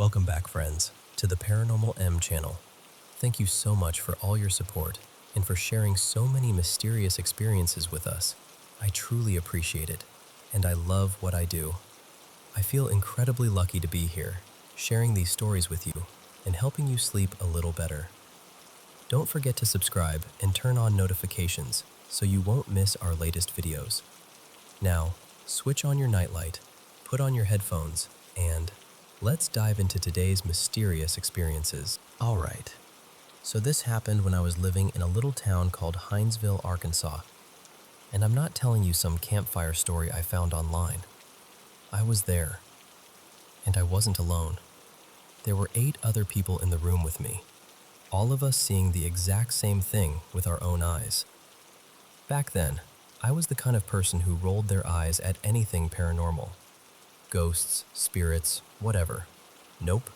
Welcome back, friends, to the Paranormal M channel. Thank you so much for all your support and for sharing so many mysterious experiences with us. I truly appreciate it, and I love what I do. I feel incredibly lucky to be here, sharing these stories with you and helping you sleep a little better. Don't forget to subscribe and turn on notifications so you won't miss our latest videos. Now, switch on your nightlight, put on your headphones, and let's dive into today's mysterious experiences. All right, so this happened when I was living in a little town called Hinesville, Arkansas. And I'm not telling you some campfire story I found online. I was there, and I wasn't alone. There were 8 other people in the room with me, all of us seeing the exact same thing with our own eyes. Back then, I was the kind of person who rolled their eyes at anything paranormal. Ghosts, spirits, whatever. Nope.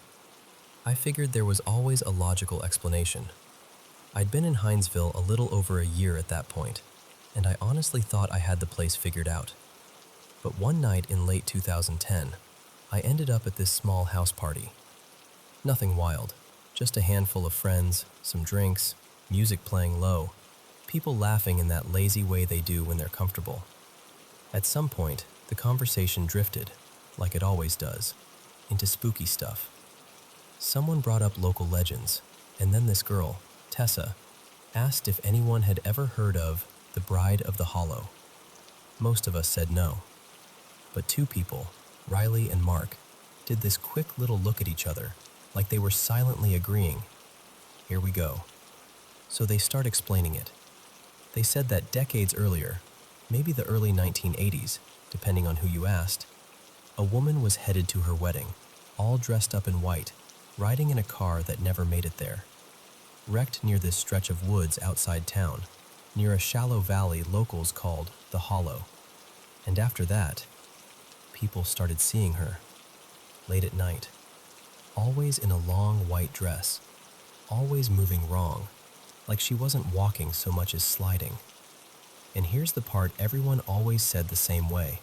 I figured there was always a logical explanation. I'd been in Hinesville a little over a year at that point, and I honestly thought I had the place figured out. But one night in late 2010, I ended up at this small house party. Nothing wild, just a handful of friends, some drinks, music playing low, people laughing in that lazy way they do when they're comfortable. At some point, the conversation drifted, like it always does, into spooky stuff. Someone brought up local legends, and then this girl, Tessa, asked if anyone had ever heard of the Bride of the Hollow. Most of us said no, but 2 people, Riley and Mark, did this quick little look at each other, like they were silently agreeing. Here we go. So they start explaining it. They said that decades earlier, maybe the early 1980s, depending on who you asked, a woman was headed to her wedding, all dressed up in white, riding in a car that never made it there. Wrecked near this stretch of woods outside town, near a shallow valley locals called the Hollow. And after that, people started seeing her, late at night, always in a long white dress, always moving wrong, like she wasn't walking so much as sliding. And here's the part everyone always said the same way.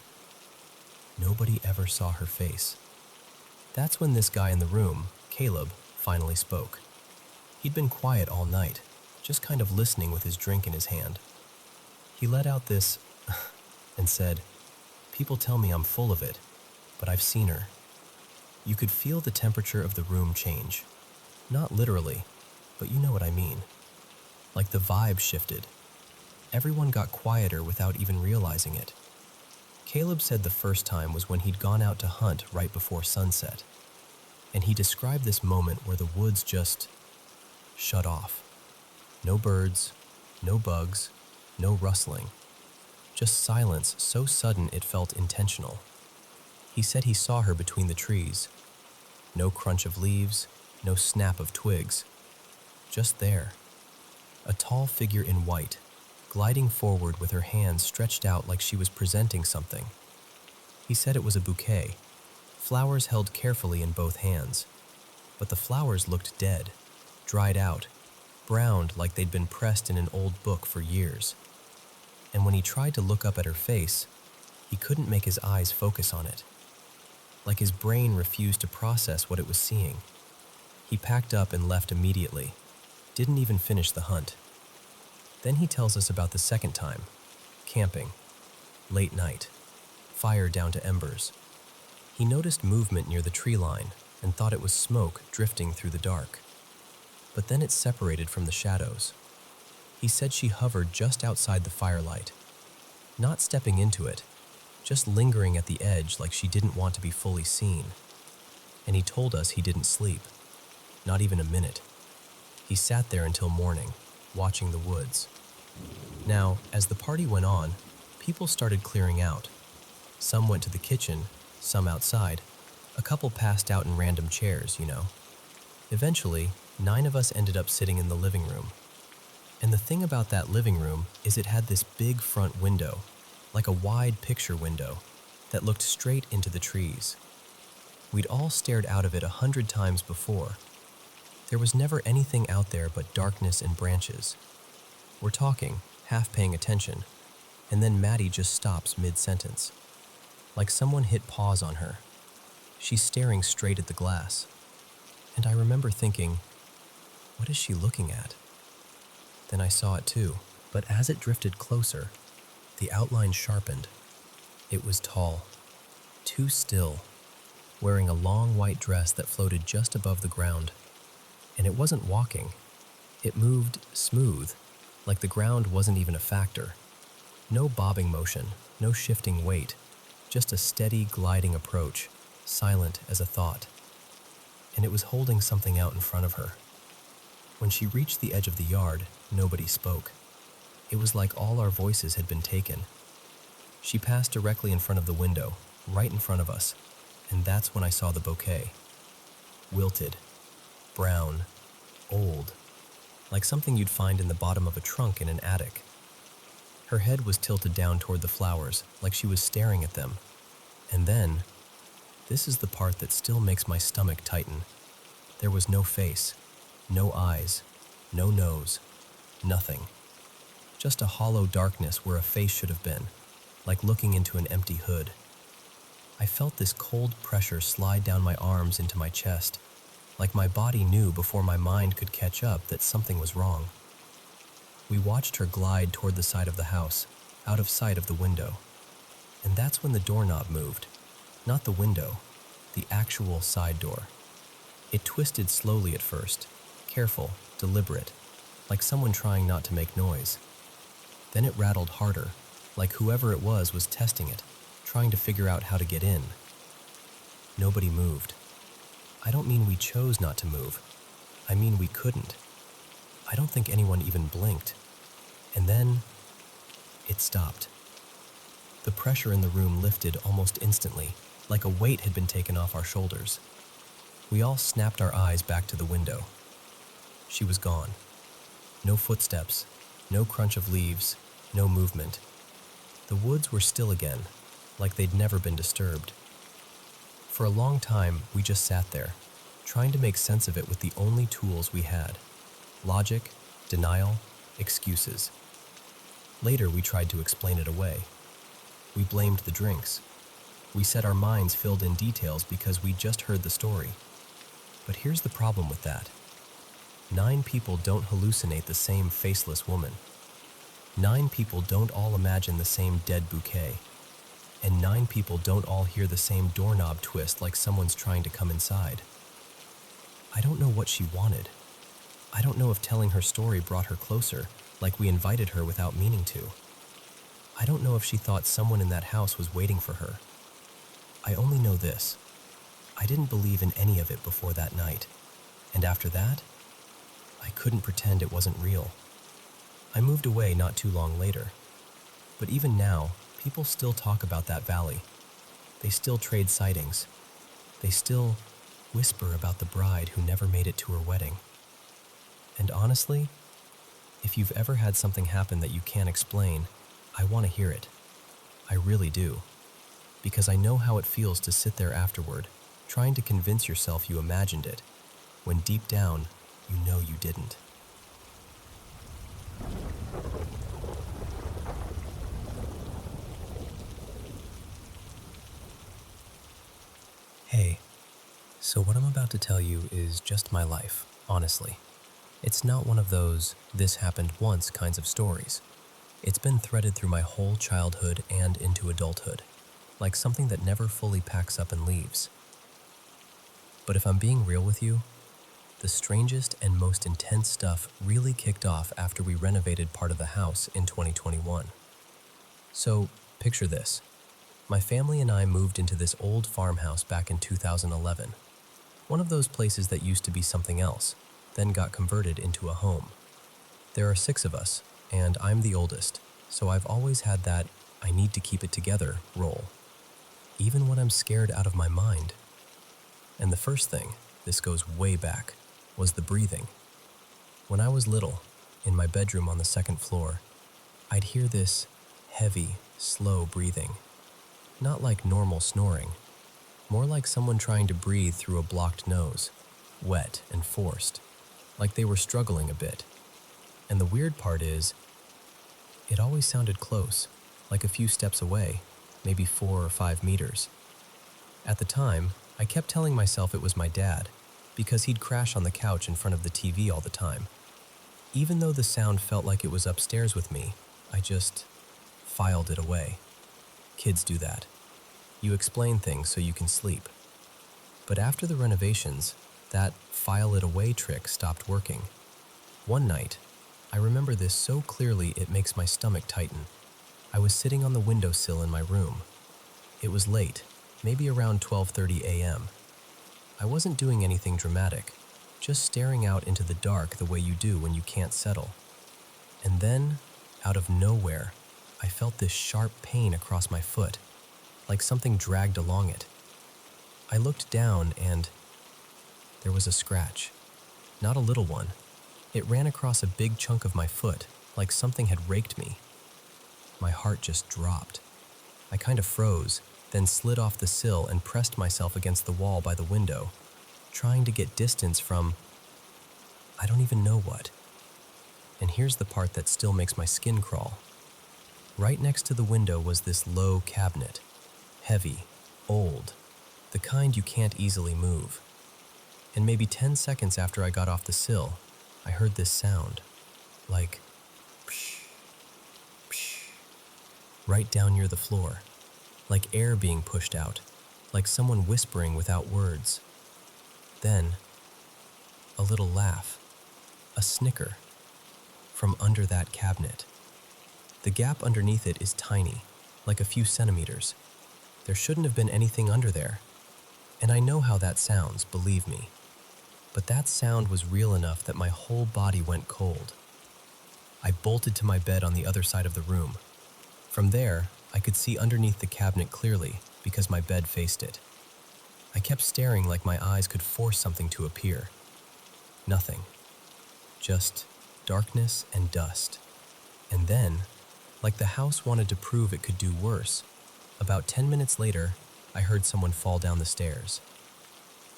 Nobody ever saw her face. That's when this guy in the room, Caleb, finally spoke. He'd been quiet all night, just kind of listening with his drink in his hand. He let out this and said, "People tell me I'm full of it, but I've seen her." You could feel the temperature of the room change. Not literally, but you know what I mean. Like the vibe shifted. Everyone got quieter without even realizing it. Caleb said the first time was when he'd gone out to hunt right before sunset, and he described this moment where the woods just shut off. No birds, no bugs, no rustling. Just silence so sudden it felt intentional. He said he saw her between the trees. No crunch of leaves, no snap of twigs. Just there. A tall figure in white, gliding forward with her hands stretched out like she was presenting something. He said it was a bouquet, flowers held carefully in both hands. But the flowers looked dead, dried out, browned like they'd been pressed in an old book for years. And when he tried to look up at her face, he couldn't make his eyes focus on it. Like his brain refused to process what it was seeing. He packed up and left immediately, didn't even finish the hunt. Then he tells us about the second time, camping, late night, fire down to embers. He noticed movement near the tree line and thought it was smoke drifting through the dark. But then it separated from the shadows. He said she hovered just outside the firelight, not stepping into it, just lingering at the edge like she didn't want to be fully seen. And he told us he didn't sleep, not even a minute. He sat there until morning, watching the woods. Now, as the party went on, people started clearing out. Some went to the kitchen, some outside. A couple passed out in random chairs, you know. Eventually, 9 of us ended up sitting in the living room. And the thing about that living room is it had this big front window, like a wide picture window, that looked straight into the trees. We'd all stared out of it 100 times before. There was never anything out there but darkness and branches. We're talking, half paying attention, and then Maddie just stops mid-sentence. Like someone hit pause on her. She's staring straight at the glass, And I remember thinking, what is she looking at? Then I saw it too, but as it drifted closer, the outline sharpened. It was tall, too still, wearing a long white dress that floated just above the ground. And it wasn't walking. It moved smooth, like the ground wasn't even a factor. No bobbing motion, no shifting weight, just a steady gliding approach, silent as a thought. And it was holding something out in front of her. When she reached the edge of the yard, nobody spoke. It was like all our voices had been taken. She passed directly in front of the window, right in front of us, and that's when I saw the bouquet. Wilted, brown, old, like something you'd find in the bottom of a trunk in an attic. Her head was tilted down toward the flowers, like she was staring at them. And then, this is the part that still makes my stomach tighten. There was no face, no eyes, no nose, nothing. Just a hollow darkness where a face should have been, like looking into an empty hood. I felt this cold pressure slide down my arms into my chest, like my body knew before my mind could catch up that something was wrong. We watched her glide toward the side of the house, out of sight of the window. And that's when the doorknob moved. Not the window, the actual side door. It twisted slowly at first, careful, deliberate, like someone trying not to make noise. Then it rattled harder, like whoever it was testing it, trying to figure out how to get in. Nobody moved. I don't mean we chose not to move. I mean we couldn't. I don't think anyone even blinked. And then, it stopped. The pressure in the room lifted almost instantly, like a weight had been taken off our shoulders. We all snapped our eyes back to the window. She was gone. No footsteps, no crunch of leaves, no movement. The woods were still again, like they'd never been disturbed. For a long time, we just sat there, trying to make sense of it with the only tools we had: logic, denial, excuses. Later, we tried to explain it away. We blamed the drinks. We said our minds filled in details because we'd just heard the story. But here's the problem with that. 9 people don't hallucinate the same faceless woman. 9 people don't all imagine the same dead bouquet. And 9 people don't all hear the same doorknob twist like someone's trying to come inside. I don't know what she wanted. I don't know if telling her story brought her closer, like we invited her without meaning to. I don't know if she thought someone in that house was waiting for her. I only know this. I didn't believe in any of it before that night. And after that, I couldn't pretend it wasn't real. I moved away not too long later. But even now, people still talk about that valley. They still trade sightings. They still whisper about the bride who never made it to her wedding. And honestly, if you've ever had something happen that you can't explain, I want to hear it. I really do. Because I know how it feels to sit there afterward, trying to convince yourself you imagined it, when deep down, you know you didn't. Hey, so what I'm about to tell you is just my life, honestly. It's not one of those "this happened once" kinds of stories. It's been threaded through my whole childhood and into adulthood, like something that never fully packs up and leaves. But if I'm being real with you, the strangest and most intense stuff really kicked off after we renovated part of the house in 2021. So, picture this. My family and I moved into this old farmhouse back in 2011. One of those places that used to be something else, then got converted into a home. There are 6 of us, and I'm the oldest, so I've always had that "I need to keep it together" role, even when I'm scared out of my mind. And the first thing, this goes way back, was the breathing. When I was little, in my bedroom on the 2nd floor, I'd hear this heavy, slow breathing. Not like normal snoring, more like someone trying to breathe through a blocked nose, wet and forced, like they were struggling a bit. And the weird part is, it always sounded close, like a few steps away, maybe 4 or 5 meters. At the time, I kept telling myself it was my dad, because he'd crash on the couch in front of the TV all the time. Even though the sound felt like it was upstairs with me, I just filed it away. Kids do that. You explain things so you can sleep. But after the renovations, that file it away trick stopped working. One night, I remember this so clearly it makes my stomach tighten. I was sitting on the windowsill in my room. It was late, maybe around 12:30 a.m. I wasn't doing anything dramatic, just staring out into the dark the way you do when you can't settle. And then, out of nowhere, I felt this sharp pain across my foot, like something dragged along it. I looked down and there was a scratch. Not a little one. It ran across a big chunk of my foot, like something had raked me. My heart just dropped. I kind of froze, then slid off the sill and pressed myself against the wall by the window, trying to get distance from I don't even know what. And here's the part that still makes my skin crawl. Right next to the window was this low cabinet. Heavy, old, the kind you can't easily move. And maybe 10 seconds after I got off the sill, I heard this sound, like psh, psh, right down near the floor, like air being pushed out, like someone whispering without words. Then, a little laugh, a snicker, from under that cabinet. The gap underneath it is tiny, like a few centimeters. There shouldn't have been anything under there. And I know how that sounds, believe me. But that sound was real enough that my whole body went cold. I bolted to my bed on the other side of the room. From there, I could see underneath the cabinet clearly because my bed faced it. I kept staring like my eyes could force something to appear. Nothing. Just darkness and dust. And then, like the house wanted to prove it could do worse, about 10 minutes later, I heard someone fall down the stairs.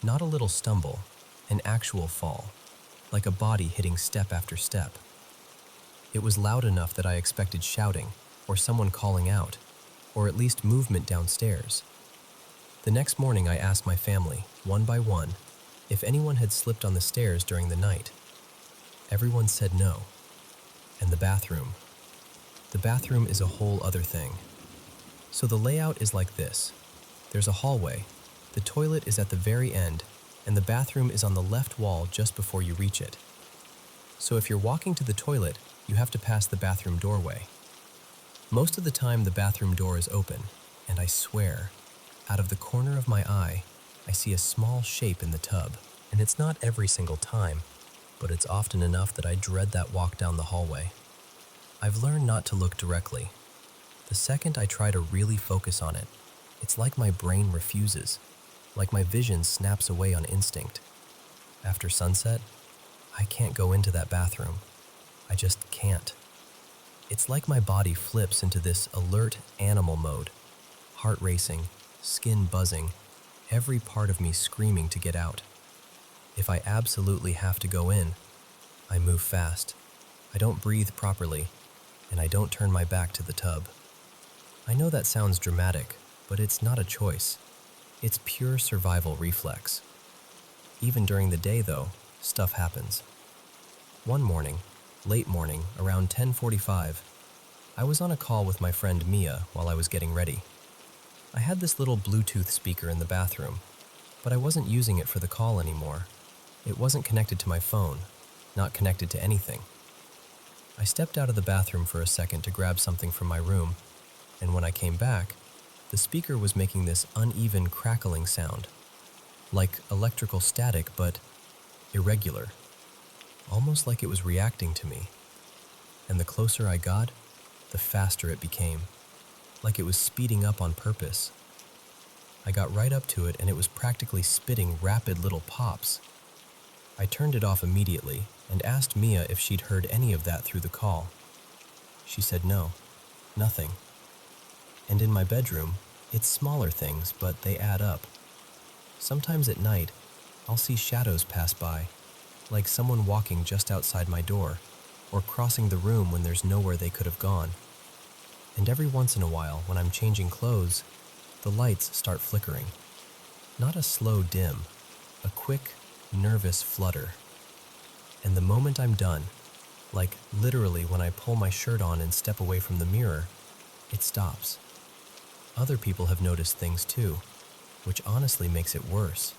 Not a little stumble, an actual fall, like a body hitting step after step. It was loud enough that I expected shouting, or someone calling out, or at least movement downstairs. The next morning I asked my family, one by one, if anyone had slipped on the stairs during the night. Everyone said no. And the bathroom. The bathroom is a whole other thing. So the layout is like this. There's a hallway, the toilet is at the very end, and the bathroom is on the left wall just before you reach it. So if you're walking to the toilet, you have to pass the bathroom doorway. Most of the time the bathroom door is open, and I swear, out of the corner of my eye, I see a small shape in the tub. And it's not every single time, but it's often enough that I dread that walk down the hallway. I've learned not to look directly. The second I try to really focus on it, it's like my brain refuses, like my vision snaps away on instinct. After sunset, I can't go into that bathroom. I just can't. It's like my body flips into this alert animal mode, heart racing, skin buzzing, every part of me screaming to get out. If I absolutely have to go in, I move fast. I don't breathe properly, and I don't turn my back to the tub. I know that sounds dramatic, but it's not a choice. It's pure survival reflex. Even during the day, though, stuff happens. One morning, late morning, around 10:45, I was on a call with my friend Mia while I was getting ready. I had this little Bluetooth speaker in the bathroom, but I wasn't using it for the call anymore. It wasn't connected to my phone, not connected to anything. I stepped out of the bathroom for a second to grab something from my room, and when I came back, the speaker was making this uneven crackling sound, like electrical static but irregular, almost like it was reacting to me. And the closer I got, the faster it became, like it was speeding up on purpose. I got right up to it and it was practically spitting rapid little pops. I turned it off immediately and asked Mia if she'd heard any of that through the call. She said no, nothing. And in my bedroom, it's smaller things, but they add up. Sometimes at night, I'll see shadows pass by, like someone walking just outside my door, or crossing the room when there's nowhere they could have gone. And every once in a while, when I'm changing clothes, the lights start flickering. Not a slow dim, a quick, nervous flutter. And the moment I'm done, like literally when I pull my shirt on and step away from the mirror, it stops. Other people have noticed things too, which honestly makes it worse,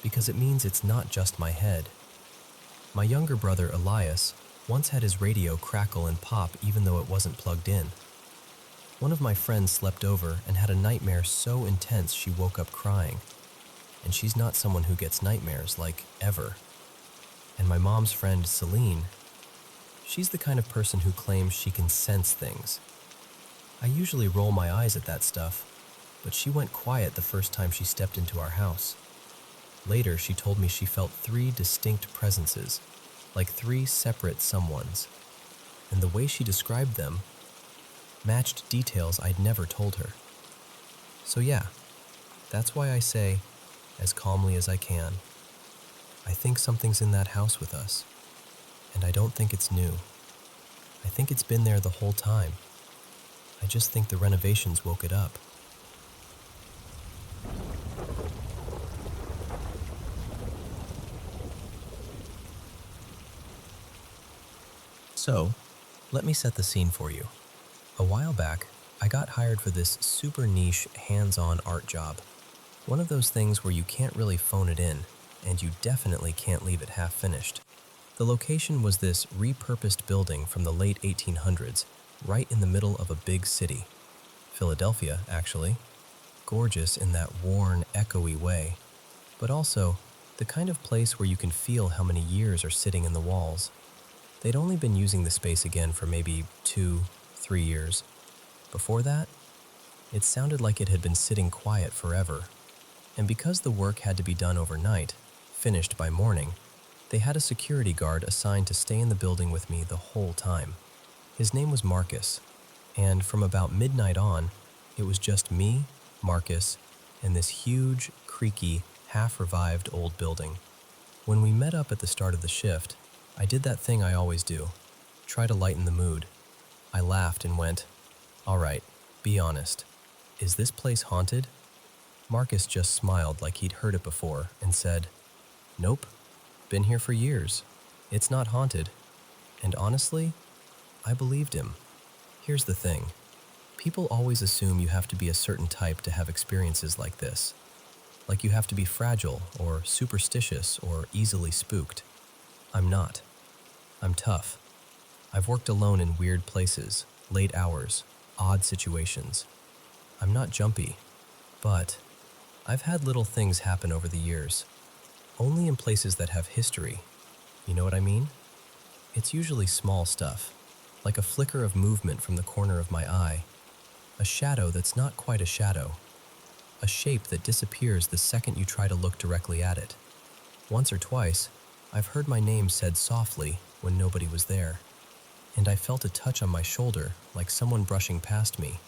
because it means it's not just my head. My younger brother Elias once had his radio crackle and pop even though it wasn't plugged in. One of my friends slept over and had a nightmare so intense she woke up crying. And she's not someone who gets nightmares, like, ever. And my mom's friend Celine, she's the kind of person who claims she can sense things. I usually roll my eyes at that stuff, but she went quiet the first time she stepped into our house. Later, she told me she felt 3 distinct presences, like 3 separate someones. And the way she described them matched details I'd never told her. So yeah, that's why I say, as calmly as I can, I think something's in that house with us. And I don't think it's new. I think it's been there the whole time. I just think the renovations woke it up. So, let me set the scene for you. A while back, I got hired for this super niche hands-on art job. One of those things where you can't really phone it in, and you definitely can't leave it half finished. The location was this repurposed building from the late 1800s, right in the middle of a big city. Philadelphia, actually. Gorgeous in that worn, echoey way, but also the kind of place where you can feel how many years are sitting in the walls. They'd only been using the space again for maybe 2-3 years. Before that, it sounded like it had been sitting quiet forever. And because the work had to be done overnight, finished by morning, they had a security guard assigned to stay in the building with me the whole time. His name was Marcus, and from about midnight on, it was just me, Marcus, and this huge, creaky, half-revived old building. When we met up at the start of the shift, I did that thing I always do, try to lighten the mood. I laughed and went, "All right, be honest. Is this place haunted?" Marcus just smiled like he'd heard it before and said, "Nope, been here for years. It's not haunted." And honestly, I believed him. Here's the thing. People always assume you have to be a certain type to have experiences like this. Like you have to be fragile or superstitious or easily spooked. I'm not. I'm tough. I've worked alone in weird places, late hours, odd situations. I'm not jumpy, but I've had little things happen over the years. Only in places that have history. You know what I mean? It's usually small stuff, like a flicker of movement from the corner of my eye, a shadow that's not quite a shadow, a shape that disappears the second you try to look directly at it. Once or twice, I've heard my name said softly when nobody was there, and I felt a touch on my shoulder like someone brushing past me.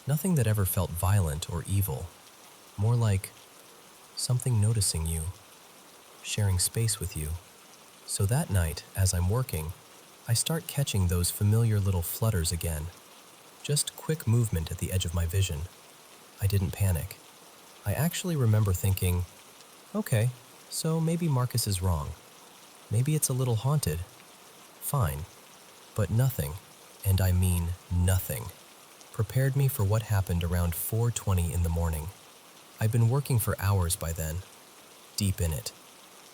Nothing that ever felt violent or evil, more like something noticing you, sharing space with you. So that night, as I'm working, I start catching those familiar little flutters again. Just quick movement at the edge of my vision. I didn't panic. I actually remember thinking, okay, so maybe Marcus is wrong. Maybe it's a little haunted. Fine. But nothing, and I mean nothing, prepared me for what happened around 4:20 in the morning. I'd been working for hours by then, deep in it,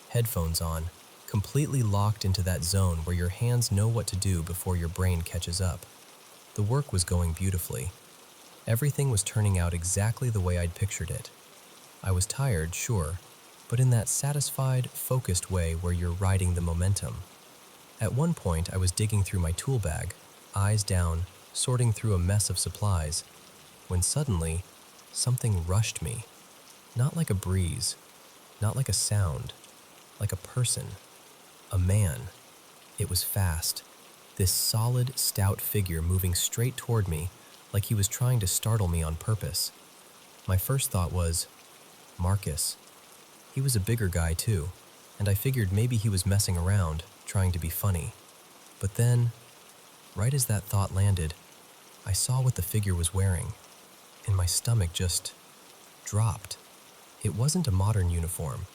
headphones on, completely locked into that zone where your hands know what to do before your brain catches up. The work was going beautifully. Everything was turning out exactly the way I'd pictured it. I was tired, sure, but in that satisfied, focused way where you're riding the momentum. At one point, I was digging through my tool bag, eyes down, sorting through a mess of supplies, when suddenly, something rushed me. Not like a breeze, not like a sound, like a person, a man. It was fast, this solid, stout figure moving straight toward me like he was trying to startle me on purpose. My first thought was, Marcus. He was a bigger guy too, and I figured maybe he was messing around, trying to be funny. But then, right as that thought landed, I saw what the figure was wearing, and my stomach just dropped. It wasn't a modern uniform.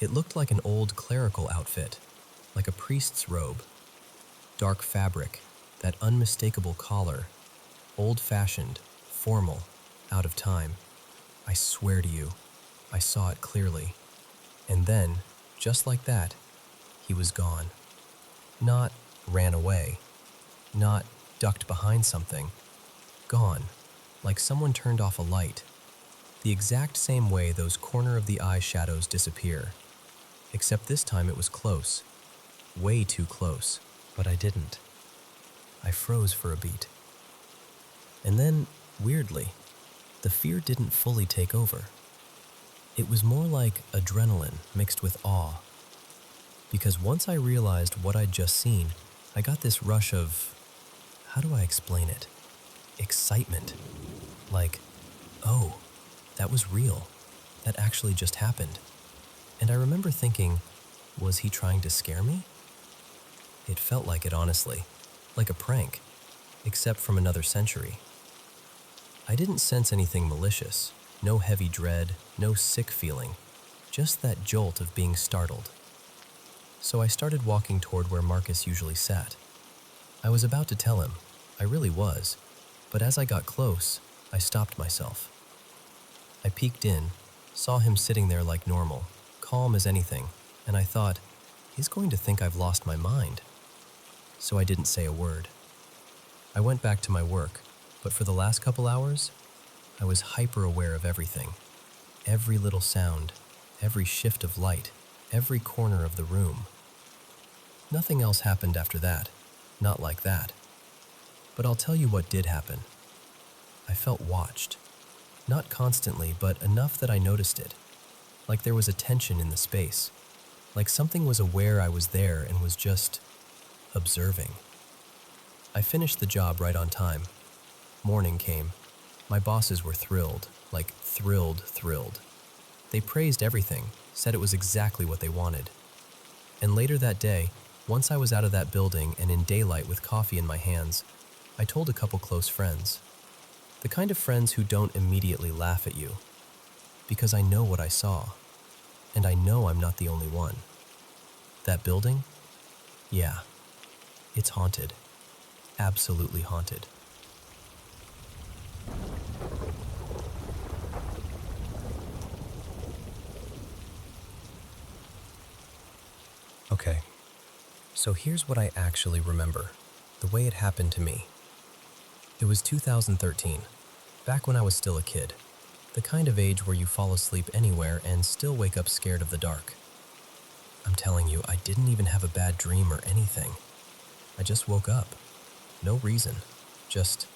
It looked like an old clerical outfit, like a priest's robe. Dark fabric, that unmistakable collar, old-fashioned, formal, out of time. I swear to you, I saw it clearly. And then, just like that, he was gone. Not ran away, not ducked behind something. Gone, like someone turned off a light. The exact same way those corner-of-the-eye shadows disappear. Except this time it was close. Way too close, but I didn't. I froze for a beat. And then, weirdly, the fear didn't fully take over. It was more like adrenaline mixed with awe. Because once I realized what I'd just seen, I got this rush of, how do I explain it? Excitement. Like, oh, that was real. That actually just happened. And I remember thinking, was he trying to scare me? It felt like it, honestly. Like a prank, except from another century. I didn't sense anything malicious, no heavy dread, no sick feeling, just that jolt of being startled. So I started walking toward where Marcus usually sat. I was about to tell him, I really was, but as I got close, I stopped myself. I peeked in, saw him sitting there like normal, calm as anything, and I thought, he's going to think I've lost my mind. So I didn't say a word. I went back to my work, but for the last couple hours, I was hyper aware of everything. Every little sound, every shift of light, every corner of the room. Nothing else happened after that, not like that. But I'll tell you what did happen. I felt watched. Not constantly, but enough that I noticed it. Like there was a tension in the space. Like something was aware I was there and was just observing. I finished the job right on time. Morning came. My bosses were thrilled, like thrilled. They praised everything, said it was exactly what they wanted. And later that day, once I was out of that building and in daylight with coffee in my hands, I told a couple close friends. The kind of friends who don't immediately laugh at you. Because I know what I saw. And I know I'm not the only one. That building? Yeah. It's haunted. Absolutely haunted. Okay, so here's what I actually remember, the way it happened to me. It was 2013, back when I was still a kid, the kind of age where you fall asleep anywhere and still wake up scared of the dark. I'm telling you, I didn't even have a bad dream or anything. I just woke up. No reason, just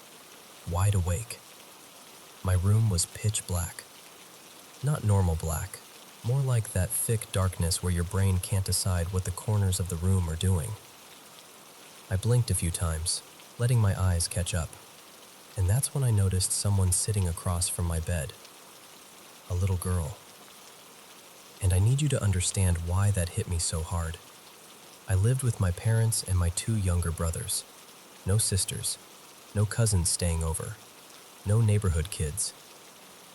wide awake. My room was pitch black. Not normal black. More like that thick darkness where your brain can't decide what the corners of the room are doing. I blinked a few times, letting my eyes catch up. And that's when I noticed someone sitting across from my bed. A little girl. And I need you to understand why that hit me so hard. I lived with my parents and my 2 younger brothers. No sisters. No cousins staying over. No neighborhood kids.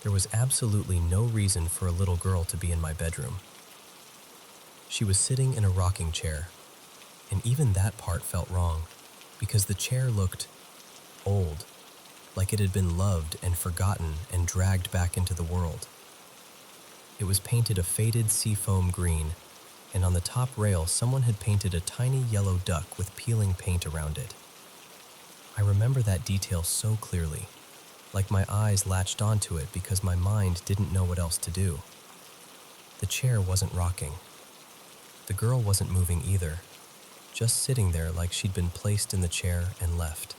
There was absolutely no reason for a little girl to be in my bedroom. She was sitting in a rocking chair, and even that part felt wrong, because the chair looked old, like it had been loved and forgotten and dragged back into the world. It was painted a faded seafoam green, and on the top rail someone had painted a tiny yellow duck with peeling paint around it. I remember that detail so clearly. Like my eyes latched onto it because my mind didn't know what else to do. The chair wasn't rocking. The girl wasn't moving either, just sitting there like she'd been placed in the chair and left.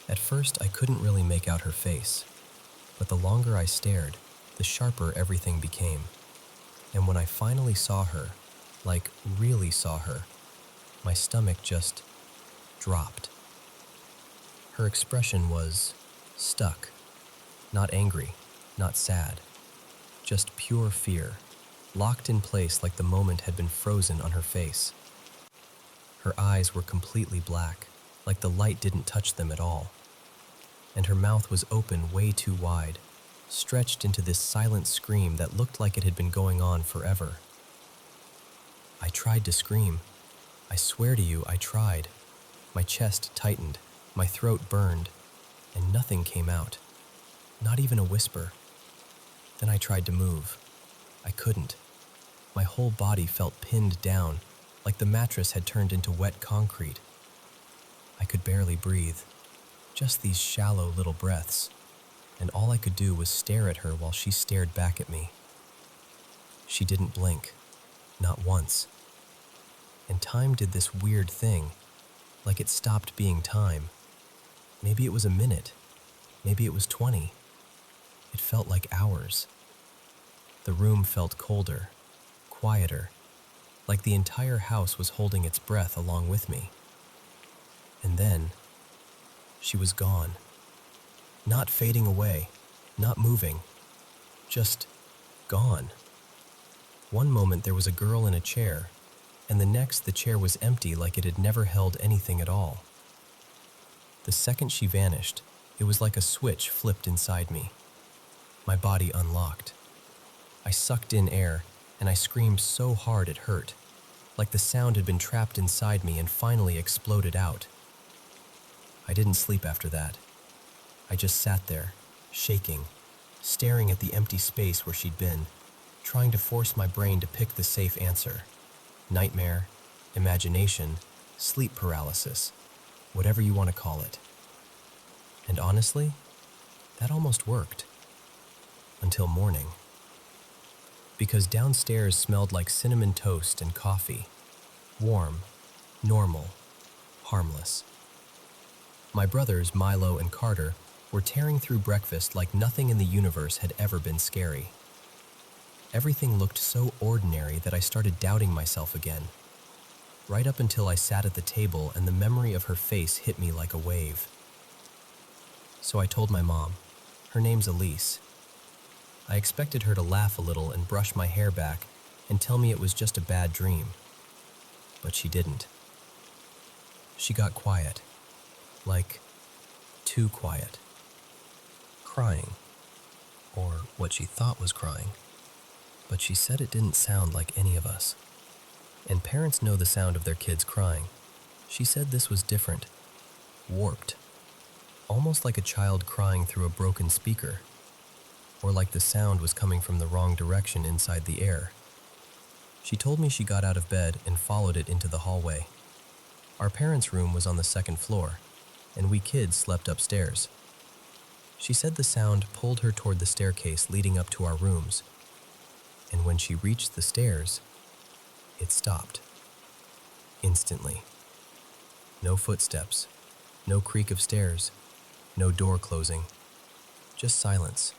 At first, I couldn't really make out her face, but the longer I stared, the sharper everything became. And when I finally saw her, like really saw her, my stomach just dropped. Her expression was stuck. Not angry, not sad. Just pure fear, locked in place like the moment had been frozen on her face. Her eyes were completely black, like the light didn't touch them at all. And her mouth was open way too wide, stretched into this silent scream that looked like it had been going on forever. I tried to scream. I swear to you, I tried. My chest tightened, my throat burned, and nothing came out. Not even a whisper. Then I tried to move. I couldn't. My whole body felt pinned down, like the mattress had turned into wet concrete. I could barely breathe, just these shallow little breaths, and all I could do was stare at her while she stared back at me. She didn't blink, not once. And time did this weird thing, like it stopped being time. Maybe it was a minute, maybe it was 20. It felt like hours. The room felt colder, quieter, like the entire house was holding its breath along with me. And then, she was gone. Not fading away, not moving, just gone. One moment there was a girl in a chair, and the next the chair was empty like it had never held anything at all. The second she vanished, it was like a switch flipped inside me. My body unlocked. I sucked in air, and I screamed so hard it hurt, like the sound had been trapped inside me and finally exploded out. I didn't sleep after that. I just sat there, shaking, staring at the empty space where she'd been, trying to force my brain to pick the safe answer. Nightmare, imagination, sleep paralysis, whatever you want to call it. And honestly, that almost worked. Until morning. Because downstairs smelled like cinnamon toast and coffee. Warm, normal, harmless. My brothers, Milo and Carter, were tearing through breakfast like nothing in the universe had ever been scary. Everything looked so ordinary that I started doubting myself again. Right up until I sat at the table and the memory of her face hit me like a wave. So I told my mom. Her name's Elise. I expected her to laugh a little and brush my hair back and tell me it was just a bad dream. But she didn't. She got quiet. Like, too quiet. Crying. Or what she thought was crying. But she said it didn't sound like any of us. And parents know the sound of their kids crying. She said this was different. Warped. Almost like a child crying through a broken speaker. Or like the sound was coming from the wrong direction inside the air. She told me she got out of bed and followed it into the hallway. Our parents' room was on the second floor, and we kids slept upstairs. She said the sound pulled her toward the staircase leading up to our rooms. And when she reached the stairs, it stopped. Instantly. No footsteps, no creak of stairs, no door closing. Just silence,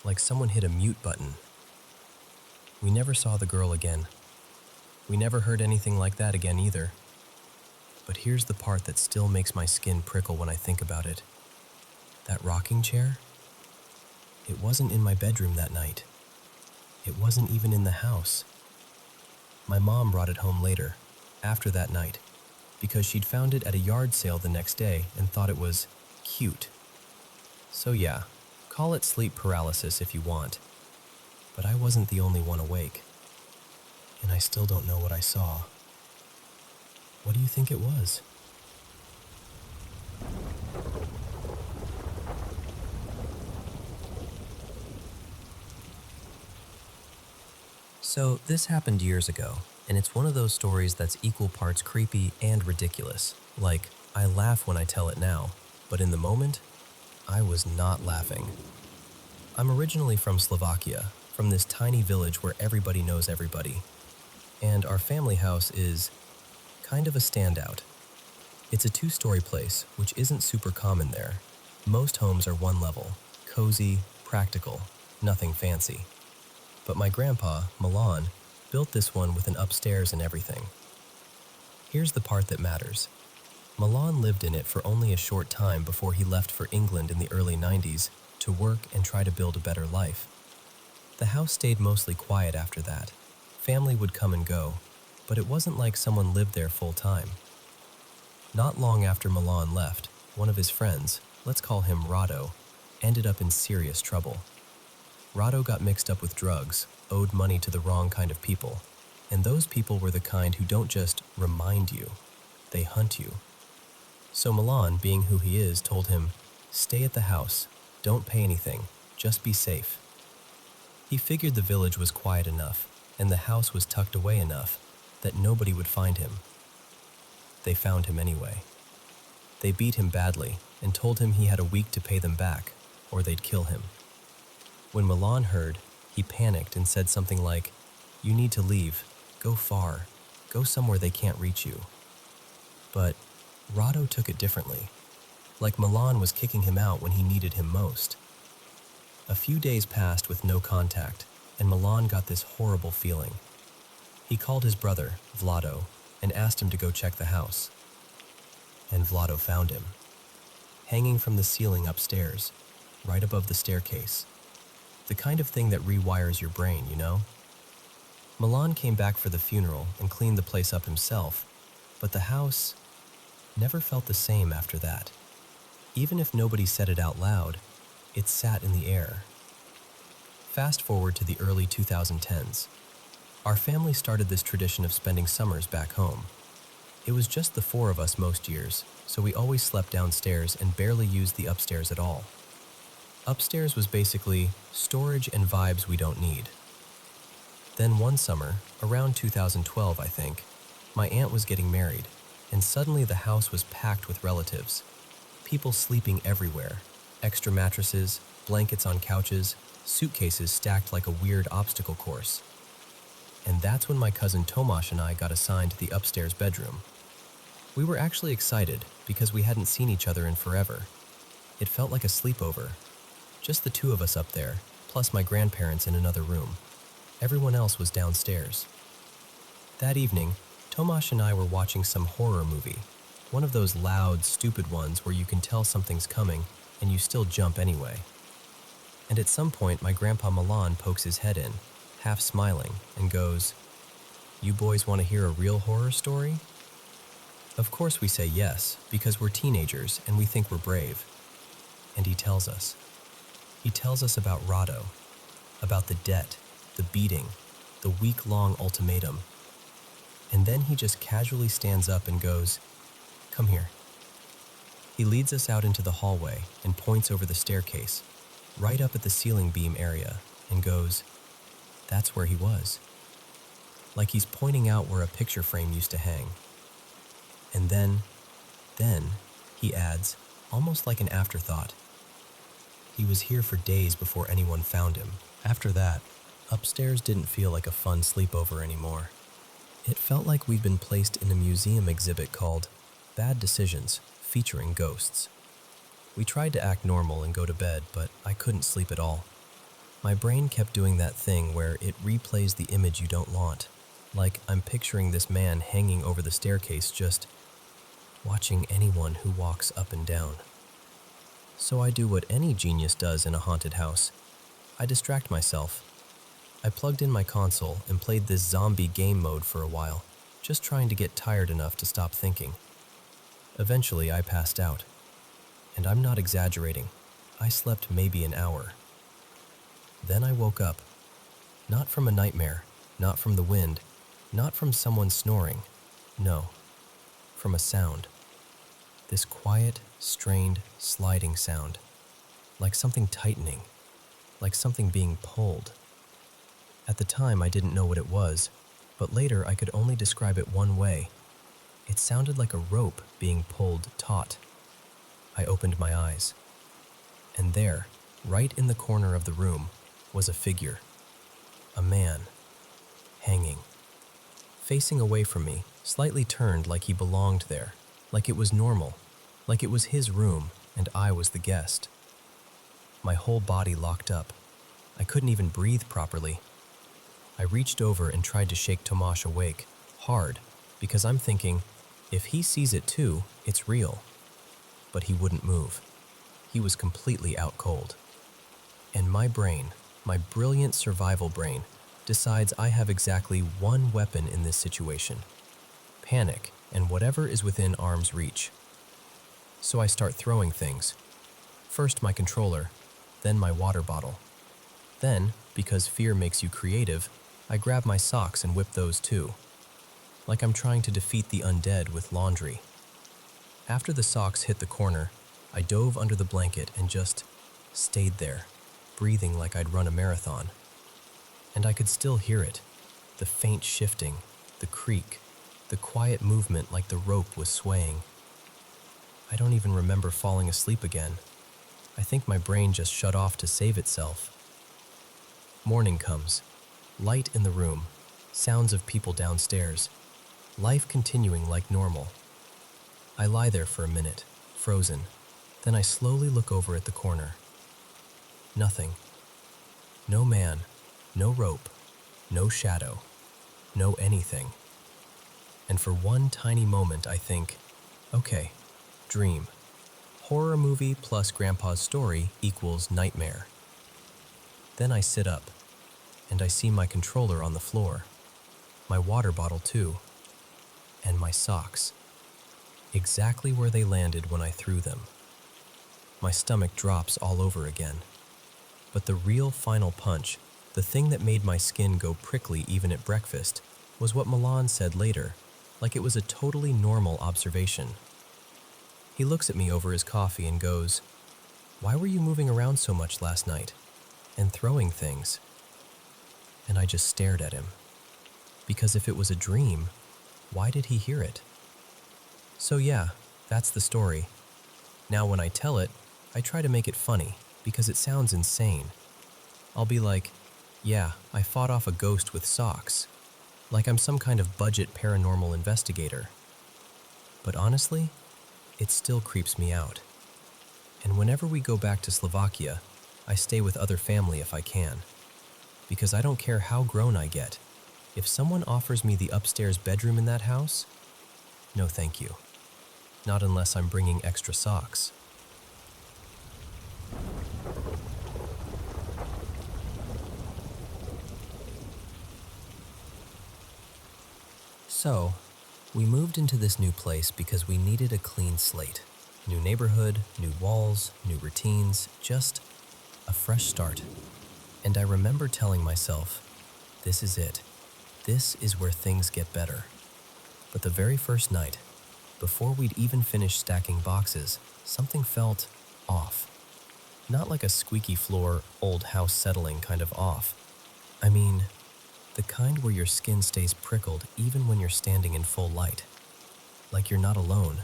like someone hit a mute button. We never saw the girl again. We never heard anything like that again either. But here's the part that still makes my skin prickle when I think about it. That rocking chair? It wasn't in my bedroom that night. It wasn't even in the house. My mom brought it home later, after that night, because she'd found it at a yard sale the next day and thought it was cute. So yeah, call it sleep paralysis if you want. But I wasn't the only one awake. And I still don't know what I saw. What do you think it was? So this happened years ago, and it's one of those stories that's equal parts creepy and ridiculous. Like, I laugh when I tell it now, but in the moment, I was not laughing. I'm originally from Slovakia, from this tiny village where everybody knows everybody. And our family house is kind of a standout. It's a 2-story place, which isn't super common there. Most homes are one level, cozy, practical, nothing fancy. But my grandpa, Milan, built this one with an upstairs and everything. Here's the part that matters. Milan lived in it for only a short time before he left for England in the early 90s to work and try to build a better life. The house stayed mostly quiet after that. Family would come and go, but it wasn't like someone lived there full time. Not long after Milan left, one of his friends, let's call him Rado, ended up in serious trouble. Rado got mixed up with drugs, owed money to the wrong kind of people, and those people were the kind who don't just remind you, they hunt you. So Milan, being who he is, told him, "Stay at the house, don't pay anything, just be safe." He figured the village was quiet enough, and the house was tucked away enough, that nobody would find him. They found him anyway. They beat him badly and told him he had a week to pay them back, or they'd kill him. When Milan heard, he panicked and said something like, "You need to leave, go far, go somewhere they can't reach you." But Rado took it differently, like Milan was kicking him out when he needed him most. A few days passed with no contact, and Milan got this horrible feeling. He called his brother, Vlado, and asked him to go check the house. And Vlado found him, hanging from the ceiling upstairs, right above the staircase. The kind of thing that rewires your brain, you know? Milan came back for the funeral and cleaned the place up himself, but the house never felt the same after that. Even if nobody said it out loud, it sat in the air. Fast forward to the early 2010s. Our family started this tradition of spending summers back home. It was just the four of us most years, so we always slept downstairs and barely used the upstairs at all. Upstairs was basically storage and vibes we don't need. Then one summer, around 2012 I think, my aunt was getting married, and suddenly the house was packed with relatives. People sleeping everywhere, extra mattresses, blankets on couches, suitcases stacked like a weird obstacle course. And that's when my cousin Tomasz and I got assigned to the upstairs bedroom. We were actually excited because we hadn't seen each other in forever. It felt like a sleepover. Just the two of us up there, plus my grandparents in another room. Everyone else was downstairs. That evening, Tomasz and I were watching some horror movie, one of those loud, stupid ones where you can tell something's coming and you still jump anyway. And at some point, my grandpa Milan pokes his head in, half smiling, and goes, "You boys want to hear a real horror story?" Of course we say yes, because we're teenagers and we think we're brave. And he tells us. He tells us about Rado, about the debt, the beating, the week-long ultimatum. And then he just casually stands up and goes, "Come here." He leads us out into the hallway and points over the staircase, right up at the ceiling beam area, and goes, "That's where he was." Like he's pointing out where a picture frame used to hang. And then, he adds, almost like an afterthought, "He was here for days before anyone found him." After that, upstairs didn't feel like a fun sleepover anymore. It felt like we'd been placed in a museum exhibit called Bad Decisions, featuring ghosts. We tried to act normal and go to bed, but I couldn't sleep at all. My brain kept doing that thing where it replays the image you don't want, like I'm picturing this man hanging over the staircase just watching anyone who walks up and down. So I do what any genius does in a haunted house. I distract myself. I plugged in my console and played this zombie game mode for a while, just trying to get tired enough to stop thinking. Eventually, I passed out. And I'm not exaggerating. I slept maybe an hour. Then I woke up. Not from a nightmare, not from the wind, not from someone snoring. No, from a sound. This quiet, strained, sliding sound. Like something tightening. Like something being pulled. At the time, I didn't know what it was, but later I could only describe it one way. It sounded like a rope being pulled taut. I opened my eyes. And there, right in the corner of the room, was a figure. A man. Hanging. Facing away from me, slightly turned like he belonged there, like it was normal, like it was his room and I was the guest. My whole body locked up. I couldn't even breathe properly. I reached over and tried to shake Tomasz awake, hard, because I'm thinking, if he sees it too, it's real. But he wouldn't move. He was completely out cold. And my brain, my brilliant survival brain, decides I have exactly one weapon in this situation: panic and whatever is within arm's reach. So I start throwing things. First my controller, then my water bottle. Then, because fear makes you creative, I grab my socks and whip those too, like I'm trying to defeat the undead with laundry. After the socks hit the corner, I dove under the blanket and just stayed there, breathing like I'd run a marathon. And I could still hear it, the faint shifting, the creak, the quiet movement like the rope was swaying. I don't even remember falling asleep again. I think my brain just shut off to save itself. Morning comes, light in the room, sounds of people downstairs, life continuing like normal. I lie there for a minute, frozen. Then I slowly look over at the corner. Nothing. No man, no rope, no shadow, no anything. And for one tiny moment I think, okay, dream. Horror movie plus Grandpa's story equals nightmare. Then I sit up, and I see my controller on the floor, my water bottle too, and my socks, exactly where they landed when I threw them. My stomach drops all over again. But the real final punch, the thing that made my skin go prickly even at breakfast, was what Milan said later, like it was a totally normal observation. He looks at me over his coffee and goes, "Why were you moving around so much last night? And throwing things?" And I just stared at him. Because if it was a dream, why did he hear it? So yeah, that's the story. Now when I tell it, I try to make it funny, because it sounds insane. I'll be like, yeah, I fought off a ghost with socks. Like I'm some kind of budget paranormal investigator. But honestly, it still creeps me out. And whenever we go back to Slovakia, I stay with other family if I can. Because I don't care how grown I get. If someone offers me the upstairs bedroom in that house, no thank you. Not unless I'm bringing extra socks. So, we moved into this new place because we needed a clean slate. New neighborhood, new walls, new routines, just a fresh start. And I remember telling myself, this is it. This is where things get better. But the very first night, before we'd even finished stacking boxes, something felt off. Not like a squeaky floor, old house settling kind of off. I mean, the kind where your skin stays prickled even when you're standing in full light. Like you're not alone,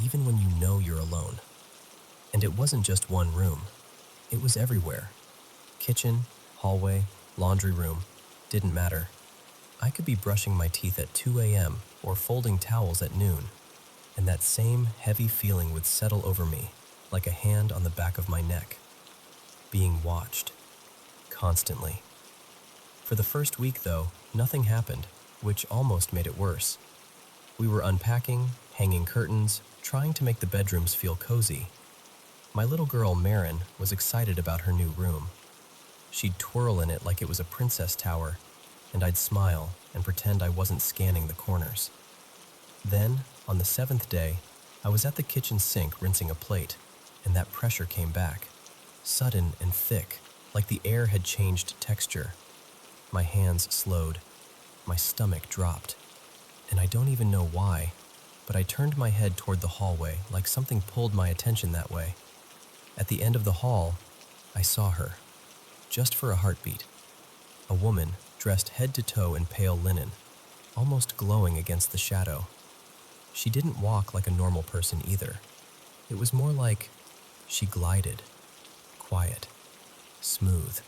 even when you know you're alone. And it wasn't just one room. It was everywhere. Kitchen, hallway, laundry room, didn't matter. I could be brushing my teeth at 2 a.m. or folding towels at noon, and that same heavy feeling would settle over me like a hand on the back of my neck. Being watched. Constantly. For the first week, though, nothing happened, which almost made it worse. We were unpacking, hanging curtains, trying to make the bedrooms feel cozy. My little girl, Marin, was excited about her new room. She'd twirl in it like it was a princess tower, and I'd smile and pretend I wasn't scanning the corners. Then, on the 7th day, I was at the kitchen sink rinsing a plate, and that pressure came back, sudden and thick, like the air had changed texture. My hands slowed, my stomach dropped, and I don't even know why, but I turned my head toward the hallway like something pulled my attention that way. At the end of the hall, I saw her, just for a heartbeat. A woman dressed head to toe in pale linen, almost glowing against the shadow. She didn't walk like a normal person either. It was more like she glided, quiet, smooth,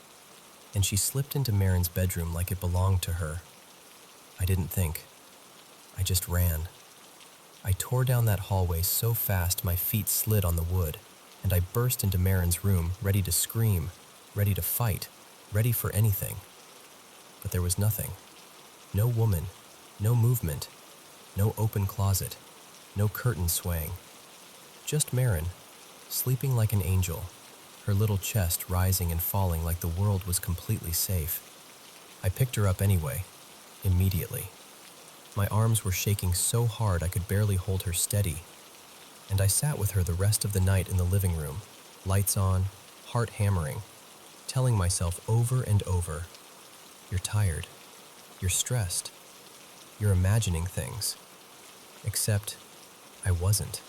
and she slipped into Marin's bedroom like it belonged to her. I didn't think. I just ran. I tore down that hallway so fast my feet slid on the wood, and I burst into Marin's room, ready to scream, ready to fight, ready for anything. But there was nothing. No woman, no movement, no open closet, no curtain swaying. Just Marin, sleeping like an angel, her little chest rising and falling like the world was completely safe. I picked her up anyway, immediately. My arms were shaking so hard I could barely hold her steady, and I sat with her the rest of the night in the living room, lights on, heart hammering, telling myself over and over, "You're tired. You're stressed. You're imagining things." Except I wasn't.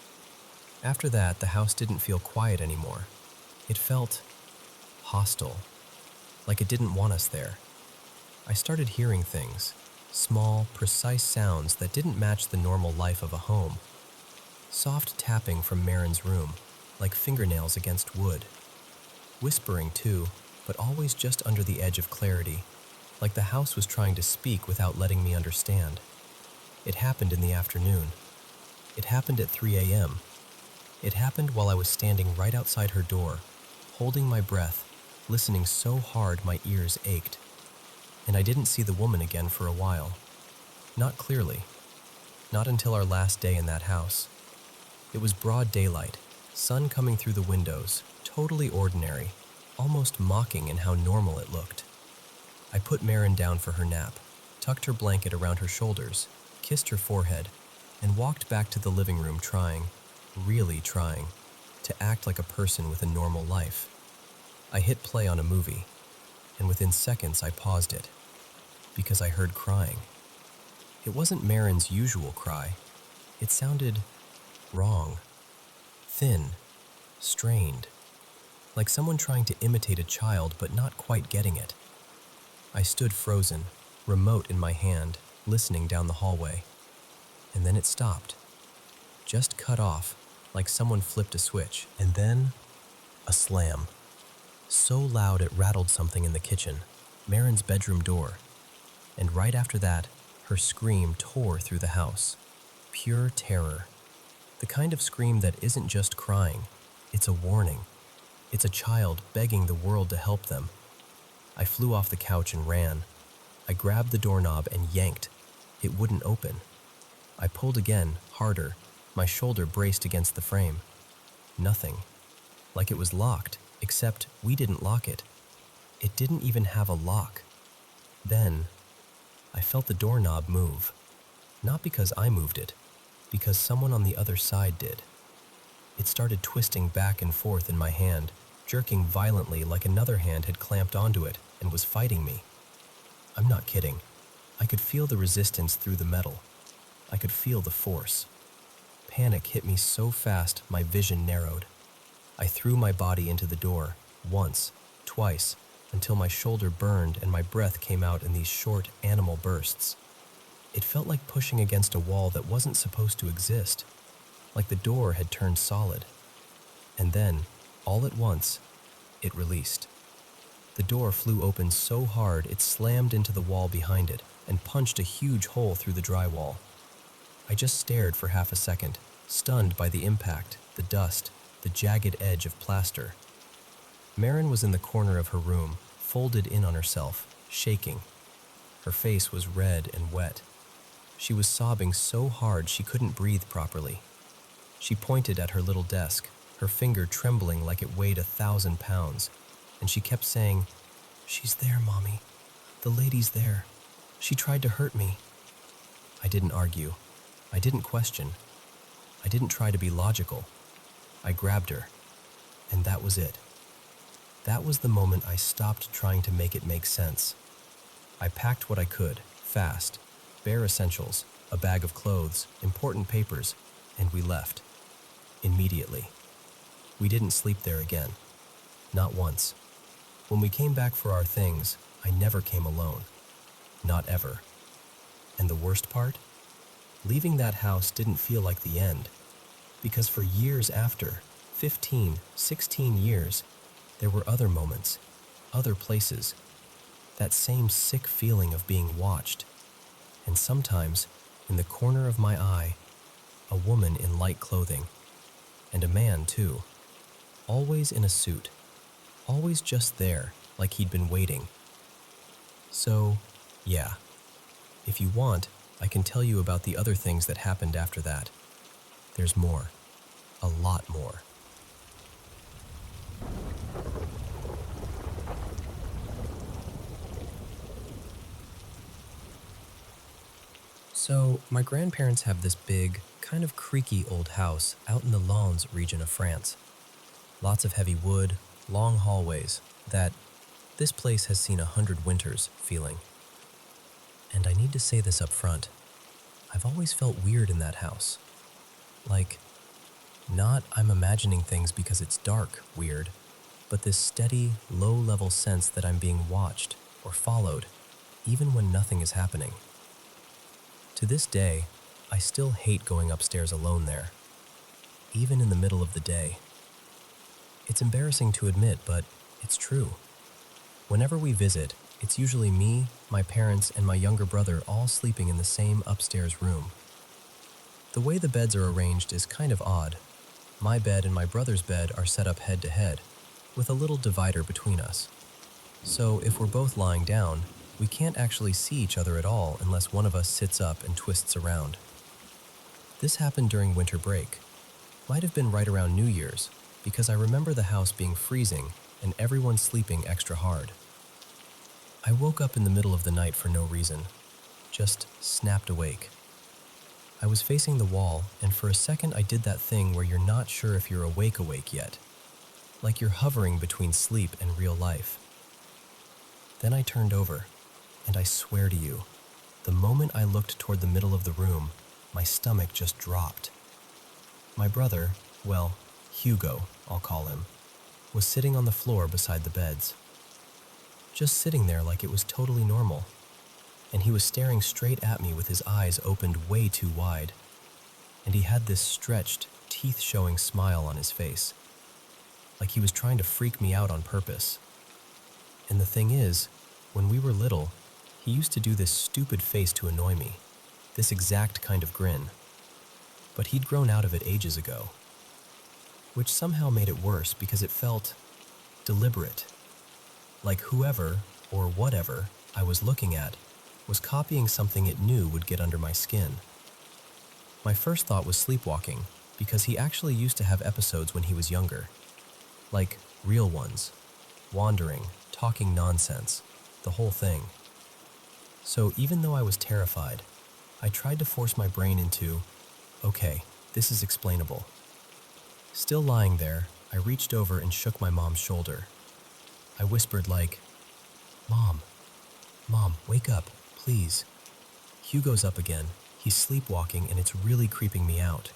After that, the house didn't feel quiet anymore. It felt hostile, like it didn't want us there. I started hearing things, small, precise sounds that didn't match the normal life of a home. Soft tapping from Marin's room, like fingernails against wood. Whispering too, but always just under the edge of clarity, like the house was trying to speak without letting me understand. It happened in the afternoon. It happened at 3 a.m. It happened while I was standing right outside her door, holding my breath, listening so hard my ears ached. And I didn't see the woman again for a while. Not clearly. Not until our last day in that house. It was broad daylight, sun coming through the windows, totally ordinary, almost mocking in how normal it looked. I put Marin down for her nap, tucked her blanket around her shoulders, kissed her forehead, and walked back to the living room trying, really trying, to act like a person with a normal life. I hit play on a movie, and within seconds I paused it, because I heard crying. It wasn't Marin's usual cry. It sounded wrong, thin, strained, like someone trying to imitate a child but not quite getting it. I stood frozen, remote in my hand, listening down the hallway. And then it stopped. Just cut off, like someone flipped a switch. And then, a slam. So loud it rattled something in the kitchen, Marin's bedroom door. And right after that, her scream tore through the house. Pure terror. The kind of scream that isn't just crying, it's a warning. It's a child begging the world to help them. I flew off the couch and ran. I grabbed the doorknob and yanked. It wouldn't open. I pulled again, harder. My shoulder braced against the frame. Nothing. Like it was locked, except we didn't lock it. It didn't even have a lock. Then, I felt the doorknob move. Not because I moved it, because someone on the other side did. It started twisting back and forth in my hand, jerking violently like another hand had clamped onto it and was fighting me. I'm not kidding. I could feel the resistance through the metal. I could feel the force. Panic hit me so fast my vision narrowed. I threw my body into the door, once, twice, until my shoulder burned and my breath came out in these short animal bursts. It felt like pushing against a wall that wasn't supposed to exist, like the door had turned solid. And then, all at once, it released. The door flew open so hard it slammed into the wall behind it and punched a huge hole through the drywall. I just stared for half a second, stunned by the impact, the dust, the jagged edge of plaster. Marin was in the corner of her room, folded in on herself, shaking. Her face was red and wet. She was sobbing so hard she couldn't breathe properly. She pointed at her little desk, her finger trembling like it weighed 1,000 pounds, and she kept saying, "She's there, Mommy. The lady's there. She tried to hurt me." I didn't argue. I didn't question. I didn't try to be logical. I grabbed her, and that was it. That was the moment I stopped trying to make it make sense. I packed what I could, fast, bare essentials, a bag of clothes, important papers, and we left. Immediately. We didn't sleep there again. Not once. When we came back for our things, I never came alone. Not ever. And the worst part? Leaving that house didn't feel like the end, because for years after, 15, 16 years, there were other moments, other places, that same sick feeling of being watched, and sometimes, in the corner of my eye, a woman in light clothing, and a man too, always in a suit, always just there, like he'd been waiting. So, yeah, if you want, I can tell you about the other things that happened after that. There's more, a lot more. So, my grandparents have this big, kind of creaky old house out in the Lens region of France. Lots of heavy wood, long hallways that, This place has seen 100 winters feeling. And I need to say this up front. I've always felt weird in that house. Like, not I'm imagining things because it's dark weird, but this steady, low-level sense that I'm being watched or followed, even when nothing is happening. To this day, I still hate going upstairs alone there, even in the middle of the day. It's embarrassing to admit, but it's true. Whenever we visit, it's usually me, my parents, and my younger brother all sleeping in the same upstairs room. The way the beds are arranged is kind of odd. My bed and my brother's bed are set up head to head, with a little divider between us. So if we're both lying down, we can't actually see each other at all unless one of us sits up and twists around. This happened during winter break. Might have been right around New Year's, because I remember the house being freezing and everyone sleeping extra hard. I woke up in the middle of the night for no reason, just snapped awake. I was facing the wall, and for a second I did that thing where you're not sure if you're awake yet, like you're hovering between sleep and real life. Then I turned over, and I swear to you, the moment I looked toward the middle of the room, my stomach just dropped. My brother, well, Hugo, I'll call him, was sitting on the floor beside the beds. Just sitting there like it was totally normal, and he was staring straight at me with his eyes opened way too wide, and he had this stretched, teeth-showing smile on his face, like he was trying to freak me out on purpose. And the thing is, when we were little, he used to do this stupid face to annoy me, this exact kind of grin. But he'd grown out of it ages ago, which somehow made it worse because it felt deliberate, like whoever or whatever I was looking at was copying something it knew would get under my skin. My first thought was sleepwalking, because he actually used to have episodes when he was younger, like real ones, wandering, talking nonsense, the whole thing. So even though I was terrified, I tried to force my brain into, okay, this is explainable. Still lying there, I reached over and shook my mom's shoulder. I whispered like, Mom, wake up, please. Hugo's up again. He's sleepwalking and it's really creeping me out.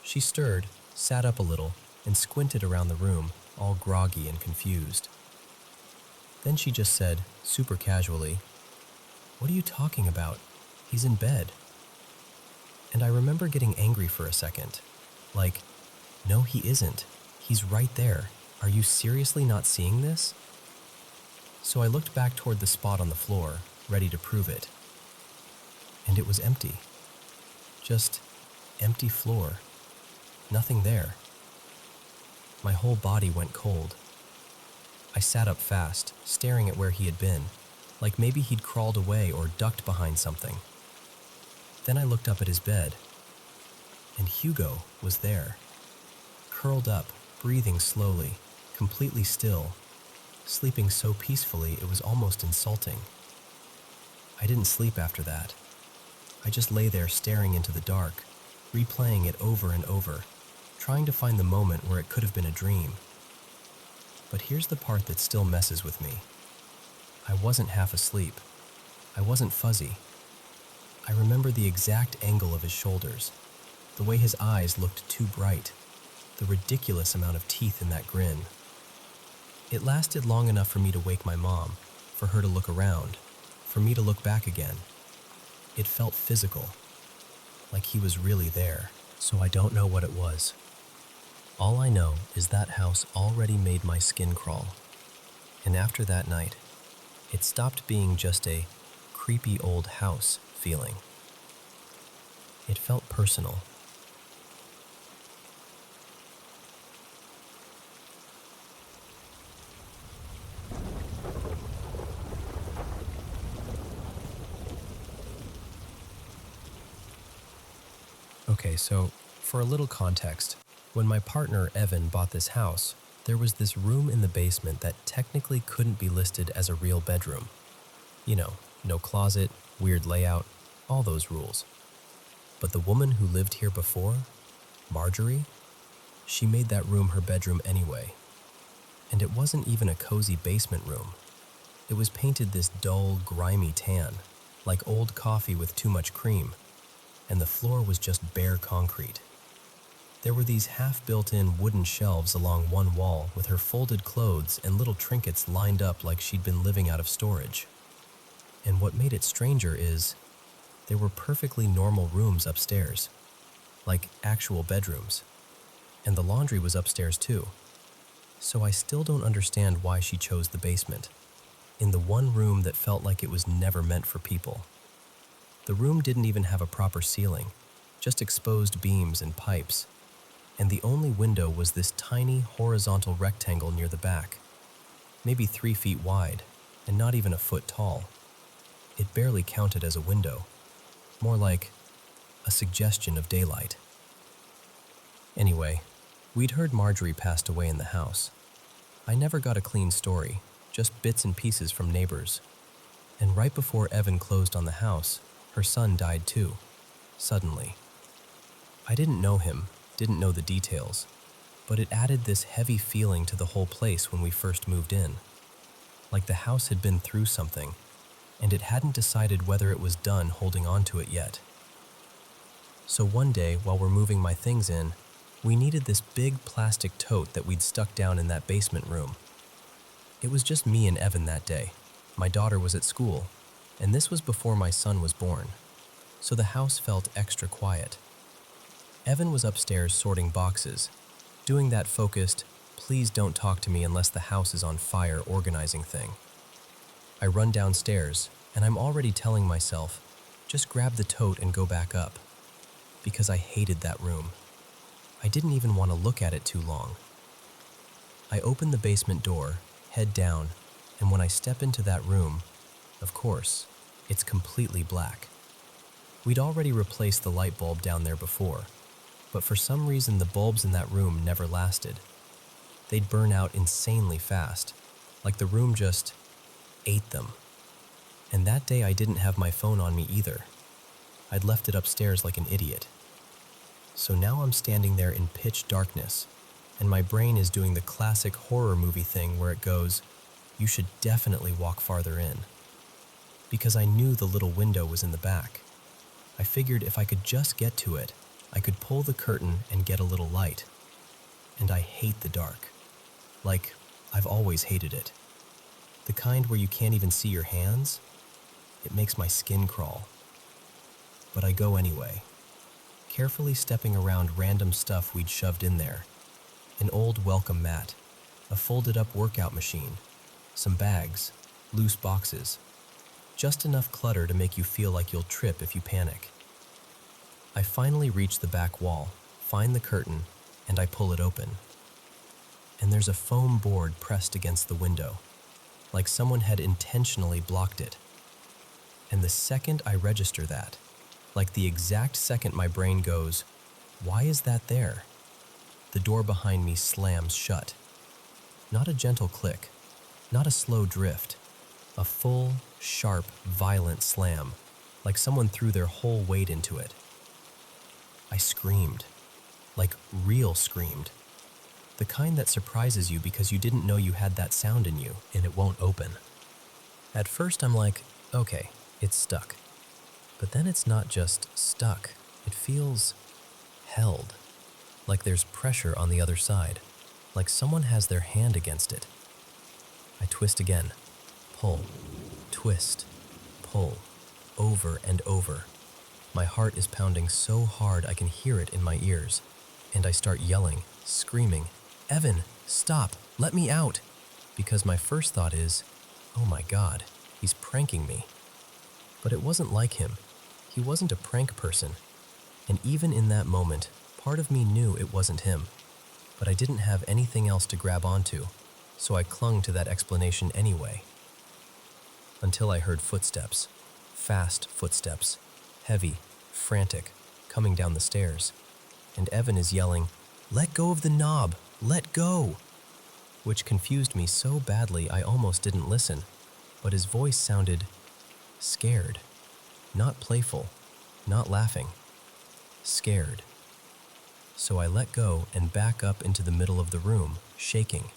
She stirred, sat up a little, and squinted around the room, all groggy and confused. Then she just said, super casually, What are you talking about? He's in bed. And I remember getting angry for a second. Like, no, he isn't. He's right there. Are you seriously not seeing this? So I looked back toward the spot on the floor, ready to prove it. And it was empty. Just empty floor. Nothing there. My whole body went cold. I sat up fast, staring at where he had been, like maybe he'd crawled away or ducked behind something. Then I looked up at his bed, and Hugo was there, curled up, breathing slowly, completely still, sleeping so peacefully it was almost insulting. I didn't sleep after that. I just lay there staring into the dark, replaying it over and over, trying to find the moment where it could have been a dream. But here's the part that still messes with me. I wasn't half asleep. I wasn't fuzzy. I remember the exact angle of his shoulders, the way his eyes looked too bright, the ridiculous amount of teeth in that grin. It lasted long enough for me to wake my mom, for her to look around, for me to look back again. It felt physical, like he was really there, so I don't know what it was. All I know is that house already made my skin crawl. And after that night, it stopped being just a creepy old house feeling. It felt personal. Okay, so for a little context, when my partner Evan bought this house, there was this room in the basement that technically couldn't be listed as a real bedroom. You know, no closet, weird layout, all those rules. But the woman who lived here before, Marjorie, she made that room her bedroom anyway. And it wasn't even a cozy basement room. It was painted this dull, grimy tan, like old coffee with too much cream, and the floor was just bare concrete. There were these half-built-in wooden shelves along one wall with her folded clothes and little trinkets lined up like she'd been living out of storage. And what made it stranger is, there were perfectly normal rooms upstairs, like actual bedrooms, and the laundry was upstairs too. So I still don't understand why she chose the basement, in the one room that felt like it was never meant for people. The room didn't even have a proper ceiling, just exposed beams and pipes, and the only window was this tiny horizontal rectangle near the back, maybe 3 feet wide and not even a foot tall. It barely counted as a window, more like a suggestion of daylight. Anyway, we'd heard Marjorie passed away in the house. I never got a clean story, just bits and pieces from neighbors. And right before Evan closed on the house, her son died too, suddenly. I didn't know him, didn't know the details, but it added this heavy feeling to the whole place when we first moved in. Like the house had been through something, and it hadn't decided whether it was done holding on to it yet. So one day, while we're moving my things in, we needed this big plastic tote that we'd stuck down in that basement room. It was just me and Evan that day. My daughter was at school, and this was before my son was born, so the house felt extra quiet. Evan was upstairs sorting boxes, doing that focused, please don't talk to me unless the house is on fire organizing thing. I run downstairs, and I'm already telling myself, just grab the tote and go back up, because I hated that room. I didn't even want to look at it too long. I open the basement door, head down, and when I step into that room, of course, it's completely black. We'd already replaced the light bulb down there before, but for some reason the bulbs in that room never lasted. They'd burn out insanely fast, like the room just ate them. And that day I didn't have my phone on me either. I'd left it upstairs like an idiot. So now I'm standing there in pitch darkness, and my brain is doing the classic horror movie thing where it goes, you should definitely walk farther in. Because I knew the little window was in the back. I figured if I could just get to it, I could pull the curtain and get a little light. And I hate the dark. Like, I've always hated it. The kind where you can't even see your hands? It makes my skin crawl. But I go anyway, carefully stepping around random stuff we'd shoved in there. An old welcome mat, a folded-up workout machine, some bags, loose boxes. Just enough clutter to make you feel like you'll trip if you panic. I finally reach the back wall, find the curtain, and I pull it open. And there's a foam board pressed against the window, like someone had intentionally blocked it. And the second I register that, like the exact second my brain goes, why is that there? The door behind me slams shut. Not a gentle click, not a slow drift, a full, sharp, violent slam, like someone threw their whole weight into it. I screamed, like real screamed. The kind that surprises you because you didn't know you had that sound in you and it won't open. At first I'm like, okay, it's stuck. But then it's not just stuck, it feels held. Like there's pressure on the other side, like someone has their hand against it. I twist again, pull, twist, pull, over and over. My heart is pounding so hard I can hear it in my ears, and I start yelling, screaming, Evan, stop, let me out, because my first thought is, oh my God, he's pranking me. But it wasn't like him. He wasn't a prank person, and even in that moment, part of me knew it wasn't him, but I didn't have anything else to grab onto, so I clung to that explanation anyway. Until I heard footsteps, fast footsteps, heavy, frantic, coming down the stairs, and Evan is yelling, "Let go of the knob, let go!" Which confused me so badly I almost didn't listen, but his voice sounded scared, not playful, not laughing, scared. So I let go and back up into the middle of the room, shaking.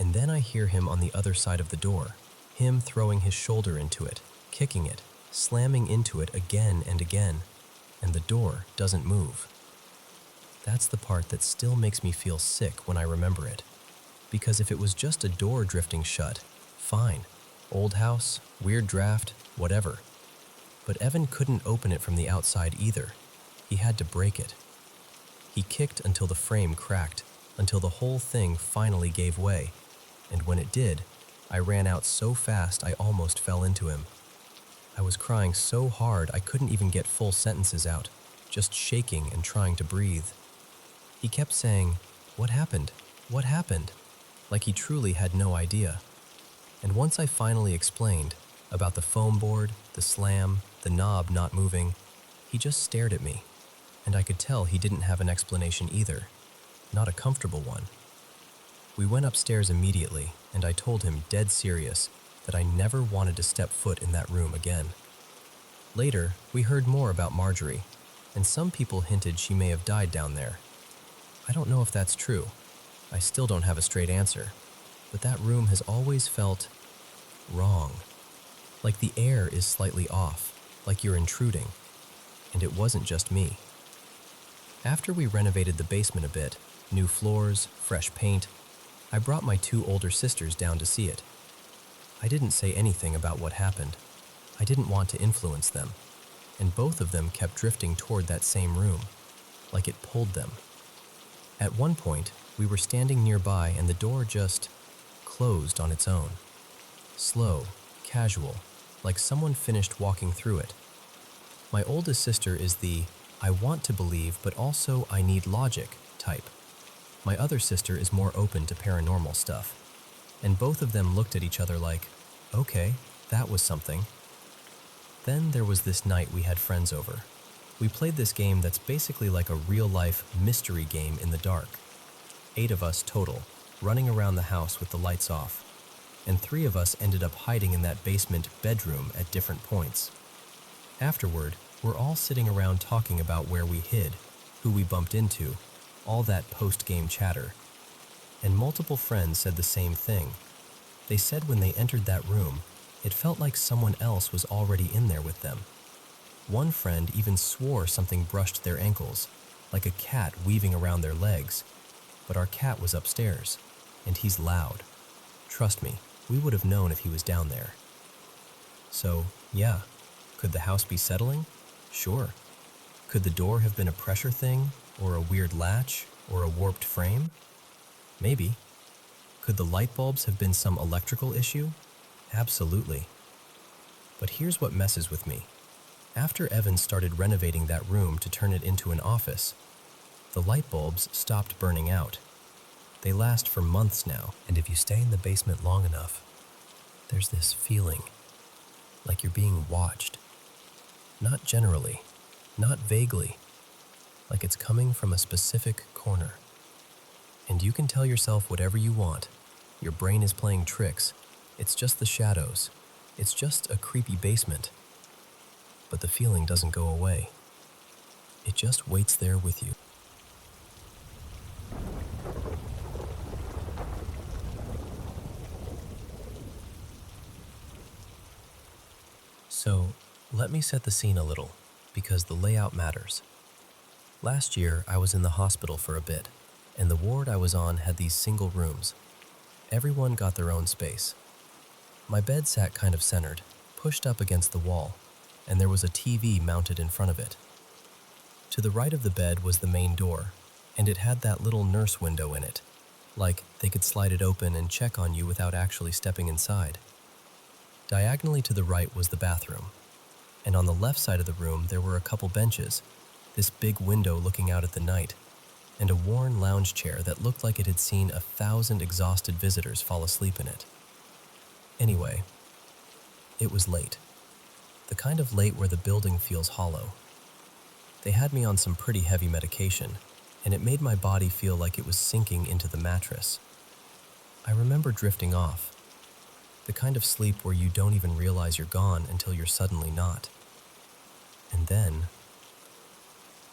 And then I hear him on the other side of the door, him throwing his shoulder into it, kicking it, slamming into it again and again, and the door doesn't move. That's the part that still makes me feel sick when I remember it. Because if it was just a door drifting shut, fine. Old house, weird draft, whatever. But Evan couldn't open it from the outside either. He had to break it. He kicked until the frame cracked, until the whole thing finally gave way. And when it did, I ran out so fast I almost fell into him. I was crying so hard I couldn't even get full sentences out, just shaking and trying to breathe. He kept saying, "What happened? What happened?" Like he truly had no idea. And once I finally explained about the foam board, the slam, the knob not moving, he just stared at me, and I could tell he didn't have an explanation either, not a comfortable one. We went upstairs immediately, and I told him dead serious that I never wanted to step foot in that room again. Later, we heard more about Marjorie, and some people hinted she may have died down there. I don't know if that's true. I still don't have a straight answer, but that room has always felt wrong. Like the air is slightly off, like you're intruding. And it wasn't just me. After we renovated the basement a bit, new floors, fresh paint, I brought my 2 older sisters down to see it. I didn't say anything about what happened. I didn't want to influence them, and both of them kept drifting toward that same room, like it pulled them. At one point, we were standing nearby and the door just closed on its own. Slow, casual, like someone finished walking through it. My oldest sister is the "I want to believe, but also I need logic" type. My other sister is more open to paranormal stuff. And both of them looked at each other like, okay, that was something. Then there was this night we had friends over. We played this game that's basically like a real-life mystery game in the dark. 8 of us total, running around the house with the lights off. And 3 of us ended up hiding in that basement bedroom at different points. Afterward, we're all sitting around talking about where we hid, who we bumped into, all that post-game chatter. And multiple friends said the same thing. They said when they entered that room, it felt like someone else was already in there with them. One friend even swore something brushed their ankles, like a cat weaving around their legs. But our cat was upstairs, and he's loud. Trust me, we would have known if he was down there. So, yeah, could the house be settling? Sure. Could the door have been a pressure thing, or a weird latch, or a warped frame? Maybe. Could the light bulbs have been some electrical issue? Absolutely. But here's what messes with me. After Evan started renovating that room to turn it into an office, the light bulbs stopped burning out. They last for months now, and if you stay in the basement long enough, there's this feeling like you're being watched. Not generally, not vaguely, like it's coming from a specific corner. And you can tell yourself whatever you want. Your brain is playing tricks. It's just the shadows. It's just a creepy basement. But the feeling doesn't go away. It just waits there with you. So, let me set the scene a little, because the layout matters. Last year, I was in the hospital for a bit, and the ward I was on had these single rooms. Everyone got their own space. My bed sat kind of centered, pushed up against the wall, and there was a TV mounted in front of it. To the right of the bed was the main door, and it had that little nurse window in it, like they could slide it open and check on you without actually stepping inside. Diagonally to the right was the bathroom, and on the left side of the room there were a couple benches, this big window looking out at the night, and a worn lounge chair that looked like it had seen 1,000 exhausted visitors fall asleep in it. Anyway, it was late. The kind of late where the building feels hollow. They had me on some pretty heavy medication, and it made my body feel like it was sinking into the mattress. I remember drifting off. The kind of sleep where you don't even realize you're gone until you're suddenly not. And then,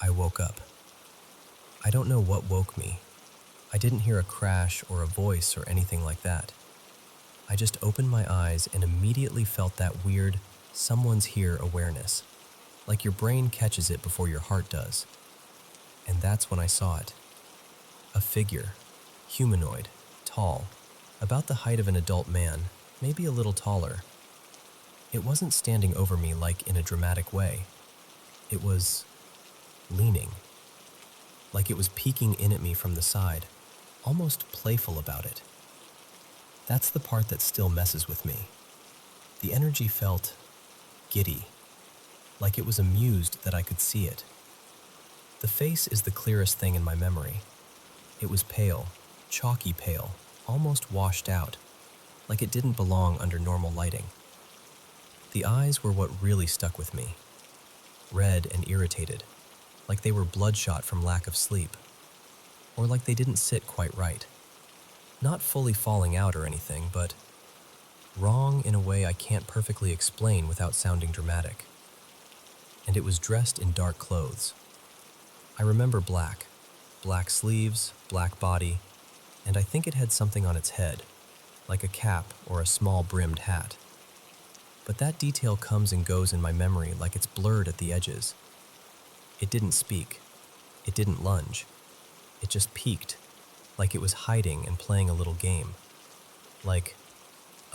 I woke up. I don't know what woke me. I didn't hear a crash or a voice or anything like that. I just opened my eyes and immediately felt that weird, someone's here awareness, like your brain catches it before your heart does. And that's when I saw it. A figure, humanoid, tall, about the height of an adult man, maybe a little taller. It wasn't standing over me like in a dramatic way. It was leaning, like it was peeking in at me from the side, almost playful about it. That's the part that still messes with me. The energy felt giddy, like it was amused that I could see it. The face is the clearest thing in my memory. It was pale, chalky pale, almost washed out, like it didn't belong under normal lighting. The eyes were what really stuck with me. Red and irritated, like they were bloodshot from lack of sleep, or like they didn't sit quite right. Not fully falling out or anything, but wrong in a way I can't perfectly explain without sounding dramatic. And it was dressed in dark clothes. I remember black sleeves, black body, and I think it had something on its head, like a cap or a small brimmed hat. But that detail comes and goes in my memory like it's blurred at the edges. It didn't speak. It didn't lunge. It just peeked, like it was hiding and playing a little game. Like,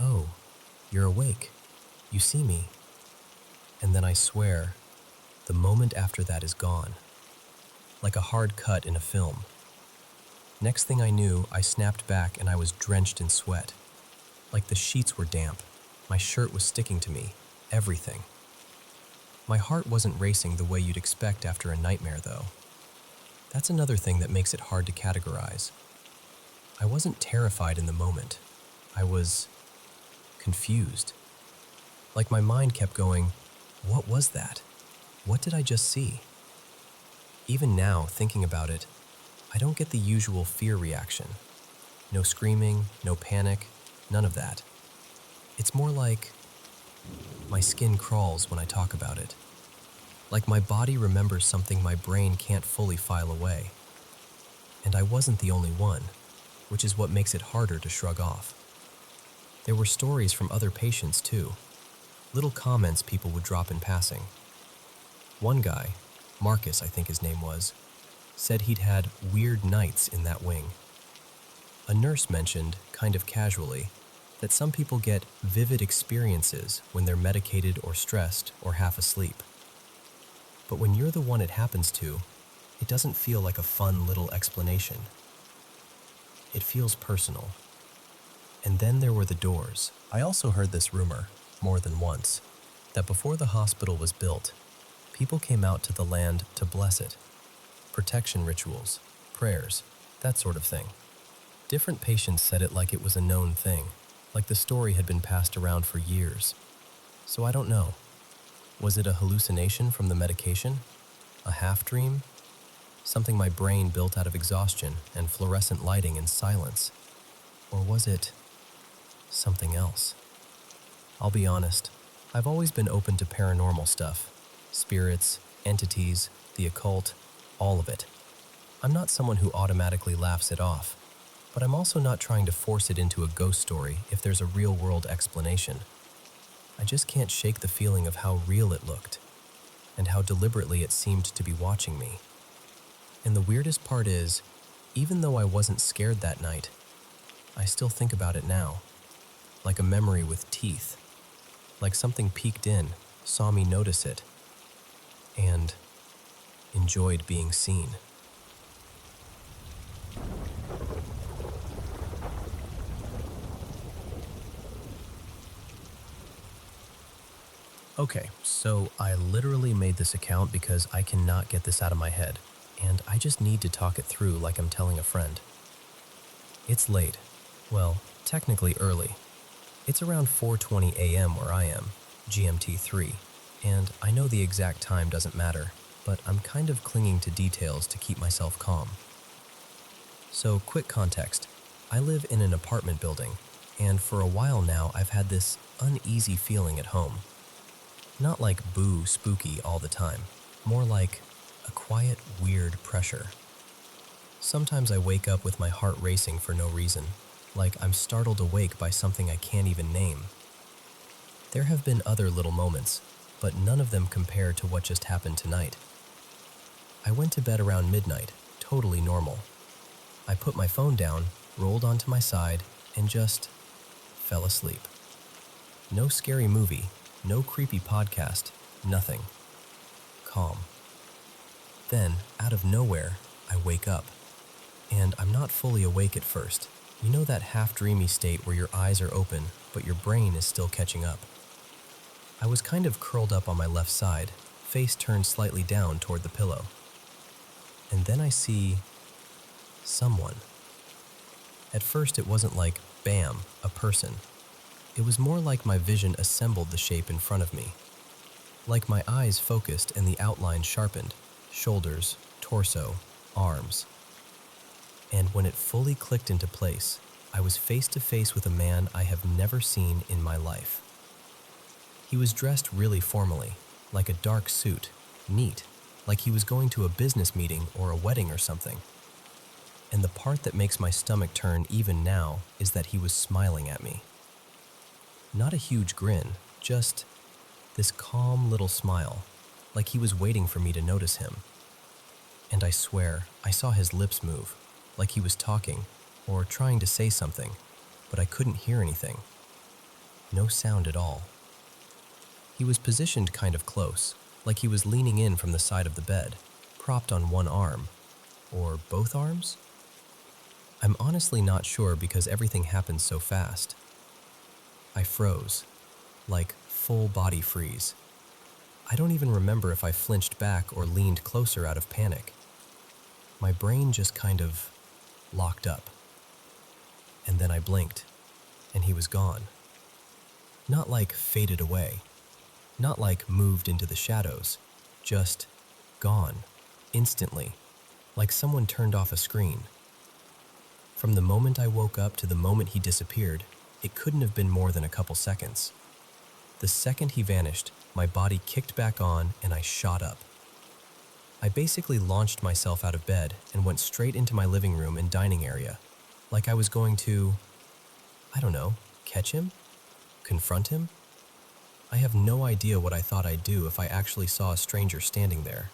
oh, you're awake. You see me. And then I swear, the moment after that is gone. Like a hard cut in a film. Next thing I knew, I snapped back and I was drenched in sweat. Like the sheets were damp. My shirt was sticking to me. Everything. My heart wasn't racing the way you'd expect after a nightmare, though. That's another thing that makes it hard to categorize. I wasn't terrified in the moment. I was confused. Like my mind kept going, what was that? What did I just see? Even now, thinking about it, I don't get the usual fear reaction. No screaming, no panic, none of that. It's more like my skin crawls when I talk about it. Like my body remembers something my brain can't fully file away. And I wasn't the only one, which is what makes it harder to shrug off. There were stories from other patients too. Little comments people would drop in passing. One guy, Marcus I think his name was, said he'd had weird nights in that wing. A nurse mentioned, kind of casually, that some people get vivid experiences when they're medicated or stressed or half asleep. But when you're the one it happens to, it doesn't feel like a fun little explanation. It feels personal. And then there were the doors. I also heard this rumor, more than once, that before the hospital was built, people came out to the land to bless it. Protection rituals, prayers, that sort of thing. Different patients said it like it was a known thing, like the story had been passed around for years. So I don't know. Was it a hallucination from the medication? A half-dream? Something my brain built out of exhaustion and fluorescent lighting and silence? Or was it something else? I'll be honest, I've always been open to paranormal stuff. Spirits, entities, the occult, all of it. I'm not someone who automatically laughs it off, but I'm also not trying to force it into a ghost story if there's a real-world explanation. I just can't shake the feeling of how real it looked, and how deliberately it seemed to be watching me. And the weirdest part is, even though I wasn't scared that night, I still think about it now, like a memory with teeth, like something peeked in, saw me notice it, and enjoyed being seen. Okay, so I literally made this account because I cannot get this out of my head, and I just need to talk it through like I'm telling a friend. It's late. Well, technically early. It's around 4:20 a.m. where I am, GMT 3, and I know the exact time doesn't matter, but I'm kind of clinging to details to keep myself calm. So, quick context. I live in an apartment building, and for a while now I've had this uneasy feeling at home. Not like boo spooky all the time, more like a quiet, weird pressure. Sometimes I wake up with my heart racing for no reason, like I'm startled awake by something I can't even name. There have been other little moments, but none of them compare to what just happened tonight. I went to bed around midnight, totally normal. I put my phone down, rolled onto my side, and just fell asleep. No scary movie, no creepy podcast, nothing. Calm. Then, out of nowhere, I wake up. And I'm not fully awake at first. You know that half-dreamy state where your eyes are open, but your brain is still catching up. I was kind of curled up on my left side, face turned slightly down toward the pillow. And then I see someone. At first it wasn't like, bam, a person. It was more like my vision assembled the shape in front of me. Like my eyes focused and the outline sharpened, shoulders, torso, arms. And when it fully clicked into place, I was face to face with a man I have never seen in my life. He was dressed really formally, like a dark suit, neat, like he was going to a business meeting or a wedding or something. And the part that makes my stomach turn even now is that he was smiling at me. Not a huge grin, just this calm little smile, like he was waiting for me to notice him. And I swear, I saw his lips move, like he was talking or trying to say something, but I couldn't hear anything. No sound at all. He was positioned kind of close, like he was leaning in from the side of the bed, propped on one arm, or both arms? I'm honestly not sure because everything happened so fast. I froze, like full body freeze. I don't even remember if I flinched back or leaned closer out of panic. My brain just kind of locked up. And then I blinked, and he was gone. Not like faded away, not like moved into the shadows, just gone, instantly, like someone turned off a screen. From the moment I woke up to the moment he disappeared, it couldn't have been more than a couple seconds. The second he vanished, my body kicked back on and I shot up. I basically launched myself out of bed and went straight into my living room and dining area, like I was going to, I don't know, catch him? Confront him? I have no idea what I thought I'd do if I actually saw a stranger standing there.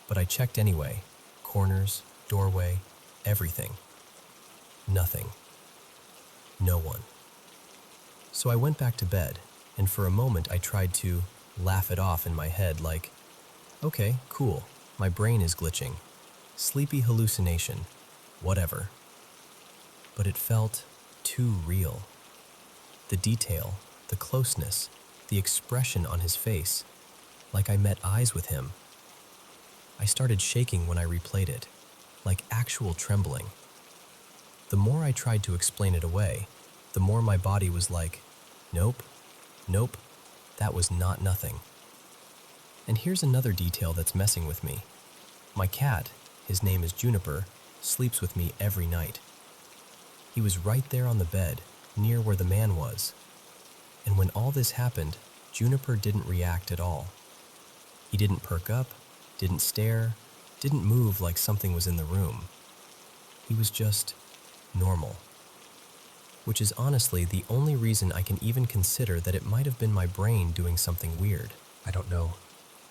But I checked anyway, corners, doorway, everything. Nothing. No one. So I went back to bed, and for a moment I tried to laugh it off in my head like, okay, cool, my brain is glitching. Sleepy hallucination, whatever. But it felt too real. The detail, the closeness, the expression on his face, like I met eyes with him. I started shaking when I replayed it, like actual trembling. The more I tried to explain it away, the more my body was like, nope, that was not nothing. And here's another detail that's messing with me. My cat, his name is Juniper, sleeps with me every night. He was right there on the bed, near where the man was. And when all this happened, Juniper didn't react at all. He didn't perk up, didn't stare, didn't move like something was in the room. He was just normal. Which is honestly the only reason I can even consider that it might have been my brain doing something weird. I don't know.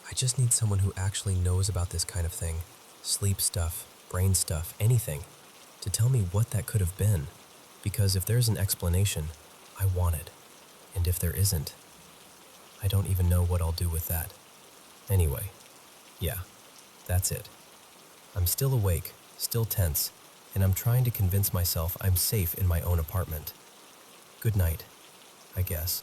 I just need someone who actually knows about this kind of thing. Sleep stuff, brain stuff, anything. To tell me what that could have been. Because if there's an explanation, I want it. And if there isn't, I don't even know what I'll do with that. Anyway, yeah, that's it. I'm still awake, still tense, and I'm trying to convince myself I'm safe in my own apartment. Good night, I guess.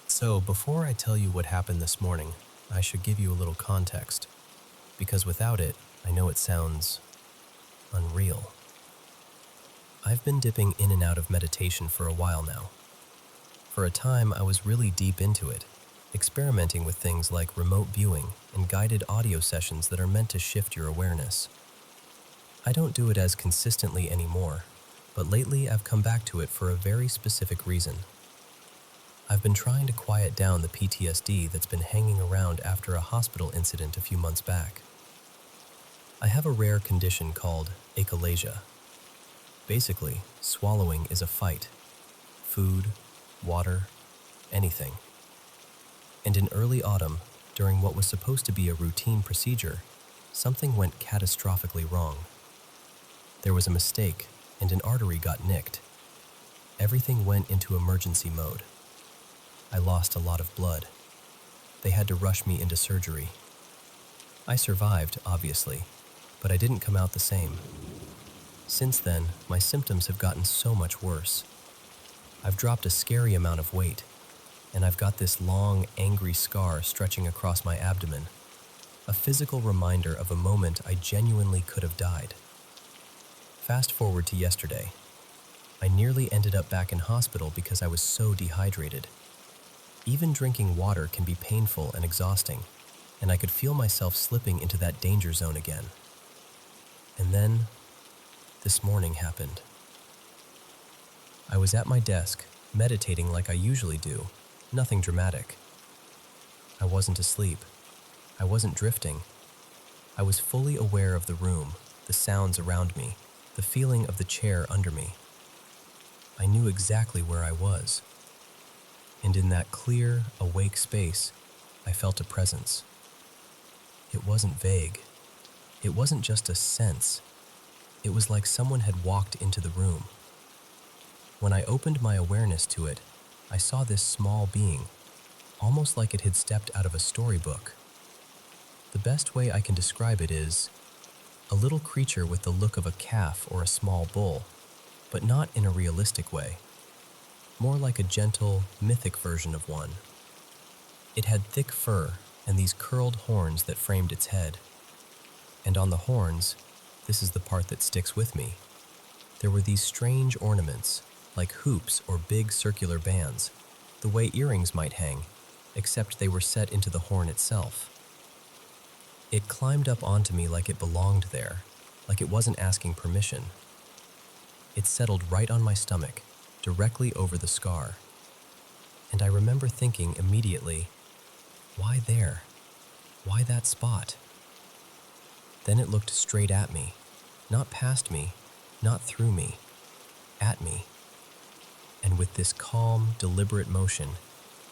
So, before I tell you what happened this morning, I should give you a little context, because without it, I know it sounds unreal. I've been dipping in and out of meditation for a while now. For a time, I was really deep into it, experimenting with things like remote viewing and guided audio sessions that are meant to shift your awareness. I don't do it as consistently anymore, but lately I've come back to it for a very specific reason. I've been trying to quiet down the PTSD that's been hanging around after a hospital incident a few months back. I have a rare condition called achalasia. Basically, swallowing is a fight. Food, water, anything. And in early autumn, during what was supposed to be a routine procedure, something went catastrophically wrong. There was a mistake, and an artery got nicked. Everything went into emergency mode. I lost a lot of blood. They had to rush me into surgery. I survived, obviously, but I didn't come out the same. Since then, my symptoms have gotten so much worse. I've dropped a scary amount of weight, and I've got this long, angry scar stretching across my abdomen, a physical reminder of a moment I genuinely could have died. Fast forward to yesterday. I nearly ended up back in hospital because I was so dehydrated. Even drinking water can be painful and exhausting, and I could feel myself slipping into that danger zone again. And then, this morning happened. I was at my desk, meditating like I usually do, nothing dramatic. I wasn't asleep. I wasn't drifting. I was fully aware of the room, the sounds around me, the feeling of the chair under me. I knew exactly where I was. And in that clear, awake space, I felt a presence. It wasn't vague. It wasn't just a sense. It was like someone had walked into the room. When I opened my awareness to it, I saw this small being, almost like it had stepped out of a storybook. The best way I can describe it is a little creature with the look of a calf or a small bull, but not in a realistic way. More like a gentle, mythic version of one. It had thick fur and these curled horns that framed its head. And on the horns, this is the part that sticks with me, there were these strange ornaments, like hoops or big circular bands, the way earrings might hang, except they were set into the horn itself. It climbed up onto me like it belonged there, like it wasn't asking permission. It settled right on my stomach, directly over the scar. And I remember thinking immediately, why there? Why that spot? Then it looked straight at me, not past me, not through me, at me. And with this calm, deliberate motion,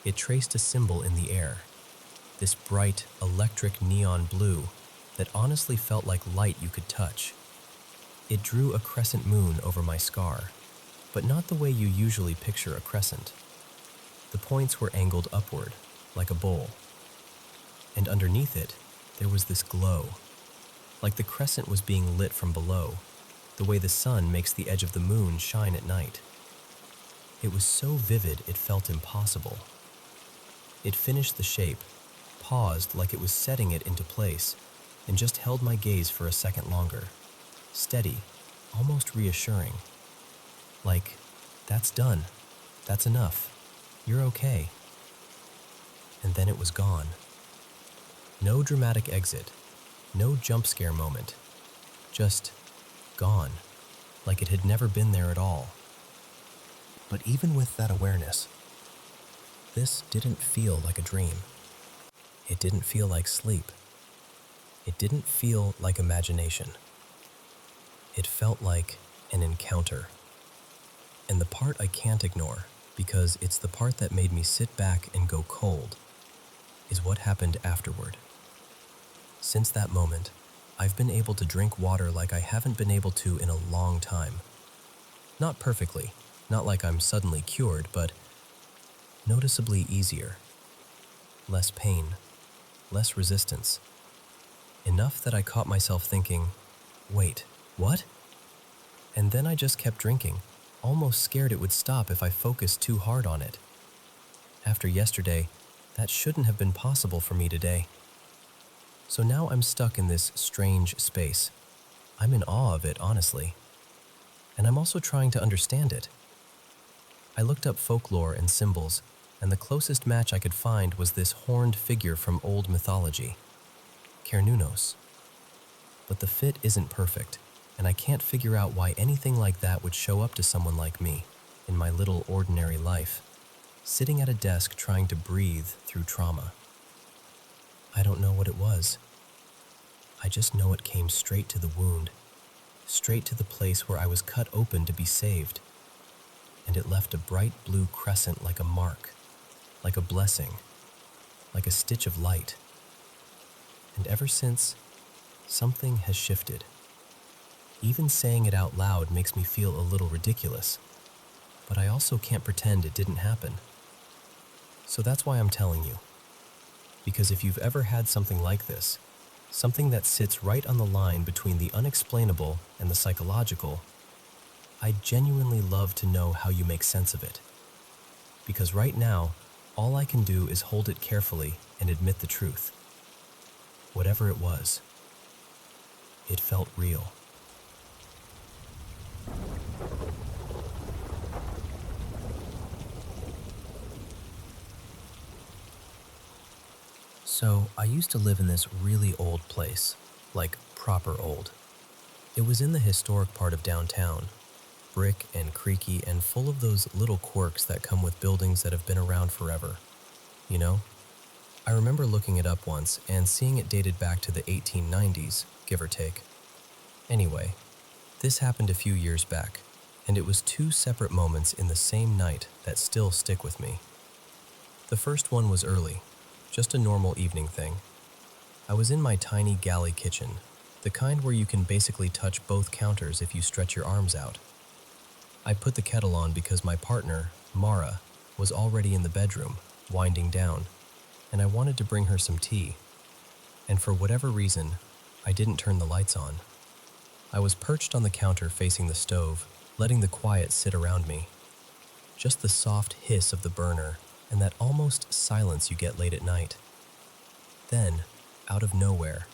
it traced a symbol in the air, this bright, electric neon blue that honestly felt like light you could touch. It drew a crescent moon over my scar, but not the way you usually picture a crescent. The points were angled upward, like a bowl. And underneath it, there was this glow, like the crescent was being lit from below, the way the sun makes the edge of the moon shine at night. It was so vivid it felt impossible. It finished the shape, paused like it was setting it into place, and just held my gaze for a second longer. Steady, almost reassuring. Like, that's done. That's enough. You're okay. And then it was gone. No dramatic exit. No jump scare moment. Just gone. Like it had never been there at all. But even with that awareness, this didn't feel like a dream. It didn't feel like sleep. It didn't feel like imagination. It felt like an encounter. And the part I can't ignore, because it's the part that made me sit back and go cold, is what happened afterward. Since that moment, I've been able to drink water like I haven't been able to in a long time. Not perfectly, not like I'm suddenly cured, but noticeably easier. Less pain, less resistance. Enough that I caught myself thinking, wait, what? And then I just kept drinking, almost scared it would stop if I focused too hard on it. After yesterday, that shouldn't have been possible for me today. So now I'm stuck in this strange space. I'm in awe of it, honestly. And I'm also trying to understand it. I looked up folklore and symbols, and the closest match I could find was this horned figure from old mythology, Cernunnos. But the fit isn't perfect, and I can't figure out why anything like that would show up to someone like me, in my little ordinary life. sitting at a desk trying to breathe through trauma. I don't know what it was. I just know it came straight to the wound, straight to the place where I was cut open to be saved, and it left a bright blue crescent like a mark, like a blessing, like a stitch of light. And ever since, something has shifted. Even saying it out loud makes me feel a little ridiculous, but I also can't pretend it didn't happen. So that's why I'm telling you. Because if you've ever had something like this, something that sits right on the line between the unexplainable and the psychological, I'd genuinely love to know how you make sense of it. Because right now, all I can do is hold it carefully and admit the truth. Whatever it was, it felt real. So, I used to live in this really old place, like proper old. It was in the historic part of downtown, brick and creaky and full of those little quirks that come with buildings that have been around forever. You know? I remember looking it up once and seeing it dated back to the 1890s, give or take. Anyway, this happened a few years back, and it was two separate moments in the same night that still stick with me. The first one was early, just a normal evening thing. I was in my tiny galley kitchen, the kind where you can basically touch both counters if you stretch your arms out. I put the kettle on because my partner, Mara, was already in the bedroom, winding down, and I wanted to bring her some tea. And for whatever reason, I didn't turn the lights on. I was perched on the counter facing the stove, letting the quiet sit around me. Just the soft hiss of the burner and that almost silence you get late at night. Then, out of nowhere,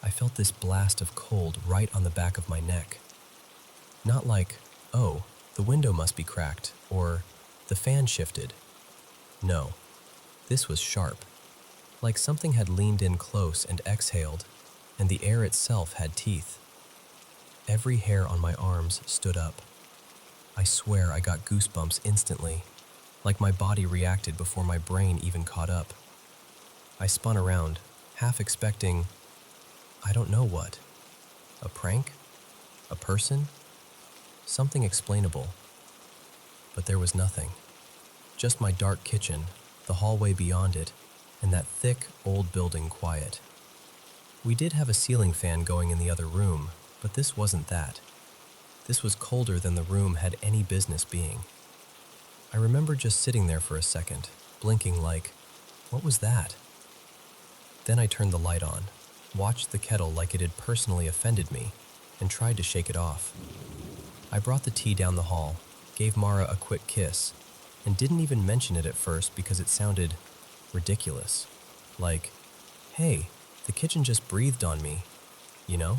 I felt this blast of cold right on the back of my neck. Not like, oh, the window must be cracked, or the fan shifted. No, this was sharp, like something had leaned in close and exhaled, and the air itself had teeth. Every hair on my arms stood up. I swear I got goosebumps instantly, like my body reacted before my brain even caught up. I spun around, half expecting, I don't know what. A prank? A person? Something explainable. But there was nothing. Just my dark kitchen, the hallway beyond it, and that thick, old building quiet. We did have a ceiling fan going in the other room, but this wasn't that. This was colder than the room had any business being. I remember just sitting there for a second, blinking like, what was that? Then I turned the light on, watched the kettle like it had personally offended me, and tried to shake it off. I brought the tea down the hall, gave Mara a quick kiss, and didn't even mention it at first because it sounded ridiculous. Like, hey, the kitchen just breathed on me, you know?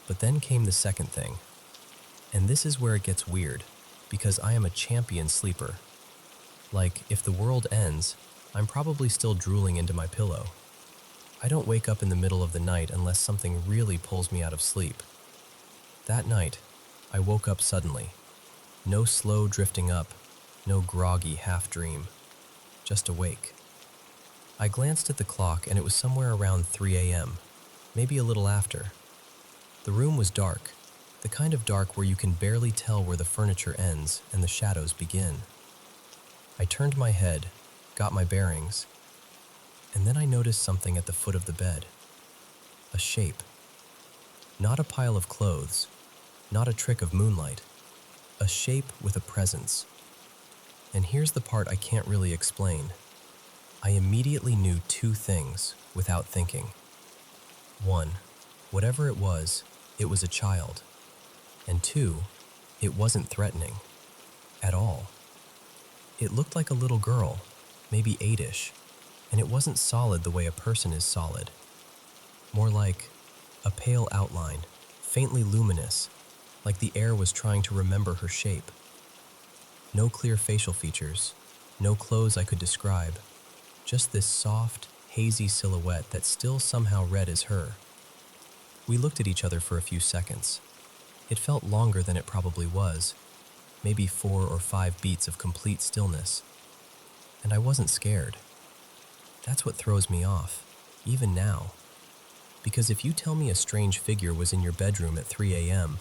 But then came the second thing. And this is where it gets weird, because I am a champion sleeper. Like, if the world ends, I'm probably still drooling into my pillow. I don't wake up in the middle of the night unless something really pulls me out of sleep. That night, I woke up suddenly. No slow drifting up, no groggy half-dream, just awake. I glanced at the clock and it was somewhere around 3 a.m., maybe a little after. The room was dark, the kind of dark where you can barely tell where the furniture ends and the shadows begin. I turned my head, got my bearings, and then I noticed something at the foot of the bed. A shape. Not a pile of clothes, not a trick of moonlight. A shape with a presence. And here's the part I can't really explain. I immediately knew two things without thinking. One, whatever it was a child. And two, it wasn't threatening. At all. It looked like a little girl, maybe 8-ish, and it wasn't solid the way a person is solid. More like a pale outline, faintly luminous, like the air was trying to remember her shape. No clear facial features, no clothes I could describe, just this soft, hazy silhouette that still somehow read as her. We looked at each other for a few seconds. It felt longer than it probably was, maybe 4 or 5 beats of complete stillness. and I wasn't scared. That's what throws me off, even now. Because if you tell me a strange figure was in your bedroom at 3 a.m.,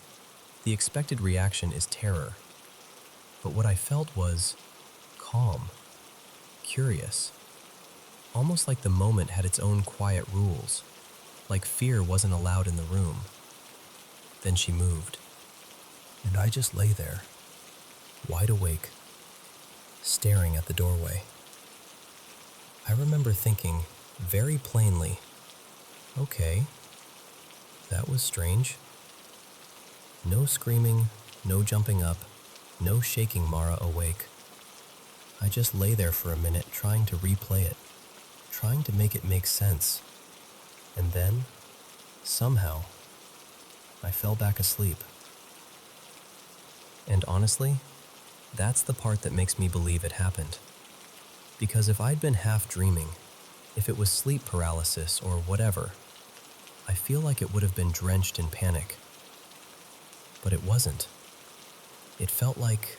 the expected reaction is terror. But what I felt was calm, curious, almost like the moment had its own quiet rules, like fear wasn't allowed in the room. Then she moved, and I just lay there, wide awake, staring at the doorway. I remember thinking, very plainly, okay, that was strange. No screaming, no jumping up, no shaking Mara awake. I just lay there for a minute trying to replay it, trying to make it make sense. And then, somehow, I fell back asleep. And honestly, that's the part that makes me believe it happened. Because if I'd been half dreaming, if it was sleep paralysis or whatever, I feel like it would have been drenched in panic. But it wasn't. It felt like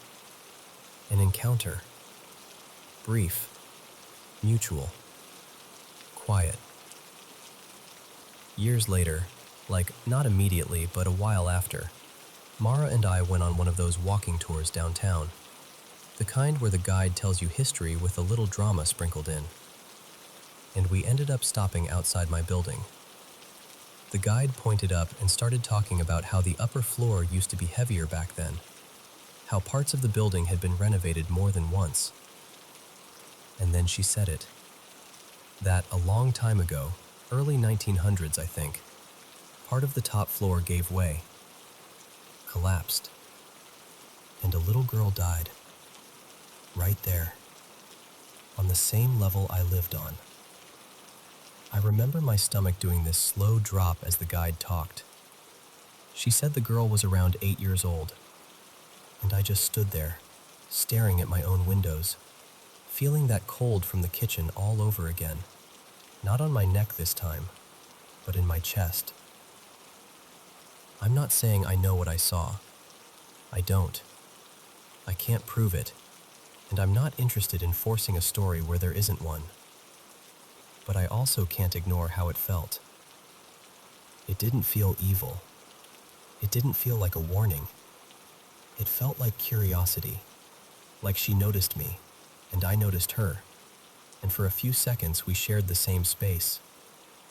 an encounter. Brief, mutual, quiet. Years later, like not immediately but a while after, Mara and I went on one of those walking tours downtown. The kind where the guide tells you history with a little drama sprinkled in. And we ended up stopping outside my building. The guide pointed up and started talking about how the upper floor used to be heavier back then, how parts of the building had been renovated more than once. And then she said it. That a long time ago, early 1900s I think, part of the top floor gave way, collapsed, and a little girl died. Right there, on the same level I lived on. I remember my stomach doing this slow drop as the guide talked. She said the girl was around 8 years old, and I just stood there, staring at my own windows, feeling that cold from the kitchen all over again, not on my neck this time, but in my chest. I'm not saying I know what I saw. I don't. I can't prove it. And I'm not interested in forcing a story where there isn't one. But I also can't ignore how it felt. It didn't feel evil. It didn't feel like a warning. It felt like curiosity, like she noticed me, and I noticed her, and for a few seconds we shared the same space,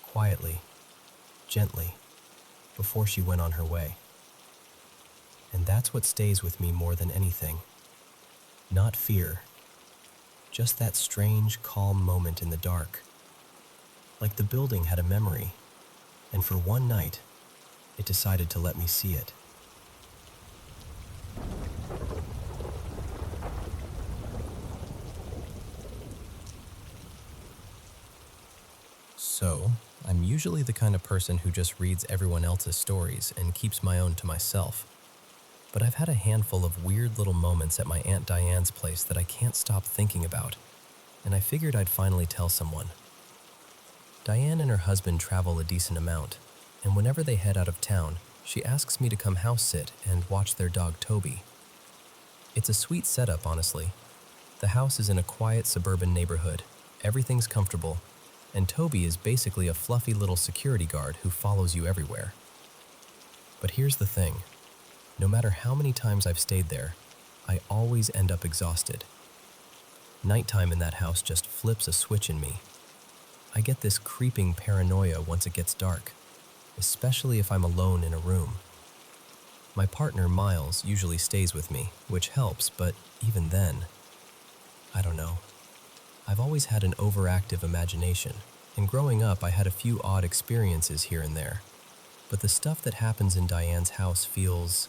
quietly, gently, before she went on her way. And that's what stays with me more than anything. Not fear, just that strange, calm moment in the dark. Like the building had a memory, and for one night, it decided to let me see it. So, I'm usually the kind of person who just reads everyone else's stories and keeps my own to myself. But I've had a handful of weird little moments at my Aunt Diane's place that I can't stop thinking about, and I figured I'd finally tell someone. Diane and her husband travel a decent amount, and whenever they head out of town, she asks me to come house sit and watch their dog Toby. It's a sweet setup, honestly. The house is in a quiet suburban neighborhood, everything's comfortable, and Toby is basically a fluffy little security guard who follows you everywhere. But here's the thing. No matter how many times I've stayed there, I always end up exhausted. Nighttime in that house just flips a switch in me. I get this creeping paranoia once it gets dark, especially if I'm alone in a room. My partner, Miles, usually stays with me, which helps, but even then, I don't know. I've always had an overactive imagination, and growing up I had a few odd experiences here and there, but the stuff that happens in Diane's house feels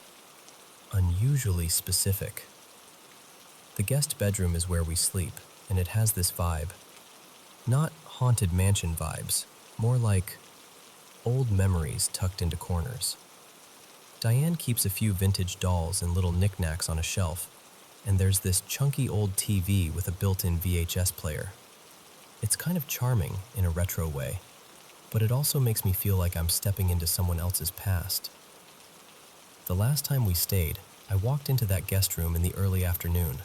unusually specific. The guest bedroom is where we sleep, and it has this vibe. Not haunted mansion vibes, more like old memories tucked into corners. Diane keeps a few vintage dolls and little knickknacks on a shelf, and there's this chunky old TV with a built-in VHS player. It's kind of charming in a retro way, but it also makes me feel like I'm stepping into someone else's past. The last time we stayed, I walked into that guest room in the early afternoon.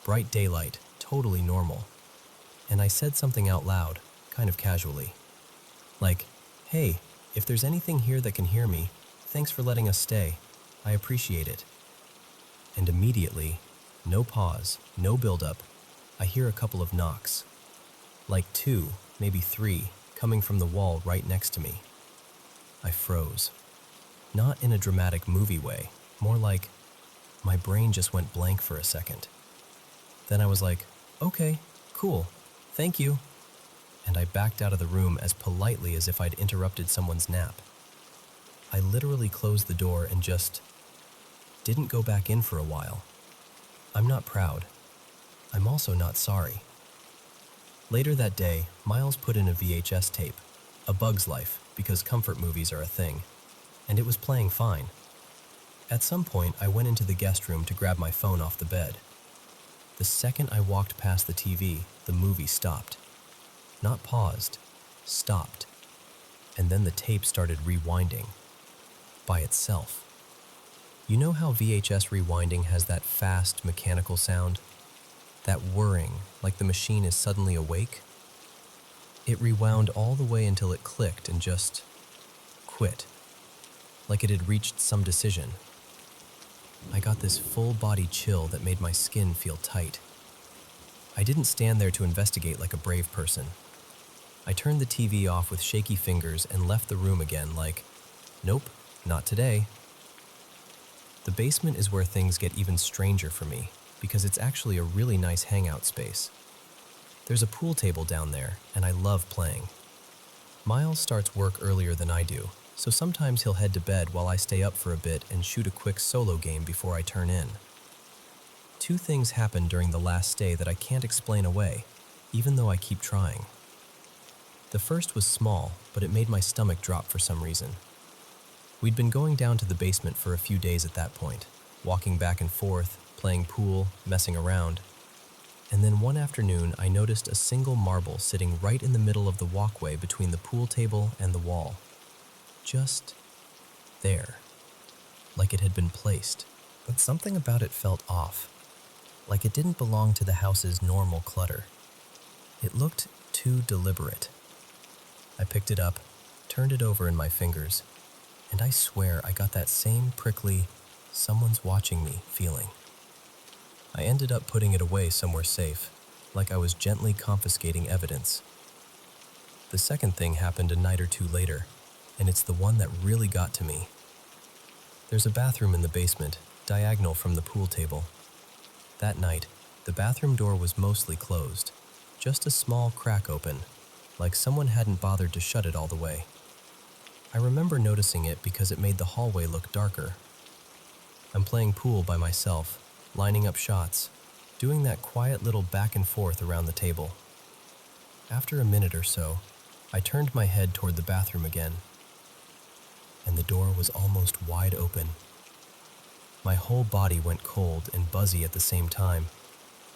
Bright daylight, totally normal. and I said something out loud, kind of casually. Like, "Hey, if there's anything here that can hear me, thanks for letting us stay. I appreciate it." And immediately, no pause, no build-up, I hear a couple of knocks. Like 2, maybe 3, coming from the wall right next to me. I froze. Not in a dramatic movie way, more like my brain just went blank for a second. Then I was like, "Okay, cool, thank you." And I backed out of the room as politely as if I'd interrupted someone's nap. I literally closed the door and just didn't go back in for a while. I'm not proud. I'm also not sorry. Later that day, Miles put in a VHS tape, A Bug's Life, because comfort movies are a thing, and it was playing fine. At some point, I went into the guest room to grab my phone off the bed. The second I walked past the TV, the movie stopped. Not paused, stopped. And then the tape started rewinding. By itself. You know how VHS rewinding has that fast, mechanical sound? That whirring, like the machine is suddenly awake? It rewound all the way until it clicked and just quit. Like it had reached some decision. I got this full-body chill that made my skin feel tight. I didn't stand there to investigate like a brave person. I turned the TV off with shaky fingers and left the room again like, nope, not today. The basement is where things get even stranger for me because it's actually a really nice hangout space. There's a pool table down there, and I love playing. Miles starts work earlier than I do, so sometimes he'll head to bed while I stay up for a bit and shoot a quick solo game before I turn in. 2 things happened during the last stay that I can't explain away, even though I keep trying. The first was small, but it made my stomach drop for some reason. We'd been going down to the basement for a few days at that point, walking back and forth, playing pool, messing around. And then one afternoon, I noticed a single marble sitting right in the middle of the walkway between the pool table and the wall. Just there, like it had been placed. But something about it felt off, like it didn't belong to the house's normal clutter. It looked too deliberate. I picked it up, turned it over in my fingers, and I swear I got that same prickly, someone's watching me feeling. I ended up putting it away somewhere safe, like I was gently confiscating evidence. The second thing happened a night or 2 later, and it's the one that really got to me. There's a bathroom in the basement, diagonal from the pool table. That night, the bathroom door was mostly closed, just a small crack open, like someone hadn't bothered to shut it all the way. I remember noticing it because it made the hallway look darker. I'm playing pool by myself, lining up shots, doing that quiet little back and forth around the table. After a minute or so, I turned my head toward the bathroom again, and the door was almost wide open. My whole body went cold and buzzy at the same time,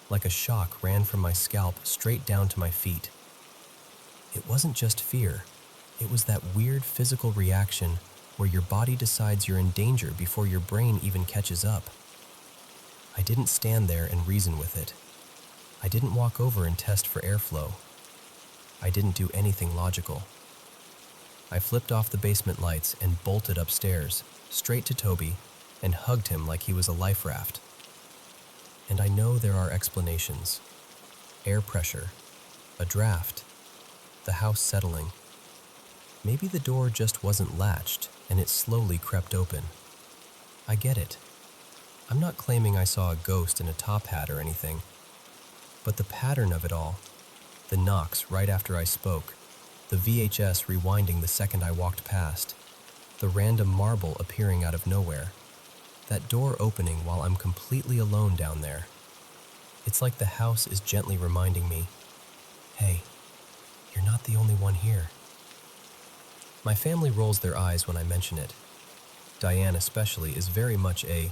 like a shock ran from my scalp straight down to my feet. It wasn't just fear. It was that weird physical reaction where your body decides you're in danger before your brain even catches up. I didn't stand there and reason with it. I didn't walk over and test for airflow. I didn't do anything logical. I flipped off the basement lights and bolted upstairs, straight to Toby, and hugged him like he was a life raft. And I know there are explanations. Air pressure, a draft, the house settling. Maybe the door just wasn't latched and it slowly crept open. I get it. I'm not claiming I saw a ghost in a top hat or anything, but the pattern of it all, the knocks right after I spoke, the VHS rewinding the second I walked past, the random marble appearing out of nowhere, that door opening while I'm completely alone down there. It's like the house is gently reminding me, hey, you're not the only one here. My family rolls their eyes when I mention it. Diane especially is very much a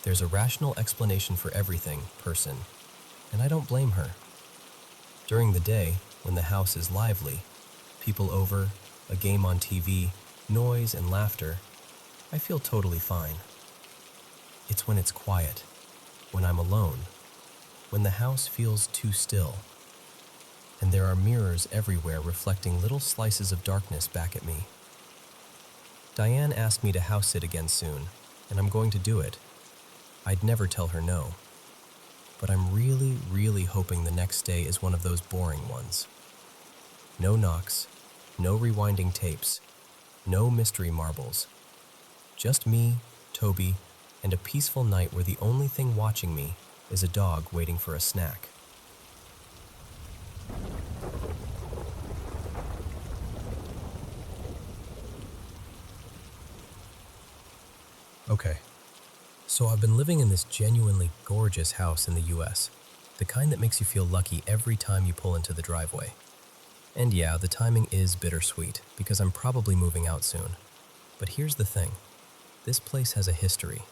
there's a rational explanation for everything person, and I don't blame her. During the day, when the house is lively, people over, a game on TV, noise and laughter, I feel totally fine. It's when it's quiet, when I'm alone, when the house feels too still. and there are mirrors everywhere reflecting little slices of darkness back at me. Diane asked me to house sit again soon, and I'm going to do it. I'd never tell her no. But I'm really, really hoping the next stay is one of those boring ones. No knocks, no rewinding tapes, no mystery marbles. Just me, Toby, and a peaceful night where the only thing watching me is a dog waiting for a snack. Okay, so I've been living in this genuinely gorgeous house in the US, the kind that makes you feel lucky every time you pull into the driveway. And yeah, the timing is bittersweet because I'm probably moving out soon. But here's the thing, this place has a history.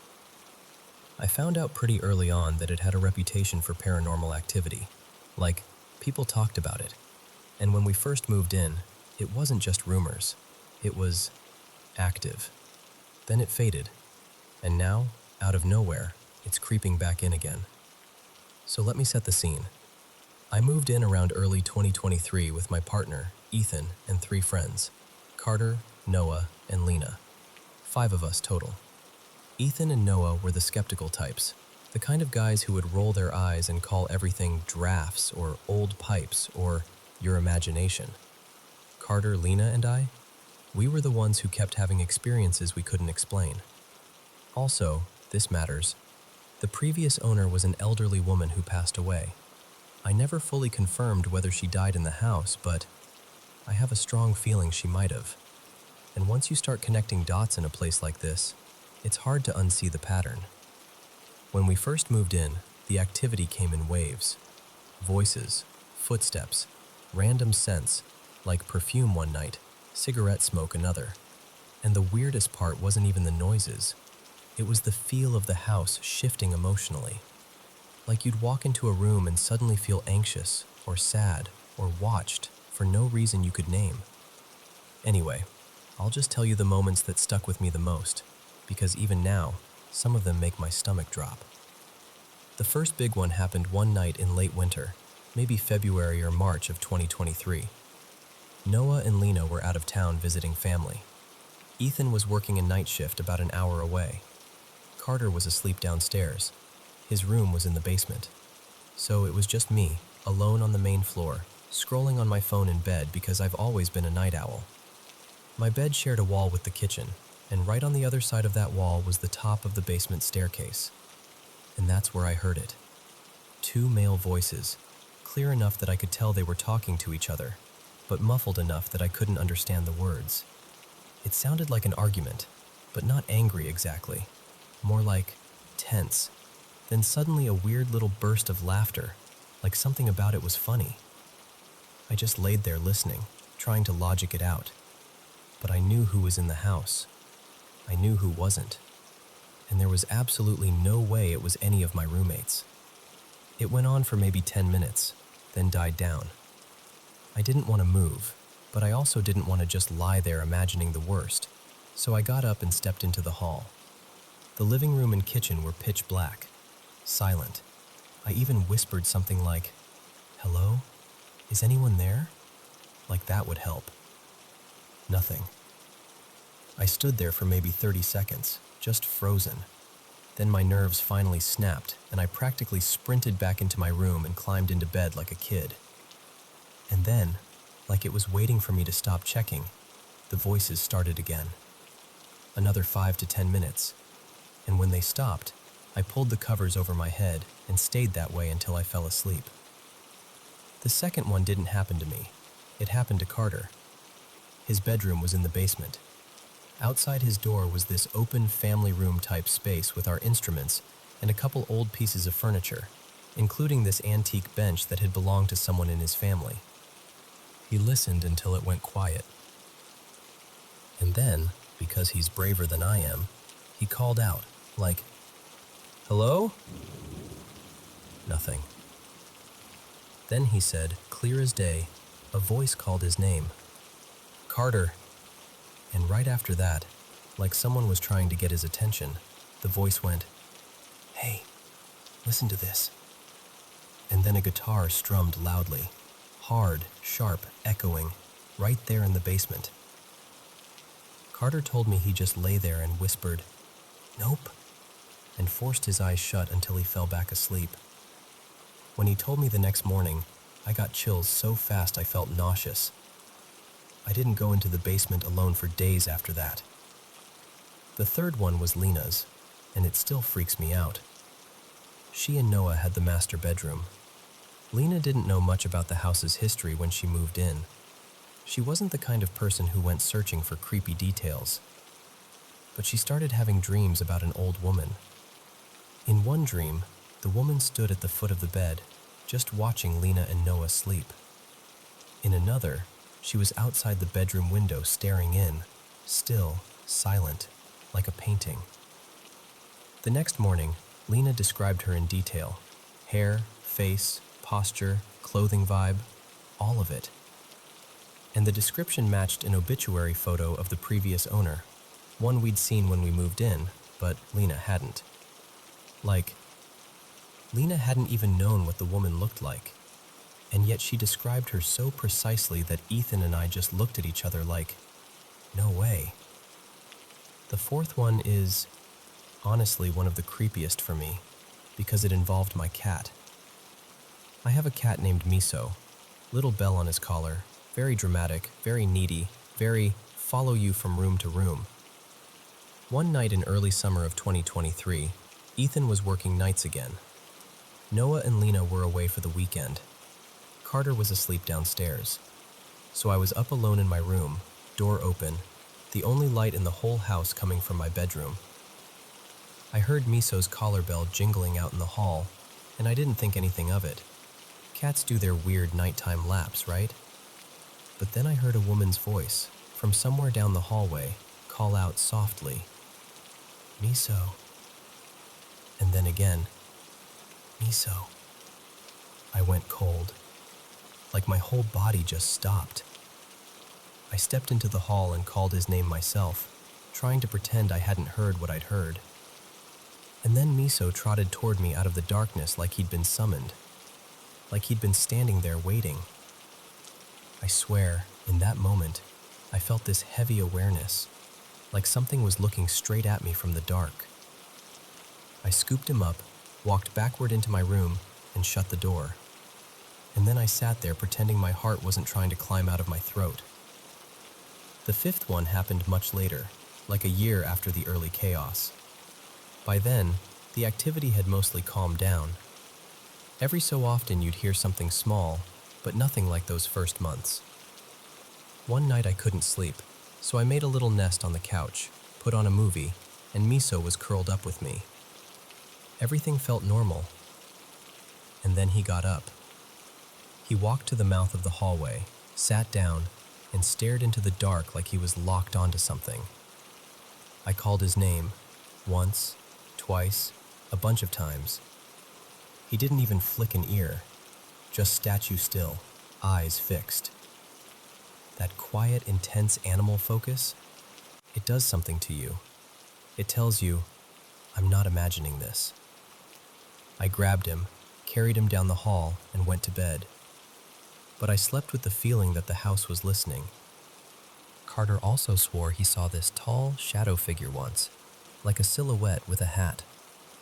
I found out pretty early on that it had a reputation for paranormal activity. Like, people talked about it. And when we first moved in, it wasn't just rumors. It was active. Then it faded. And now, out of nowhere, it's creeping back in again. So let me set the scene. I moved in around early 2023 with my partner, Ethan, and 3 friends, Carter, Noah, and Lena. 5 of us total. Ethan and Noah were the skeptical types, the kind of guys who would roll their eyes and call everything drafts or old pipes or your imagination. Carter, Lena, and I, we were the ones who kept having experiences we couldn't explain. Also, this matters, the previous owner was an elderly woman who passed away. I never fully confirmed whether she died in the house, but I have a strong feeling she might have. And once you start connecting dots in a place like this, it's hard to unsee the pattern. When we first moved in, the activity came in waves. Voices, footsteps, random scents, like perfume one night, cigarette smoke another. And the weirdest part wasn't even the noises. It was the feel of the house shifting emotionally. Like you'd walk into a room and suddenly feel anxious, or sad, or watched, for no reason you could name. Anyway, I'll just tell you the moments that stuck with me the most, because even now, some of them make my stomach drop. The first big one happened one night in late winter, maybe February or March of 2023. Noah and Lena were out of town visiting family. Ethan was working a night shift about an hour away. Carter was asleep downstairs. His room was in the basement. So it was just me, alone on the main floor, scrolling on my phone in bed because I've always been a night owl. My bed shared a wall with the kitchen, and right on the other side of that wall was the top of the basement staircase. And that's where I heard it. 2 male voices, clear enough that I could tell they were talking to each other, but muffled enough that I couldn't understand the words. It sounded like an argument, but not angry exactly. More like tense. Then suddenly a weird little burst of laughter, like something about it was funny. I just laid there listening, trying to logic it out. But I knew who was in the house. I knew who wasn't. And there was absolutely no way it was any of my roommates. It went on for maybe 10 minutes, then died down. I didn't want to move, but I also didn't want to just lie there imagining the worst, so I got up and stepped into the hall. The living room and kitchen were pitch black, silent. I even whispered something like, "Hello? Is anyone there?" Like that would help. Nothing. I stood there for maybe 30 seconds, just frozen. Then my nerves finally snapped, and I practically sprinted back into my room and climbed into bed like a kid. And then, like it was waiting for me to stop checking, the voices started again. Another 5 to 10 minutes. And when they stopped, I pulled the covers over my head and stayed that way until I fell asleep. The second one didn't happen to me. It happened to Carter. His bedroom was in the basement. Outside his door was this open family room type space with our instruments and a couple old pieces of furniture, including this antique bench that had belonged to someone in his family. He listened until it went quiet. And then, because he's braver than I am, he called out, like, "Hello?" Nothing. Then he said, clear as day, a voice called his name. "Carter." And right after that, like someone was trying to get his attention, the voice went, "Hey, listen to this." And then a guitar strummed loudly, hard, sharp, echoing, right there in the basement. Carter told me he just lay there and whispered, "Nope," and forced his eyes shut until he fell back asleep. When he told me the next morning, I got chills so fast I felt nauseous. I didn't go into the basement alone for days after that. The third one was Lena's, and it still freaks me out. She and Noah had the master bedroom. Lena didn't know much about the house's history when she moved in. She wasn't the kind of person who went searching for creepy details. But she started having dreams about an old woman. In one dream, the woman stood at the foot of the bed, just watching Lena and Noah sleep. In another, she was outside the bedroom window staring in, still, silent, like a painting. The next morning, Lena described her in detail. Hair, face, posture, clothing vibe, all of it. And the description matched an obituary photo of the previous owner, one we'd seen when we moved in, but Lena hadn't. Like, Lena hadn't even known what the woman looked like, and yet she described her so precisely that Ethan and I just looked at each other like, no way. The fourth one is, honestly, one of the creepiest for me, because it involved my cat. I have a cat named Miso, little bell on his collar, very dramatic, very needy, very follow you from room to room. One night in early summer of 2023, Ethan was working nights again. Noah and Lena were away for the weekend. Carter was asleep downstairs. So I was up alone in my room, door open, the only light in the whole house coming from my bedroom. I heard Miso's collar bell jingling out in the hall, and I didn't think anything of it. Cats do their weird nighttime laps, right? But then I heard a woman's voice, from somewhere down the hallway, call out softly, "Miso." And then again, "Miso." I went cold, like my whole body just stopped. I stepped into the hall and called his name myself, trying to pretend I hadn't heard what I'd heard. And then Miso trotted toward me out of the darkness like he'd been summoned, like he'd been standing there waiting. I swear, in that moment, I felt this heavy awareness, like something was looking straight at me from the dark. I scooped him up, walked backward into my room, and shut the door. And then I sat there pretending my heart wasn't trying to climb out of my throat. The fifth one happened much later, like a year after the early chaos. By then, the activity had mostly calmed down. Every so often you'd hear something small, but nothing like those first months. One night I couldn't sleep, so I made a little nest on the couch, put on a movie, and Miso was curled up with me. Everything felt normal. And then he got up. He walked to the mouth of the hallway, sat down, and stared into the dark like he was locked onto something. I called his name, once, twice, a bunch of times. He didn't even flick an ear, just statue still, eyes fixed. That quiet, intense animal focus, it does something to you. It tells you, I'm not imagining this. I grabbed him, carried him down the hall, and went to bed. But I slept with the feeling that the house was listening. Carter also swore he saw this tall, shadow figure once, like a silhouette with a hat,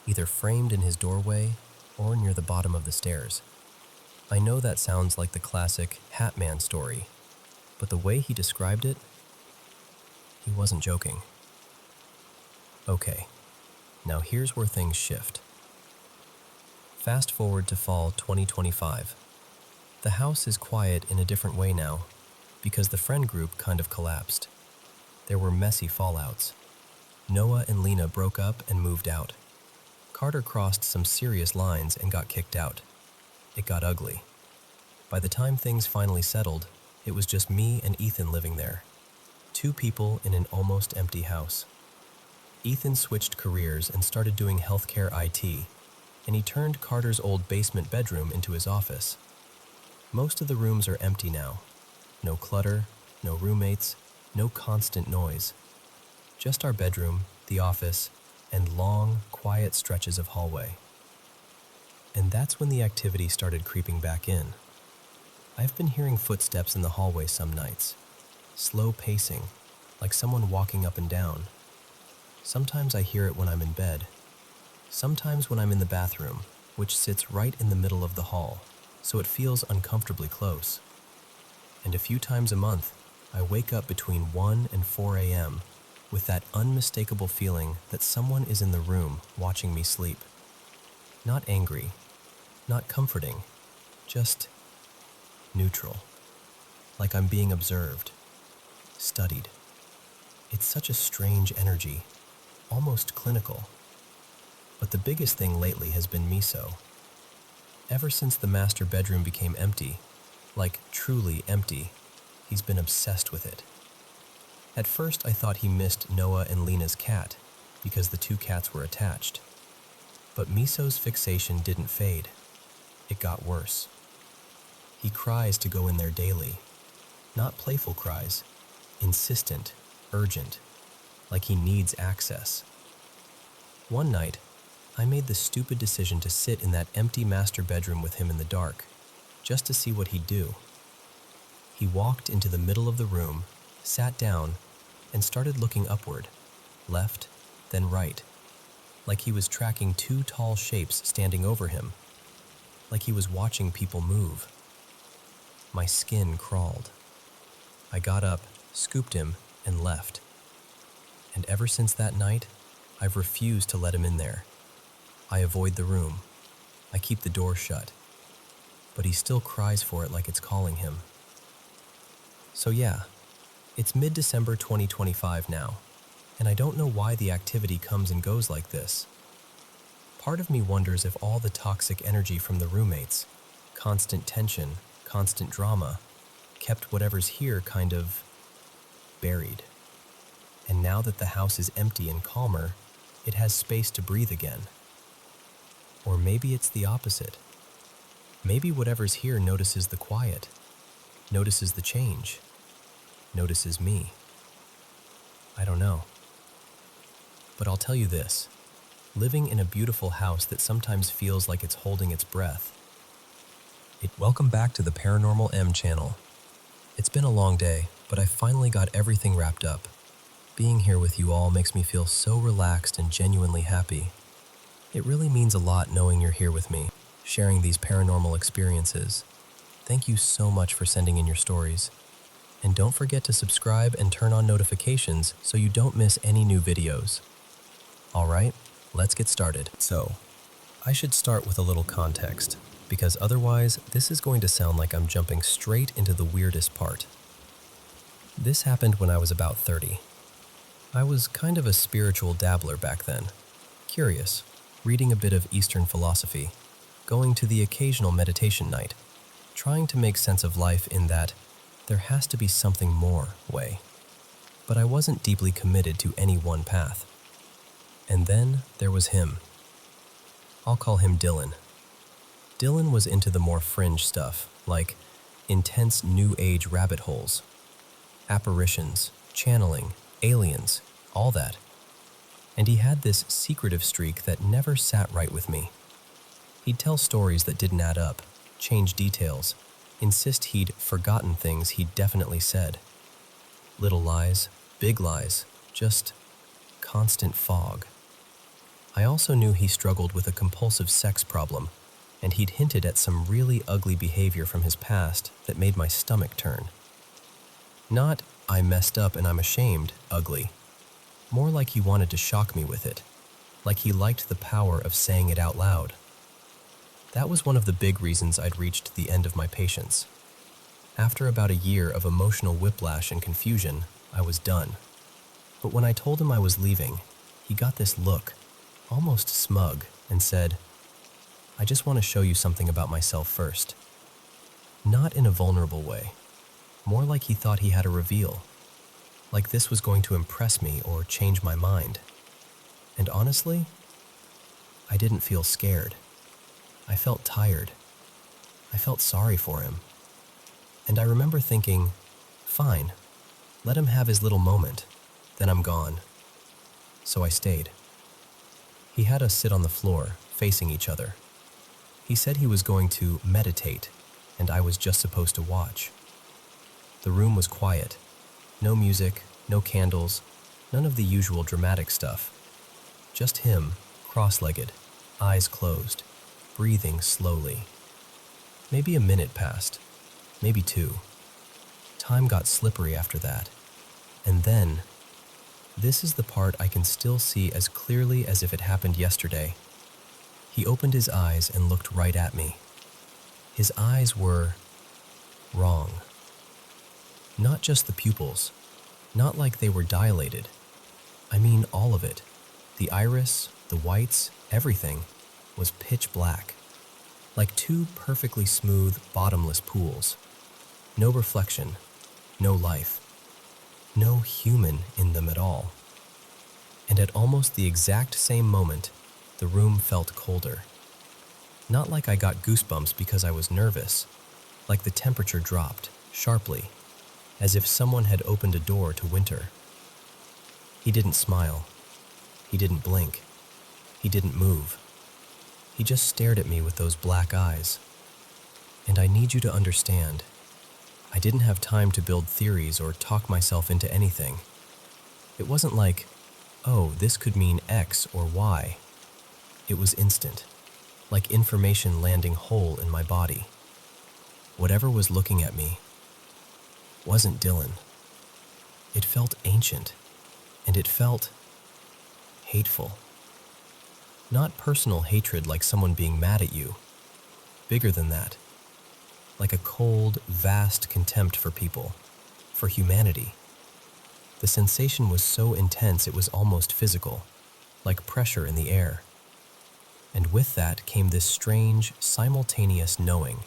either framed in his doorway or near the bottom of the stairs. I know that sounds like the classic Hat Man story, but the way he described it, he wasn't joking. Okay, now here's where things shift. Fast forward to fall 2025. The house is quiet in a different way now, because the friend group kind of collapsed. There were messy fallouts. Noah and Lena broke up and moved out. Carter crossed some serious lines and got kicked out. It got ugly. By the time things finally settled, it was just me and Ethan living there. 2 people in an almost empty house. Ethan switched careers and started doing healthcare IT, and he turned Carter's old basement bedroom into his office. Most of the rooms are empty now. No clutter, no roommates, no constant noise. Just our bedroom, the office, and long, quiet stretches of hallway. And that's when the activity started creeping back in. I've been hearing footsteps in the hallway some nights, slow pacing, like someone walking up and down. Sometimes I hear it when I'm in bed, sometimes when I'm in the bathroom, which sits right in the middle of the hall, so it feels uncomfortably close. And a few times a month, I wake up between 1 and 4 a.m. with that unmistakable feeling that someone is in the room watching me sleep. Not angry, not comforting, just neutral, like I'm being observed, studied. It's such a strange energy, almost clinical. But the biggest thing lately has been Miso. Ever since the master bedroom became empty, like truly empty, he's been obsessed with it. At first I thought he missed Noah and Lena's cat, because the two cats were attached. But Miso's fixation didn't fade. It got worse. He cries to go in there daily. Not playful cries, insistent, urgent, like he needs access. One night, I made the stupid decision to sit in that empty master bedroom with him in the dark, just to see what he'd do. He walked into the middle of the room, sat down, and started looking upward, left, then right, like he was tracking two tall shapes standing over him, like he was watching people move. My skin crawled. I got up, scooped him, and left. And ever since that night, I've refused to let him in there. I avoid the room. I keep the door shut. But he still cries for it like it's calling him. So yeah, it's mid-December 2025 now, and I don't know why the activity comes and goes like this. Part of me wonders if all the toxic energy from the roommates, constant tension, constant drama, kept whatever's here kind of buried. And now that the house is empty and calmer, it has space to breathe again. Or maybe it's the opposite. Maybe whatever's here notices the quiet, notices the change, notices me. I don't know. But I'll tell you this. Living in a beautiful house that sometimes feels like it's holding its breath. Welcome back to the Paranormal M channel. It's been a long day, but I finally got everything wrapped up. Being here with you all makes me feel so relaxed and genuinely happy. It really means a lot knowing you're here with me, sharing these paranormal experiences. Thank you so much for sending in your stories. And don't forget to subscribe and turn on notifications so you don't miss any new videos. Alright, let's get started. So, I should start with a little context, because otherwise this is going to sound like I'm jumping straight into the weirdest part. This happened when I was about 30. I was kind of a spiritual dabbler back then, curious, reading a bit of Eastern philosophy, going to the occasional meditation night, trying to make sense of life in that there has to be something more way. But I wasn't deeply committed to any one path. And then there was him. I'll call him Dylan. Dylan was into the more fringe stuff, like intense New Age rabbit holes, apparitions, channeling, aliens, all that. And he had this secretive streak that never sat right with me. He'd tell stories that didn't add up, change details, insist he'd forgotten things he'd definitely said. Little lies, big lies, just constant fog. I also knew he struggled with a compulsive sex problem, and he'd hinted at some really ugly behavior from his past that made my stomach turn. Not, I messed up and I'm ashamed, ugly. More like he wanted to shock me with it, like he liked the power of saying it out loud. That was one of the big reasons I'd reached the end of my patience. After about a year of emotional whiplash and confusion, I was done. But when I told him I was leaving, he got this look, almost smug, and said, "I just want to show you something about myself first." Not in a vulnerable way, more like he thought he had a reveal, like this was going to impress me or change my mind. And honestly, I didn't feel scared. I felt tired. I felt sorry for him. And I remember thinking, fine, let him have his little moment, then I'm gone. So I stayed. He had us sit on the floor, facing each other. He said he was going to meditate, and I was just supposed to watch. The room was quiet. No music, no candles, none of the usual dramatic stuff. Just him, cross-legged, eyes closed, breathing slowly. Maybe a minute passed, maybe 2. Time got slippery after that. And then, this is the part I can still see as clearly as if it happened yesterday. He opened his eyes and looked right at me. His eyes were wrong. Not just the pupils, not like they were dilated. I mean all of it. The iris, the whites, everything was pitch black, like 2 perfectly smooth, bottomless pools. No reflection, no life, no human in them at all. And at almost the exact same moment, the room felt colder. Not like I got goosebumps because I was nervous, like the temperature dropped, sharply, as if someone had opened a door to winter. He didn't smile. He didn't blink. He didn't move. He just stared at me with those black eyes. And I need you to understand, I didn't have time to build theories or talk myself into anything. It wasn't like, oh, this could mean X or Y. It was instant, like information landing whole in my body. Whatever was looking at me wasn't Dylan. It felt ancient, and it felt hateful. Not personal hatred like someone being mad at you. Bigger than that. Like a cold, vast contempt for people, for humanity. The sensation was so intense it was almost physical, like pressure in the air. And with that came this strange, simultaneous knowing.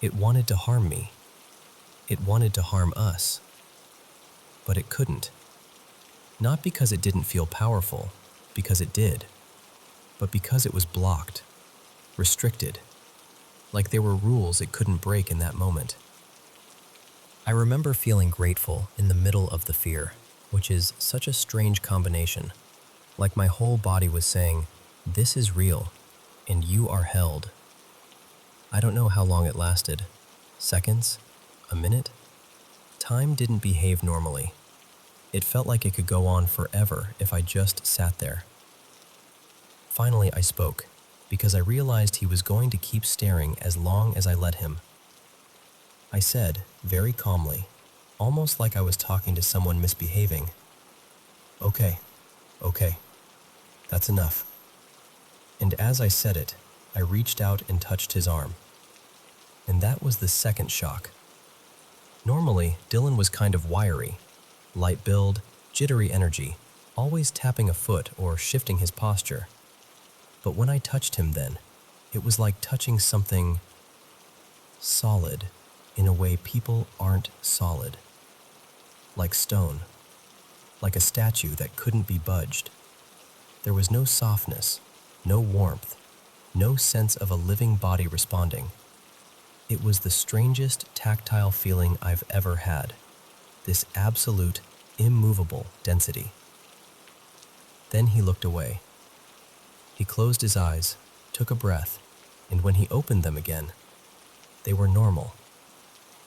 It wanted to harm me. It wanted to harm us. But it couldn't. Not because it didn't feel powerful, because it did, but because it was blocked, restricted, like there were rules it couldn't break in that moment. I remember feeling grateful in the middle of the fear, which is such a strange combination, like my whole body was saying, this is real, and you are held. I don't know how long it lasted. Seconds? A minute? Time didn't behave normally. It felt like it could go on forever if I just sat there. Finally, I spoke, because I realized he was going to keep staring as long as I let him. I said, very calmly, almost like I was talking to someone misbehaving, okay, that's enough. And as I said it, I reached out and touched his arm. And that was the second shock. Normally, Dylan was kind of wiry, light build, jittery energy, always tapping a foot or shifting his posture. But when I touched him then, it was like touching something solid in a way people aren't solid. Like stone, like a statue that couldn't be budged. There was no softness, no warmth, no sense of a living body responding. It was the strangest tactile feeling I've ever had, this absolute, immovable density. Then he looked away. He closed his eyes, took a breath, and when he opened them again, they were normal,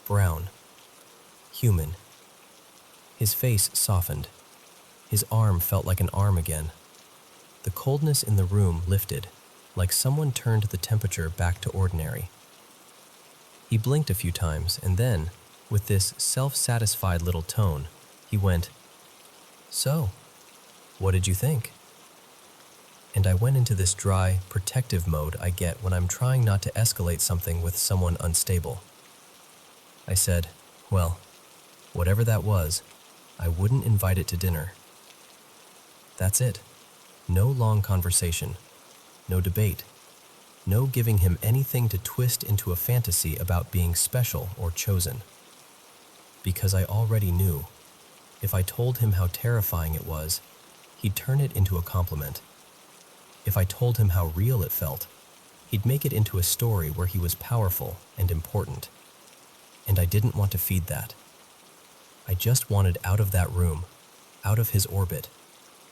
brown, human. His face softened. His arm felt like an arm again. The coldness in the room lifted, like someone turned the temperature back to ordinary. He blinked a few times, and then, with this self-satisfied little tone, he went, "So, what did you think?" And I went into this dry, protective mode I get when I'm trying not to escalate something with someone unstable. I said, well, whatever that was, I wouldn't invite it to dinner. That's it. No long conversation. No debate. No giving him anything to twist into a fantasy about being special or chosen. Because I already knew, if I told him how terrifying it was, he'd turn it into a compliment. If I told him how real it felt, he'd make it into a story where he was powerful and important. And I didn't want to feed that. I just wanted out of that room, out of his orbit,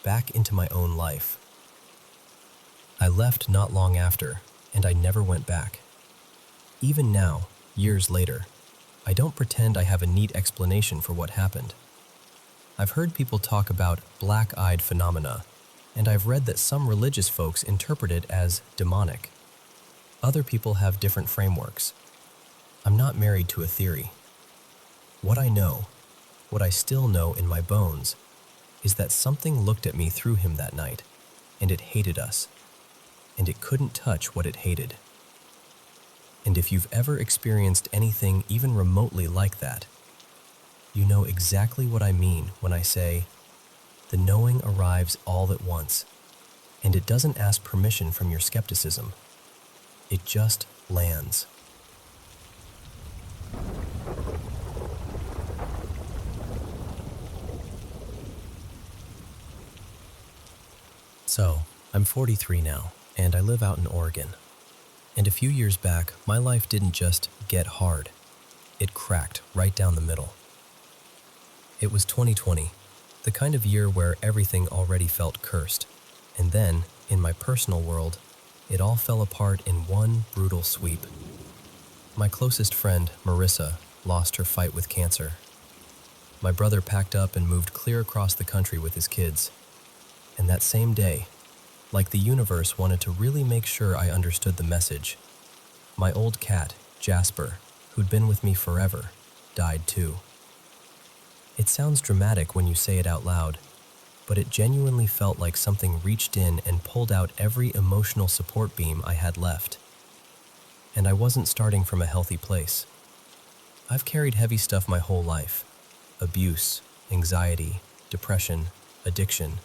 back into my own life. I left not long after, and I never went back. Even now, years later, I don't pretend I have a neat explanation for what happened. I've heard people talk about black-eyed phenomena, and I've read that some religious folks interpret it as demonic. Other people have different frameworks. I'm not married to a theory. What I know, what I still know in my bones, is that something looked at me through him that night, and it hated us, and it couldn't touch what it hated. And if you've ever experienced anything even remotely like that, you know exactly what I mean when I say, the knowing arrives all at once, and it doesn't ask permission from your skepticism. It just lands. So, I'm 43 now, and I live out in Oregon. And a few years back, my life didn't just get hard. It cracked right down the middle. It was 2020, the kind of year where everything already felt cursed. And then, in my personal world, it all fell apart in one brutal sweep. My closest friend, Marissa, lost her fight with cancer. My brother packed up and moved clear across the country with his kids. And that same day, like the universe wanted to really make sure I understood the message, my old cat, Jasper, who'd been with me forever, died too. It sounds dramatic when you say it out loud, but it genuinely felt like something reached in and pulled out every emotional support beam I had left. And I wasn't starting from a healthy place. I've carried heavy stuff my whole life: abuse, anxiety, depression, addiction.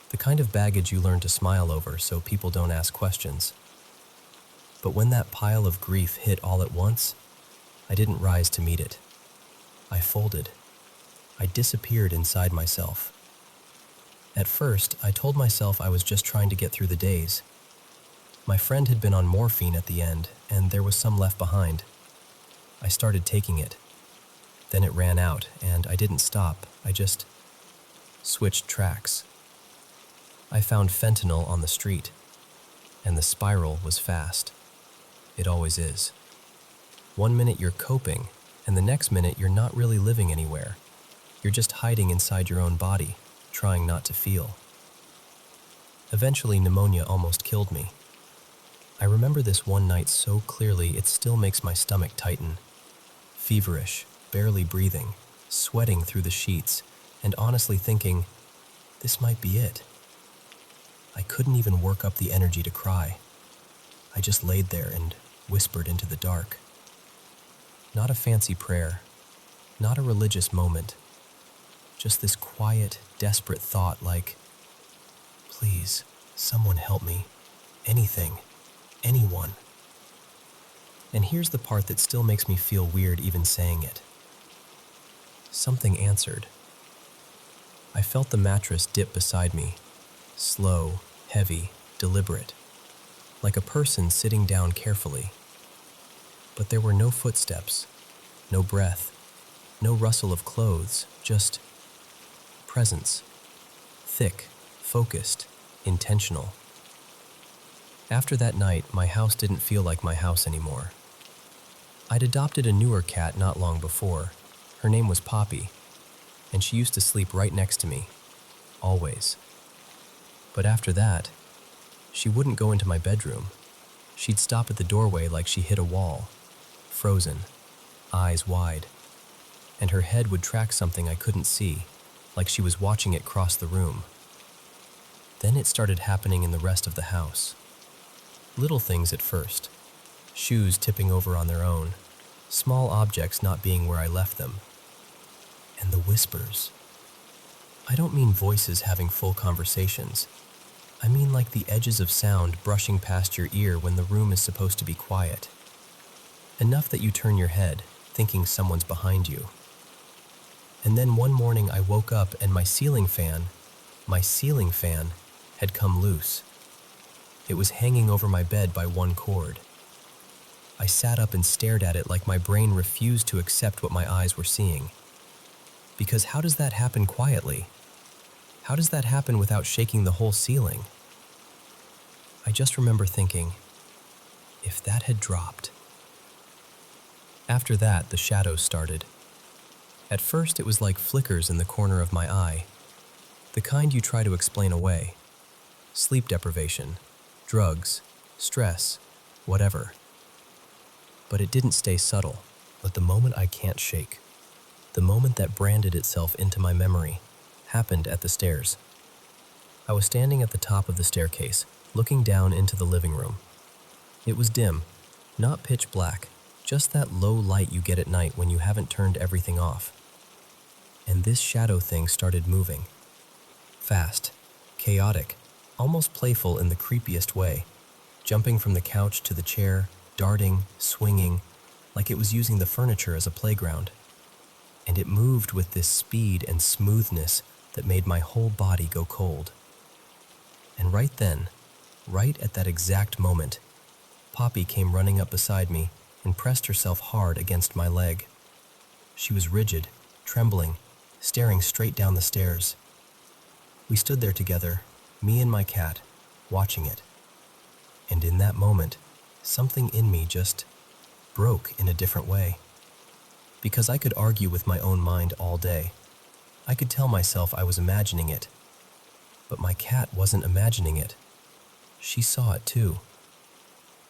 The kind of baggage you learn to smile over so people don't ask questions. But when that pile of grief hit all at once, I didn't rise to meet it. I folded. I disappeared inside myself. At first, I told myself I was just trying to get through the days. My friend had been on morphine at the end, and there was some left behind. I started taking it. Then it ran out, and I didn't stop. I just switched tracks. I found fentanyl on the street, and the spiral was fast. It always is. One minute you're coping, and the next minute you're not really living anywhere. You're just hiding inside your own body, trying not to feel. Eventually, pneumonia almost killed me. I remember this one night so clearly it still makes my stomach tighten. Feverish, barely breathing, sweating through the sheets, and honestly thinking, this might be it. I couldn't even work up the energy to cry. I just laid there and whispered into the dark. Not a fancy prayer, not a religious moment, just this quiet, desperate thought like, please, someone help me. Anything, anyone. And here's the part that still makes me feel weird even saying it. Something answered. I felt the mattress dip beside me. Slow, heavy, deliberate, like a person sitting down carefully. But there were no footsteps, no breath, no rustle of clothes, just presence. Thick, focused, intentional. After that night, my house didn't feel like my house anymore. I'd adopted a newer cat not long before. Her name was Poppy, and she used to sleep right next to me, always. But after that, she wouldn't go into my bedroom. She'd stop at the doorway like she hit a wall, frozen, eyes wide, and her head would track something I couldn't see, like she was watching it cross the room. Then it started happening in the rest of the house. Little things at first, shoes tipping over on their own, small objects not being where I left them. And the whispers. I don't mean voices having full conversations. I mean like the edges of sound brushing past your ear when the room is supposed to be quiet. Enough that you turn your head, thinking someone's behind you. And then one morning I woke up and my ceiling fan, had come loose. It was hanging over my bed by one cord. I sat up and stared at it like my brain refused to accept what my eyes were seeing. Because how does that happen quietly? How does that happen without shaking the whole ceiling? I just remember thinking, if that had dropped. After that, the shadows started. At first, it was like flickers in the corner of my eye, the kind you try to explain away. Sleep deprivation, drugs, stress, whatever. But it didn't stay subtle. But the moment I can't shake, the moment that branded itself into my memory, happened at the stairs. I was standing at the top of the staircase, looking down into the living room. It was dim, not pitch black, just that low light you get at night when you haven't turned everything off. And this shadow thing started moving. Fast, chaotic, almost playful in the creepiest way, jumping from the couch to the chair, darting, swinging, like it was using the furniture as a playground. And it moved with this speed and smoothness that made my whole body go cold. And right then, right at that exact moment, Poppy came running up beside me and pressed herself hard against my leg. She was rigid, trembling, staring straight down the stairs. We stood there together, me and my cat, watching it. And in that moment, something in me just broke in a different way. Because I could argue with my own mind all day. I could tell myself I was imagining it. But my cat wasn't imagining it. She saw it too.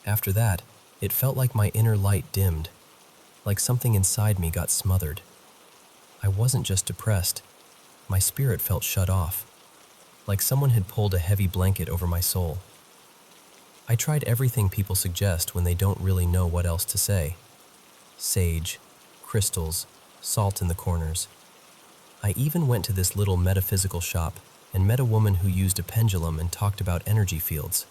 After that, it felt like my inner light dimmed, like something inside me got smothered. I wasn't just depressed. My spirit felt shut off, like someone had pulled a heavy blanket over my soul. I tried everything people suggest when they don't really know what else to say. Sage, crystals, salt in the corners. I even went to this little metaphysical shop and met a woman who used a pendulum and talked about energy fields.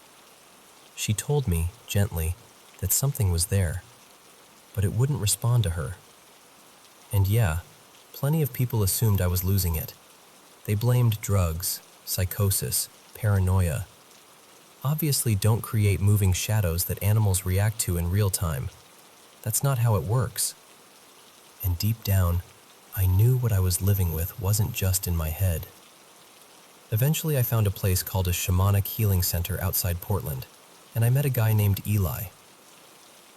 She told me, gently, that something was there, but it wouldn't respond to her. And yeah, plenty of people assumed I was losing it. They blamed drugs, psychosis, paranoia. Obviously, don't create moving shadows that animals react to in real time. That's not how it works. And deep down, I knew what I was living with wasn't just in my head. Eventually, I found a place called a shamanic healing center outside Portland, and I met a guy named Eli.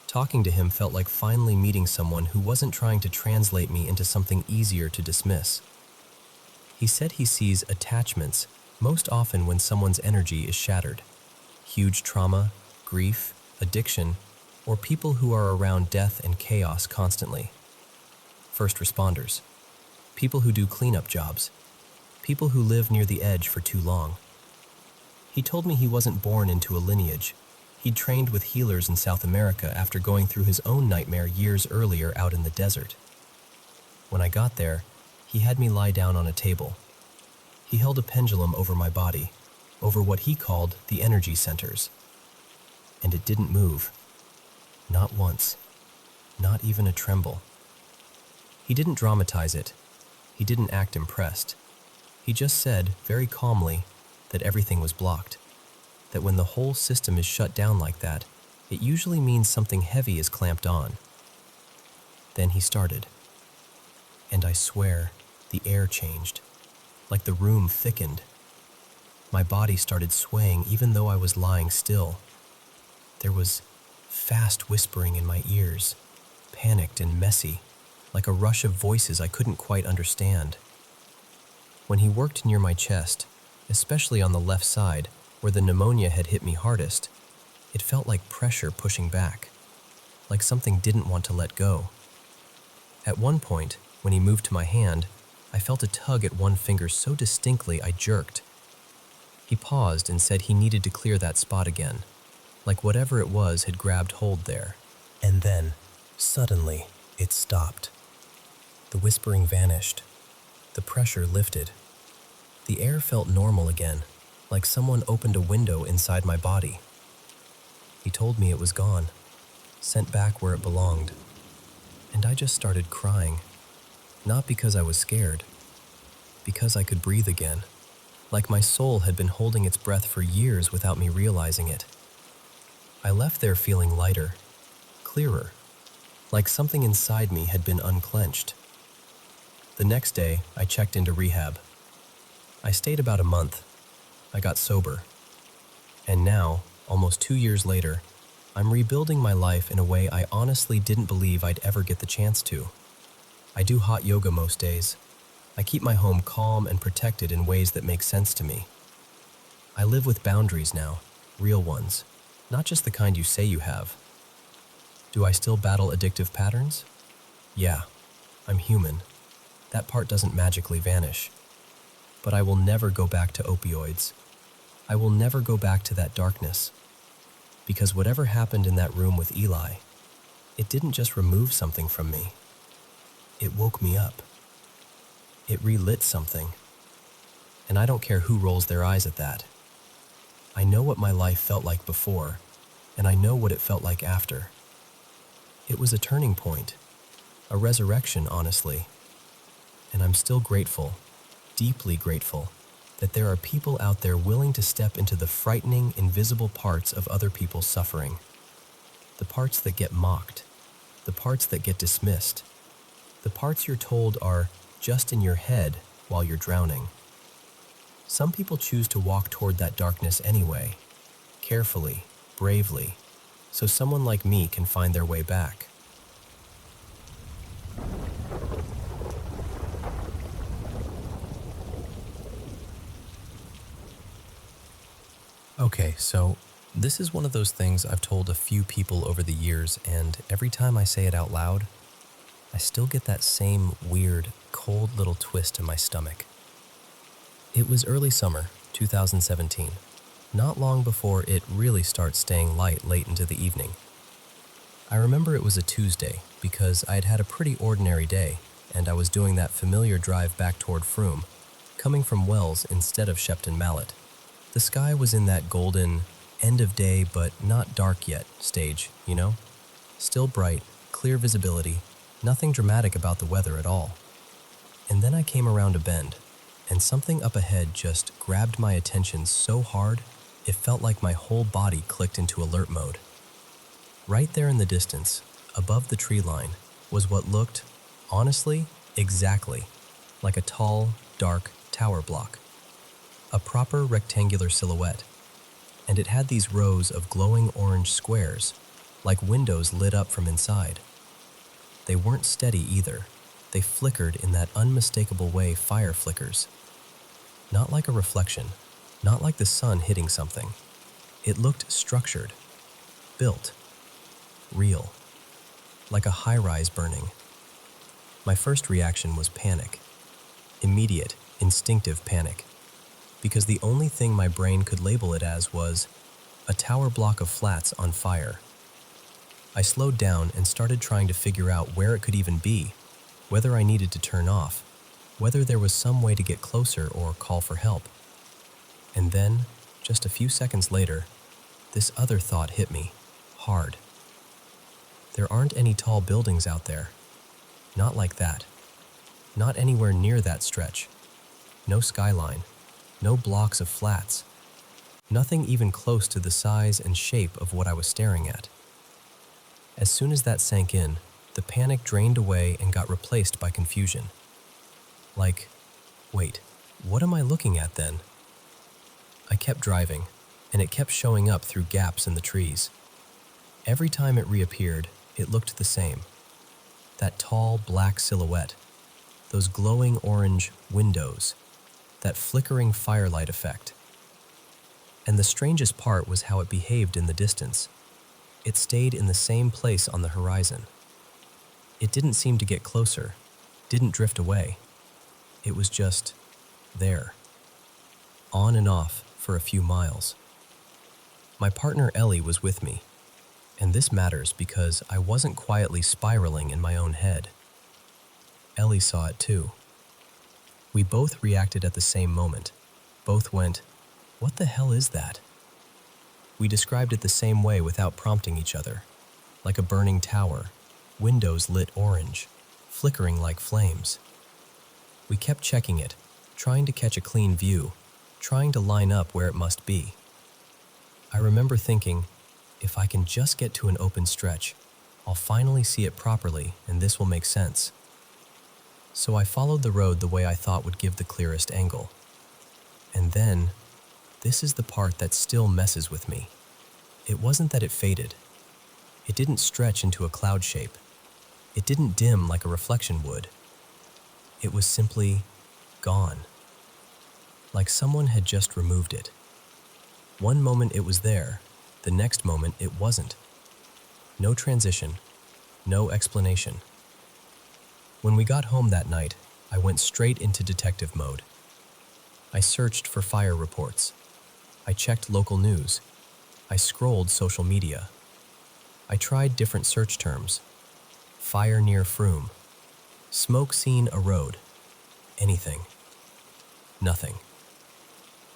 Talking to him felt like finally meeting someone who wasn't trying to translate me into something easier to dismiss. He said he sees attachments most often when someone's energy is shattered. Huge trauma, grief, addiction, or people who are around death and chaos constantly. First responders, people who do cleanup jobs, people who live near the edge for too long. He told me he wasn't born into a lineage. He'd trained with healers in South America after going through his own nightmare years earlier out in the desert. When I got there, he had me lie down on a table. He held a pendulum over my body, over what he called the energy centers. And it didn't move. Not once. Not even a tremble. He didn't dramatize it. He didn't act impressed. He just said, very calmly, that everything was blocked. That when the whole system is shut down like that, it usually means something heavy is clamped on. Then he started. And I swear, the air changed. Like the room thickened. My body started swaying even though I was lying still. There was fast whispering in my ears, panicked and messy, like a rush of voices I couldn't quite understand. When he worked near my chest, especially on the left side, where the pneumonia had hit me hardest, it felt like pressure pushing back, like something didn't want to let go. At one point, when he moved to my hand, I felt a tug at one finger so distinctly I jerked. He paused and said he needed to clear that spot again, like whatever it was had grabbed hold there. And then, suddenly, it stopped. The whispering vanished. The pressure lifted. The air felt normal again, like someone opened a window inside my body. He told me it was gone, sent back where it belonged. And I just started crying, not because I was scared, because I could breathe again, like my soul had been holding its breath for years without me realizing it. I left there feeling lighter, clearer, like something inside me had been unclenched. The next day, I checked into rehab. I stayed about a month. I got sober. And now, almost 2 years later, I'm rebuilding my life in a way I honestly didn't believe I'd ever get the chance to. I do hot yoga most days. I keep my home calm and protected in ways that make sense to me. I live with boundaries now, real ones, not just the kind you say you have. Do I still battle addictive patterns? Yeah, I'm human. That part doesn't magically vanish. But I will never go back to opioids. I will never go back to that darkness. Because whatever happened in that room with Eli, it didn't just remove something from me. It woke me up. It relit something. And I don't care who rolls their eyes at that. I know what my life felt like before, and I know what it felt like after. It was a turning point, a resurrection, honestly. And I'm still grateful, deeply grateful, that there are people out there willing to step into the frightening, invisible parts of other people's suffering. The parts that get mocked, the parts that get dismissed, the parts you're told are just in your head while you're drowning. Some people choose to walk toward that darkness anyway, carefully, bravely, so someone like me can find their way back. Okay, so this is one of those things I've told a few people over the years, and every time I say it out loud, I still get that same weird, cold little twist in my stomach. It was early summer, 2017, not long before it really starts staying light late into the evening. I remember it was a Tuesday because I had had a pretty ordinary day, and I was doing that familiar drive back toward Frome, coming from Wells instead of Shepton Mallet. The sky was in that golden, end of day but not dark yet stage, you know? Still bright, clear visibility, nothing dramatic about the weather at all. And then I came around a bend, and something up ahead just grabbed my attention so hard, it felt like my whole body clicked into alert mode. Right there in the distance, above the tree line, was what looked, honestly, exactly like a tall, dark tower block. A proper rectangular silhouette, and it had these rows of glowing orange squares, like windows lit up from inside. They weren't steady either. They flickered in that unmistakable way fire flickers. Not like a reflection, not like the sun hitting something. It looked structured, built, real, like a high-rise burning. My first reaction was panic. Immediate, instinctive panic. Because the only thing my brain could label it as was a tower block of flats on fire. I slowed down and started trying to figure out where it could even be, whether I needed to turn off, whether there was some way to get closer or call for help. And then, just a few seconds later, this other thought hit me, hard. There aren't any tall buildings out there. Not like that. Not anywhere near that stretch. No skyline. No blocks of flats. Nothing even close to the size and shape of what I was staring at. As soon as that sank in, the panic drained away and got replaced by confusion. Like, wait, what am I looking at then? I kept driving, and it kept showing up through gaps in the trees. Every time it reappeared, it looked the same. That tall, black silhouette, those glowing orange windows, that flickering firelight effect. And the strangest part was how it behaved in the distance. It stayed in the same place on the horizon. It didn't seem to get closer, didn't drift away. It was just there, on and off for a few miles. My partner Ellie was with me, and this matters because I wasn't quietly spiraling in my own head. Ellie saw it too. We both reacted at the same moment. Both went, "What the hell is that?" We described it the same way without prompting each other, like a burning tower, windows lit orange, flickering like flames. We kept checking it, trying to catch a clean view, trying to line up where it must be. I remember thinking, if I can just get to an open stretch, I'll finally see it properly and this will make sense. So I followed the road the way I thought would give the clearest angle. And then, this is the part that still messes with me. It wasn't that it faded. It didn't stretch into a cloud shape. It didn't dim like a reflection would. It was simply gone, like someone had just removed it. One moment it was there, the next moment it wasn't. No transition, no explanation. When we got home that night, I went straight into detective mode. I searched for fire reports. I checked local news. I scrolled social media. I tried different search terms. Fire near Froome. Smoke seen a road. Anything. Nothing.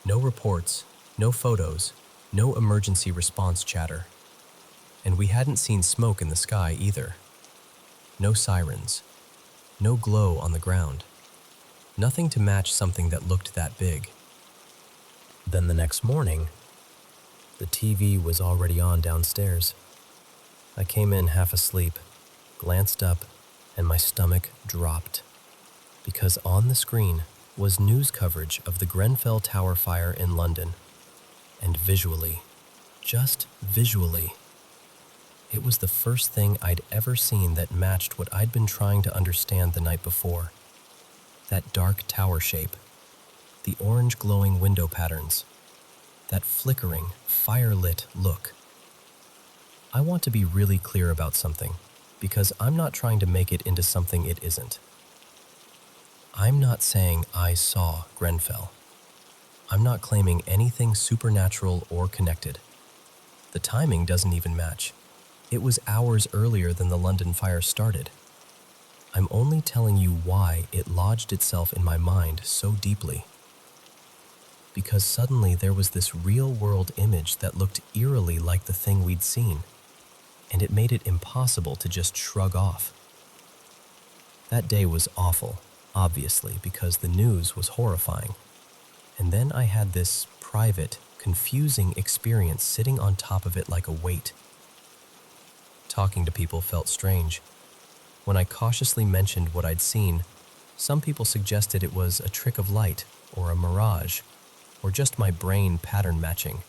No reports, no photos, no emergency response chatter. And we hadn't seen smoke in the sky either. No sirens. No glow on the ground. Nothing to match something that looked that big. Then the next morning, the TV was already on downstairs. I came in half asleep, glanced up, and my stomach dropped. Because on the screen was news coverage of the Grenfell Tower fire in London. And visually, just visually, it was the first thing I'd ever seen that matched what I'd been trying to understand the night before. That dark tower shape, the orange glowing window patterns, that flickering, fire-lit look. I want to be really clear about something, because I'm not trying to make it into something it isn't. I'm not saying I saw Grenfell. I'm not claiming anything supernatural or connected. The timing doesn't even match. It was hours earlier than the London fire started. I'm only telling you why it lodged itself in my mind so deeply. Because suddenly there was this real-world image that looked eerily like the thing we'd seen, and it made it impossible to just shrug off. That day was awful, obviously, because the news was horrifying. And then I had this private, confusing experience sitting on top of it like a weight. Talking to people felt strange. When I cautiously mentioned what I'd seen, some people suggested it was a trick of light, or a mirage, or just my brain pattern matching.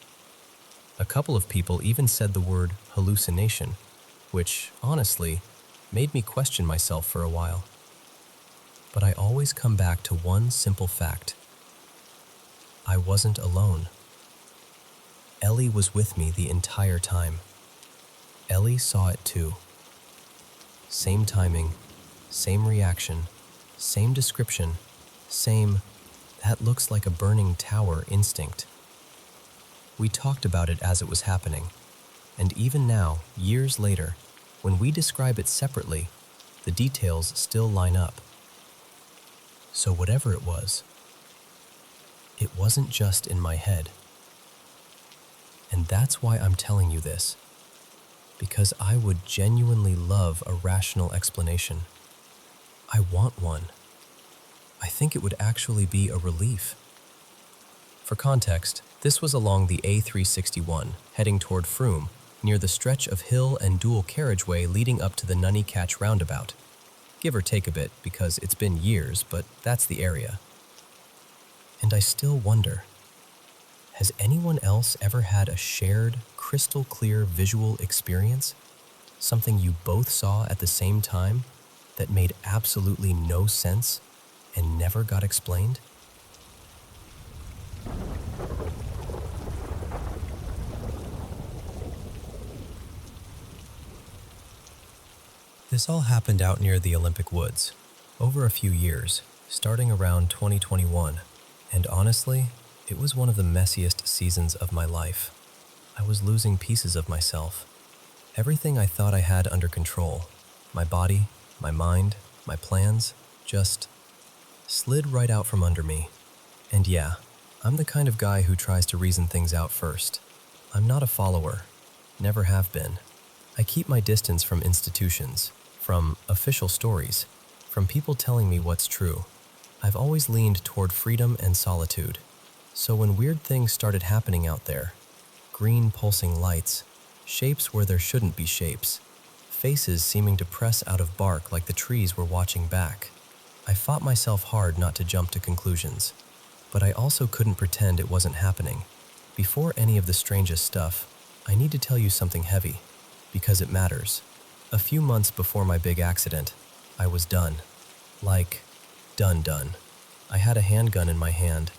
A couple of people even said the word hallucination, which, honestly, made me question myself for a while. But I always come back to one simple fact. I wasn't alone. Ellie was with me the entire time. Ellie saw it too. Same timing, same reaction, same description, same, that looks like a burning tower instinct. We talked about it as it was happening, and even now, years later, when we describe it separately, the details still line up. So whatever it wasn't just in my head. And that's why I'm telling you this. Because I would genuinely love a rational explanation. I want one. I think it would actually be a relief. For context, this was along the A361, heading toward Froome, near the stretch of hill and dual carriageway leading up to the Nunny Catch roundabout. Give or take a bit, because it's been years, but that's the area. And I still wonder, has anyone else ever had a shared, crystal clear visual experience? Something you both saw at the same time that made absolutely no sense and never got explained? This all happened out near the Olympic Woods, over a few years, starting around 2021, and honestly, it was one of the messiest seasons of my life. I was losing pieces of myself. Everything I thought I had under control, my body, my mind, my plans, just slid right out from under me. And yeah, I'm the kind of guy who tries to reason things out first. I'm not a follower, never have been. I keep my distance from institutions, from official stories, from people telling me what's true. I've always leaned toward freedom and solitude. So when weird things started happening out there, green pulsing lights, shapes where there shouldn't be shapes, faces seeming to press out of bark like the trees were watching back, I fought myself hard not to jump to conclusions. But I also couldn't pretend it wasn't happening. Before any of the strangest stuff, I need to tell you something heavy. because it matters. A few months before my big accident, I was done. Like, done. I had a handgun in my hand.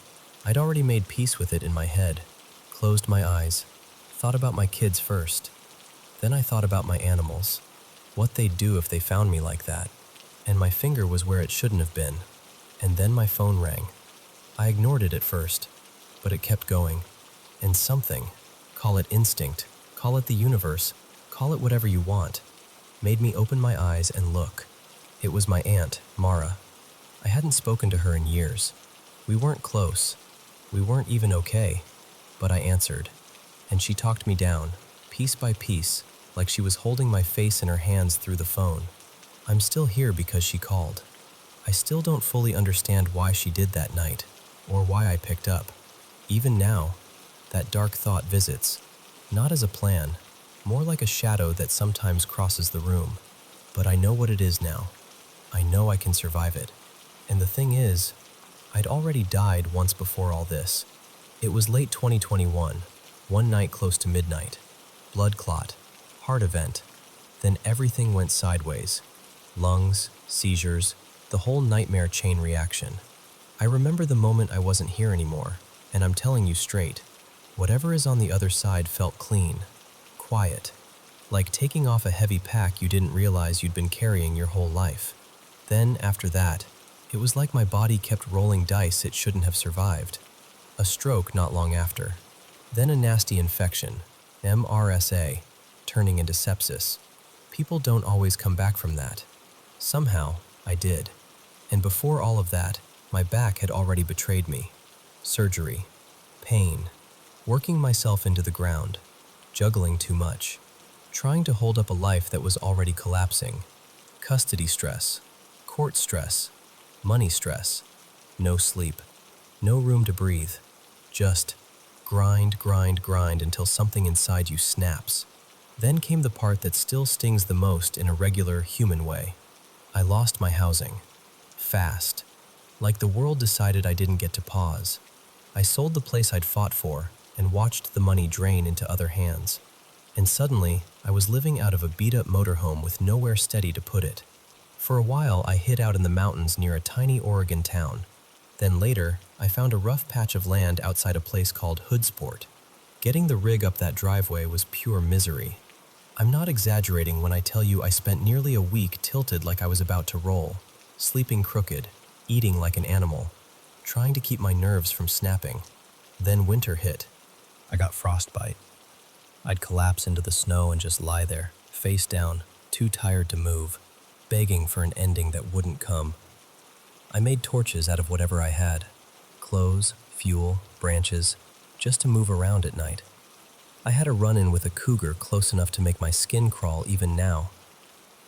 I'd already made peace with it in my head, closed my eyes, thought about my kids first. Then I thought about my animals, what they'd do if they found me like that. And my finger was where it shouldn't have been. And then my phone rang. I ignored it at first, but it kept going. And something, call it instinct, call it the universe, call it whatever you want, made me open my eyes and look. It was my aunt, Mara. I hadn't spoken to her in years. We weren't close. We weren't even okay. But I answered, and she talked me down, piece by piece, like she was holding my face in her hands through the phone. I'm still here because she called. I still don't fully understand why she did that night, or why I picked up. Even now, that dark thought visits, not as a plan, more like a shadow that sometimes crosses the room. But I know what it is now. I know I can survive it. And the thing is, I'd already died once before all this. It was late 2021, one night close to midnight. Blood clot, heart event. Then everything went sideways. Lungs, seizures, the whole nightmare chain reaction. I remember the moment I wasn't here anymore, and I'm telling you straight, whatever is on the other side felt clean, quiet, like taking off a heavy pack you didn't realize you'd been carrying your whole life. Then, after that, it was like my body kept rolling dice it shouldn't have survived. A stroke not long after. Then a nasty infection, MRSA, turning into sepsis. People don't always come back from that. Somehow, I did. And before all of that, my back had already betrayed me. Surgery, pain, working myself into the ground, juggling too much, trying to hold up a life that was already collapsing. Custody stress, court stress, money stress, no sleep, no room to breathe, just grind until something inside you snaps. Then came the part that still stings the most in a regular human way. I lost my housing. Fast. Like the world decided I didn't get to pause. I sold the place I'd fought for and watched the money drain into other hands. And suddenly, I was living out of a beat-up motorhome with nowhere steady to put it. For a while, I hid out in the mountains near a tiny Oregon town. Then later, I found a rough patch of land outside a place called Hoodsport. Getting the rig up that driveway was pure misery. I'm not exaggerating when I tell you I spent nearly a week tilted like I was about to roll, sleeping crooked, eating like an animal, trying to keep my nerves from snapping. Then winter hit. I got frostbite. I'd collapse into the snow and just lie there, face down, too tired to move, begging for an ending that wouldn't come. I made torches out of whatever I had, clothes, fuel, branches, just to move around at night. I had a run-in with a cougar close enough to make my skin crawl even now.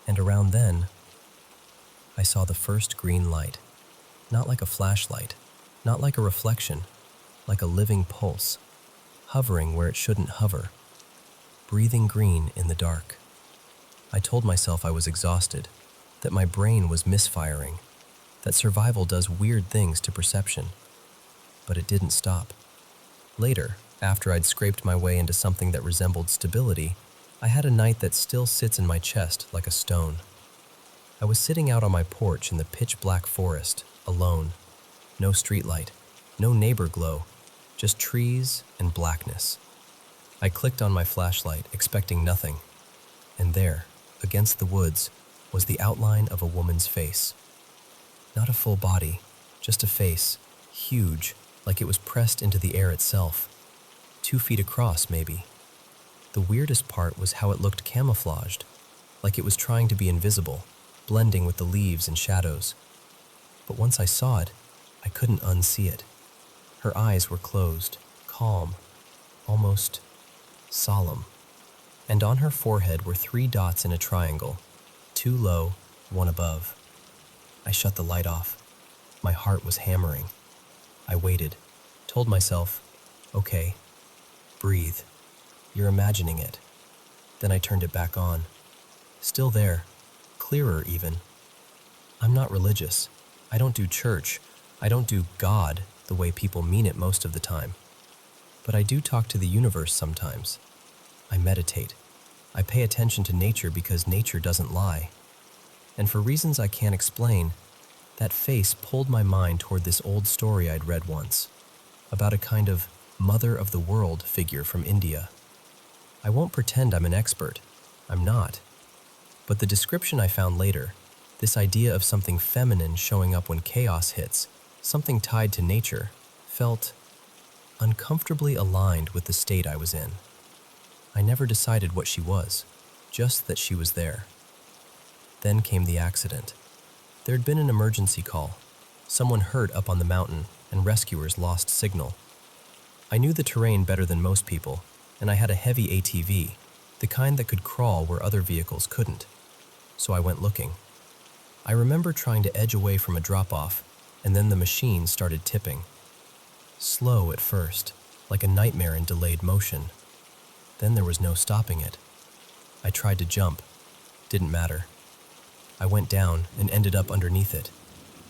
And around then, I saw the first green light. Not like a flashlight, not like a reflection, like a living pulse, hovering where it shouldn't hover, breathing green in the dark. I told myself I was exhausted, that my brain was misfiring, that survival does weird things to perception. But it didn't stop. Later, after I'd scraped my way into something that resembled stability, I had a night that still sits in my chest like a stone. I was sitting out on my porch in the pitch-black forest, alone. No streetlight, no neighbor glow, just trees and blackness. I clicked on my flashlight, expecting nothing. And there, against the woods, was the outline of a woman's face. Not a full body, just a face, huge, like it was pressed into the air itself. 2 feet across, maybe. The weirdest part was how it looked camouflaged, like it was trying to be invisible, blending with the leaves and shadows. But once I saw it, I couldn't unsee it. Her eyes were closed, calm, almost solemn. And on her forehead were 3 dots in a triangle, 2 low, 1 above. I shut the light off. My heart was hammering. I waited, told myself, okay, breathe. You're imagining it. Then I turned it back on. Still there, clearer even. I'm not religious. I don't do church. I don't do God the way people mean it most of the time. But I do talk to the universe sometimes. I meditate. I pay attention to nature because nature doesn't lie. And for reasons I can't explain, that face pulled my mind toward this old story I'd read once, about a kind of mother of the world figure from India. I won't pretend I'm an expert. I'm not. But the description I found later, this idea of something feminine showing up when chaos hits, something tied to nature, felt uncomfortably aligned with the state I was in. I never decided what she was, just that she was there. Then came the accident. There'd been an emergency call. Someone hurt up on the mountain, and rescuers lost signal. I knew the terrain better than most people, and I had a heavy ATV, the kind that could crawl where other vehicles couldn't. So I went looking. I remember trying to edge away from a drop-off, and then the machine started tipping. Slow at first, like a nightmare in delayed motion. Then there was no stopping it. I tried to jump. Didn't matter. I went down and ended up underneath it.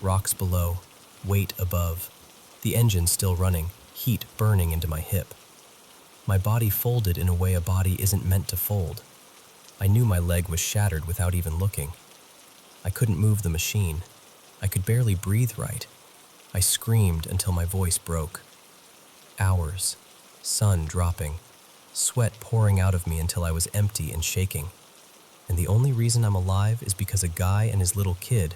Rocks below, weight above. The engine still running, heat burning into my hip. My body folded in a way a body isn't meant to fold. I knew my leg was shattered without even looking. I couldn't move the machine. I could barely breathe right. I screamed until my voice broke. Hours, sun dropping, sweat pouring out of me until I was empty and shaking. And the only reason I'm alive is because a guy and his little kid,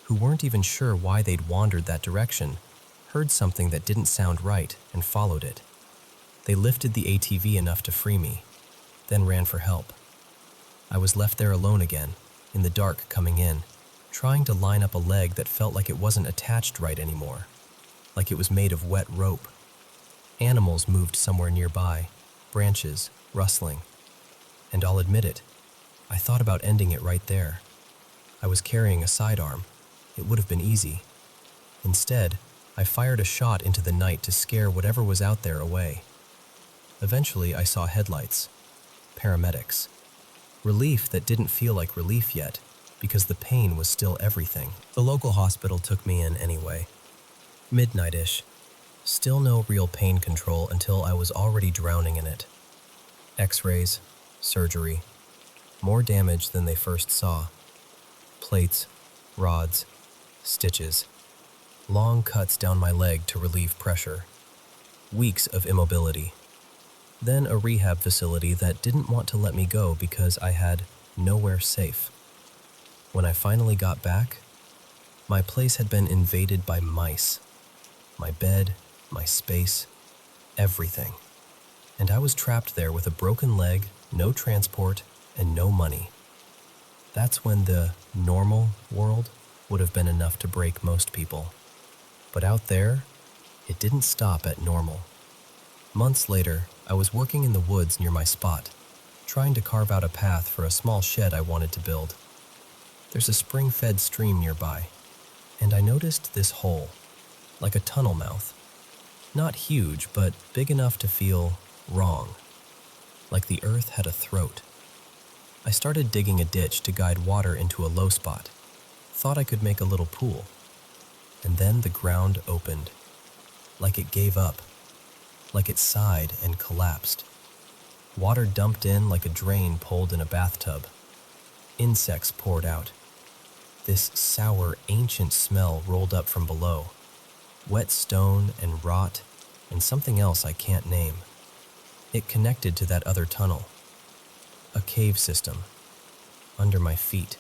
who weren't even sure why they'd wandered that direction, heard something that didn't sound right and followed it. They lifted the ATV enough to free me, then ran for help. I was left there alone again, in the dark coming in, trying to line up a leg that felt like it wasn't attached right anymore, like it was made of wet rope. Animals moved somewhere nearby, branches rustling. And I'll admit it, I thought about ending it right there. I was carrying a sidearm. It would have been easy. Instead, I fired a shot into the night to scare whatever was out there away. Eventually, I saw headlights. Paramedics. Relief that didn't feel like relief yet, because the pain was still everything. The local hospital took me in anyway. Midnight-ish. Still no real pain control until I was already drowning in it. X-rays, surgery. More damage than they first saw. Plates, rods, stitches. Long cuts down my leg to relieve pressure. Weeks of immobility. Then a rehab facility that didn't want to let me go because I had nowhere safe. When I finally got back, my place had been invaded by mice. My bed, my space, everything. And I was trapped there with a broken leg, no transport, and no money. That's when the normal world would have been enough to break most people. But out there, it didn't stop at normal. Months later, I was working in the woods near my spot, trying to carve out a path for a small shed I wanted to build. There's a spring-fed stream nearby, and I noticed this hole, like a tunnel mouth. Not huge, but big enough to feel wrong, like the earth had a throat. I started digging a ditch to guide water into a low spot. Thought I could make a little pool. And then the ground opened, like it gave up, like it sighed and collapsed. Water dumped in like a drain pulled in a bathtub. Insects poured out. This sour, ancient smell rolled up from below. Wet stone and rot and something else I can't name. It connected to that other tunnel. A cave system. Under my feet.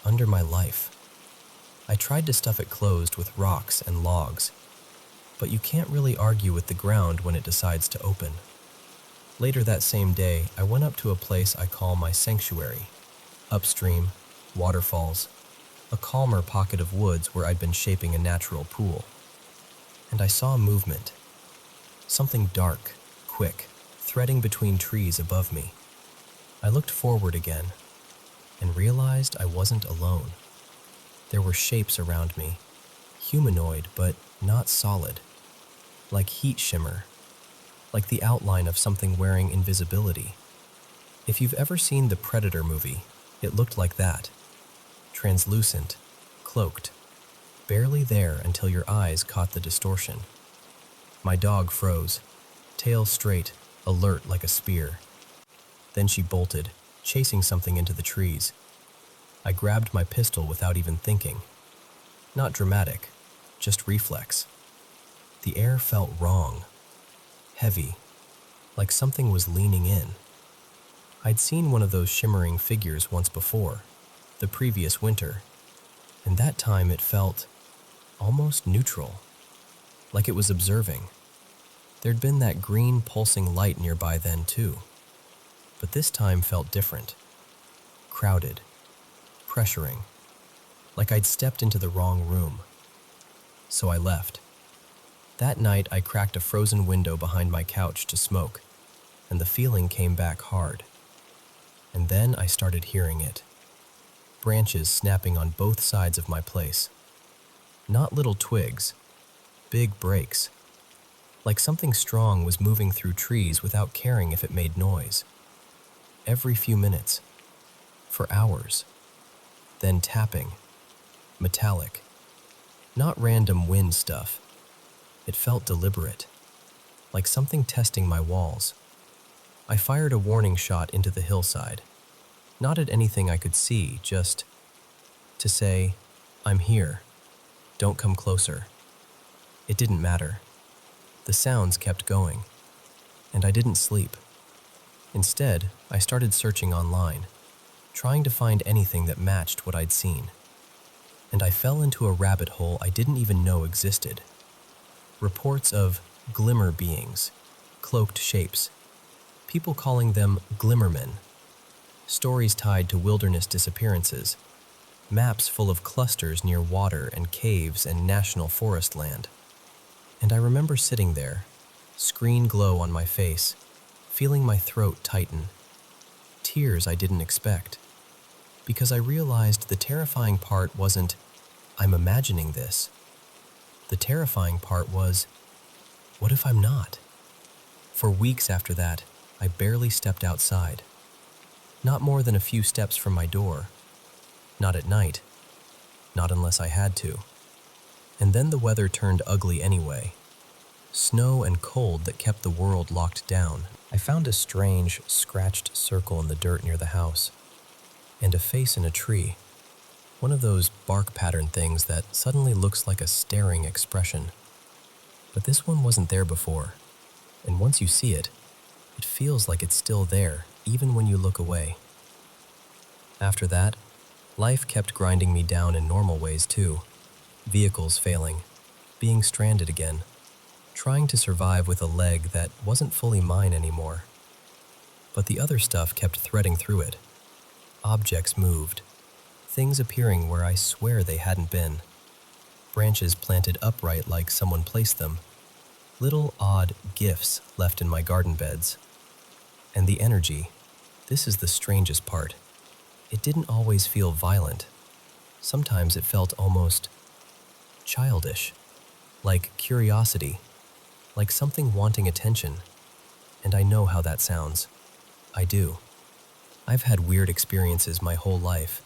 Under my life. I tried to stuff it closed with rocks and logs, but you can't really argue with the ground when it decides to open. Later that same day, I went up to a place I call my sanctuary. Upstream, waterfalls, a calmer pocket of woods where I'd been shaping a natural pool. And I saw movement. Something dark, quick, threading between trees above me. I looked forward again and realized I wasn't alone. There were shapes around me, humanoid but not solid, like heat shimmer, like the outline of something wearing invisibility. If you've ever seen the Predator movie, it looked like that. Translucent, cloaked, barely there until your eyes caught the distortion. My dog froze, tail straight, alert like a spear. Then she bolted, chasing something into the trees. I grabbed my pistol without even thinking. Not dramatic, just reflex. The air felt wrong, heavy, like something was leaning in. I'd seen one of those shimmering figures once before, the previous winter, and that time it felt almost neutral, like it was observing. There'd been that green pulsing light nearby then too, but this time felt different, crowded, pressuring, like I'd stepped into the wrong room. So I left. That night I cracked a frozen window behind my couch to smoke, and the feeling came back hard. And then I started hearing it. Branches snapping on both sides of my place. Not little twigs, big breaks. Like something strong was moving through trees without caring if it made noise. Every few minutes. For hours. Then tapping. Metallic. Not random wind stuff. It felt deliberate. Like something testing my walls. I fired a warning shot into the hillside. Not at anything I could see, just to say, I'm here. Don't come closer. It didn't matter. The sounds kept going, and I didn't sleep. Instead, I started searching online, trying to find anything that matched what I'd seen. And I fell into a rabbit hole I didn't even know existed. Reports of glimmer beings, cloaked shapes, people calling them glimmermen, stories tied to wilderness disappearances, maps full of clusters near water and caves and national forest land. And I remember sitting there, screen glow on my face, feeling my throat tighten. Tears I didn't expect, because I realized the terrifying part wasn't, I'm imagining this. The terrifying part was, what if I'm not? For weeks after that, I barely stepped outside. Not more than a few steps from my door. Not at night. Not unless I had to. And then the weather turned ugly anyway. Snow and cold that kept the world locked down. I found a strange, scratched circle in the dirt near the house. And a face in a tree. One of those bark pattern things that suddenly looks like a staring expression. But this one wasn't there before. And once you see it, it feels like it's still there, even when you look away. After that, life kept grinding me down in normal ways too. Vehicles failing, being stranded again, trying to survive with a leg that wasn't fully mine anymore. But the other stuff kept threading through it. Objects moved, things appearing where I swear they hadn't been. Branches planted upright like someone placed them. Little odd gifts left in my garden beds. And the energy, this is the strangest part. It didn't always feel violent. Sometimes it felt almost childish, like curiosity, like something wanting attention. And I know how that sounds. I do. I've had weird experiences my whole life,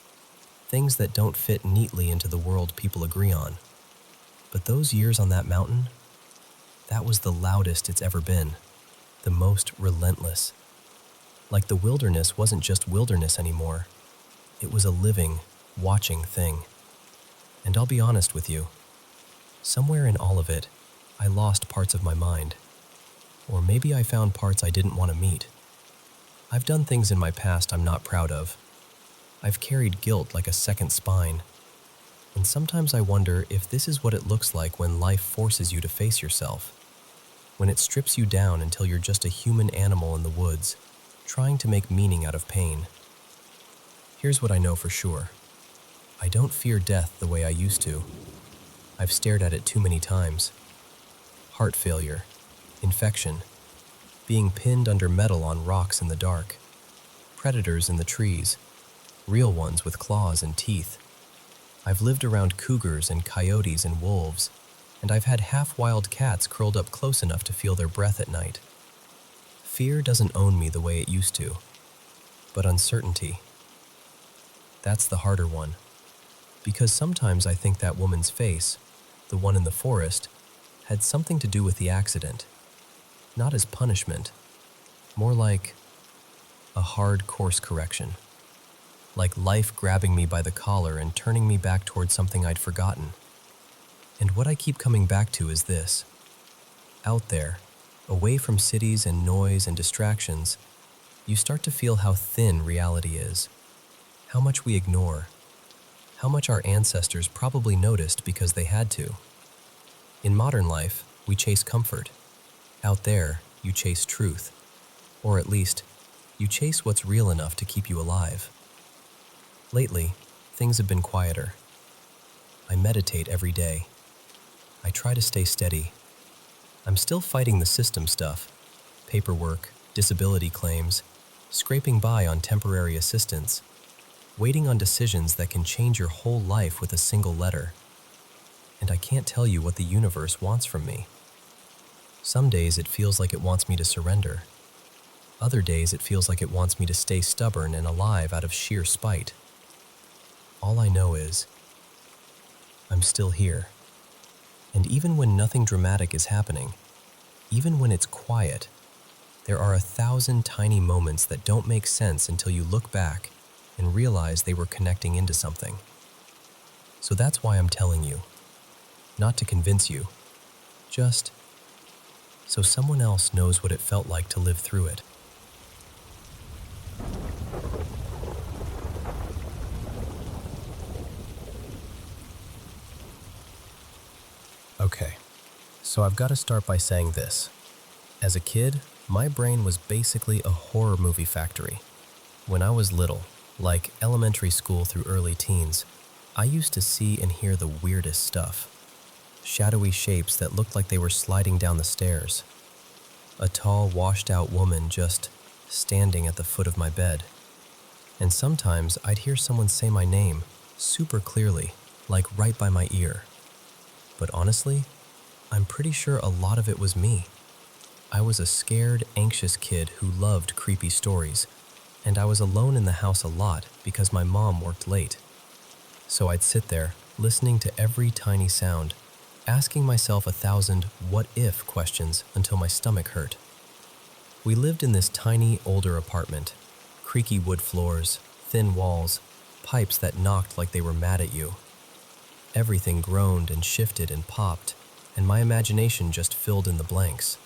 things that don't fit neatly into the world people agree on. But those years on that mountain, that was the loudest it's ever been, the most relentless. Like the wilderness wasn't just wilderness anymore. It was a living, watching thing. And I'll be honest with you, somewhere in all of it, I lost parts of my mind. Or maybe I found parts I didn't want to meet. I've done things in my past I'm not proud of. I've carried guilt like a second spine. And sometimes I wonder if this is what it looks like when life forces you to face yourself. When it strips you down until you're just a human animal in the woods, trying to make meaning out of pain. Here's what I know for sure. I don't fear death the way I used to. I've stared at it too many times. Heart failure, infection, being pinned under metal on rocks in the dark, predators in the trees, real ones with claws and teeth. I've lived around cougars and coyotes and wolves, and I've had half-wild cats curled up close enough to feel their breath at night. Fear doesn't own me the way it used to, but uncertainty. That's the harder one, because sometimes I think that woman's face, the one in the forest, had something to do with the accident. Not as punishment, more like a hard course correction. Like life grabbing me by the collar and turning me back towards something I'd forgotten. And what I keep coming back to is this. Out there, away from cities and noise and distractions, you start to feel how thin reality is, how much we ignore, how much our ancestors probably noticed because they had to. In modern life, we chase comfort. Out there, you chase truth, or at least, you chase what's real enough to keep you alive. Lately, things have been quieter. I meditate every day. I try to stay steady. I'm still fighting the system stuff, paperwork, disability claims, scraping by on temporary assistance, waiting on decisions that can change your whole life with a single letter. And I can't tell you what the universe wants from me. Some days it feels like it wants me to surrender. Other days it feels like it wants me to stay stubborn and alive out of sheer spite. All I know is, I'm still here. And even when nothing dramatic is happening, even when it's quiet, there are 1,000 tiny moments that don't make sense until you look back and realize they were connecting into something. So that's why I'm telling you, not to convince you, just so someone else knows what it felt like to live through it. Okay, so I've got to start by saying this. As a kid, my brain was basically a horror movie factory. When I was little, like elementary school through early teens, I used to see and hear the weirdest stuff. Shadowy shapes that looked like they were sliding down the stairs. A tall, washed-out woman just standing at the foot of my bed. And sometimes I'd hear someone say my name super clearly, like right by my ear. But honestly, I'm pretty sure a lot of it was me. I was a scared, anxious kid who loved creepy stories, and I was alone in the house a lot because my mom worked late. So I'd sit there, listening to every tiny sound, asking myself 1,000 what-if questions until my stomach hurt. We lived in this tiny, older apartment. Creaky wood floors, thin walls, pipes that knocked like they were mad at you. Everything groaned and shifted and popped, and my imagination just filled in the blanks.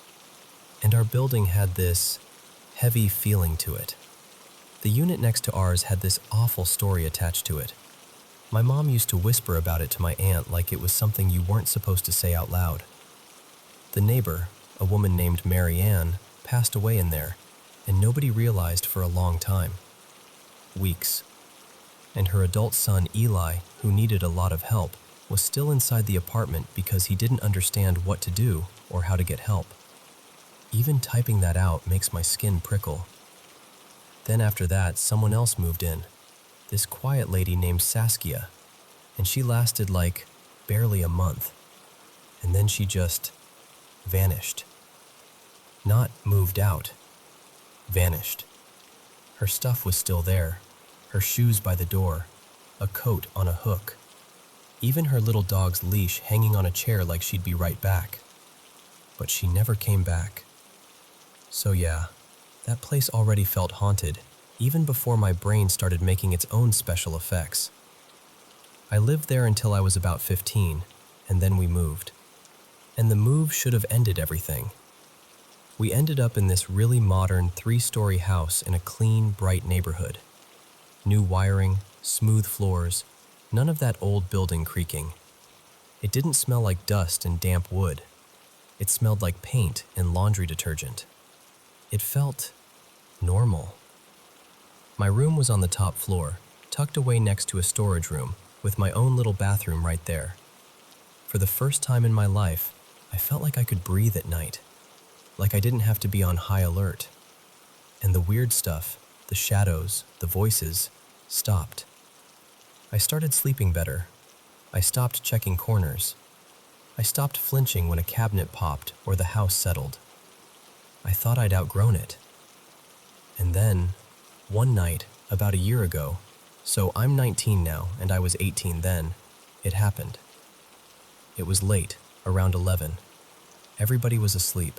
And our building had this heavy feeling to it. The unit next to ours had this awful story attached to it. My mom used to whisper about it to my aunt like it was something you weren't supposed to say out loud. The neighbor, a woman named Mary Ann, passed away in there, and nobody realized for a long time. Weeks. And her adult son, Eli, who needed a lot of help, was still inside the apartment because he didn't understand what to do or how to get help. Even typing that out makes my skin prickle. Then after that, someone else moved in, this quiet lady named Saskia, and she lasted like barely a month. And then she just vanished. Not moved out, vanished. Her stuff was still there, her shoes by the door, a coat on a hook, even her little dog's leash hanging on a chair like she'd be right back. But she never came back. So yeah, that place already felt haunted, even before my brain started making its own special effects. I lived there until I was about 15, and then we moved. And the move should have ended everything. We ended up in this really modern 3-story house in a clean, bright neighborhood. New wiring, smooth floors, none of that old building creaking. It didn't smell like dust and damp wood. It smelled like paint and laundry detergent. It felt normal. My room was on the top floor, tucked away next to a storage room, with my own little bathroom right there. For the first time in my life, I felt like I could breathe at night, like I didn't have to be on high alert. And the weird stuff, the shadows, the voices, stopped. I started sleeping better. I stopped checking corners. I stopped flinching when a cabinet popped or the house settled. I thought I'd outgrown it. And then, one night, about a year ago, so I'm 19 now and I was 18 then, it happened. It was late, around 11. Everybody was asleep.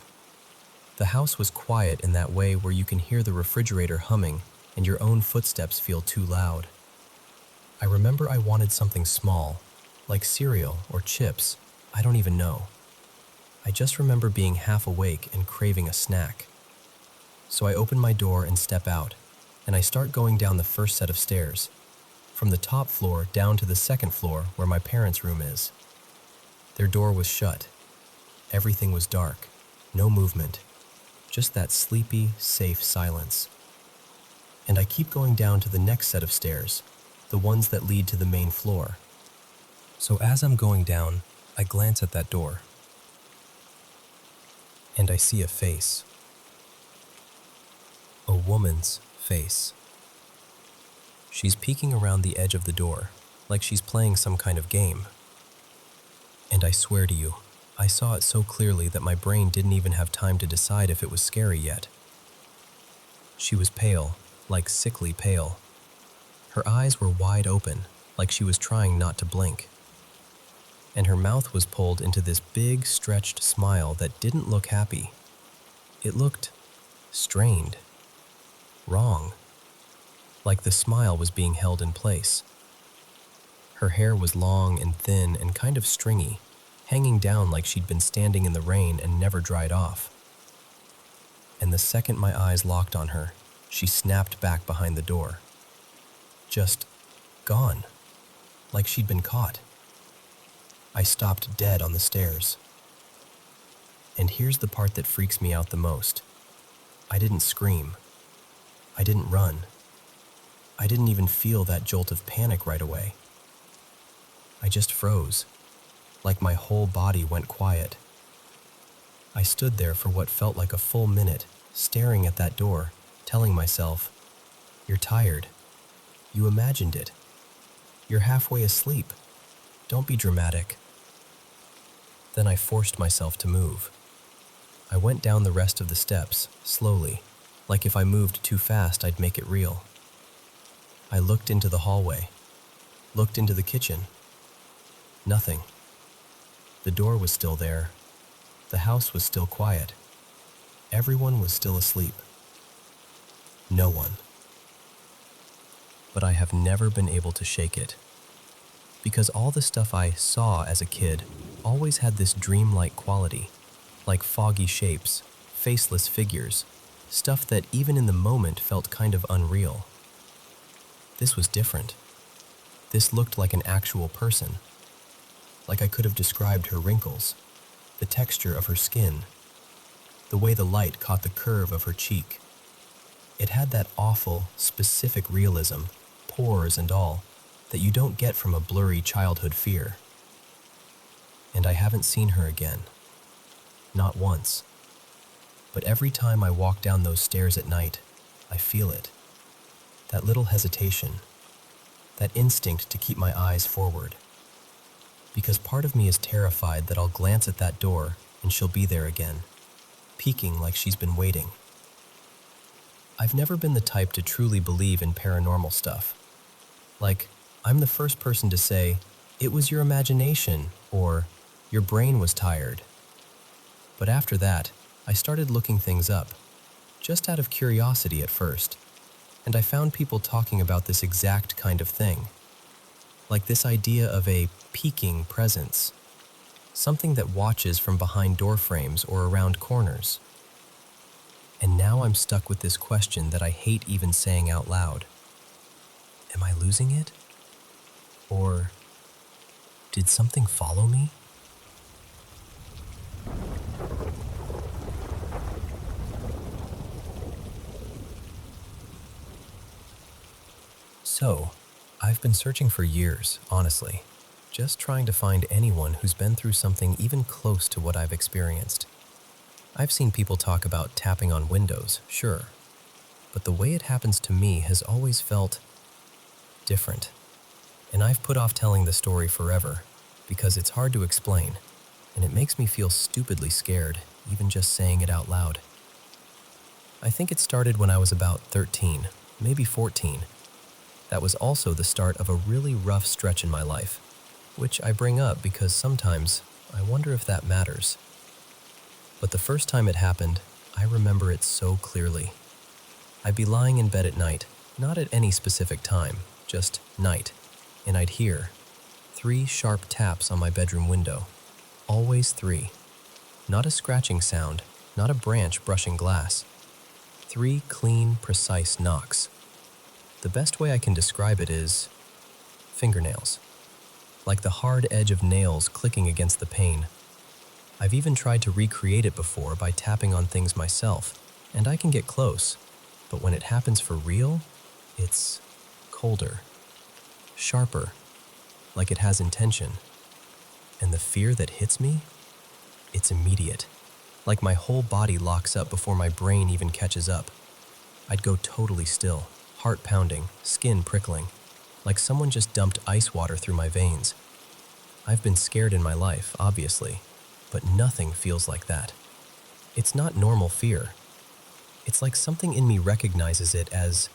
The house was quiet in that way where you can hear the refrigerator humming and your own footsteps feel too loud. I remember I wanted something small, like cereal or chips, I don't even know. I just remember being half awake and craving a snack. So I open my door and step out, and I start going down the first set of stairs, from the top floor down to the second floor where my parents' room is. Their door was shut. Everything was dark, no movement, just that sleepy, safe silence. And I keep going down to the next set of stairs, the ones that lead to the main floor. So as I'm going down, I glance at that door, and I see a face. A woman's face. She's peeking around the edge of the door, like she's playing some kind of game. And I swear to you, I saw it so clearly that my brain didn't even have time to decide if it was scary yet. She was pale, like sickly pale. Her eyes were wide open, like she was trying not to blink. And her mouth was pulled into this big, stretched smile that didn't look happy. It looked strained, wrong, like the smile was being held in place. Her hair was long and thin and kind of stringy, hanging down like she'd been standing in the rain and never dried off. And the second my eyes locked on her, she snapped back behind the door. Just gone, like she'd been caught. I stopped dead on the stairs. And here's the part that freaks me out the most. I didn't scream. I didn't run. I didn't even feel that jolt of panic right away. I just froze, like my whole body went quiet. I stood there for what felt like a full minute, staring at that door, telling myself, "You're tired. You imagined it. You're halfway asleep. Don't be dramatic." Then I forced myself to move. I went down the rest of the steps, slowly, like if I moved too fast I'd make it real. I looked into the hallway, looked into the kitchen. Nothing. The door was still there. The house was still quiet. Everyone was still asleep. No one. But I have never been able to shake it. Because all the stuff I saw as a kid always had this dreamlike quality, like foggy shapes, faceless figures, stuff that even in the moment felt kind of unreal. This was different. This looked like an actual person. Like I could have described her wrinkles, the texture of her skin, the way the light caught the curve of her cheek. It had that awful, specific realism, pores and all, that you don't get from a blurry childhood fear. And I haven't seen her again. Not once. But every time I walk down those stairs at night, I feel it. That little hesitation. That instinct to keep my eyes forward. Because part of me is terrified that I'll glance at that door and she'll be there again, peeking like she's been waiting. I've never been the type to truly believe in paranormal stuff. Like, I'm the first person to say, "It was your imagination," or "Your brain was tired." But after that, I started looking things up, just out of curiosity at first, and I found people talking about this exact kind of thing. Like this idea of a peeking presence, something that watches from behind door frames or around corners. And now I'm stuck with this question that I hate even saying out loud. Am I losing it? Or did something follow me? So, I've been searching for years, honestly, just trying to find anyone who's been through something even close to what I've experienced. I've seen people talk about tapping on windows, sure, but the way it happens to me has always felt different. And I've put off telling the story forever because it's hard to explain, and it makes me feel stupidly scared, even just saying it out loud. I think it started when I was about 13, maybe 14. That was also the start of a really rough stretch in my life, which I bring up because sometimes I wonder if that matters. But the first time it happened, I remember it so clearly. I'd be lying in bed at night, not at any specific time, just night, and I'd hear 3 sharp taps on my bedroom window. Always 3. Not a scratching sound, not a branch brushing glass. 3 clean, precise knocks. The best way I can describe it is fingernails, like the hard edge of nails clicking against the pane. I've even tried to recreate it before by tapping on things myself, and I can get close, but when it happens for real, it's colder, sharper, like it has intention. And the fear that hits me, it's immediate, like my whole body locks up before my brain even catches up. I'd go totally still, heart pounding, skin prickling, like someone just dumped ice water through my veins. I've been scared in my life, obviously, but nothing feels like that. It's not normal fear. It's like something in me recognizes it as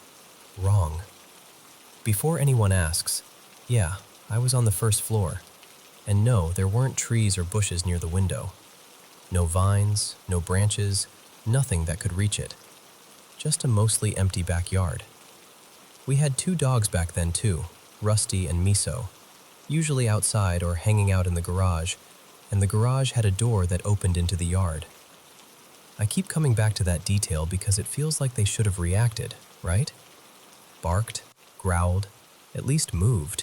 wrong. Before anyone asks, yeah, I was on the first floor. And no, there weren't trees or bushes near the window. No vines, no branches, nothing that could reach it. Just a mostly empty backyard. We had 2 dogs back then too, Rusty and Miso, usually outside or hanging out in the garage, and the garage had a door that opened into the yard. I keep coming back to that detail because it feels like they should have reacted, right? Barked, growled, at least moved.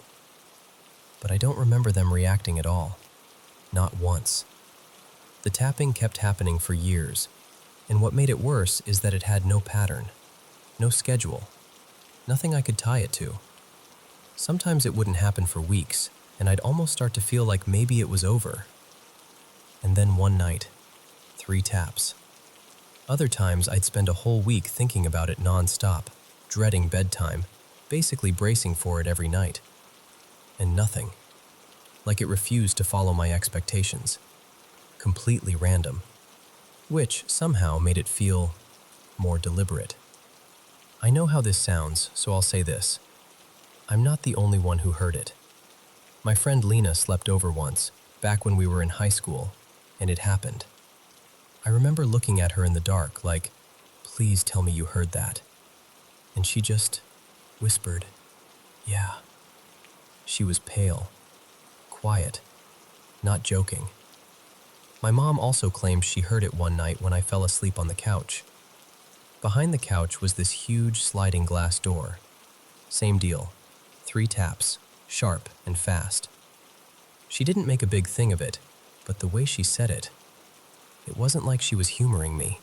But I don't remember them reacting at all. Not once. The tapping kept happening for years, and what made it worse is that it had no pattern, no schedule, nothing I could tie it to. Sometimes it wouldn't happen for weeks, and I'd almost start to feel like maybe it was over. And then one night, 3 taps. Other times I'd spend a whole week thinking about it non-stop, dreading bedtime, basically bracing for it every night. And nothing. Like it refused to follow my expectations. Completely random. Which somehow made it feel more deliberate. I know how this sounds, so I'll say this. I'm not the only one who heard it. My friend Lena slept over once, back when we were in high school, and it happened. I remember looking at her in the dark like, please tell me you heard that. And she just whispered, yeah. She was pale, quiet, not joking. My mom also claimed she heard it one night when I fell asleep on the couch. Behind the couch was this huge sliding glass door. Same deal, 3 taps, sharp and fast. She didn't make a big thing of it, but the way she said it wasn't like she was humoring me.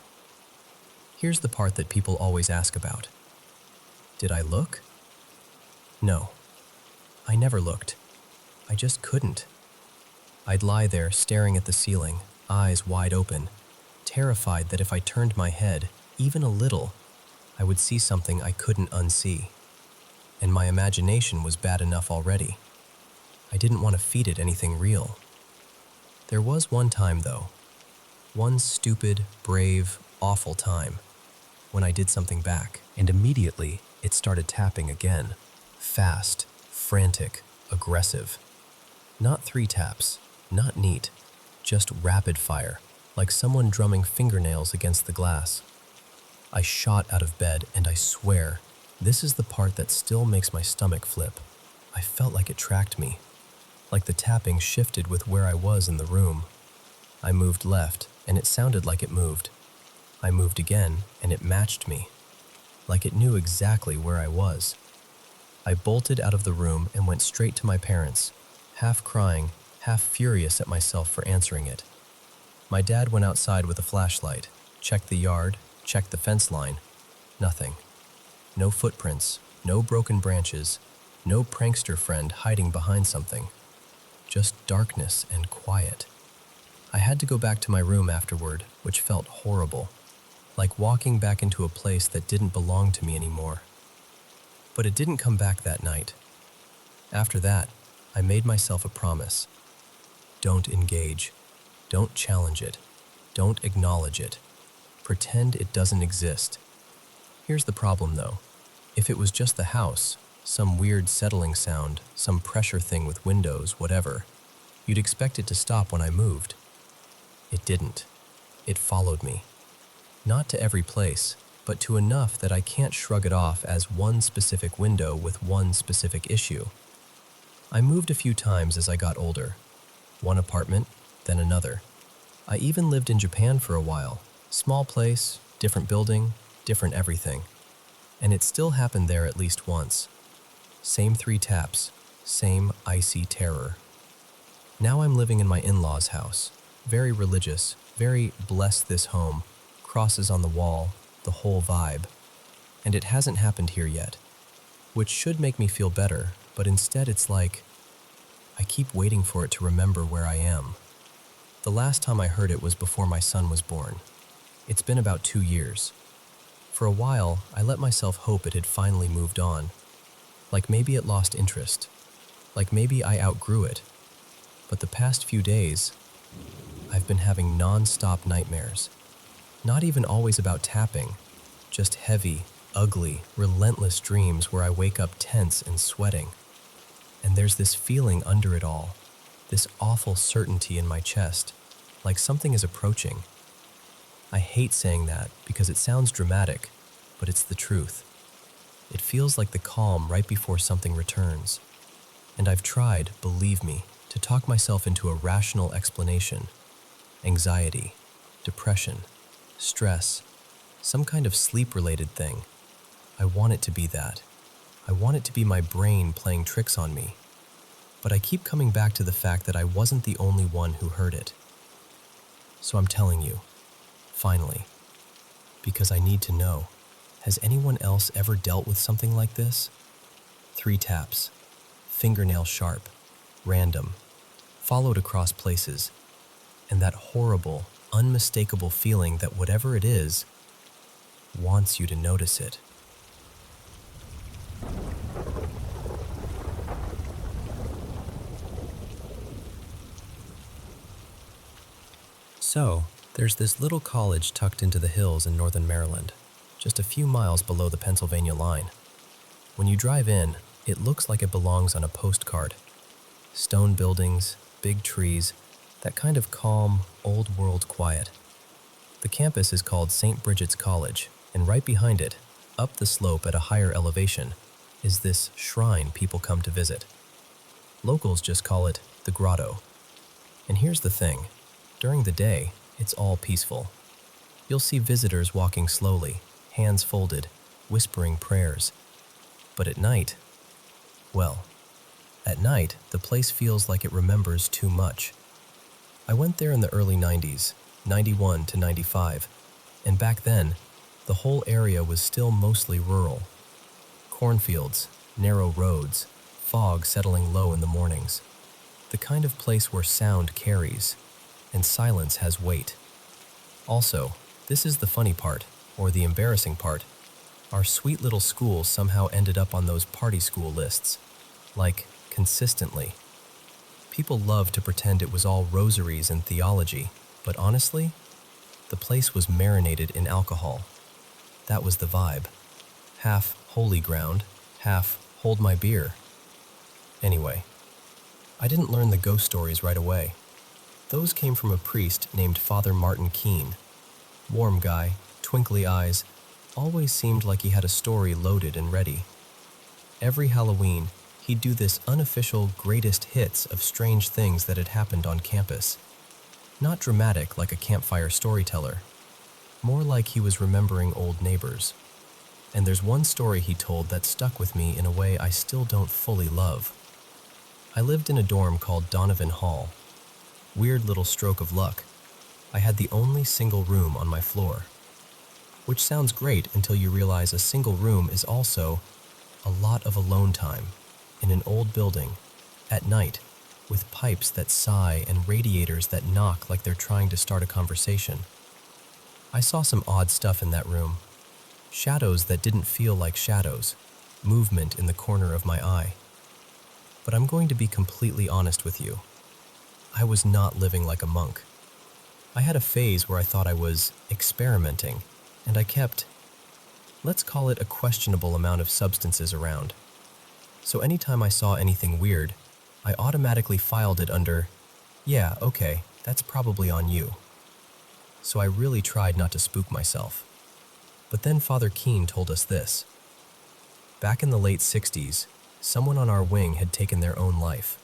Here's the part that people always ask about. Did I look? No. I never looked. I just couldn't. I'd lie there staring at the ceiling, eyes wide open, terrified that if I turned my head, even a little, I would see something I couldn't unsee. And my imagination was bad enough already. I didn't want to feed it anything real. There was one time, though. One stupid, brave, awful time, when I did something back, and immediately it started tapping again. Fast, frantic, aggressive. Not 3 taps, not neat, just rapid fire, like someone drumming fingernails against the glass. I shot out of bed, and I swear, this is the part that still makes my stomach flip. I felt like it tracked me, like the tapping shifted with where I was in the room. I moved left, and it sounded like it moved. I moved again, and it matched me, like it knew exactly where I was. I bolted out of the room and went straight to my parents, half crying, half furious at myself for answering it. My dad went outside with a flashlight, checked the yard, checked the fence line. Nothing. No footprints, no broken branches, no prankster friend hiding behind something. Just darkness and quiet. I had to go back to my room afterward, which felt horrible, like walking back into a place that didn't belong to me anymore. But it didn't come back that night. After that, I made myself a promise. Don't engage. Don't challenge it. Don't acknowledge it. Pretend it doesn't exist. Here's the problem, though. If it was just the house, some weird settling sound, some pressure thing with windows, whatever, you'd expect it to stop when I moved. It didn't. It followed me. Not to every place, but to enough that I can't shrug it off as one specific window with one specific issue. I moved a few times as I got older. One apartment, then another. I even lived in Japan for a while. Small place, different building, different everything. And it still happened there at least once. Same 3 taps, same icy terror. Now I'm living in my in-laws' house. Very religious, very bless this home, crosses on the wall, the whole vibe. And it hasn't happened here yet, which should make me feel better, but instead it's like I keep waiting for it to remember where I am. The last time I heard it was before my son was born. It's been about 2 years. For a while, I let myself hope it had finally moved on. Like maybe it lost interest. Like maybe I outgrew it. But the past few days, I've been having non-stop nightmares. Not even always about tapping, just heavy, ugly, relentless dreams where I wake up tense and sweating. And there's this feeling under it all, this awful certainty in my chest, like something is approaching. I hate saying that because it sounds dramatic, but it's the truth. It feels like the calm right before something returns. And I've tried, believe me, to talk myself into a rational explanation. Anxiety, depression, stress, some kind of sleep-related thing. I want it to be that. I want it to be my brain playing tricks on me. But I keep coming back to the fact that I wasn't the only one who heard it. So I'm telling you, finally, because I need to know, has anyone else ever dealt with something like this? 3 taps, fingernail sharp, random, followed across places, and that horrible, unmistakable feeling that whatever it is, wants you to notice it. So, there's this little college tucked into the hills in northern Maryland, just a few miles below the Pennsylvania line. When you drive in, it looks like it belongs on a postcard. Stone buildings, big trees, that kind of calm, old-world quiet. The campus is called St. Bridget's College, and right behind it, up the slope at a higher elevation, is this shrine people come to visit. Locals just call it the Grotto. And here's the thing. During the day, it's all peaceful. You'll see visitors walking slowly, hands folded, whispering prayers. But at night, well, at night, the place feels like it remembers too much. I went there in the early 90s, 91 to 95, and back then, the whole area was still mostly rural. Cornfields, narrow roads, fog settling low in the mornings. The kind of place where sound carries, and silence has weight. Also, this is the funny part, or the embarrassing part. Our sweet little school somehow ended up on those party school lists. Like, consistently. People love to pretend it was all rosaries and theology, but honestly, the place was marinated in alcohol. That was the vibe. Half holy ground, half hold my beer. Anyway, I didn't learn the ghost stories right away. Those came from a priest named Father Martin Keene. Warm guy, twinkly eyes, always seemed like he had a story loaded and ready. Every Halloween, he'd do this unofficial greatest hits of strange things that had happened on campus. Not dramatic like a campfire storyteller, more like he was remembering old neighbors. And there's one story he told that stuck with me in a way I still don't fully love. I lived in a dorm called Donovan Hall. Weird little stroke of luck. I had the only single room on my floor. Which sounds great until you realize a single room is also a lot of alone time in an old building, at night, with pipes that sigh and radiators that knock like they're trying to start a conversation. I saw some odd stuff in that room. Shadows that didn't feel like shadows, movement in the corner of my eye. But I'm going to be completely honest with you. I was not living like a monk. I had a phase where I thought I was experimenting, and I kept, let's call it a questionable amount of substances around. So anytime I saw anything weird, I automatically filed it under, yeah, okay, that's probably on you. so I really tried not to spook myself. But then Father Keene told us this. Back in the late 60s, someone on our wing had taken their own life.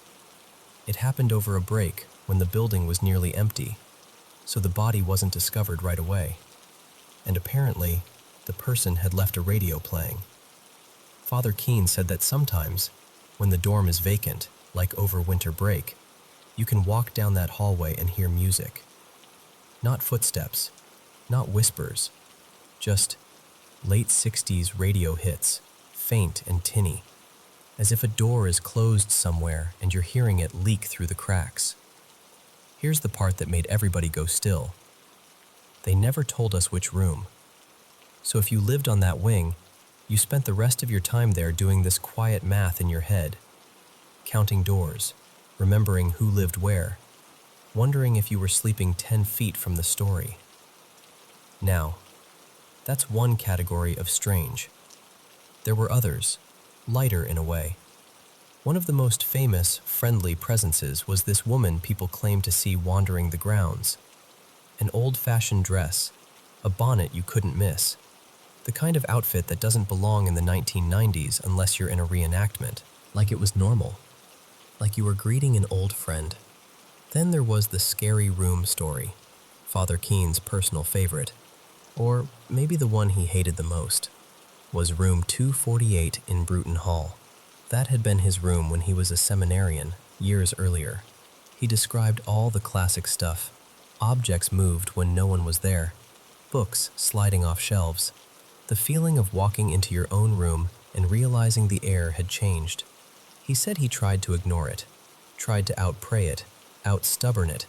It happened over a break when the building was nearly empty, so the body wasn't discovered right away. And apparently, the person had left a radio playing. Father Keene said that sometimes, when the dorm is vacant, like over winter break, you can walk down that hallway and hear music. Not footsteps, not whispers, just late 60s radio hits, faint and tinny, as if a door is closed somewhere and you're hearing it leak through the cracks. Here's the part that made everybody go still. They never told us which room. So if you lived on that wing, you spent the rest of your time there doing this quiet math in your head, counting doors, remembering who lived where, wondering if you were sleeping 10 feet from the story. Now, that's one category of strange. There were others, lighter in a way. One of the most famous, friendly presences was this woman people claimed to see wandering the grounds. An old-fashioned dress, a bonnet you couldn't miss, the kind of outfit that doesn't belong in the 1990s unless you're in a reenactment, like it was normal, like you were greeting an old friend. Then there was the scary room story, Father Keene's personal favorite, or maybe the one he hated the most, was room 248 in Bruton Hall. That had been his room when he was a seminarian, years earlier. He described all the classic stuff. Objects moved when no one was there, books sliding off shelves, the feeling of walking into your own room and realizing the air had changed. He said he tried to ignore it, tried to out-pray it, out-stubborn it,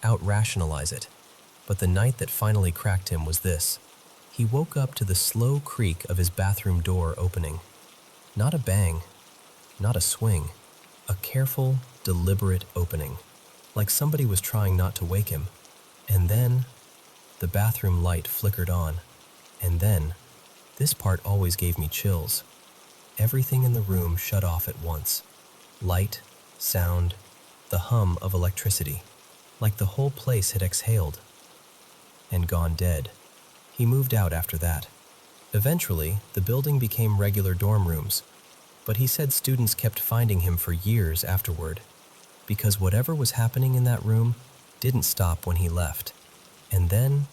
out-rationalize it. But the night that finally cracked him was this. He woke up to the slow creak of his bathroom door opening. Not a bang, not a swing, a careful, deliberate opening, like somebody was trying not to wake him. And then, the bathroom light flickered on. And then, this part always gave me chills. Everything in the room shut off at once. Light, sound, the hum of electricity, like the whole place had exhaled and gone dead. He moved out after that. Eventually, the building became regular dorm rooms, but he said students kept finding him for years afterward, because whatever was happening in that room didn't stop when he left. And then,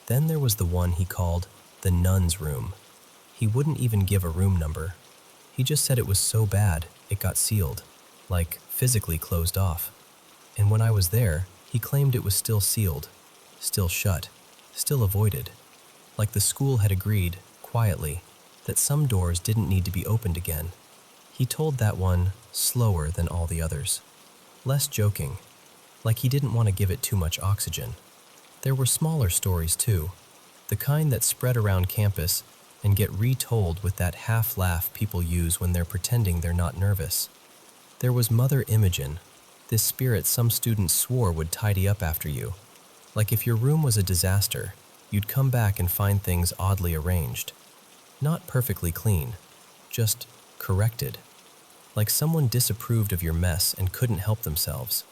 then there was the one he called the nun's room. He wouldn't even give a room number. He just said it was so bad, it got sealed, like physically closed off. And when I was there, he claimed it was still sealed, still shut, still avoided. Like the school had agreed, quietly, that some doors didn't need to be opened again. He told that one slower than all the others. Less joking, like he didn't want to give it too much oxygen. There were smaller stories too, the kind that spread around campus and get retold with that half-laugh people use when they're pretending they're not nervous. There was Mother Imogen, this spirit some students swore would tidy up after you. Like if your room was a disaster, you'd come back and find things oddly arranged. Not perfectly clean, just corrected. Like someone disapproved of your mess and couldn't help themselves.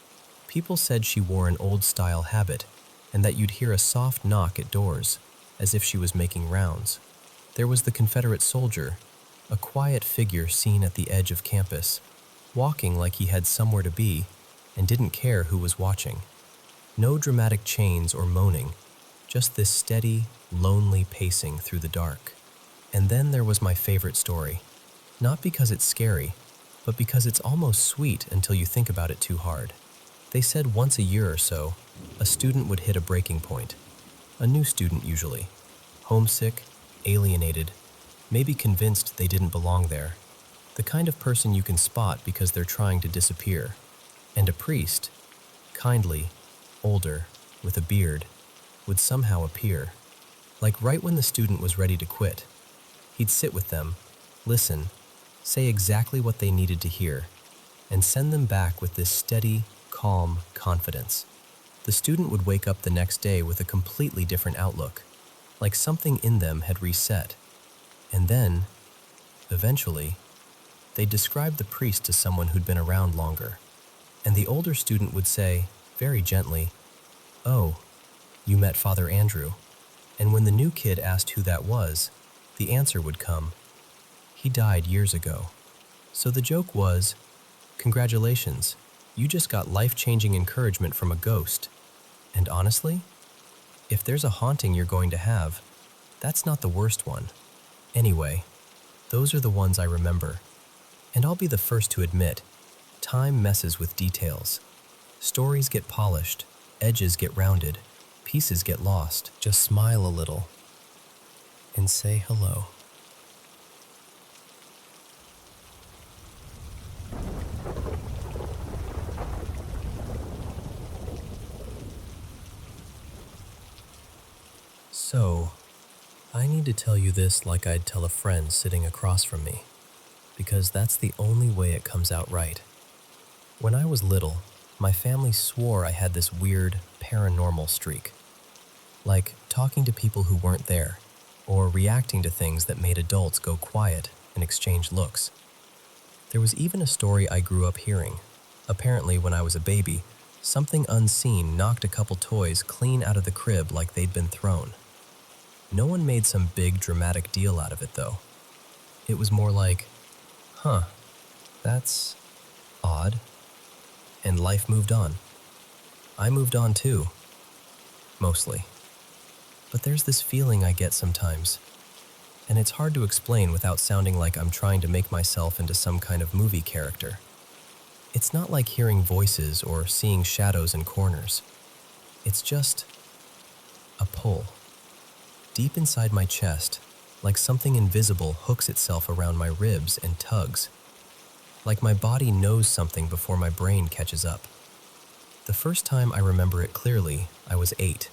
People said she wore an old-style habit, and that you'd hear a soft knock at doors, as if she was making rounds. There was the Confederate soldier, a quiet figure seen at the edge of campus, walking like he had somewhere to be and didn't care who was watching. No dramatic chains or moaning, just this steady, lonely pacing through the dark. And then there was my favorite story, not because it's scary, but because it's almost sweet until you think about it too hard. They said once a year or so, a student would hit a breaking point. A new student usually, homesick, alienated, maybe convinced they didn't belong there. The kind of person you can spot because they're trying to disappear. And a priest, kindly, older, with a beard, would somehow appear. Like right when the student was ready to quit. He'd sit with them, listen, say exactly what they needed to hear, and send them back with this steady, calm confidence. The student would wake up the next day with a completely different outlook, like something in them had reset. And then, eventually, they described the priest to someone who'd been around longer. And the older student would say, very gently, "Oh, You met Father Andrew. And when the new kid asked who that was, the answer would come, he died years ago. So the joke was, congratulations, you just got life-changing encouragement from a ghost. And honestly, if there's a haunting you're going to have, that's not the worst one. Anyway, those are the ones I remember. And I'll be the first to admit, time messes with details. Stories get polished, edges get rounded, pieces get lost. Just smile a little and say hello. So, I need to tell you this like I'd tell a friend sitting across from me, because that's the only way it comes out right. When I was little, my family swore I had this weird, paranormal streak. Like talking to people who weren't there, or reacting to things that made adults go quiet and exchange looks. There was even a story I grew up hearing. Apparently, when I was a baby, something unseen knocked a couple toys clean out of the crib like they'd been thrown. No one made some big dramatic deal out of it, though. It was more like, that's odd. And life moved on. I moved on too. Mostly. But there's this feeling I get sometimes, and it's hard to explain without sounding like I'm trying to make myself into some kind of movie character. It's not like hearing voices or seeing shadows in corners. It's just a pull. Deep inside my chest, like something invisible hooks itself around my ribs and tugs. Like my body knows something before my brain catches up. The first time I remember it clearly, I was 8.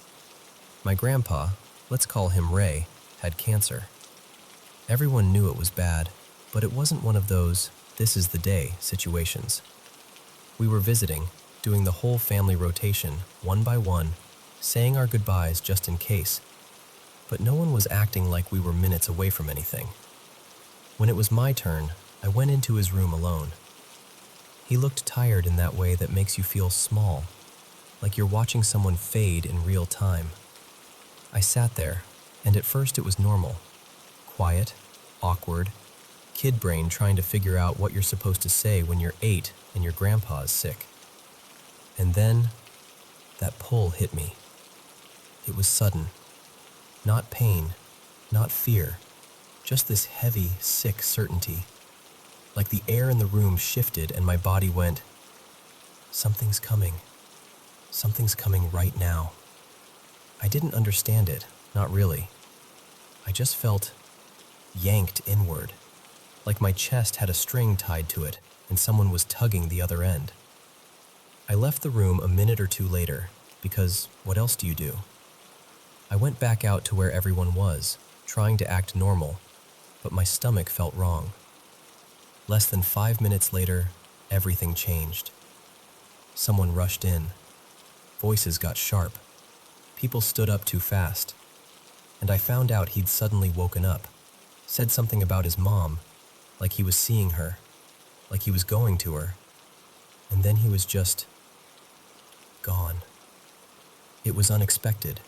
My grandpa, let's call him Ray, had cancer. Everyone knew it was bad, but it wasn't one of those "this is the day" situations. We were visiting, doing the whole family rotation, one by one, saying our goodbyes just in case. But no one was acting like we were minutes away from anything. When it was my turn, I went into his room alone. He looked tired in that way that makes you feel small, like you're watching someone fade in real time. I sat there, and at first it was normal. Quiet, awkward, kid brain trying to figure out what you're supposed to say when you're 8 and your grandpa is sick. And then, that pull hit me. It was sudden. Not pain, not fear, just this heavy, sick certainty. Like the air in the room shifted and my body went, something's coming. Something's coming right now. I didn't understand it, not really. I just felt yanked inward, like my chest had a string tied to it and someone was tugging the other end. I left the room a minute or two later, because what else do you do? I went back out to where everyone was, trying to act normal, but my stomach felt wrong. Less than 5 minutes later, everything changed. Someone rushed in. Voices got sharp. People stood up too fast. And I found out he'd suddenly woken up, said something about his mom, like he was seeing her, like he was going to her, and then he was just gone. It was unexpected.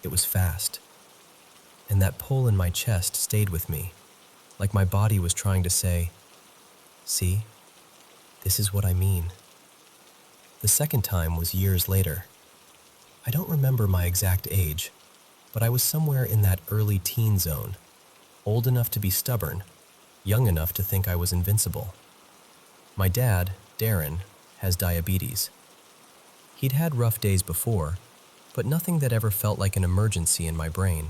It was fast. And that pull in my chest stayed with me, like my body was trying to say, see, this is what I mean. The second time was years later. I don't remember my exact age, but I was somewhere in that early teen zone, old enough to be stubborn, young enough to think I was invincible. My dad, Darren, has diabetes. He'd had rough days before, but nothing that ever felt like an emergency in my brain.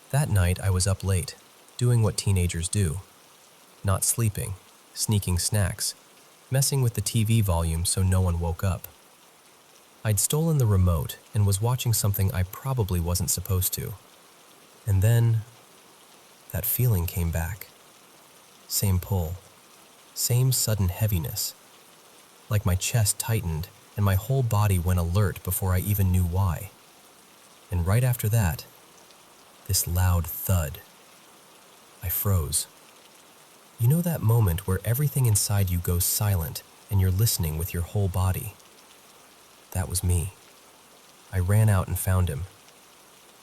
That night I was up late, doing what teenagers do. Not sleeping, sneaking snacks, messing with the TV volume so no one woke up. I'd stolen the remote and was watching something I probably wasn't supposed to. And then, that feeling came back. Same pull, same sudden heaviness. Like my chest tightened and my whole body went alert before I even knew why. And right after that, this loud thud. I froze. You know that moment where everything inside you goes silent and you're listening with your whole body? That was me. I ran out and found him.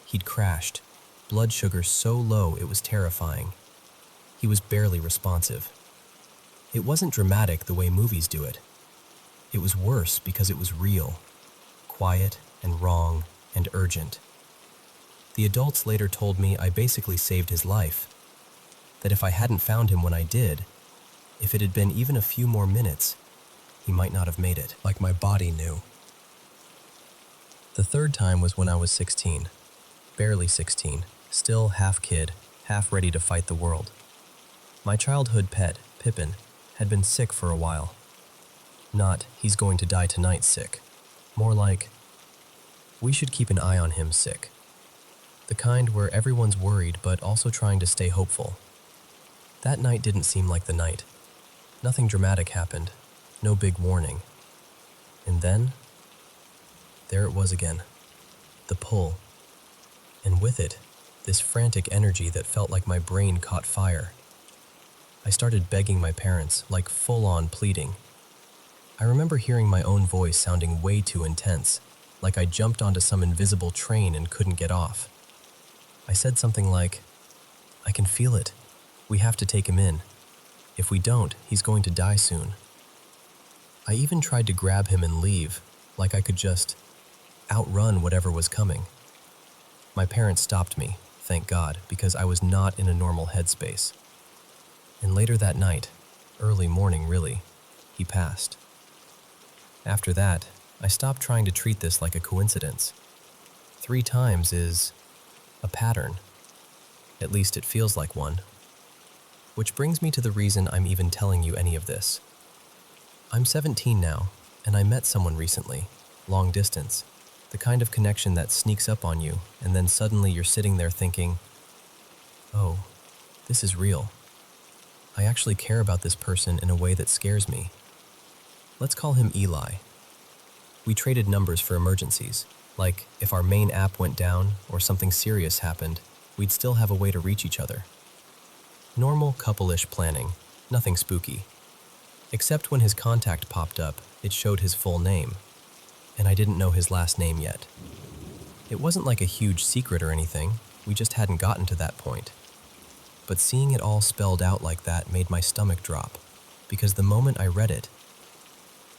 He'd crashed, blood sugar so low it was terrifying. He was barely responsive. It wasn't dramatic the way movies do it. It was worse because it was real, quiet and wrong and urgent. The adults later told me I basically saved his life, that if I hadn't found him when I did, if it had been even a few more minutes, he might not have made it. Like my body knew. The third time was when I was 16, barely 16, still half kid, half ready to fight the world. My childhood pet, Pippin, had been sick for a while. Not, he's going to die tonight sick. More like, we should keep an eye on him sick. The kind where everyone's worried but also trying to stay hopeful. That night didn't seem like the night. Nothing dramatic happened, no big warning. And then, there it was again, the pull. And with it, this frantic energy that felt like my brain caught fire. I started begging my parents, like full-on pleading. I remember hearing my own voice sounding way too intense, like I jumped onto some invisible train and couldn't get off. I said something like, I can feel it. We have to take him in. If we don't, he's going to die soon. I even tried to grab him and leave, like I could just outrun whatever was coming. My parents stopped me, thank God, because I was not in a normal headspace. And later that night, early morning really, he passed. After that, I stopped trying to treat this like a coincidence. 3 times is a pattern. At least it feels like one. Which brings me to the reason I'm even telling you any of this. I'm 17 now, and I met someone recently, long distance, the kind of connection that sneaks up on you, and then suddenly you're sitting there thinking, oh, this is real. I actually care about this person in a way that scares me. Let's call him Eli. We traded numbers for emergencies, like if our main app went down or something serious happened, we'd still have a way to reach each other. Normal couple-ish planning, nothing spooky. Except when his contact popped up, it showed his full name, and I didn't know his last name yet. It wasn't like a huge secret or anything, we just hadn't gotten to that point. But seeing it all spelled out like that made my stomach drop, because the moment I read it,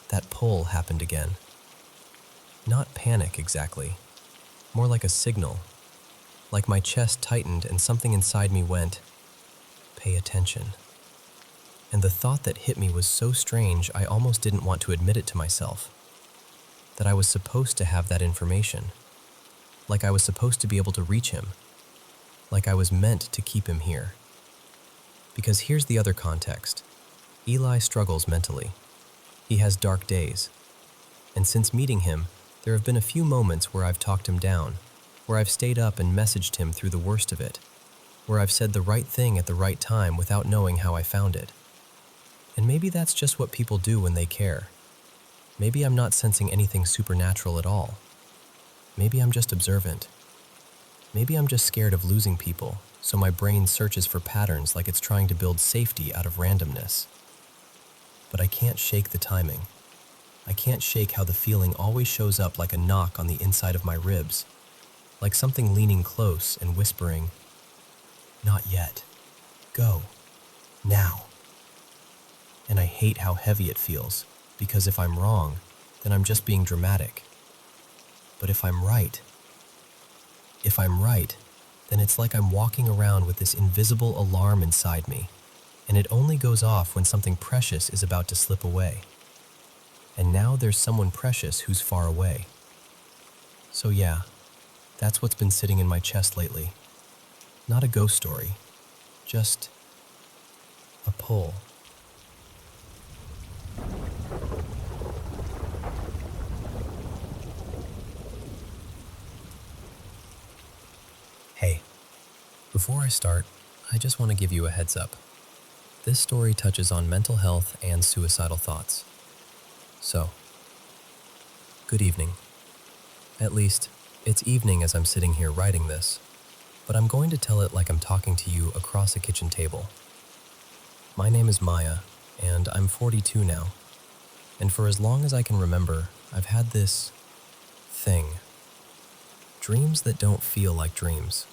that pull happened again. Not panic exactly, more like a signal. Like my chest tightened and something inside me went, pay attention. And the thought that hit me was so strange I almost didn't want to admit it to myself. That I was supposed to have that information. Like I was supposed to be able to reach him. Like I was meant to keep him here. Because here's the other context. Eli struggles mentally. He has dark days. And since meeting him, there have been a few moments where I've talked him down, where I've stayed up and messaged him through the worst of it, where I've said the right thing at the right time without knowing how I found it. And maybe that's just what people do when they care. Maybe I'm not sensing anything supernatural at all. Maybe I'm just observant. Maybe I'm just scared of losing people, so my brain searches for patterns like it's trying to build safety out of randomness. But I can't shake the timing. I can't shake how the feeling always shows up like a knock on the inside of my ribs, like something leaning close and whispering, not yet. Go. Now. And I hate how heavy it feels, because if I'm wrong, then I'm just being dramatic. But if I'm right, then it's like I'm walking around with this invisible alarm inside me, and it only goes off when something precious is about to slip away. And now there's someone precious who's far away. So yeah, that's what's been sitting in my chest lately. Not a ghost story, just a pull. Hey, before I start, I just want to give you a heads up. This story touches on mental health and suicidal thoughts. So, good evening. At least, it's evening as I'm sitting here writing this, but I'm going to tell it like I'm talking to you across a kitchen table. My name is Maya, and I'm 42 now, and for as long as I can remember, I've had this thing Dreams that don't feel like dreams.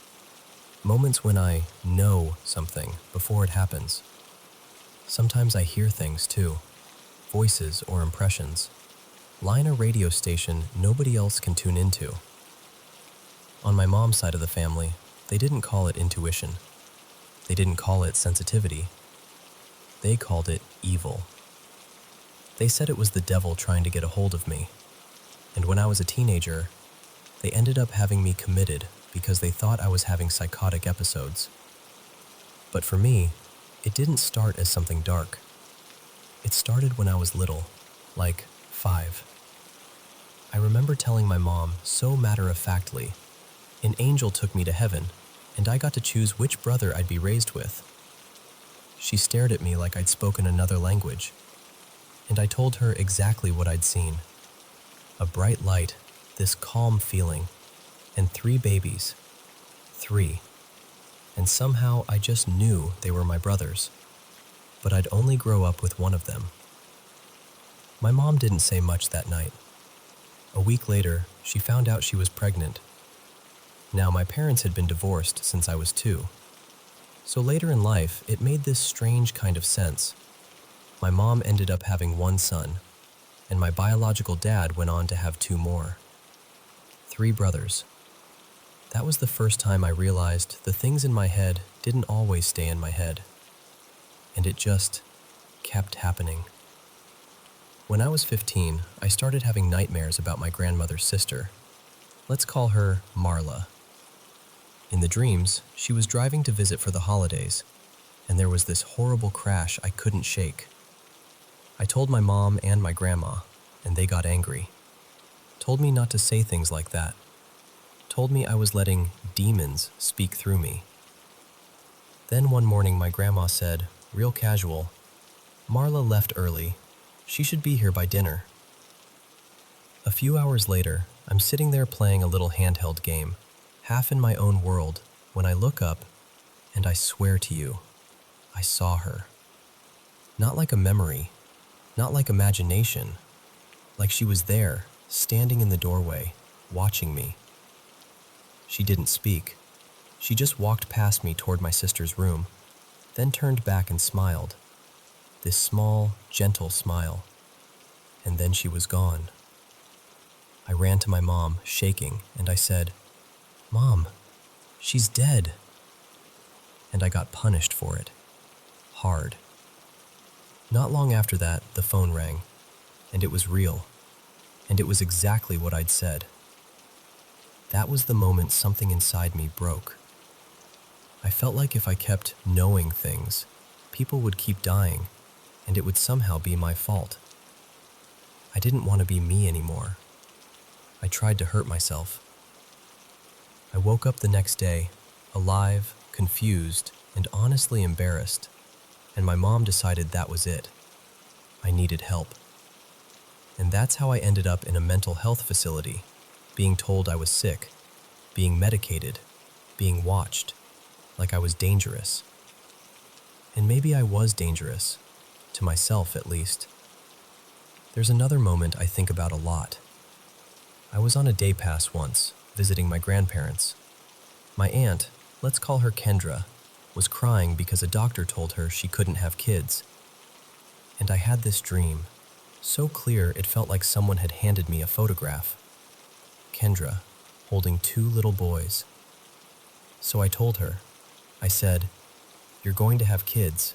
Moments when I know something before it happens. Sometimes I hear things too, voices or impressions. Line a radio station nobody else can tune into. On my mom's side of the family, they didn't call it intuition. They didn't call it sensitivity. They called it evil. They said it was the devil trying to get a hold of me. And when I was a teenager, they ended up having me committed because they thought I was having psychotic episodes. But for me, it didn't start as something dark. It started when I was little, like 5. I remember telling my mom so matter-of-factly, an angel took me to heaven, and I got to choose which brother I'd be raised with. She stared at me like I'd spoken another language, and I told her exactly what I'd seen. A bright light, this calm feeling, and 3 babies. 3. And somehow I just knew they were my brothers, but I'd only grow up with one of them. My mom didn't say much that night. A week later, she found out she was pregnant. Now, my parents had been divorced since I was 2. So later in life, it made this strange kind of sense. My mom ended up having 1 son, and my biological dad went on to have 2 more. 3 brothers. That was the first time I realized the things in my head didn't always stay in my head. And it just kept happening. When I was 15, I started having nightmares about my grandmother's sister. Let's call her Marla. In the dreams, she was driving to visit for the holidays, and there was this horrible crash I couldn't shake. I told my mom and my grandma, and they got angry. Told me not to say things like that. Told me I was letting demons speak through me. Then one morning my grandma said, real casual, "Marla left early. She should be here by dinner." A few hours later, I'm sitting there playing a little handheld game, half in my own world, when I look up, and I swear to you, I saw her. Not like a memory, not like imagination, like she was there, standing in the doorway, watching me. She didn't speak. She just walked past me toward my sister's room, then turned back and smiled. This small, gentle smile. And then she was gone. I ran to my mom, shaking, and I said, "Mom, she's dead." And I got punished for it. Hard. Not long after that, the phone rang, and it was real, and it was exactly what I'd said. That was the moment something inside me broke. I felt like if I kept knowing things, people would keep dying, and it would somehow be my fault. I didn't want to be me anymore. I tried to hurt myself. I woke up the next day, alive, confused, and honestly embarrassed, and my mom decided that was it. I needed help. And that's how I ended up in a mental health facility, being told I was sick, being medicated, being watched, like I was dangerous. And maybe I was dangerous, to myself at least. There's another moment I think about a lot. I was on a day pass once, visiting my grandparents. My aunt, let's call her Kendra, was crying because a doctor told her she couldn't have kids. And I had this dream, so clear it felt like someone had handed me a photograph. Kendra, holding 2 little boys. So I told her, I said, "You're going to have kids.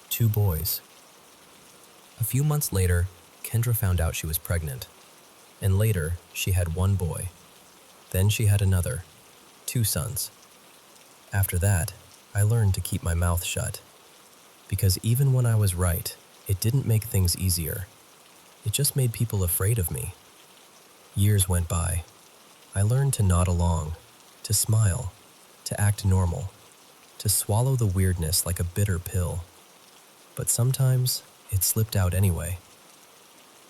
2 boys." A few months later, Kendra found out she was pregnant. And later, she had 1 boy. Then she had another, 2 sons. After that, I learned to keep my mouth shut. Because even when I was right, it didn't make things easier. It just made people afraid of me. Years went by. I learned to nod along, to smile, to act normal, to swallow the weirdness like a bitter pill. But sometimes, it slipped out anyway.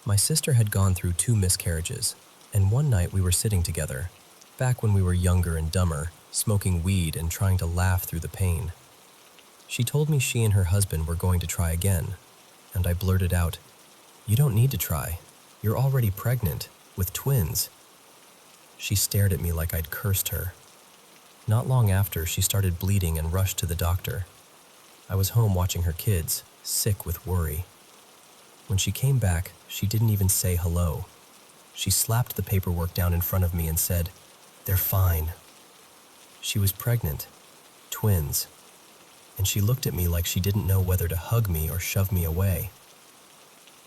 My sister had gone through 2 miscarriages, and one night we were sitting together, back when we were younger and dumber, smoking weed and trying to laugh through the pain. She told me she and her husband were going to try again, and I blurted out, "You don't need to try. You're already pregnant, with twins." She stared at me like I'd cursed her. Not long after, she started bleeding and rushed to the doctor. I was home watching her kids, sick with worry. When she came back, she didn't even say hello. She slapped the paperwork down in front of me and said, "They're fine." She was pregnant, twins, and she looked at me like she didn't know whether to hug me or shove me away.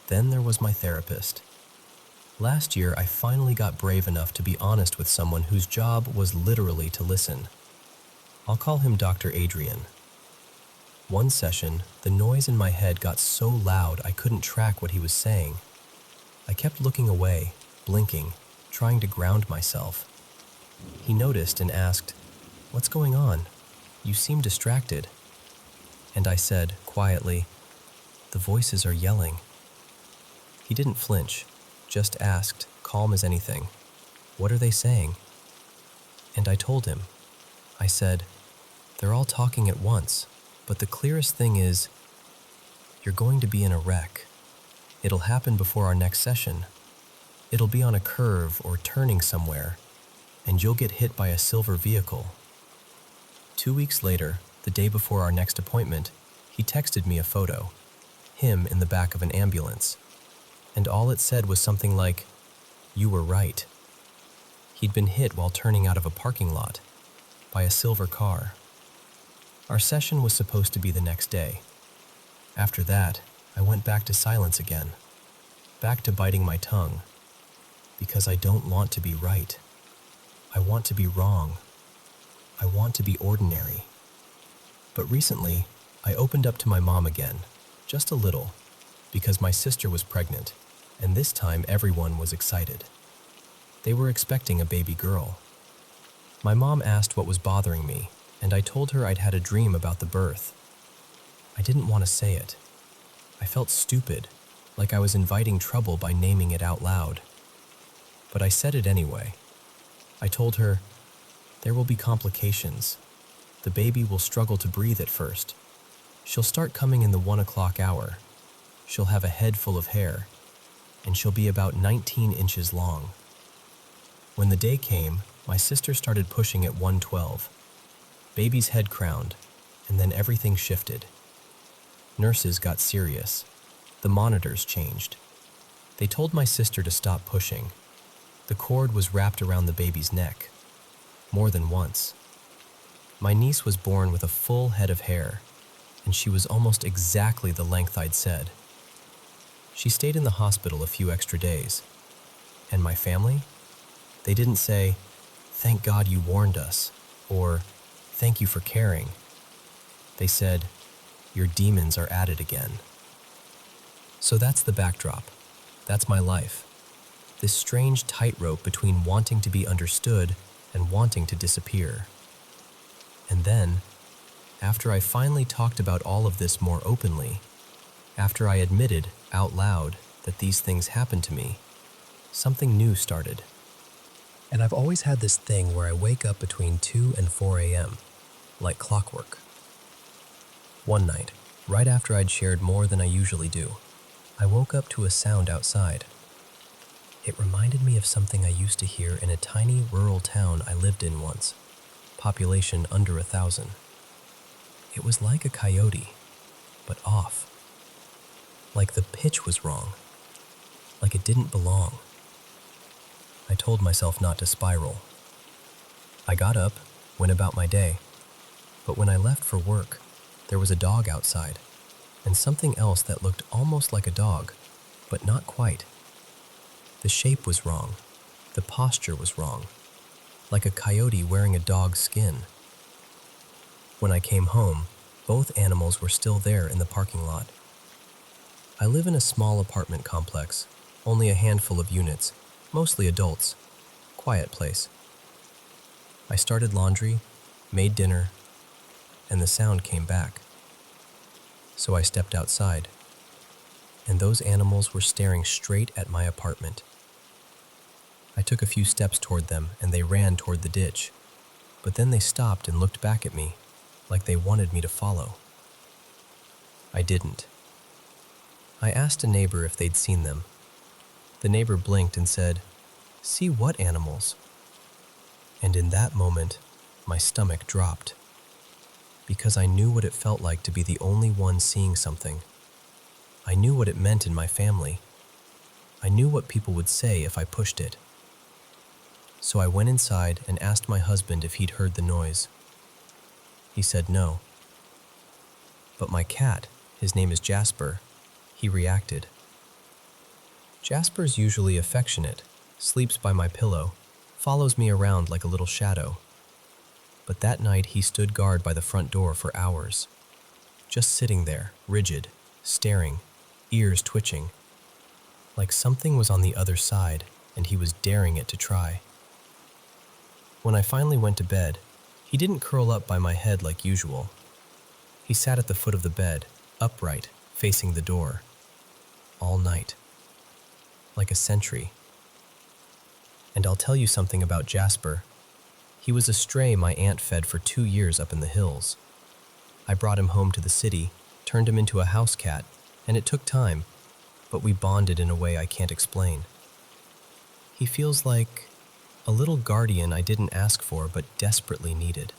Then there was my therapist. Last year, I finally got brave enough to be honest with someone whose job was literally to listen. I'll call him Dr. Adrian. One session, the noise in my head got so loud I couldn't track what he was saying. I kept looking away, blinking, trying to ground myself. He noticed and asked, "What's going on? You seem distracted." And I said, quietly, "The voices are yelling." He didn't flinch, just asked, calm as anything, "What are they saying?" And I told him. I said, "They're all talking at once, but the clearest thing is, you're going to be in a wreck. It'll happen before our next session. It'll be on a curve or turning somewhere, and you'll get hit by a silver vehicle." 2 weeks later, the day before our next appointment, he texted me a photo, him in the back of an ambulance, and all it said was something like, "You were right." He'd been hit while turning out of a parking lot by a silver car. Our session was supposed to be the next day. After that, I went back to silence again, back to biting my tongue, because I don't want to be right. I want to be wrong. I want to be ordinary. But recently, I opened up to my mom again, just a little, because my sister was pregnant, and this time everyone was excited. They were expecting a baby girl. My mom asked what was bothering me, and I told her I'd had a dream about the birth. I didn't want to say it. I felt stupid, like I was inviting trouble by naming it out loud. But I said it anyway. I told her, "There will be complications. The baby will struggle to breathe at first. She'll start coming in the 1 o'clock hour. She'll have a head full of hair, and she'll be about 19 inches long." When the day came, my sister started pushing at 1:12. Baby's head crowned, and then everything shifted. Nurses got serious. The monitors changed. They told my sister to stop pushing. The cord was wrapped around the baby's neck, more than once. My niece was born with a full head of hair, and she was almost exactly the length I'd said. She stayed in the hospital a few extra days. And my family? They didn't say, "Thank God you warned us," or "Thank you for caring." They said, "Your demons are at it again." So that's the backdrop. That's my life. This strange tightrope between wanting to be understood and wanting to disappear. And then, after I finally talked about all of this more openly, after I admitted out loud that these things happened to me, something new started. And I've always had this thing where I wake up between 2 and 4 a.m., like clockwork. One night, right after I'd shared more than I usually do, I woke up to a sound outside. It reminded me of something I used to hear in a tiny rural town I lived in once, population under 1,000. It was like a coyote, but off. Like the pitch was wrong, like it didn't belong. I told myself not to spiral. I got up, went about my day, but when I left for work, there was a dog outside, and something else that looked almost like a dog, but not quite. The shape was wrong. The posture was wrong, like a coyote wearing a dog's skin. When I came home, both animals were still there in the parking lot. I live in a small apartment complex, only a handful of units, mostly adults. Quiet place. I started laundry, made dinner, and the sound came back. So I stepped outside, and those animals were staring straight at my apartment. I took a few steps toward them, and they ran toward the ditch, but then they stopped and looked back at me, like they wanted me to follow. I didn't. I asked a neighbor if they'd seen them. The neighbor blinked and said, "See what animals?" And in that moment, my stomach dropped, because I knew what it felt like to be the only one seeing something. I knew what it meant in my family. I knew what people would say if I pushed it. So I went inside and asked my husband if he'd heard the noise. He said no. But my cat, his name is Jasper, he reacted. Jasper's usually affectionate, sleeps by my pillow, follows me around like a little shadow. But that night he stood guard by the front door for hours, just sitting there, rigid, staring, ears twitching, like something was on the other side and he was daring it to try. When I finally went to bed, he didn't curl up by my head like usual. He sat at the foot of the bed, upright, facing the door, all night, like a sentry. And I'll tell you something about Jasper. He was a stray my aunt fed for 2 years up in the hills. I brought him home to the city, turned him into a house cat, and it took time, but we bonded in a way I can't explain. He feels like a little guardian I didn't ask for but desperately needed.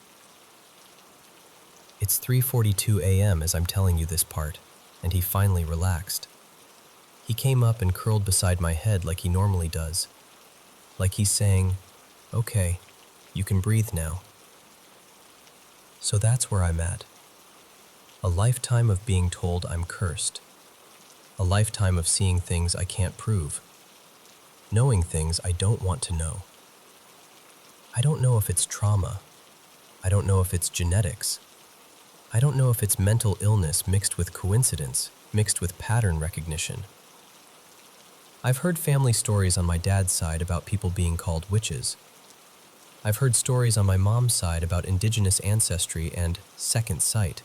It's 3:42 a.m. as I'm telling you this part, and he finally relaxed. He came up and curled beside my head like he normally does, like he's saying, "Okay, you can breathe now." So that's where I'm at. A lifetime of being told I'm cursed. A lifetime of seeing things I can't prove. Knowing things I don't want to know. I don't know if it's trauma. I don't know if it's genetics. I don't know if it's mental illness mixed with coincidence, mixed with pattern recognition. I've heard family stories on my dad's side about people being called witches. I've heard stories on my mom's side about indigenous ancestry and second sight.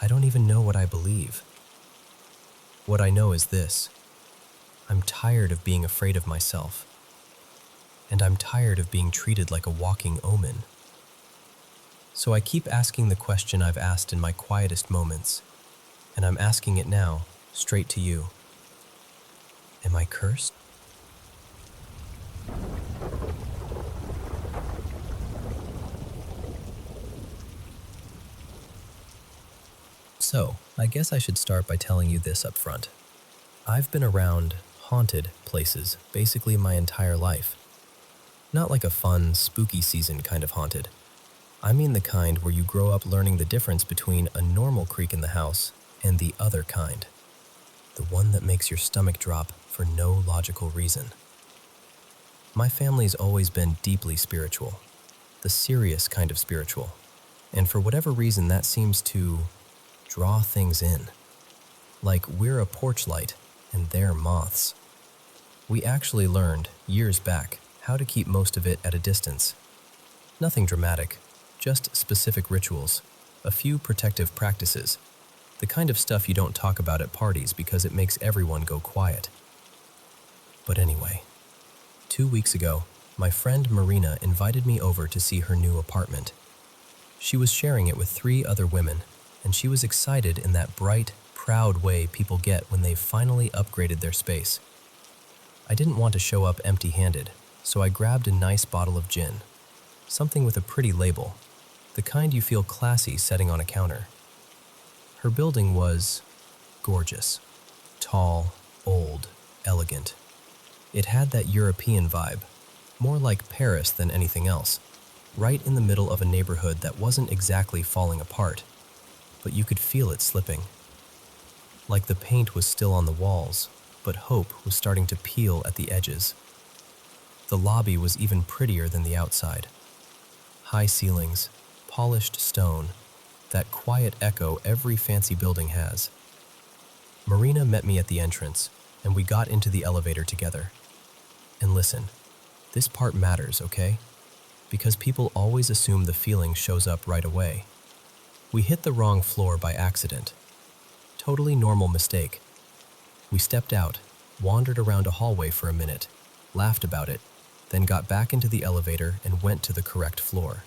I don't even know what I believe. What I know is this: I'm tired of being afraid of myself. And I'm tired of being treated like a walking omen. So I keep asking the question I've asked in my quietest moments, and I'm asking it now, straight to you. Am I cursed? So, I guess I should start by telling you this up front. I've been around haunted places basically my entire life. Not like a fun, spooky season kind of haunted. I mean the kind where you grow up learning the difference between a normal creak in the house and the other kind. The one that makes your stomach drop for no logical reason. My family's always been deeply spiritual, the serious kind of spiritual, and for whatever reason that seems to draw things in. Like we're a porch light and they're moths. We actually learned, years back, how to keep most of it at a distance. Nothing dramatic, just specific rituals, a few protective practices, the kind of stuff you don't talk about at parties because it makes everyone go quiet. But anyway, 2 weeks ago, my friend Marina invited me over to see her new apartment. She was sharing it with 3 other women, and she was excited in that bright, proud way people get when they've finally upgraded their space. I didn't want to show up empty-handed, so I grabbed a nice bottle of gin, something with a pretty label, the kind you feel classy setting on a counter. Her building was gorgeous, tall, old, elegant. It had that European vibe, more like Paris than anything else, right in the middle of a neighborhood that wasn't exactly falling apart, but you could feel it slipping. Like the paint was still on the walls, but hope was starting to peel at the edges. The lobby was even prettier than the outside. High ceilings, polished stone, that quiet echo every fancy building has. Marina met me at the entrance, and we got into the elevator together. And listen, this part matters, okay? Because people always assume the feeling shows up right away. We hit the wrong floor by accident. Totally normal mistake. We stepped out, wandered around a hallway for a minute, laughed about it, then got back into the elevator and went to the correct floor.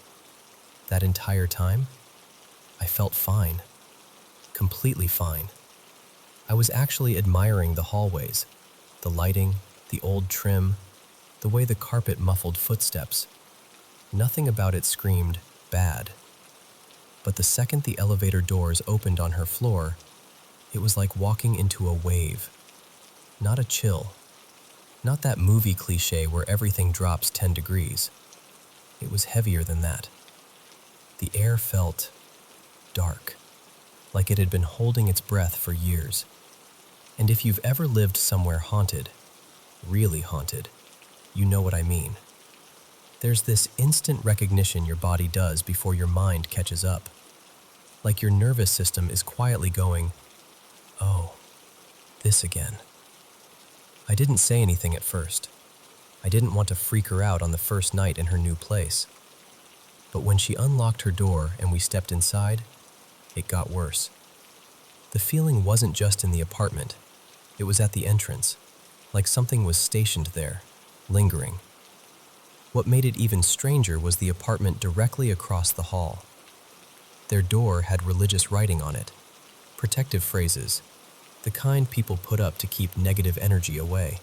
That entire time, I felt fine. Completely fine. I was actually admiring the hallways, the lighting, the old trim, the way the carpet muffled footsteps. Nothing about it screamed bad. But the second the elevator doors opened on her floor, it was like walking into a wave. Not a chill. Not that movie cliche where everything drops 10 degrees. It was heavier than that. The air felt dark, like it had been holding its breath for years. And if you've ever lived somewhere haunted, really haunted, you know what I mean. There's this instant recognition your body does before your mind catches up. Like your nervous system is quietly going, "Oh, this again." I didn't say anything at first. I didn't want to freak her out on the first night in her new place. But when she unlocked her door and we stepped inside, it got worse. The feeling wasn't just in the apartment. It was at the entrance, like something was stationed there, lingering. What made it even stranger was the apartment directly across the hall. Their door had religious writing on it, protective phrases, the kind people put up to keep negative energy away.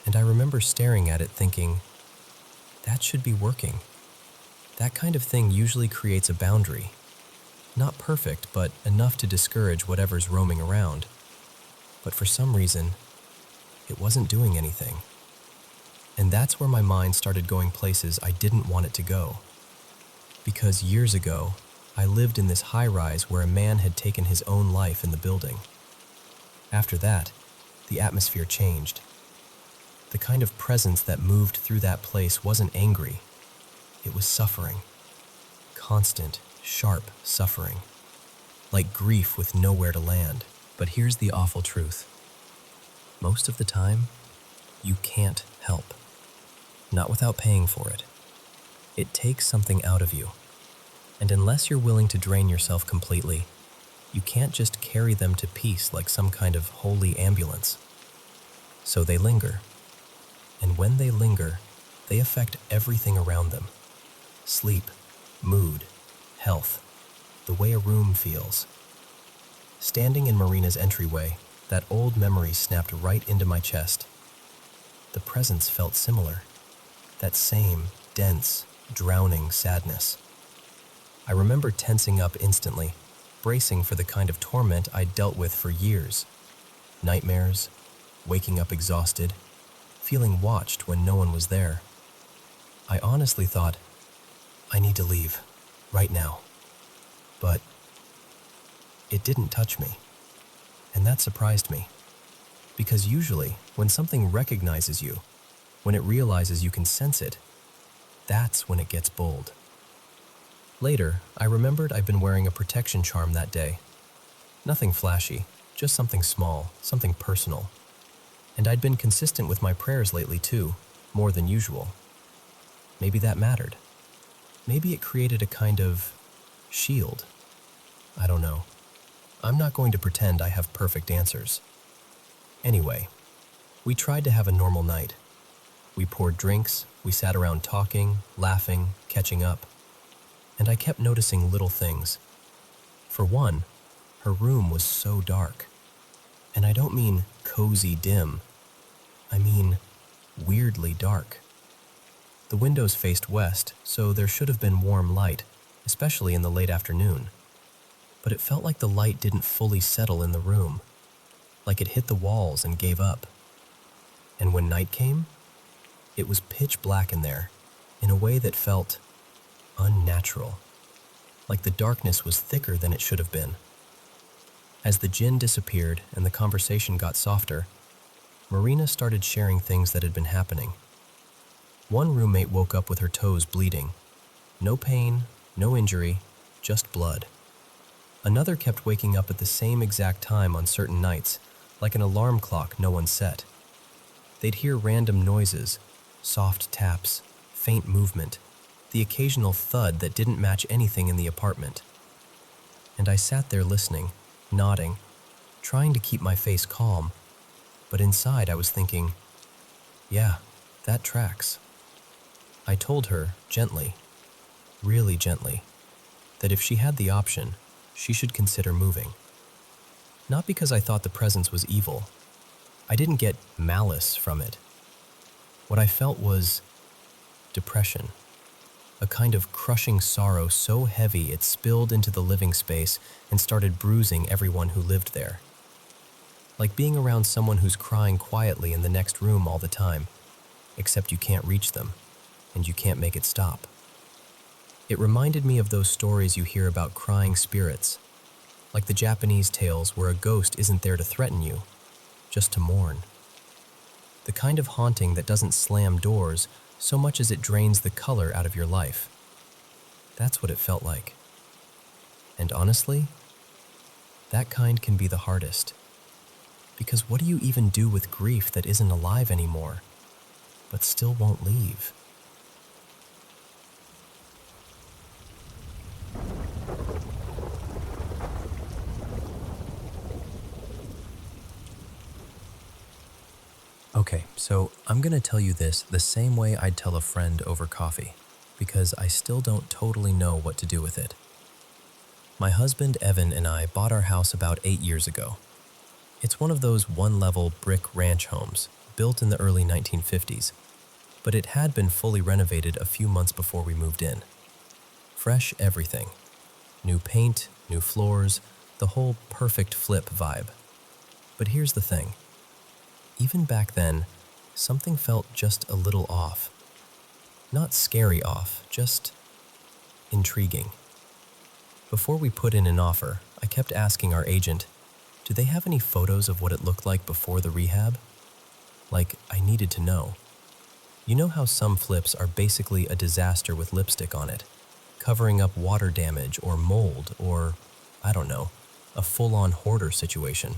And I remember staring at it thinking, that should be working. That kind of thing usually creates a boundary. Not perfect, but enough to discourage whatever's roaming around. But for some reason, it wasn't doing anything. And that's where my mind started going places I didn't want it to go. Because years ago, I lived in this high-rise where a man had taken his own life in the building. After that, the atmosphere changed. The kind of presence that moved through that place wasn't angry. It was suffering. Constant, sharp suffering. Like grief with nowhere to land. But here's the awful truth. Most of the time, you can't help. Not without paying for it. It takes something out of you. And unless you're willing to drain yourself completely, you can't just carry them to peace like some kind of holy ambulance. So they linger. And when they linger, they affect everything around them. Sleep, mood, health, the way a room feels. Standing in Marina's entryway, that old memory snapped right into my chest. The presence felt similar. That same, dense, drowning sadness. I remember tensing up instantly, bracing for the kind of torment I'd dealt with for years. Nightmares, waking up exhausted, feeling watched when no one was there. I honestly thought, I need to leave, right now. But it didn't touch me, and that surprised me. Because usually, when something recognizes you, when it realizes you can sense it, that's when it gets bold. Later, I remembered I'd been wearing a protection charm that day. Nothing flashy, just something small, something personal. And I'd been consistent with my prayers lately too, more than usual. Maybe that mattered. Maybe it created a kind of shield. I don't know. I'm not going to pretend I have perfect answers. Anyway, we tried to have a normal night. We poured drinks, we sat around talking, laughing, catching up. And I kept noticing little things. For one, her room was so dark. And I don't mean cozy dim. I mean weirdly dark. The windows faced west, so there should have been warm light, especially in the late afternoon. But it felt like the light didn't fully settle in the room, like it hit the walls and gave up. And when night came, it was pitch black in there, in a way that felt unnatural, like the darkness was thicker than it should have been. As the gin disappeared and the conversation got softer, Marina started sharing things that had been happening. One roommate woke up with her toes bleeding. No pain, no injury, just blood. Another kept waking up at the same exact time on certain nights, like an alarm clock no one set. They'd hear random noises, soft taps, faint movement, the occasional thud that didn't match anything in the apartment. And I sat there listening, nodding, trying to keep my face calm, but inside I was thinking, yeah, that tracks. I told her, gently, really gently, that if she had the option, she should consider moving. Not because I thought the presence was evil. I didn't get malice from it. What I felt was depression. a kind of crushing sorrow so heavy it spilled into the living space and started bruising everyone who lived there. Like being around someone who's crying quietly in the next room all the time, except you can't reach them, and you can't make it stop. It reminded me of those stories you hear about crying spirits, like the Japanese tales where a ghost isn't there to threaten you, just to mourn. The kind of haunting that doesn't slam doors so much as it drains the color out of your life. That's what it felt like. And honestly, that kind can be the hardest. Because what do you even do with grief that isn't alive anymore, but still won't leave? Okay, so I'm gonna tell you this the same way I'd tell a friend over coffee, because I still don't totally know what to do with it. My husband Evan and I bought our house about 8 years ago. It's one of those one-level brick ranch homes, built in the early 1950s, but it had been fully renovated a few months before we moved in. Fresh everything. New paint, new floors, the whole perfect flip vibe. But here's the thing. Even back then, something felt just a little off. Not scary off, just intriguing. Before we put in an offer, I kept asking our agent, do they have any photos of what it looked like before the rehab? Like, I needed to know. You know how some flips are basically a disaster with lipstick on it, covering up water damage or mold or, I don't know, a full-on hoarder situation.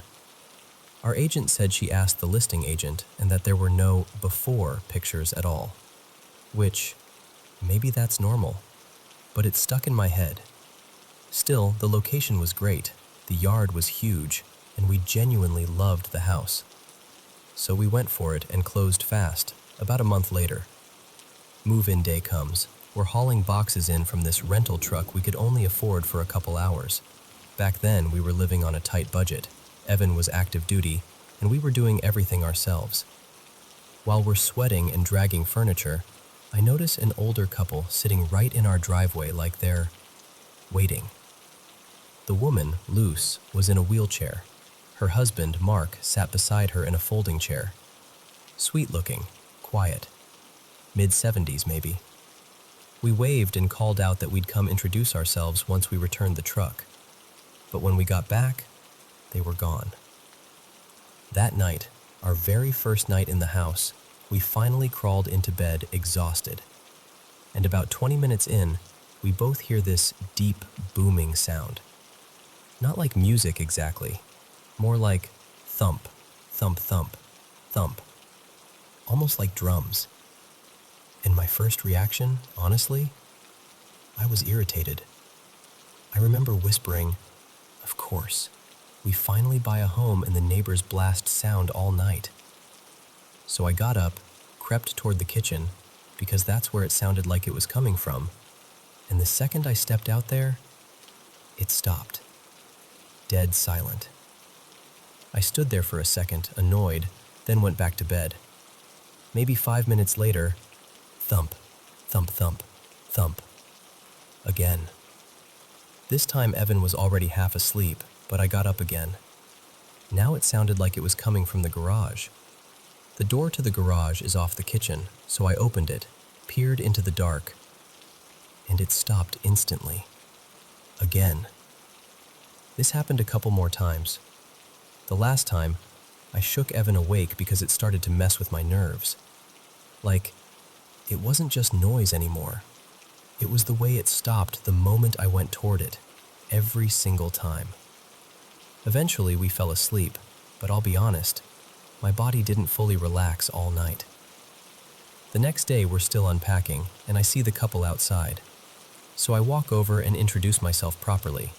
Our agent said she asked the listing agent and that there were no before pictures at all. Which, maybe that's normal, but it stuck in my head. Still, the location was great, the yard was huge, and we genuinely loved the house. So we went for it and closed fast, about a month later. Move-in day comes. We're hauling boxes in from this rental truck we could only afford for a couple hours. Back then, we were living on a tight budget. Evan was active duty, and we were doing everything ourselves. While we're sweating and dragging furniture, I notice an older couple sitting right in our driveway like they're waiting. The woman, Luce, was in a wheelchair. Her husband, Mark, sat beside her in a folding chair. Sweet-looking, quiet. Mid-70s, maybe. We waved and called out that we'd come introduce ourselves once we returned the truck. But when we got back, they were gone. That night, our very first night in the house, we finally crawled into bed exhausted. And about 20 minutes in, we both hear this deep, booming sound. Not like music exactly, more like thump, thump, thump, thump. Almost like drums. And my first reaction, honestly, I was irritated. I remember whispering, of course. We finally buy a home and the neighbors blast sound all night. So I got up, crept toward the kitchen, because that's where it sounded like it was coming from, and the second I stepped out there, it stopped. Dead silent. I stood there for a second, annoyed, then went back to bed. Maybe 5 minutes later, thump, thump, thump, thump. Again. This time Evan was already half asleep, but I got up again. Now it sounded like it was coming from the garage. The door to the garage is off the kitchen, so I opened it, peered into the dark, and it stopped instantly. Again. This happened a couple more times. The last time, I shook Evan awake because it started to mess with my nerves. Like, it wasn't just noise anymore. It was the way it stopped the moment I went toward it, every single time. Eventually, we fell asleep, but I'll be honest, my body didn't fully relax all night. The next day, we're still unpacking, and I see the couple outside. So I walk over and introduce myself properly.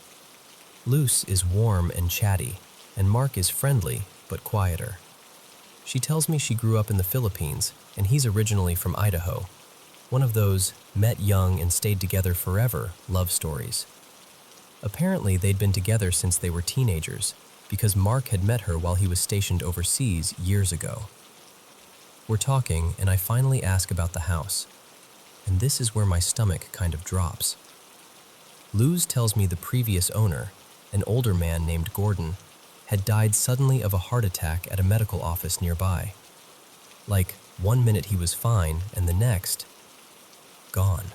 Luce is warm and chatty, and Mark is friendly, but quieter. She tells me she grew up in the Philippines, and he's originally from Idaho. One of those met young and stayed together forever love stories. Apparently, they'd been together since they were teenagers, because Mark had met her while he was stationed overseas years ago. We're talking, and I finally ask about the house. And this is where my stomach kind of drops. Luz tells me the previous owner, an older man named Gordon, had died suddenly of a heart attack at a medical office nearby. Like, one minute he was fine, and the next, gone.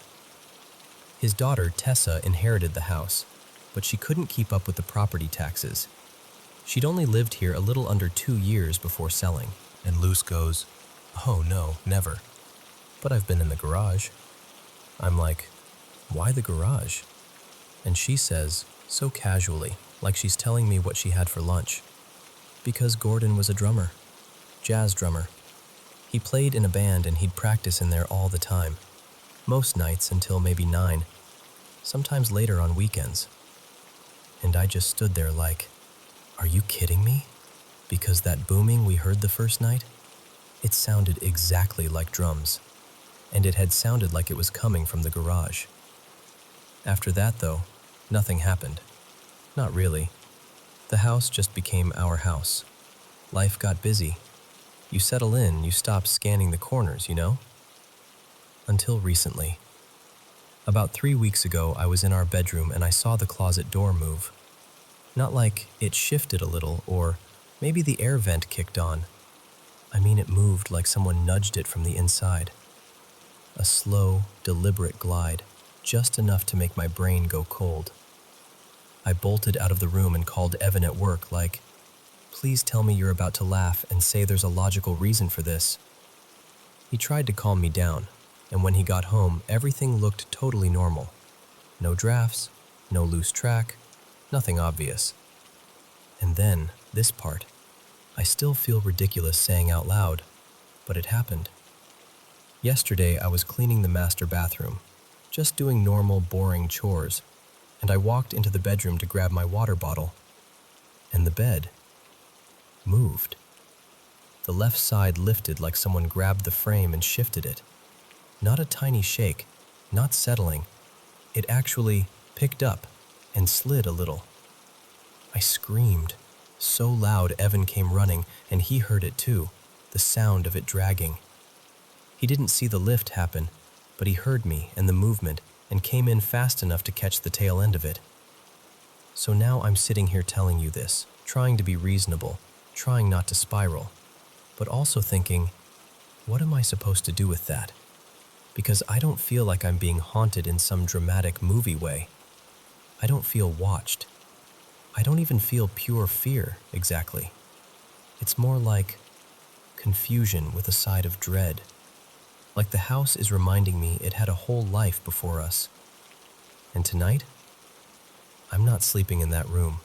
His daughter, Tessa, inherited the house, but she couldn't keep up with the property taxes. She'd only lived here a little under 2 years before selling. And Luz goes, "Oh no, never. But I've been in the garage." I'm like, "Why the garage?" And she says, so casually, like she's telling me what she had for lunch, "Because Gordon was a drummer, jazz drummer. He played in a band and he'd practice in there all the time, most nights until maybe 9, sometimes later on weekends." And I just stood there like, are you kidding me? Because that booming we heard the first night, it sounded exactly like drums, and it had sounded like it was coming from the garage. After that, though, nothing happened. Not really. The house just became our house. Life got busy. You settle in, you stop scanning the corners, you know? Until recently. About 3 weeks ago, I was in our bedroom and I saw the closet door move. Not like it shifted a little or maybe the air vent kicked on. I mean, it moved like someone nudged it from the inside. A slow, deliberate glide, just enough to make my brain go cold. I bolted out of the room and called Evan at work like, "Please tell me you're about to laugh and say there's a logical reason for this." He tried to calm me down, and when he got home, everything looked totally normal. No drafts, no loose track, nothing obvious. And then, this part. I still feel ridiculous saying out loud, but it happened. Yesterday, I was cleaning the master bathroom, just doing normal, boring chores, and I walked into the bedroom to grab my water bottle, and the bed moved. The left side lifted like someone grabbed the frame and shifted it. Not a tiny shake, not settling. It actually picked up and slid a little. I screamed. So loud, Evan came running, and he heard it too, the sound of it dragging. He didn't see the lift happen, but he heard me and the movement and came in fast enough to catch the tail end of it. So now I'm sitting here telling you this, trying to be reasonable, trying not to spiral, but also thinking, what am I supposed to do with that? Because I don't feel like I'm being haunted in some dramatic movie way. I don't feel watched. I don't even feel pure fear, exactly. It's more like confusion with a side of dread. Like the house is reminding me it had a whole life before us. And tonight, I'm not sleeping in that room.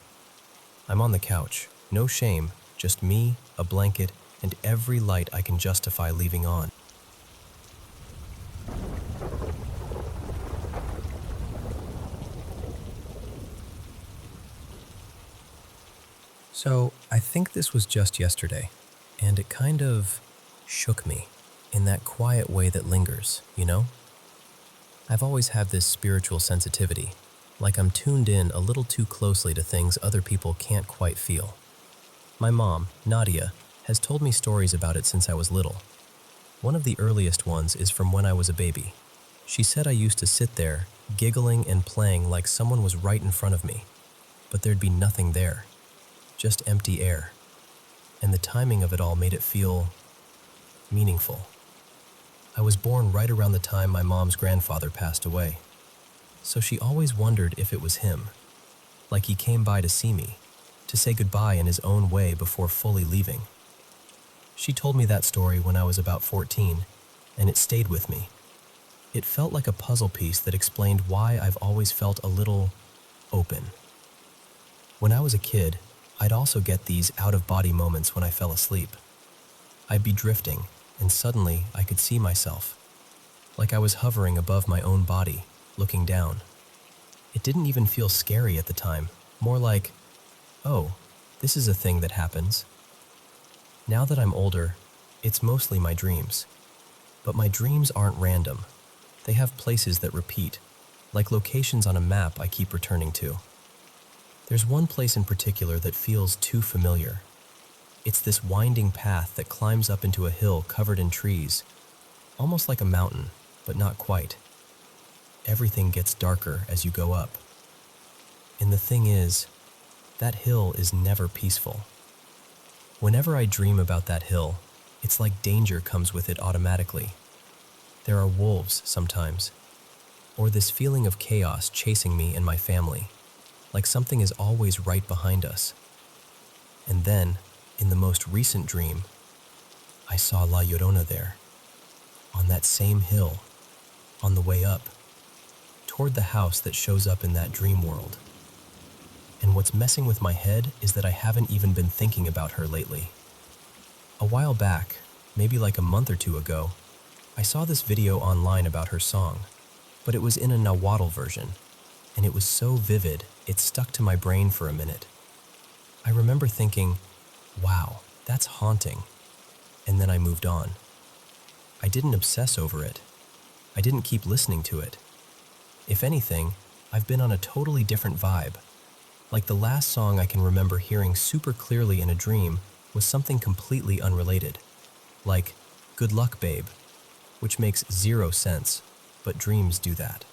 I'm on the couch, no shame, just me, a blanket, and every light I can justify leaving on. So, I think this was just yesterday, and it kind of shook me in that quiet way that lingers, you know? I've always had this spiritual sensitivity, like I'm tuned in a little too closely to things other people can't quite feel. My mom, Nadia, has told me stories about it since I was little. One of the earliest ones is from when I was a baby. She said I used to sit there, giggling and playing like someone was right in front of me, but there'd be nothing there. Just empty air, and the timing of it all made it feel meaningful. I was born right around the time my mom's grandfather passed away, so she always wondered if it was him, like he came by to see me, to say goodbye in his own way before fully leaving. She told me that story when I was about 14, and it stayed with me. It felt like a puzzle piece that explained why I've always felt a little open. When I was a kid, I'd also get these out-of-body moments when I fell asleep. I'd be drifting, and suddenly I could see myself, like I was hovering above my own body, looking down. It didn't even feel scary at the time, more like, oh, this is a thing that happens. Now that I'm older, it's mostly my dreams. But my dreams aren't random. They have places that repeat, like locations on a map I keep returning to. There's one place in particular that feels too familiar. It's this winding path that climbs up into a hill covered in trees, almost like a mountain, but not quite. Everything gets darker as you go up. And the thing is, that hill is never peaceful. Whenever I dream about that hill, it's like danger comes with it automatically. There are wolves sometimes, or this feeling of chaos chasing me and my family, like something is always right behind us. And then, in the most recent dream, I saw La Llorona there, on that same hill, on the way up, toward the house that shows up in that dream world. And what's messing with my head is that I haven't even been thinking about her lately. A while back, maybe like a month or two ago, I saw this video online about her song, but it was in a Nahuatl version, and it was so vivid it stuck to my brain for a minute. I remember thinking, wow, that's haunting, and then I moved on. I didn't obsess over it. I didn't keep listening to it. If anything, I've been on a totally different vibe. Like the last song I can remember hearing super clearly in a dream was something completely unrelated. Like, "Good luck, babe," which makes zero sense, but dreams do that.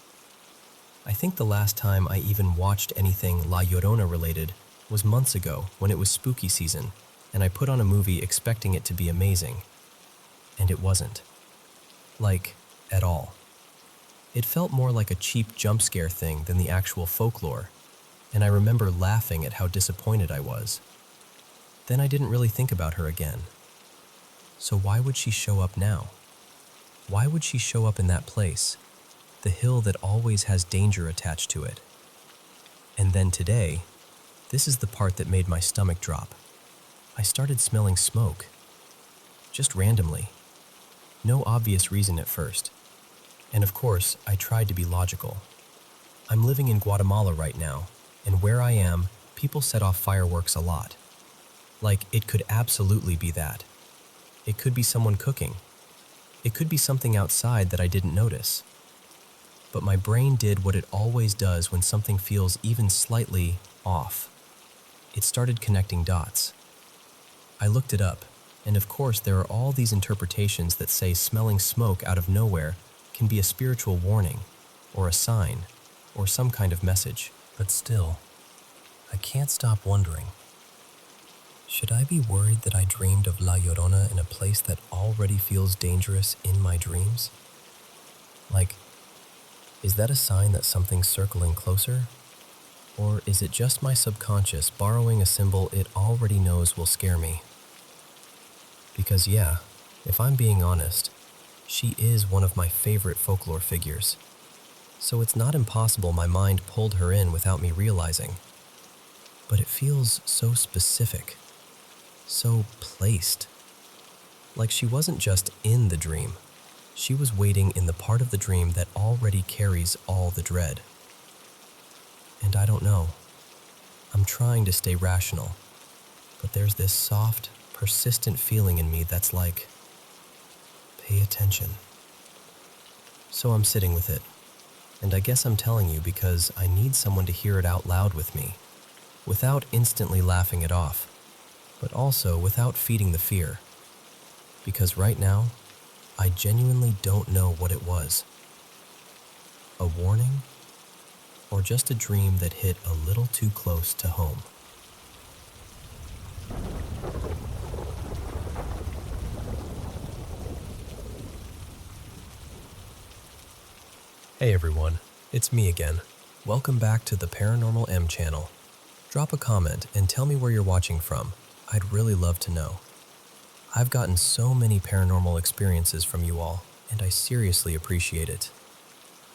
I think the last time I even watched anything La Llorona related was months ago when it was spooky season, and I put on a movie expecting it to be amazing. And it wasn't. Like, at all. It felt more like a cheap jump scare thing than the actual folklore, and I remember laughing at how disappointed I was. Then I didn't really think about her again. So why would she show up now? Why would she show up in that place, the hill that always has danger attached to it? And then today, this is the part that made my stomach drop. I started smelling smoke. Just randomly. No obvious reason at first. And of course, I tried to be logical. I'm living in Guatemala right now, and where I am, people set off fireworks a lot. Like, it could absolutely be that. It could be someone cooking. It could be something outside that I didn't notice. But my brain did what it always does when something feels even slightly off. It started connecting dots. I looked it up, and of course there are all these interpretations that say smelling smoke out of nowhere can be a spiritual warning, or a sign, or some kind of message. But still, I can't stop wondering. Should I be worried that I dreamed of La Llorona in a place that already feels dangerous in my dreams? Like, is that a sign that something's circling closer? Or is it just my subconscious borrowing a symbol it already knows will scare me? Because yeah, if I'm being honest, she is one of my favorite folklore figures. So it's not impossible my mind pulled her in without me realizing. But it feels so specific, so placed. Like she wasn't just in the dream, she was waiting in the part of the dream that already carries all the dread. And I don't know. I'm trying to stay rational, but there's this soft, persistent feeling in me that's like, pay attention. So I'm sitting with it, and I guess I'm telling you because I need someone to hear it out loud with me, without instantly laughing it off, but also without feeding the fear. Because right now, I genuinely don't know what it was. A warning? Or just a dream that hit a little too close to home? Hey everyone, it's me again. Welcome back to the Paranormal M channel. Drop a comment and tell me where you're watching from. I'd really love to know. I've gotten so many paranormal experiences from you all, and I seriously appreciate it.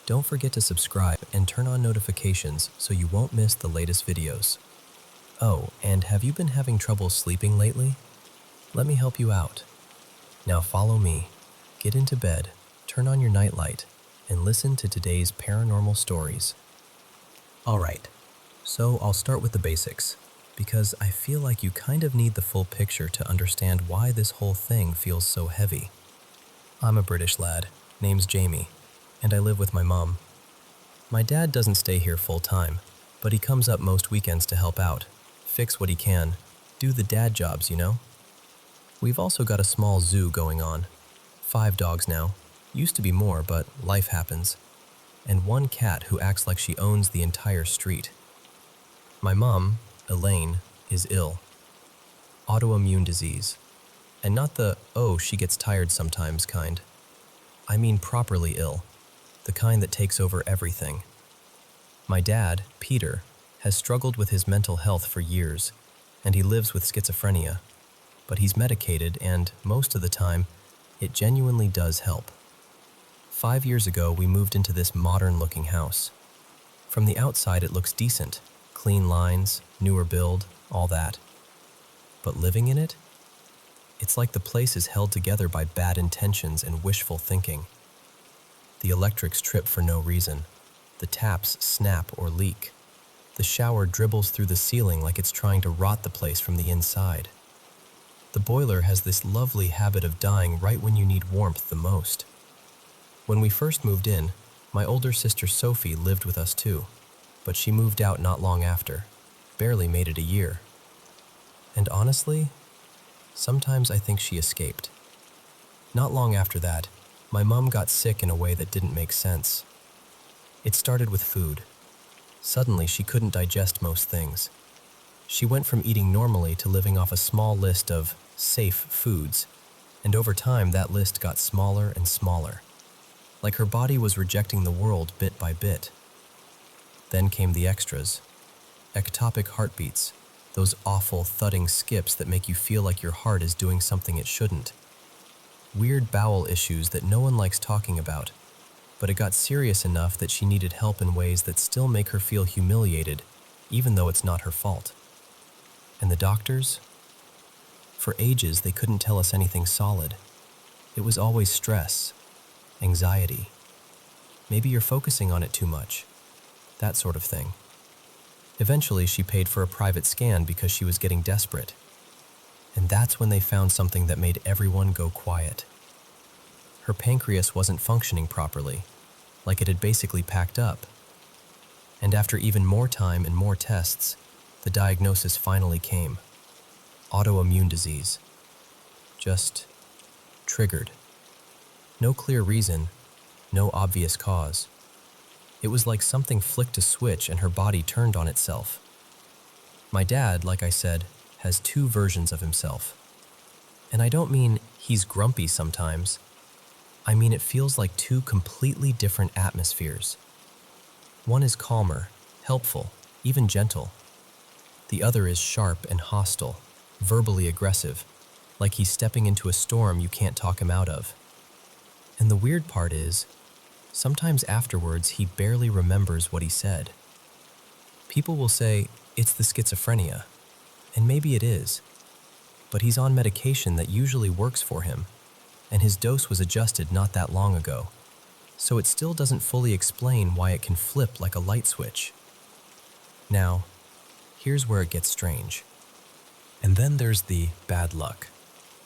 Don't forget to subscribe and turn on notifications so you won't miss the latest videos. Oh, and have you been having trouble sleeping lately? Let me help you out. Now follow me, get into bed, turn on your nightlight, and listen to today's paranormal stories. Alright, so I'll start with the basics, because I feel like you kind of need the full picture to understand why this whole thing feels so heavy. I'm a British lad, name's Jame, and I live with my mom. My dad doesn't stay here full time, but he comes up most weekends to help out, fix what he can, do the dad jobs, you know? We've also got a small zoo going on. 5 dogs now, Used to be more, but life happens. And one cat who acts like she owns the entire street. My mom, Elaine, is ill. Autoimmune disease. And not the, oh, she gets tired sometimes kind. I mean properly ill. The kind that takes over everything. My dad, Peter, has struggled with his mental health for years, and he lives with schizophrenia. But he's medicated, and most of the time, it genuinely does help. 5 years ago, we moved into this modern-looking house. From the outside, it looks decent. Clean lines, newer build, all that. But living in it? It's like the place is held together by bad intentions and wishful thinking. The electrics trip for no reason. The taps snap or leak. The shower dribbles through the ceiling like it's trying to rot the place from the inside. The boiler has this lovely habit of dying right when you need warmth the most. When we first moved in, my older sister Sophie lived with us too, but she moved out not long after, barely made it a year. And honestly, sometimes I think she escaped. Not long after that, my mom got sick in a way that didn't make sense. It started with food. Suddenly, she couldn't digest most things. She went from eating normally to living off a small list of safe foods, and over time that list got smaller and smaller. Like her body was rejecting the world bit by bit. Then came the extras. Ectopic heartbeats, those awful thudding skips that make you feel like your heart is doing something it shouldn't. Weird bowel issues that no one likes talking about, but it got serious enough that she needed help in ways that still make her feel humiliated, even though it's not her fault. And the doctors? For ages, they couldn't tell us anything solid. It was always stress, anxiety. Maybe you're focusing on it too much. That sort of thing. Eventually, she paid for a private scan because she was getting desperate. And that's when they found something that made everyone go quiet. Her pancreas wasn't functioning properly, like it had basically packed up. And after even more time and more tests, the diagnosis finally came. Autoimmune disease. Just triggered. No clear reason, no obvious cause. It was like something flicked a switch and her body turned on itself. My dad, like I said, has two versions of himself. And I don't mean he's grumpy sometimes. I mean it feels like two completely different atmospheres. One is calmer, helpful, even gentle. The other is sharp and hostile, verbally aggressive, like he's stepping into a storm you can't talk him out of. And the weird part is, sometimes afterwards he barely remembers what he said. People will say, it's the schizophrenia, and maybe it is, but he's on medication that usually works for him, and his dose was adjusted not that long ago, so it still doesn't fully explain why it can flip like a light switch. Now, here's where it gets strange. And then there's the bad luck.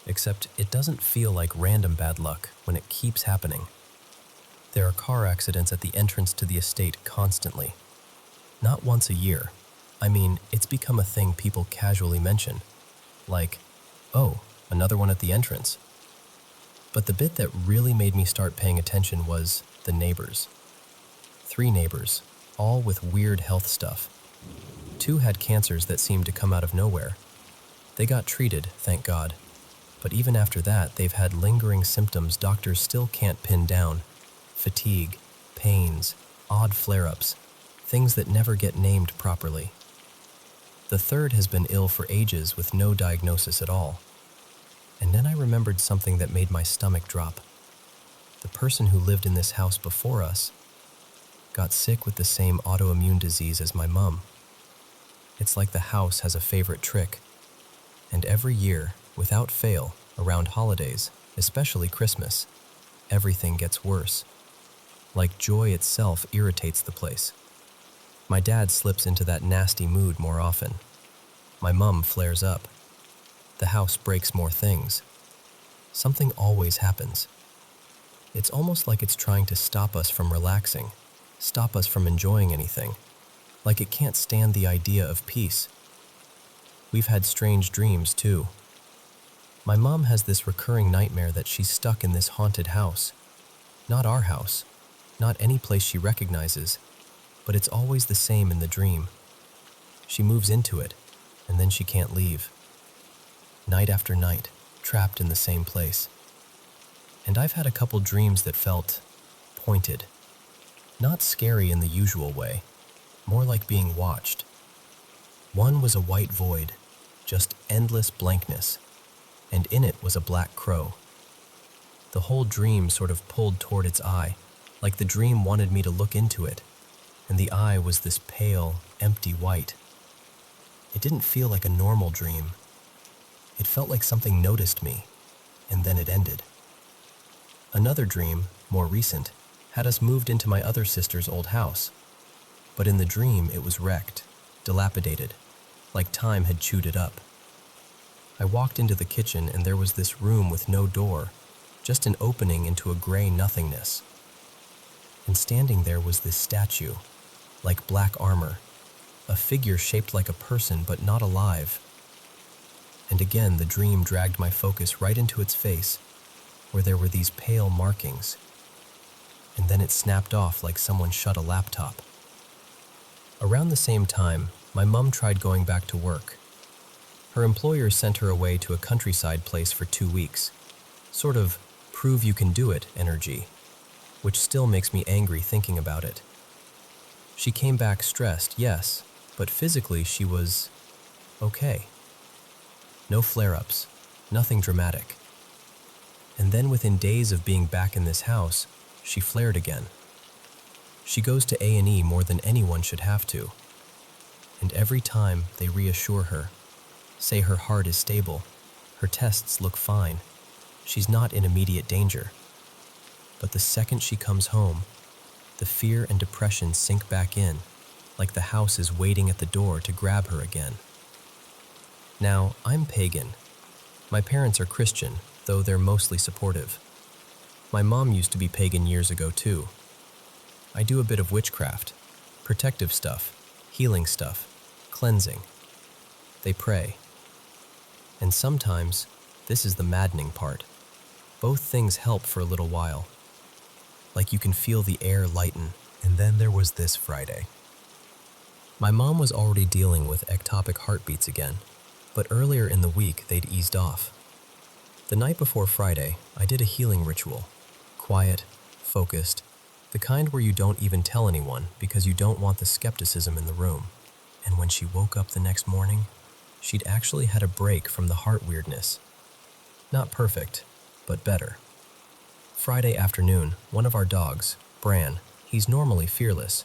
Except it doesn't feel like random bad luck when it keeps happening. There are car accidents at the entrance to the estate constantly. Not once a year. I mean, it's become a thing people casually mention. Like, oh, another one at the entrance. But the bit that really made me start paying attention was the neighbors. 3 neighbors, all with weird health stuff. 2 had cancers that seemed to come out of nowhere. They got treated, thank God. But even after that, they've had lingering symptoms doctors still can't pin down. Fatigue, pains, odd flare-ups, things that never get named properly. The 3rd has been ill for ages with no diagnosis at all. And then I remembered something that made my stomach drop. The person who lived in this house before us got sick with the same autoimmune disease as my mom. It's like the house has a favorite trick. And every year, without fail, around holidays, especially Christmas, everything gets worse. Like joy itself irritates the place. My dad slips into that nasty mood more often. My mum flares up. The house breaks more things. Something always happens. It's almost like it's trying to stop us from relaxing, stop us from enjoying anything, like it can't stand the idea of peace. We've had strange dreams, too. My mom has this recurring nightmare that she's stuck in this haunted house. Not our house, not any place she recognizes, but it's always the same in the dream. She moves into it, and then she can't leave. Night after night, trapped in the same place. And I've had a couple dreams that felt pointed. Not scary in the usual way, more like being watched. One was a white void, just endless blankness, and in it was a black crow. The whole dream sort of pulled toward its eye, like the dream wanted me to look into it, and the eye was this pale, empty white. It didn't feel like a normal dream. It felt like something noticed me, and then it ended. Another dream, more recent, had us moved into my other sister's old house. But in the dream, it was wrecked, dilapidated, like time had chewed it up. I walked into the kitchen and there was this room with no door, just an opening into a gray nothingness. And standing there was this statue, like black armor, a figure shaped like a person but not alive. And again, the dream dragged my focus right into its face, where there were these pale markings. And then it snapped off like someone shut a laptop. Around the same time, my mom tried going back to work. Her employer sent her away to a countryside place for 2 weeks, sort of prove you can do it energy, which still makes me angry thinking about it. She came back stressed, yes, but physically she was okay. No flare-ups, nothing dramatic. And then within days of being back in this house, she flared again. She goes to A&E more than anyone should have to. And every time they reassure her, say her heart is stable, her tests look fine, she's not in immediate danger. But the second she comes home, the fear and depression sink back in, like the house is waiting at the door to grab her again. Now, I'm pagan. My parents are Christian, though they're mostly supportive. My mom used to be pagan years ago too. I do a bit of witchcraft, protective stuff, healing stuff, cleansing. They pray. And sometimes, this is the maddening part, both things help for a little while. Like you can feel the air lighten. And then there was this Friday. My mom was already dealing with ectopic heartbeats again, but earlier in the week they'd eased off. The night before Friday, I did a healing ritual. Quiet, focused, the kind where you don't even tell anyone because you don't want the skepticism in the room. And when she woke up the next morning, she'd actually had a break from the heart weirdness. Not perfect, but better. Friday afternoon, one of our dogs, Bran, he's normally fearless,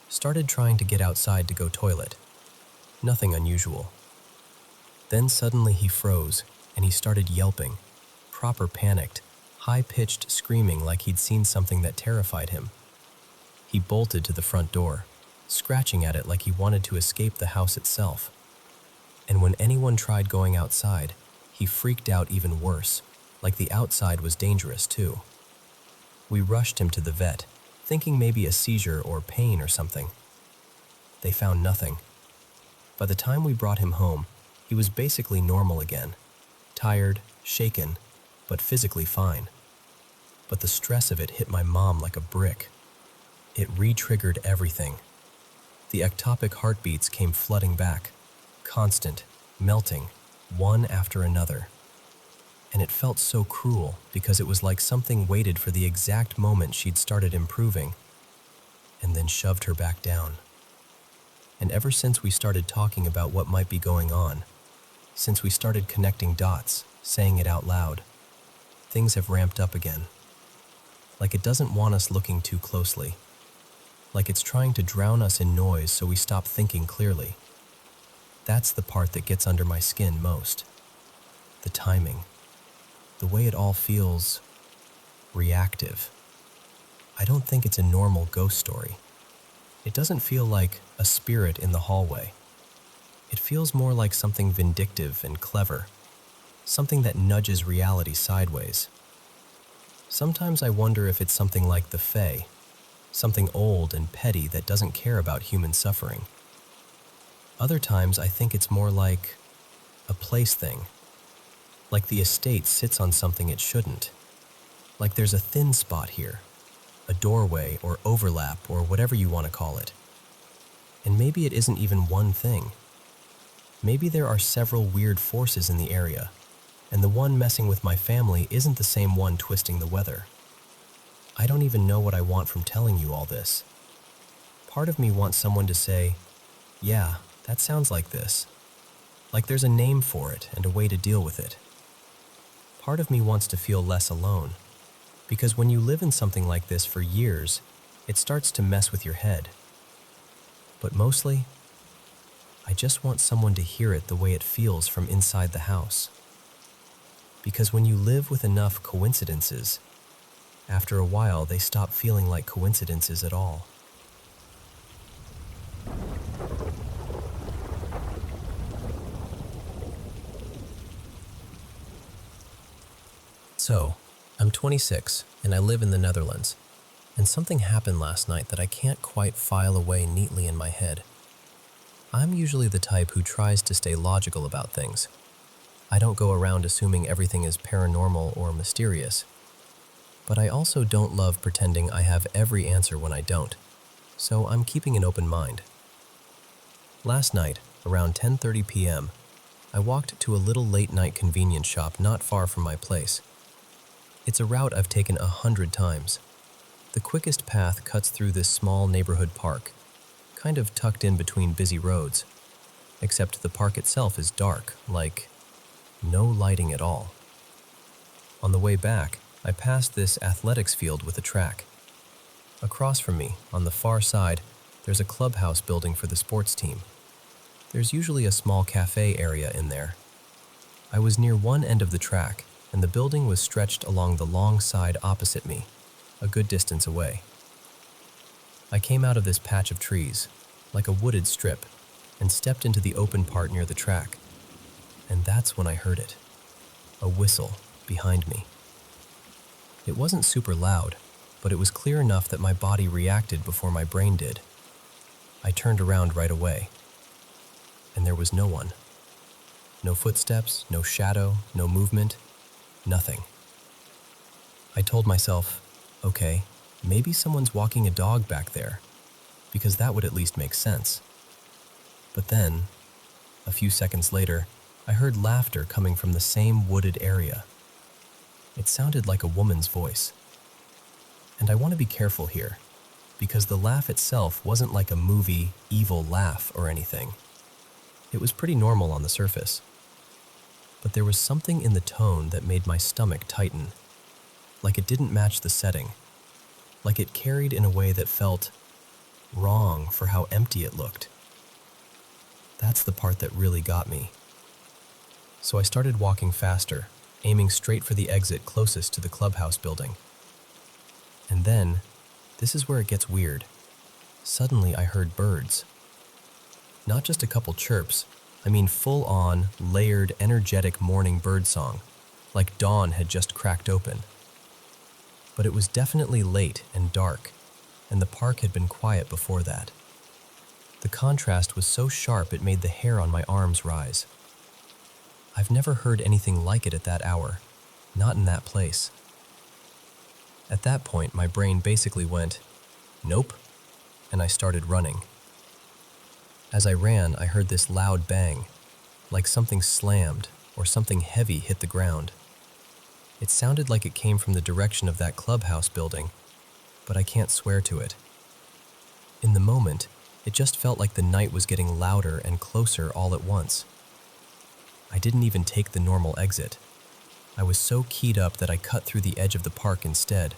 started trying to get outside to go toilet. Nothing unusual. Then suddenly he froze, and he started yelping, proper panicked, high-pitched screaming like he'd seen something that terrified him. He bolted to the front door, scratching at it like he wanted to escape the house itself. And when anyone tried going outside, he freaked out even worse, like the outside was dangerous too. We rushed him to the vet, thinking maybe a seizure or pain or something. They found nothing. By the time we brought him home, he was basically normal again, tired, shaken, but physically fine. But the stress of it hit my mom like a brick. It re-triggered everything. The ectopic heartbeats came flooding back, constant, melting, one after another. And it felt so cruel because it was like something waited for the exact moment she'd started improving and then shoved her back down. And ever since we started talking about what might be going on, since we started connecting dots, saying it out loud, things have ramped up again. Like it doesn't want us looking too closely. Like it's trying to drown us in noise so we stop thinking clearly. That's the part that gets under my skin most. The timing. The way it all feels reactive. I don't think it's a normal ghost story. It doesn't feel like a spirit in the hallway. It feels more like something vindictive and clever, something that nudges reality sideways. Sometimes I wonder if it's something like the Fae, something old and petty that doesn't care about human suffering. Other times I think it's more like a place thing. Like the estate sits on something it shouldn't. Like there's a thin spot here, a doorway or overlap or whatever you want to call it. And maybe it isn't even one thing. Maybe there are several weird forces in the area, and the one messing with my family isn't the same one twisting the weather. I don't even know what I want from telling you all this. Part of me wants someone to say, yeah, that sounds like this. Like there's a name for it and a way to deal with it. Part of me wants to feel less alone, because when you live in something like this for years, it starts to mess with your head. But mostly, I just want someone to hear it the way it feels from inside the house. Because when you live with enough coincidences, after a while they stop feeling like coincidences at all. So, I'm 26 and I live in the Netherlands, and something happened last night that I can't quite file away neatly in my head. I'm usually the type who tries to stay logical about things. I don't go around assuming everything is paranormal or mysterious, but I also don't love pretending I have every answer when I don't, so I'm keeping an open mind. Last night, around 10:30 p.m., I walked to a little late-night convenience shop not far from my place. It's a route I've taken 100 times. The quickest path cuts through this small neighborhood park, kind of tucked in between busy roads, except the park itself is dark, like no lighting at all. On the way back, I passed this athletics field with a track. Across from me, on the far side, there's a clubhouse building for the sports team. There's usually a small cafe area in there. I was near one end of the track, and the building was stretched along the long side opposite me, a good distance away. I came out of this patch of trees, like a wooded strip, and stepped into the open part near the track. And that's when I heard it, a whistle behind me. It wasn't super loud, but it was clear enough that my body reacted before my brain did. I turned around right away, and there was no one. No footsteps, no shadow, no movement, nothing. I told myself, okay, maybe someone's walking a dog back there, because that would at least make sense. But then, a few seconds later, I heard laughter coming from the same wooded area. It sounded like a woman's voice. And I want to be careful here, because the laugh itself wasn't like a movie, evil laugh or anything. It was pretty normal on the surface. But there was something in the tone that made my stomach tighten, like it didn't match the setting, like it carried in a way that felt wrong for how empty it looked. That's the part that really got me. So I started walking faster, aiming straight for the exit closest to the clubhouse building. And then, this is where it gets weird. Suddenly I heard birds. Not just a couple chirps, I mean full-on, layered, energetic morning birdsong, like dawn had just cracked open. But it was definitely late and dark, and the park had been quiet before that. The contrast was so sharp it made the hair on my arms rise. I've never heard anything like it at that hour, not in that place. At that point, my brain basically went, nope, and I started running. As I ran, I heard this loud bang, like something slammed or something heavy hit the ground. It sounded like it came from the direction of that clubhouse building, but I can't swear to it. In the moment, it just felt like the night was getting louder and closer all at once. I didn't even take the normal exit. I was so keyed up that I cut through the edge of the park instead,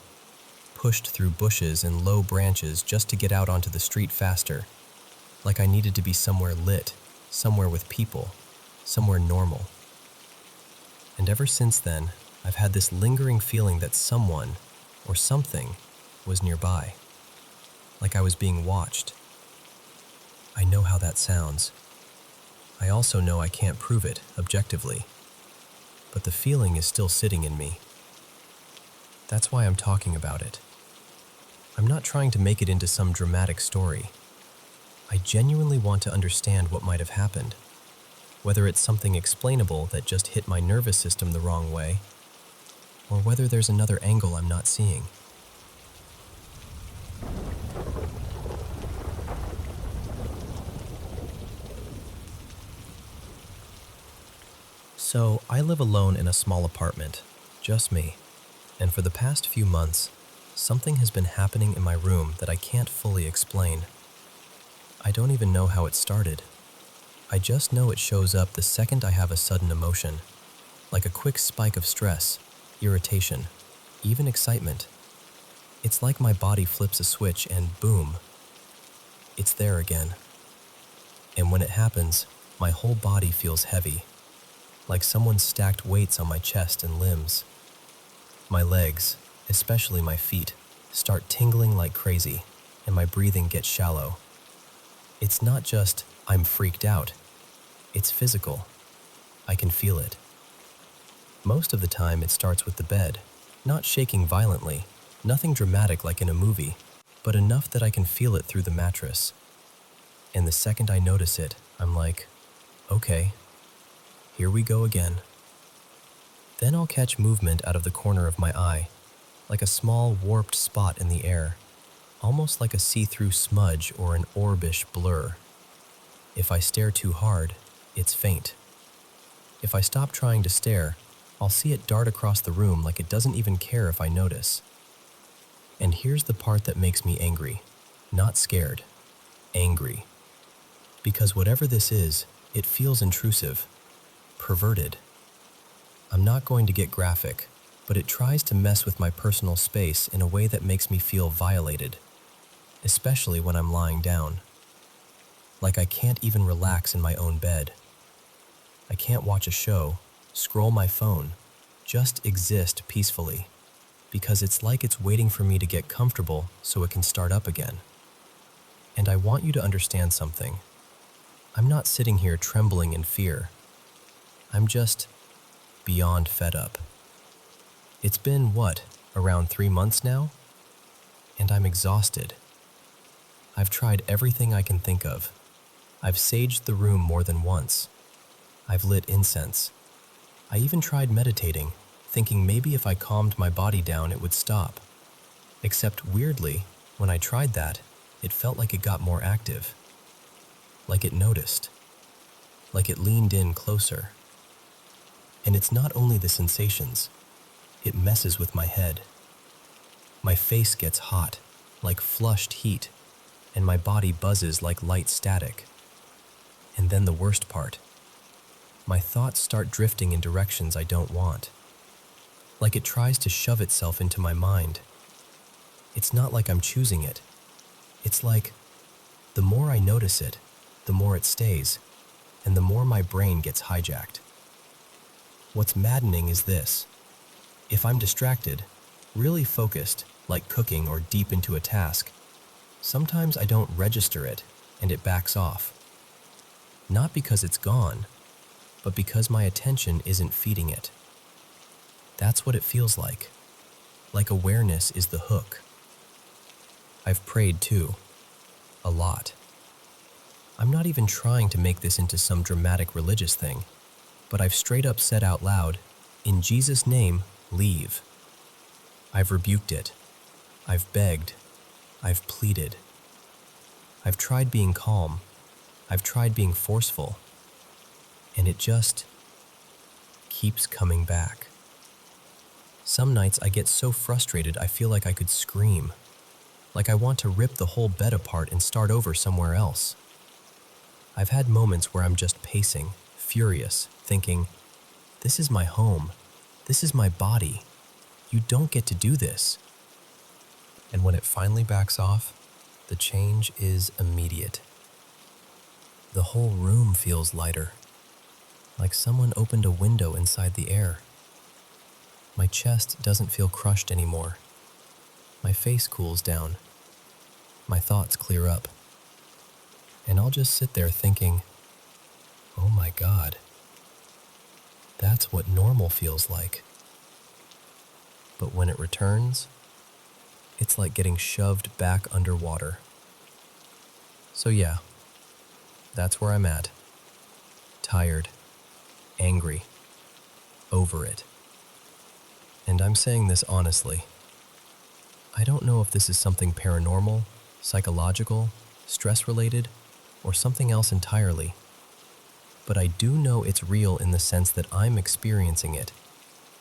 pushed through bushes and low branches just to get out onto the street faster, like I needed to be somewhere lit, somewhere with people, somewhere normal. And ever since then, I've had this lingering feeling that someone, or something, was nearby, like I was being watched. I know how that sounds. I also know I can't prove it objectively, but the feeling is still sitting in me. That's why I'm talking about it. I'm not trying to make it into some dramatic story. I genuinely want to understand what might have happened, whether it's something explainable that just hit my nervous system the wrong way, or whether there's another angle I'm not seeing. So, I live alone in a small apartment, just me. And for the past few months, something has been happening in my room that I can't fully explain. I don't even know how it started. I just know it shows up the second I have a sudden emotion, like a quick spike of stress, irritation, even excitement. It's like my body flips a switch and boom, it's there again. And when it happens, my whole body feels heavy, like someone stacked weights on my chest and limbs. My legs, especially my feet, start tingling like crazy, and my breathing gets shallow. It's not just, I'm freaked out. It's physical. I can feel it. Most of the time it starts with the bed, not shaking violently, nothing dramatic like in a movie, but enough that I can feel it through the mattress. And the second I notice it, I'm like, okay, here we go again. Then I'll catch movement out of the corner of my eye, like a small warped spot in the air, almost like a see-through smudge or an orbish blur. If I stare too hard, it's faint. If I stop trying to stare, I'll see it dart across the room like it doesn't even care if I notice. And here's the part that makes me angry. Not scared. Angry. Because whatever this is, it feels intrusive. Perverted. I'm not going to get graphic, but it tries to mess with my personal space in a way that makes me feel violated, especially when I'm lying down. Like I can't even relax in my own bed. I can't watch a show, scroll my phone, just exist peacefully, because it's like it's waiting for me to get comfortable so it can start up again. And I want you to understand something. I'm not sitting here trembling in fear. I'm just beyond fed up. It's been, around 3 months now? And I'm exhausted. I've tried everything I can think of. I've saged the room more than once. I've lit incense. I even tried meditating, thinking maybe if I calmed my body down it would stop. Except weirdly, when I tried that, it felt like it got more active. Like it noticed. Like it leaned in closer. And it's not only the sensations. It messes with my head. My face gets hot, like flushed heat, and my body buzzes like light static. And then the worst part. My thoughts start drifting in directions I don't want. Like it tries to shove itself into my mind. It's not like I'm choosing it. It's like, the more I notice it, the more it stays, and the more my brain gets hijacked. What's maddening is this. If I'm distracted, really focused, like cooking or deep into a task, sometimes I don't register it and it backs off. Not because it's gone, but because my attention isn't feeding it. That's what it feels like. Like awareness is the hook. I've prayed too. A lot. I'm not even trying to make this into some dramatic religious thing, but I've straight up said out loud, in Jesus' name, leave. I've rebuked it. I've begged. I've pleaded. I've tried being calm. I've tried being forceful. And it just keeps coming back. Some nights I get so frustrated I feel like I could scream. Like I want to rip the whole bed apart and start over somewhere else. I've had moments where I'm just pacing, furious, thinking, this is my home. This is my body. You don't get to do this. And when it finally backs off, the change is immediate. The whole room feels lighter, like someone opened a window inside the air. My chest doesn't feel crushed anymore. My face cools down. My thoughts clear up. And I'll just sit there thinking, oh my God, that's what normal feels like. But when it returns, it's like getting shoved back underwater. So yeah, that's where I'm at. Tired, angry, over it. And I'm saying this honestly. I don't know if this is something paranormal, psychological, stress-related, or something else entirely. but I do know it's real in the sense that I'm experiencing it,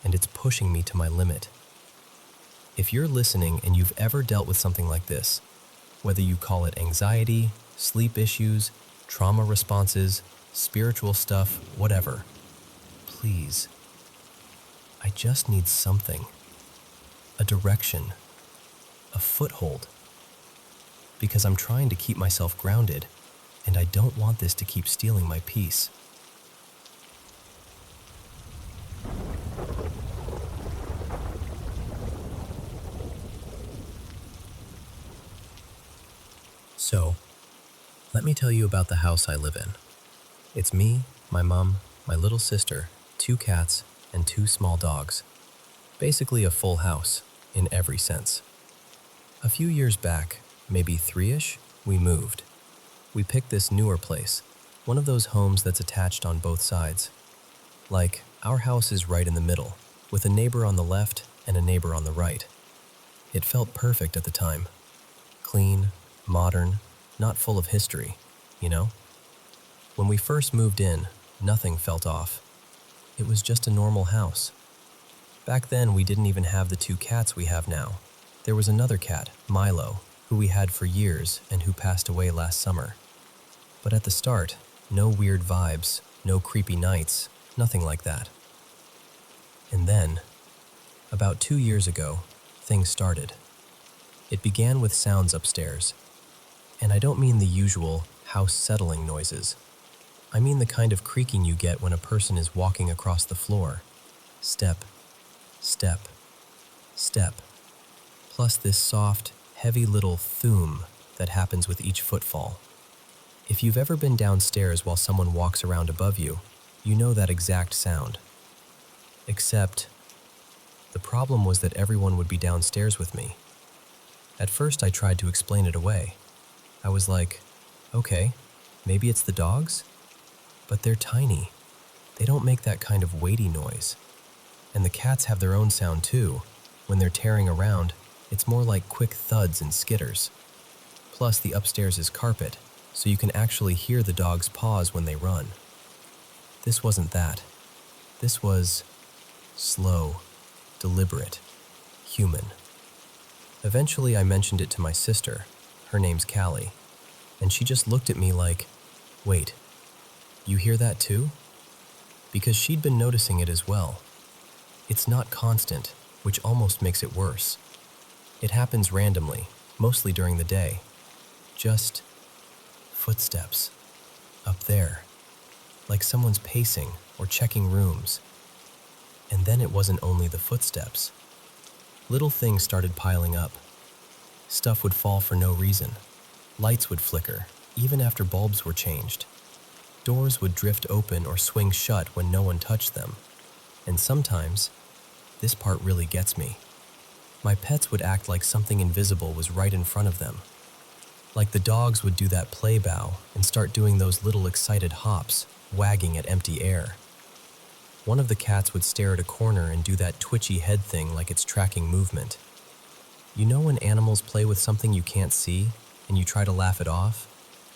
and it's pushing me to my limit. If you're listening and you've ever dealt with something like this, whether you call it anxiety, sleep issues, trauma responses, spiritual stuff, whatever, please, I just need something, a direction, a foothold, because I'm trying to keep myself grounded, and I don't want this to keep stealing my peace. So, let me tell you about the house I live in. It's me, my mom, my little sister, 2 cats, and 2 small dogs. Basically a full house, in every sense. A few years back, maybe 3-ish, we moved. We picked this newer place, one of those homes that's attached on both sides. Like, our house is right in the middle, with a neighbor on the left and a neighbor on the right. It felt perfect at the time. Clean, modern, not full of history, you know? When we first moved in, nothing felt off. It was just a normal house. Back then, we didn't even have the 2 cats we have now. There was another cat, Milo, who we had for years and who passed away last summer. But at the start, no weird vibes, no creepy nights, nothing like that. And then, about 2 years ago, things started. It began with sounds upstairs. And I don't mean the usual house settling noises. I mean the kind of creaking you get when a person is walking across the floor. Step, step, step. Plus this soft, heavy little thoom that happens with each footfall. If you've ever been downstairs while someone walks around above you, you know that exact sound. Except, the problem was that everyone would be downstairs with me. At first I tried to explain it away. I was like, okay, maybe it's the dogs? But they're tiny. They don't make that kind of weighty noise. And the cats have their own sound too. When they're tearing around, it's more like quick thuds and skitters. Plus the upstairs is carpet, so you can actually hear the dogs' paws when they run. This wasn't that. This was slow, deliberate, human. Eventually I mentioned it to my sister. Her name's Callie. And she just looked at me like, wait, you hear that too? Because she'd been noticing it as well. It's not constant, which almost makes it worse. It happens randomly, mostly during the day. Just footsteps, up there, like someone's pacing or checking rooms. And then it wasn't only the footsteps. Little things started piling up. Stuff would fall for no reason. Lights would flicker, even after bulbs were changed. Doors would drift open or swing shut when no one touched them. And sometimes, this part really gets me. My pets would act like something invisible was right in front of them. Like the dogs would do that play bow and start doing those little excited hops, wagging at empty air. One of the cats would stare at a corner and do that twitchy head thing like it's tracking movement. You know when animals play with something you can't see and you try to laugh it off,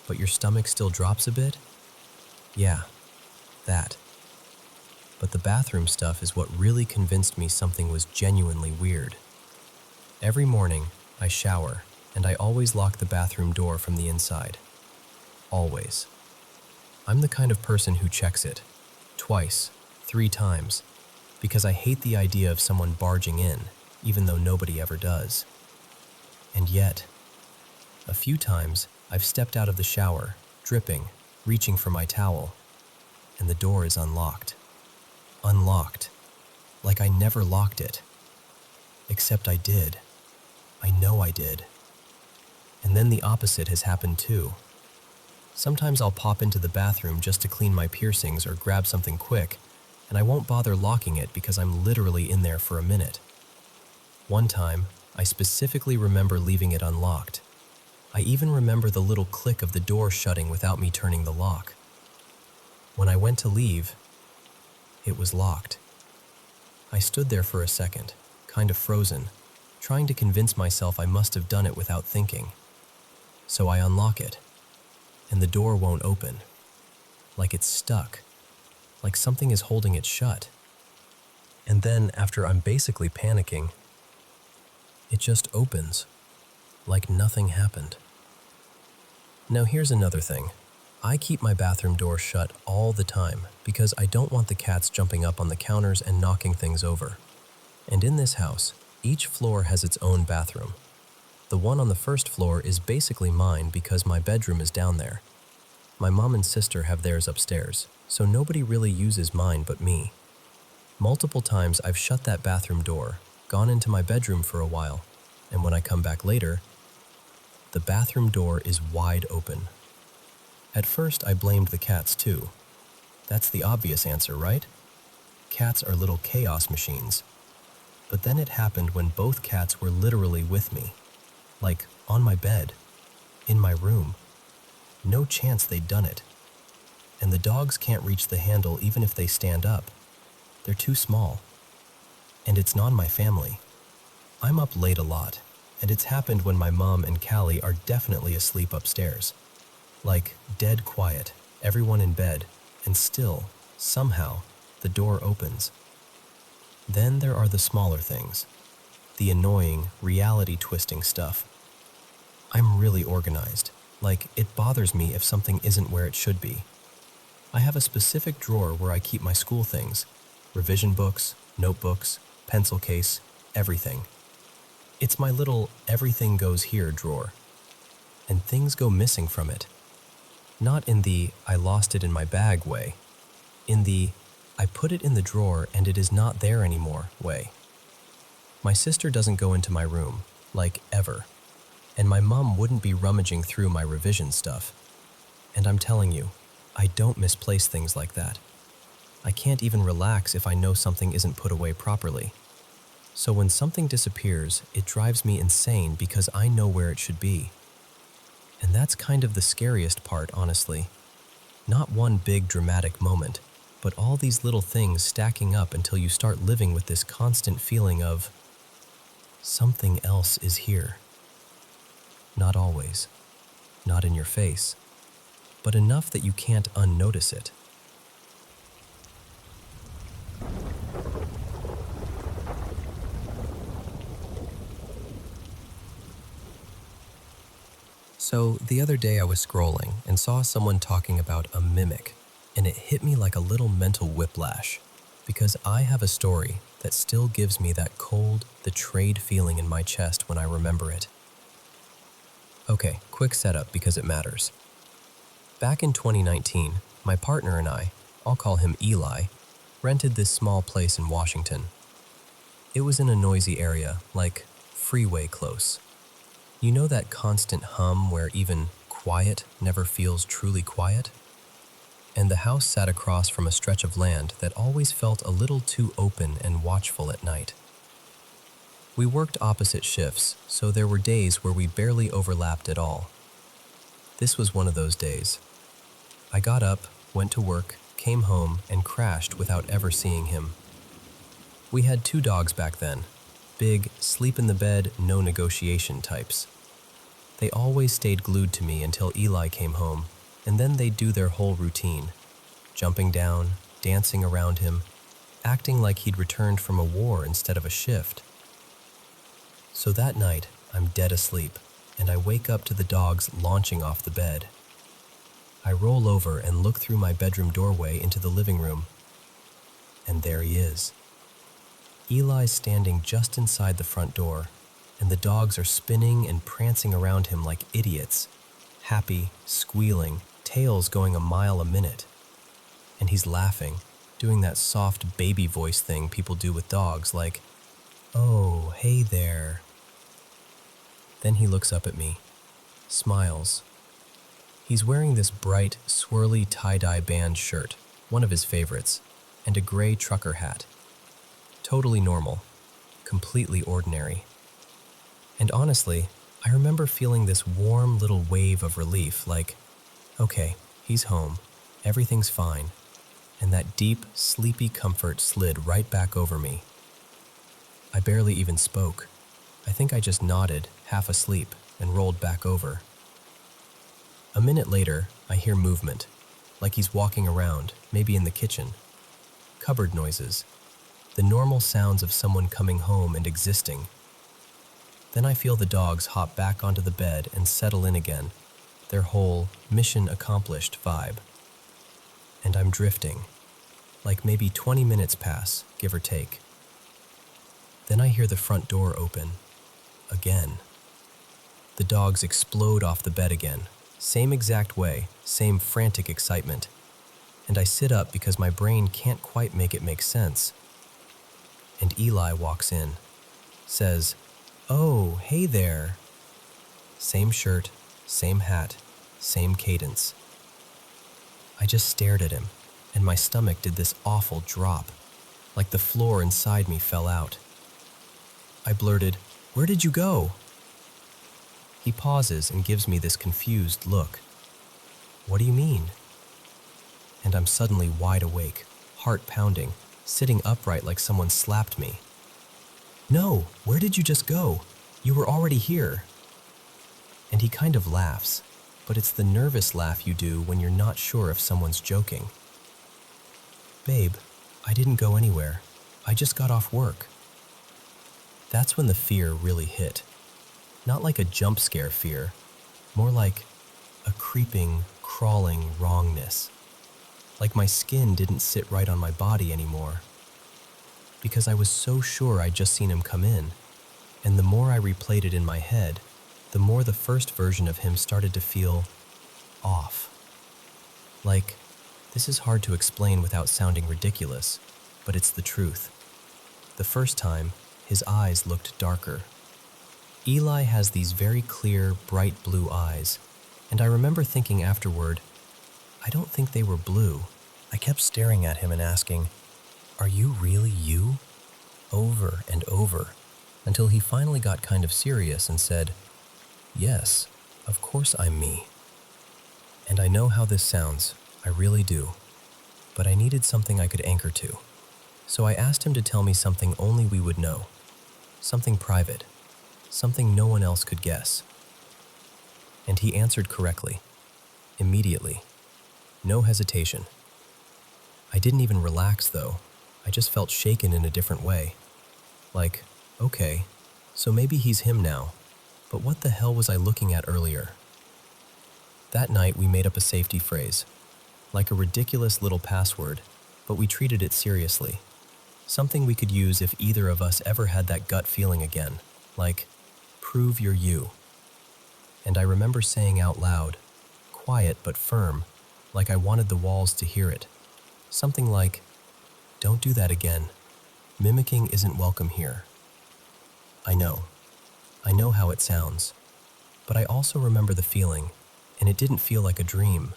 but your stomach still drops a bit? Yeah, that. But the bathroom stuff is what really convinced me something was genuinely weird. Every morning, I shower, and I always lock the bathroom door from the inside. Always. I'm the kind of person who checks it, twice, 3 times, because I hate the idea of someone barging in, even though nobody ever does. And yet, a few times, I've stepped out of the shower, dripping, reaching for my towel, and the door is unlocked. Unlocked. Like I never locked it. Except I did. I know I did. And then the opposite has happened too. Sometimes I'll pop into the bathroom just to clean my piercings or grab something quick, and I won't bother locking it because I'm literally in there for a minute. One time, I specifically remember leaving it unlocked. I even remember the little click of the door shutting without me turning the lock. When I went to leave, it was locked. I stood there for a second, kind of frozen, trying to convince myself I must have done it without thinking. So I unlock it, and the door won't open. like it's stuck, like something is holding it shut. And then, after I'm basically panicking, it just opens, like nothing happened. Now here's another thing. I keep my bathroom door shut all the time because I don't want the cats jumping up on the counters and knocking things over. And in this house, each floor has its own bathroom. The one on the first floor is basically mine because my bedroom is down there. My mom and sister have theirs upstairs, so nobody really uses mine but me. Multiple times I've shut that bathroom door, gone into my bedroom for a while, and when I come back later, the bathroom door is wide open. At first I blamed the cats too. That's the obvious answer, right? Cats are little chaos machines. But then it happened when both cats were literally with me. Like, on my bed, in my room. No chance they'd done it. And the dogs can't reach the handle even if they stand up. They're too small. And it's not my family. I'm up late a lot, and it's happened when my mom and Callie are definitely asleep upstairs. Like, dead quiet, everyone in bed, and still, somehow, the door opens. Then there are the smaller things. The annoying, reality-twisting stuff. I'm really organized. Like, it bothers me if something isn't where it should be. I have a specific drawer where I keep my school things. Revision books, notebooks, pencil case, everything. It's my little everything goes here drawer. And things go missing from it. Not in the I lost it in my bag way. In the I put it in the drawer and it is not there anymore way. My sister doesn't go into my room, like ever. And my mom wouldn't be rummaging through my revision stuff. And I'm telling you, I don't misplace things like that. I can't even relax if I know something isn't put away properly. So when something disappears, it drives me insane because I know where it should be. And that's kind of the scariest part, honestly. Not one big dramatic moment, but all these little things stacking up until you start living with this constant feeling of something else is here. Not always, not in your face, but enough that you can't unnotice it. So, the other day I was scrolling and saw someone talking about a mimic, and it hit me like a little mental whiplash, because I have a story that still gives me that cold, betrayed feeling in my chest when I remember it. Okay, quick setup because it matters. Back in 2019, my partner and I, I'll call him Eli, rented this small place in Washington. It was in a noisy area, like freeway close. You know that constant hum where even quiet never feels truly quiet? And the house sat across from a stretch of land that always felt a little too open and watchful at night. We worked opposite shifts, so there were days where we barely overlapped at all. This was one of those days. I got up, went to work, came home, and crashed without ever seeing him. We had 2 dogs back then. Big, sleep in the bed, no negotiation types. They always stayed glued to me until Eli came home, and then they'd do their whole routine. Jumping down, dancing around him, acting like he'd returned from a war instead of a shift. So that night, I'm dead asleep, and I wake up to the dogs launching off the bed. I roll over and look through my bedroom doorway into the living room, and there he is. Eli's standing just inside the front door, and the dogs are spinning and prancing around him like idiots, happy, squealing, tails going a mile a minute. And he's laughing, doing that soft baby voice thing people do with dogs, like, "Oh, hey there." Then he looks up at me, smiles. He's wearing this bright, swirly tie-dye band shirt, one of his favorites, and a gray trucker hat. Totally normal, completely ordinary. And honestly, I remember feeling this warm little wave of relief, like, okay, he's home, everything's fine, and that deep, sleepy comfort slid right back over me. I barely even spoke. I think I just nodded, half asleep, and rolled back over. A minute later, I hear movement. like he's walking around, maybe in the kitchen. Cupboard noises, the normal sounds of someone coming home and existing. Then I feel the dogs hop back onto the bed and settle in again, their whole mission accomplished vibe. And I'm drifting, like maybe 20 minutes pass, give or take. Then I hear the front door open, again. The dogs explode off the bed again, same exact way, same frantic excitement. And I sit up because my brain can't quite make it make sense. And Eli walks in, says, "Oh, hey there." Same shirt, same hat, same cadence. I just stared at him, and my stomach did this awful drop, like the floor inside me fell out. I blurted, "Where did you go?" He pauses and gives me this confused look. "What do you mean?" And I'm suddenly wide awake, heart pounding, sitting upright like someone slapped me. "No, where did you just go? You were already here." And he kind of laughs, but it's the nervous laugh you do when you're not sure if someone's joking. "Babe, I didn't go anywhere. I just got off work." That's when the fear really hit. Not like a jump scare fear, more like a creeping, crawling wrongness. Like my skin didn't sit right on my body anymore. Because I was so sure I'd just seen him come in, and the more I replayed it in my head, the more the first version of him started to feel off. Like, this is hard to explain without sounding ridiculous, but it's the truth. The first time, his eyes looked darker. Eli has these very clear, bright blue eyes, and I remember thinking afterward, I don't think they were blue. I kept staring at him and asking, "Are you really you?" Over and over, until he finally got kind of serious and said, "Yes, of course I'm me." And I know how this sounds, I really do, but I needed something I could anchor to. So I asked him to tell me something only we would know, something private, something no one else could guess. And he answered correctly, immediately, no hesitation. I didn't even relax though, I just felt shaken in a different way. Like, okay, so maybe he's him now, but what the hell was I looking at earlier? That night we made up a safety phrase, like a ridiculous little password, but we treated it seriously. Something we could use if either of us ever had that gut feeling again, like, prove you're you. And I remember saying out loud, quiet but firm, like I wanted the walls to hear it. Something like, "Don't do that again. Mimicking isn't welcome here." I know how it sounds, but I also remember the feeling, and it didn't feel like a dream.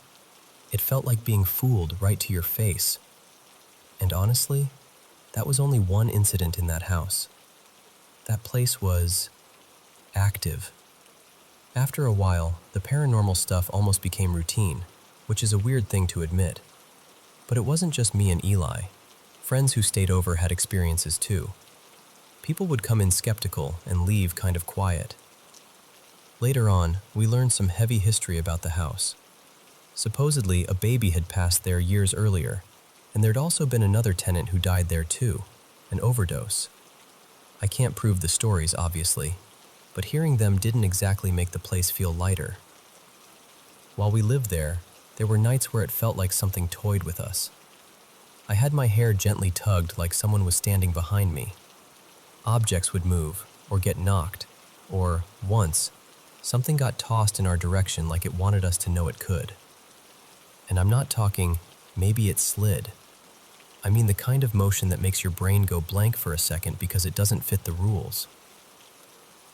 It felt like being fooled right to your face. And honestly, that was only one incident in that house. That place was active. After a while, the paranormal stuff almost became routine, which is a weird thing to admit. But it wasn't just me and Eli. Friends who stayed over had experiences too. People would come in skeptical and leave kind of quiet. Later on, we learned some heavy history about the house. Supposedly, a baby had passed there years earlier, and there'd also been another tenant who died there too, an overdose. I can't prove the stories, obviously, but hearing them didn't exactly make the place feel lighter. While we lived there were nights where it felt like something toyed with us. I had my hair gently tugged like someone was standing behind me. Objects would move, or get knocked, or, once, something got tossed in our direction like it wanted us to know it could. And I'm not talking, maybe it slid. I mean the kind of motion that makes your brain go blank for a second because it doesn't fit the rules.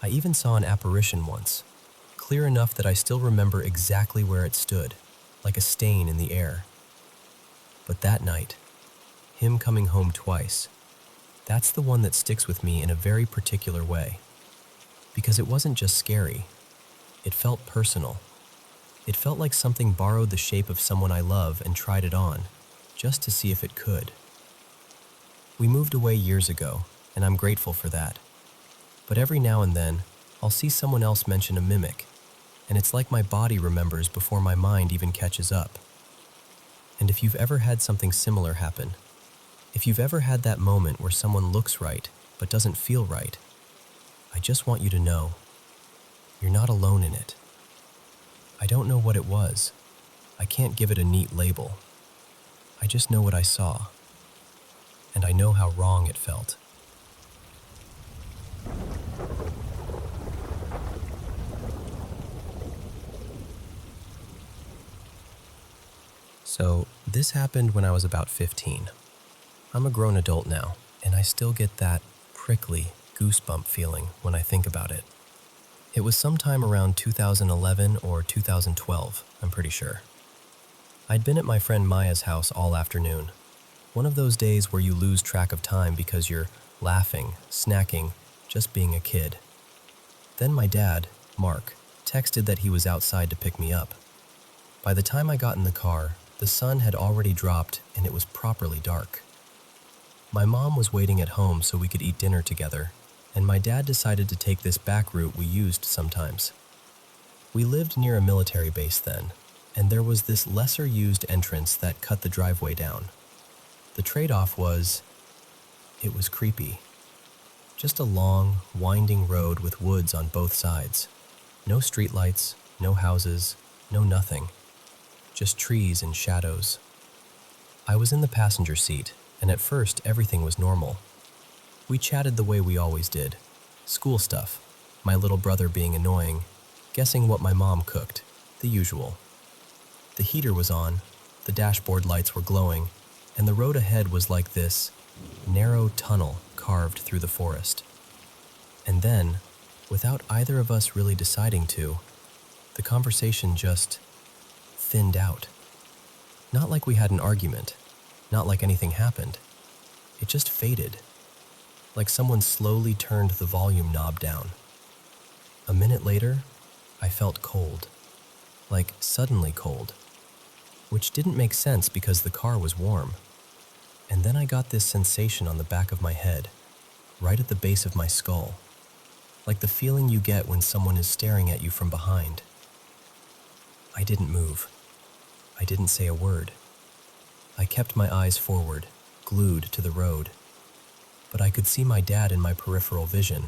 I even saw an apparition once, clear enough that I still remember exactly where it stood, like a stain in the air. But that night, him coming home twice, that's the one that sticks with me in a very particular way. Because it wasn't just scary, it felt personal. It felt like something borrowed the shape of someone I love and tried it on, just to see if it could. We moved away years ago, and I'm grateful for that. But every now and then, I'll see someone else mention a mimic, and it's like my body remembers before my mind even catches up. And if you've ever had something similar happen, if you've ever had that moment where someone looks right but doesn't feel right, I just want you to know you're not alone in it. I don't know what it was. I can't give it a neat label. I just know what I saw, and I know how wrong it felt. So, this happened when I was about 15. I'm a grown adult now, and I still get that prickly goosebump feeling when I think about it. It was sometime around 2011 or 2012, I'm pretty sure. I'd been at my friend Maya's house all afternoon. One of those days where you lose track of time because you're laughing, snacking, just being a kid. Then my dad, Mark, texted that he was outside to pick me up. By the time I got in the car, the sun had already dropped and it was properly dark. My mom was waiting at home so we could eat dinner together, and my dad decided to take this back route we used sometimes. We lived near a military base then, and there was this lesser-used entrance that cut the driveway down. The trade-off was, it was creepy. Just a long, winding road with woods on both sides. No streetlights, no houses, no nothing. Just trees and shadows. I was in the passenger seat, and at first everything was normal. We chatted the way we always did. School stuff, my little brother being annoying, guessing what my mom cooked, the usual. The heater was on, the dashboard lights were glowing, and the road ahead was like this narrow tunnel carved through the forest. And then, without either of us really deciding to, the conversation just thinned out. Not like we had an argument, not like anything happened. It just faded, like someone slowly turned the volume knob down. A minute later, I felt cold, like suddenly cold, which didn't make sense because the car was warm. And then I got this sensation on the back of my head, right at the base of my skull, like the feeling you get when someone is staring at you from behind. I didn't move. I didn't say a word. I kept my eyes forward, glued to the road. But I could see my dad in my peripheral vision,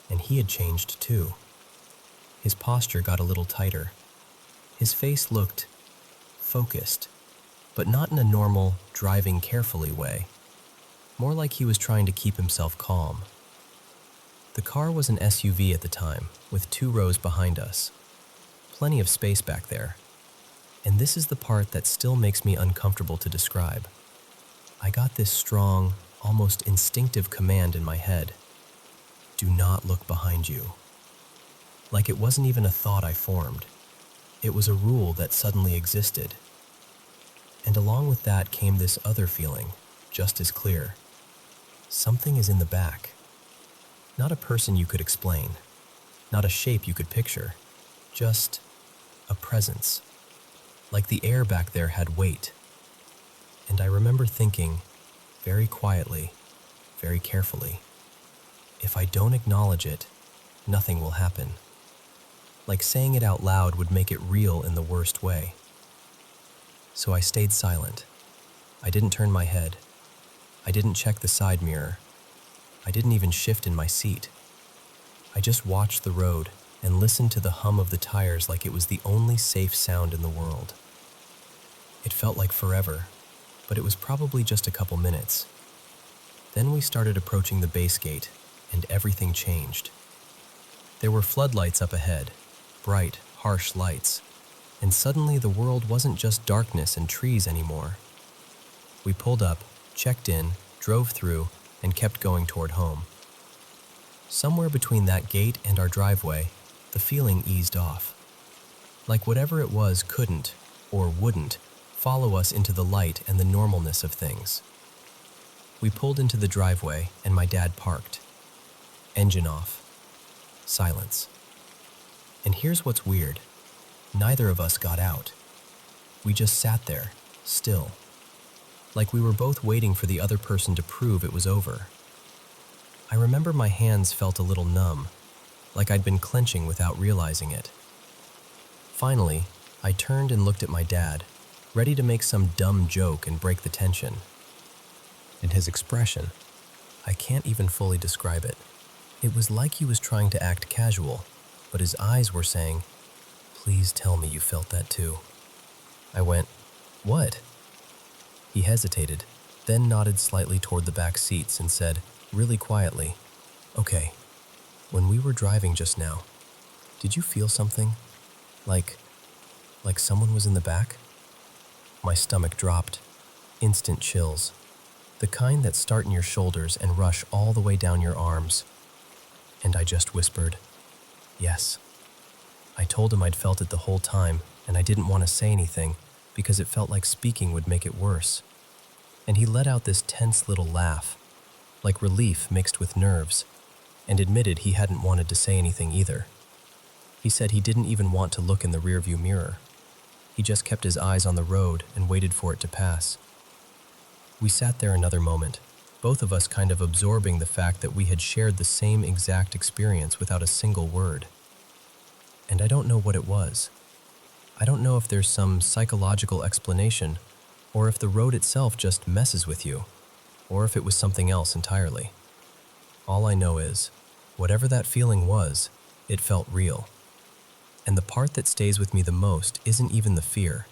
and he had changed too. His posture got a little tighter. His face looked focused, but not in a normal, driving carefully way. More like he was trying to keep himself calm. The car was an SUV at the time, with 2 rows behind us. Plenty of space back there. And this is the part that still makes me uncomfortable to describe. I got this strong, almost instinctive command in my head. Do not look behind you. Like it wasn't even a thought I formed. It was a rule that suddenly existed. And along with that came this other feeling, just as clear. Something is in the back. Not a person you could explain, not a shape you could picture, just a presence. Like the air back there had weight. And I remember thinking, very quietly, very carefully, if I don't acknowledge it, nothing will happen. Like saying it out loud would make it real in the worst way. So I stayed silent. I didn't turn my head. I didn't check the side mirror. I didn't even shift in my seat. I just watched the road and listened to the hum of the tires like it was the only safe sound in the world. It felt like forever, but it was probably just a couple minutes. Then we started approaching the base gate, and everything changed. There were floodlights up ahead, bright, harsh lights, and suddenly the world wasn't just darkness and trees anymore. We pulled up, checked in, drove through, and kept going toward home. Somewhere between that gate and our driveway, the feeling eased off. Like whatever it was couldn't, or wouldn't, follow us into the light and the normalness of things. We pulled into the driveway, and my dad parked. Engine off. Silence. And here's what's weird. Neither of us got out. We just sat there, still. Like we were both waiting for the other person to prove it was over. I remember my hands felt a little numb, like I'd been clenching without realizing it. Finally, I turned and looked at my dad, ready to make some dumb joke and break the tension. And his expression, I can't even fully describe it. It was like he was trying to act casual, but his eyes were saying, "Please tell me you felt that too." I went, "What?" He hesitated, then nodded slightly toward the back seats and said, really quietly, "Okay, when we were driving just now, did you feel something? Like someone was in the back?" My stomach dropped. Instant chills. The kind that start in your shoulders and rush all the way down your arms. And I just whispered, "Yes." I told him I'd felt it the whole time, and I didn't want to say anything because it felt like speaking would make it worse. And he let out this tense little laugh, like relief mixed with nerves, and admitted he hadn't wanted to say anything either. He said he didn't even want to look in the rearview mirror. He just kept his eyes on the road and waited for it to pass. We sat there another moment, both of us kind of absorbing the fact that we had shared the same exact experience without a single word. And I don't know what it was. I don't know if there's some psychological explanation, or if the road itself just messes with you, or if it was something else entirely. All I know is, whatever that feeling was, it felt real. And the part that stays with me the most isn't even the fear.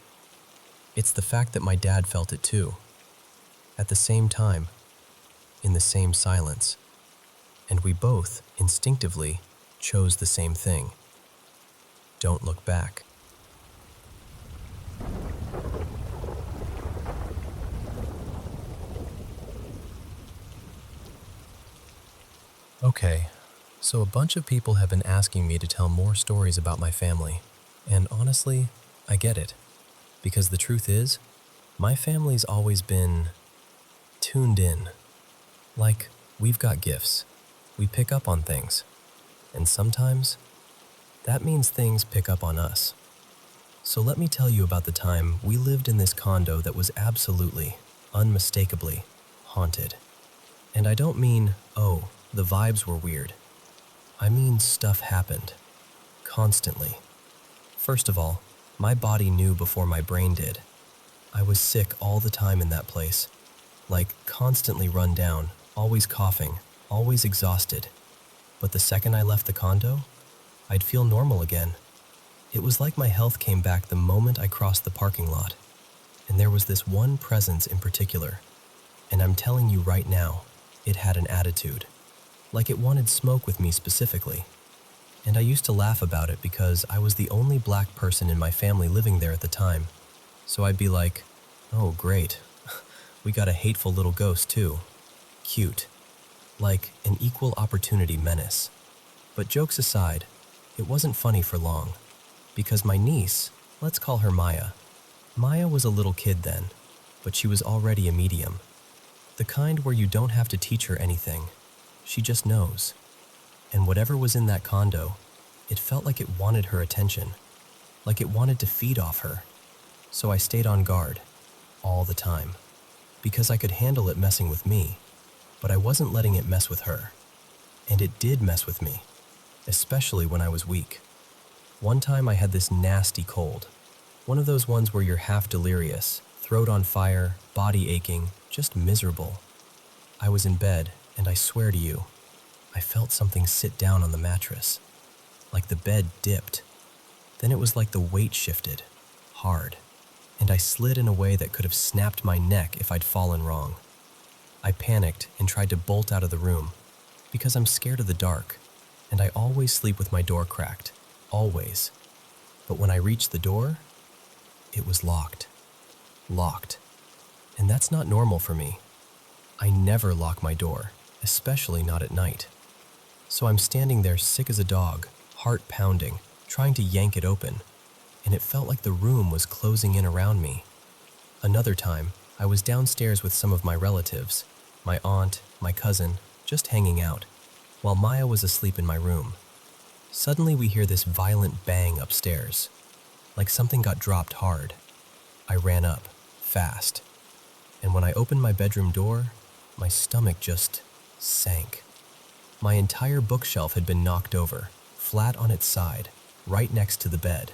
It's the fact that my dad felt it too. At the same time, in the same silence. And we both, instinctively, chose the same thing. Don't look back. Okay, so a bunch of people have been asking me to tell more stories about my family. And honestly, I get it. Because the truth is, my family's always been tuned in. Like, we've got gifts. We pick up on things. And sometimes, that means things pick up on us. So let me tell you about the time we lived in this condo that was absolutely, unmistakably, haunted. And I don't mean, oh, the vibes were weird. I mean stuff happened. Constantly. First of all, my body knew before my brain did. I was sick all the time in that place. Like, constantly run down, always coughing, always exhausted. But the second I left the condo, I'd feel normal again. It was like my health came back the moment I crossed the parking lot. And there was this one presence in particular. And I'm telling you right now, it had an attitude. Like it wanted smoke with me specifically. And I used to laugh about it because I was the only black person in my family living there at the time. So I'd be like, "Oh, great. We got a hateful little ghost too. Cute." Like an equal opportunity menace. But jokes aside, it wasn't funny for long. Because my niece, let's call her Maya. Maya was a little kid then, but she was already a medium. The kind where you don't have to teach her anything. She just knows. And whatever was in that condo, it felt like it wanted her attention. Like it wanted to feed off her. So I stayed on guard. All the time. Because I could handle it messing with me. But I wasn't letting it mess with her. And it did mess with me. Especially when I was weak. One time I had this nasty cold. One of those ones where you're half delirious, throat on fire, body aching, just miserable. I was in bed, and I swear to you, I felt something sit down on the mattress. Like the bed dipped. Then it was like the weight shifted, hard. And I slid in a way that could have snapped my neck if I'd fallen wrong. I panicked and tried to bolt out of the room, because I'm scared of the dark, and I always sleep with my door cracked. Always. But when I reached the door, it was locked. Locked. And that's not normal for me. I never lock my door, especially not at night. So I'm standing there sick as a dog, heart pounding, trying to yank it open, and it felt like the room was closing in around me. Another time, I was downstairs with some of my relatives, my aunt, my cousin, just hanging out, while Maya was asleep in my room. Suddenly we hear this violent bang upstairs, like something got dropped hard. I ran up, fast, and when I opened my bedroom door, my stomach just sank. My entire bookshelf had been knocked over, flat on its side, right next to the bed.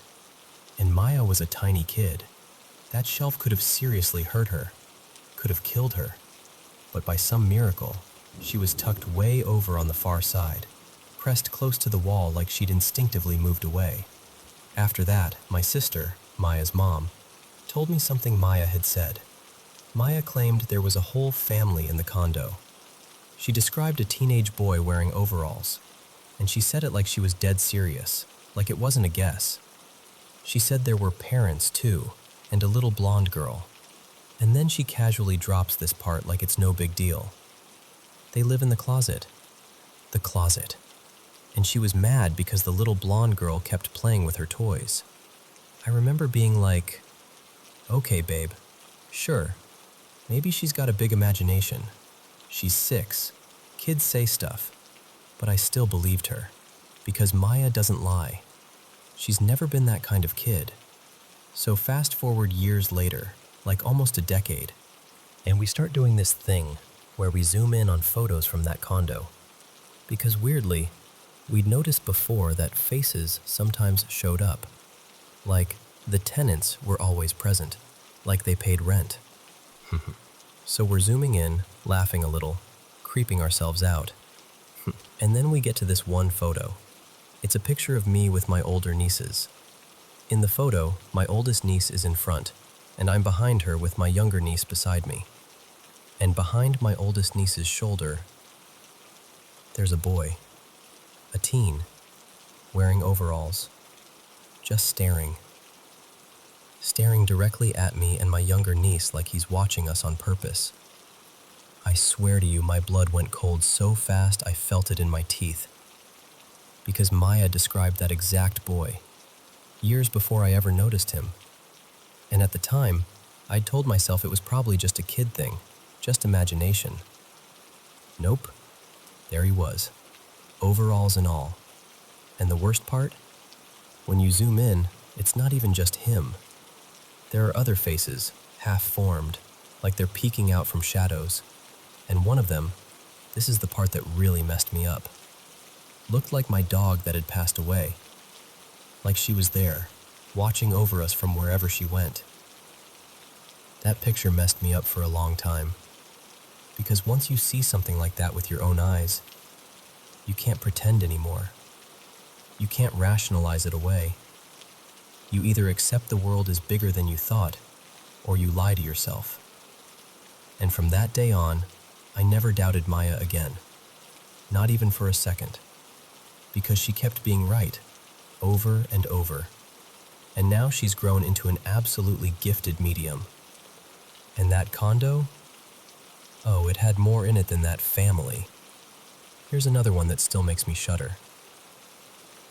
And Maya was a tiny kid. That shelf could have seriously hurt her, could have killed her. But by some miracle, she was tucked way over on the far side, pressed close to the wall like she'd instinctively moved away. After that, my sister, Maya's mom, told me something Maya had said. Maya claimed there was a whole family in the condo. She described a teenage boy wearing overalls, and she said it like she was dead serious, like it wasn't a guess. She said there were parents too, and a little blonde girl. And then she casually drops this part like it's no big deal. They live in the closet. The closet. And she was mad because the little blonde girl kept playing with her toys. I remember being like, okay, babe, sure, maybe she's got a big imagination. She's 6. Kids say stuff. But I still believed her, because Maya doesn't lie. She's never been that kind of kid. So fast forward years later, like almost a decade, and we start doing this thing where we zoom in on photos from that condo. Because weirdly, we'd noticed before that faces sometimes showed up. Like the tenants were always present, like they paid rent. So we're zooming in, laughing a little, creeping ourselves out. And then we get to this one photo. It's a picture of me with my older nieces. In the photo, my oldest niece is in front, and I'm behind her with my younger niece beside me. And behind my oldest niece's shoulder, there's a boy, a teen, wearing overalls, just staring directly at me and my younger niece like he's watching us on purpose. I swear to you, my blood went cold so fast I felt it in my teeth. Because Maya described that exact boy, years before I ever noticed him. And at the time, I'd told myself it was probably just a kid thing, just imagination. Nope, there he was, overalls and all. And the worst part? When you zoom in, it's not even just him. There are other faces, half-formed, like they're peeking out from shadows. And one of them, this is the part that really messed me up, looked like my dog that had passed away. Like she was there, watching over us from wherever she went. That picture messed me up for a long time. Because once you see something like that with your own eyes, you can't pretend anymore. You can't rationalize it away. You either accept the world is bigger than you thought, or you lie to yourself. And from that day on, I never doubted Maya again. Not even for a second. Because she kept being right, over and over. And now she's grown into an absolutely gifted medium. And that condo? Oh, it had more in it than that family. Here's another one that still makes me shudder.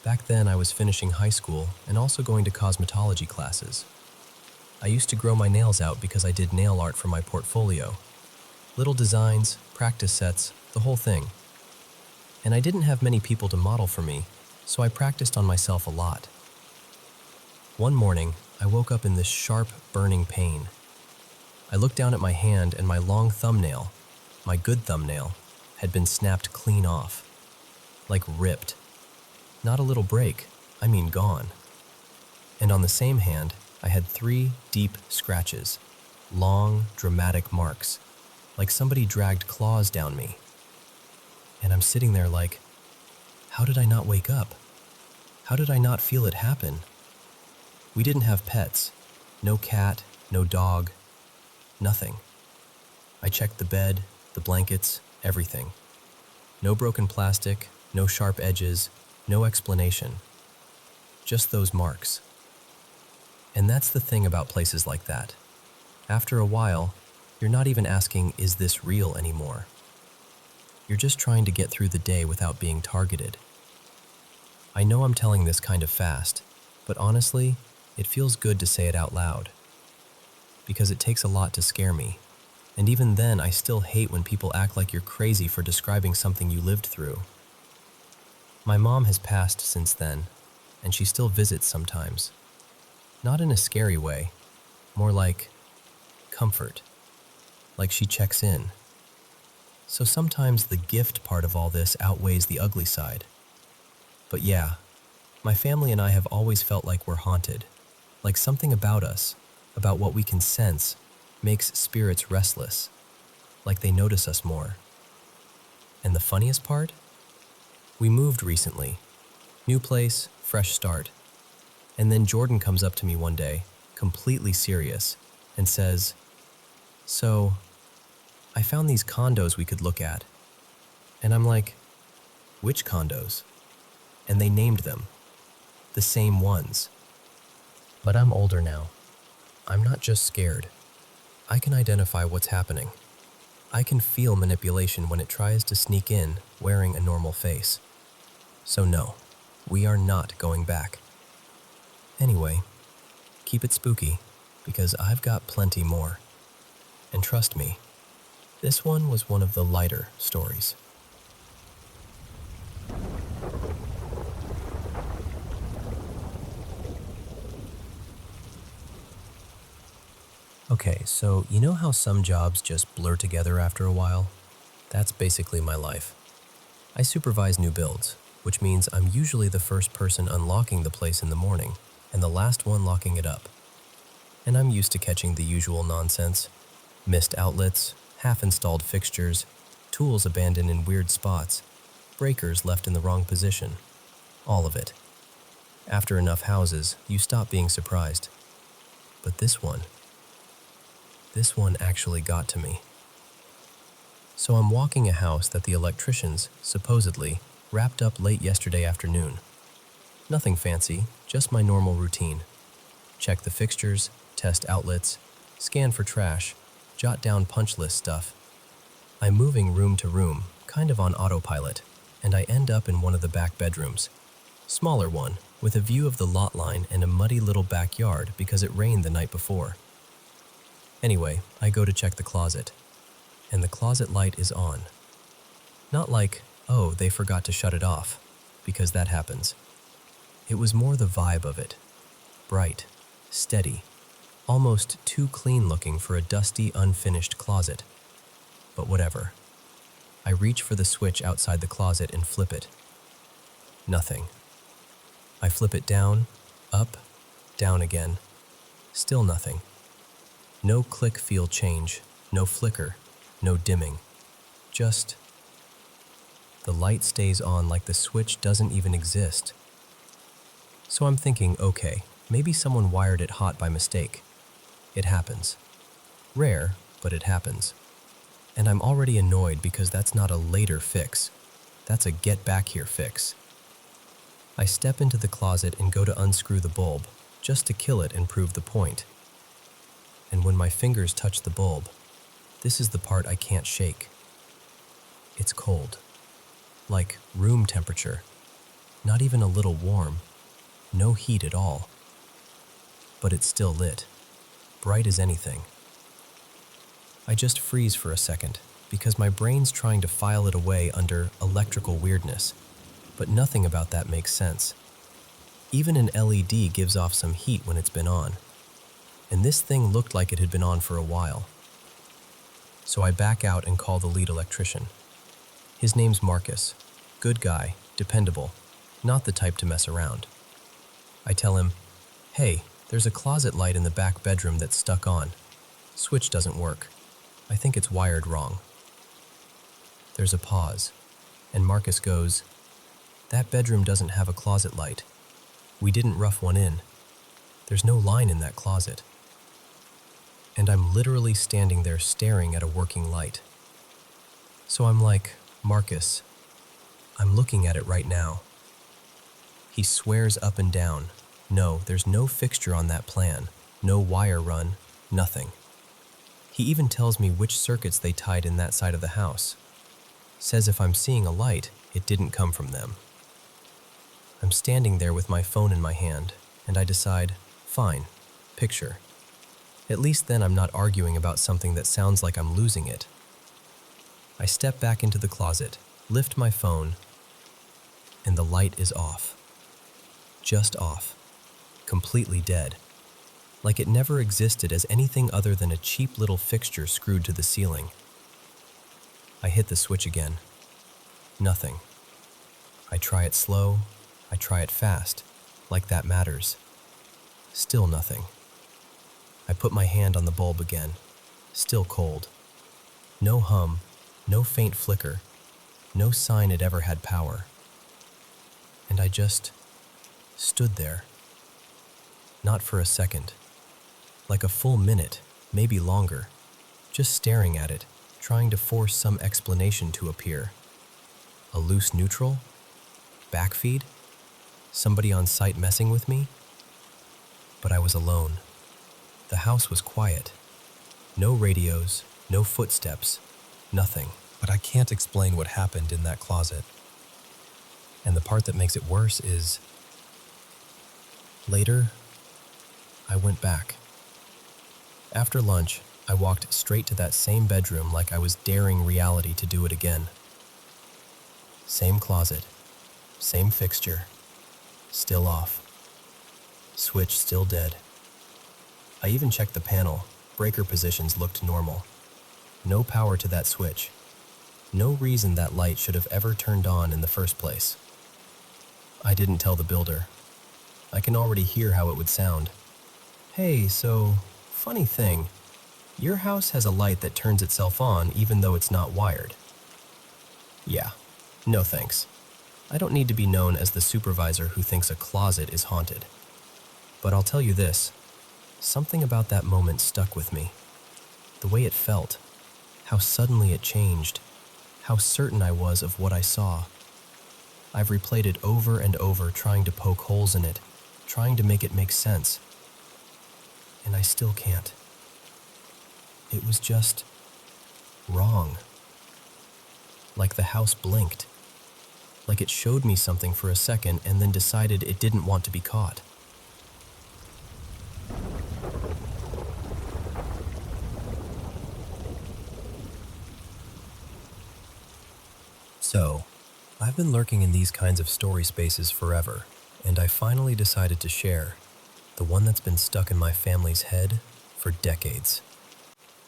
Back then, I was finishing high school and also going to cosmetology classes. I used to grow my nails out because I did nail art for my portfolio. Little designs, practice sets, the whole thing. And I didn't have many people to model for me, so I practiced on myself a lot. One morning, I woke up in this sharp, burning pain. I looked down at my hand and my long thumbnail, my good thumbnail, had been snapped clean off. Like ripped. Not a little break, I mean gone. And on the same hand, I had 3 deep scratches, long, dramatic marks, like somebody dragged claws down me. And I'm sitting there like, how did I not wake up? How did I not feel it happen? We didn't have pets, no cat, no dog, nothing. I checked the bed, the blankets, everything. No broken plastic, no sharp edges, no explanation. Just those marks. And that's the thing about places like that. After a while, you're not even asking, is this real anymore? You're just trying to get through the day without being targeted. I know I'm telling this kind of fast, but honestly, it feels good to say it out loud. Because it takes a lot to scare me. And even then, I still hate when people act like you're crazy for describing something you lived through. My mom has passed since then, and she still visits sometimes. Not in a scary way, more like comfort. Like she checks in. So sometimes the gift part of all this outweighs the ugly side. But yeah, my family and I have always felt like we're haunted, like something about us, about what we can sense makes spirits restless, like they notice us more. And the funniest part? We moved recently. New place, fresh start. And then Jordan comes up to me one day, completely serious, and says, "So, I found these condos we could look at." And I'm like, "Which condos?" And they named them. The same ones. But I'm older now. I'm not just scared. I can identify what's happening. I can feel manipulation when it tries to sneak in wearing a normal face. So no, we are not going back. Anyway, keep it spooky, because I've got plenty more. And trust me, this one was one of the lighter stories. Okay, so you know how some jobs just blur together after a while? That's basically my life. I supervise new builds, which means I'm usually the first person unlocking the place in the morning and the last one locking it up. And I'm used to catching the usual nonsense: missed outlets, half-installed fixtures, tools abandoned in weird spots, breakers left in the wrong position. All of it. After enough houses, you stop being surprised. But this one actually got to me. So I'm walking a house that the electricians, supposedly, wrapped up late yesterday afternoon. Nothing fancy, just my normal routine. Check the fixtures, test outlets, scan for trash, jot down punch list stuff. I'm moving room to room, kind of on autopilot, and I end up in one of the back bedrooms. Smaller one, with a view of the lot line and a muddy little backyard because it rained the night before. Anyway, I go to check the closet, and the closet light is on. Not like, oh, they forgot to shut it off, because that happens. It was more the vibe of it. Bright, steady, almost too clean looking for a dusty, unfinished closet. But whatever. I reach for the switch outside the closet and flip it. Nothing. I flip it down, up, down again. Still nothing. No click feel change, no flicker, no dimming. Just the light stays on like the switch doesn't even exist. So I'm thinking, okay, maybe someone wired it hot by mistake. It happens. Rare, but it happens. And I'm already annoyed because that's not a later fix. That's a get back here fix. I step into the closet and go to unscrew the bulb, just to kill it and prove the point. And when my fingers touch the bulb, this is the part I can't shake. It's cold. Like room temperature. Not even a little warm. No heat at all. But it's still lit. Bright as anything. I just freeze for a second, because my brain's trying to file it away under electrical weirdness. But nothing about that makes sense. Even an LED gives off some heat when it's been on. And this thing looked like it had been on for a while. So I back out and call the lead electrician. His name's Marcus. Good guy, dependable, not the type to mess around. I tell him, "Hey, there's a closet light in the back bedroom that's stuck on. Switch doesn't work. I think it's wired wrong." There's a pause, and Marcus goes, "That bedroom doesn't have a closet light. We didn't rough one in. There's no line in that closet." And I'm literally standing there staring at a working light. So I'm like, "Marcus, I'm looking at it right now." He swears up and down, no, there's no fixture on that plan, no wire run, nothing. He even tells me which circuits they tied in that side of the house. Says if I'm seeing a light, it didn't come from them. I'm standing there with my phone in my hand, and I decide, fine, picture. At least then I'm not arguing about something that sounds like I'm losing it. I step back into the closet, lift my phone, and the light is off. Just off. Completely dead. Like it never existed as anything other than a cheap little fixture screwed to the ceiling. I hit the switch again. Nothing. I try it slow, I try it fast, like that matters. Still nothing. I put my hand on the bulb again, still cold. No hum, no faint flicker, no sign it ever had power. And I just stood there. Not for a second. Like a full minute, maybe longer, just staring at it, trying to force some explanation to appear. A loose neutral? Backfeed? Somebody on site messing with me? But I was alone. The house was quiet. No radios, no footsteps, nothing. But I can't explain what happened in that closet. And the part that makes it worse is, later, I went back. After lunch, I walked straight to that same bedroom like I was daring reality to do it again. Same closet, same fixture, still off. Switch still dead. I even checked the panel. Breaker positions looked normal. No power to that switch. No reason that light should have ever turned on in the first place. I didn't tell the builder. I can already hear how it would sound. Hey, so, funny thing, your house has a light that turns itself on even though it's not wired. Yeah, no thanks. I don't need to be known as the supervisor who thinks a closet is haunted. But I'll tell you this, something about that moment stuck with me. The way it felt, how suddenly it changed, how certain I was of what I saw. I've replayed it over and over, trying to poke holes in it, trying to make it make sense. And I still can't. It was just wrong. Like the house blinked. Like it showed me something for a second and then decided it didn't want to be caught. So, I've been lurking in these kinds of story spaces forever, and I finally decided to share the one that's been stuck in my family's head for decades.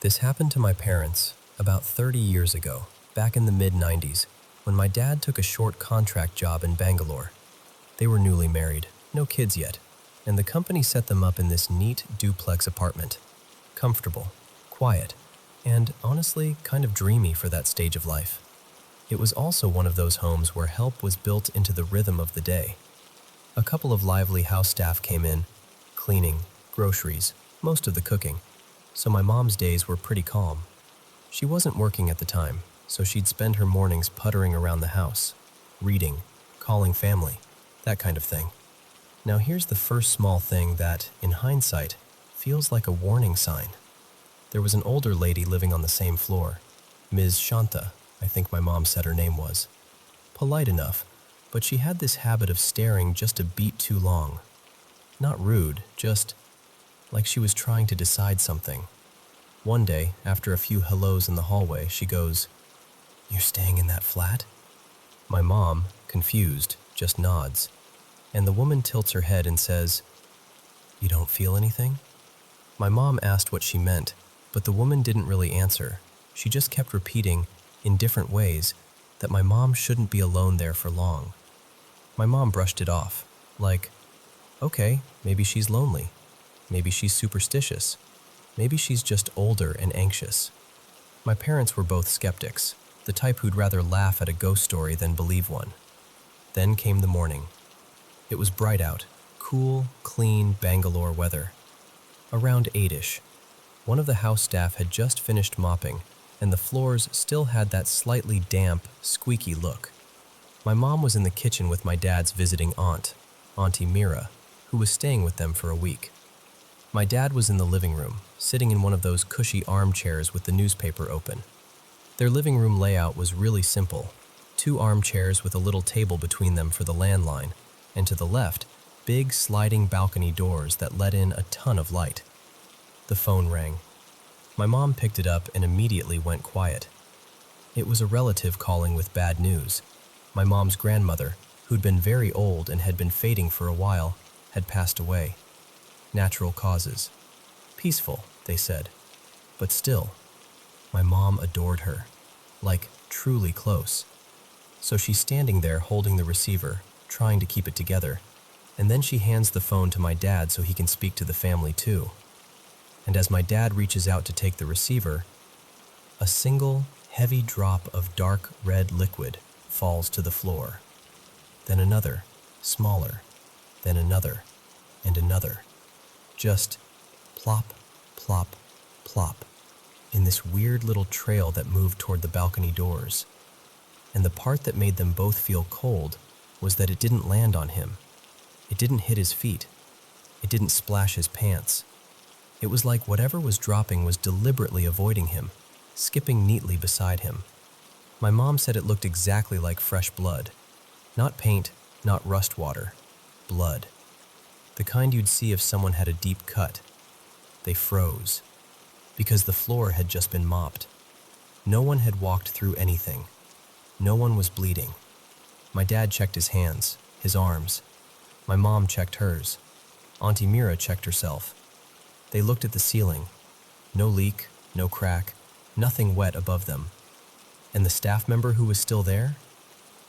This happened to my parents about 30 years ago, back in the mid-90s, when my dad took a short contract job in Bangalore. They were newly married, no kids yet, and the company set them up in this neat duplex apartment. Comfortable, quiet, and honestly kind of dreamy for that stage of life. It was also one of those homes where help was built into the rhythm of the day. A couple of lively house staff came in, cleaning, groceries, most of the cooking, so my mom's days were pretty calm. She wasn't working at the time, so she'd spend her mornings puttering around the house, reading, calling family, that kind of thing. Now here's the first small thing that, in hindsight, feels like a warning sign. There was an older lady living on the same floor, Ms. Shanta, I think my mom said her name was. Polite enough, but she had this habit of staring just a beat too long. Not rude, just like she was trying to decide something. One day, after a few hellos in the hallway, she goes, "You're staying in that flat?" My mom, confused, just nods, and the woman tilts her head and says, "You don't feel anything?" My mom asked what she meant, but the woman didn't really answer. She just kept repeating, in different ways, that my mom shouldn't be alone there for long. My mom brushed it off, like, okay, maybe she's lonely. Maybe she's superstitious. Maybe she's just older and anxious. My parents were both skeptics, the type who'd rather laugh at a ghost story than believe one. Then came the morning. It was bright out, cool, clean Bangalore weather. Around 8-ish, one of the house staff had just finished mopping, and the floors still had that slightly damp, squeaky look. My mom was in the kitchen with my dad's visiting aunt, Auntie Mira, who was staying with them for a week. My dad was in the living room, sitting in one of those cushy armchairs with the newspaper open. Their living room layout was really simple, 2 armchairs with a little table between them for the landline, and to the left, big sliding balcony doors that let in a ton of light. The phone rang. My mom picked it up and immediately went quiet. It was a relative calling with bad news. My mom's grandmother, who'd been very old and had been fading for a while, had passed away. Natural causes. Peaceful, they said. But still, my mom adored her. Like, truly close. So she's standing there holding the receiver, trying to keep it together, and then she hands the phone to my dad so he can speak to the family too. and as my dad reaches out to take the receiver, a single, heavy drop of dark red liquid falls to the floor. Then another, smaller, then another, and another. Just plop, plop, plop, in this weird little trail that moved toward the balcony doors. And the part that made them both feel cold was that it didn't land on him. It didn't hit his feet. It didn't splash his pants. It was like whatever was dropping was deliberately avoiding him, skipping neatly beside him. My mom said it looked exactly like fresh blood. Not paint, not rust water. Blood. The kind you'd see if someone had a deep cut. They froze. Because the floor had just been mopped. No one had walked through anything. No one was bleeding. My dad checked his hands, his arms. My mom checked hers. Auntie Mira checked herself. They looked at the ceiling. No leak, no crack, nothing wet above them. And the staff member who was still there?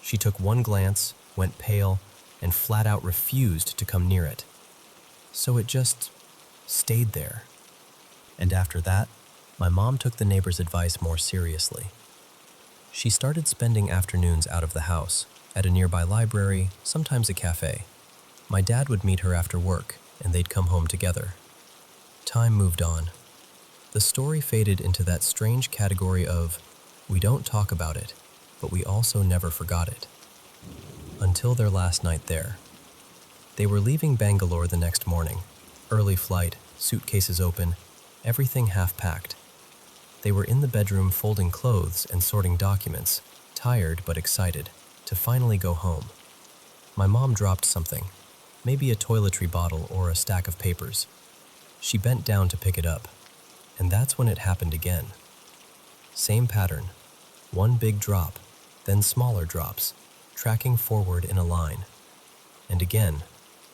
She took one glance, went pale, and flat out refused to come near it. So it just stayed there. And after that, my mom took the neighbor's advice more seriously. She started spending afternoons out of the house, at a nearby library, sometimes a cafe. My dad would meet her after work, and they'd come home together. Time moved on. The story faded into that strange category of, we don't talk about it, but we also never forgot it. Until their last night there. They were leaving Bangalore the next morning. Early flight, suitcases open, everything half-packed. They were in the bedroom folding clothes and sorting documents, tired but excited, to finally go home. My mom dropped something, maybe a toiletry bottle or a stack of papers. She bent down to pick it up, and that's when it happened again. Same pattern, one big drop, then smaller drops, tracking forward in a line. And again,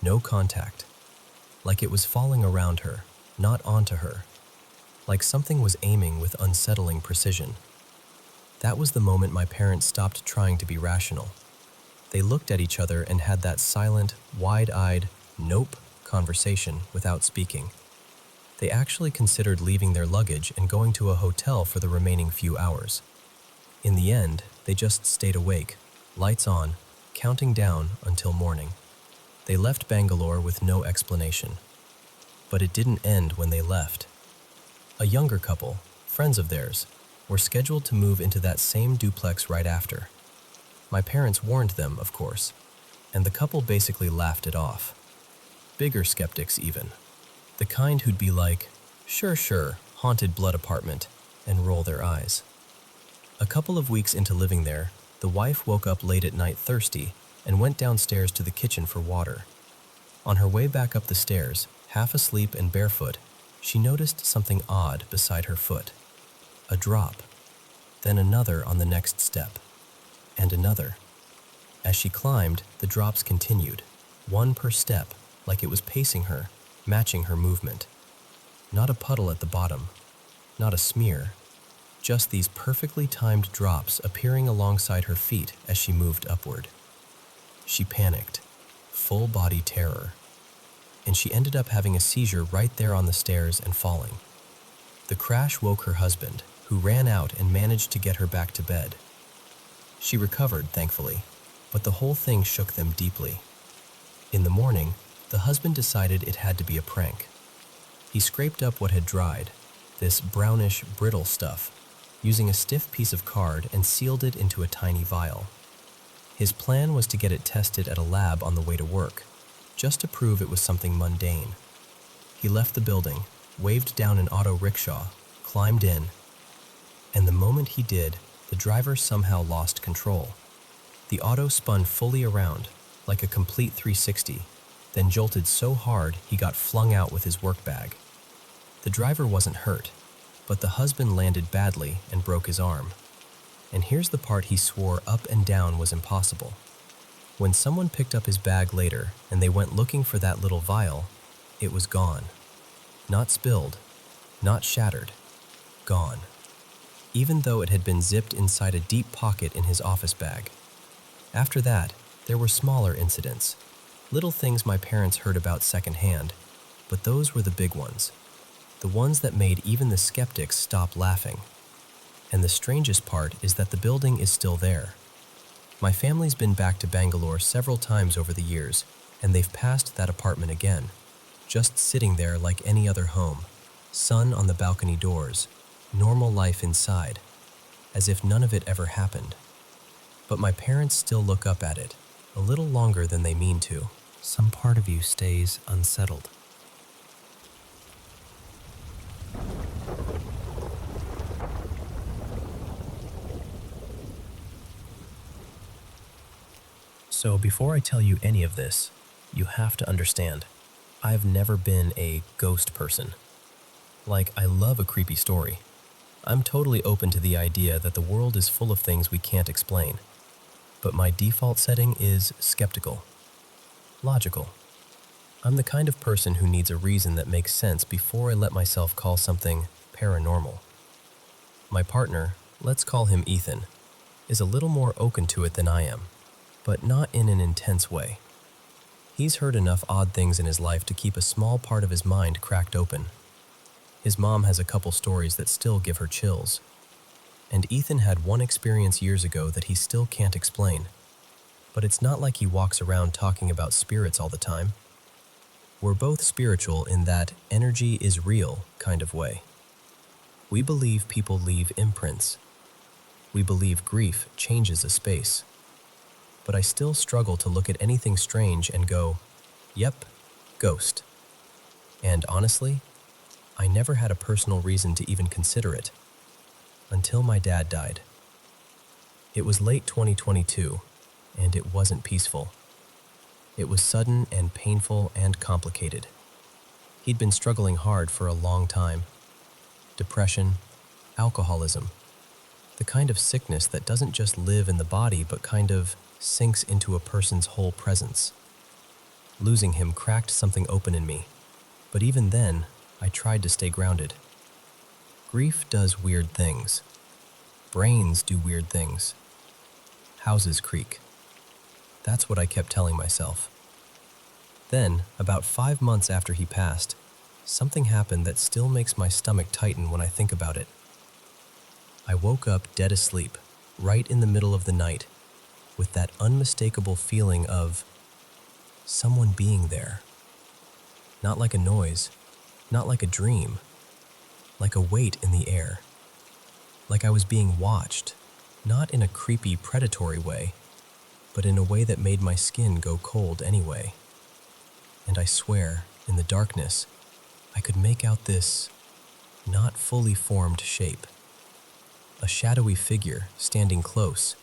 no contact, like it was falling around her, not onto her, like something was aiming with unsettling precision. That was the moment my parents stopped trying to be rational. They looked at each other and had that silent, wide-eyed, nope conversation without speaking. They actually considered leaving their luggage and going to a hotel for the remaining few hours. In the end, they just stayed awake, lights on, counting down until morning. They left Bangalore with no explanation. But it didn't end when they left. A younger couple, friends of theirs, were scheduled to move into that same duplex right after. My parents warned them, of course, and the couple basically laughed it off. Bigger skeptics even. The kind who'd be like, sure, haunted blood apartment, and roll their eyes. A couple of weeks into living there, the wife woke up late at night thirsty and went downstairs to the kitchen for water. On her way back up the stairs, half asleep and barefoot, she noticed something odd beside her foot. A drop, then another on the next step, and another. As she climbed, the drops continued, one per step, like it was pacing her, matching her movement. Not a puddle at the bottom, not a smear, just these perfectly timed drops appearing alongside her feet as she moved upward. She panicked, full body terror, and she ended up having a seizure right there on the stairs and falling. The crash woke her husband, who ran out and managed to get her back to bed. She recovered, thankfully, but the whole thing shook them deeply. In the morning, the husband decided it had to be a prank. He scraped up what had dried, this brownish, brittle stuff, using a stiff piece of card and sealed it into a tiny vial. His plan was to get it tested at a lab on the way to work, just to prove it was something mundane. He left the building, waved down an auto rickshaw, climbed in, and the moment he did, the driver somehow lost control. The auto spun fully around, like a complete 360, then jolted so hard he got flung out with his work bag. The driver wasn't hurt, but the husband landed badly and broke his arm. And here's the part he swore up and down was impossible. When someone picked up his bag later and they went looking for that little vial, it was gone. Not spilled, not shattered, gone. Even though it had been zipped inside a deep pocket in his office bag. After that, there were smaller incidents, little things my parents heard about secondhand, but those were the big ones. The ones that made even the skeptics stop laughing. And the strangest part is that the building is still there. My family's been back to Bangalore several times over the years, and they've passed that apartment again, just sitting there like any other home. Sun on the balcony doors, normal life inside, as if none of it ever happened. But my parents still look up at it, a little longer than they mean to. Some part of you stays unsettled. So before I tell you any of this, you have to understand, I've never been a ghost person. Like, I love a creepy story. I'm totally open to the idea that the world is full of things we can't explain. But my default setting is skeptical. Logical. I'm the kind of person who needs a reason that makes sense before I let myself call something paranormal. My partner, let's call him Ethan, is a little more open to it than I am, but not in an intense way. He's heard enough odd things in his life to keep a small part of his mind cracked open. His mom has a couple stories that still give her chills. And Ethan had one experience years ago that he still can't explain. But it's not like he walks around talking about spirits all the time. We're both spiritual in that energy is real kind of way. We believe people leave imprints. We believe grief changes a space. But I still struggle to look at anything strange and go, yep, ghost. And honestly, I never had a personal reason to even consider it, until my dad died. It was late 2022, and it wasn't peaceful. It was sudden and painful and complicated. He'd been struggling hard for a long time. Depression, alcoholism, the kind of sickness that doesn't just live in the body but kind of sinks into a person's whole presence. Losing him cracked something open in me, but even then, I tried to stay grounded. Grief does weird things. Brains do weird things. Houses creak. That's what I kept telling myself. Then, about 5 months after he passed, something happened that still makes my stomach tighten when I think about it. I woke up dead asleep, right in the middle of the night, with that unmistakable feeling of someone being there. Not like a noise, not like a dream, like a weight in the air. Like I was being watched, not in a creepy, predatory way, but in a way that made my skin go cold anyway. And I swear, in the darkness, I could make out this not fully formed shape. A shadowy figure standing close,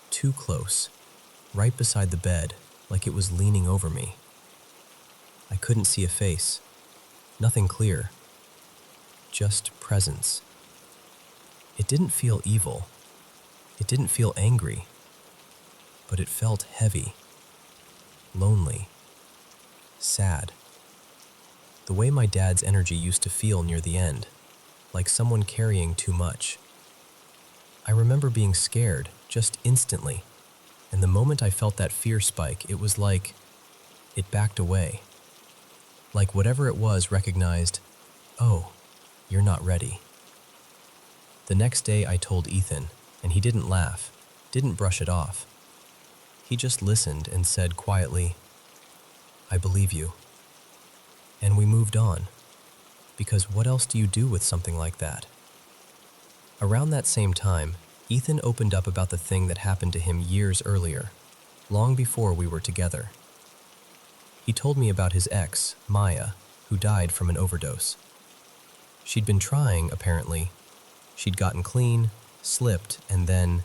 too close, right beside the bed, like it was leaning over me. I couldn't see a face, nothing clear, just presence. It didn't feel evil, it didn't feel angry, but it felt heavy, lonely, sad. The way my dad's energy used to feel near the end, like someone carrying too much. I remember being scared, just instantly, and the moment I felt that fear spike, it was like it backed away. Like whatever it was recognized, oh, you're not ready. The next day I told Ethan, and he didn't laugh, didn't brush it off. He just listened and said quietly, I believe you. And we moved on, because what else do you do with something like that? Around that same time, Ethan opened up about the thing that happened to him years earlier, long before we were together. He told me about his ex, Maya, who died from an overdose. She'd been trying, apparently. She'd gotten clean, slipped, and then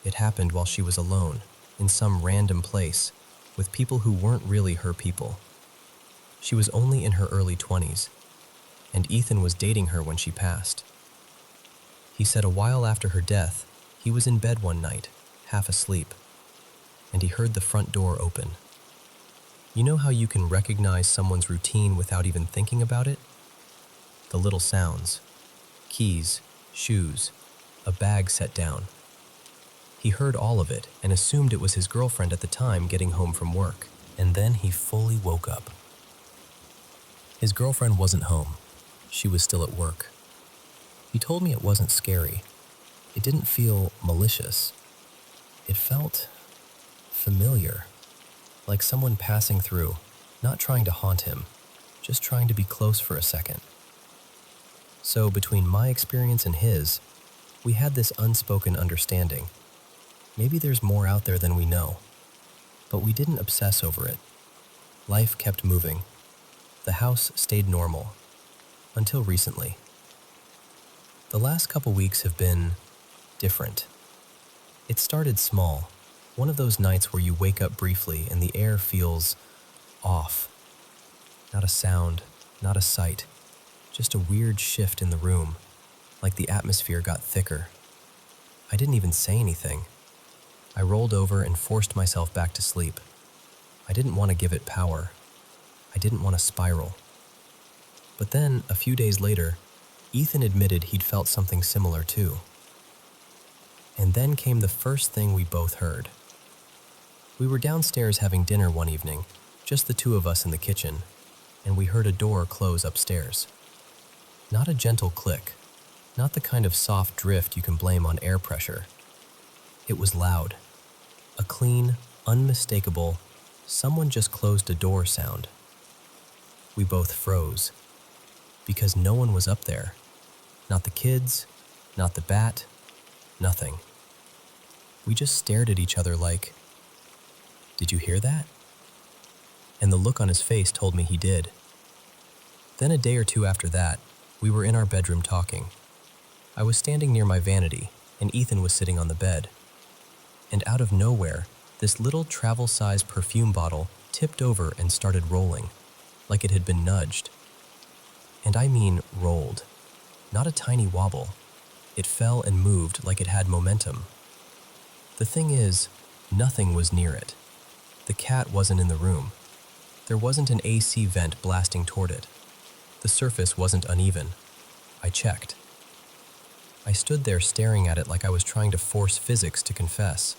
it happened while she was alone, in some random place, with people who weren't really her people. She was only in her early 20s, and Ethan was dating her when she passed. He said a while after her death, he was in bed one night, half asleep, and he heard the front door open. You know how you can recognize someone's routine without even thinking about it? The little sounds, keys, shoes, a bag set down. He heard all of it and assumed it was his girlfriend at the time getting home from work, and then he fully woke up. His girlfriend wasn't home. She was still at work. He told me it wasn't scary. It didn't feel malicious. It felt familiar, like someone passing through, not trying to haunt him, just trying to be close for a second. So between my experience and his, we had this unspoken understanding. Maybe there's more out there than we know, but we didn't obsess over it. Life kept moving. The house stayed normal, until recently. The last couple weeks have been different. It started small, one of those nights where you wake up briefly and the air feels off. Not a sound, not a sight, just a weird shift in the room, like the atmosphere got thicker. I didn't even say anything. I rolled over and forced myself back to sleep. I didn't want to give it power. I didn't want to spiral. But then, a few days later, Ethan admitted he'd felt something similar too. And then came the first thing we both heard. We were downstairs having dinner one evening, just the two of us in the kitchen, and we heard a door close upstairs. Not a gentle click, not the kind of soft drift you can blame on air pressure. It was loud. A clean, unmistakable, someone just closed a door sound. We both froze. Because no one was up there. Not the kids, not the bat, nothing. We just stared at each other like, "Did you hear that?" And the look on his face told me he did. Then a day or two after that, we were in our bedroom talking. I was standing near my vanity, and Ethan was sitting on the bed. And out of nowhere, this little travel-size perfume bottle tipped over and started rolling, like it had been nudged. And I mean rolled, not a tiny wobble. It fell and moved like it had momentum. The thing is, nothing was near it. The cat wasn't in the room. There wasn't an AC vent blasting toward it. The surface wasn't uneven. I checked. I stood there staring at it like I was trying to force physics to confess.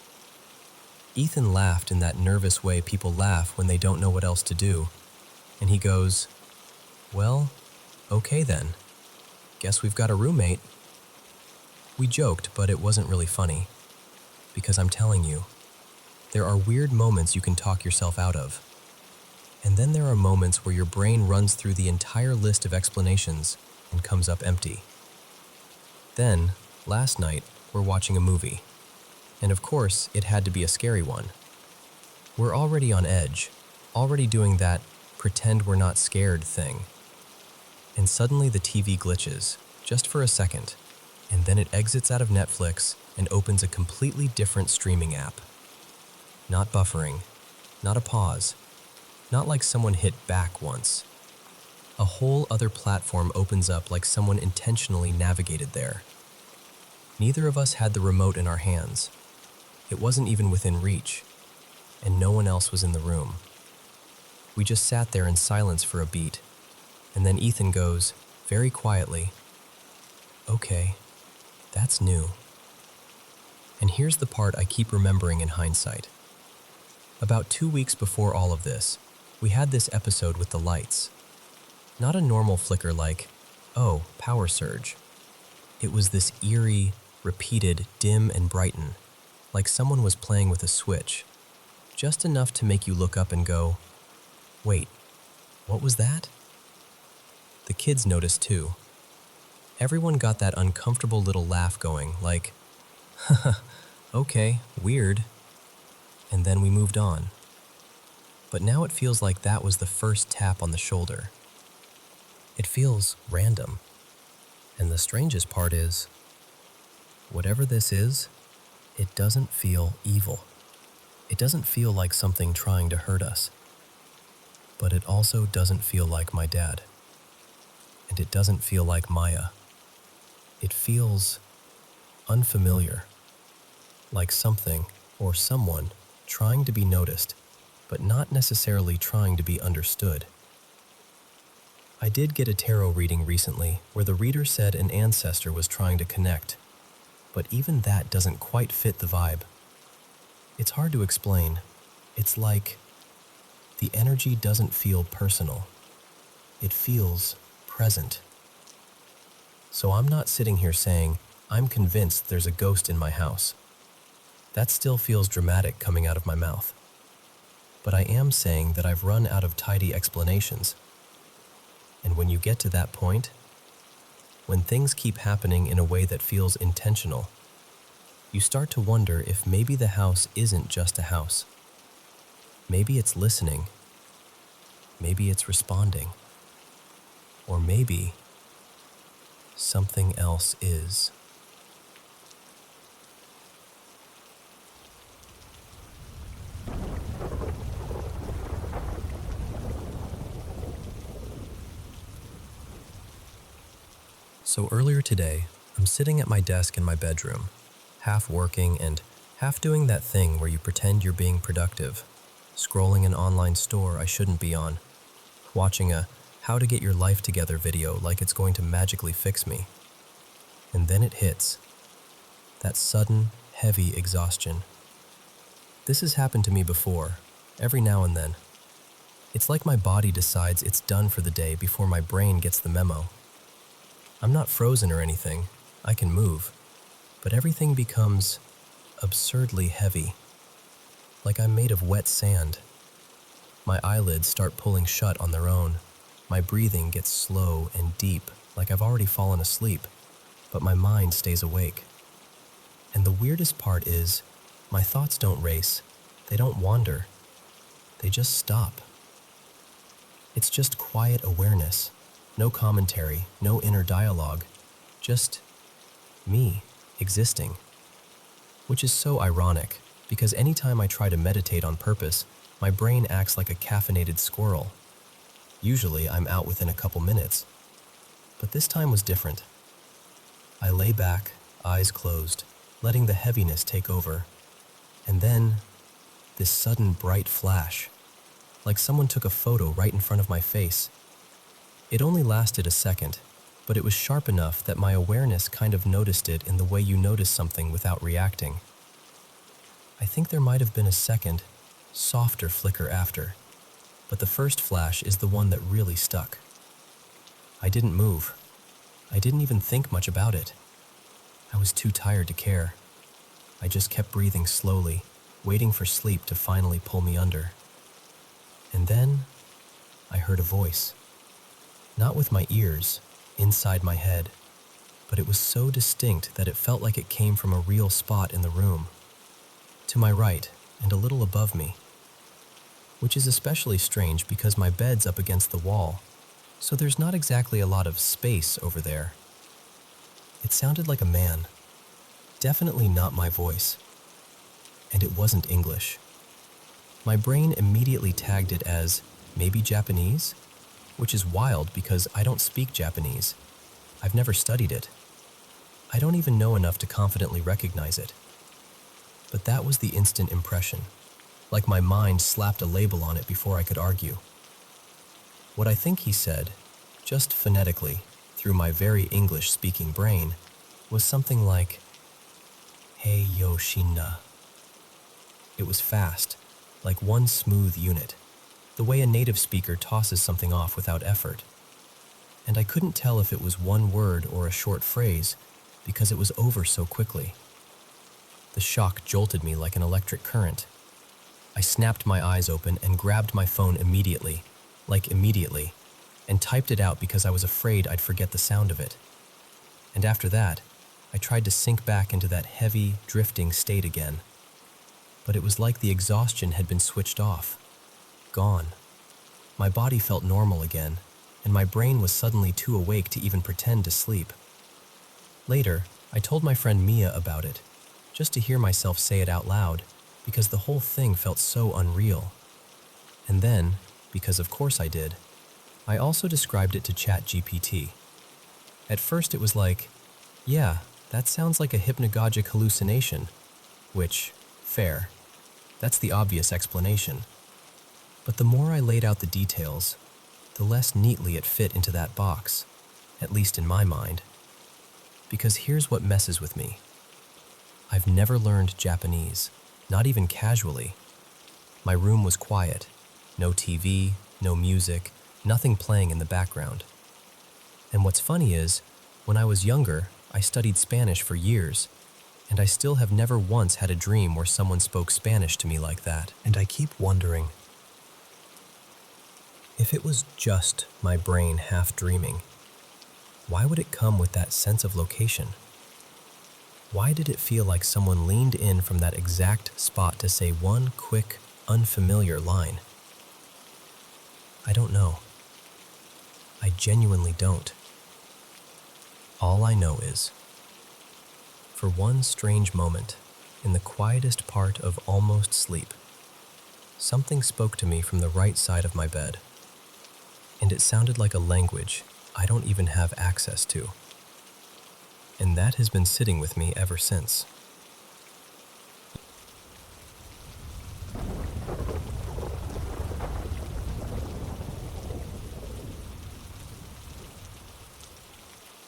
Ethan laughed in that nervous way people laugh when they don't know what else to do, and he goes, "Well, okay then. Guess we've got a roommate." We joked, but it wasn't really funny. Because I'm telling you, there are weird moments you can talk yourself out of. And then there are moments where your brain runs through the entire list of explanations and comes up empty. Then, last night, we're watching a movie. And of course, it had to be a scary one. We're already on edge, already doing that pretend we're not scared thing. And suddenly the TV glitches, just for a second, and then it exits out of Netflix and opens a completely different streaming app. Not buffering, not a pause, not like someone hit back once. A whole other platform opens up like someone intentionally navigated there. Neither of us had the remote in our hands. It wasn't even within reach, and no one else was in the room. We just sat there in silence for a beat, and then Ethan goes, very quietly, "Okay, that's new." And here's the part I keep remembering in hindsight. About 2 weeks before all of this, we had this episode with the lights. Not a normal flicker like, "Oh, power surge." It was this eerie, repeated dim and brighten, like someone was playing with a switch, just enough to make you look up and go, "Wait, what was that?" The kids noticed too. Everyone got that uncomfortable little laugh going, like, "Haha, okay, weird." And then we moved on. But now it feels like that was the first tap on the shoulder. It feels random. And the strangest part is, whatever this is, it doesn't feel evil. It doesn't feel like something trying to hurt us. But it also doesn't feel like my dad. And it doesn't feel like Maya. It feels unfamiliar. Like something or someone trying to be noticed, but not necessarily trying to be understood. I did get a tarot reading recently where the reader said an ancestor was trying to connect, but even that doesn't quite fit the vibe. It's hard to explain. It's like the energy doesn't feel personal. It feels present, So I'm not sitting here saying, I'm convinced there's a ghost in my house. That still feels dramatic coming out of my mouth. But I am saying that I've run out of tidy explanations. And when you get to that point, when things keep happening in a way that feels intentional, you start to wonder if maybe the house isn't just a house. Maybe it's listening. Maybe it's responding. Or maybe something else is. So earlier today, I'm sitting at my desk in my bedroom, half working and half doing that thing where you pretend you're being productive, scrolling an online store I shouldn't be on, watching a how to get your life together video like it's going to magically fix me. And then it hits. That sudden, heavy exhaustion. This has happened to me before, every now and then. It's like my body decides it's done for the day before my brain gets the memo. I'm not frozen or anything, I can move, but everything becomes absurdly heavy, like I'm made of wet sand. My eyelids start pulling shut on their own. My breathing gets slow and deep, like I've already fallen asleep, but my mind stays awake. And the weirdest part is, my thoughts don't race, they don't wander, they just stop. It's just quiet awareness. No commentary, no inner dialogue, just me existing. Which is so ironic, because anytime I try to meditate on purpose, my brain acts like a caffeinated squirrel. Usually I'm out within a couple minutes, but this time was different. I lay back, eyes closed, letting the heaviness take over, and then this sudden bright flash, like someone took a photo right in front of my face. It only lasted a second, but it was sharp enough that my awareness kind of noticed it in the way you notice something without reacting. I think there might have been a second, softer flicker after, but the first flash is the one that really stuck. I didn't move. I didn't even think much about it. I was too tired to care. I just kept breathing slowly, waiting for sleep to finally pull me under. And then I heard a voice. Not with my ears, inside my head, but it was so distinct that it felt like it came from a real spot in the room, to my right and a little above me, which is especially strange because my bed's up against the wall, so there's not exactly a lot of space over there. It sounded like a man, definitely not my voice, and it wasn't English. My brain immediately tagged it as maybe Japanese, which is wild because I don't speak Japanese. I've never studied it. I don't even know enough to confidently recognize it. But that was the instant impression, like my mind slapped a label on it before I could argue. What I think he said, just phonetically, through my very English-speaking brain, was something like, "Hey Yoshina." It was fast, like one smooth unit, the way a native speaker tosses something off without effort. And I couldn't tell if it was one word or a short phrase because it was over so quickly. The shock jolted me like an electric current. I snapped my eyes open and grabbed my phone immediately, and typed it out because I was afraid I'd forget the sound of it. And after that, I tried to sink back into that heavy, drifting state again. But it was like the exhaustion had been switched off. Gone. My body felt normal again, and my brain was suddenly too awake to even pretend to sleep. Later, I told my friend Mia about it, just to hear myself say it out loud, because the whole thing felt so unreal. And then, because of course I did, I also described it to ChatGPT. At first it was like, yeah, that sounds like a hypnagogic hallucination, which, fair, that's the obvious explanation. But the more I laid out the details, the less neatly it fit into that box, at least in my mind. Because here's what messes with me. I've never learned Japanese, not even casually. My room was quiet, no TV, no music, nothing playing in the background. And what's funny is, When I was younger, I studied Spanish for years, and I still have never once had a dream where someone spoke Spanish to me like that. And I keep wondering, if it was just my brain half dreaming, why would it come with that sense of location? Why did it feel like someone leaned in from that exact spot to say one quick, unfamiliar line? I don't know. I genuinely don't. All I know is, for one strange moment, in the quietest part of almost sleep, something spoke to me from the right side of my bed, and it sounded like a language I don't even have access to. And that has been sitting with me ever since.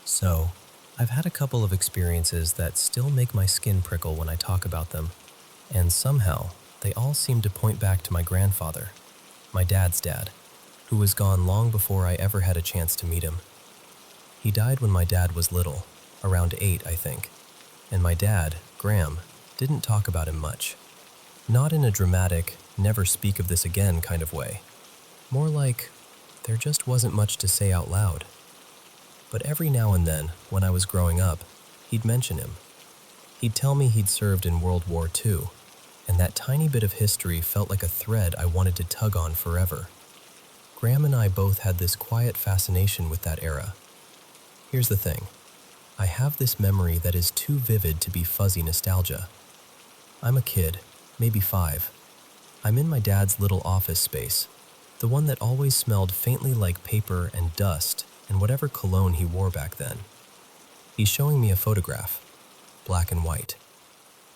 So, I've had a couple of experiences that still make my skin prickle when I talk about them, and somehow they all seem to point back to my grandfather, my dad's dad, who was gone long before I ever had a chance to meet him. He died when my dad was little, around 8, I think, and my dad, Graham, didn't talk about him much. Not in a dramatic, never speak of this again kind of way. More like, there just wasn't much to say out loud. But every now and then, when I was growing up, he'd mention him. He'd tell me he'd served in World War II, and that tiny bit of history felt like a thread I wanted to tug on forever. Graham and I both had this quiet fascination with that era. Here's the thing. I have this memory that is too vivid to be fuzzy nostalgia. I'm a kid, maybe 5. I'm in my dad's little office space, the one that always smelled faintly like paper and dust and whatever cologne he wore back then. He's showing me a photograph, black and white.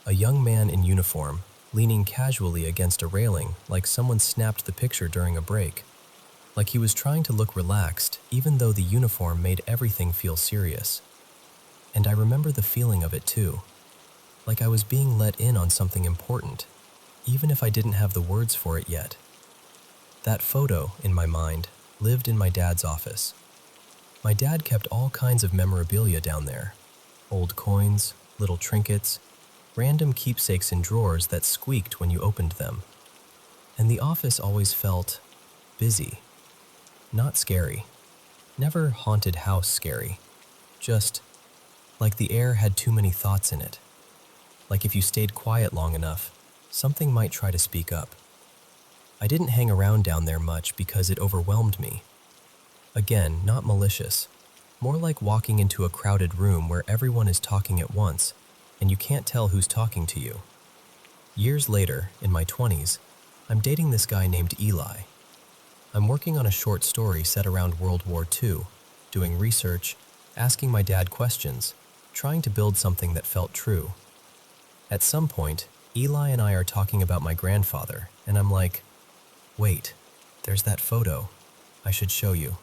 A young man in uniform, leaning casually against a railing like someone snapped the picture during a break. Like he was trying to look relaxed, even though the uniform made everything feel serious. And I remember the feeling of it too. Like I was being let in on something important, even if I didn't have the words for it yet. That photo, in my mind, lived in my dad's office. My dad kept all kinds of memorabilia down there. Old coins, little trinkets, random keepsakes in drawers that squeaked when you opened them. And the office always felt busy. Not scary. Never haunted house scary. Just like the air had too many thoughts in it. Like if you stayed quiet long enough, something might try to speak up. I didn't hang around down there much because it overwhelmed me. Again, not malicious. More like walking into a crowded room where everyone is talking at once, and you can't tell who's talking to you. Years later, in my 20s, I'm dating this guy named Eli. I'm working on a short story set around World War II, doing research, asking my dad questions, trying to build something that felt true. At some point, Eli and I are talking about my grandfather, and I'm like, wait, there's that photo. I should show you.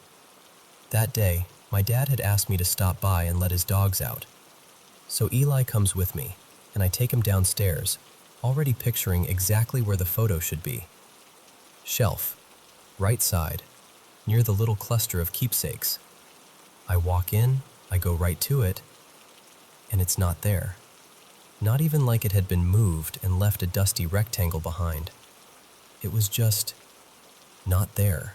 That day, my dad had asked me to stop by and let his dogs out. So Eli comes with me, and I take him downstairs, already picturing exactly where the photo should be. Shelf, right side, near the little cluster of keepsakes. I walk in, I go right to it, and it's not there. Not even like it had been moved and left a dusty rectangle behind. It was just not there.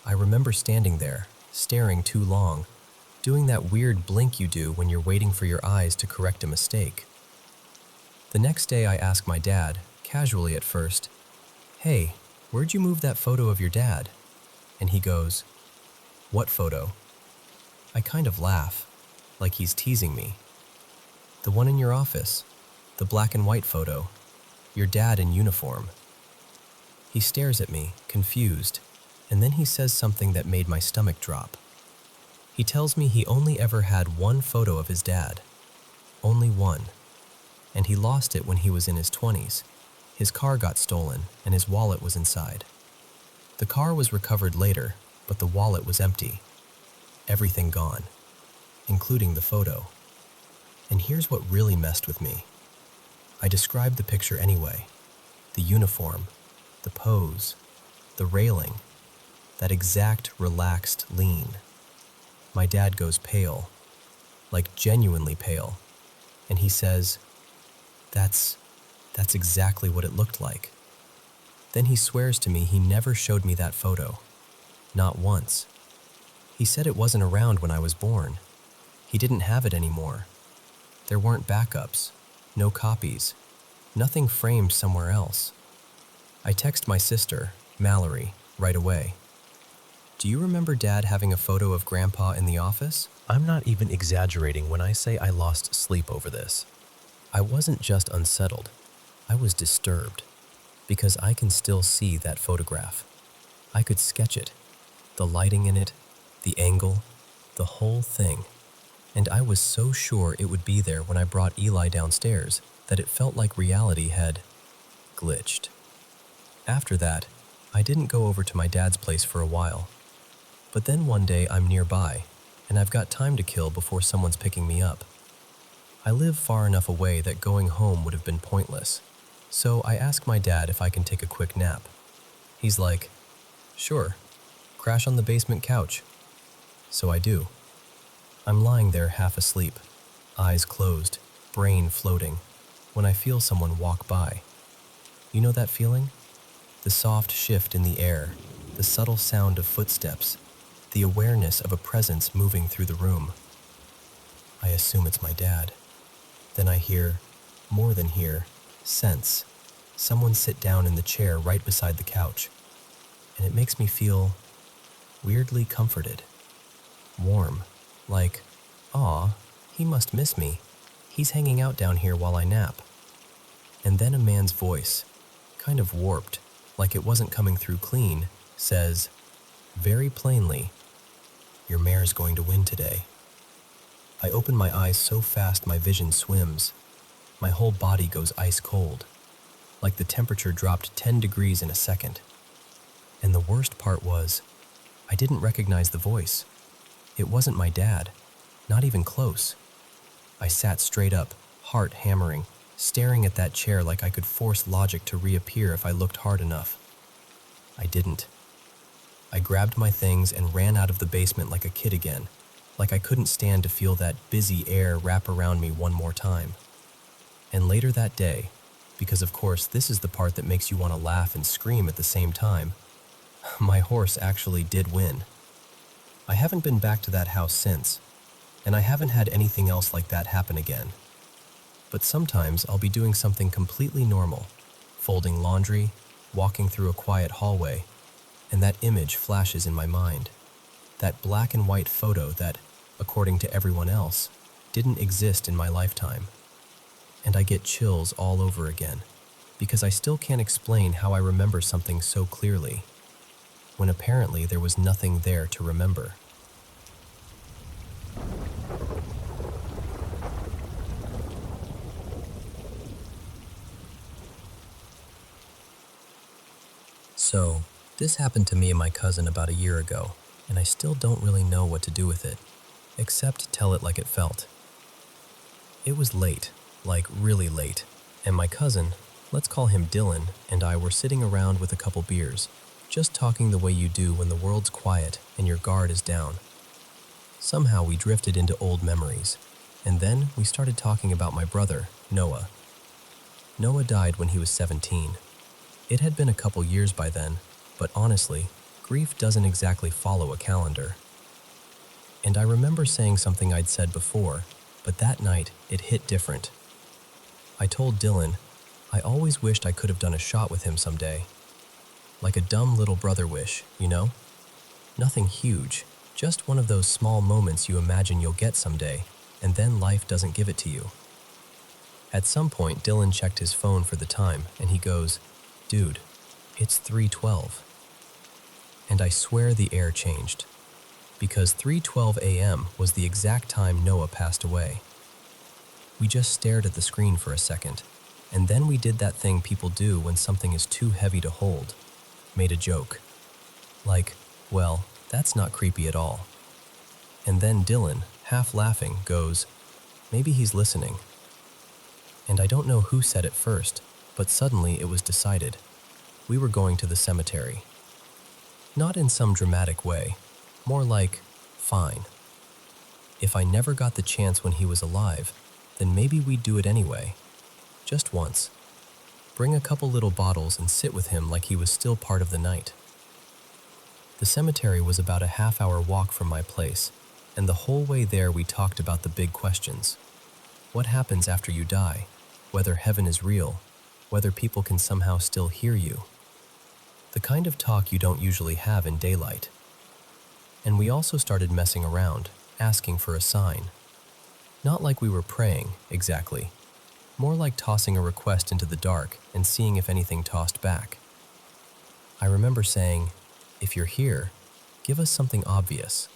I remember standing there, staring too long, doing that weird blink you do when you're waiting for your eyes to correct a mistake. The next day I ask my dad, casually at first, "Hey, where'd you move that photo of your dad?" And he goes, "What photo?" I kind of laugh, like he's teasing me. "The one in your office, the black and white photo, your dad in uniform." He stares at me, confused, and then he says something that made my stomach drop. He tells me he only ever had one photo of his dad. Only one. And he lost it when he was in his 20s. His car got stolen, and his wallet was inside. The car was recovered later, but the wallet was empty. Everything gone, including the photo. And here's what really messed with me. I described the picture anyway. The uniform, the pose, the railing, that exact relaxed lean. My dad goes pale, like genuinely pale. And he says, that's exactly what it looked like. Then he swears to me he never showed me that photo. Not once. He said it wasn't around when I was born. He didn't have it anymore. There weren't backups, no copies, nothing framed somewhere else. I text my sister, Mallory, right away. Do you remember Dad having a photo of Grandpa in the office? I'm not even exaggerating when I say I lost sleep over this. I wasn't just unsettled, I was disturbed, because I can still see that photograph. I could sketch it, the lighting in it, the angle, the whole thing. And I was so sure it would be there when I brought Eli downstairs that it felt like reality had glitched. After that, I didn't go over to my dad's place for a while. But then one day I'm nearby, and I've got time to kill before someone's picking me up. I live far enough away that going home would have been pointless, so I ask my dad if I can take a quick nap. He's like, sure, crash on the basement couch. So I do. I'm lying there half asleep, eyes closed, brain floating, when I feel someone walk by. You know that feeling? The soft shift in the air, the subtle sound of footsteps, the awareness of a presence moving through the room. I assume it's my dad. Then I hear, more than hear, sense, someone sit down in the chair right beside the couch. And it makes me feel weirdly comforted, warm. Like, aw, he must miss me. He's hanging out down here while I nap. And then a man's voice, kind of warped, like it wasn't coming through clean, says, very plainly, your mare's going to win today. I open my eyes so fast my vision swims. My whole body goes ice cold, like the temperature dropped 10 degrees in a second. And the worst part was, I didn't recognize the voice. It wasn't my dad, not even close. I sat straight up, heart hammering, staring at that chair like I could force logic to reappear if I looked hard enough. I didn't. I grabbed my things and ran out of the basement like a kid again, like I couldn't stand to feel that busy air wrap around me one more time. And later that day, because of course this is the part that makes you want to laugh and scream at the same time, my horse actually did win. I haven't been back to that house since, and I haven't had anything else like that happen again. But sometimes I'll be doing something completely normal, folding laundry, walking through a quiet hallway, and that image flashes in my mind. That black and white photo that, according to everyone else, didn't exist in my lifetime. And I get chills all over again, because I still can't explain how I remember something so clearly, when apparently there was nothing there to remember. So, this happened to me and my cousin about a year ago, and I still don't really know what to do with it, except tell it like it felt. It was late, like really late, and my cousin, let's call him Dylan, and I were sitting around with a couple beers, just talking the way you do when the world's quiet and your guard is down. Somehow we drifted into old memories, and then we started talking about my brother, Noah. Noah died when he was 17. It had been a couple years by then, but honestly, grief doesn't exactly follow a calendar. And I remember saying something I'd said before, but that night it hit different. I told Dylan, I always wished I could have done a shot with him someday. Like a dumb little brother wish, you know? Nothing huge, just one of those small moments you imagine you'll get someday, and then life doesn't give it to you. At some point, Dylan checked his phone for the time, and he goes, dude, it's 3:12. And I swear the air changed, because 3:12 a.m. was the exact time Noah passed away. We just stared at the screen for a second, and then we did that thing people do when something is too heavy to hold, made a joke. Like, well, that's not creepy at all. And then Dylan, half laughing, goes, maybe he's listening. And I don't know who said it first, but suddenly it was decided. We were going to the cemetery. Not in some dramatic way, more like, fine. If I never got the chance when he was alive, then maybe we'd do it anyway. Just once. Bring a couple little bottles and sit with him like he was still part of the night. The cemetery was about a half-hour walk from my place, and the whole way there we talked about the big questions. What happens after you die? Whether heaven is real, whether people can somehow still hear you. The kind of talk you don't usually have in daylight. And we also started messing around, asking for a sign. Not like we were praying, exactly. More like tossing a request into the dark and seeing if anything tossed back. I remember saying, if you're here, give us something obvious.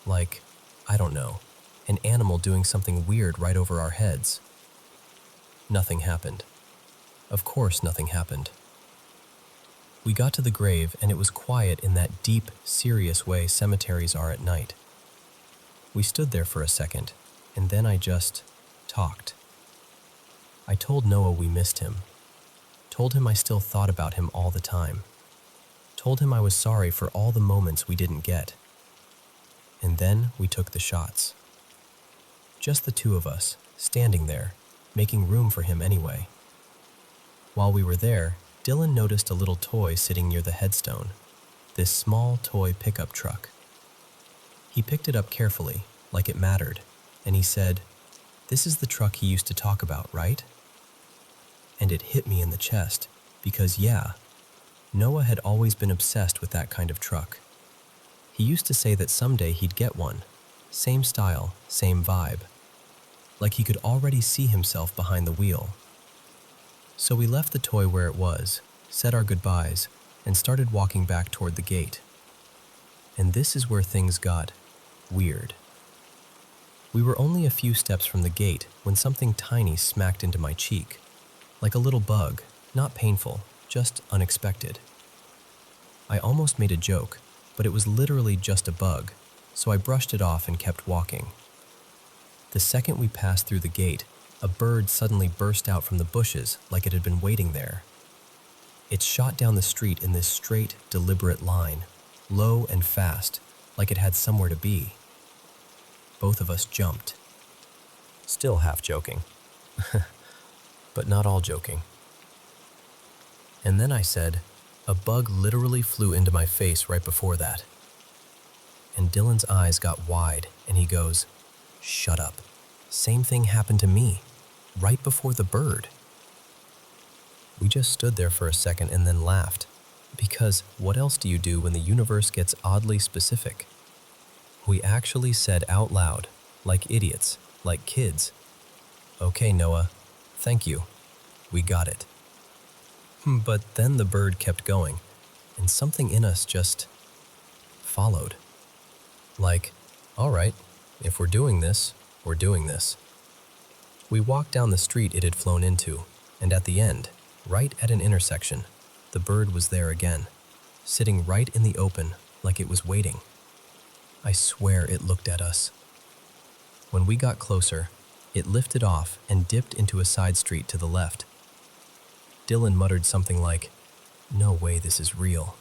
Like, I don't know, an animal doing something weird right over our heads. Nothing happened. Of course nothing happened. We got to the grave and it was quiet in that deep, serious way cemeteries are at night. We stood there for a second, and then I just talked. I told Noah we missed him. Told him I still thought about him all the time. Told him I was sorry for all the moments we didn't get. And then we took the shots. Just the two of us, standing there, making room for him anyway. While we were there, Dylan noticed a little toy sitting near the headstone, this small toy pickup truck. He picked it up carefully, like it mattered, and he said, "This is the truck he used to talk about, right?" And it hit me in the chest, because yeah, Noah had always been obsessed with that kind of truck. He used to say that someday he'd get one, same style, same vibe, like he could already see himself behind the wheel. So we left the toy where it was, said our goodbyes, and started walking back toward the gate. And this is where things got weird. We were only a few steps from the gate when something tiny smacked into my cheek, like a little bug, not painful, just unexpected. I almost made a joke, but it was literally just a bug, so I brushed it off and kept walking. The second we passed through the gate, a bird suddenly burst out from the bushes like it had been waiting there. It shot down the street in this straight, deliberate line, low and fast, like it had somewhere to be. Both of us jumped. Still half joking. But not all joking. And then I said, a bug literally flew into my face right before that. And Dylan's eyes got wide, and he goes, "Shut up. Same thing happened to me, right before the bird." We just stood there for a second and then laughed, because what else do you do when the universe gets oddly specific? We actually said out loud, like idiots, like kids, "Okay, Noah, thank you. We got it." But then the bird kept going, and something in us just followed. Like, all right, if we're doing this, we're doing this. We walked down the street it had flown into, and at the end, right at an intersection, the bird was there again, sitting right in the open like it was waiting. I swear it looked at us. When we got closer, it lifted off and dipped into a side street to the left. Dylan muttered something like, "No way this is real."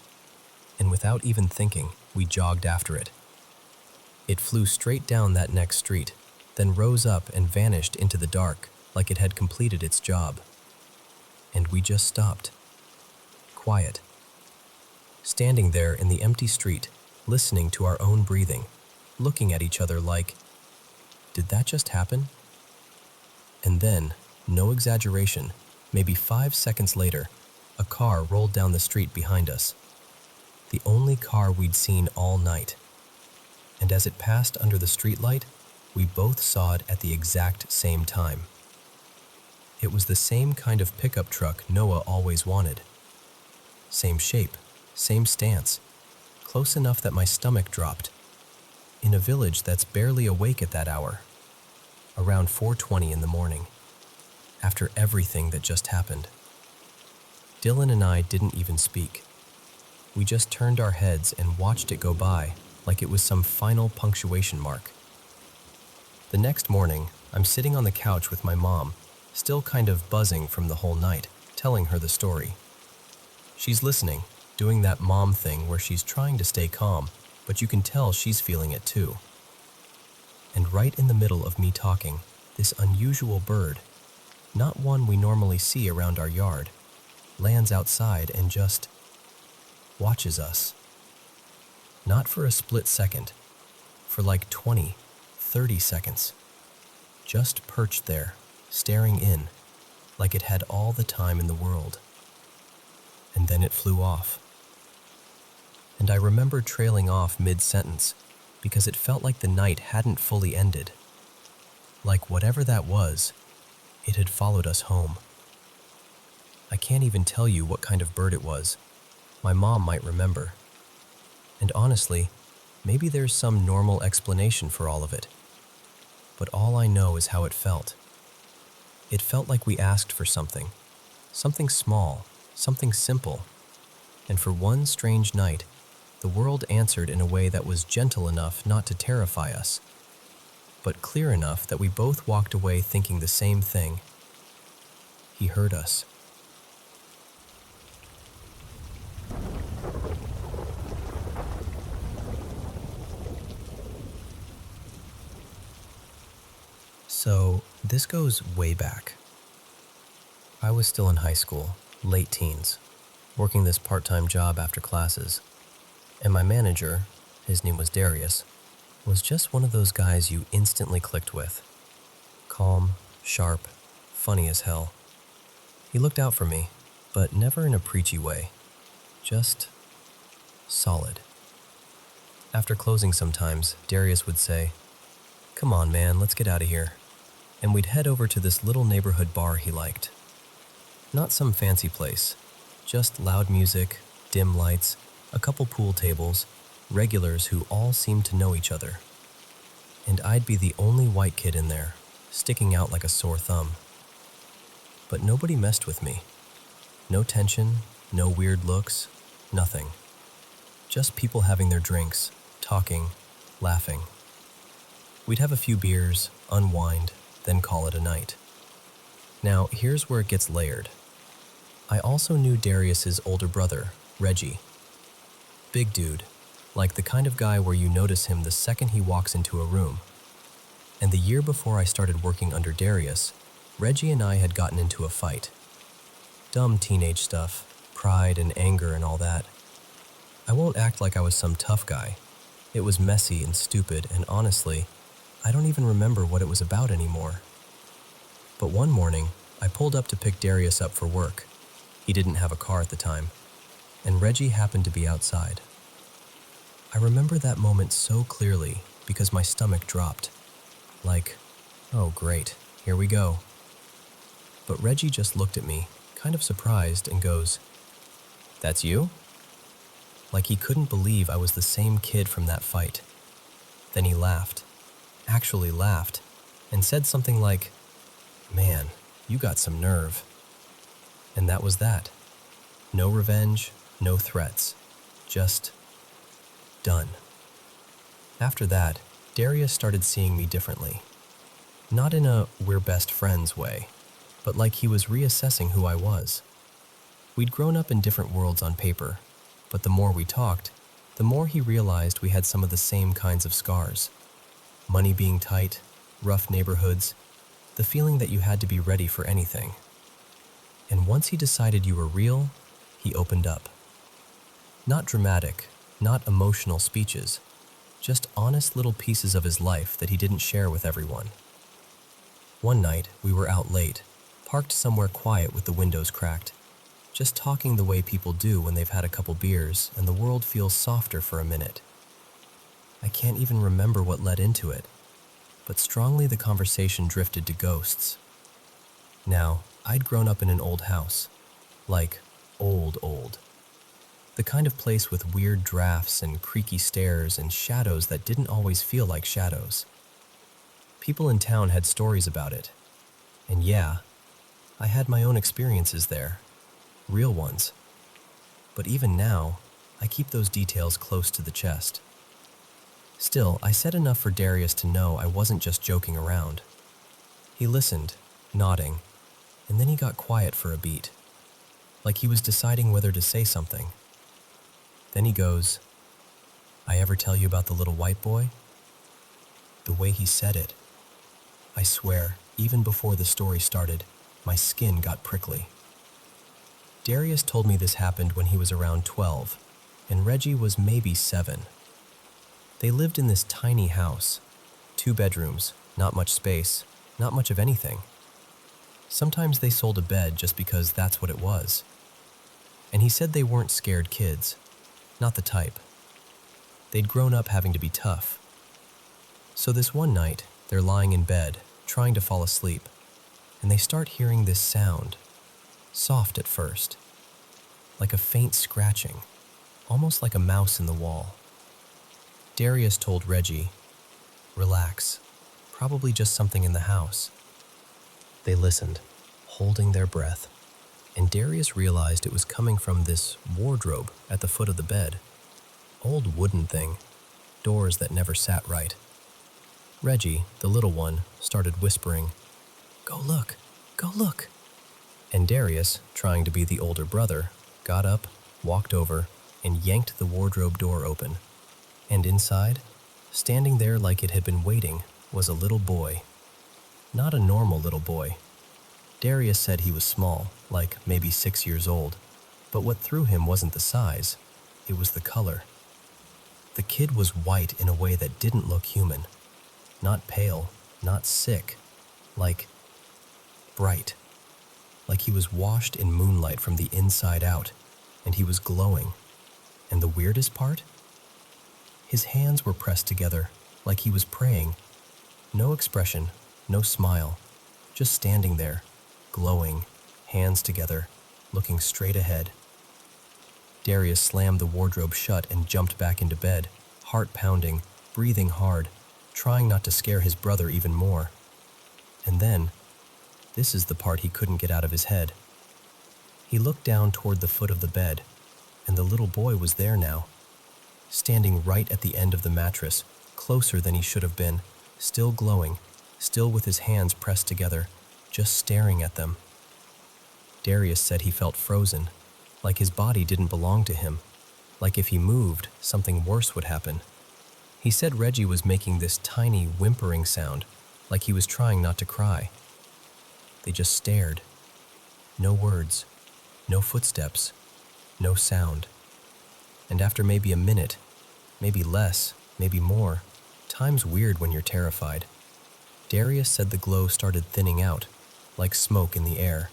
And without even thinking, we jogged after it. It flew straight down that next street, then rose up and vanished into the dark like it had completed its job. And we just stopped. Quiet. Standing there in the empty street, listening to our own breathing, looking at each other like, did that just happen? And then, no exaggeration, maybe 5 seconds later, a car rolled down the street behind us. The only car we'd seen all night. And as it passed under the streetlight, we both saw it at the exact same time. It was the same kind of pickup truck Noah always wanted. Same shape, same stance, close enough that my stomach dropped. In a village that's barely awake at that hour, around 4:20 in the morning, after everything that just happened. Dylan and I didn't even speak. We just turned our heads and watched it go by like it was some final punctuation mark. The next morning, I'm sitting on the couch with my mom, still kind of buzzing from the whole night, telling her the story. She's listening, doing that mom thing where she's trying to stay calm, but you can tell she's feeling it too. And right in the middle of me talking, this unusual bird, not one we normally see around our yard, lands outside and just watches us. Not for a split second, for like 20, 30 seconds. Just perched there, staring in, like it had all the time in the world. And then it flew off. And I remember trailing off mid-sentence because it felt like the night hadn't fully ended. Like whatever that was, it had followed us home. I can't even tell you what kind of bird it was. My mom might remember. And honestly, maybe there's some normal explanation for all of it. But all I know is how it felt. It felt like we asked for something. Something small, something simple. And for one strange night, the world answered in a way that was gentle enough not to terrify us, but clear enough that we both walked away thinking the same thing. He heard us. So, this goes way back. I was still in high school, late teens, working this part-time job after classes. And my manager, his name was Darius, was just one of those guys you instantly clicked with. Calm, sharp, funny as hell. He looked out for me, but never in a preachy way. Just solid. After closing sometimes, Darius would say, "Come on, man, let's get out of here." And we'd head over to this little neighborhood bar he liked. Not some fancy place, just loud music, dim lights, a couple pool tables, regulars who all seemed to know each other. And I'd be the only white kid in there, sticking out like a sore thumb. But nobody messed with me. No tension, no weird looks, nothing. Just people having their drinks, talking, laughing. We'd have a few beers, unwind, then call it a night. Now, here's where it gets layered. I also knew Darius's older brother, Reggie. Big dude, like the kind of guy where you notice him the second he walks into a room. And the year before I started working under Darius, Reggie and I had gotten into a fight. Dumb teenage stuff, pride and anger and all that. I won't act like I was some tough guy. It was messy and stupid, and honestly, I don't even remember what it was about anymore. But one morning, I pulled up to pick Darius up for work. He didn't have a car at the time, and Reggie happened to be outside. I remember that moment so clearly because my stomach dropped. Like, oh great, here we go. But Reggie just looked at me, kind of surprised, and goes, "That's you?" Like he couldn't believe I was the same kid from that fight. Then he laughed, actually laughed, and said something like, "Man, you got some nerve." And that was that. No revenge, no threats, just done. After that, Darius started seeing me differently. Not in a we're best friends way, but like he was reassessing who I was. We'd grown up in different worlds on paper, but the more we talked, the more he realized we had some of the same kinds of scars. Money being tight, rough neighborhoods, the feeling that you had to be ready for anything. And once he decided you were real, he opened up. Not dramatic, not emotional speeches, just honest little pieces of his life that he didn't share with everyone. One night, we were out late, parked somewhere quiet with the windows cracked, just talking the way people do when they've had a couple beers and the world feels softer for a minute. I can't even remember what led into it, but strongly the conversation drifted to ghosts. Now, I'd grown up in an old house, like old. The kind of place with weird drafts and creaky stairs and shadows that didn't always feel like shadows. People in town had stories about it. And yeah, I had my own experiences there, real ones. But even now, I keep those details close to the chest. Still, I said enough for Darius to know I wasn't just joking around. He listened, nodding, and then he got quiet for a beat, like he was deciding whether to say something. Then he goes, "I ever tell you about the little white boy?" the way he said it. I swear, even before the story started, my skin got prickly. Darius told me this happened when he was around 12, and Reggie was maybe 7. They lived in this tiny house, 2 bedrooms, not much space, not much of anything. Sometimes they sold a bed just because that's what it was. And he said they weren't scared kids, not the type. They'd grown up having to be tough. So this one night, they're lying in bed, trying to fall asleep, and they start hearing this sound, soft at first, like a faint scratching, almost like a mouse in the wall. Darius told Reggie, "Relax, probably just something in the house." They listened, holding their breath, and Darius realized it was coming from this wardrobe at the foot of the bed. Old wooden thing, doors that never sat right. Reggie, the little one, started whispering, "Go look, go look." And Darius, trying to be the older brother, got up, walked over, and yanked the wardrobe door open. And inside, standing there like it had been waiting, was a little boy. Not a normal little boy. Darius said he was small, like maybe 6 years old, but what threw him wasn't the size, it was the color. The kid was white in a way that didn't look human. Not pale, not sick, like bright. Like he was washed in moonlight from the inside out, and he was glowing. And the weirdest part? His hands were pressed together, like he was praying. No expression, no smile, just standing there, glowing, hands together, looking straight ahead. Darius slammed the wardrobe shut and jumped back into bed, heart pounding, breathing hard, trying not to scare his brother even more. And then, this is the part he couldn't get out of his head. He looked down toward the foot of the bed, and the little boy was there now, standing right at the end of the mattress, closer than he should have been, still glowing, still with his hands pressed together, just staring at them. Darius said he felt frozen, like his body didn't belong to him, like if he moved, something worse would happen. He said Reggie was making this tiny whimpering sound, like he was trying not to cry. They just stared. No words, no footsteps, no sound. And after maybe a minute, maybe less, maybe more, time's weird when you're terrified, Darius said the glow started thinning out, like smoke in the air.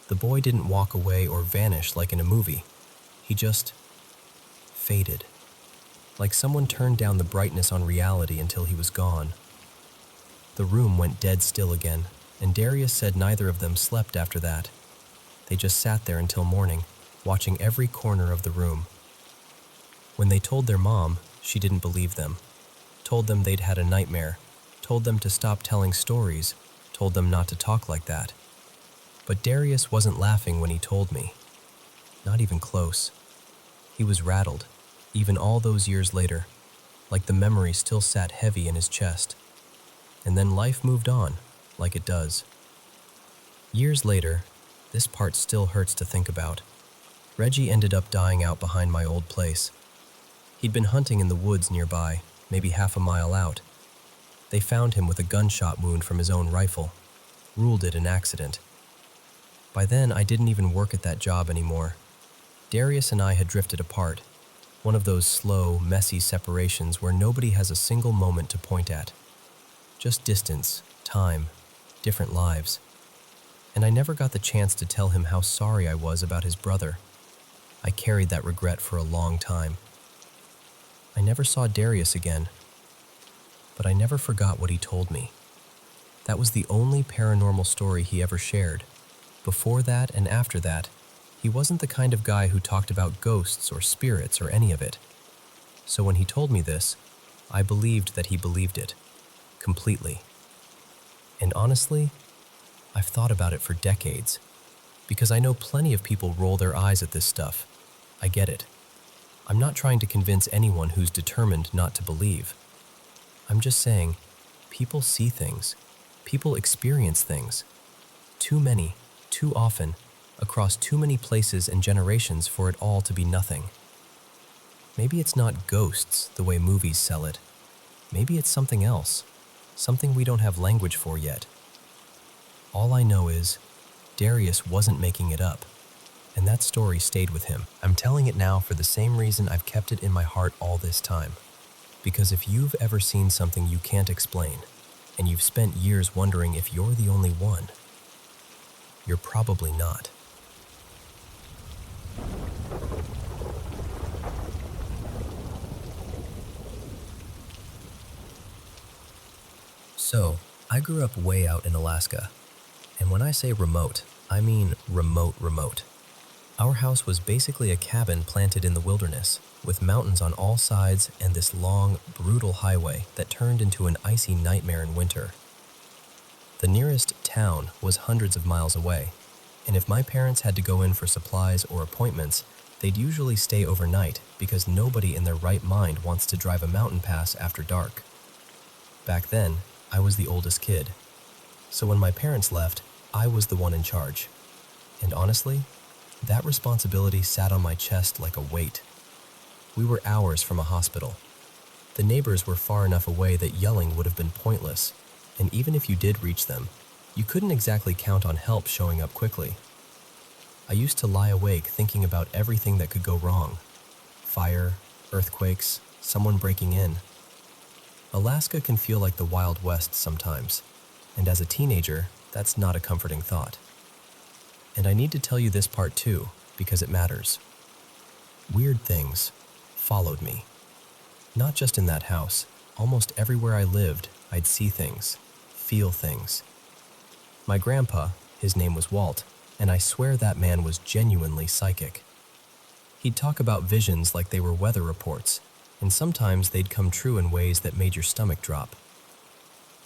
The boy didn't walk away or vanish like in a movie. He just faded, like someone turned down the brightness on reality until he was gone. The room went dead still again, and Darius said neither of them slept after that. They just sat there until morning, watching every corner of the room. When they told their mom, she didn't believe them, told them they'd had a nightmare, told them to stop telling stories, told them not to talk like that. But Darius wasn't laughing when he told me. Not even close. He was rattled, even all those years later, like the memory still sat heavy in his chest. And then life moved on, like it does. Years later, this part still hurts to think about. Reggie ended up dying out behind my old place. He'd been hunting in the woods nearby, maybe half a mile out. They found him with a gunshot wound from his own rifle, ruled it an accident. By then, I didn't even work at that job anymore. Darius and I had drifted apart, one of those slow, messy separations where nobody has a single moment to point at. Just distance, time, different lives. And I never got the chance to tell him how sorry I was about his brother. I carried that regret for a long time. I never saw Darius again, but I never forgot what he told me. That was the only paranormal story he ever shared. Before that and after that, he wasn't the kind of guy who talked about ghosts or spirits or any of it. So when he told me this, I believed that he believed it, completely. And honestly, I've thought about it for decades, because I know plenty of people roll their eyes at this stuff. I get it. I'm not trying to convince anyone who's determined not to believe. I'm just saying, people see things. People experience things. Too many, too often, across too many places and generations for it all to be nothing. Maybe it's not ghosts the way movies sell it. Maybe it's something else, something we don't have language for yet. All I know is, Darius wasn't making it up, and that story stayed with him. I'm telling it now for the same reason I've kept it in my heart all this time. Because if you've ever seen something you can't explain, and you've spent years wondering if you're the only one, you're probably not. So, I grew up way out in Alaska. And when I say remote, I mean remote. Our house was basically a cabin planted in the wilderness, with mountains on all sides and this long, brutal highway that turned into an icy nightmare in winter. The nearest town was hundreds of miles away, and if my parents had to go in for supplies or appointments, they'd usually stay overnight because nobody in their right mind wants to drive a mountain pass after dark. Back then, I was the oldest kid, so when my parents left, I was the one in charge. And honestly, that responsibility sat on my chest like a weight. We were hours from a hospital. The neighbors were far enough away that yelling would have been pointless, and even if you did reach them, you couldn't exactly count on help showing up quickly. I used to lie awake thinking about everything that could go wrong. Fire, earthquakes, someone breaking in. Alaska can feel like the Wild West sometimes, and as a teenager, that's not a comforting thought. And I need to tell you this part too, because it matters. Weird things followed me. Not just in that house, almost everywhere I lived, I'd see things, feel things. My grandpa, his name was Walt, and I swear that man was genuinely psychic. He'd talk about visions like they were weather reports, and sometimes they'd come true in ways that made your stomach drop.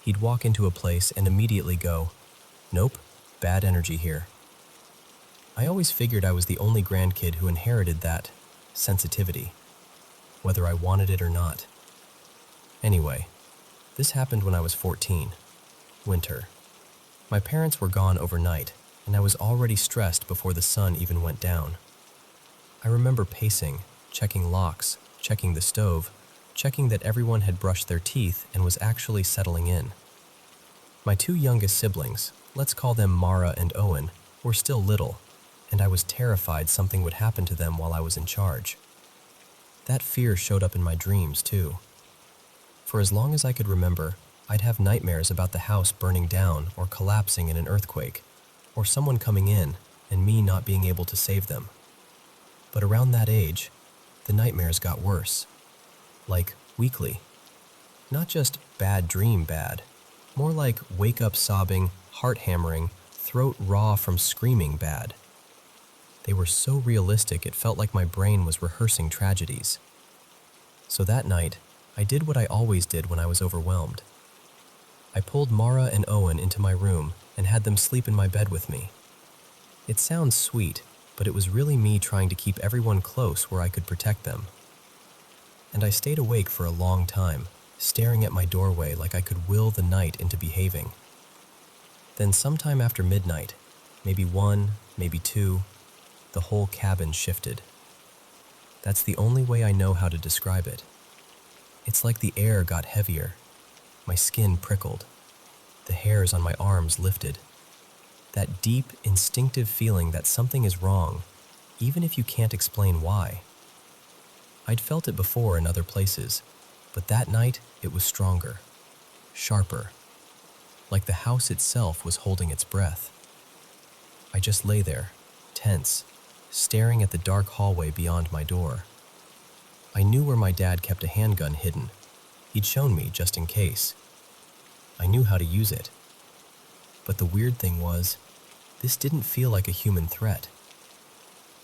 He'd walk into a place and immediately go, "Nope, bad energy here." I always figured I was the only grandkid who inherited that sensitivity, whether I wanted it or not. Anyway, this happened when I was 14, winter. My parents were gone overnight, and I was already stressed before the sun even went down. I remember pacing, checking locks, checking the stove, checking that everyone had brushed their teeth and was actually settling in. My two youngest siblings, let's call them Mara and Owen, were still little, and I was terrified something would happen to them while I was in charge. That fear showed up in my dreams, too. For as long as I could remember, I'd have nightmares about the house burning down or collapsing in an earthquake, or someone coming in and me not being able to save them. But around that age, the nightmares got worse. Like weekly. Not just bad dream bad, more like wake up sobbing, heart hammering, throat raw from screaming bad. They were so realistic it felt like my brain was rehearsing tragedies. So that night, I did what I always did when I was overwhelmed. I pulled Mara and Owen into my room and had them sleep in my bed with me. It sounds sweet, but it was really me trying to keep everyone close where I could protect them. And I stayed awake for a long time, staring at my doorway like I could will the night into behaving. Then sometime after midnight, maybe 1, maybe 2, the whole cabin shifted. That's the only way I know how to describe it. It's like the air got heavier. My skin prickled. The hairs on my arms lifted. That deep, instinctive feeling that something is wrong, even if you can't explain why. I'd felt it before in other places, but that night it was stronger, sharper, like the house itself was holding its breath. I just lay there, tense, staring at the dark hallway beyond my door. I knew where my dad kept a handgun hidden. He'd shown me just in case. I knew how to use it. But the weird thing was, this didn't feel like a human threat.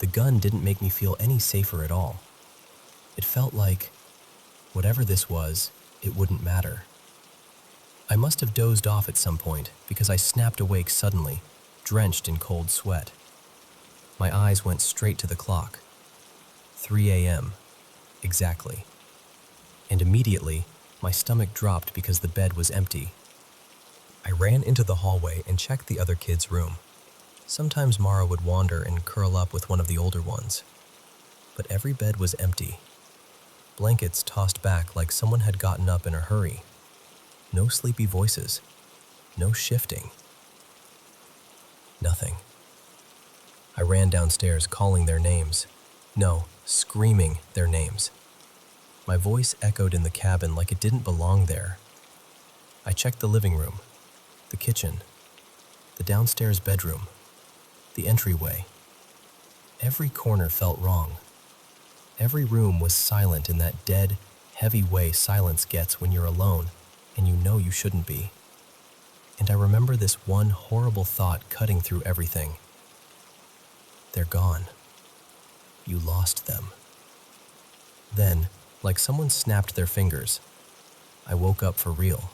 The gun didn't make me feel any safer at all. It felt like, whatever this was, it wouldn't matter. I must have dozed off at some point because I snapped awake suddenly, drenched in cold sweat. My eyes went straight to the clock. 3 a.m. Exactly. And immediately, my stomach dropped because the bed was empty. I ran into the hallway and checked the other kids' room. Sometimes Mara would wander and curl up with one of the older ones. But every bed was empty. Blankets tossed back like someone had gotten up in a hurry. No sleepy voices. No shifting. Nothing. I ran downstairs calling their names. No, screaming their names. My voice echoed in the cabin like it didn't belong there. I checked the living room, the kitchen, the downstairs bedroom, the entryway. Every corner felt wrong. Every room was silent in that dead, heavy way silence gets when you're alone and you know you shouldn't be. And I remember this one horrible thought cutting through everything. They're gone. You lost them. Then, like someone snapped their fingers, I woke up for real.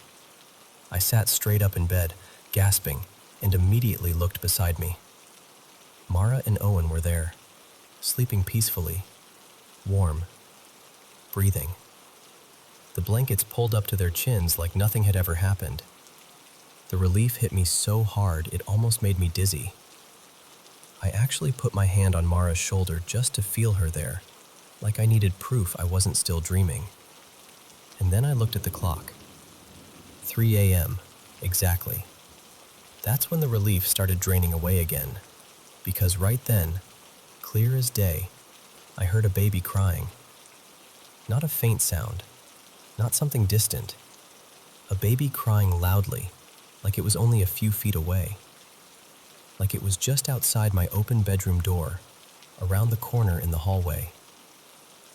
I sat straight up in bed, gasping, and immediately looked beside me. Mara and Owen were there, sleeping peacefully, warm, breathing. The blankets pulled up to their chins like nothing had ever happened. The relief hit me so hard it almost made me dizzy. I actually put my hand on Mara's shoulder just to feel her there, like I needed proof I wasn't still dreaming. And then I looked at the clock. 3 a.m., exactly. That's when the relief started draining away again, because right then, clear as day, I heard a baby crying. Not a faint sound, not something distant. A baby crying loudly, like it was only a few feet away. Like it was just outside my open bedroom door, around the corner in the hallway.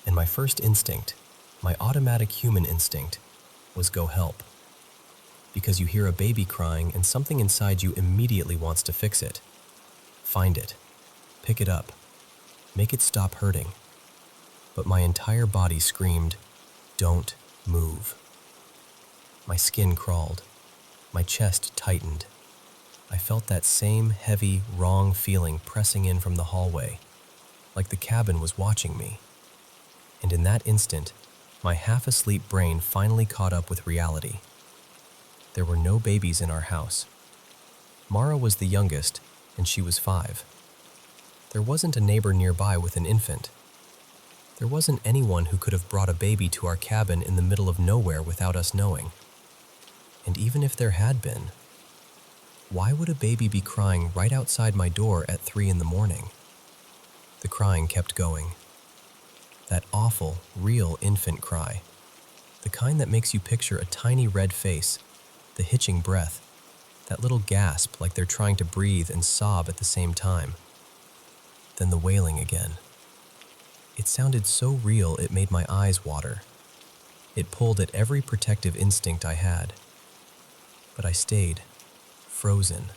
And my first instinct, my automatic human instinct, was go help. Because you hear a baby crying and something inside you immediately wants to fix it. Find it. Pick it up. Make it stop hurting. But my entire body screamed, "Don't move." My skin crawled. My chest tightened. I felt that same heavy, wrong feeling pressing in from the hallway, like the cabin was watching me. And in that instant, my half-asleep brain finally caught up with reality. There were no babies in our house. Mara was the youngest, and she was 5. There wasn't a neighbor nearby with an infant. There wasn't anyone who could have brought a baby to our cabin in the middle of nowhere without us knowing. And even if there had been, why would a baby be crying right outside my door at 3 in the morning? The crying kept going. That awful, real infant cry. The kind that makes you picture a tiny red face, the hitching breath, that little gasp like they're trying to breathe and sob at the same time. Then the wailing again. It sounded so real it made my eyes water. It pulled at every protective instinct I had. But I stayed, frozen.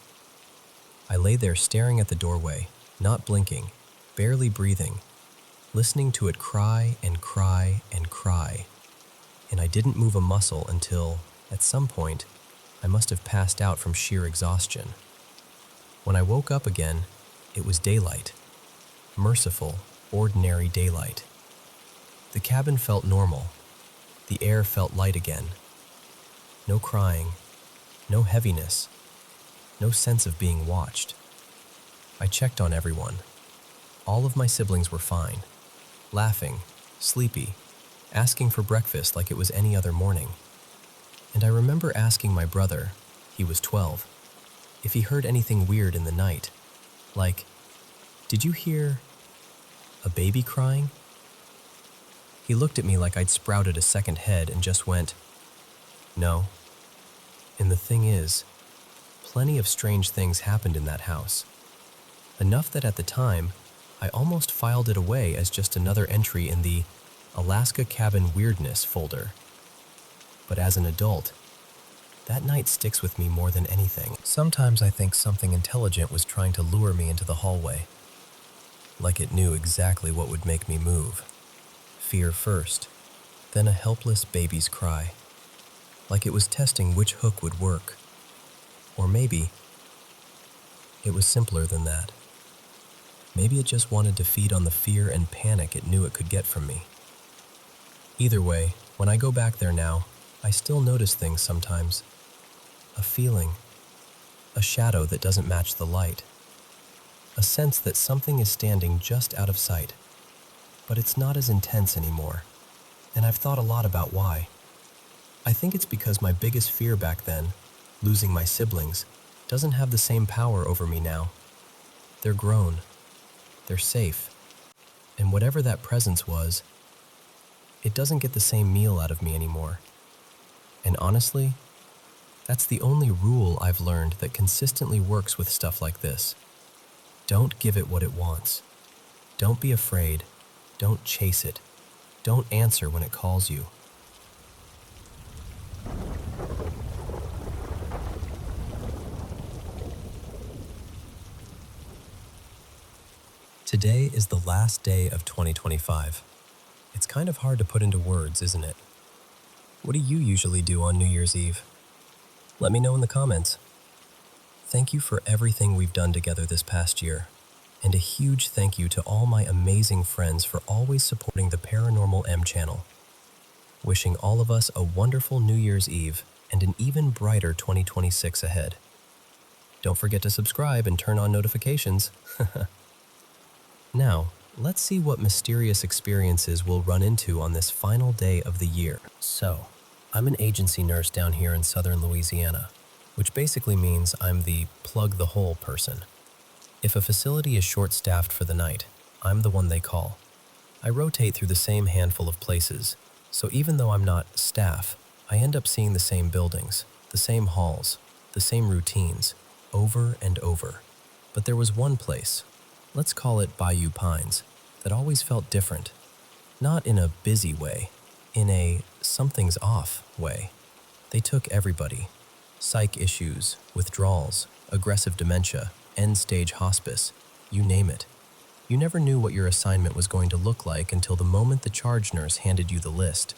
I lay there staring at the doorway, not blinking, barely breathing, listening to it cry and cry and cry. And I didn't move a muscle until, at some point, I must have passed out from sheer exhaustion. When I woke up again, it was daylight. Merciful, ordinary daylight. The cabin felt normal. The air felt light again. No crying, no heaviness, no sense of being watched. I checked on everyone. All of my siblings were fine, laughing, sleepy, asking for breakfast like it was any other morning. And I remember asking my brother, he was 12, if he heard anything weird in the night, like, "Did you hear a baby crying?" He looked at me like I'd sprouted a second head and just went, "No." And the thing is, plenty of strange things happened in that house. Enough that at the time, I almost filed it away as just another entry in the Alaska Cabin Weirdness folder. But as an adult, that night sticks with me more than anything. Sometimes I think something intelligent was trying to lure me into the hallway. Like it knew exactly what would make me move. Fear first, then a helpless baby's cry. Like it was testing which hook would work. Or maybe it was simpler than that. Maybe it just wanted to feed on the fear and panic it knew it could get from me. Either way, when I go back there now, I still notice things sometimes. A feeling, a shadow that doesn't match the light. A sense that something is standing just out of sight, but it's not as intense anymore. And I've thought a lot about why. I think it's because my biggest fear back then, losing my siblings, doesn't have the same power over me now. They're grown. They're safe. And whatever that presence was, it doesn't get the same meal out of me anymore. And honestly, that's the only rule I've learned that consistently works with stuff like this. Don't give it what it wants. Don't be afraid. Don't chase it. Don't answer when it calls you. Today is the last day of 2025. It's kind of hard to put into words, isn't it? What do you usually do on New Year's Eve? Let me know in the comments. Thank you for everything we've done together this past year, and a huge thank you to all my amazing friends for always supporting the Paranormal M channel. Wishing all of us a wonderful New Year's Eve and an even brighter 2026 ahead. Don't forget to subscribe and turn on notifications. Now, let's see what mysterious experiences we'll run into on this final day of the year. So, I'm an agency nurse down here in southern Louisiana, which basically means I'm the plug-the-hole person. If a facility is short-staffed for the night, I'm the one they call. I rotate through the same handful of places, so even though I'm not staff, I end up seeing the same buildings, the same halls, the same routines, over and over. But there was one place, let's call it Bayou Pines, that always felt different. Not in a busy way, in a something's off way. They took everybody. Psych issues, withdrawals, aggressive dementia, end-stage hospice, you name it. You never knew what your assignment was going to look like until the moment the charge nurse handed you the list.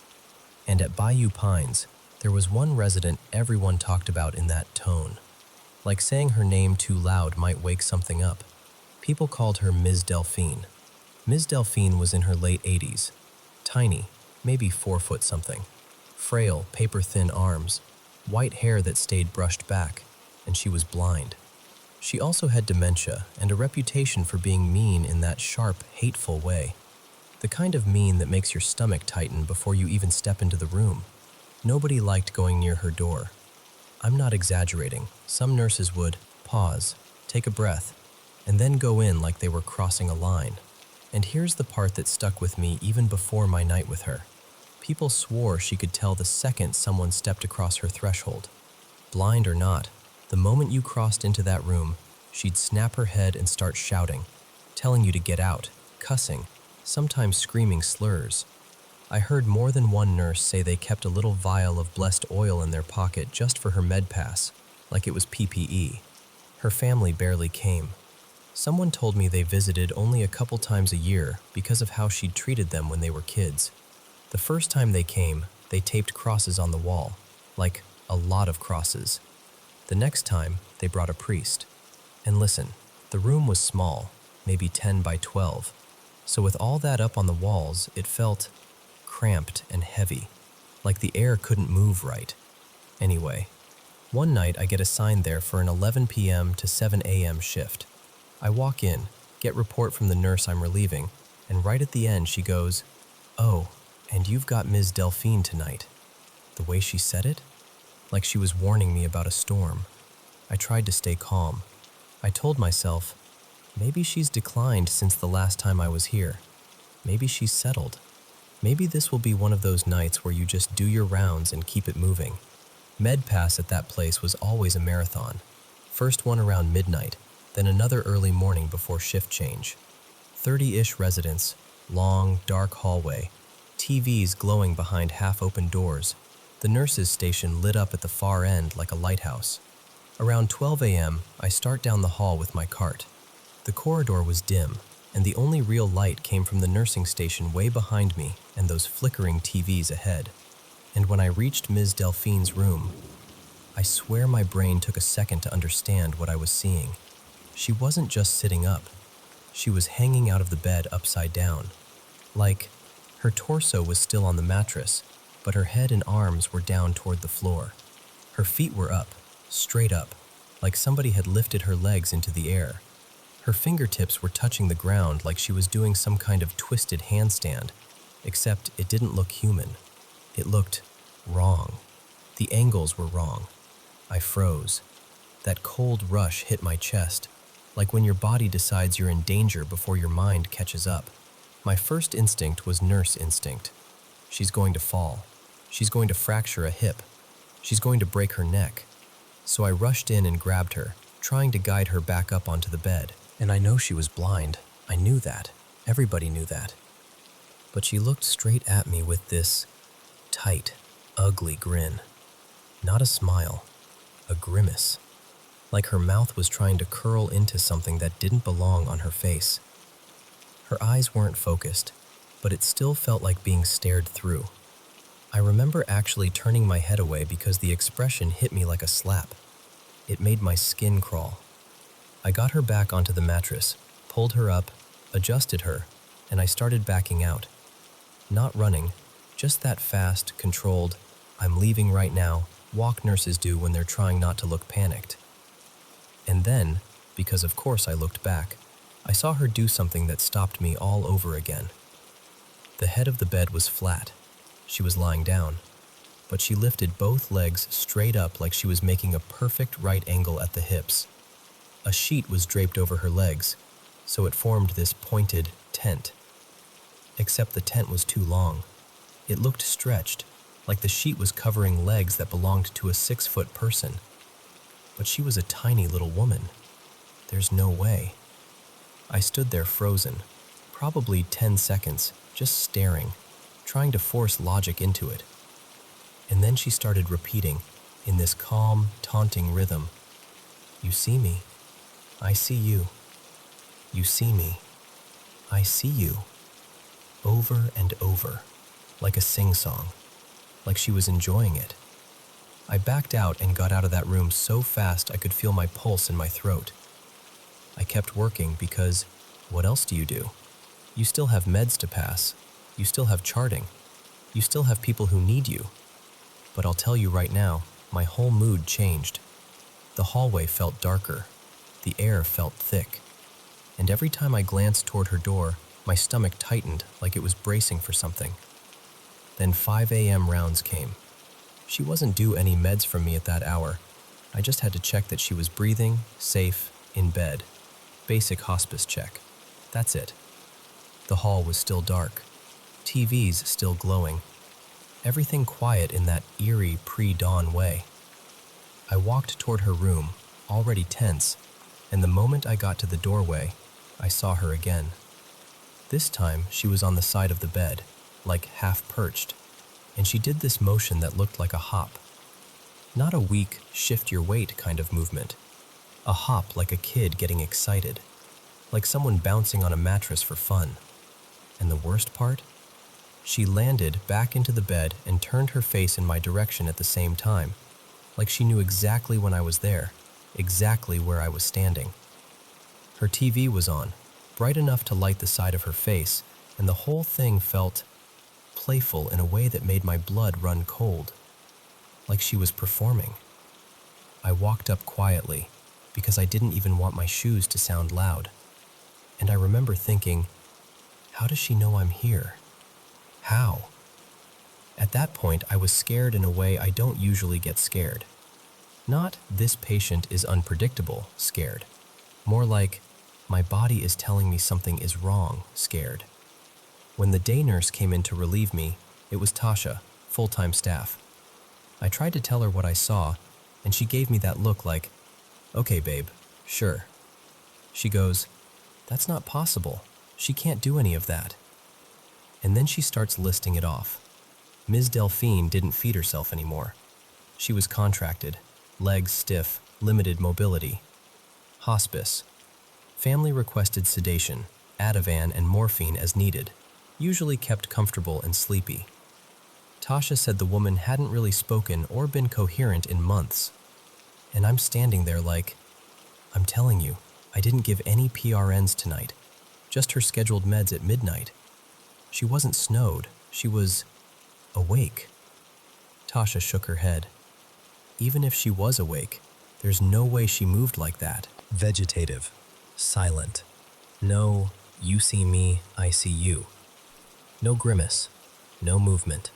And at Bayou Pines, there was one resident everyone talked about in that tone. Like saying her name too loud might wake something up. People called her Ms. Delphine. Ms. Delphine was in her late 80s. Tiny, maybe 4 foot something. Frail, paper-thin arms. White hair that stayed brushed back, and she was blind. She also had dementia and a reputation for being mean in that sharp, hateful way. The kind of mean that makes your stomach tighten before you even step into the room. Nobody liked going near her door. I'm not exaggerating. Some nurses would pause, take a breath, and then go in like they were crossing a line. And here's the part that stuck with me even before my night with her. People swore she could tell the second someone stepped across her threshold. Blind or not, the moment you crossed into that room, she'd snap her head and start shouting, telling you to get out, cussing, sometimes screaming slurs. I heard more than one nurse say they kept a little vial of blessed oil in their pocket just for her med pass, like it was PPE. Her family barely came. Someone told me they visited only a couple times a year because of how she'd treated them when they were kids. The first time they came, they taped crosses on the wall, like a lot of crosses. The next time, they brought a priest. And listen, the room was small, maybe 10 by 12. So with all that up on the walls, it felt cramped and heavy, like the air couldn't move right. Anyway, one night I get assigned there for an 11 p.m. to 7 a.m. shift. I walk in, get report from the nurse I'm relieving, and right at the end she goes, "Oh, and you've got Ms. Delphine tonight." The way she said it? Like she was warning me about a storm. I tried to stay calm. I told myself, maybe she's declined since the last time I was here. Maybe she's settled. Maybe this will be one of those nights where you just do your rounds and keep it moving. Med pass at that place was always a marathon. First one around midnight, then another early morning before shift change. 30-ish residents, long, dark hallway, TVs glowing behind half-open doors, the nurses' station lit up at the far end like a lighthouse. Around 12 a.m., I start down the hall with my cart. The corridor was dim, and the only real light came from the nursing station way behind me and those flickering TVs ahead. And when I reached Ms. Delphine's room, I swear my brain took a second to understand what I was seeing. She wasn't just sitting up. She was hanging out of the bed upside down. Like, her torso was still on the mattress, but her head and arms were down toward the floor. Her feet were up, straight up, like somebody had lifted her legs into the air. Her fingertips were touching the ground like she was doing some kind of twisted handstand, except it didn't look human. It looked wrong. The angles were wrong. I froze. That cold rush hit my chest, like when your body decides you're in danger before your mind catches up. My first instinct was nurse instinct. She's going to fall. She's going to fracture a hip. She's going to break her neck. So I rushed in and grabbed her, trying to guide her back up onto the bed. And I know she was blind. I knew that. Everybody knew that. But she looked straight at me with this tight, ugly grin. Not a smile, a grimace. Like her mouth was trying to curl into something that didn't belong on her face. Her eyes weren't focused, but it still felt like being stared through. I remember actually turning my head away because the expression hit me like a slap. It made my skin crawl. I got her back onto the mattress, pulled her up, adjusted her, and I started backing out. Not running, just that fast, controlled, I'm leaving right now, walk nurses do when they're trying not to look panicked. And then, because of course I looked back, I saw her do something that stopped me all over again. The head of the bed was flat. She was lying down, but she lifted both legs straight up like she was making a perfect right angle at the hips. A sheet was draped over her legs, so it formed this pointed tent. Except the tent was too long. It looked stretched, like the sheet was covering legs that belonged to a 6-foot person. But she was a tiny little woman. There's no way. I stood there frozen, probably 10 seconds, just staring, trying to force logic into it. And then she started repeating, in this calm, taunting rhythm, "You see me. I see you. You see me. I see you." Over and over, like a sing-song, like she was enjoying it. I backed out and got out of that room so fast I could feel my pulse in my throat. I kept working because, what else do you do? You still have meds to pass. You still have charting. You still have people who need you. But I'll tell you right now, my whole mood changed. The hallway felt darker. The air felt thick. And every time I glanced toward her door, my stomach tightened like it was bracing for something. Then 5 a.m. rounds came. She wasn't due any meds from me at that hour. I just had to check that she was breathing, safe, in bed. Basic hospice check. That's it. The hall was still dark. TVs still glowing. Everything quiet in that eerie pre-dawn way. I walked toward her room, already tense, and the moment I got to the doorway, I saw her again. This time, she was on the side of the bed, like half-perched, and she did this motion that looked like a hop. Not a weak, shift-your-weight kind of movement. A hop like a kid getting excited, like someone bouncing on a mattress for fun. And the worst part? She landed back into the bed and turned her face in my direction at the same time, like she knew exactly when I was there, exactly where I was standing. Her TV was on, bright enough to light the side of her face, and the whole thing felt playful in a way that made my blood run cold, like she was performing. I walked up quietly, because I didn't even want my shoes to sound loud. And I remember thinking, how does she know I'm here? How? At that point, I was scared in a way I don't usually get scared. Not, this patient is unpredictable, scared. More like, my body is telling me something is wrong, scared. When the day nurse came in to relieve me, it was Tasha, full-time staff. I tried to tell her what I saw, and she gave me that look like, "Okay, babe, sure." She goes, "That's not possible. She can't do any of that." And then she starts listing it off. Ms. Delphine didn't feed herself anymore. She was contracted, legs stiff, limited mobility. Hospice. Family requested sedation, Ativan and morphine as needed, usually kept comfortable and sleepy. Tasha said the woman hadn't really spoken or been coherent in months. And I'm standing there like, I'm telling you, I didn't give any PRNs tonight, just her scheduled meds at midnight. She wasn't snowed, she was awake. Tasha shook her head. Even if she was awake, there's no way she moved like that. Vegetative, silent. No, you see me, I see you. No grimace, No movement.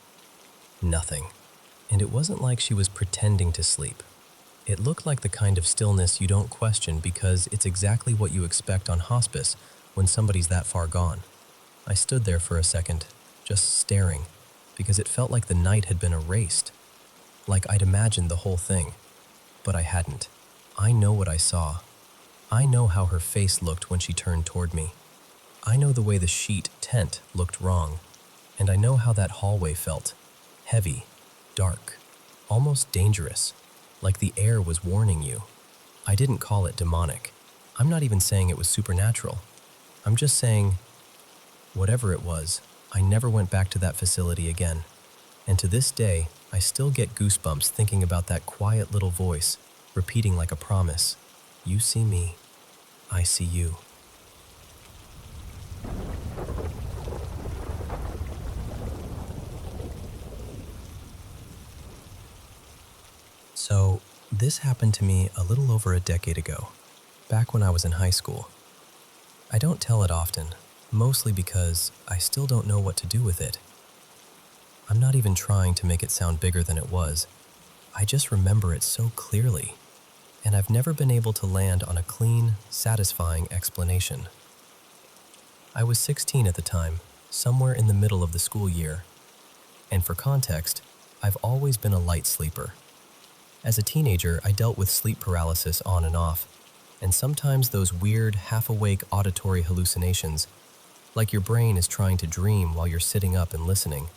Nothing. And it wasn't like she was pretending to sleep. It looked like the kind of stillness you don't question because it's exactly what you expect on hospice when somebody's that far gone. I stood there for a second, just staring, because it felt like the night had been erased. Like I'd imagined the whole thing, but I hadn't. I know what I saw. I know how her face looked when she turned toward me. I know the way the sheet tent looked wrong, and I know how that hallway felt. Heavy, dark, almost dangerous, like the air was warning you. I didn't call it demonic. I'm not even saying it was supernatural. I'm just saying, whatever it was, I never went back to that facility again. And to this day, I still get goosebumps thinking about that quiet little voice, repeating like a promise. You see me, I see you. So, this happened to me a little over a decade ago, back when I was in high school. I don't tell it often, mostly because I still don't know what to do with it. I'm not even trying to make it sound bigger than it was. I just remember it so clearly, and I've never been able to land on a clean, satisfying explanation. I was 16 at the time, somewhere in the middle of the school year, and for context, I've always been a light sleeper. As a teenager, I dealt with sleep paralysis on and off, and sometimes those weird, half-awake auditory hallucinations, like your brain is trying to dream while you're sitting up and listening.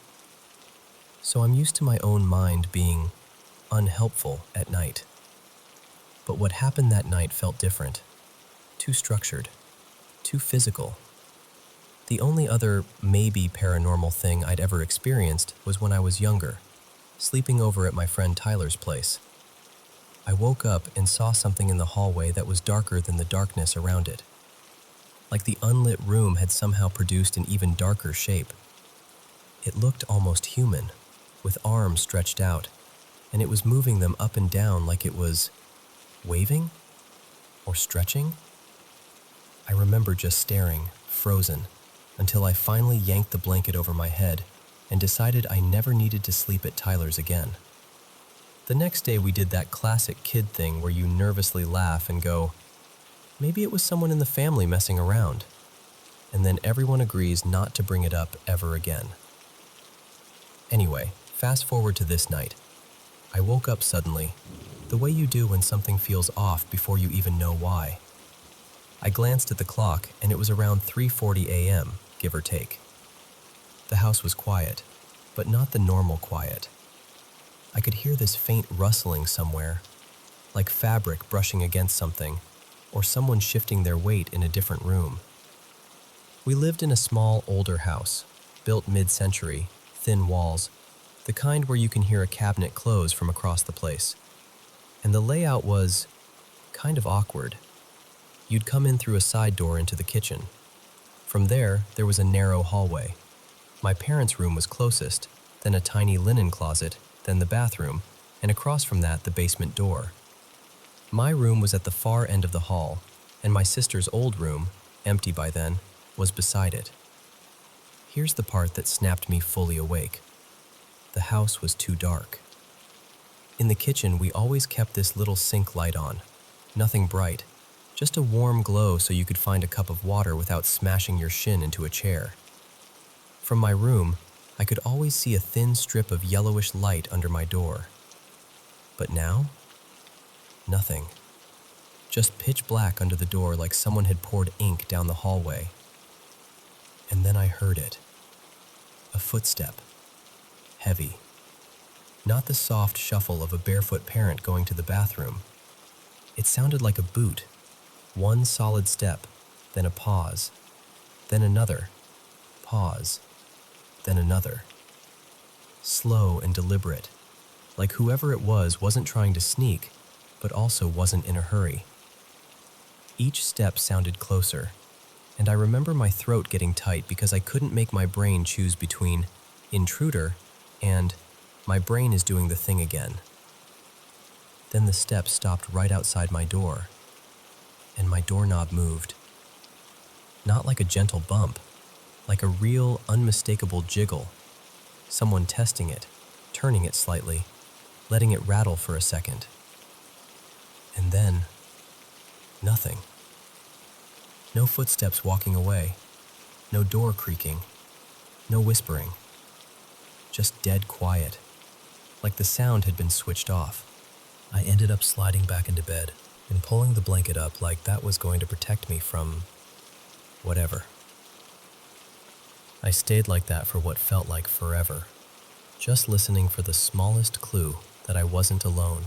So I'm used to my own mind being unhelpful at night. But what happened that night felt different, too structured, too physical. The only other maybe paranormal thing I'd ever experienced was when I was younger, sleeping over at my friend Tyler's place. I woke up and saw something in the hallway that was darker than the darkness around it. Like the unlit room had somehow produced an even darker shape. It looked almost human, with arms stretched out, and it was moving them up and down like it was waving or stretching. I remember just staring, frozen, until I finally yanked the blanket over my head and decided I never needed to sleep at Tyler's again. The next day we did that classic kid thing where you nervously laugh and go, maybe it was someone in the family messing around, and then everyone agrees not to bring it up ever again. Anyway, fast forward to this night. I woke up suddenly, the way you do when something feels off before you even know why. I glanced at the clock and it was around 3:40 a.m., give or take. The house was quiet, but not the normal quiet. I could hear this faint rustling somewhere, like fabric brushing against something, or someone shifting their weight in a different room. We lived in a small, older house, built mid-century, thin walls, the kind where you can hear a cabinet close from across the place. And the layout was kind of awkward. You'd come in through a side door into the kitchen. From there was a narrow hallway. My parents' room was closest, then a tiny linen closet, then the bathroom, and across from that, the basement door. My room was at the far end of the hall, and my sister's old room, empty by then, was beside it. Here's the part that snapped me fully awake. The house was too dark. In the kitchen, we always kept this little sink light on. Nothing bright, just a warm glow so you could find a cup of water without smashing your shin into a chair. From my room, I could always see a thin strip of yellowish light under my door. But now, nothing. Just pitch black under the door like someone had poured ink down the hallway. And then I heard it. A footstep. Heavy. Not the soft shuffle of a barefoot parent going to the bathroom. It sounded like a boot. One solid step, then a pause, then another. Pause, then another. Slow and deliberate, like whoever it was wasn't trying to sneak, but also wasn't in a hurry. Each step sounded closer, and I remember my throat getting tight because I couldn't make my brain choose between intruder and my brain is doing the thing again. Then the steps stopped right outside my door, and my doorknob moved. Not like a gentle bump, like a real, unmistakable jiggle. someone testing it, turning it slightly, letting it rattle for a second. And then, nothing. No footsteps walking away, no door creaking, no whispering. Just dead quiet, like the sound had been switched off. I ended up sliding back into bed and pulling the blanket up like that was going to protect me from whatever. I stayed like that for what felt like forever, just listening for the smallest clue that I wasn't alone.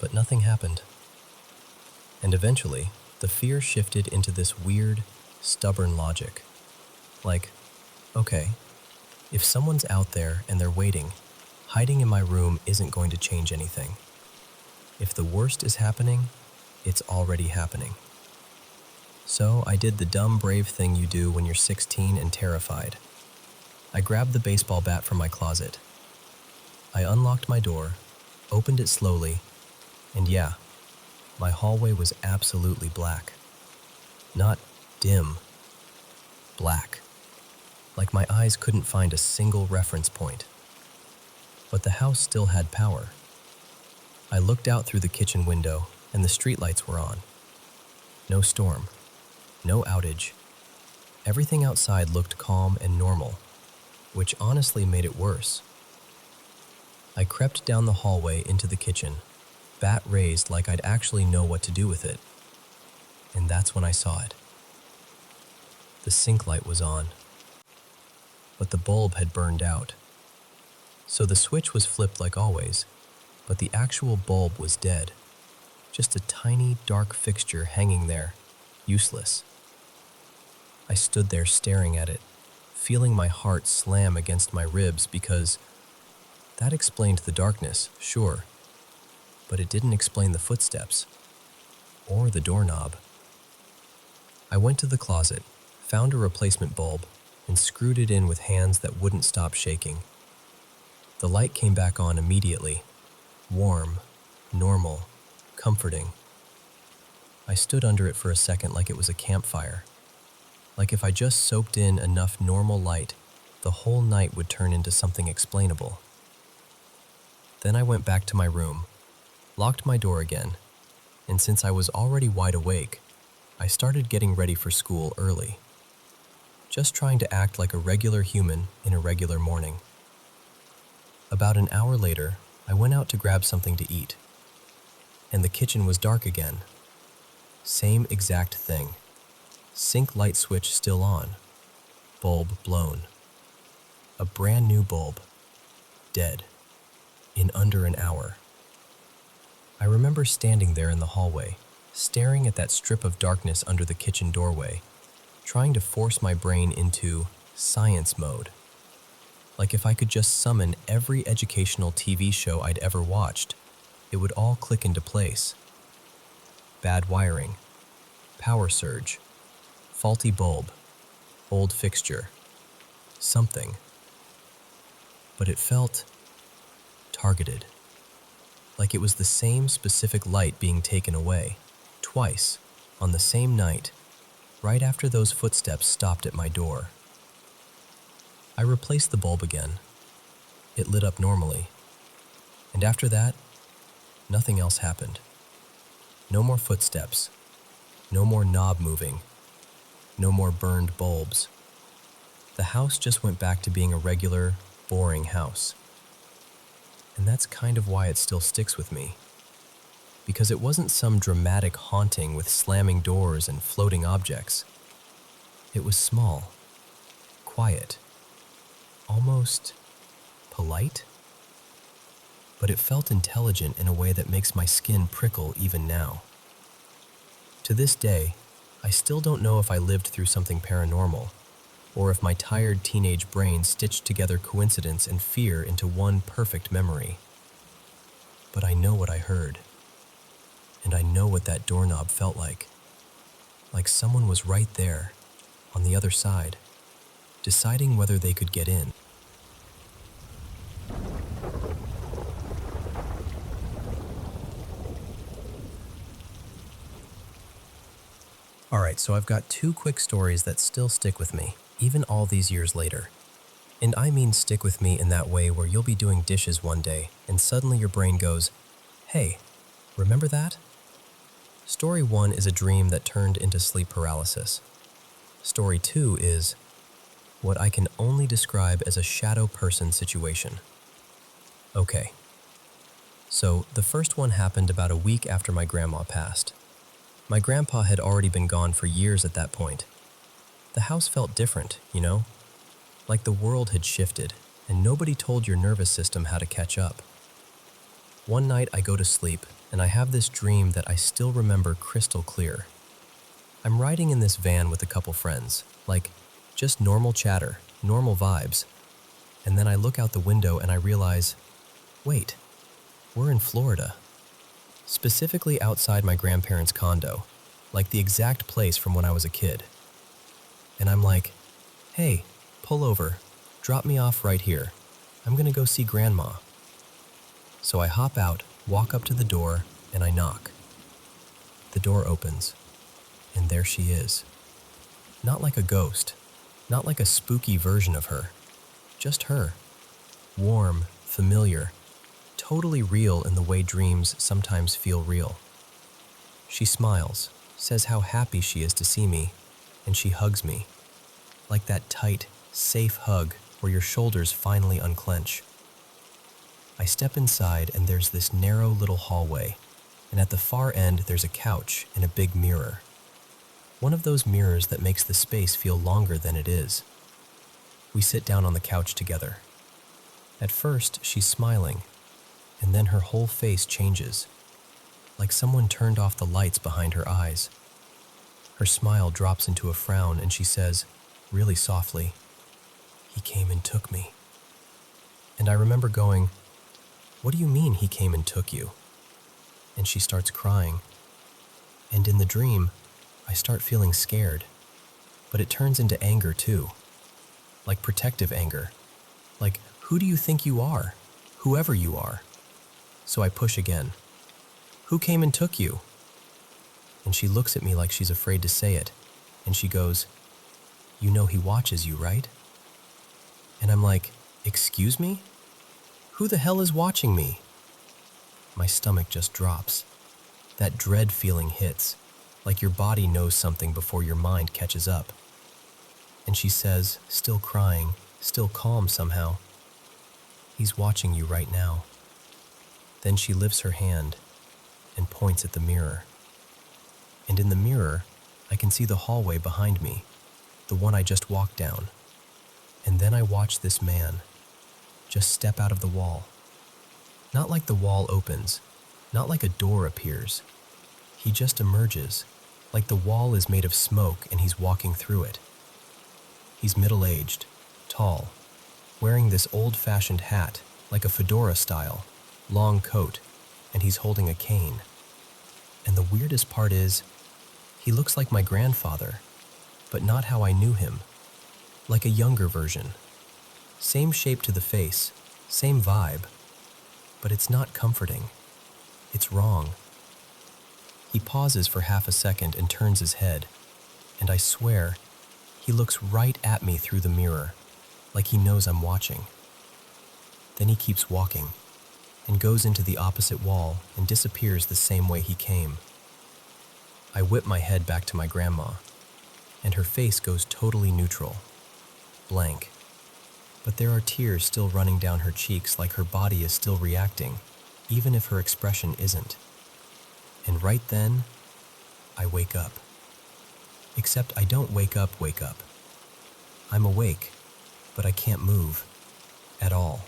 But nothing happened. And eventually, the fear shifted into this weird, stubborn logic. Like, okay, if someone's out there and they're waiting, hiding in my room isn't going to change anything. If the worst is happening, it's already happening. So I did the dumb, brave thing you do when you're 16 and terrified. I grabbed the baseball bat from my closet. I unlocked my door, opened it slowly, and yeah, my hallway was absolutely black. Not dim, black. Like my eyes couldn't find a single reference point. But the house still had power. I looked out through the kitchen window, and the streetlights were on. No storm. No outage. Everything outside looked calm and normal, which honestly made it worse. I crept down the hallway into the kitchen, bat raised like I'd actually know what to do with it. And that's when I saw it. The sink light was on, but the bulb had burned out. So the switch was flipped like always, but the actual bulb was dead. Just a tiny, dark fixture hanging there, useless. I stood there staring at it, feeling my heart slam against my ribs because that explained the darkness, sure, but it didn't explain the footsteps or the doorknob. I went to the closet, found a replacement bulb, and screwed it in with hands that wouldn't stop shaking. The light came back on immediately, warm, normal, comforting. I stood under it for a second like it was a campfire. Like if I just soaked in enough normal light, the whole night would turn into something explainable. Then I went back to my room, locked my door again, and since I was already wide awake, I started getting ready for school early. Just trying to act like a regular human in a regular morning. About an hour later, I went out to grab something to eat, and the kitchen was dark again. Same exact thing. Sink light switch still on. Bulb blown. A brand new bulb. Dead. In under an hour. I remember standing there in the hallway, staring at that strip of darkness under the kitchen doorway, trying to force my brain into science mode. Like if I could just summon every educational TV show I'd ever watched, it would all click into place. Bad wiring. Power surge. Faulty bulb. Old fixture. Something. But it felt targeted. Like it was the same specific light being taken away, twice, on the same night, right after those footsteps stopped at my door. I replaced the bulb again. It lit up normally. And after that, nothing else happened. No more footsteps. No more knob moving. No more burned bulbs. The house just went back to being a regular, boring house. And that's kind of why it still sticks with me. Because it wasn't some dramatic haunting with slamming doors and floating objects. It was small, quiet, almost polite. But it felt intelligent in a way that makes my skin prickle even now. To this day, I still don't know if I lived through something paranormal, or if my tired teenage brain stitched together coincidence and fear into one perfect memory. But I know what I heard, and I know what that doorknob felt like someone was right there, on the other side, deciding whether they could get in. Alright, so I've got two quick stories that still stick with me, even all these years later. And I mean stick with me in that way where you'll be doing dishes one day and suddenly your brain goes, "Hey, remember that?" Story 1 is a dream that turned into sleep paralysis. Story 2 is what I can only describe as a shadow person situation. Okay, so the first one happened about a week after my grandma passed. My grandpa had already been gone for years at that point. The house felt different, like the world had shifted and nobody told your nervous system how to catch up. One night I go to sleep and I have this dream that I still remember crystal clear. I'm riding in this van with a couple friends, like just normal chatter, normal vibes. And then I look out the window and I realize, wait, we're in Florida. Specifically outside my grandparents' condo, like the exact place from when I was a kid. And I'm like, hey, pull over, drop me off right here. I'm gonna go see Grandma. So I hop out, walk up to the door, and I knock. The door opens, and there she is. Not like a ghost, not like a spooky version of her, just her. Warm, familiar, totally real in the way dreams sometimes feel real. She smiles, says how happy she is to see me, and she hugs me. Like that tight, safe hug where your shoulders finally unclench. I step inside and there's this narrow little hallway, and at the far end there's a couch and a big mirror. One of those mirrors that makes the space feel longer than it is. We sit down on the couch together. At first, she's smiling, and then her whole face changes, like someone turned off the lights behind her eyes. Her smile drops into a frown and she says, really softly, "He came and took me." And I remember going, "What do you mean he came and took you?" And she starts crying. And in the dream, I start feeling scared, but it turns into anger too, like protective anger, like, who do you think you are? Whoever you are. So I push again. "Who came and took you?" And she looks at me like she's afraid to say it, and she goes, "You know he watches you, right?" And I'm like, "Excuse me? Who the hell is watching me?" My stomach just drops. That dread feeling hits, like your body knows something before your mind catches up. And she says, still crying, still calm somehow, "He's watching you right now." Then she lifts her hand and points at the mirror. And in the mirror, I can see the hallway behind me, the one I just walked down. And then I watch this man just step out of the wall. Not like the wall opens, not like a door appears. He just emerges, like the wall is made of smoke and he's walking through it. He's middle-aged, tall, wearing this old-fashioned hat, like a fedora style, long coat, and he's holding a cane. And the weirdest part is, he looks like my grandfather, but not how I knew him, like a younger version. Same shape to the face, same vibe, but it's not comforting. It's wrong. He pauses for half a second and turns his head, and I swear, he looks right at me through the mirror, like he knows I'm watching. Then he keeps walking, and goes into the opposite wall and disappears the same way he came. I whip my head back to my grandma, and her face goes totally neutral, blank. But there are tears still running down her cheeks like her body is still reacting, even if her expression isn't. And right then, I wake up. Except I don't wake up. I'm awake, but I can't move. At all.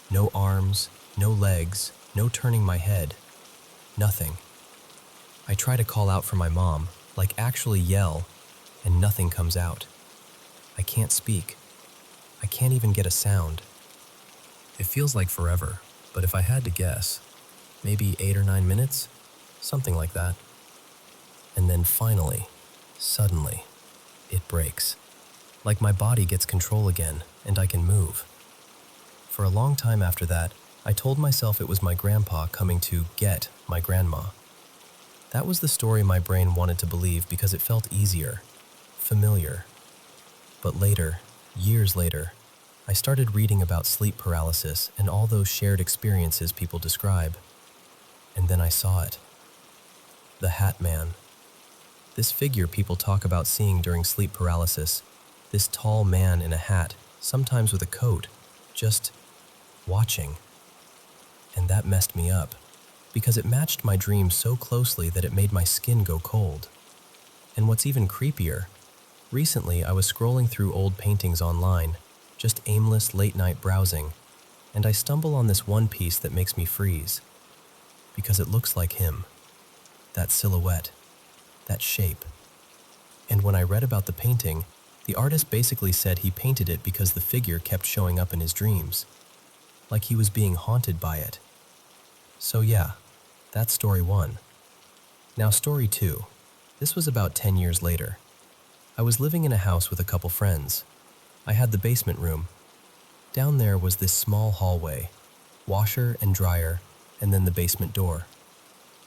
No arms, no legs, no turning my head. Nothing. I try to call out for my mom, like actually yell, and nothing comes out. I can't speak. I can't even get a sound. It feels like forever, but if I had to guess, maybe 8 or 9 minutes? Something like that. And then finally, suddenly, it breaks. Like my body gets control again, and I can move. For a long time after that, I told myself it was my grandpa coming to get my grandma. That was the story my brain wanted to believe because it felt easier, familiar. But later, years later, I started reading about sleep paralysis and all those shared experiences people describe. And then I saw it. The Hat Man. This figure people talk about seeing during sleep paralysis. This tall man in a hat, sometimes with a coat, just watching. And that messed me up, because it matched my dream so closely that it made my skin go cold. And what's even creepier, recently I was scrolling through old paintings online, just aimless late-night browsing, and I stumble on this one piece that makes me freeze, because it looks like him, that silhouette, that shape. And when I read about the painting, the artist basically said he painted it because the figure kept showing up in his dreams, like he was being haunted by it. So yeah, that's story 1. Now story 2. This was about 10 years later. I was living in a house with a couple friends. I had the basement room. Down there was this small hallway, washer and dryer, and then the basement door.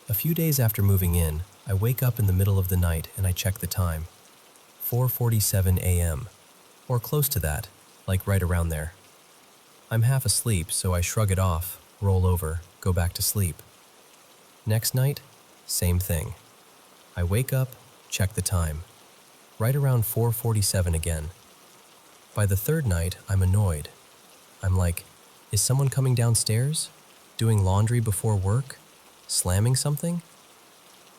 A few days after moving in, I wake up in the middle of the night and I check the time. 4:47 a.m., or close to that, like right around there. I'm half asleep, so I shrug it off, roll over, go back to sleep. Next night, same thing. I wake up, check the time. Right around 4:47 again. By the third night, I'm annoyed. I'm like, is someone coming downstairs? Doing laundry before work? Slamming something?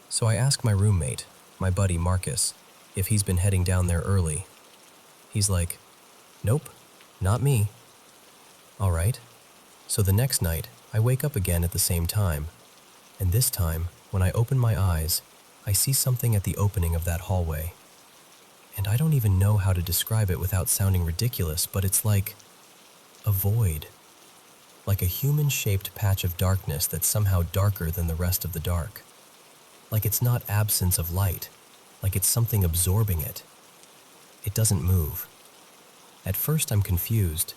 So I ask my roommate, my buddy Marcus, if he's been heading down there early. He's like, nope, not me. All right. So the next night, I wake up again at the same time. And this time, when I open my eyes, I see something at the opening of that hallway. And I don't even know how to describe it without sounding ridiculous, but it's like a void. Like a human-shaped patch of darkness that's somehow darker than the rest of the dark. Like it's not absence of light, like it's something absorbing it. It doesn't move. At first I'm confused.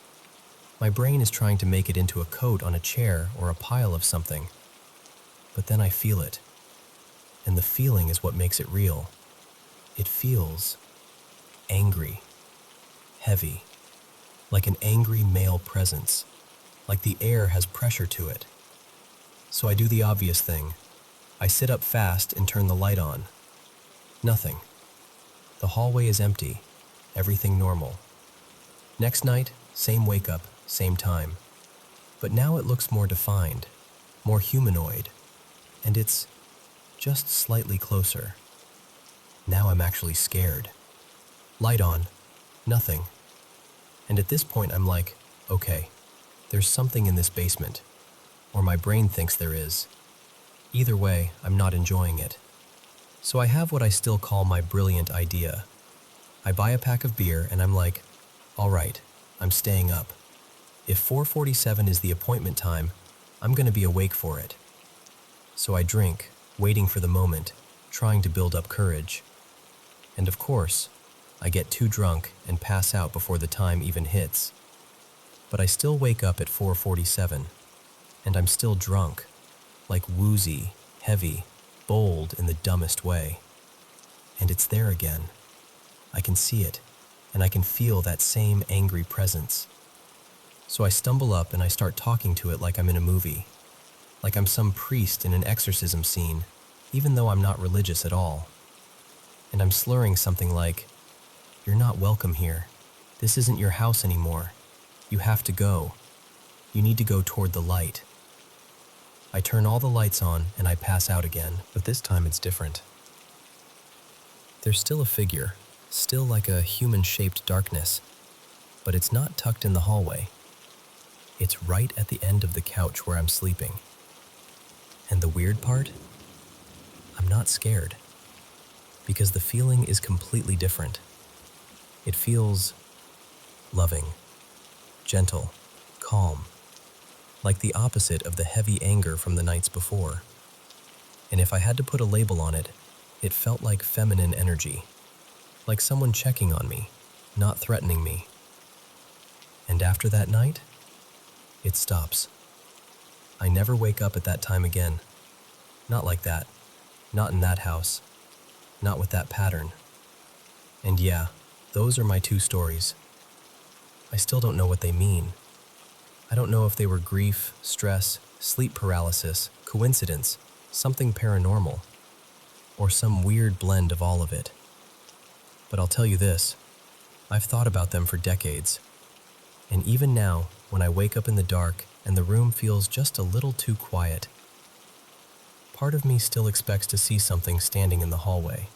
My brain is trying to make it into a coat on a chair or a pile of something. But then I feel it. And the feeling is what makes it real. It feels angry, heavy, like an angry male presence, like the air has pressure to it. So I do the obvious thing. I sit up fast and turn the light on. Nothing. The hallway is empty, everything normal. Next night, same wake up, same time. But now it looks more defined, more humanoid, and it's just slightly closer. Now I'm actually scared. Light on, nothing. And at this point I'm like, okay, there's something in this basement, or my brain thinks there is. Either way, I'm not enjoying it. So I have what I still call my brilliant idea. I buy a pack of beer and I'm like, all right, I'm staying up. If 4:47 is the appointment time, I'm going to be awake for it. So I drink, waiting for the moment, trying to build up courage. And of course, I get too drunk and pass out before the time even hits. But I still wake up at 4:47, and I'm still drunk, like woozy, heavy, bold in the dumbest way. And it's there again. I can see it, and I can feel that same angry presence. So I stumble up and I start talking to it like I'm in a movie, like I'm some priest in an exorcism scene, even though I'm not religious at all. And I'm slurring something like, "You're not welcome here. This isn't your house anymore. You have to go. You need to go toward the light." I turn all the lights on and I pass out again, but this time it's different. There's still a figure, still like a human-shaped darkness, but it's not tucked in the hallway. It's right at the end of the couch where I'm sleeping. And the weird part? I'm not scared, because the feeling is completely different. It feels loving, gentle, calm, like the opposite of the heavy anger from the nights before. And if I had to put a label on it, it felt like feminine energy, like someone checking on me, not threatening me. And after that night, it stops. I never wake up at that time again. Not like that. Not in that house. Not with that pattern. And yeah, those are my two stories. I still don't know what they mean. I don't know if they were grief, stress, sleep paralysis, coincidence, something paranormal, or some weird blend of all of it. But I'll tell you this, I've thought about them for decades. And even now, when I wake up in the dark and the room feels just a little too quiet, part of me still expects to see something standing in the hallway.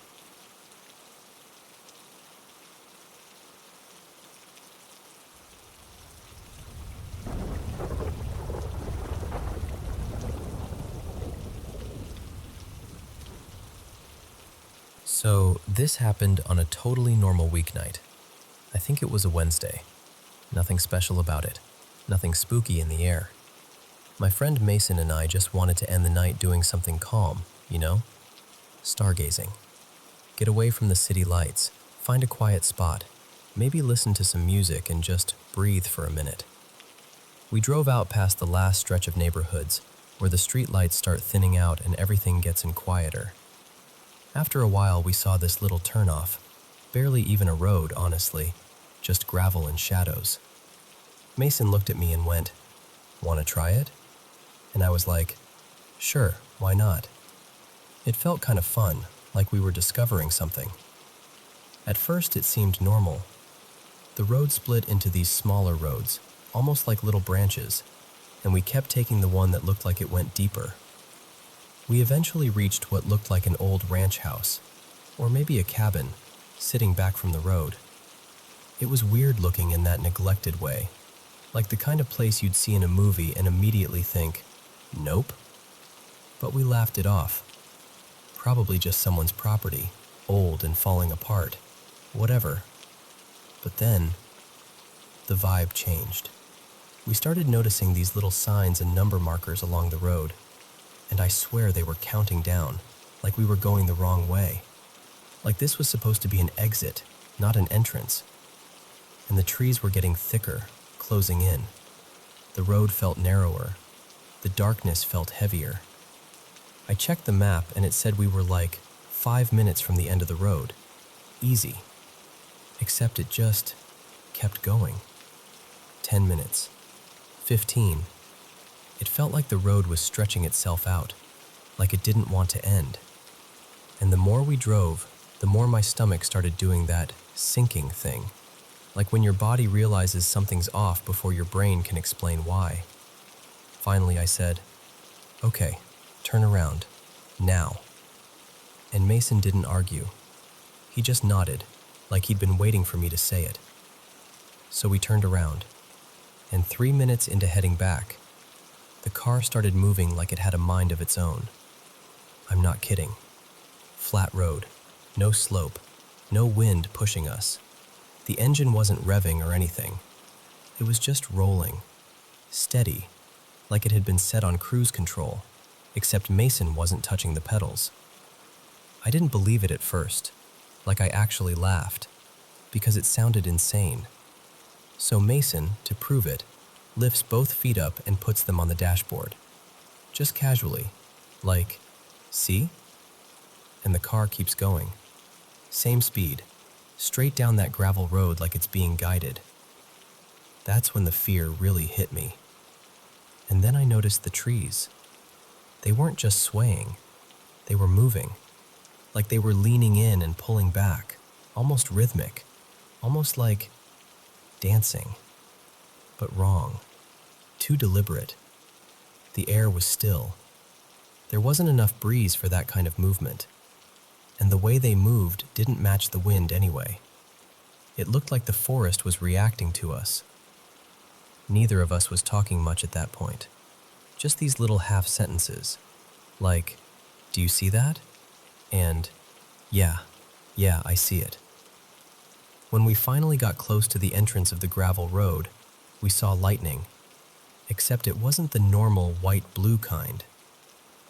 So, this happened on a totally normal weeknight. I think it was a Wednesday. Nothing special about it. Nothing spooky in the air. My friend Mason and I just wanted to end the night doing something calm, you know? Stargazing. Get away from the city lights, find a quiet spot, maybe listen to some music and just breathe for a minute. We drove out past the last stretch of neighborhoods, where the street lights start thinning out and everything gets in quieter. After a while, we saw this little turnoff. Barely even a road, honestly, just gravel and shadows. Mason looked at me and went, "Want to try it?" And I was like, "Sure, why not?" It felt kind of fun, like we were discovering something. At first, it seemed normal. The road split into these smaller roads, almost like little branches, and we kept taking the one that looked like it went deeper. We eventually reached what looked like an old ranch house, or maybe a cabin, sitting back from the road. It was weird looking in that neglected way, like the kind of place you'd see in a movie and immediately think, nope. But we laughed it off. Probably just someone's property, old and falling apart, whatever. But then, the vibe changed. We started noticing these little signs and number markers along the road, and I swear they were counting down, like we were going the wrong way. Like this was supposed to be an exit, not an entrance. And the trees were getting thicker, closing in. The road felt narrower. The darkness felt heavier. I checked the map and it said we were like 5 minutes from the end of the road. Easy. Except it just kept going. 10 minutes. 15. It felt like the road was stretching itself out, like it didn't want to end. And the more we drove, the more my stomach started doing that sinking thing, like when your body realizes something's off before your brain can explain why. Finally, I said, "Okay, turn around, now." And Mason didn't argue. He just nodded, like he'd been waiting for me to say it. So we turned around, and 3 minutes into heading back, the car started moving like it had a mind of its own. I'm not kidding. Flat road, no slope, no wind pushing us. The engine wasn't revving or anything. It was just rolling, steady, like it had been set on cruise control, except Mason wasn't touching the pedals. I didn't believe it at first, like I actually laughed, because it sounded insane. So Mason, to prove it, lifts both feet up and puts them on the dashboard. Just casually, like, "See?" And the car keeps going. Same speed, straight down that gravel road like it's being guided. That's when the fear really hit me. And then I noticed the trees. They weren't just swaying, they were moving, like they were leaning in and pulling back, almost rhythmic, almost like dancing. But wrong. Too deliberate. The air was still. There wasn't enough breeze for that kind of movement. And the way they moved didn't match the wind anyway. It looked like the forest was reacting to us. Neither of us was talking much at that point. Just these little half sentences. Like, "Do you see that?" And, yeah, I see it." When we finally got close to the entrance of the gravel road, we saw lightning. Except it wasn't the normal white-blue kind.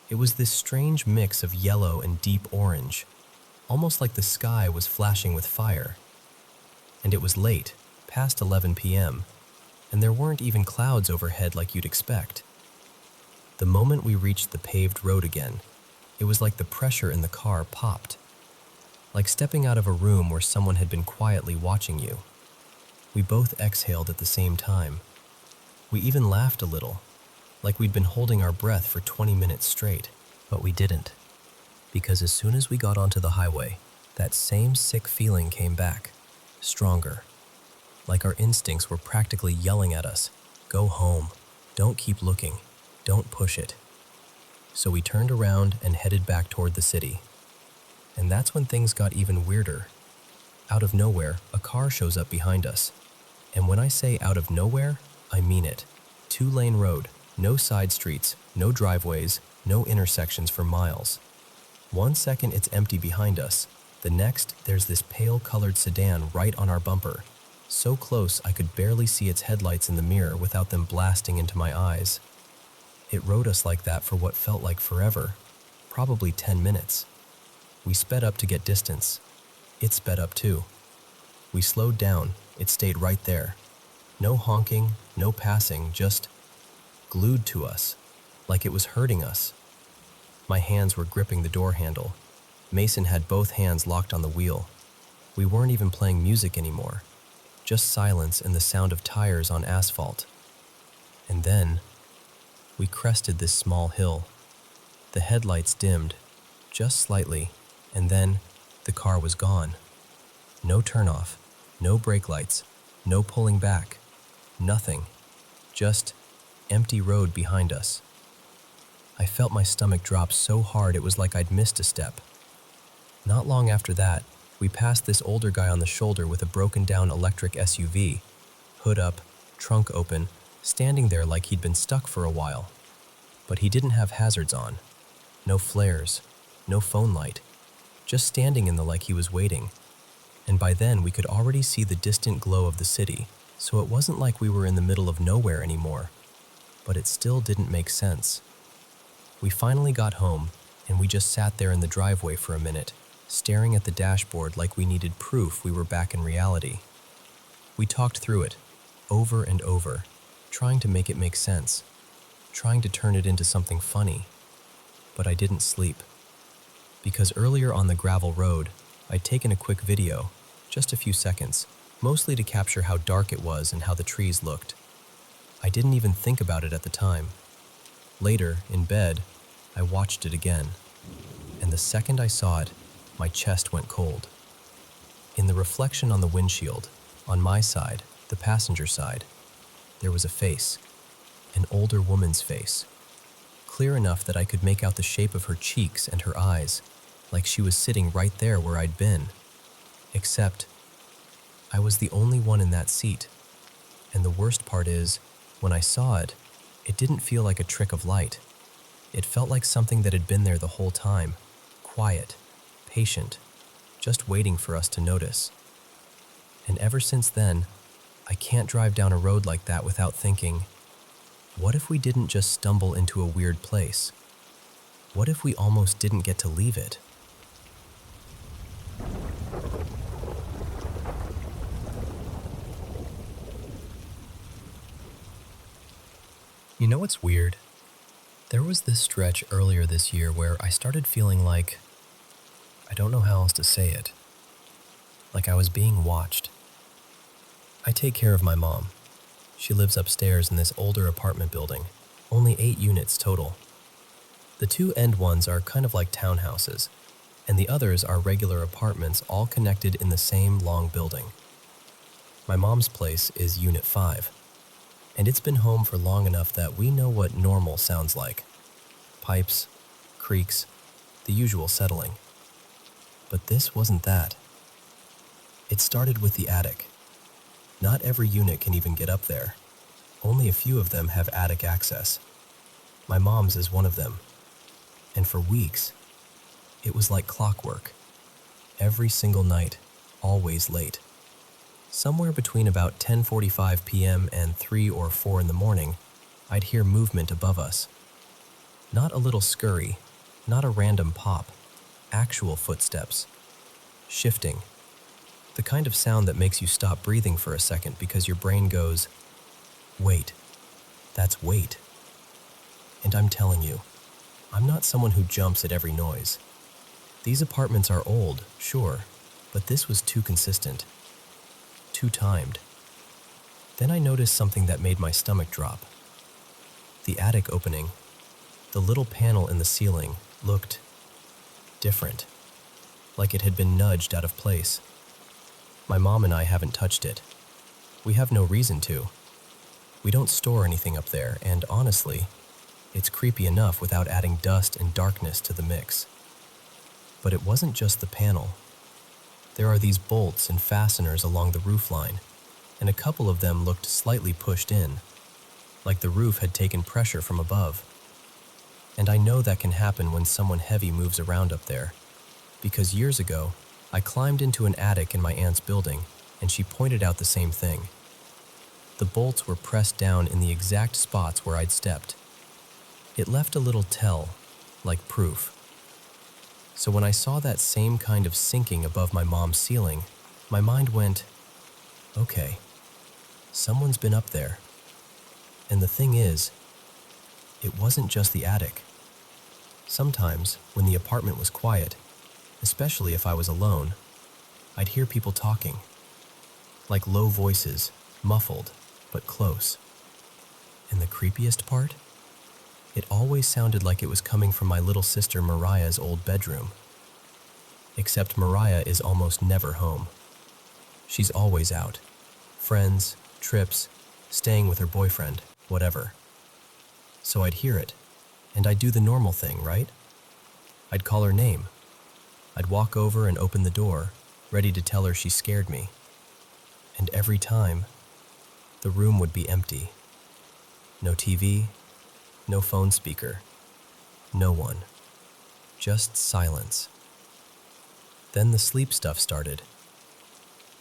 It was this strange mix of yellow and deep orange, almost like the sky was flashing with fire. And it was late, past 11 p.m., and there weren't even clouds overhead like you'd expect. The moment we reached the paved road again, it was like the pressure in the car popped. Like stepping out of a room where someone had been quietly watching you. We both exhaled at the same time. We even laughed a little, like we'd been holding our breath for 20 minutes straight. But we didn't, because as soon as we got onto the highway, that same sick feeling came back, stronger. Like our instincts were practically yelling at us, "Go home, don't keep looking, don't push it." So we turned around and headed back toward the city. And that's when things got even weirder. Out of nowhere, a car shows up behind us. And when I say out of nowhere, I mean it. 2-lane road, no side streets, no driveways, no intersections for miles. 1 second it's empty behind us, the next there's this pale-colored sedan right on our bumper. So close I could barely see its headlights in the mirror without them blasting into my eyes. It rode us like that for what felt like forever, probably 10 minutes. We sped up to get distance. It sped up too. We slowed down, it stayed right there. No honking, no passing, just glued to us, like it was hurting us. My hands were gripping the door handle. Mason had both hands locked on the wheel. We weren't even playing music anymore, just silence and the sound of tires on asphalt. And then, we crested this small hill. The headlights dimmed, just slightly, and then the car was gone. No turnoff, no brake lights, no pulling back, nothing. Just empty road behind us. I felt my stomach drop so hard it was like I'd missed a step. Not long after that, we passed this older guy on the shoulder with a broken-down electric SUV, hood up, trunk open, standing there like he'd been stuck for a while. But he didn't have hazards on. No flares, no phone light, just standing in the like he was waiting. And by then we could already see the distant glow of the city, so it wasn't like we were in the middle of nowhere anymore. But it still didn't make sense. We finally got home, and we just sat there in the driveway for a minute, staring at the dashboard like we needed proof we were back in reality. We talked through it, over and over, trying to make it make sense, trying to turn it into something funny. But I didn't sleep. Because earlier on the gravel road, I'd taken a quick video, just a few seconds, mostly to capture how dark it was and how the trees looked. I didn't even think about it at the time. Later, in bed, I watched it again, and the second I saw it, my chest went cold. In the reflection on the windshield, on my side, the passenger side, there was a face, an older woman's face, clear enough that I could make out the shape of her cheeks and her eyes, like she was sitting right there where I'd been. Except, I was the only one in that seat, and the worst part is, when I saw it, it didn't feel like a trick of light. It felt like something that had been there the whole time, quiet, patient, just waiting for us to notice. And ever since then, I can't drive down a road like that without thinking, what if we didn't just stumble into a weird place? What if we almost didn't get to leave it? You know what's weird? There was this stretch earlier this year where I started feeling like, I don't know how else to say it, like I was being watched. I take care of my mom. She lives upstairs in this older apartment building, only 8 units total. The 2 end ones are kind of like townhouses, and the others are regular apartments all connected in the same long building. My mom's place is Unit 5. And it's been home for long enough that we know what normal sounds like. Pipes, creaks, the usual settling. But this wasn't that. It started with the attic. Not every unit can even get up there. Only a few of them have attic access. My mom's is one of them. And for weeks, it was like clockwork. Every single night, always late. Somewhere between about 10:45 p.m. and 3 or 4 in the morning, I'd hear movement above us. Not a little scurry, not a random pop, actual footsteps. Shifting. The kind of sound that makes you stop breathing for a second because your brain goes, wait, that's weight. And I'm telling you, I'm not someone who jumps at every noise. These apartments are old, sure, but this was too consistent. Too timed. Then I noticed something that made my stomach drop. The attic opening, the little panel in the ceiling, looked different, like it had been nudged out of place. My mom and I haven't touched it. We have no reason to. We don't store anything up there, and honestly, it's creepy enough without adding dust and darkness to the mix. But it wasn't just the panel. There are these bolts and fasteners along the roof line, and a couple of them looked slightly pushed in, like the roof had taken pressure from above. And I know that can happen when someone heavy moves around up there, because years ago, I climbed into an attic in my aunt's building, and she pointed out the same thing. The bolts were pressed down in the exact spots where I'd stepped. It left a little tell, like proof. So when I saw that same kind of sinking above my mom's ceiling, my mind went, okay, someone's been up there. And the thing is, it wasn't just the attic. Sometimes, when the apartment was quiet, especially if I was alone, I'd hear people talking. Like low voices, muffled, but close. And the creepiest part? It always sounded like it was coming from my little sister Mariah's old bedroom. Except Mariah is almost never home. She's always out. Friends, trips, staying with her boyfriend, whatever. So I'd hear it, and I'd do the normal thing, right? I'd call her name. I'd walk over and open the door, ready to tell her she scared me. And every time, the room would be empty. No TV, no phone speaker, no one. Just silence. Then the sleep stuff started.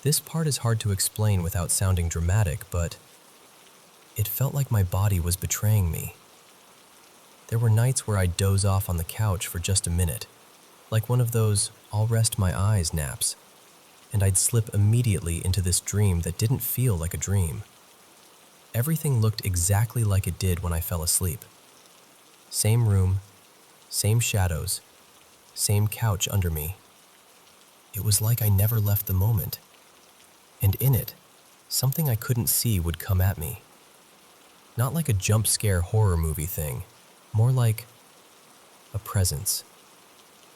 This part is hard to explain without sounding dramatic, but it felt like my body was betraying me. There were nights where I'd doze off on the couch for just a minute, like one of those "I'll rest my eyes" naps, and I'd slip immediately into this dream that didn't feel like a dream. Everything looked exactly like it did when I fell asleep. Same room, same shadows, same couch under me. It was like I never left the moment. And in it, something I couldn't see would come at me. Not like a jump scare horror movie thing, more like a presence,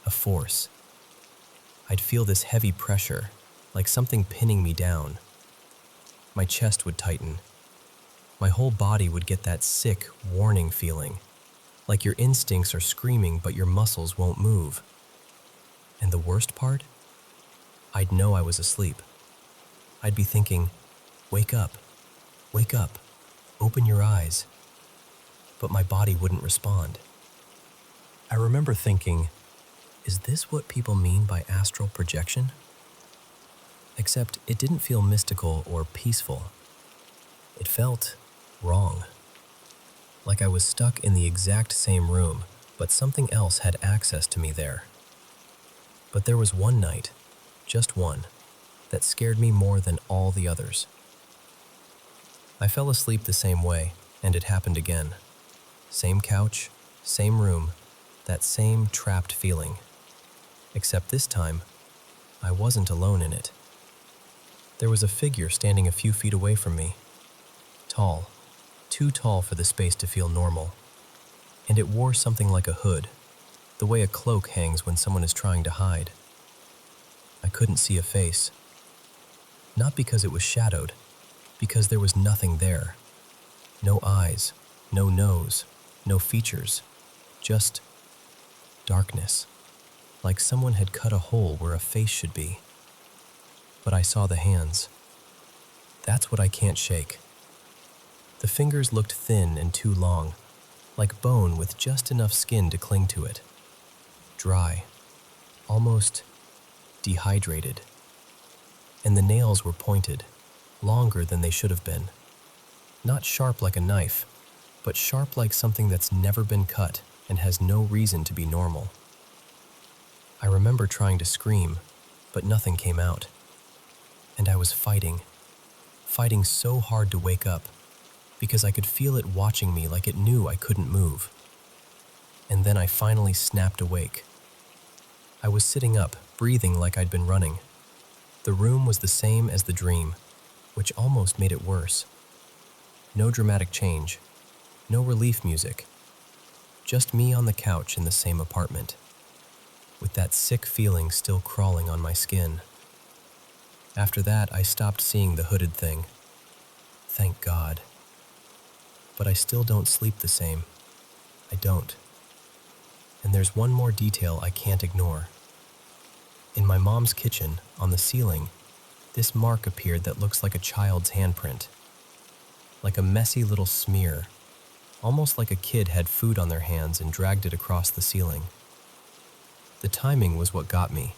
a force. I'd feel this heavy pressure, like something pinning me down. My chest would tighten. My whole body would get that sick, warning feeling, like your instincts are screaming but your muscles won't move. And the worst part? I'd know I was asleep. I'd be thinking, wake up, open your eyes. But my body wouldn't respond. I remember thinking, is this what people mean by astral projection? Except it didn't feel mystical or peaceful. It felt wrong. Like I was stuck in the exact same room, but something else had access to me there. But there was one night, just one, that scared me more than all the others. I fell asleep the same way, and it happened again. Same couch, same room, that same trapped feeling. Except this time, I wasn't alone in it. There was a figure standing a few feet away from me. Tall, too tall for the space to feel normal. And it wore something like a hood, the way a cloak hangs when someone is trying to hide. I couldn't see a face. Not because it was shadowed, because there was nothing there. No eyes, no nose, no features, just darkness, like someone had cut a hole where a face should be. But I saw the hands. That's what I can't shake. The fingers looked thin and too long, like bone with just enough skin to cling to it. Dry, almost dehydrated. And the nails were pointed, longer than they should have been. Not sharp like a knife, but sharp like something that's never been cut and has no reason to be normal. I remember trying to scream, but nothing came out. And I was fighting so hard to wake up, because I could feel it watching me like it knew I couldn't move. And then I finally snapped awake. I was sitting up, breathing like I'd been running. The room was the same as the dream, which almost made it worse. No dramatic change. No relief music. Just me on the couch in the same apartment, with that sick feeling still crawling on my skin. After that, I stopped seeing the hooded thing. Thank God. But I still don't sleep the same. I don't. And there's one more detail I can't ignore. In my mom's kitchen, on the ceiling, this mark appeared that looks like a child's handprint. Like a messy little smear, almost like a kid had food on their hands and dragged it across the ceiling. The timing was what got me.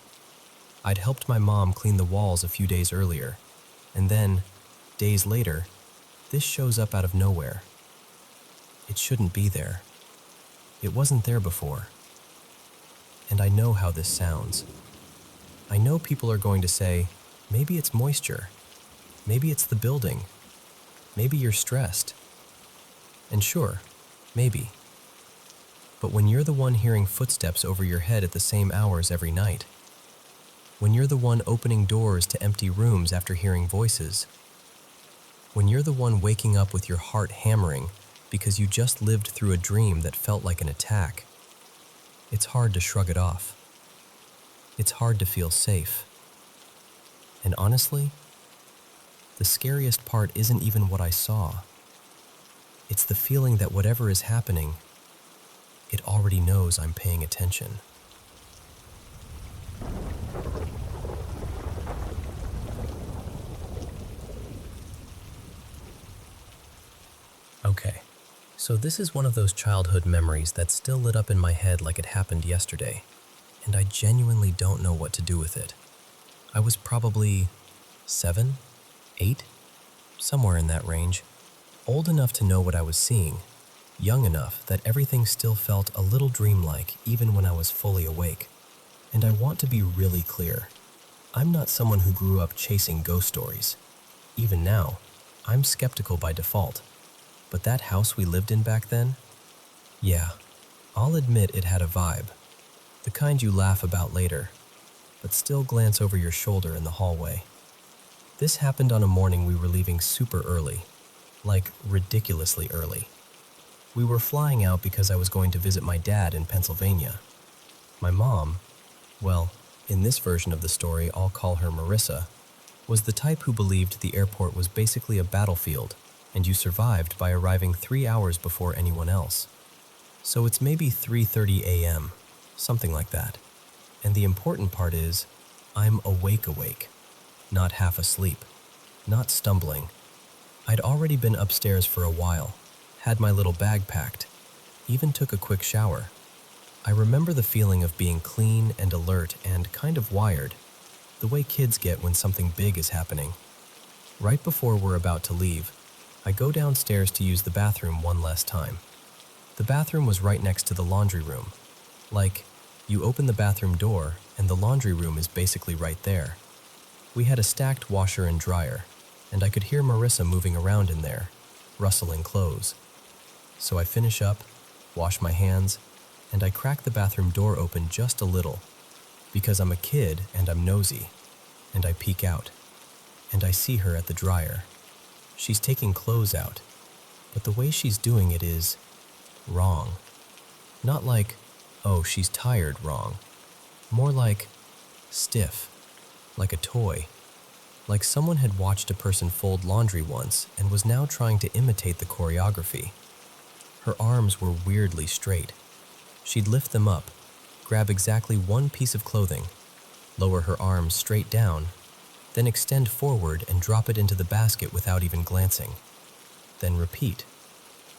I'd helped my mom clean the walls a few days earlier, and then, days later, this shows up out of nowhere. It shouldn't be there. It wasn't there before. And I know how this sounds. I know people are going to say, maybe it's moisture. Maybe it's the building. Maybe you're stressed. And sure, maybe. But when you're the one hearing footsteps over your head at the same hours every night, when you're the one opening doors to empty rooms after hearing voices, when you're the one waking up with your heart hammering because you just lived through a dream that felt like an attack, it's hard to shrug it off. It's hard to feel safe. And honestly, the scariest part isn't even what I saw. It's the feeling that whatever is happening, it already knows I'm paying attention. Okay, so this is one of those childhood memories that's still lit up in my head like it happened yesterday, and I genuinely don't know what to do with it. I was probably 7, 8, somewhere in that range, old enough to know what I was seeing, young enough that everything still felt a little dreamlike even when I was fully awake. And I want to be really clear. I'm not someone who grew up chasing ghost stories. Even now, I'm skeptical by default. But that house we lived in back then? Yeah, I'll admit it had a vibe. The kind you laugh about later, but still glance over your shoulder in the hallway. This happened on a morning we were leaving super early, like ridiculously early. We were flying out because I was going to visit my dad in Pennsylvania. My mom, well, in this version of the story I'll call her Marissa, was the type who believed the airport was basically a battlefield and you survived by arriving 3 hours before anyone else. So it's maybe 3:30 a.m., something like that. And the important part is, I'm awake, not half asleep, not stumbling. I'd already been upstairs for a while, had my little bag packed, even took a quick shower. I remember the feeling of being clean and alert and kind of wired, the way kids get when something big is happening. Right before we're about to leave, I go downstairs to use the bathroom one last time. The bathroom was right next to the laundry room. Like, you open the bathroom door and the laundry room is basically right there. We had a stacked washer and dryer, and I could hear Marissa moving around in there, rustling clothes. So I finish up, wash my hands, and I crack the bathroom door open just a little, because I'm a kid and I'm nosy, and I peek out, and I see her at the dryer. She's taking clothes out, but the way she's doing it is wrong. Not like, oh, she's tired wrong. More like stiff, like a toy. Like someone had watched a person fold laundry once and was now trying to imitate the choreography. Her arms were weirdly straight. She'd lift them up, grab exactly one piece of clothing, lower her arms straight down, then extend forward and drop it into the basket without even glancing. Then repeat.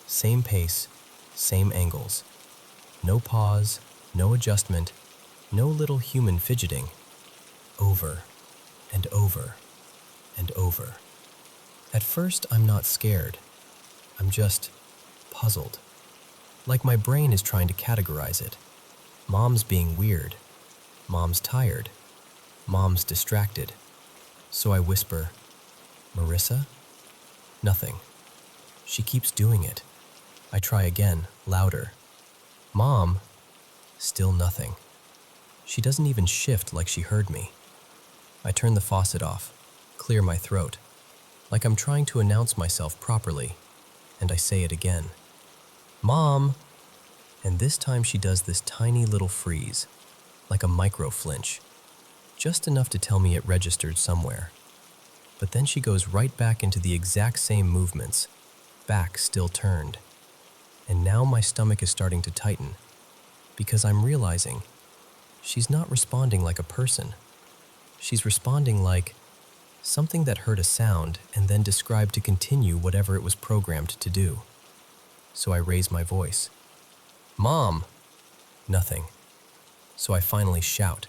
Same pace, same angles. No pause, no adjustment, no little human fidgeting. Over and over and over. At first, I'm not scared. I'm just puzzled. Like my brain is trying to categorize it. Mom's being weird. Mom's tired. Mom's distracted. So I whisper, Marissa? Nothing. She keeps doing it. I try again, louder. Mom? Still nothing. She doesn't even shift like she heard me. I turn the faucet off, clear my throat, like I'm trying to announce myself properly. and I say it again. Mom! And this time she does this tiny little freeze, like a micro flinch, just enough to tell me it registered somewhere. But then she goes right back into the exact same movements, back still turned. And now my stomach is starting to tighten, because I'm realizing she's not responding like a person. She's responding like something that heard a sound and then described to continue whatever it was programmed to do. So I raise my voice. Mom! Nothing. So I finally shout,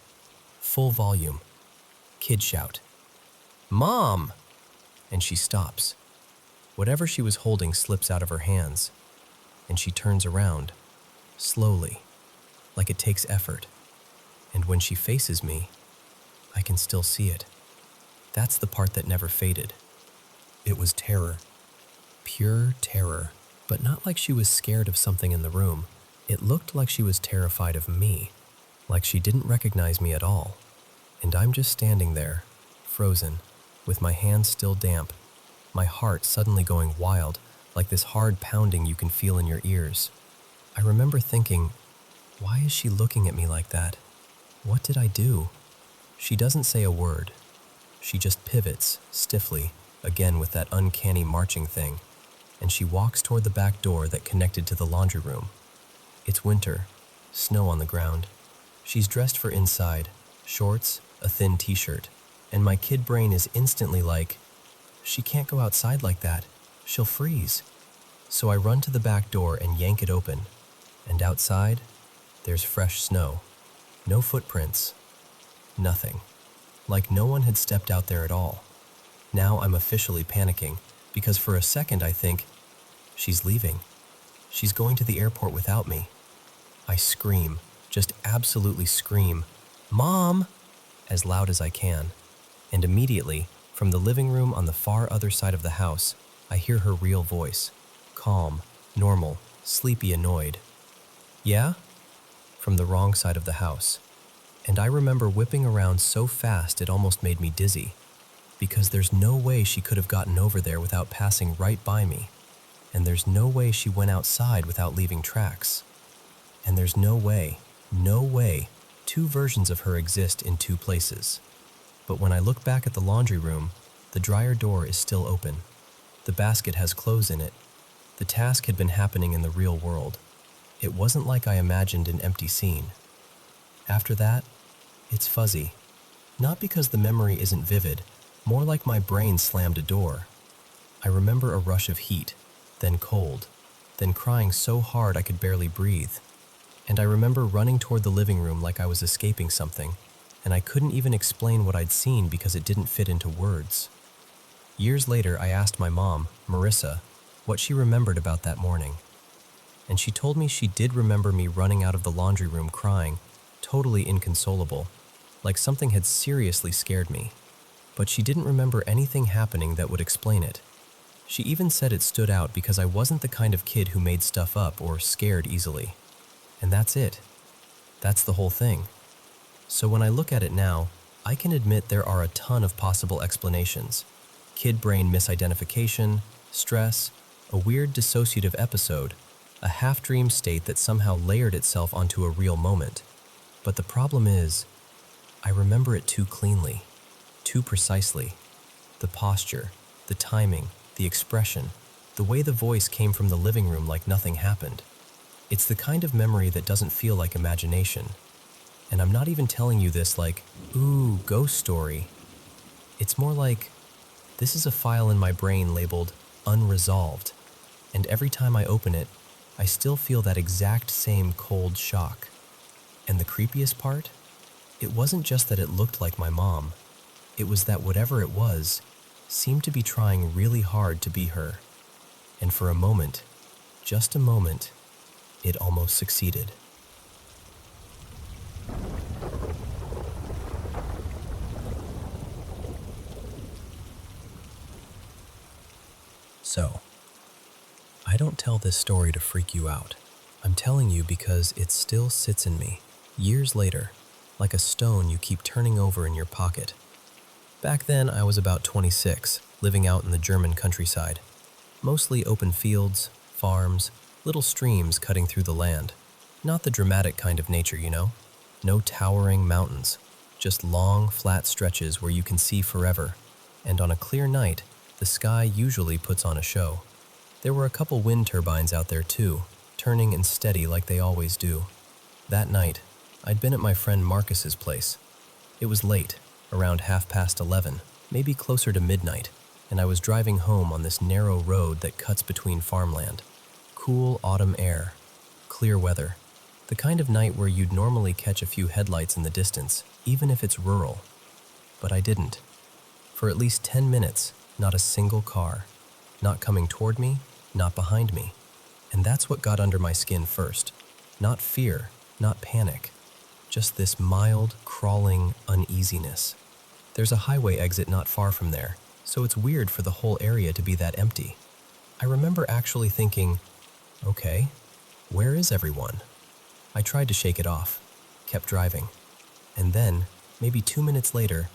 full volume, kid shout. Mom! And she stops. Whatever she was holding slips out of her hands, and she turns around, slowly, like it takes effort. And when she faces me, I can still see it. That's the part that never faded. It was terror. Pure terror, but not like she was scared of something in the room. It looked like she was terrified of me, like she didn't recognize me at all. And I'm just standing there, frozen, with my hands still damp, my heart suddenly going wild, like this hard pounding you can feel in your ears. I remember thinking, why is she looking at me like that? What did I do? She doesn't say a word. She just pivots, stiffly, again with that uncanny marching thing, and she walks toward the back door that connected to the laundry room. It's winter, snow on the ground. She's dressed for inside, shorts, a thin t-shirt, and my kid brain is instantly like, she can't go outside like that. She'll freeze. So I run to the back door and yank it open, and outside, there's fresh snow. No footprints. Nothing. Like no one had stepped out there at all. Now I'm officially panicking, because for a second I think, she's leaving. She's going to the airport without me. I scream, just absolutely scream, Mom! As loud as I can. And immediately, from the living room on the far other side of the house, I hear her real voice. Calm, normal, sleepy, annoyed. Yeah? From the wrong side of the house. And I remember whipping around so fast it almost made me dizzy, because there's no way she could have gotten over there without passing right by me, and there's no way she went outside without leaving tracks, and there's no way, two versions of her exist in two places. But when I look back at the laundry room, the dryer door is still open. The basket has clothes in it. The task had been happening in the real world. It wasn't like I imagined an empty scene. After that, it's fuzzy. Not because the memory isn't vivid, more like my brain slammed a door. I remember a rush of heat, then cold, then crying so hard I could barely breathe. And I remember running toward the living room like I was escaping something, and I couldn't even explain what I'd seen because it didn't fit into words. Years later, I asked my mom, Marissa, what she remembered about that morning. And she told me she did remember me running out of the laundry room crying, totally inconsolable, like something had seriously scared me. But she didn't remember anything happening that would explain it. She even said it stood out because I wasn't the kind of kid who made stuff up or scared easily. And that's it. That's the whole thing. So when I look at it now, I can admit there are a ton of possible explanations. Kid brain misidentification, stress, a weird dissociative episode, a half-dream state that somehow layered itself onto a real moment. But the problem is, I remember it too cleanly, too precisely. The posture, the timing, the expression, the way the voice came from the living room like nothing happened. It's the kind of memory that doesn't feel like imagination. And I'm not even telling you this like, ooh, ghost story. It's more like, this is a file in my brain labeled unresolved. And every time I open it, I still feel that exact same cold shock. And the creepiest part? It wasn't just that it looked like my mom. It was that whatever it was seemed to be trying really hard to be her. And for a moment, just a moment, it almost succeeded. So, I don't tell this story to freak you out. I'm telling you because it still sits in me, years later, like a stone you keep turning over in your pocket. Back then, I was about 26, living out in the German countryside. Mostly open fields, farms, little streams cutting through the land. Not the dramatic kind of nature, you know? No towering mountains, just long, flat stretches where you can see forever. And on a clear night, the sky usually puts on a show. There were a couple wind turbines out there too, turning and steady like they always do. That night, I'd been at my friend Marcus's place. It was late, around 11:30, maybe closer to midnight, and I was driving home on this narrow road that cuts between farmland. Cool autumn air, clear weather, the kind of night where you'd normally catch a few headlights in the distance, even if it's rural. But I didn't. For at least 10 minutes, not a single car. Not coming toward me, not behind me. And that's what got under my skin first. Not fear, not panic. Just this mild, crawling uneasiness. There's a highway exit not far from there, so it's weird for the whole area to be that empty. I remember actually thinking, okay, where is everyone? I tried to shake it off, kept driving. And then, maybe 2 minutes later,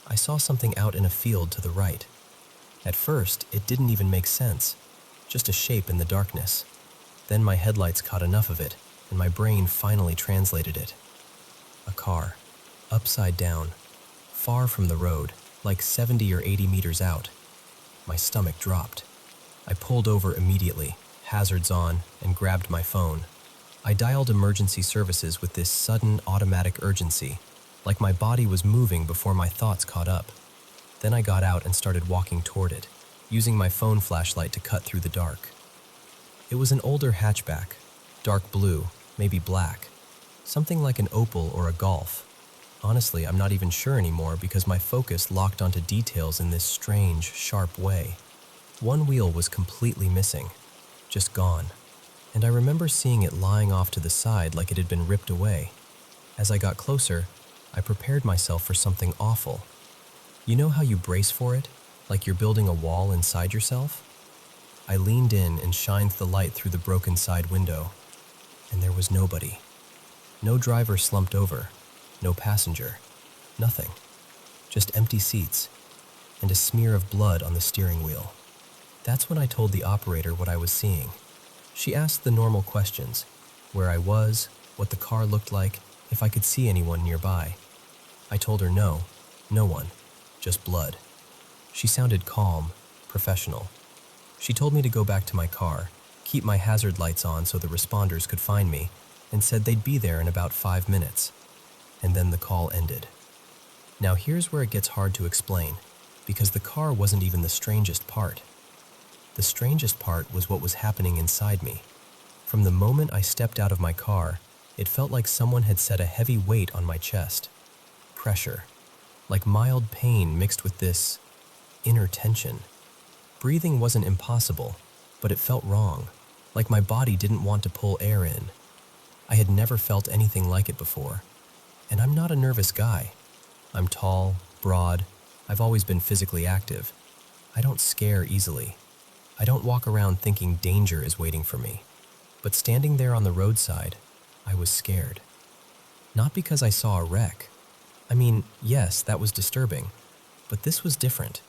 I saw something out in a field to the right. At first, it didn't even make sense, just a shape in the darkness. Then my headlights caught enough of it, and my brain finally translated it. A car, upside down, far from the road, like 70 or 80 meters out. My stomach dropped. I pulled over immediately, hazards on, and grabbed my phone. I dialed emergency services with this sudden automatic urgency, like my body was moving before my thoughts caught up. Then I got out and started walking toward it, using my phone flashlight to cut through the dark. It was an older hatchback, dark blue, maybe black, something like an Opel or a Golf. Honestly, I'm not even sure anymore because my focus locked onto details in this strange, sharp way. One wheel was completely missing, just gone, and I remember seeing it lying off to the side like it had been ripped away. As I got closer, I prepared myself for something awful. You know how you brace for it, like you're building a wall inside yourself? I leaned in and shined the light through the broken side window, and there was nobody. No driver slumped over, no passenger, nothing. Just empty seats, and a smear of blood on the steering wheel. That's when I told the operator what I was seeing. She asked the normal questions, where I was, what the car looked like, if I could see anyone nearby. I told her no one, just blood. She sounded calm, professional. She told me to go back to my car, keep my hazard lights on so the responders could find me, and said they'd be there in about 5 minutes. And then the call ended. Now here's where it gets hard to explain, because the car wasn't even the strangest part. The strangest part was what was happening inside me. From the moment I stepped out of my car, it felt like someone had set a heavy weight on my chest. Pressure, like mild pain mixed with this inner tension. Breathing wasn't impossible, but it felt wrong, like my body didn't want to pull air in. I had never felt anything like it before. And I'm not a nervous guy. I'm tall, broad, I've always been physically active. I don't scare easily. I don't walk around thinking danger is waiting for me. But standing there on the roadside, I was scared. Not because I saw a wreck. I mean, yes, that was disturbing, but this was different,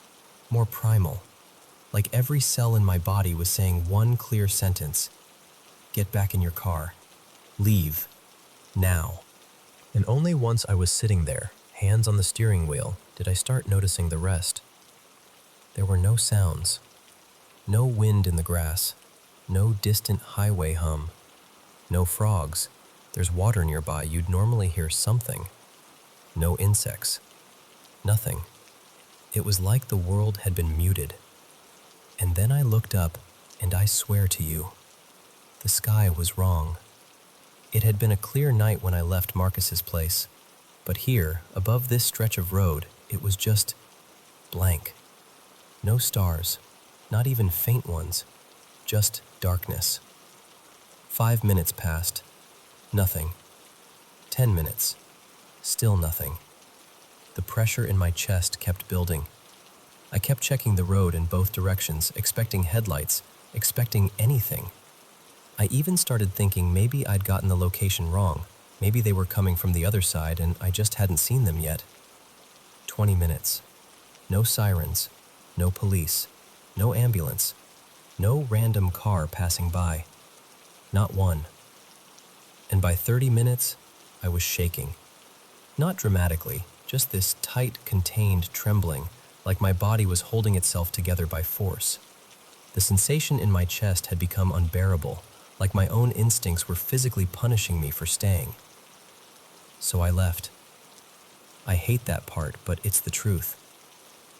more primal. Like every cell in my body was saying one clear sentence: get back in your car. Leave. Now. And only once I was sitting there, hands on the steering wheel, did I start noticing the rest. There were no sounds. No wind in the grass. No distant highway hum. No frogs. There's water nearby, you'd normally hear something. No insects. Nothing. It was like the world had been muted. And then I looked up, and I swear to you, the sky was wrong. It had been a clear night when I left Marcus's place, but here, above this stretch of road, it was just blank. No stars, not even faint ones, just darkness. 5 minutes passed, nothing. 10 minutes, still nothing. The pressure in my chest kept building. I kept checking the road in both directions, expecting headlights, expecting anything. I even started thinking maybe I'd gotten the location wrong. Maybe they were coming from the other side and I just hadn't seen them yet. 20 minutes. No sirens, no police, no ambulance. No random car passing by. Not one. And by 30 minutes, I was shaking. Not dramatically, just this tight, contained trembling, like my body was holding itself together by force. The sensation in my chest had become unbearable, like my own instincts were physically punishing me for staying. So I left. I hate that part, but it's the truth.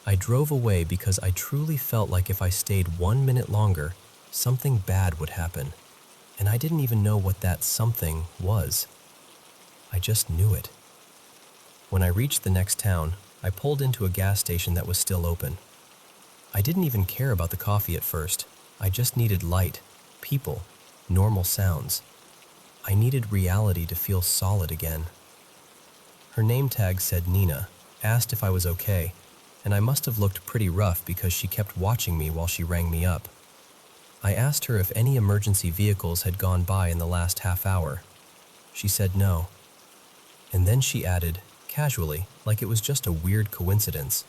I drove away because I truly felt like if I stayed 1 minute longer, something bad would happen. And I didn't even know what that something was. I just knew it. When I reached the next town, I pulled into a gas station that was still open. I didn't even care about the coffee at first. I just needed light, people, normal sounds. I needed reality to feel solid again. Her name tag said Nina, asked if I was okay, and I must have looked pretty rough because she kept watching me while she rang me up. I asked her if any emergency vehicles had gone by in the last half hour. She said no. And then she added, casually, like it was just a weird coincidence.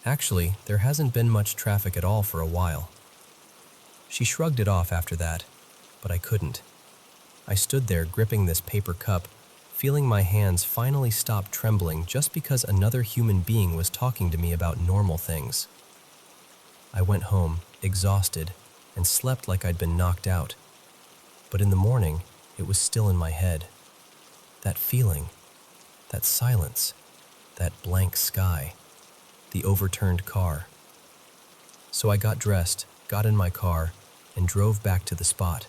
Actually, there hasn't been much traffic at all for a while. She shrugged it off after that, but I couldn't. I stood there gripping this paper cup, feeling my hands finally stop trembling just because another human being was talking to me about normal things. I went home, exhausted, and slept like I'd been knocked out. But in the morning, it was still in my head. That feeling, that silence, that blank sky, the overturned car. So I got dressed, got in my car, and drove back to the spot.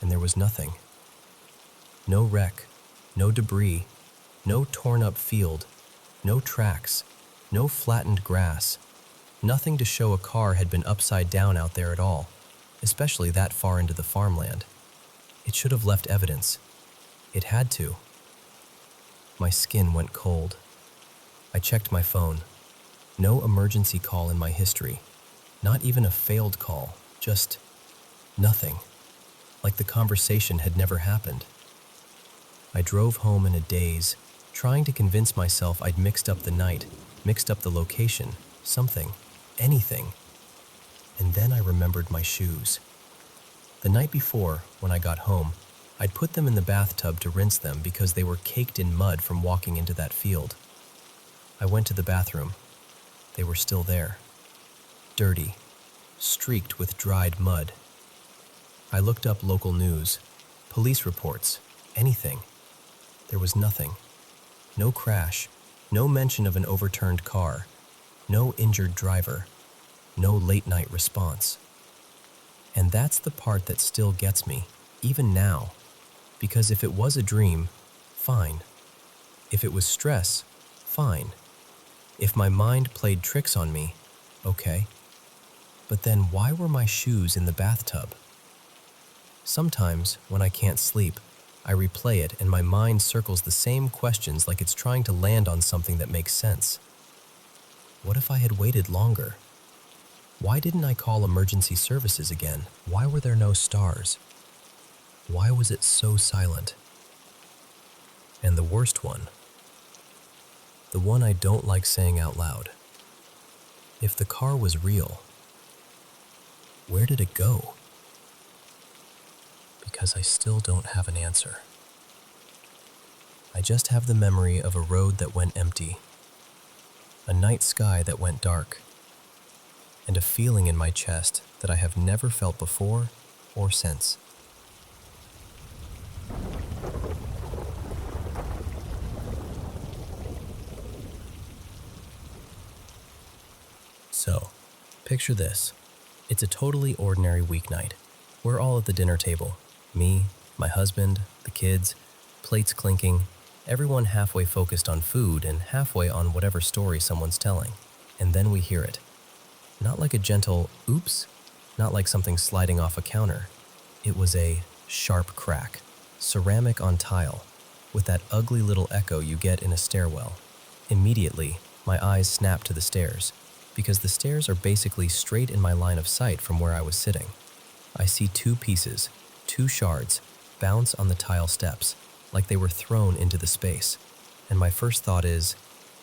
And there was nothing. No wreck, no debris, no torn up field, no tracks, no flattened grass. Nothing to show a car had been upside down out there at all, especially that far into the farmland. It should have left evidence. It had to. My skin went cold. I checked my phone. No emergency call in my history. Not even a failed call. Just nothing. Like the conversation had never happened. I drove home in a daze, trying to convince myself I'd mixed up the night, mixed up the location, something, anything. And then I remembered my shoes. The night before, when I got home, I'd put them in the bathtub to rinse them because they were caked in mud from walking into that field. I went to the bathroom. They were still there. Dirty, streaked with dried mud. I looked up local news, police reports, anything. There was nothing. No crash, no mention of an overturned car, no injured driver, no late-night response. And that's the part that still gets me, even now. Because if it was a dream, fine. If it was stress, fine. If my mind played tricks on me, okay. But then why were my shoes in the bathtub? Sometimes, when I can't sleep, I replay it and my mind circles the same questions like it's trying to land on something that makes sense. What if I had waited longer? Why didn't I call emergency services again? Why were there no stars? Why was it so silent? And the worst one, the one I don't like saying out loud. If the car was real, where did it go? Because I still don't have an answer. I just have the memory of a road that went empty, a night sky that went dark, and a feeling in my chest that I have never felt before or since. So, picture this. It's a totally ordinary weeknight. We're all at the dinner table. Me, my husband, the kids, plates clinking, everyone halfway focused on food and halfway on whatever story someone's telling. And then we hear it. Not like a gentle oops, not like something sliding off a counter. It was a sharp crack, ceramic on tile, with that ugly little echo you get in a stairwell. Immediately, my eyes snapped to the stairs, because the stairs are basically straight in my line of sight from where I was sitting. I see two pieces, two shards, bounce on the tile steps, like they were thrown into the space. And my first thought is,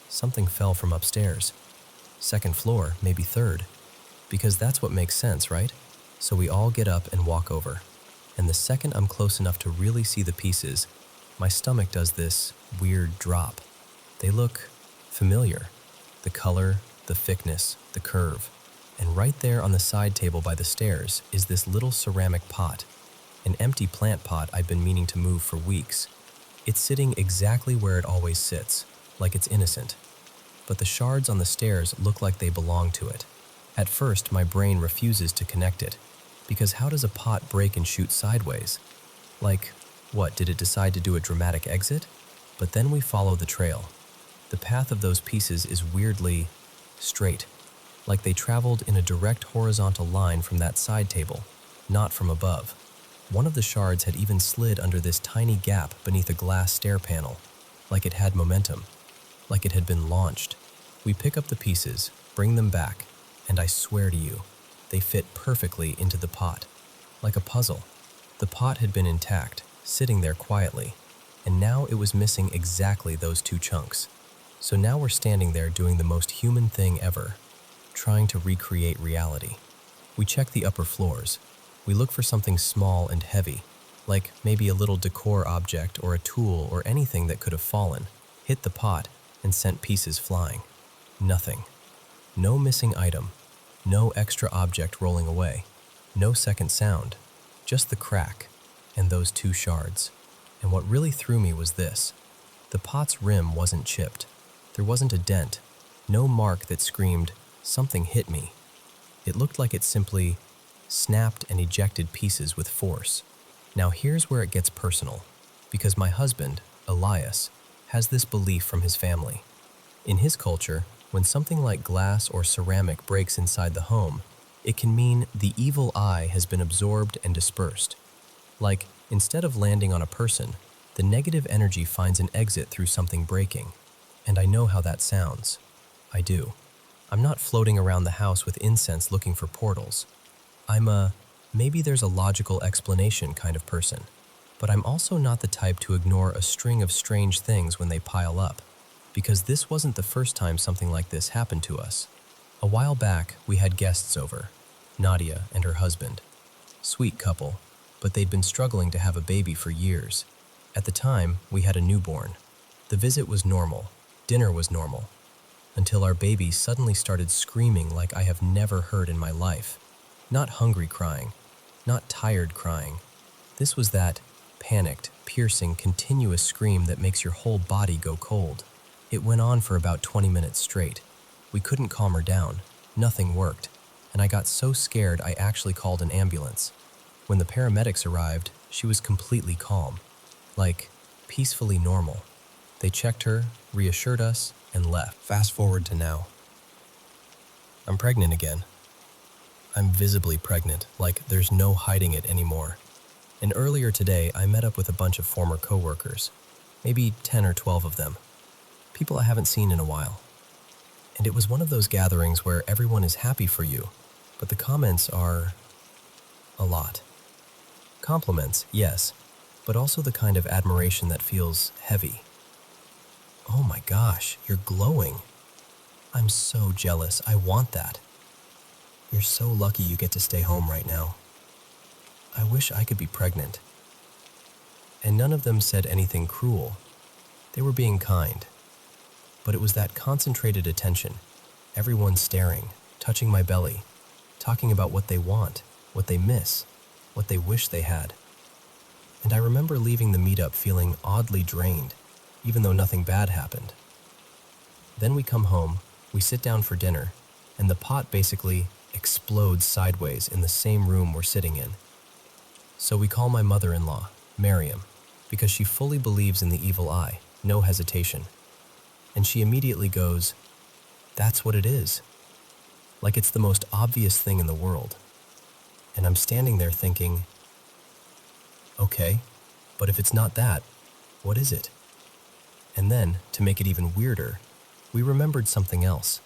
something fell from upstairs. Second floor, maybe third. Because that's what makes sense, right? So we all get up and walk over. And the second I'm close enough to really see the pieces, my stomach does this weird drop. They look familiar. The color, the thickness, the curve. And right there on the side table by the stairs is this little ceramic pot, an empty plant pot I've been meaning to move for weeks. It's sitting exactly where it always sits, like it's innocent. But the shards on the stairs look like they belong to it. At first, my brain refuses to connect it, because how does a pot break and shoot sideways? Like, what, did it decide to do a dramatic exit? But then we follow the trail. The path of those pieces is weirdly straight, like they traveled in a direct horizontal line from that side table, not from above. One of the shards had even slid under this tiny gap beneath a glass stair panel, like it had momentum, like it had been launched. We pick up the pieces, bring them back, and I swear to you, they fit perfectly into the pot, like a puzzle. The pot had been intact, sitting there quietly, and now it was missing exactly those two chunks. So now we're standing there doing the most human thing ever, trying to recreate reality. We check the upper floors. We look for something small and heavy, like maybe a little decor object or a tool or anything that could have fallen, hit the pot, and sent pieces flying. Nothing. No missing item. No extra object rolling away. No second sound. Just the crack and those two shards. And what really threw me was this. The pot's rim wasn't chipped. There wasn't a dent. No mark that screamed, "Something hit me." It looked like it simply snapped and ejected pieces with force. Now here's where it gets personal, because my husband, Elias, has this belief from his family. In his culture, when something like glass or ceramic breaks inside the home, it can mean the evil eye has been absorbed and dispersed. Like, instead of landing on a person, the negative energy finds an exit through something breaking. And I know how that sounds. I do. I'm not floating around the house with incense looking for portals. I'm a maybe there's a logical explanation kind of person, but I'm also not the type to ignore a string of strange things when they pile up, because this wasn't the first time something like this happened to us. A while back, we had guests over, Nadia and her husband. Sweet couple, but they'd been struggling to have a baby for years. At the time, we had a newborn. The visit was normal, dinner was normal, until our baby suddenly started screaming like I have never heard in my life. Not hungry crying, not tired crying. This was that panicked, piercing, continuous scream that makes your whole body go cold. It went on for about 20 minutes straight. We couldn't calm her down. Nothing worked. And I got so scared I actually called an ambulance. When the paramedics arrived, she was completely calm. Like, peacefully normal. They checked her, reassured us, and left. Fast forward to now. I'm pregnant again. I'm visibly pregnant, like there's no hiding it anymore. And earlier today, I met up with a bunch of former coworkers, maybe 10 or 12 of them, people I haven't seen in a while. And it was one of those gatherings where everyone is happy for you, but the comments are a lot. Compliments, yes, but also the kind of admiration that feels heavy. Oh my gosh, you're glowing. I'm so jealous, I want that. You're so lucky you get to stay home right now. I wish I could be pregnant. And none of them said anything cruel. They were being kind. But it was that concentrated attention, everyone staring, touching my belly, talking about what they want, what they miss, what they wish they had. And I remember leaving the meetup feeling oddly drained, even though nothing bad happened. Then we come home, we sit down for dinner, and the pot basically explodes sideways in the same room we're sitting in. So we call my mother-in-law, Miriam, because she fully believes in the evil eye, no hesitation. And she immediately goes, "That's what it is." Like it's the most obvious thing in the world. And I'm standing there thinking, okay, but if it's not that, what is it? And then, to make it even weirder, we remembered something else.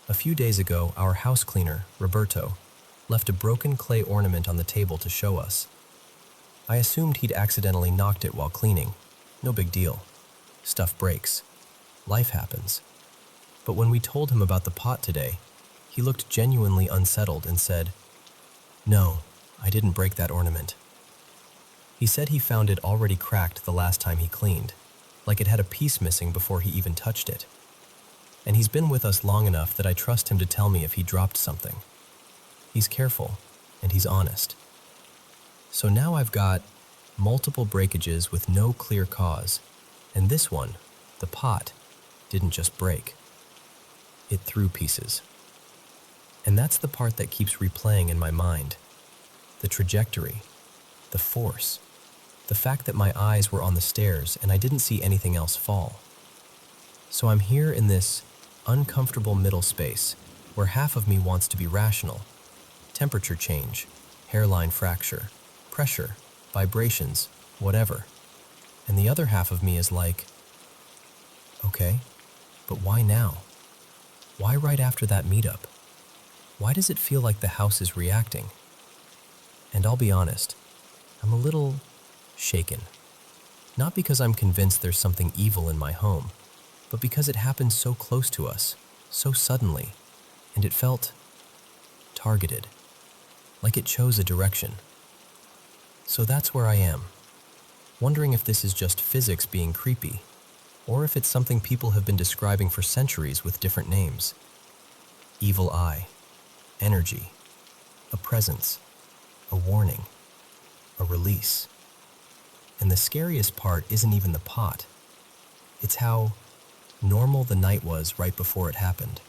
A few days ago, our house cleaner, Roberto, left a broken clay ornament on the table to show us. I assumed he'd accidentally knocked it while cleaning. No big deal. Stuff breaks. Life happens. But when we told him about the pot today, He looked genuinely unsettled and said, "No, I didn't break that ornament." He said he found it already cracked the last time he cleaned, like it had a piece missing before he even touched it. And he's been with us long enough that I trust him to tell me if he dropped something. He's careful, and he's honest. So now I've got multiple breakages with no clear cause, and this one, the pot, didn't just break. It threw pieces. And that's the part that keeps replaying in my mind. The trajectory, the force, the fact that my eyes were on the stairs and I didn't see anything else fall. So I'm here in this uncomfortable middle space where half of me wants to be rational. Temperature change, hairline fracture, pressure, vibrations, whatever. And the other half of me is like, okay, but why now? Why right after that meetup? Why does it feel like the house is reacting? And I'll be honest, I'm a little shaken. Not because I'm convinced there's something evil in my home, but because it happened so close to us, so suddenly, and it felt targeted, like it chose a direction. So that's where I am, wondering if this is just physics being creepy, or if it's something people have been describing for centuries with different names. Evil eye, energy, a presence, a warning, a release. And the scariest part isn't even the pot. It's how normal the night was right before it happened.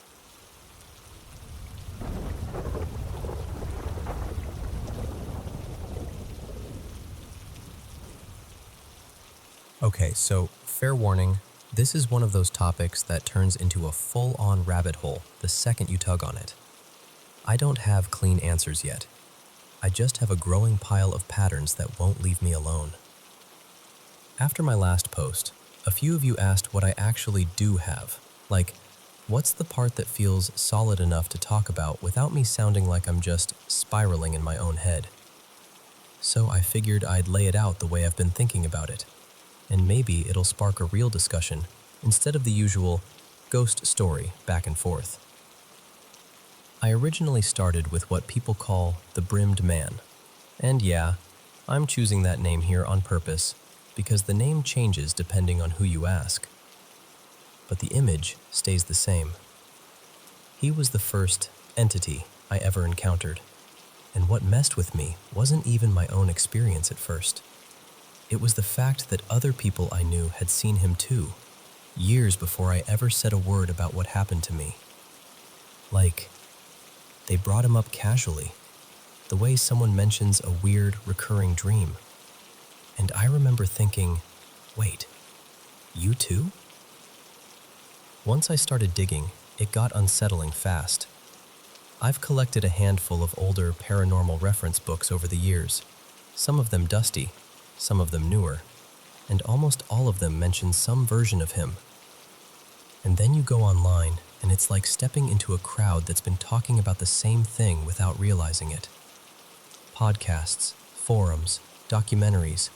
Okay, so fair warning, this is one of those topics that turns into a full-on rabbit hole the second you tug on it. I don't have clean answers yet. I just have a growing pile of patterns that won't leave me alone. After my last post, a few of you asked what I actually do have. Like, what's the part that feels solid enough to talk about without me sounding like I'm just spiraling in my own head? So I figured I'd lay it out the way I've been thinking about it. And maybe it'll spark a real discussion instead of the usual ghost story back and forth. I originally started with what people call the brimmed man. And yeah, I'm choosing that name here on purpose because the name changes depending on who you ask. But the image stays the same. He was the first entity I ever encountered, and what messed with me wasn't even my own experience at first. It was the fact that other people I knew had seen him too, years before I ever said a word about what happened to me. Like, they brought him up casually, the way someone mentions a weird, recurring dream. And I remember thinking, wait, you too? Once I started digging, it got unsettling fast. I've collected a handful of older paranormal reference books over the years, some of them dusty, some of them newer, and almost all of them mention some version of him. And then you go online, and it's like stepping into a crowd that's been talking about the same thing without realizing it. Podcasts, forums, documentaries,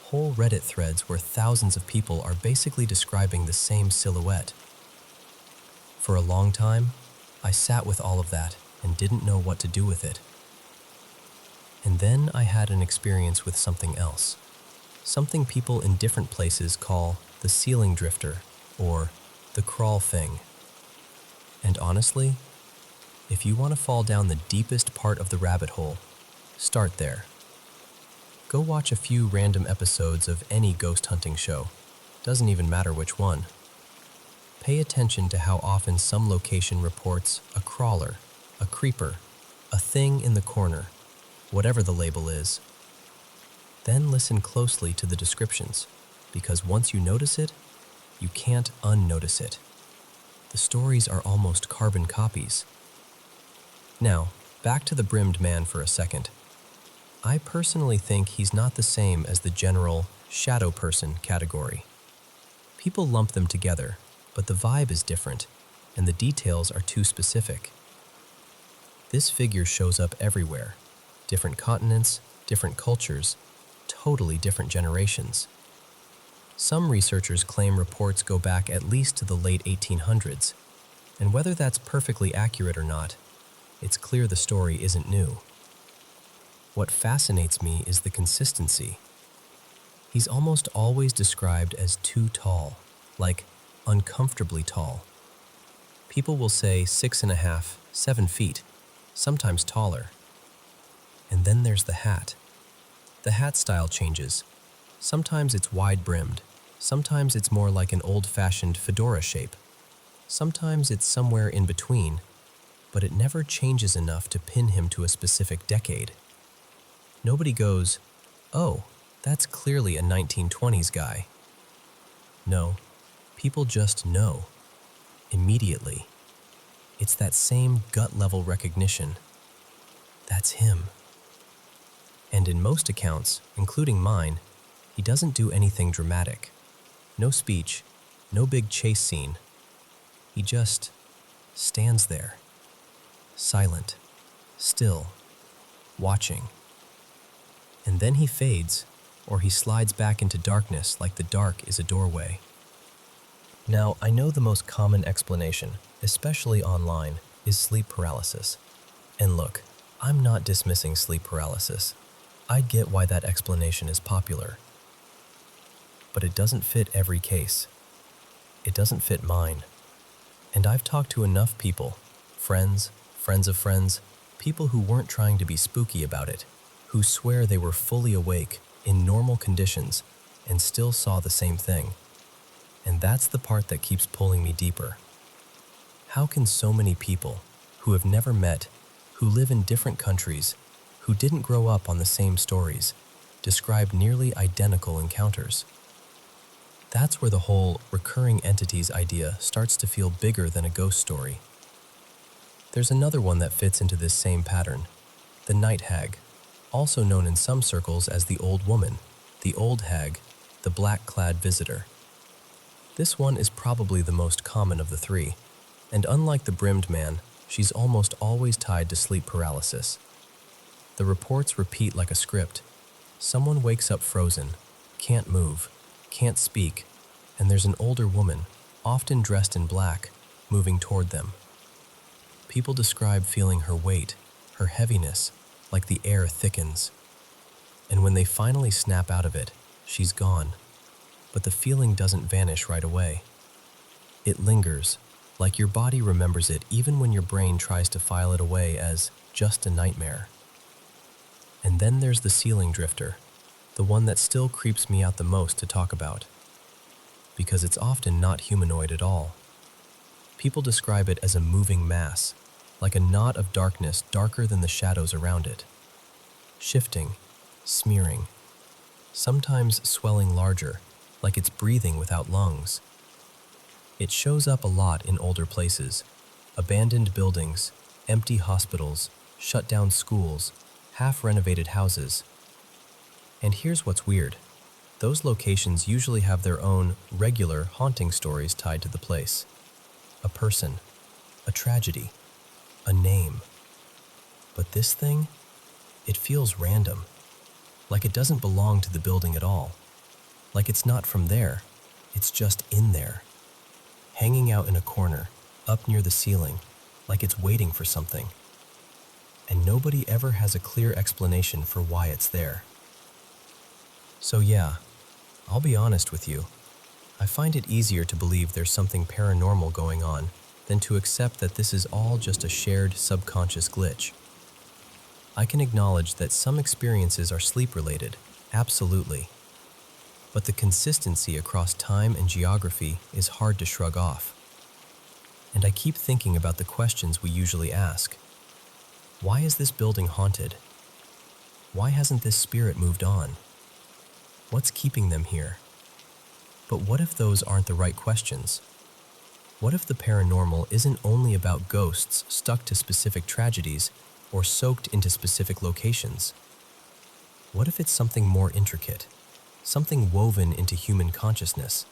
whole Reddit threads where thousands of people are basically describing the same silhouette. For a long time, I sat with all of that and didn't know what to do with it. And then I had an experience with something else. Something people in different places call the ceiling drifter or the crawl thing. And honestly, if you want to fall down the deepest part of the rabbit hole, start there. Go watch a few random episodes of any ghost hunting show. Doesn't even matter which one. Pay attention to how often some location reports a crawler, a creeper, a thing in the corner, whatever the label is. Then listen closely to the descriptions, because once you notice it, you can't unnotice it. The stories are almost carbon copies. Now, back to the brimmed man for a second. I personally think he's not the same as the general shadow person category. People lump them together, but the vibe is different, and the details are too specific. This figure shows up everywhere. Different continents, different cultures, totally different generations. Some researchers claim reports go back at least to the late 1800s, and whether that's perfectly accurate or not it's clear the story isn't new. What fascinates me is the consistency. He's almost always described as too tall, like uncomfortably tall. People will say 6.5, 7 feet, sometimes taller. And then there's the hat. The hat style changes. Sometimes it's wide-brimmed. Sometimes it's more like an old-fashioned fedora shape. Sometimes it's somewhere in between, but it never changes enough to pin him to a specific decade. Nobody goes, "Oh, that's clearly a 1920s guy." No, people just know. Immediately. It's that same gut-level recognition. That's him. And in most accounts, including mine, he doesn't do anything dramatic. No speech, no big chase scene. He just stands there, silent, still, watching. And then he fades, or he slides back into darkness like the dark is a doorway. Now, I know the most common explanation, especially online, is sleep paralysis. And look, I'm not dismissing sleep paralysis. I get why that explanation is popular. But it doesn't fit every case. It doesn't fit mine. And I've talked to enough people, friends, friends of friends, people who weren't trying to be spooky about it, who swear they were fully awake in normal conditions and still saw the same thing. And that's the part that keeps pulling me deeper. How can so many people who have never met, who live in different countries, who didn't grow up on the same stories, describe nearly identical encounters? That's where the whole recurring entities idea starts to feel bigger than a ghost story. There's another one that fits into this same pattern, the night hag, also known in some circles as the old woman, the old hag, the black-clad visitor. This one is probably the most common of the three, and unlike the brimmed man, she's almost always tied to sleep paralysis. The reports repeat like a script. Someone wakes up frozen, can't move, can't speak, and there's an older woman, often dressed in black, moving toward them. People describe feeling her weight, her heaviness, like the air thickens. And when they finally snap out of it, she's gone. But the feeling doesn't vanish right away. It lingers, like your body remembers it even when your brain tries to file it away as just a nightmare. And then there's the ceiling drifter, the one that still creeps me out the most to talk about, because it's often not humanoid at all. People describe it as a moving mass, like a knot of darkness darker than the shadows around it. Shifting, smearing, sometimes swelling larger, like it's breathing without lungs. It shows up a lot in older places, abandoned buildings, empty hospitals, shut down schools, half-renovated houses. And here's what's weird. Those locations usually have their own regular haunting stories tied to the place. A person, a tragedy, a name. But this thing, it feels random, like it doesn't belong to the building at all. Like it's not from there, it's just in there. Hanging out in a corner, up near the ceiling, like it's waiting for something. And nobody ever has a clear explanation for why it's there. So yeah, I'll be honest with you. I find it easier to believe there's something paranormal going on than to accept that this is all just a shared subconscious glitch. I can acknowledge that some experiences are sleep-related, absolutely. But the consistency across time and geography is hard to shrug off. And I keep thinking about the questions we usually ask. Why is this building haunted? Why hasn't this spirit moved on? What's keeping them here? But what if those aren't the right questions? What if the paranormal isn't only about ghosts stuck to specific tragedies or soaked into specific locations? What if it's something more intricate? Something woven into human consciousness,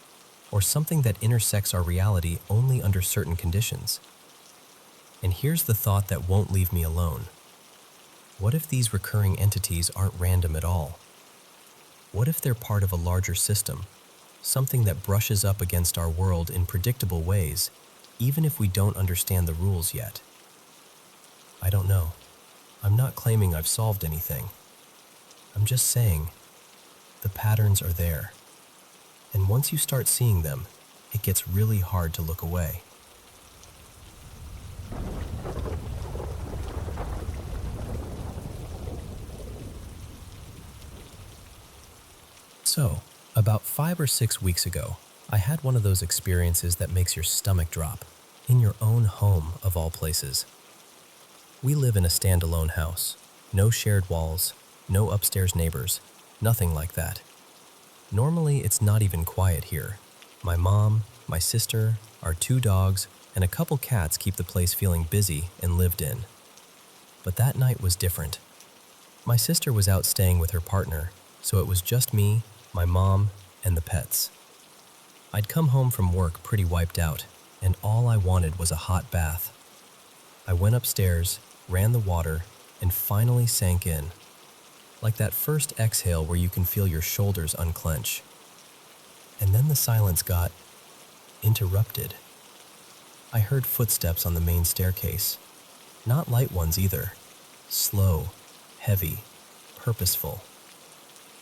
or something that intersects our reality only under certain conditions? And here's the thought that won't leave me alone. What if these recurring entities aren't random at all? What if they're part of a larger system, something that brushes up against our world in predictable ways, even if we don't understand the rules yet? I don't know. I'm not claiming I've solved anything. I'm just saying, the patterns are there. And once you start seeing them, it gets really hard to look away. So, about 5 or 6 weeks ago, I had one of those experiences that makes your stomach drop, in your own home of all places. We live in a standalone house. No shared walls, no upstairs neighbors, nothing like that. Normally, it's not even quiet here. My mom, my sister, our 2 dogs, and a couple cats keep the place feeling busy and lived in. But that night was different. My sister was out staying with her partner, so it was just me, my mom, and the pets. I'd come home from work pretty wiped out, and all I wanted was a hot bath. I went upstairs, ran the water, and finally sank in. Like that first exhale where you can feel your shoulders unclench. And then the silence got interrupted. I heard footsteps on the main staircase. Not light ones either. Slow, heavy, purposeful.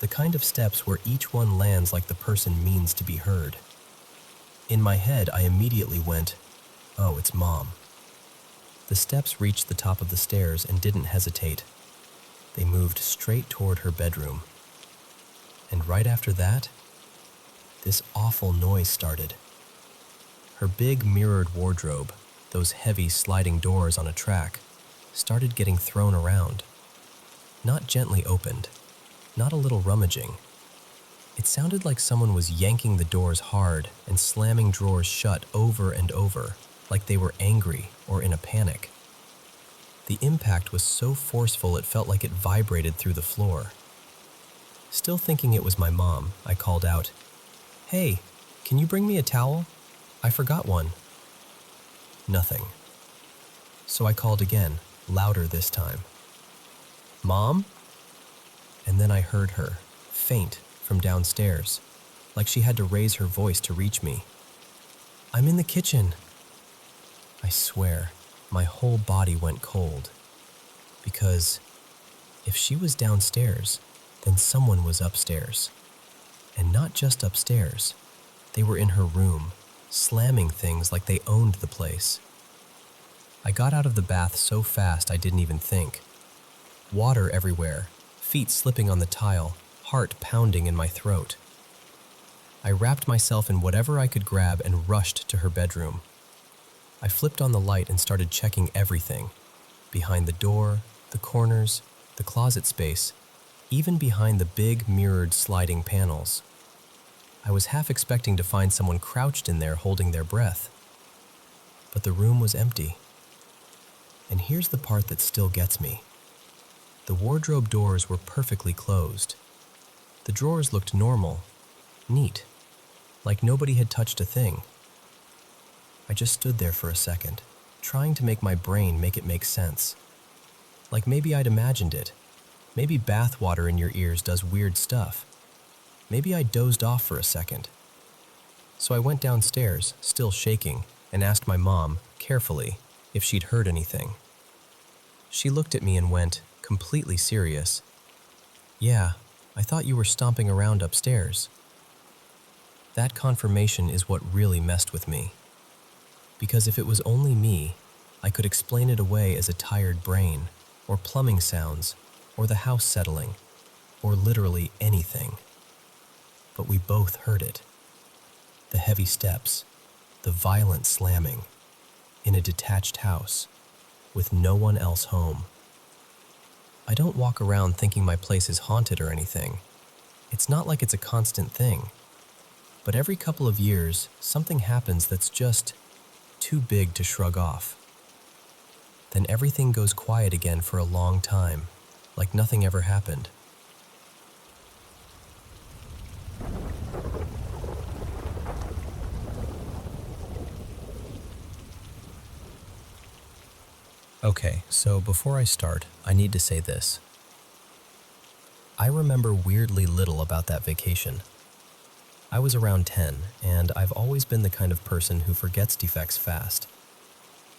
The kind of steps where each one lands like the person means to be heard. In my head, I immediately went, "Oh, it's Mom." The steps reached the top of the stairs and didn't hesitate. They moved straight toward her bedroom. And right after that, this awful noise started. Her big mirrored wardrobe, those heavy sliding doors on a track, started getting thrown around. Not gently opened, not a little rummaging. It sounded like someone was yanking the doors hard and slamming drawers shut over and over, like they were angry or in a panic. The impact was so forceful it felt like it vibrated through the floor. Still thinking it was my mom, I called out, "Hey, can you bring me a towel? I forgot one." Nothing. So I called again, louder this time. "Mom?" And then I heard her, faint, from downstairs, like she had to raise her voice to reach me. "I'm in the kitchen." I swear, my whole body went cold. Because if she was downstairs, then someone was upstairs. And not just upstairs. They were in her room, slamming things like they owned the place. I got out of the bath so fast I didn't even think. Water everywhere, feet slipping on the tile, heart pounding in my throat. I wrapped myself in whatever I could grab and rushed to her bedroom. I flipped on the light and started checking everything. Behind the door, the corners, the closet space, even behind the big mirrored sliding panels. I was half expecting to find someone crouched in there holding their breath. But the room was empty. And here's the part that still gets me. The wardrobe doors were perfectly closed. The drawers looked normal, neat, like nobody had touched a thing. I just stood there for a second, trying to make my brain make it make sense. Like maybe I'd imagined it. Maybe bath water in your ears does weird stuff. Maybe I dozed off for a second. So I went downstairs, still shaking, and asked my mom, carefully, if she'd heard anything. She looked at me and went, completely serious, "Yeah, I thought you were stomping around upstairs." That confirmation is what really messed with me. Because if it was only me, I could explain it away as a tired brain, or plumbing sounds, or the house settling, or literally anything. But we both heard it. The heavy steps, the violent slamming, in a detached house, with no one else home. I don't walk around thinking my place is haunted or anything. It's not like it's a constant thing. But every couple of years, something happens that's just too big to shrug off. Then everything goes quiet again for a long time, like nothing ever happened. Okay, so before I start, I need to say this. I remember weirdly little about that vacation. I was around 10, and I've always been the kind of person who forgets defects fast.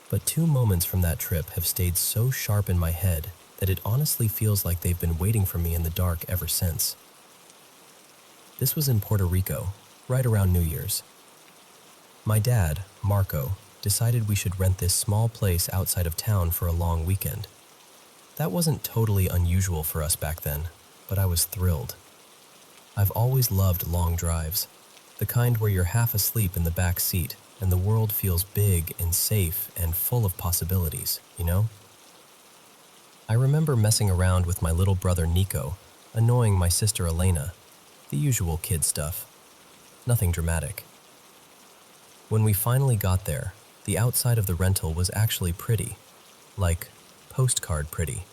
But 2 moments from that trip have stayed so sharp in my head that it honestly feels like they've been waiting for me in the dark ever since. This was in Puerto Rico, right around New Year's. My dad, Marco, decided we should rent this small place outside of town for a long weekend. That wasn't totally unusual for us back then, but I was thrilled. I've always loved long drives, the kind where you're half asleep in the back seat and the world feels big and safe and full of possibilities, you know? I remember messing around with my little brother Nico, annoying my sister Elena, the usual kid stuff. Nothing dramatic. When we finally got there, the outside of the rental was actually pretty, like postcard pretty.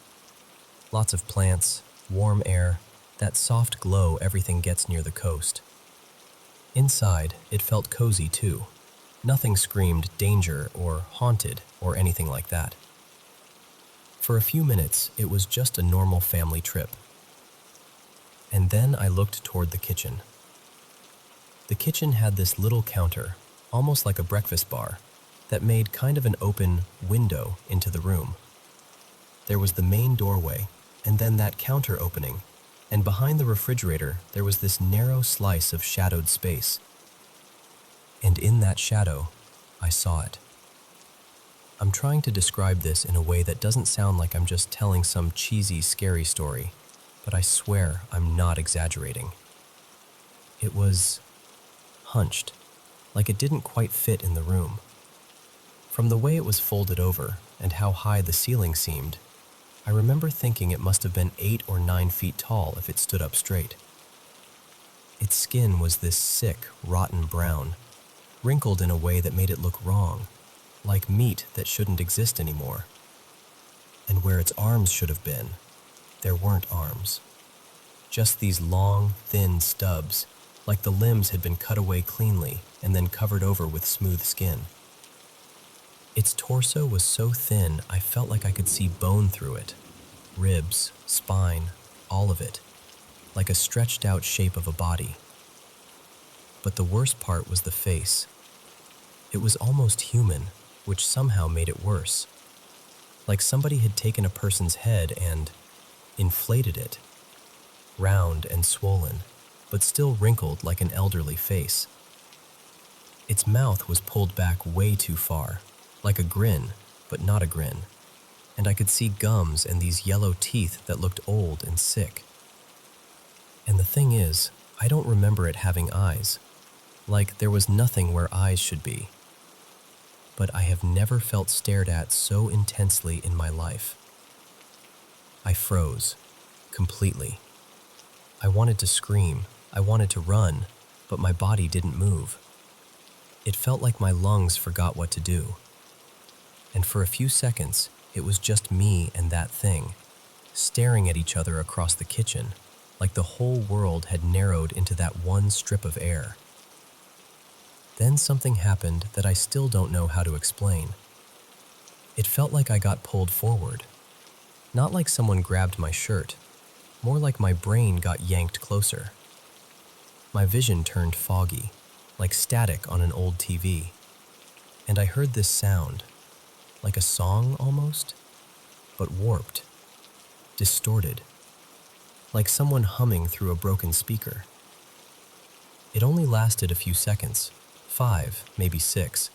Lots of plants, warm air, that soft glow everything gets near the coast. Inside, it felt cozy too. Nothing screamed danger or haunted or anything like that. For a few minutes, it was just a normal family trip. And then I looked toward the kitchen. The kitchen had this little counter, almost like a breakfast bar, that made kind of an open window into the room. There was the main doorway, and then that counter opening, and behind the refrigerator there was this narrow slice of shadowed space. And in that shadow, I saw it. I'm trying to describe this in a way that doesn't sound like I'm just telling some cheesy, scary story, but I swear I'm not exaggerating. It was hunched, like it didn't quite fit in the room. From the way it was folded over and how high the ceiling seemed, I remember thinking it must have been 8 or 9 feet tall if it stood up straight. Its skin was this sick, rotten brown, wrinkled in a way that made it look wrong, like meat that shouldn't exist anymore. And where its arms should have been, there weren't arms. Just these long, thin stubs, like the limbs had been cut away cleanly and then covered over with smooth skin. Its torso was so thin I felt like I could see bone through it. Ribs, spine, all of it, like a stretched out shape of a body. But the worst part was the face. It was almost human, which somehow made it worse. Like somebody had taken a person's head and inflated it. Round and swollen, but still wrinkled like an elderly face. Its mouth was pulled back way too far, like a grin, but not a grin. And I could see gums and these yellow teeth that looked old and sick. And the thing is, I don't remember it having eyes. Like there was nothing where eyes should be. But I have never felt stared at so intensely in my life. I froze, completely. I wanted to scream, I wanted to run, but my body didn't move. It felt like my lungs forgot what to do. And for a few seconds, it was just me and that thing, staring at each other across the kitchen, like the whole world had narrowed into that one strip of air. Then something happened that I still don't know how to explain. It felt like I got pulled forward. Not like someone grabbed my shirt, more like my brain got yanked closer. My vision turned foggy, like static on an old TV. And I heard this sound, like a song almost, but warped, distorted, like someone humming through a broken speaker. It only lasted a few seconds, 5, maybe 6,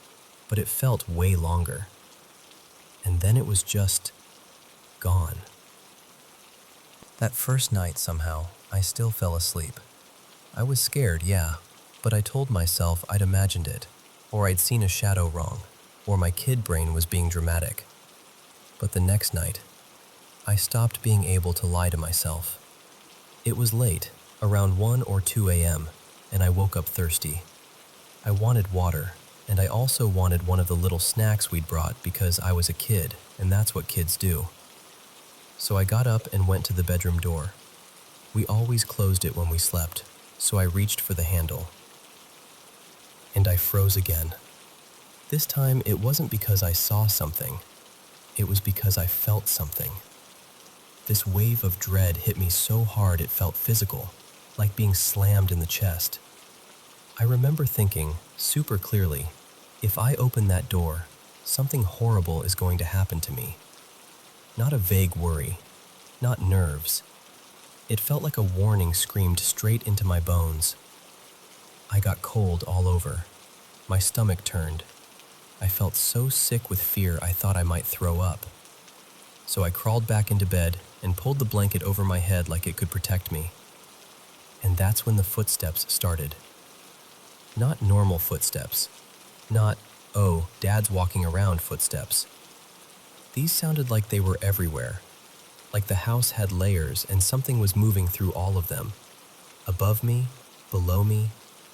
but it felt way longer. And then it was just gone. That first night, somehow, I still fell asleep. I was scared, yeah, but I told myself I'd imagined it, or I'd seen a shadow wrong, or my kid brain was being dramatic. But the next night, I stopped being able to lie to myself. It was late, around 1 or 2 a.m., and I woke up thirsty. I wanted water, and I also wanted one of the little snacks we'd brought because I was a kid, and that's what kids do. So I got up and went to the bedroom door. We always closed it when we slept, so I reached for the handle. And I froze again. This time, it wasn't because I saw something. It was because I felt something. This wave of dread hit me so hard it felt physical, like being slammed in the chest. I remember thinking, super clearly, if I open that door, Something horrible is going to happen to me. Not a vague worry, not nerves. It felt like a warning screamed straight into my bones. I got cold all over. My stomach turned. I felt so sick with fear I thought I might throw up. So I crawled back into bed and pulled the blanket over my head like it could protect me. And that's when the footsteps started. Not normal footsteps. Not, oh, Dad's walking around footsteps. These sounded like they were everywhere. Like the house had layers and something was moving through all of them. Above me, below me,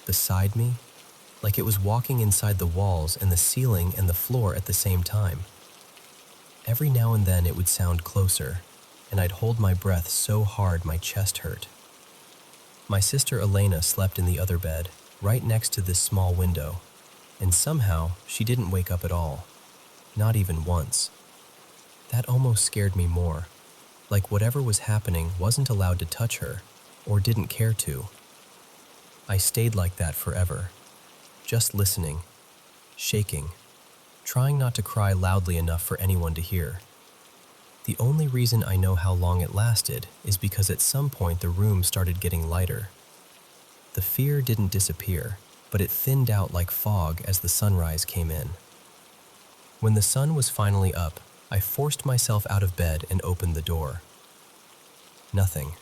beside me. Like it was walking inside the walls and the ceiling and the floor at the same time. Every now and then it would sound closer, and I'd hold my breath so hard my chest hurt. My sister Elena slept in the other bed, right next to this small window, and somehow she didn't wake up at all, not even once. That almost scared me more, like whatever was happening wasn't allowed to touch her, or didn't care to. I stayed like that forever. Just listening, shaking, trying not to cry loudly enough for anyone to hear. The only reason I know how long it lasted is because at some point the room started getting lighter. The fear didn't disappear, but it thinned out like fog as the sunrise came in. When the sun was finally up, I forced myself out of bed and opened the door. Nothing.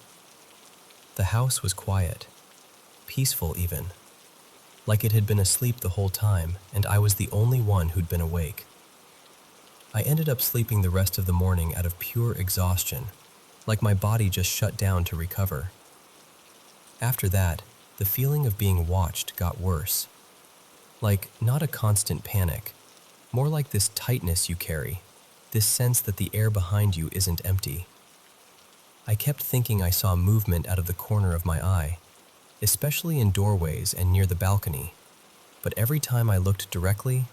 The house was quiet, peaceful even. Like it had been asleep the whole time, and I was the only one who'd been awake. I ended up sleeping the rest of the morning out of pure exhaustion, like my body just shut down to recover. After that, the feeling of being watched got worse. Like, not a constant panic, more like this tightness you carry, this sense that the air behind you isn't empty. I kept thinking I saw movement out of the corner of my eye, especially in doorways and near the balcony, but every time I looked directly,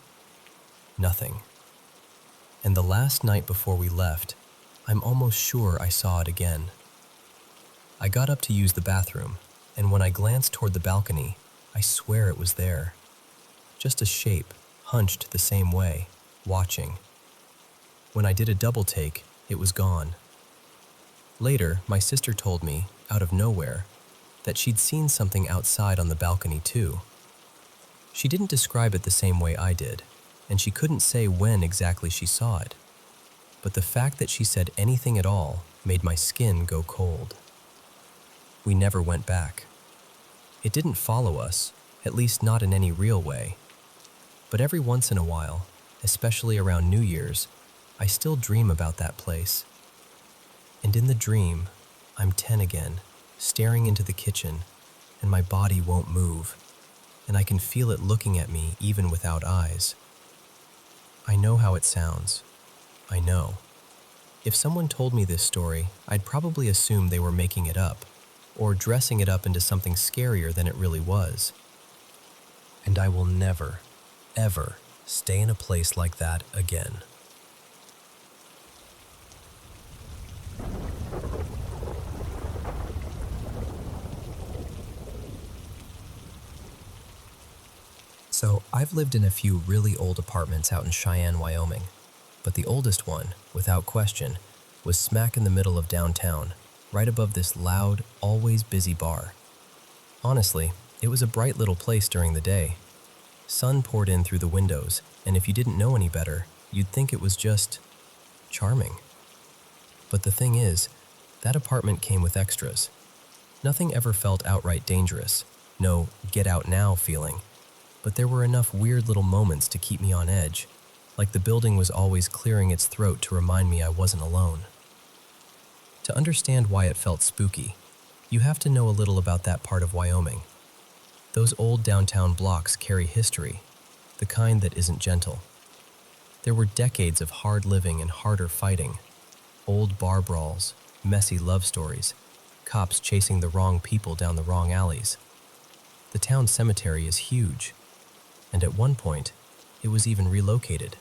nothing. And the last night before we left, I'm almost sure I saw it again. I got up to use the bathroom, and when I glanced toward the balcony, I swear it was there. Just a shape, hunched the same way, watching. When I did a double take, it was gone. Later, my sister told me, out of nowhere, that she'd seen something outside on the balcony too. She didn't describe it the same way I did, and she couldn't say when exactly she saw it. But the fact that she said anything at all made my skin go cold. We never went back. It didn't follow us, at least not in any real way. But every once in a while, especially around New Year's, I still dream about that place. And in the dream, I'm 10 again, staring into the kitchen, and my body won't move, and I can feel it looking at me even without eyes. I know how it sounds. I know. If someone told me this story, I'd probably assume they were making it up, or dressing it up into something scarier than it really was. And I will never, ever stay in a place like that again. So, I've lived in a few really old apartments out in Cheyenne, Wyoming, but the oldest one, without question, was smack in the middle of downtown, right above this loud, always busy bar. Honestly, it was a bright little place during the day. Sun poured in through the windows, and if you didn't know any better, you'd think it was just charming. But the thing is, that apartment came with extras. Nothing ever felt outright dangerous, no get out now feeling. But there were enough weird little moments to keep me on edge, like the building was always clearing its throat to remind me I wasn't alone. To understand why it felt spooky, you have to know a little about that part of Wyoming. Those old downtown blocks carry history, the kind that isn't gentle. There were decades of hard living and harder fighting, old bar brawls, messy love stories, cops chasing the wrong people down the wrong alleys. The town cemetery is huge, and at one point, it was even relocated.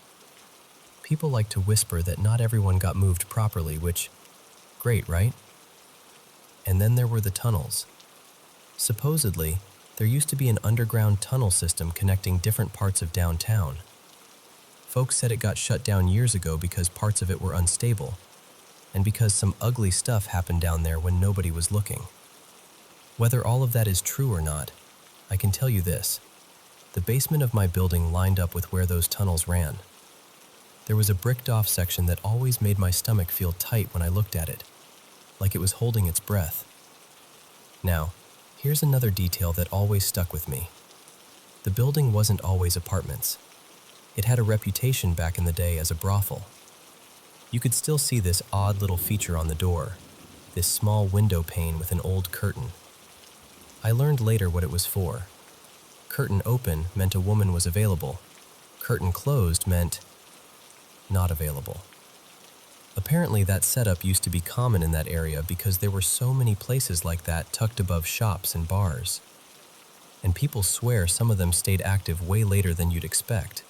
People like to whisper that not everyone got moved properly, which, great, right? And then there were the tunnels. Supposedly, there used to be an underground tunnel system connecting different parts of downtown. Folks said it got shut down years ago because parts of it were unstable, and because some ugly stuff happened down there when nobody was looking. Whether all of that is true or not, I can tell you this. The basement of my building lined up with where those tunnels ran. There was a bricked-off section that always made my stomach feel tight when I looked at it, like it was holding its breath. Now, here's another detail that always stuck with me. The building wasn't always apartments. It had a reputation back in the day as a brothel. You could still see this odd little feature on the door, this small window pane with an old curtain. I learned later what it was for. Curtain open meant a woman was available. Curtain closed meant not available. Apparently that setup used to be common in that area because there were so many places like that tucked above shops and bars. And people swear some of them stayed active way later than you'd expect.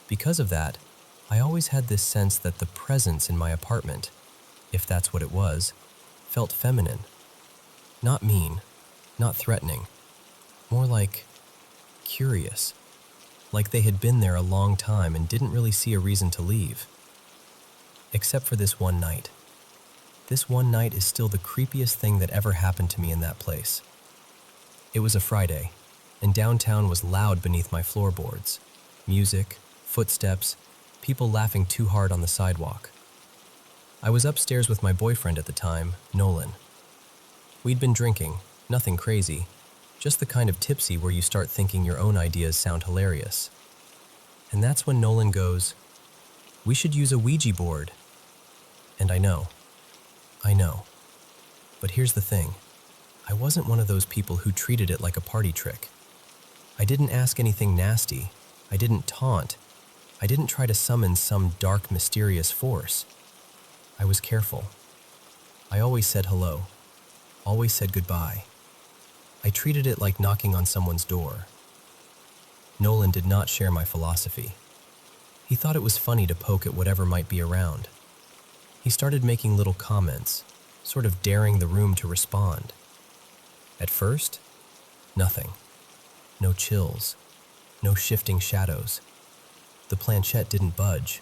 Because of that, I always had this sense that the presence in my apartment, if that's what it was, felt feminine. Not mean, not threatening, more like curious. Like they had been there a long time and didn't really see a reason to leave. Except for this one night. This one night is still the creepiest thing that ever happened to me in that place. It was a Friday, and downtown was loud beneath my floorboards. Music, footsteps, people laughing too hard on the sidewalk. I was upstairs with my boyfriend at the time, Nolan. We'd been drinking, nothing crazy, just the kind of tipsy where you start thinking your own ideas sound hilarious. And that's when Nolan goes, "We should use a Ouija board." And I know. But here's the thing. I wasn't one of those people who treated it like a party trick. I didn't ask anything nasty. I didn't taunt. I didn't try to summon some dark, mysterious force. I was careful. I always said hello. Always said goodbye. I treated it like knocking on someone's door. Nolan did not share my philosophy. He thought it was funny to poke at whatever might be around. He started making little comments, sort of daring the room to respond. At first, nothing. No chills. No shifting shadows. The planchette didn't budge.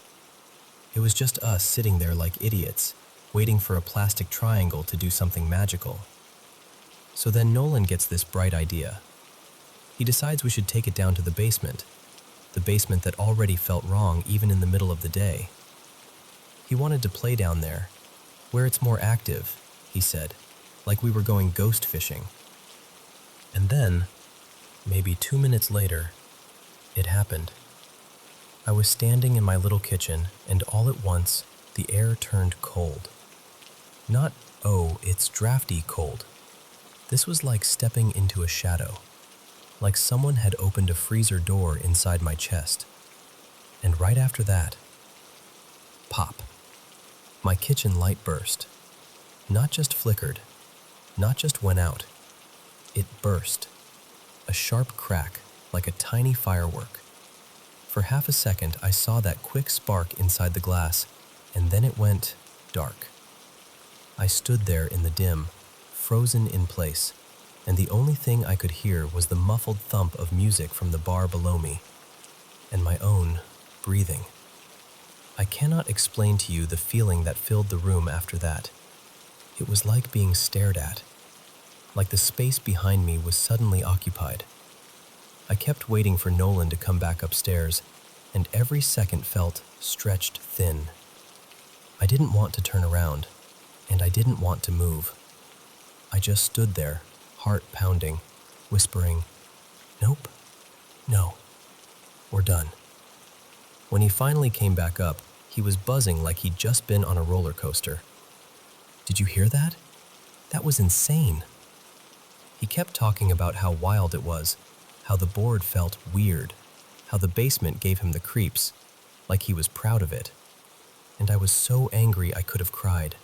It was just us sitting there like idiots, waiting for a plastic triangle to do something magical. So then Nolan gets this bright idea. He decides we should take it down to the basement that already felt wrong even in the middle of the day. He wanted to play down there, where it's more active, he said, like we were going ghost fishing. And then, maybe 2 minutes later, it happened. I was standing in my little kitchen, and all at once, the air turned cold. Not, oh, it's drafty cold. This was like stepping into a shadow, like someone had opened a freezer door inside my chest. And right after that, pop. My kitchen light burst. Not just flickered, not just went out. It burst. A sharp crack, like a tiny firework. For half a second, I saw that quick spark inside the glass, and then it went dark. I stood there in the dim, frozen in place, and the only thing I could hear was the muffled thump of music from the bar below me, and my own breathing. I cannot explain to you the feeling that filled the room after that. It was like being stared at, like the space behind me was suddenly occupied. I kept waiting for Nolan to come back upstairs, and every second felt stretched thin. I didn't want to turn around, and I didn't want to move. I just stood there, heart pounding, whispering, "Nope, no, we're done." When he finally came back up, he was buzzing like he'd just been on a roller coaster. "Did you hear that? That was insane." He kept talking about how wild it was, how the board felt weird, how the basement gave him the creeps, like he was proud of it. And I was so angry I could have cried.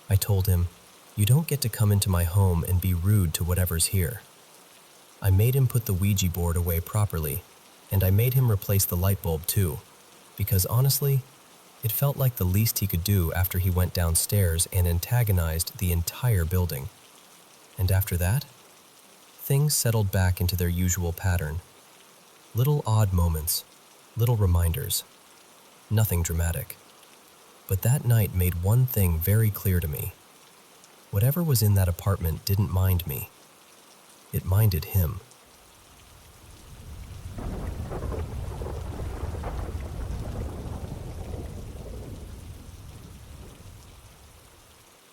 I told him, "You don't get to come into my home and be rude to whatever's here." I made him put the Ouija board away properly, and I made him replace the light bulb too, because honestly, it felt like the least he could do after he went downstairs and antagonized the entire building. And after that, things settled back into their usual pattern. Little odd moments, little reminders. Nothing dramatic. But that night made one thing very clear to me. Whatever was in that apartment didn't mind me. It minded him.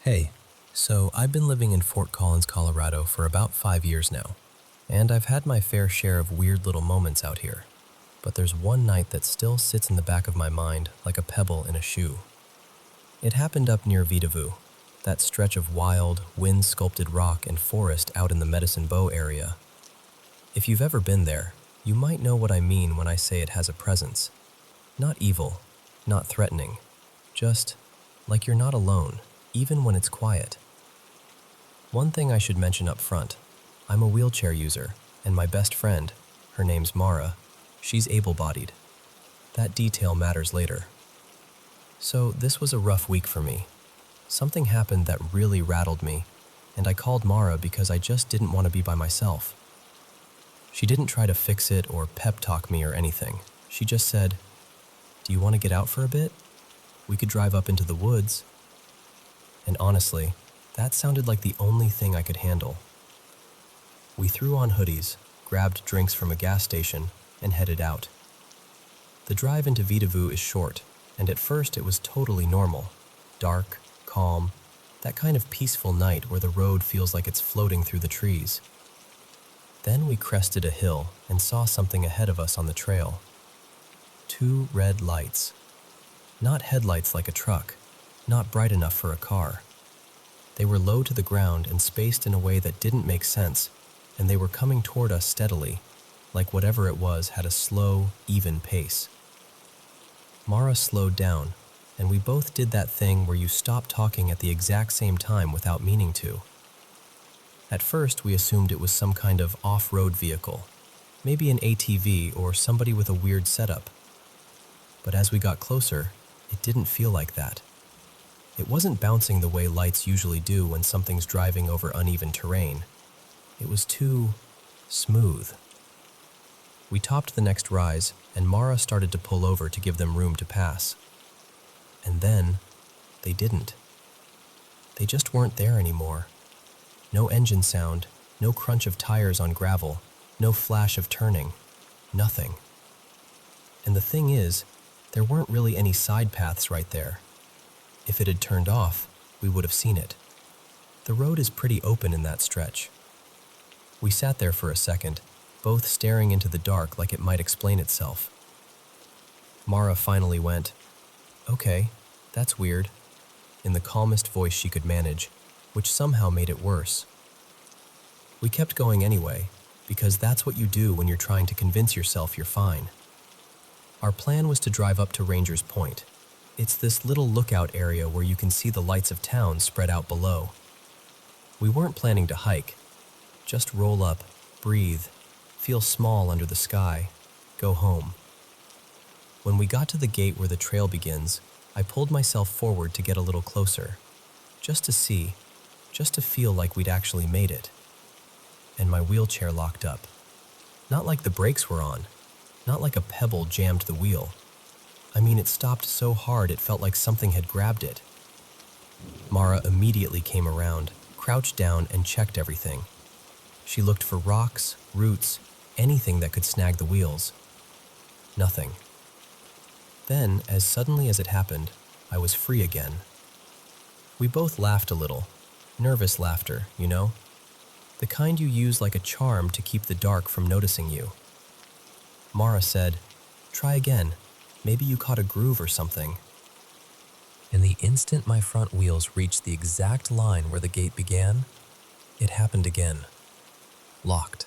Hey, so I've been living in Fort Collins, Colorado for about 5 years now, and I've had my fair share of weird little moments out here. But there's one night that still sits in the back of my mind like a pebble in a shoe. It happened up near Vidavoo, that stretch of wild, wind-sculpted rock and forest out in the Medicine Bow area. If you've ever been there, you might know what I mean when I say it has a presence. Not evil, not threatening, just like you're not alone, even when it's quiet. One thing I should mention up front, I'm a wheelchair user, and my best friend, her name's Mara, she's able-bodied. That detail matters later. So this was a rough week for me. Something happened that really rattled me, and I called Mara because I just didn't want to be by myself. She didn't try to fix it or pep talk me or anything. She just said, "Do you want to get out for a bit? We could drive up into the woods." And honestly, that sounded like the only thing I could handle. We threw on hoodies, grabbed drinks from a gas station, and headed out. The drive into Vidavoo is short, and at first it was totally normal. Dark, calm, that kind of peaceful night where the road feels like it's floating through the trees. Then we crested a hill and saw something ahead of us on the trail. 2 red lights. Not headlights like a truck, not bright enough for a car. They were low to the ground and spaced in a way that didn't make sense, and they were coming toward us steadily, like whatever it was had a slow, even pace. Mara slowed down, and we both did that thing where you stop talking at the exact same time without meaning to. At first, we assumed it was some kind of off-road vehicle, maybe an ATV or somebody with a weird setup. But as we got closer, it didn't feel like that. It wasn't bouncing the way lights usually do when something's driving over uneven terrain. It was too smooth. We topped the next rise, and Mara started to pull over to give them room to pass. And then, they didn't. They just weren't there anymore. No engine sound, no crunch of tires on gravel, no flash of turning, nothing. And the thing is, there weren't really any side paths right there. If it had turned off, we would have seen it. The road is pretty open in that stretch. We sat there for a second, both staring into the dark like it might explain itself. Mara finally went, "Okay, that's weird," in the calmest voice she could manage, which somehow made it worse. We kept going anyway, because that's what you do when you're trying to convince yourself you're fine. Our plan was to drive up to Ranger's Point. It's this little lookout area where you can see the lights of town spread out below. We weren't planning to hike. Just roll up, breathe, feel small under the sky, go home. When we got to the gate where the trail begins, I pulled myself forward to get a little closer, just to see, just to feel like we'd actually made it. And my wheelchair locked up. Not like the brakes were on, not like a pebble jammed the wheel. I mean, it stopped so hard it felt like something had grabbed it. Mara immediately came around, crouched down, and checked everything. She looked for rocks, roots, anything that could snag the wheels. Nothing. Then, as suddenly as it happened, I was free again. We both laughed a little. Nervous laughter, you know? The kind you use like a charm to keep the dark from noticing you. Mara said, "Try again. Maybe you caught a groove or something." In the instant my front wheels reached the exact line where the gate began, it happened again. Locked.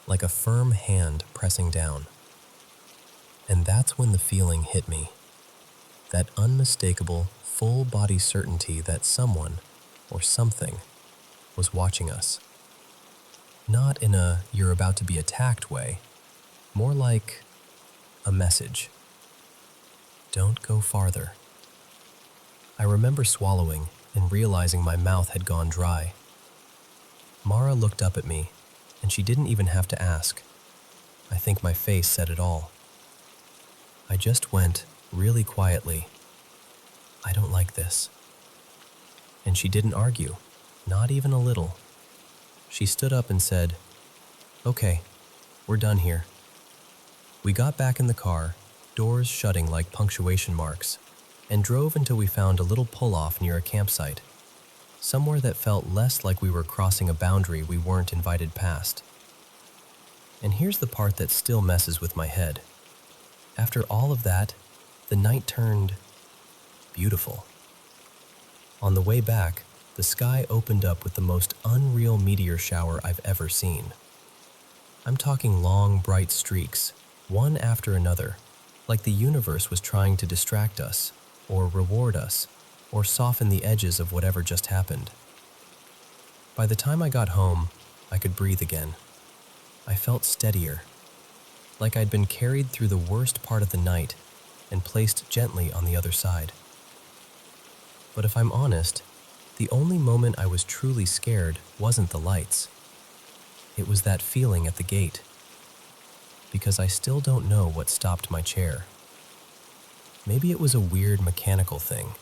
Like a firm hand pressing down. And that's when the feeling hit me. That unmistakable, full-body certainty that someone, or something, was watching us. Not in a "you're about to be attacked" way, more like a message. Don't go farther. I remember swallowing and realizing my mouth had gone dry. Mara looked up at me, and she didn't even have to ask. I think my face said it all. I just went, really quietly, "I don't like this." And she didn't argue, not even a little. She stood up and said, "Okay, we're done here." We got back in the car, doors shutting like punctuation marks, and drove until we found a little pull-off near a campsite, somewhere that felt less like we were crossing a boundary we weren't invited past. And here's the part that still messes with my head. After all of that, the night turned beautiful. On the way back, the sky opened up with the most unreal meteor shower I've ever seen. I'm talking long, bright streaks, one after another, like the universe was trying to distract us, or reward us, or soften the edges of whatever just happened. By the time I got home, I could breathe again. I felt steadier, like I'd been carried through the worst part of the night and placed gently on the other side. But if I'm honest, the only moment I was truly scared wasn't the lights. It was that feeling at the gate. Because I still don't know what stopped my chair. Maybe it was a weird mechanical thing.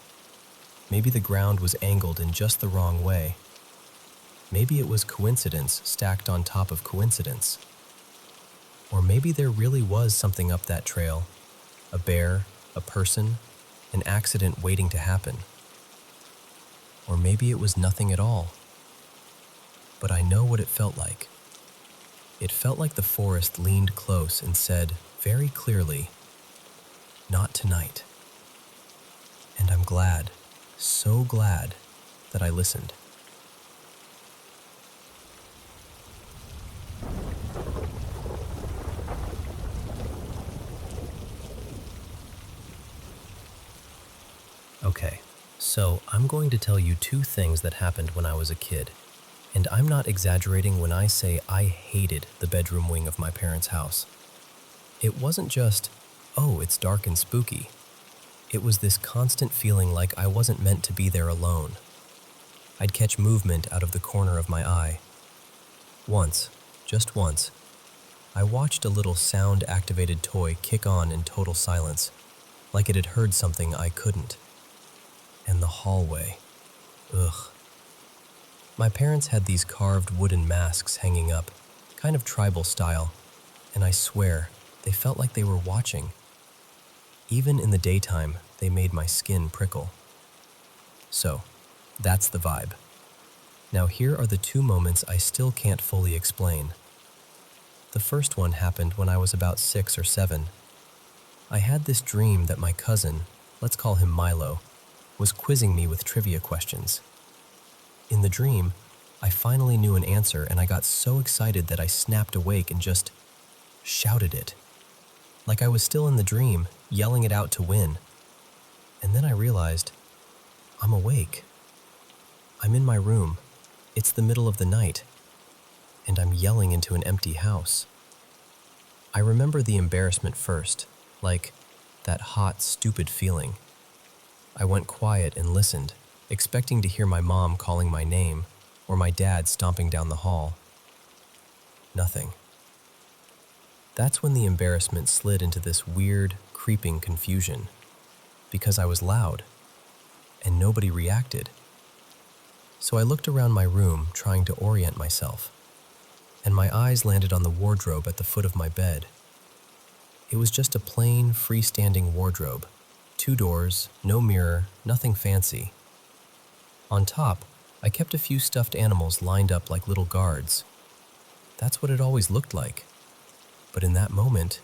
Maybe the ground was angled in just the wrong way. Maybe it was coincidence stacked on top of coincidence. Or maybe there really was something up that trail. A bear, a person, an accident waiting to happen. Or maybe it was nothing at all. But I know what it felt like. It felt like the forest leaned close and said, very clearly, "Not tonight." And I'm glad, so glad, that I listened. Okay, so I'm going to tell you two things that happened when I was a kid. And I'm not exaggerating when I say I hated the bedroom wing of my parents' house. It wasn't just, oh, it's dark and spooky. It was this constant feeling like I wasn't meant to be there alone. I'd catch movement out of the corner of my eye. Once, just once, I watched a little sound-activated toy kick on in total silence, like it had heard something I couldn't. And the hallway. Ugh. My parents had these carved wooden masks hanging up, kind of tribal style, and I swear, they felt like they were watching. Even in the daytime, they made my skin prickle. So, that's the vibe. Now here are the two moments I still can't fully explain. The first one happened when I was about 6 or 7. I had this dream that my cousin, let's call him Milo, was quizzing me with trivia questions. In the dream, I finally knew an answer and I got so excited that I snapped awake and just shouted it. Like I was still in the dream, yelling it out to win. And then I realized, I'm awake. I'm in my room. It's the middle of the night. And I'm yelling into an empty house. I remember the embarrassment first, like that hot, stupid feeling. I went quiet and listened, expecting to hear my mom calling my name or my dad stomping down the hall. Nothing. That's when the embarrassment slid into this weird, creeping confusion, because I was loud, and nobody reacted. So I looked around my room, trying to orient myself, and my eyes landed on the wardrobe at the foot of my bed. It was just a plain, freestanding wardrobe, 2 doors, no mirror, nothing fancy. On top, I kept a few stuffed animals lined up like little guards. That's what it always looked like. But in that moment,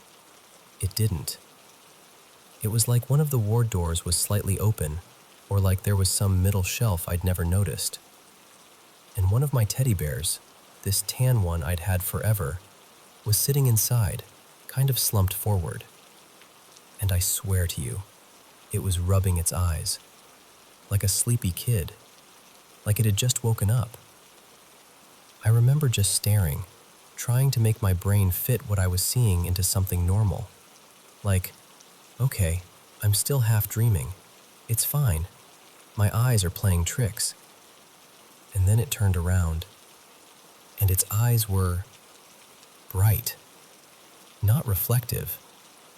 it didn't. It was like one of the ward doors was slightly open, or like there was some middle shelf I'd never noticed. And one of my teddy bears, this tan one I'd had forever, was sitting inside, kind of slumped forward. And I swear to you, it was rubbing its eyes, like a sleepy kid, like it had just woken up. I remember just staring, trying to make my brain fit what I was seeing into something normal. Like, okay, I'm still half dreaming. It's fine. My eyes are playing tricks. And then it turned around, and its eyes were bright. Not reflective,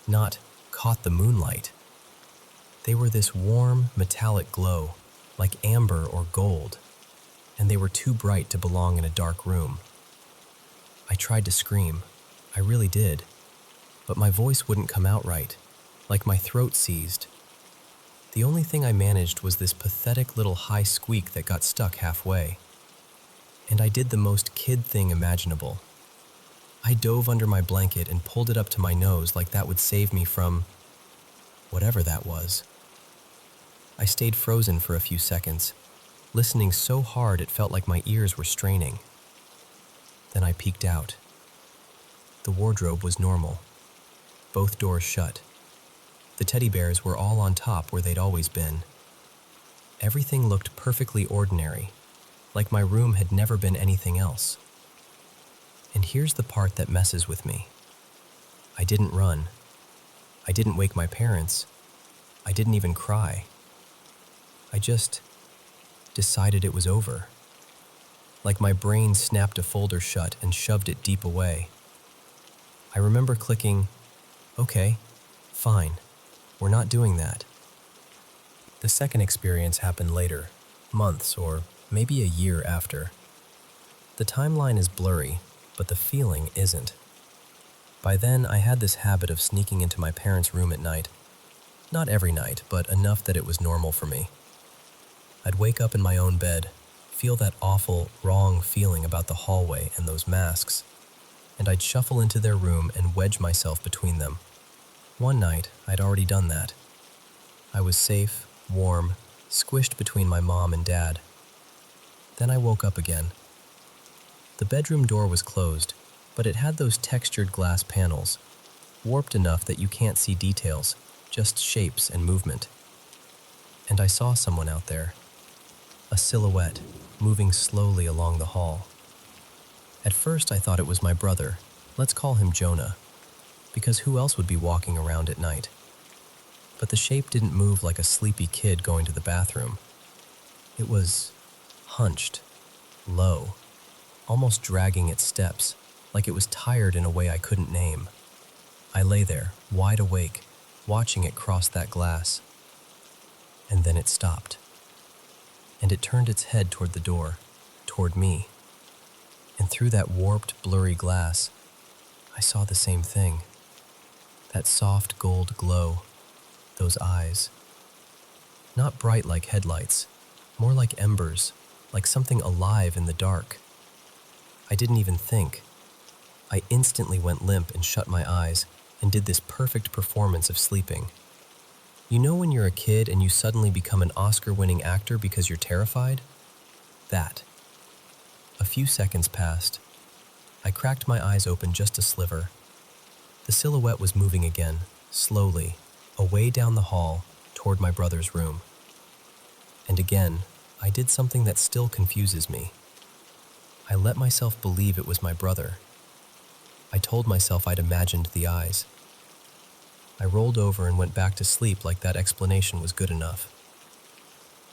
not caught the moonlight. They were this warm, metallic glow, like amber or gold, and they were too bright to belong in a dark room. I tried to scream, I really did, but my voice wouldn't come out right, like my throat seized. The only thing I managed was this pathetic little high squeak that got stuck halfway. And I did the most kid thing imaginable. I dove under my blanket and pulled it up to my nose like that would save me from whatever that was. I stayed frozen for a few seconds, listening so hard it felt like my ears were straining. Then I peeked out. The wardrobe was normal. Both doors shut. The teddy bears were all on top where they'd always been. Everything looked perfectly ordinary, like my room had never been anything else. And here's the part that messes with me. I didn't run. I didn't wake my parents. I didn't even cry. I just decided it was over. Like my brain snapped a folder shut and shoved it deep away. I remember clicking, okay, fine, we're not doing that. The second experience happened later, months or maybe a year after. The timeline is blurry, but the feeling isn't. By then, I had this habit of sneaking into my parents' room at night. Not every night, but enough that it was normal for me. I'd wake up in my own bed, feel that awful, wrong feeling about the hallway and those masks, and I'd shuffle into their room and wedge myself between them. One night, I'd already done that. I was safe, warm, squished between my mom and dad. Then I woke up again. The bedroom door was closed, but it had those textured glass panels, warped enough that you can't see details, just shapes and movement. And I saw someone out there, a silhouette, moving slowly along the hall. At first I thought it was my brother, let's call him Jonah, because who else would be walking around at night? But the shape didn't move like a sleepy kid going to the bathroom. It was hunched, low, almost dragging its steps, like it was tired in a way I couldn't name. I lay there, wide awake, watching it cross that glass. And then it stopped. And it turned its head toward the door, toward me. And through that warped, blurry glass, I saw the same thing. That soft gold glow, those eyes. Not bright like headlights, more like embers, like something alive in the dark. I didn't even think. I instantly went limp and shut my eyes and did this perfect performance of sleeping. You know when you're a kid and you suddenly become an Oscar-winning actor because you're terrified? That. A few seconds passed. I cracked my eyes open just a sliver. The silhouette was moving again, slowly, away down the hall toward my brother's room. And again, I did something that still confuses me. I let myself believe it was my brother. I told myself I'd imagined the eyes. I rolled over and went back to sleep like that explanation was good enough.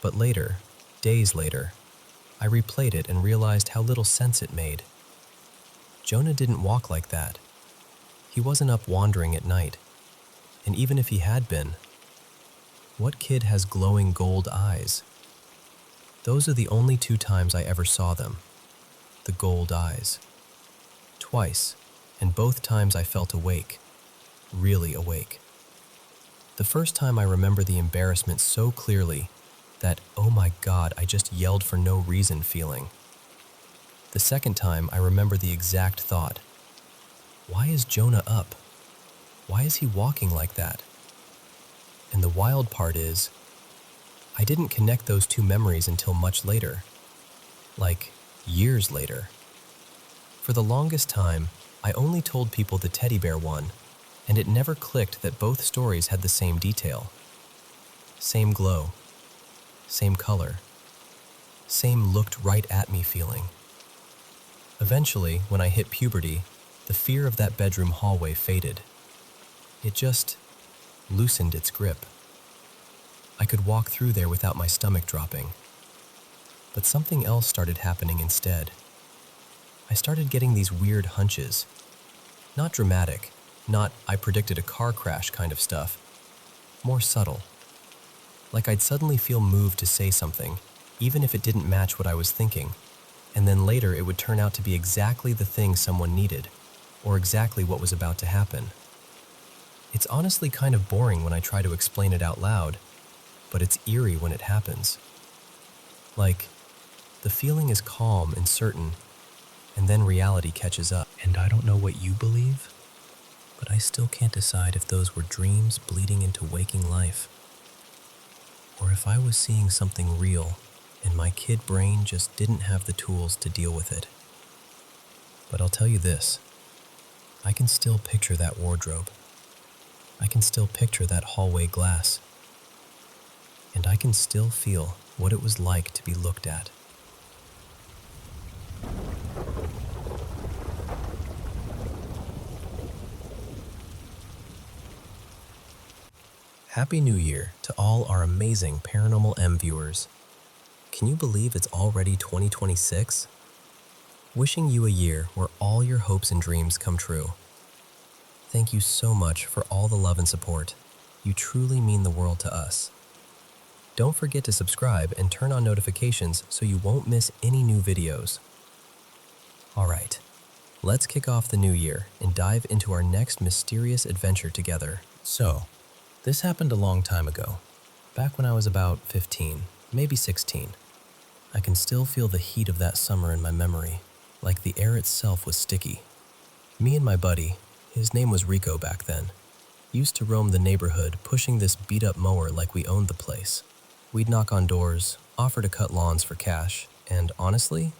But later, days later, I replayed it and realized how little sense it made. Jonah didn't walk like that. He wasn't up wandering at night. And even if he had been, what kid has glowing gold eyes? Those are the only 2 times I ever saw them. The gold eyes. Twice, and both times I felt awake. Really awake. The first time I remember the embarrassment so clearly, that, oh my God, I just yelled for no reason feeling. The second time I remember the exact thought. Why is Jonah up? Why is he walking like that? And the wild part is, I didn't connect those 2 memories until much later. Like, years later. For the longest time, I only told people the teddy bear one, and it never clicked that both stories had the same detail. Same glow. Same color. Same looked right at me feeling. Eventually, when I hit puberty, the fear of that bedroom hallway faded. It just loosened its grip. I could walk through there without my stomach dropping. But something else started happening instead. I started getting these weird hunches. Not dramatic, Not, I predicted a car crash kind of stuff. More subtle. Like I'd suddenly feel moved to say something, even if it didn't match what I was thinking, and then later it would turn out to be exactly the thing someone needed, or exactly what was about to happen. It's honestly kind of boring when I try to explain it out loud, but it's eerie when it happens. Like, the feeling is calm and certain, and then reality catches up. And I don't know what you believe, but I still can't decide if those were dreams bleeding into waking life, or if I was seeing something real and my kid brain just didn't have the tools to deal with it. But I'll tell you this, I can still picture that wardrobe. I can still picture that hallway glass. And I can still feel what it was like to be looked at. Happy New Year to all our amazing Paranormal M viewers. Can you believe it's already 2026? Wishing you a year where all your hopes and dreams come true. Thank you so much for all the love and support. You truly mean the world to us. Don't forget to subscribe and turn on notifications so you won't miss any new videos. Alright, let's kick off the new year and dive into our next mysterious adventure together. So, this happened a long time ago, back when I was about 15, maybe 16. I can still feel the heat of that summer in my memory, like the air itself was sticky. Me and my buddy, his name was Rico back then, used to roam the neighborhood pushing this beat-up mower like we owned the place. We'd knock on doors, offer to cut lawns for cash, and honestly,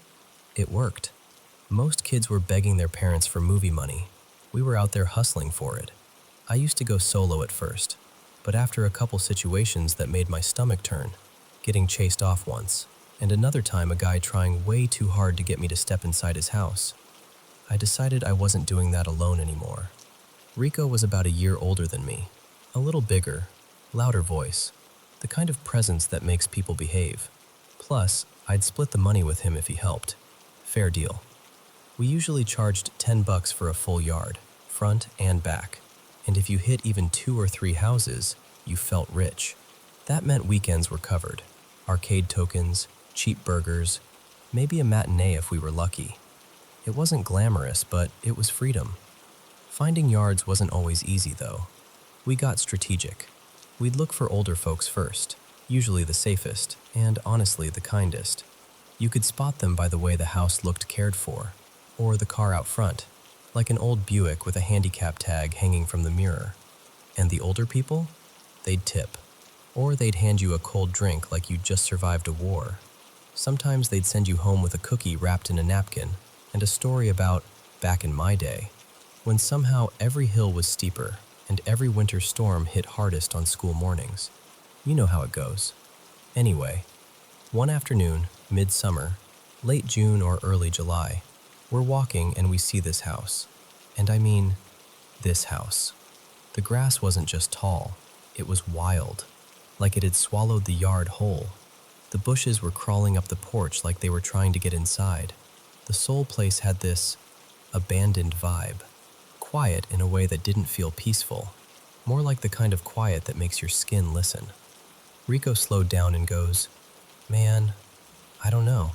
it worked. Most kids were begging their parents for movie money. We were out there hustling for it. I used to go solo at first, but after a couple situations that made my stomach turn, getting chased off once, and another time a guy trying way too hard to get me to step inside his house, I decided I wasn't doing that alone anymore. Rico was about a year older than me, a little bigger, louder voice, the kind of presence that makes people behave. Plus, I'd split the money with him if he helped. Fair deal. We usually charged $10 for a full yard, front and back, and if you hit even 2 or 3 houses, you felt rich. That meant weekends were covered. Arcade tokens, cheap burgers, maybe a matinee if we were lucky. It wasn't glamorous, but it was freedom. Finding yards wasn't always easy, though. We got strategic. We'd look for older folks first, usually the safest, and honestly the kindest. You could spot them by the way the house looked cared for, or the car out front, like an old Buick with a handicap tag hanging from the mirror. And the older people? They'd tip, or they'd hand you a cold drink like you'd just survived a war. Sometimes they'd send you home with a cookie wrapped in a napkin and a story about back in my day, when somehow every hill was steeper and every winter storm hit hardest on school mornings. You know how it goes. Anyway, one afternoon, midsummer, late June or early July, we're walking and we see this house. And I mean, this house. The grass wasn't just tall, it was wild, like it had swallowed the yard whole. The bushes were crawling up the porch like they were trying to get inside. The whole place had this abandoned vibe. Quiet in a way that didn't feel peaceful. More like the kind of quiet that makes your skin listen. Rico slowed down and goes, "Man, I don't know."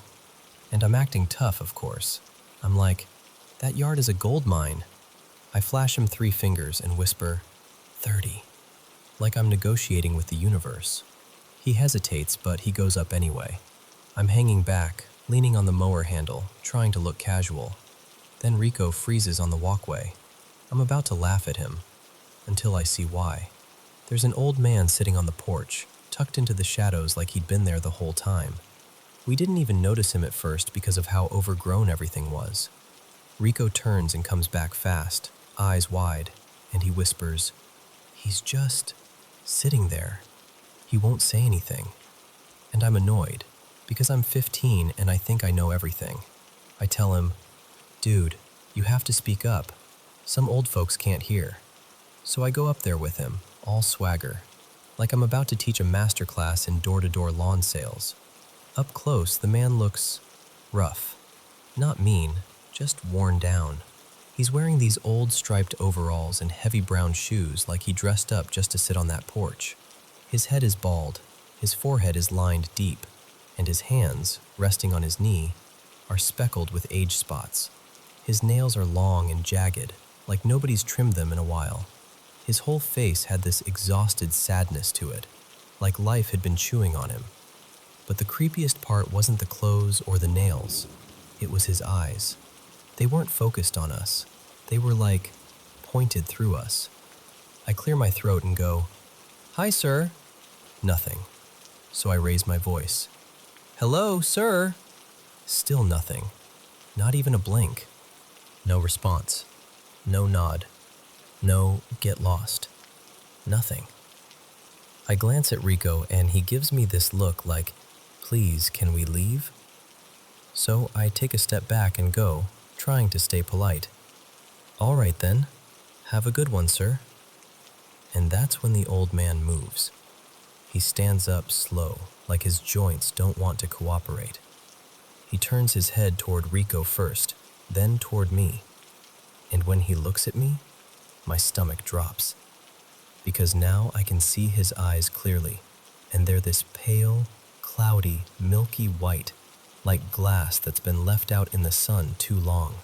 And I'm acting tough, of course. I'm like, "That yard is a gold mine." I flash him 3 fingers and whisper, 30. Like I'm negotiating with the universe. He hesitates, but he goes up anyway. I'm hanging back, leaning on the mower handle, trying to look casual. Then Rico freezes on the walkway. I'm about to laugh at him, until I see why. There's an old man sitting on the porch, tucked into the shadows like he'd been there the whole time. We didn't even notice him at first because of how overgrown everything was. Rico turns and comes back fast, eyes wide, and he whispers, "He's just sitting there. He won't say anything." And I'm annoyed, because I'm 15 and I think I know everything. I tell him, "Dude, you have to speak up. Some old folks can't hear." So I go up there with him, all swagger, like I'm about to teach a masterclass in door-to-door lawn sales. Up close, the man looks rough. Not mean, just worn down. He's wearing these old striped overalls and heavy brown shoes like he dressed up just to sit on that porch. His head is bald, his forehead is lined deep, and his hands, resting on his knee, are speckled with age spots. His nails are long and jagged, like nobody's trimmed them in a while. His whole face had this exhausted sadness to it, like life had been chewing on him. But the creepiest part wasn't the clothes or the nails. It was his eyes. They weren't focused on us. They were like pointed through us. I clear my throat and go, "Hi, sir." Nothing. So I raise my voice. "Hello, sir." Still nothing. Not even a blink. No response. No nod. No get lost. Nothing. I glance at Rico and he gives me this look like, "Please, can we leave?" So I take a step back and go, trying to stay polite. "All right then. Have a good one, sir." And that's when the old man moves. He stands up slow, like his joints don't want to cooperate. He turns his head toward Rico first, then toward me. And when he looks at me, my stomach drops. Because now I can see his eyes clearly, and they're this pale, cloudy, milky white, like glass that's been left out in the sun too long.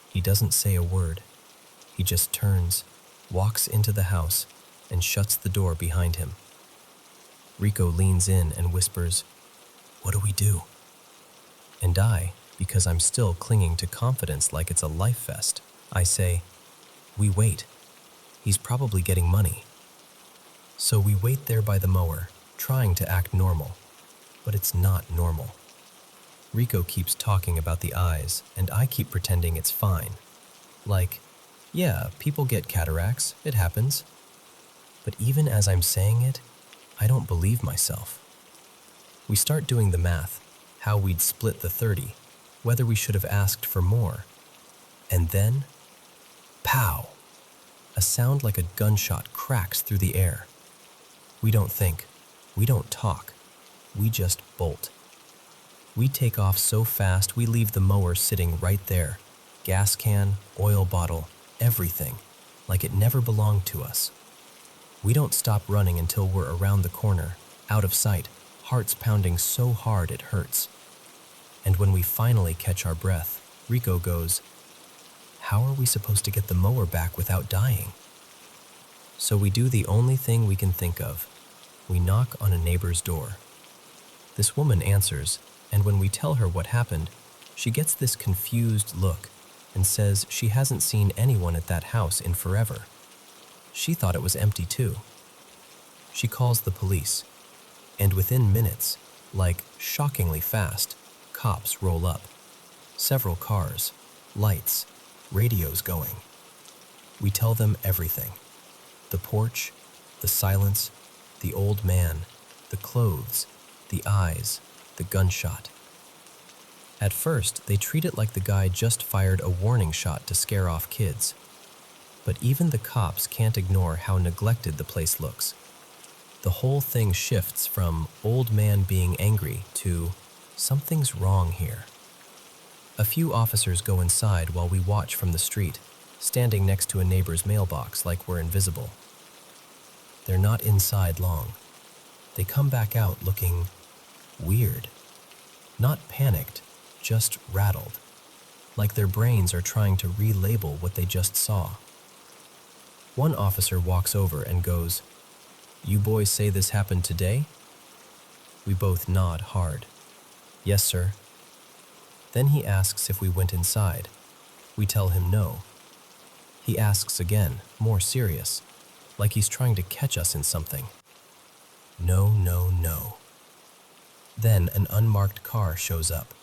He doesn't say a word. He just turns, walks into the house, and shuts the door behind him. Rico leans in and whispers, "What do we do?" And I, because I'm still clinging to confidence like it's a life vest, I say, "We wait. He's probably getting money." So we wait there by the mower, trying to act normal, but it's not normal. Rico keeps talking about the eyes, and I keep pretending it's fine. Like, yeah, people get cataracts, it happens. But even as I'm saying it, I don't believe myself. We start doing the math, how we'd split the 30, whether we should have asked for more. And then, pow! A sound like a gunshot cracks through the air. We don't think, we don't talk, we just bolt. We take off so fast we leave the mower sitting right there. Gas can, oil bottle, everything, like it never belonged to us. We don't stop running until we're around the corner, out of sight, hearts pounding so hard it hurts. And when we finally catch our breath, Rico goes, "How are we supposed to get the mower back without dying?" So we do the only thing we can think of. We knock on a neighbor's door. This woman answers, and when we tell her what happened, she gets this confused look and says she hasn't seen anyone at that house in forever. She thought it was empty too. She calls the police, and within minutes, like shockingly fast, cops roll up. Several cars, lights, radios going. We tell them everything. The porch, the silence, the old man, the clothes, the eyes, the gunshot. At first, they treat it like the guy just fired a warning shot to scare off kids. But even the cops can't ignore how neglected the place looks. The whole thing shifts from old man being angry to something's wrong here. A few officers go inside while we watch from the street, standing next to a neighbor's mailbox like we're invisible. They're not inside long. They come back out looking weird. Not panicked, just rattled, like their brains are trying to relabel what they just saw. One officer walks over and goes, "You boys say this happened today?" We both nod hard. "Yes, sir." Then he asks if we went inside. We tell him no. He asks again, more serious, like he's trying to catch us in something. No, no, no. Then an unmarked car shows up.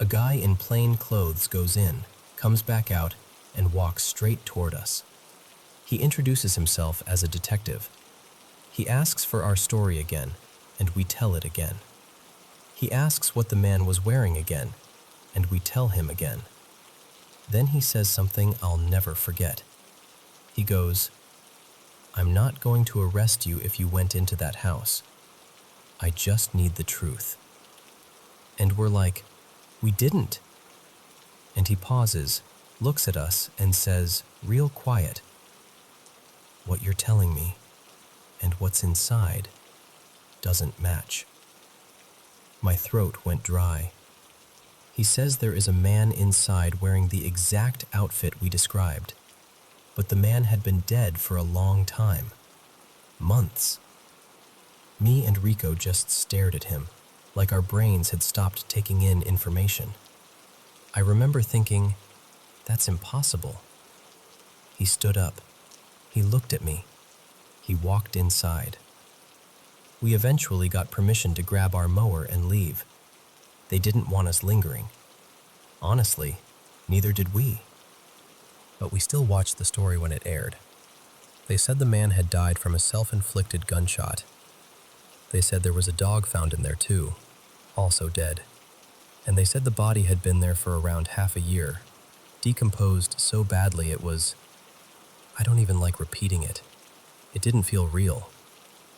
A guy in plain clothes goes in, comes back out, and walks straight toward us. He introduces himself as a detective. He asks for our story again, and we tell it again. He asks what the man was wearing again, and we tell him again. Then he says something I'll never forget. He goes, "I'm not going to arrest you if you went into that house. I just need the truth." And we're like, "We didn't." And he pauses, looks at us and says, real quiet, "What you're telling me and what's inside doesn't match." My throat went dry. He says there is a man inside wearing the exact outfit we described, but the man had been dead for a long time. Months. Me and Rico just stared at him, like our brains had stopped taking in information. I remember thinking, that's impossible. He stood up. He looked at me. He walked inside. We eventually got permission to grab our mower and leave. They didn't want us lingering. Honestly, neither did we. But we still watched the story when it aired. They said the man had died from a self-inflicted gunshot. They said there was a dog found in there too, also dead. And they said the body had been there for around half a year, decomposed so badly it was... I don't even like repeating it. It didn't feel real.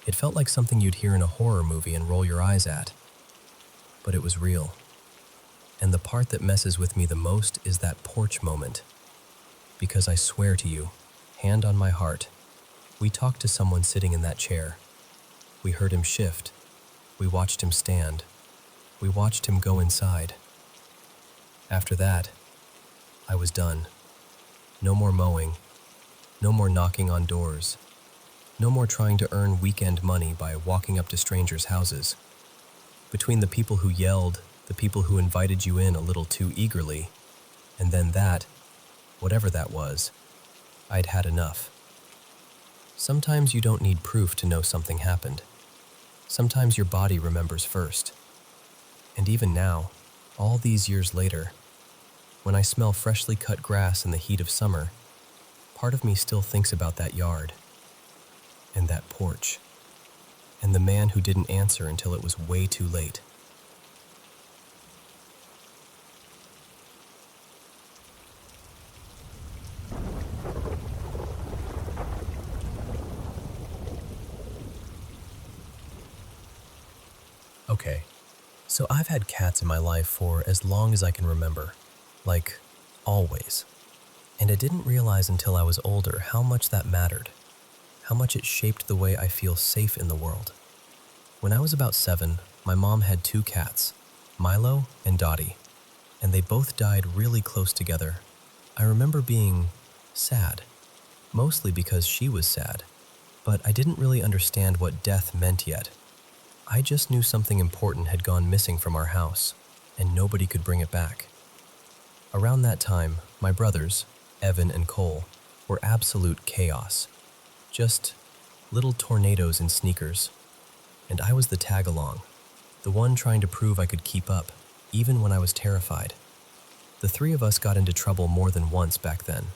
It felt like something you'd hear in a horror movie and roll your eyes at. But it was real. And the part that messes with me the most is that porch moment. Because I swear to you, hand on my heart, we talked to someone sitting in that chair. We heard him shift. We watched him stand. We watched him go inside. After that, I was done. No more mowing. No more knocking on doors. No more trying to earn weekend money by walking up to strangers' houses. Between the people who yelled, the people who invited you in a little too eagerly, and then that, whatever that was, I'd had enough. Sometimes you don't need proof to know something happened. Sometimes your body remembers first. And even now, all these years later, when I smell freshly cut grass in the heat of summer, part of me still thinks about that yard, and that porch, and the man who didn't answer until it was way too late. Okay, so I've had cats in my life for as long as I can remember, like, always. And I didn't realize until I was older how much that mattered, how much it shaped the way I feel safe in the world. When I was about 7, my mom had 2 cats, Milo and Dottie, and they both died really close together. I remember being sad, mostly because she was sad, but I didn't really understand what death meant yet. I just knew something important had gone missing from our house, and nobody could bring it back. Around that time, my brothers, Evan and Cole, were absolute chaos. Just little tornadoes in sneakers. And I was the tag-along, the one trying to prove I could keep up, even when I was terrified. The 3 of us got into trouble more than once back then.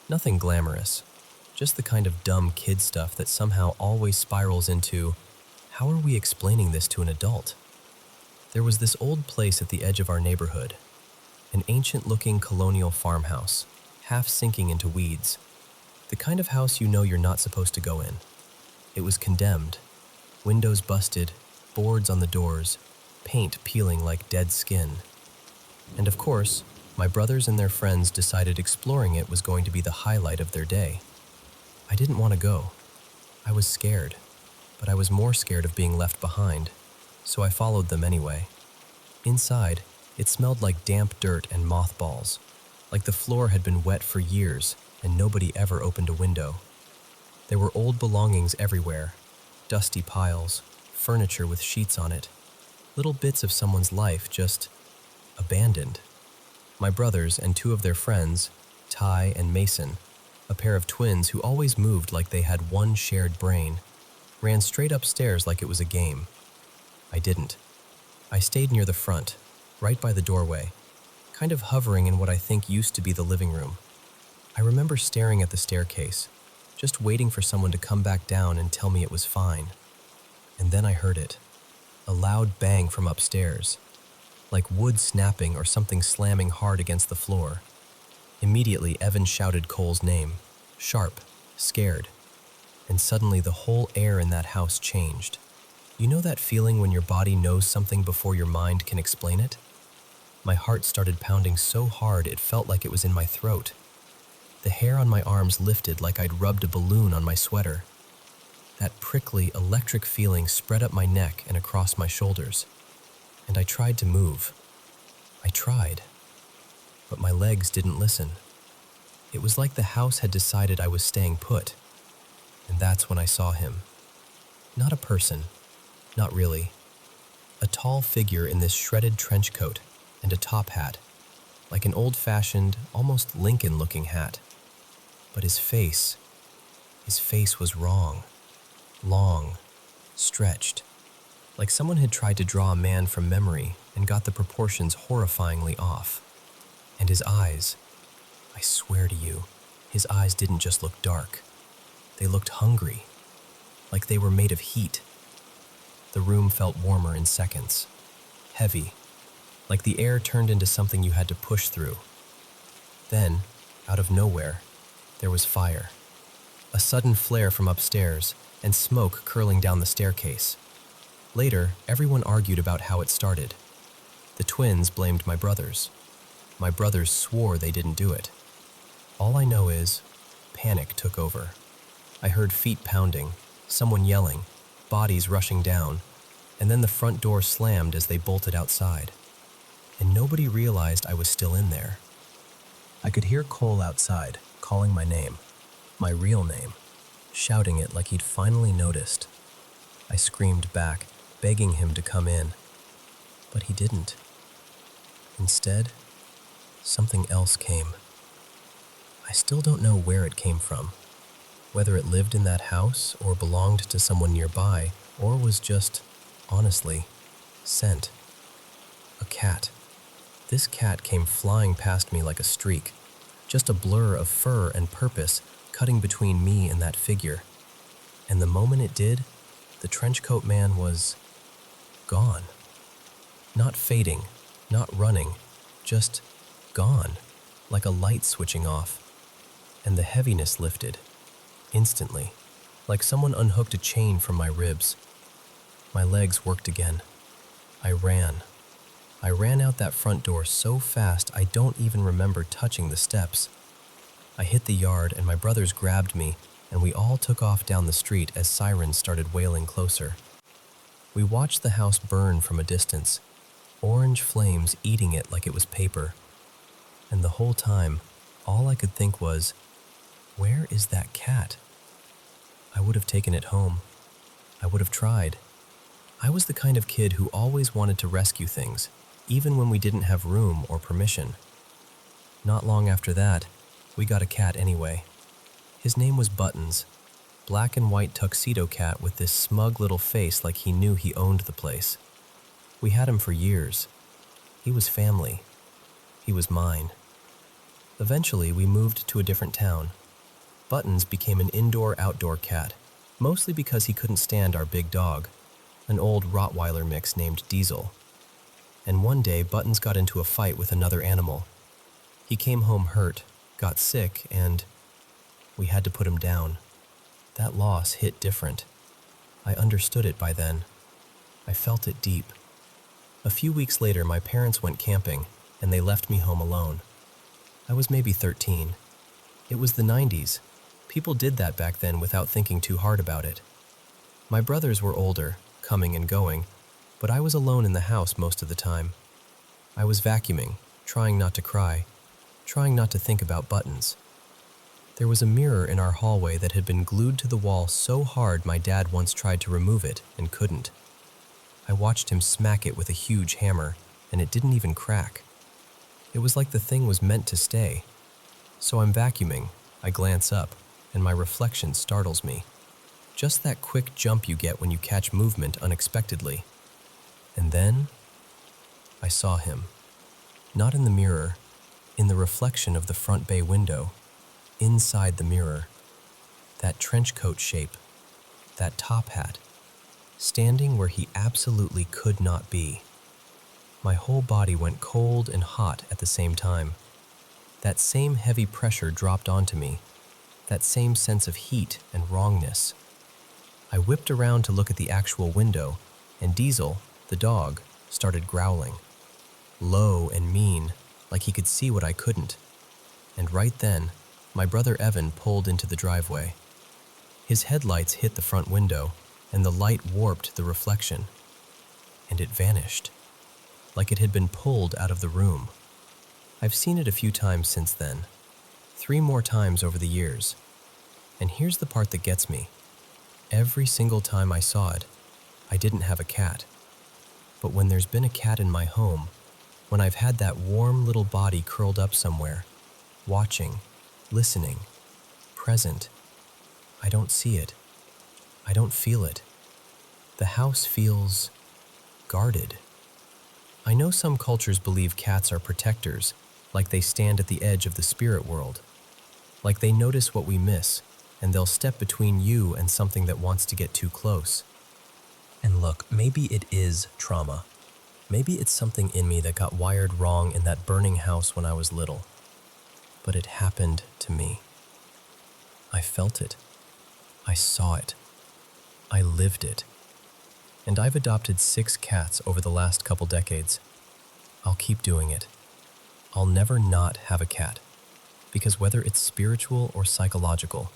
Nothing glamorous, just the kind of dumb kid stuff that somehow always spirals into, how are we explaining this to an adult? There was this old place at the edge of our neighborhood, an ancient-looking colonial farmhouse, half sinking into weeds. The kind of house you know you're not supposed to go in. It was condemned. Windows busted, boards on the doors, paint peeling like dead skin. And of course, my brothers and their friends decided exploring it was going to be the highlight of their day. I didn't want to go. I was scared, but I was more scared of being left behind, so I followed them anyway. Inside, it smelled like damp dirt and mothballs, like the floor had been wet for years and nobody ever opened a window. There were old belongings everywhere, dusty piles, furniture with sheets on it, little bits of someone's life just abandoned. My brothers and 2 of their friends, Ty and Mason, a pair of twins who always moved like they had one shared brain, ran straight upstairs like it was a game. I didn't. I stayed near the front, right by the doorway, kind of hovering in what I think used to be the living room. I remember staring at the staircase, just waiting for someone to come back down and tell me it was fine. And then I heard it, a loud bang from upstairs, like wood snapping or something slamming hard against the floor. Immediately, Evan shouted Cole's name, sharp, scared, and suddenly the whole air in that house changed. You know that feeling when your body knows something before your mind can explain it? My heart started pounding so hard it felt like it was in my throat. The hair on my arms lifted like I'd rubbed a balloon on my sweater. That prickly, electric feeling spread up my neck and across my shoulders. And I tried to move. I tried. But my legs didn't listen. It was like the house had decided I was staying put. And that's when I saw him. Not a person. Not really. A tall figure in this shredded trench coat and a top hat, like an old-fashioned, almost Lincoln-looking hat. But his face was wrong. Long, stretched, like someone had tried to draw a man from memory and got the proportions horrifyingly off. And his eyes, I swear to you, his eyes didn't just look dark. They looked hungry, like they were made of heat. The room felt warmer in seconds, heavy, like the air turned into something you had to push through. Then, out of nowhere, there was fire. A sudden flare from upstairs, and smoke curling down the staircase. Later, everyone argued about how it started. The twins blamed my brothers. My brothers swore they didn't do it. All I know is, panic took over. I heard feet pounding, someone yelling, bodies rushing down, and then the front door slammed as they bolted outside. And nobody realized I was still in there. I could hear Cole outside, calling my name, my real name, shouting it like he'd finally noticed. I screamed back, begging him to come in. But he didn't. Instead, something else came. I still don't know where it came from, whether it lived in that house or belonged to someone nearby, or was just, honestly, sent. A cat. This cat came flying past me like a streak, just a blur of fur and purpose cutting between me and that figure. And the moment it did, the trenchcoat man was gone. Not fading, not running, just gone, like a light switching off. And the heaviness lifted, instantly, like someone unhooked a chain from my ribs. My legs worked again. I ran. I ran out that front door so fast I don't even remember touching the steps. I hit the yard and my brothers grabbed me, and we all took off down the street as sirens started wailing closer. We watched the house burn from a distance, orange flames eating it like it was paper. And the whole time, all I could think was, where is that cat? I would have taken it home. I would have tried. I was the kind of kid who always wanted to rescue things, even when we didn't have room or permission. Not long after that, we got a cat anyway. His name was Buttons, black and white tuxedo cat with this smug little face like he knew he owned the place. We had him for years. He was family. He was mine. Eventually, we moved to a different town. Buttons became an indoor-outdoor cat, mostly because he couldn't stand our big dog, an old Rottweiler mix named Diesel. And one day, Buttons got into a fight with another animal. He came home hurt, got sick, and we had to put him down. That loss hit different. I understood it by then. I felt it deep. A few weeks later, my parents went camping, and they left me home alone. I was maybe 13. It was the 90s. People did that back then without thinking too hard about it. My brothers were older, coming and going, but I was alone in the house most of the time. I was vacuuming, trying not to cry, trying not to think about Buttons. There was a mirror in our hallway that had been glued to the wall so hard my dad once tried to remove it and couldn't. I watched him smack it with a huge hammer, and it didn't even crack. It was like the thing was meant to stay. So I'm vacuuming, I glance up, and my reflection startles me. Just that quick jump you get when you catch movement unexpectedly. And then, I saw him. Not in the mirror, in the reflection of the front bay window, inside the mirror. That trench coat shape, that top hat, standing where he absolutely could not be. My whole body went cold and hot at the same time. That same heavy pressure dropped onto me, that same sense of heat and wrongness. I whipped around to look at the actual window, and Diesel, the dog, started growling. low and mean, like he could see what I couldn't. And right then, my brother Evan pulled into the driveway. His headlights hit the front window, and the light warped the reflection. And it vanished, like it had been pulled out of the room. I've seen it a few times since then, 3 more times over the years. And here's the part that gets me. Every single time I saw it, I didn't have a cat. But when there's been a cat in my home, when I've had that warm little body curled up somewhere, watching, listening, present, I don't see it. I don't feel it. The house feels guarded. I know some cultures believe cats are protectors, like they stand at the edge of the spirit world. Like they notice what we miss, and they'll step between you and something that wants to get too close. And look, maybe it is trauma. Maybe it's something in me that got wired wrong in that burning house when I was little. But it happened to me. I felt it. I saw it. I lived it. And I've adopted 6 cats over the last couple decades. I'll keep doing it. I'll never not have a cat. Because whether it's spiritual or psychological,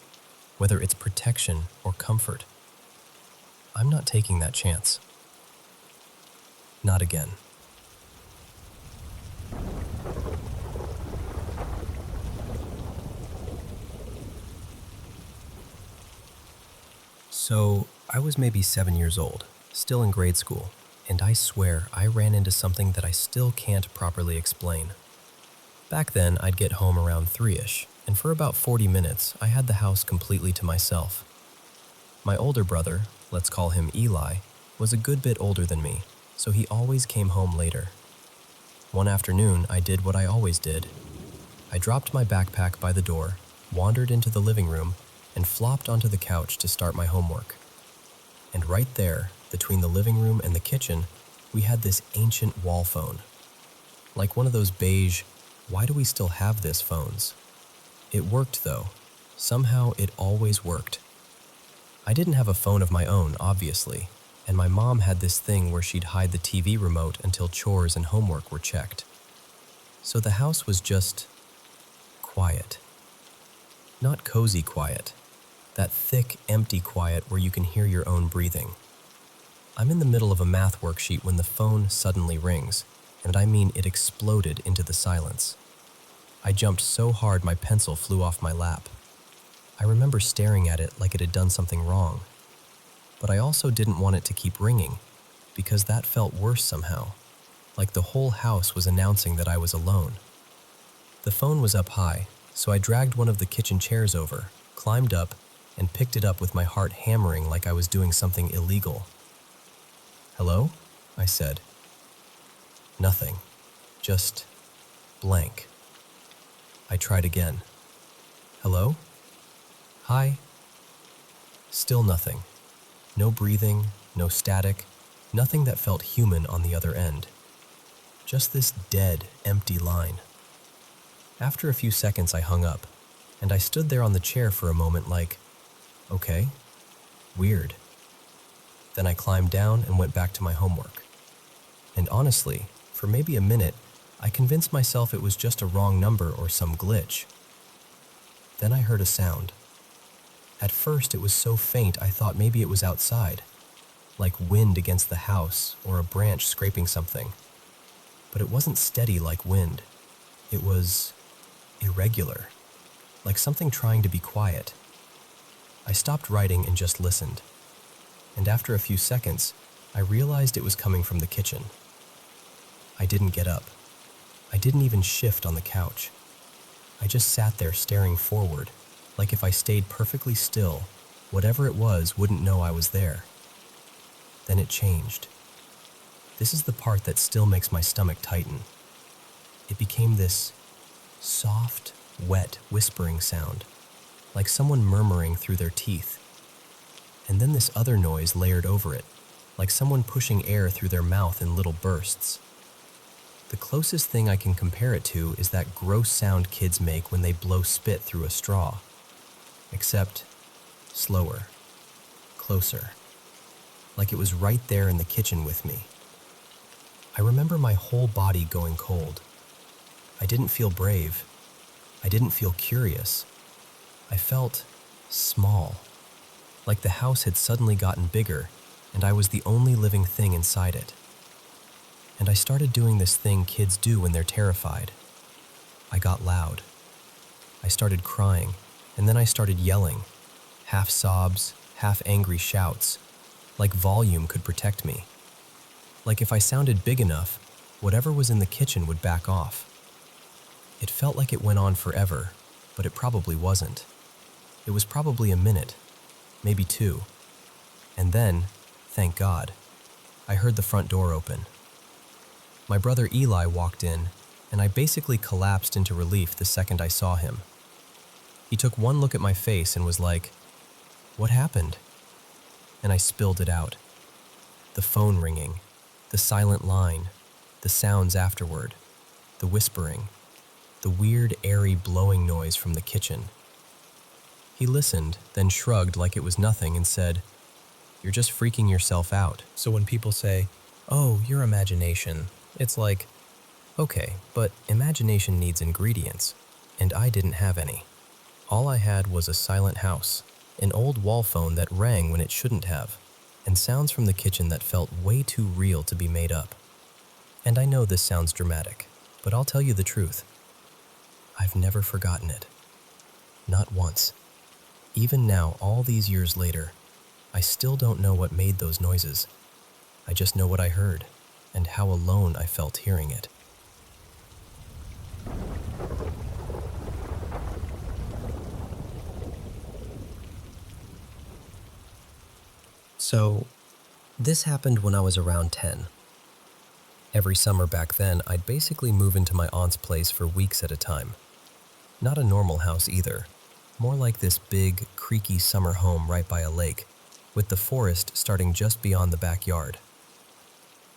whether it's protection or comfort, I'm not taking that chance. Not again. So, I was maybe 7 years old, still in grade school, and I swear I ran into something that I still can't properly explain. Back then, I'd get home around 3-ish, and for about 40 minutes, I had the house completely to myself. My older brother, let's call him Eli, was a good bit older than me, so he always came home later. One afternoon, I did what I always did. I dropped my backpack by the door, wandered into the living room, and flopped onto the couch to start my homework. And right there, between the living room and the kitchen, we had this ancient wall phone. Like one of those beige, why do we still have this phones? It worked though. Somehow it always worked. I didn't have a phone of my own, obviously, and my mom had this thing where she'd hide the TV remote until chores and homework were checked. So the house was just quiet. Not cozy quiet. That thick, empty quiet where you can hear your own breathing. I'm in the middle of a math worksheet when the phone suddenly rings, and I mean it exploded into the silence. I jumped so hard my pencil flew off my lap. I remember staring at it like it had done something wrong. But I also didn't want it to keep ringing, because that felt worse somehow, like the whole house was announcing that I was alone. The phone was up high, so I dragged one of the kitchen chairs over, climbed up, and picked it up with my heart hammering like I was doing something illegal. "Hello?" I said. Nothing. Just blank. I tried again. "Hello? Hi?" Still nothing. No breathing, no static, nothing that felt human on the other end. Just this dead, empty line. After a few seconds, I hung up, and I stood there on the chair for a moment like, okay, weird. Then I climbed down and went back to my homework. And honestly, for maybe a minute, I convinced myself it was just a wrong number or some glitch. Then I heard a sound. At first, it was so faint I thought maybe it was outside, like wind against the house or a branch scraping something. But it wasn't steady like wind. It was irregular, like something trying to be quiet. I stopped writing and just listened. And after a few seconds, I realized it was coming from the kitchen. I didn't get up. I didn't even shift on the couch. I just sat there staring forward, like if I stayed perfectly still, whatever it was wouldn't know I was there. Then it changed. This is the part that still makes my stomach tighten. It became this soft, wet, whispering sound, like someone murmuring through their teeth. And then this other noise layered over it, like someone pushing air through their mouth in little bursts. The closest thing I can compare it to is that gross sound kids make when they blow spit through a straw. Except slower, closer, like it was right there in the kitchen with me. I remember my whole body going cold. I didn't feel brave. I didn't feel curious. I felt small, like the house had suddenly gotten bigger and I was the only living thing inside it. And I started doing this thing kids do when they're terrified. I got loud. I started crying, and then I started yelling, half sobs, half angry shouts, like volume could protect me. Like if I sounded big enough, whatever was in the kitchen would back off. It felt like it went on forever, but it probably wasn't. It was probably a minute, maybe two. And then, thank God, I heard the front door open. My brother Eli walked in, and I basically collapsed into relief the second I saw him. He took one look at my face and was like, "What happened?" And I spilled it out. The phone ringing, the silent line, the sounds afterward, the whispering, the weird airy blowing noise from the kitchen. He listened, then shrugged like it was nothing and said, "You're just freaking yourself out." So when people say, "Oh, your imagination," it's like, okay, but imagination needs ingredients, and I didn't have any. All I had was a silent house, an old wall phone that rang when it shouldn't have, and sounds from the kitchen that felt way too real to be made up. And I know this sounds dramatic, but I'll tell you the truth. I've never forgotten it. Not once. Even now, all these years later, I still don't know what made those noises. I just know what I heard, and how alone I felt hearing it. So, this happened when I was around 10. Every summer back then, I'd basically move into my aunt's place for weeks at a time. Not a normal house either, more like this big, creaky summer home right by a lake, with the forest starting just beyond the backyard.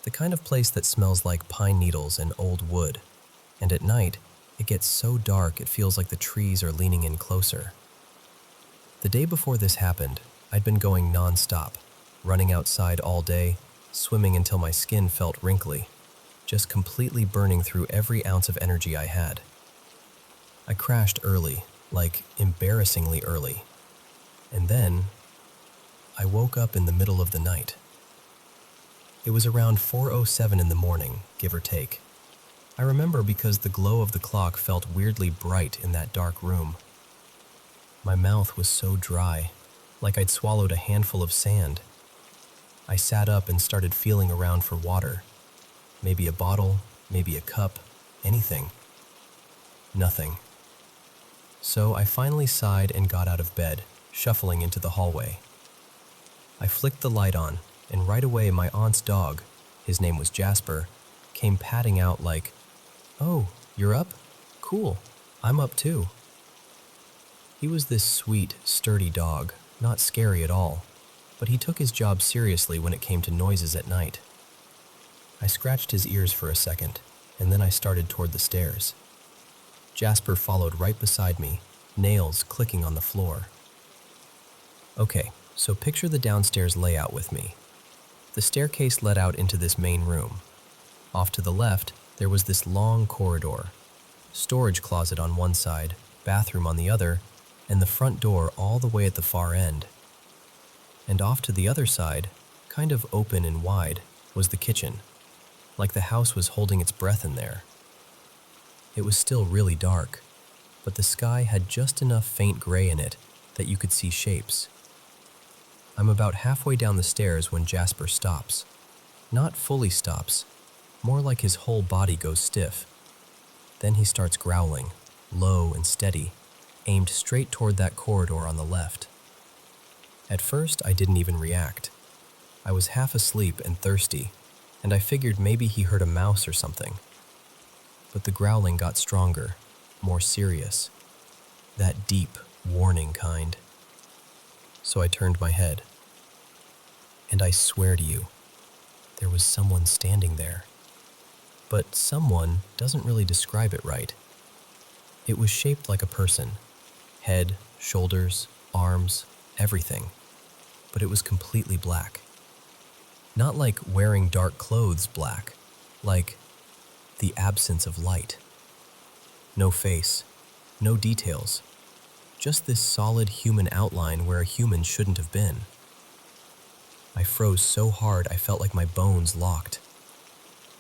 The kind of place that smells like pine needles and old wood, and at night, it gets so dark it feels like the trees are leaning in closer. The day before this happened, I'd been going non-stop, running outside all day, swimming until my skin felt wrinkly, just completely burning through every ounce of energy I had. I crashed early, like embarrassingly early, and then I woke up in the middle of the night. It was around 4:07 in the morning, give or take. I remember because the glow of the clock felt weirdly bright in that dark room. My mouth was so dry, like I'd swallowed a handful of sand. I sat up and started feeling around for water. Maybe a bottle, maybe a cup, anything. Nothing. So I finally sighed and got out of bed, shuffling into the hallway. I flicked the light on, and right away my aunt's dog, his name was Jasper, came padding out like, "Oh, you're up? Cool, I'm up too." He was this sweet, sturdy dog, not scary at all, but he took his job seriously when it came to noises at night. I scratched his ears for a second, and then I started toward the stairs. Jasper followed right beside me, nails clicking on the floor. Okay, so picture the downstairs layout with me. The staircase led out into this main room. Off to the left, there was this long corridor, storage closet on one side, bathroom on the other, and the front door all the way at the far end. And off to the other side, kind of open and wide, was the kitchen, like the house was holding its breath in there. It was still really dark, but the sky had just enough faint gray in it that you could see shapes. I'm about halfway down the stairs when Jasper stops. Not fully stops, more like his whole body goes stiff. Then he starts growling, low and steady, aimed straight toward that corridor on the left. At first, I didn't even react. I was half asleep and thirsty, and I figured maybe he heard a mouse or something. But the growling got stronger, more serious. That deep, warning kind. So I turned my head. And I swear to you, there was someone standing there. But someone doesn't really describe it right. It was shaped like a person. Head, shoulders, arms, everything. But it was completely black. Not like wearing dark clothes black, Like the absence of light. No face, no details, just this solid human outline where a human shouldn't have been. I froze so hard I felt like my bones locked.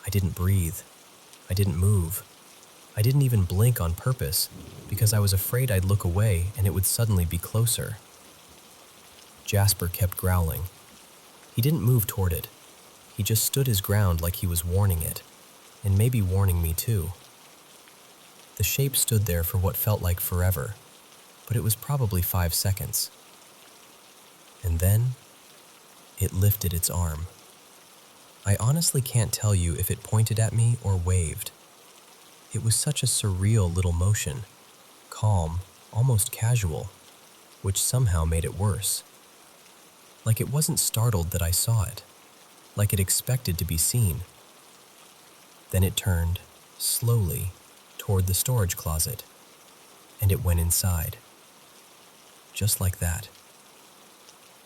I didn't breathe. I didn't move. I didn't even blink on purpose because I was afraid I'd look away and it would suddenly be closer. Jasper kept growling. He didn't move toward it. He just stood his ground like he was warning it, and maybe warning me too. The shape stood there for what felt like forever, but it was probably 5 seconds. And then, it lifted its arm. I honestly can't tell you if it pointed at me or waved. It was such a surreal little motion, calm, almost casual, which somehow made it worse. Like it wasn't startled that I saw it, like it expected to be seen. Then it turned, slowly, toward the storage closet, and it went inside. Just like that.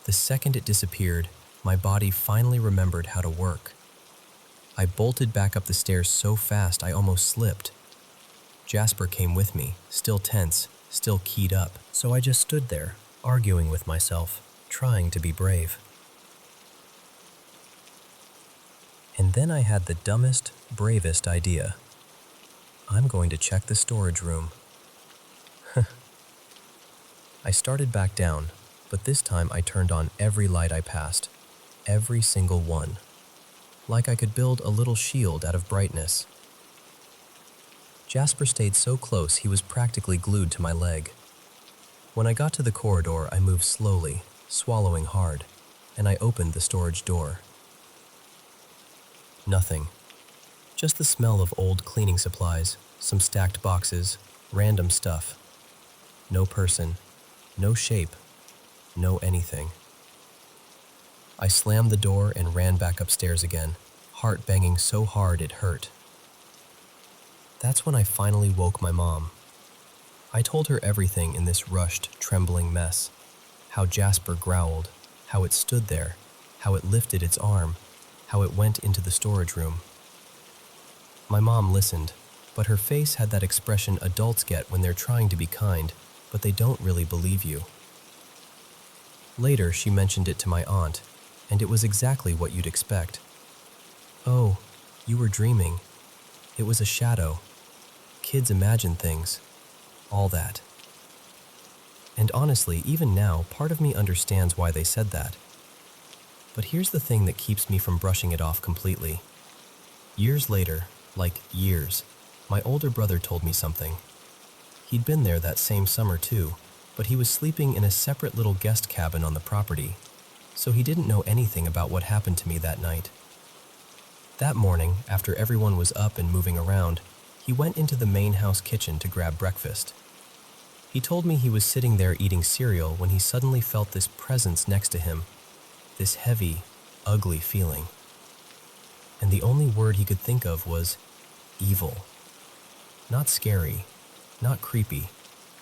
The second it disappeared, my body finally remembered how to work. I bolted back up the stairs so fast I almost slipped. Jasper came with me, still tense, still keyed up, so I just stood there, arguing with myself, trying to be brave. And then I had the dumbest, bravest idea. I'm going to check the storage room. I started back down, but this time I turned on every light I passed, every single one, like I could build a little shield out of brightness. Jasper stayed so close he was practically glued to my leg. When I got to the corridor, I moved slowly, swallowing hard, and I opened the storage door. Nothing. Just the smell of old cleaning supplies, some stacked boxes, random stuff. No person, no shape, no anything. I slammed the door and ran back upstairs again, heart banging so hard it hurt. That's when I finally woke my mom. I told her everything in this rushed, trembling mess. How Jasper growled, how it stood there, how it lifted its arm, how it went into the storage room. My mom listened, but her face had that expression adults get when they're trying to be kind, but they don't really believe you. Later, she mentioned it to my aunt, and it was exactly what you'd expect. Oh, you were dreaming. It was a shadow. Kids imagine things. All that. And honestly, even now, part of me understands why they said that. But here's the thing that keeps me from brushing it off completely. Years later, like years, my older brother told me something. He'd been there that same summer too, but he was sleeping in a separate little guest cabin on the property, so he didn't know anything about what happened to me that night. That morning, after everyone was up and moving around, he went into the main house kitchen to grab breakfast. He told me he was sitting there eating cereal when he suddenly felt this presence next to him, this heavy, ugly feeling. And the only word he could think of was evil. Not scary, not creepy,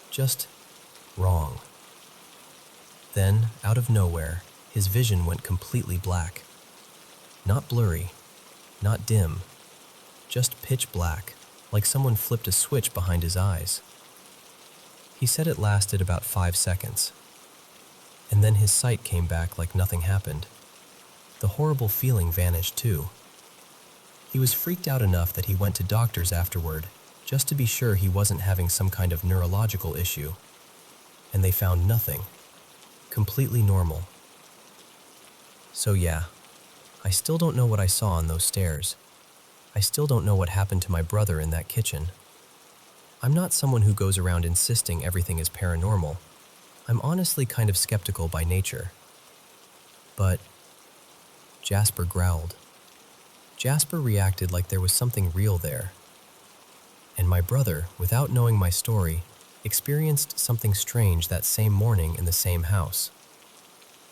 just wrong. Then, out of nowhere, his vision went completely black. Not blurry, not dim, just pitch black, like someone flipped a switch behind his eyes. He said it lasted about 5 seconds. And then his sight came back like nothing happened. The horrible feeling vanished too. He was freaked out enough that he went to doctors afterward, just to be sure he wasn't having some kind of neurological issue. And they found nothing. Completely normal. So yeah, I still don't know what I saw on those stairs. I still don't know what happened to my brother in that kitchen. I'm not someone who goes around insisting everything is paranormal. I'm honestly kind of skeptical by nature. But Jasper growled. Jasper reacted like there was something real there. And my brother, without knowing my story, experienced something strange that same morning in the same house.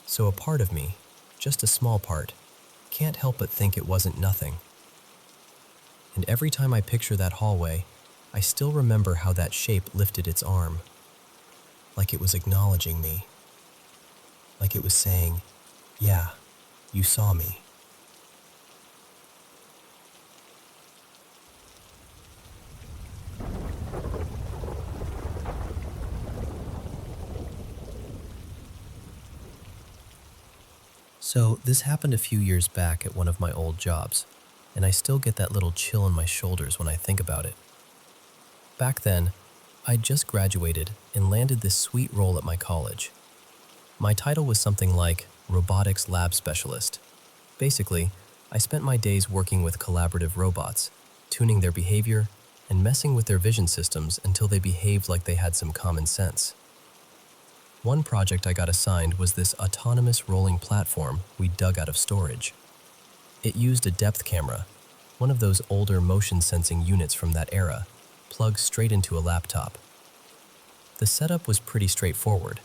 So a part of me, just a small part, can't help but think it wasn't nothing. And every time I picture that hallway, I still remember how that shape lifted its arm, like it was acknowledging me, like it was saying, "Yeah, you saw me." So this happened a few years back at one of my old jobs, and I still get that little chill in my shoulders when I think about it. Back then, I'd just graduated and landed this sweet role at my college. My title was something like Robotics Lab Specialist. Basically, I spent my days working with collaborative robots, tuning their behavior, and messing with their vision systems until they behaved like they had some common sense. One project I got assigned was this autonomous rolling platform we dug out of storage. It used a depth camera, one of those older motion-sensing units from that era, plugged straight into a laptop. The setup was pretty straightforward.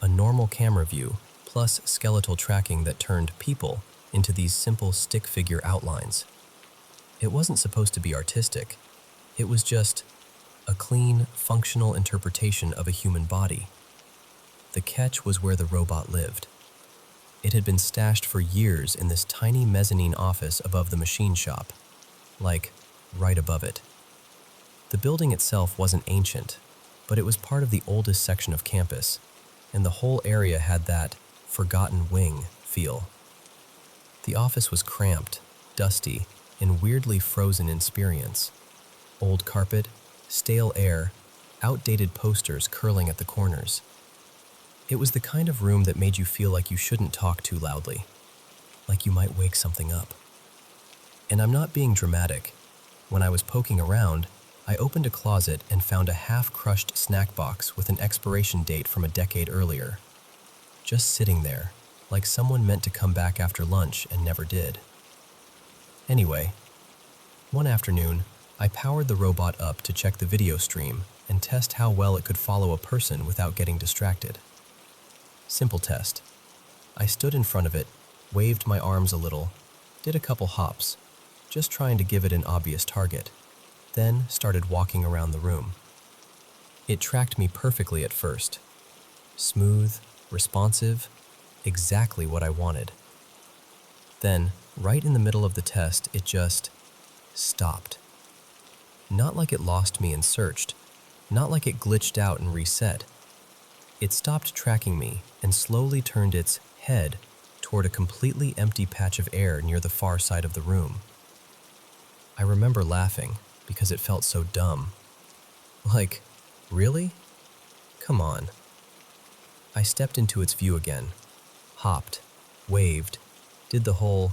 A normal camera view, plus skeletal tracking that turned people into these simple stick figure outlines. It wasn't supposed to be artistic. It was just a clean, functional interpretation of a human body. The catch was where the robot lived. It had been stashed for years in this tiny mezzanine office above the machine shop, like right above it. The building itself wasn't ancient, but it was part of the oldest section of campus, and the whole area had that forgotten wing feel. The office was cramped, dusty, and weirdly frozen in experience. Old carpet, stale air, outdated posters curling at the corners. It was the kind of room that made you feel like you shouldn't talk too loudly, like you might wake something up. And I'm not being dramatic. When I was poking around, I opened a closet and found a half-crushed snack box with an expiration date from a decade earlier. Just sitting there, like someone meant to come back after lunch and never did. Anyway, one afternoon, I powered the robot up to check the video stream and test how well it could follow a person without getting distracted. Simple test. I stood in front of it, waved my arms a little, did a couple hops, just trying to give it an obvious target, then started walking around the room. It tracked me perfectly at first. Smooth, responsive, exactly what I wanted. Then, right in the middle of the test, it just stopped. Not like it lost me and searched, not like it glitched out and reset. It stopped tracking me and slowly turned its head toward a completely empty patch of air near the far side of the room. I remember laughing because it felt so dumb. Like, really? Come on. I stepped into its view again, hopped, waved, did the whole,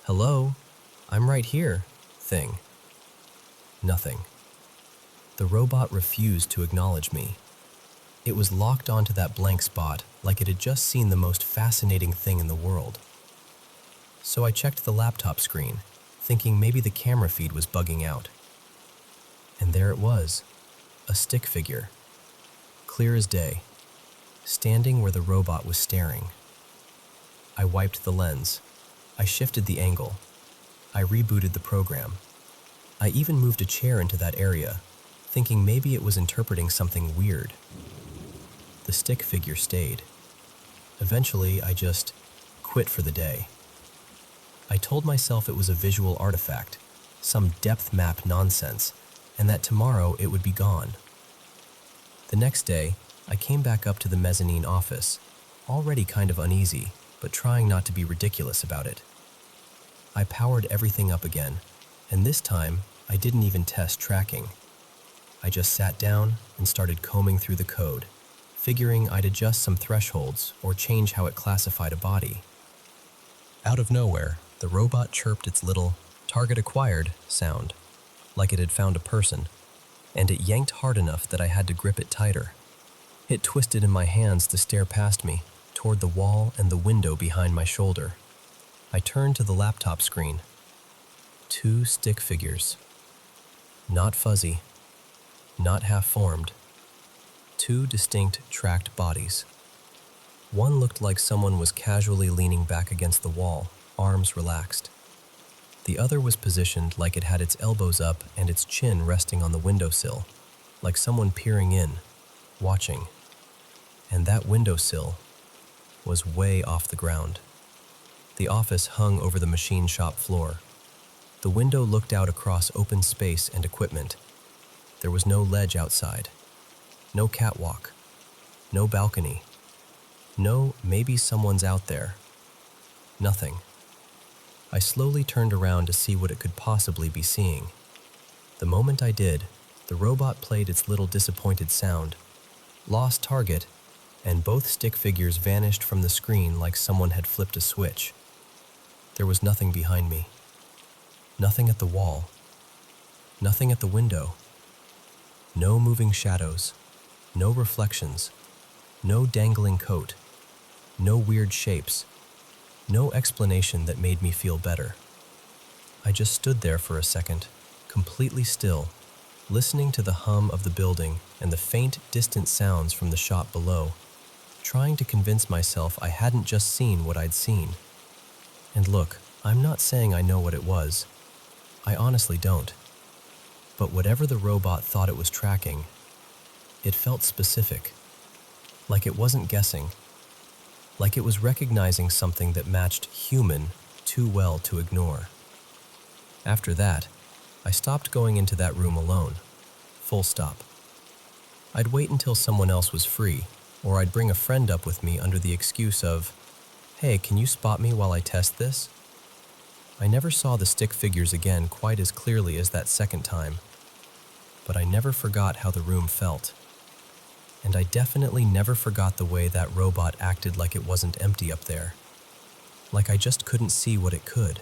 "Hello, I'm right here" thing. Nothing. The robot refused to acknowledge me. It was locked onto that blank spot like it had just seen the most fascinating thing in the world. So I checked the laptop screen, thinking maybe the camera feed was bugging out. And there it was, a stick figure, clear as day, standing where the robot was staring. I wiped the lens. I shifted the angle. I rebooted the program. I even moved a chair into that area, thinking maybe it was interpreting something weird. The stick figure stayed. Eventually, I just quit for the day. I told myself it was a visual artifact, some depth map nonsense, and that tomorrow it would be gone. The next day, I came back up to the mezzanine office, already kind of uneasy, but trying not to be ridiculous about it. I powered everything up again, and this time, I didn't even test tracking. I just sat down and started combing through the code, figuring I'd adjust some thresholds or change how it classified a body. Out of nowhere, the robot chirped its little "target acquired" sound, like it had found a person, and it yanked hard enough that I had to grip it tighter. It twisted in my hands to stare past me, toward the wall and the window behind my shoulder. I turned to the laptop screen. 2 stick figures. Not fuzzy, not half-formed. 2 distinct tracked bodies. One looked like someone was casually leaning back against the wall, arms relaxed. The other was positioned like it had its elbows up and its chin resting on the windowsill, like someone peering in, watching. And that windowsill was way off the ground. The office hung over the machine shop floor. The window looked out across open space and equipment. There was no ledge outside. No catwalk. No balcony. No, maybe someone's out there. Nothing. I slowly turned around to see what it could possibly be seeing. The moment I did, the robot played its little disappointed sound, lost target, and both stick figures vanished from the screen like someone had flipped a switch. There was nothing behind me. Nothing at the wall. Nothing at the window. No moving shadows. No reflections. No dangling coat. No weird shapes. No explanation that made me feel better. I just stood there for a second, completely still, listening to the hum of the building and the faint, distant sounds from the shop below, trying to convince myself I hadn't just seen what I'd seen. And look, I'm not saying I know what it was. I honestly don't. But whatever the robot thought it was tracking, it felt specific. Like it wasn't guessing. Like it was recognizing something that matched human too well to ignore. After that, I stopped going into that room alone. Full stop. I'd wait until someone else was free, or I'd bring a friend up with me under the excuse of, "Hey, can you spot me while I test this?" I never saw the stick figures again quite as clearly as that second time, but I never forgot how the room felt. And I definitely never forgot the way that robot acted like it wasn't empty up there. Like I just couldn't see what it could.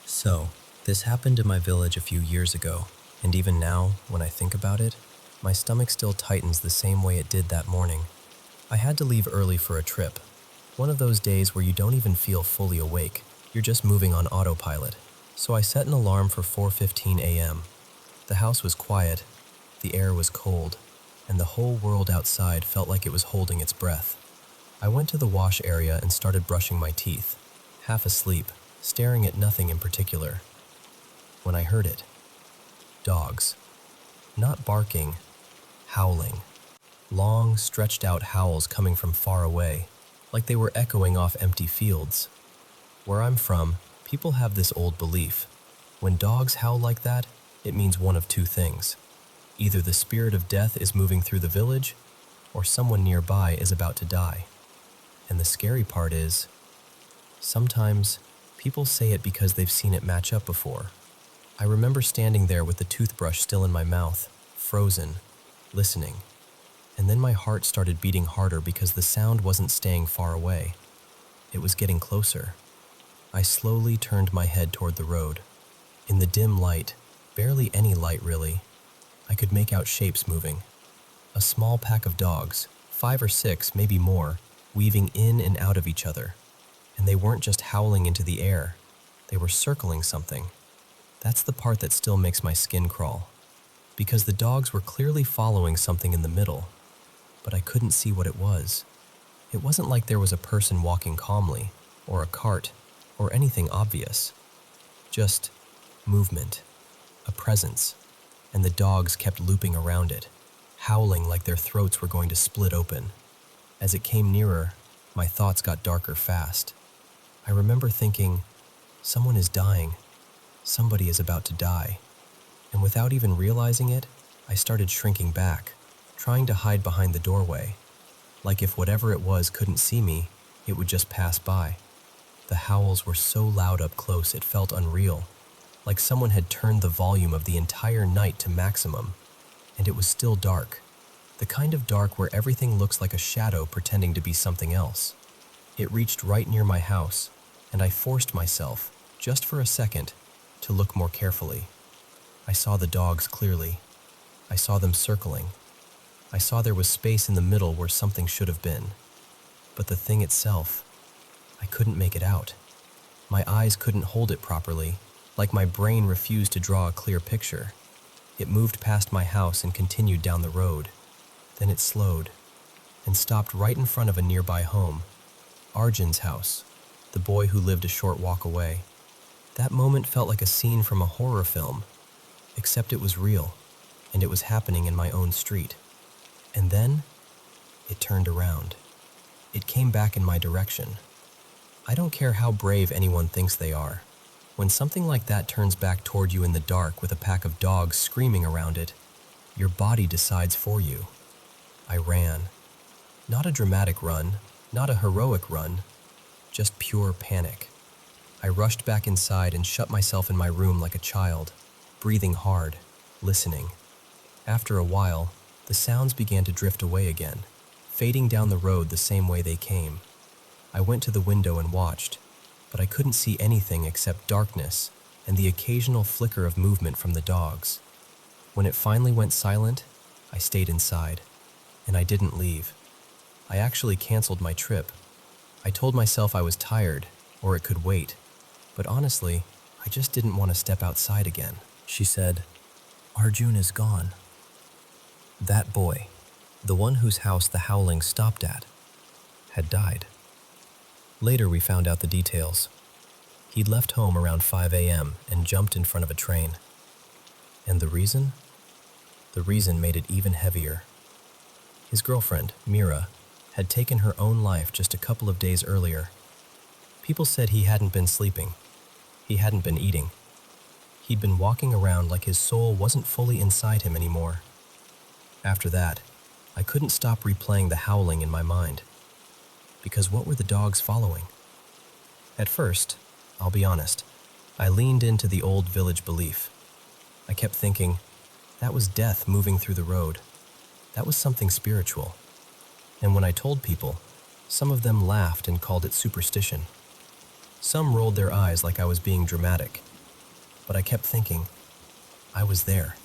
So, this happened in my village a few years ago, and even now, when I think about it, my stomach still tightens the same way it did that morning. I had to leave early for a trip. One of those days where you don't even feel fully awake, you're just moving on autopilot. So I set an alarm for 4:15 a.m. The house was quiet, the air was cold, and the whole world outside felt like it was holding its breath. I went to the wash area and started brushing my teeth, half asleep, staring at nothing in particular. When I heard it. Dogs. Not barking, howling. Long, stretched-out howls coming from far away, like they were echoing off empty fields. Where I'm from, people have this old belief. When dogs howl like that, it means one of two things. Either the spirit of death is moving through the village, or someone nearby is about to die. And the scary part is, sometimes people say it because they've seen it match up before. I remember standing there with the toothbrush still in my mouth, frozen, listening. And then my heart started beating harder because the sound wasn't staying far away. It was getting closer. I slowly turned my head toward the road. In the dim light, barely any light really, I could make out shapes moving. A small pack of dogs, 5 or 6, maybe more, weaving in and out of each other. And they weren't just howling into the air. They were circling something. That's the part that still makes my skin crawl. Because the dogs were clearly following something in the middle. But I couldn't see what it was. It wasn't like there was a person walking calmly, or a cart, or anything obvious. Just movement, a presence, and the dogs kept looping around it, howling like their throats were going to split open. As it came nearer, my thoughts got darker fast. I remember thinking, someone is dying. Somebody is about to die. And without even realizing it, I started shrinking back, trying to hide behind the doorway. Like if whatever it was couldn't see me, it would just pass by. The howls were so loud up close it felt unreal, like someone had turned the volume of the entire night to maximum. And it was still dark. The kind of dark where everything looks like a shadow pretending to be something else. It reached right near my house, and I forced myself, just for a second, to look more carefully. I saw the dogs clearly. I saw them circling. I saw there was space in the middle where something should have been. But the thing itself, I couldn't make it out. My eyes couldn't hold it properly, like my brain refused to draw a clear picture. It moved past my house and continued down the road. Then it slowed, and stopped right in front of a nearby home, Arjun's house, the boy who lived a short walk away. That moment felt like a scene from a horror film, except it was real, and it was happening in my own street. And then, it turned around. It came back in my direction. I don't care how brave anyone thinks they are. When something like that turns back toward you in the dark with a pack of dogs screaming around it, your body decides for you. I ran. Not a dramatic run, not a heroic run, just pure panic. I rushed back inside and shut myself in my room like a child, breathing hard, listening. After a while, the sounds began to drift away again, fading down the road the same way they came. I went to the window and watched, but I couldn't see anything except darkness and the occasional flicker of movement from the dogs. When it finally went silent, I stayed inside, and I didn't leave. I actually canceled my trip. I told myself I was tired, or it could wait, but honestly, I just didn't want to step outside again. She said, "Arjun is gone." That boy, the one whose house the howling stopped at, had died. Later we found out the details. He'd left home around 5 a.m. and jumped in front of a train. And the reason? The reason made it even heavier. His girlfriend, Mira, had taken her own life just a couple of days earlier. People said he hadn't been sleeping. He hadn't been eating. He'd been walking around like his soul wasn't fully inside him anymore. After that, I couldn't stop replaying the howling in my mind. Because what were the dogs following? At first, I'll be honest, I leaned into the old village belief. I kept thinking, that was death moving through the road. That was something spiritual. And when I told people, some of them laughed and called it superstition. Some rolled their eyes like I was being dramatic. But I kept thinking, I was there.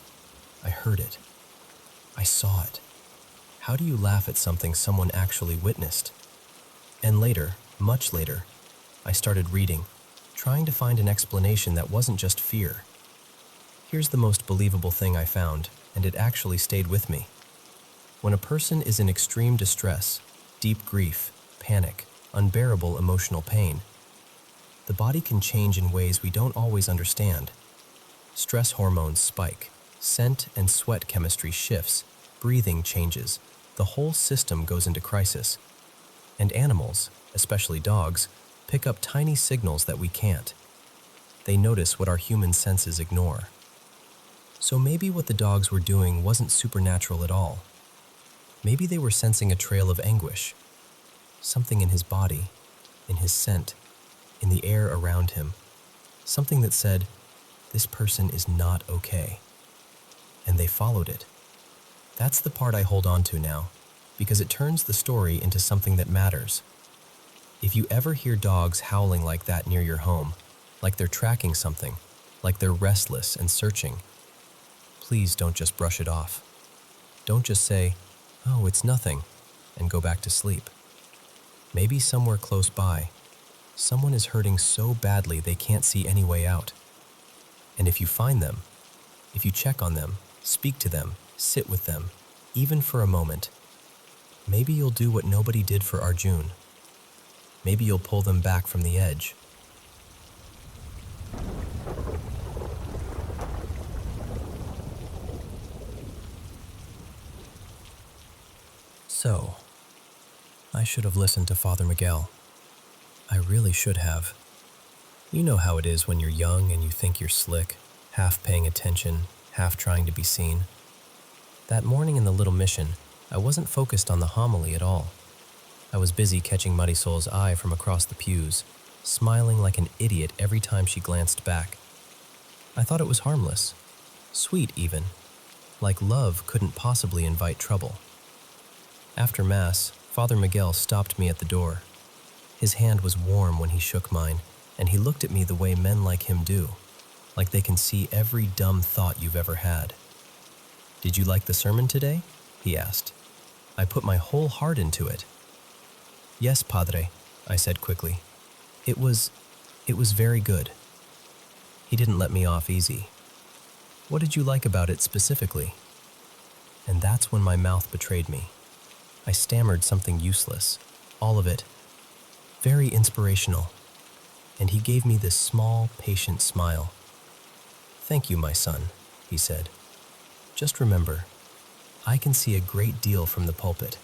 I heard it. I saw it. How do you laugh at something someone actually witnessed? And later, much later, I started reading, trying to find an explanation that wasn't just fear. Here's the most believable thing I found, and it actually stayed with me. When a person is in extreme distress, deep grief, panic, unbearable emotional pain, the body can change in ways we don't always understand. Stress hormones spike, scent and sweat chemistry shifts, breathing changes, the whole system goes into crisis. And animals, especially dogs, pick up tiny signals that we can't. They notice what our human senses ignore. So maybe what the dogs were doing wasn't supernatural at all. Maybe they were sensing a trail of anguish. Something in his body, in his scent, in the air around him. Something that said, this person is not okay. And they followed it. That's the part I hold on to now, because it turns the story into something that matters. If you ever hear dogs howling like that near your home, like they're tracking something, like they're restless and searching, please don't just brush it off. Don't just say, "Oh, it's nothing," and go back to sleep. Maybe somewhere close by, someone is hurting so badly they can't see any way out. And if you find them, if you check on them, speak to them, sit with them, even for a moment, maybe you'll do what nobody did for Arjun. Maybe you'll pull them back from the edge. So, I should have listened to Father Miguel. I really should have. You know how it is when you're young and you think you're slick, half paying attention, half trying to be seen. That morning in the little mission, I wasn't focused on the homily at all. I was busy catching Marisol's eye from across the pews, smiling like an idiot every time she glanced back. I thought it was harmless, sweet even, like love couldn't possibly invite trouble. After Mass, Father Miguel stopped me at the door. His hand was warm when he shook mine, and he looked at me the way men like him do, like they can see every dumb thought you've ever had. "Did you like the sermon today?" he asked. I put my whole heart into it. "Yes, Padre," I said quickly. It was very good." He didn't let me off easy. "What did you like about it specifically?" And that's when my mouth betrayed me. I stammered something useless, all of it. Very inspirational. And he gave me this small, patient smile. "Thank you, my son," he said. "Just remember, I can see a great deal from the pulpit,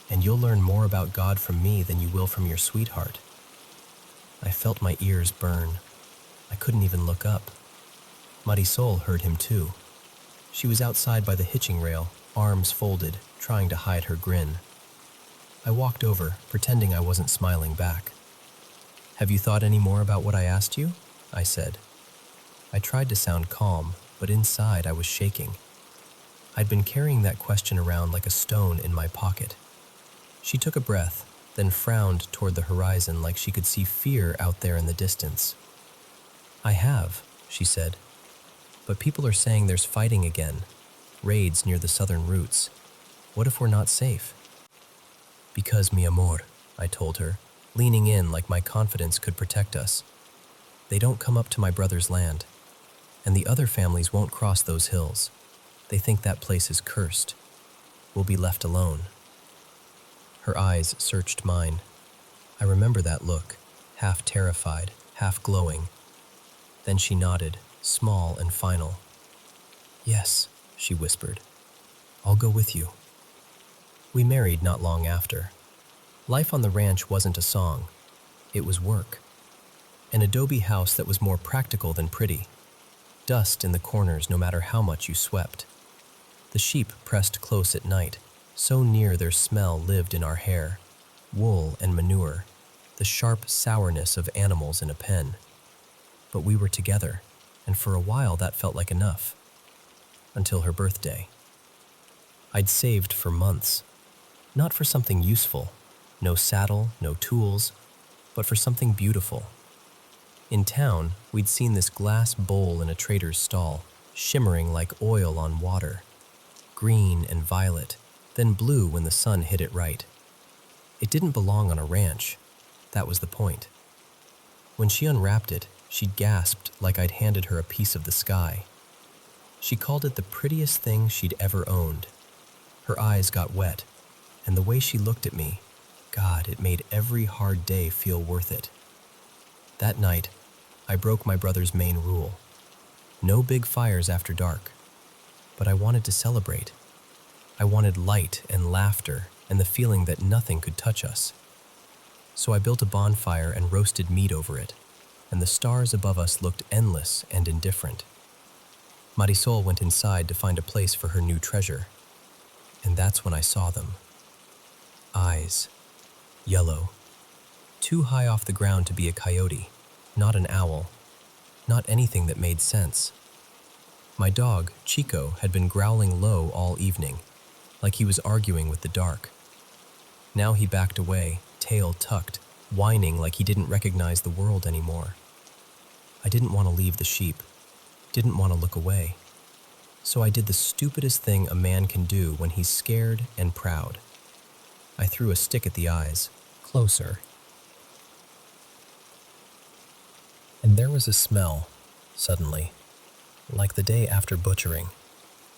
and you'll learn more about God from me than you will from your sweetheart." I felt my ears burn. I couldn't even look up. Marisol heard him too. She was outside by the hitching rail, arms folded, trying to hide her grin. I walked over, pretending I wasn't smiling back. "Have you thought any more about what I asked you?" I said. I tried to sound calm, but inside I was shaking. I'd been carrying that question around like a stone in my pocket. She took a breath, then frowned toward the horizon like she could see fear out there in the distance. "I have," she said. "But people are saying there's fighting again, raids near the southern routes. What if we're not safe?" "Because, mi amor," I told her, leaning in like my confidence could protect us. "They don't come up to my brother's land, and the other families won't cross those hills. They think that place is cursed. We'll be left alone." Her eyes searched mine. I remember that look, half terrified, half glowing. Then she nodded, small and final. "Yes," she whispered. "I'll go with you." We married not long after. Life on the ranch wasn't a song. It was work. An adobe house that was more practical than pretty. Dust in the corners no matter how much you swept. The sheep pressed close at night, so near their smell lived in our hair. Wool and manure, the sharp sourness of animals in a pen. But we were together, and for a while that felt like enough. Until her birthday. I'd saved for months. Not for something useful, no saddle, no tools, but for something beautiful. In town, we'd seen this glass bowl in a trader's stall, shimmering like oil on water. Green and violet, then blue when the sun hit it right. It didn't belong on a ranch. That was the point. When she unwrapped it, she gasped like I'd handed her a piece of the sky. She called it the prettiest thing she'd ever owned. Her eyes got wet, and the way she looked at me, God, it made every hard day feel worth it. That night, I broke my brother's main rule. No big fires after dark. But I wanted to celebrate. I wanted light and laughter and the feeling that nothing could touch us. So I built a bonfire and roasted meat over it, and the stars above us looked endless and indifferent. Marisol went inside to find a place for her new treasure, and that's when I saw them. Eyes. Yellow. Too high off the ground to be a coyote, not an owl, not anything that made sense. My dog, Chico, had been growling low all evening, like he was arguing with the dark. Now he backed away, tail tucked, whining like he didn't recognize the world anymore. I didn't want to leave the sheep, didn't want to look away. So I did the stupidest thing a man can do when he's scared and proud. I threw a stick at the eyes, closer. And there was a smell, suddenly. Like the day after butchering,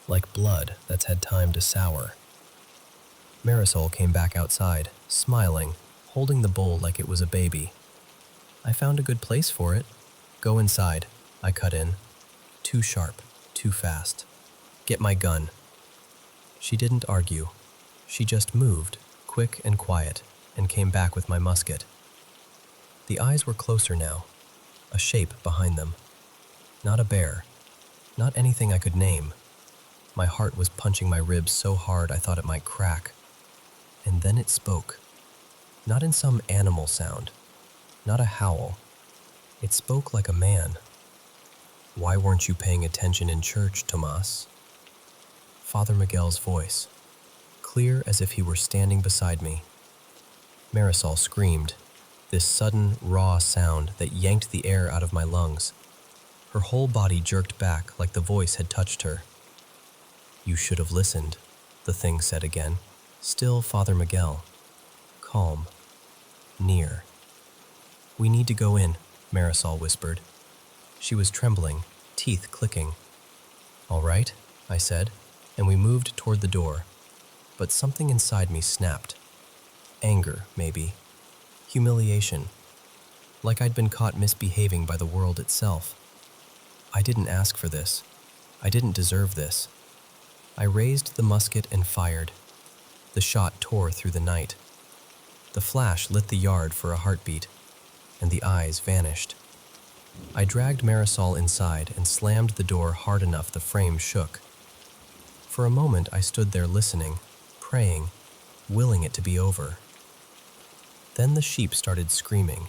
like blood that's had time to sour. Marisol came back outside, smiling, holding the bowl like it was a baby. "I found a good place for it." "Go inside," I cut in. Too sharp, too fast. "Get my gun." She didn't argue. She just moved, quick and quiet, and came back with my musket. The eyes were closer now, a shape behind them. Not a bear. Not anything I could name. My heart was punching my ribs so hard I thought it might crack. And then it spoke. Not in some animal sound. Not a howl. It spoke like a man. "Why weren't you paying attention in church, Tomas?" Father Miguel's voice, clear as if he were standing beside me. Marisol screamed, this sudden, raw sound that yanked the air out of my lungs. Her whole body jerked back like the voice had touched her. "You should have listened," the thing said again. Still Father Miguel. Calm. Near. "We need to go in," Marisol whispered. She was trembling, teeth clicking. "All right," I said, and we moved toward the door. But something inside me snapped. Anger, maybe. Humiliation. Like I'd been caught misbehaving by the world itself. I didn't ask for this. I didn't deserve this. I raised the musket and fired. The shot tore through the night. The flash lit the yard for a heartbeat, and the eyes vanished. I dragged Marisol inside and slammed the door hard enough the frame shook. For a moment I stood there listening, praying, willing it to be over. Then the sheep started screaming.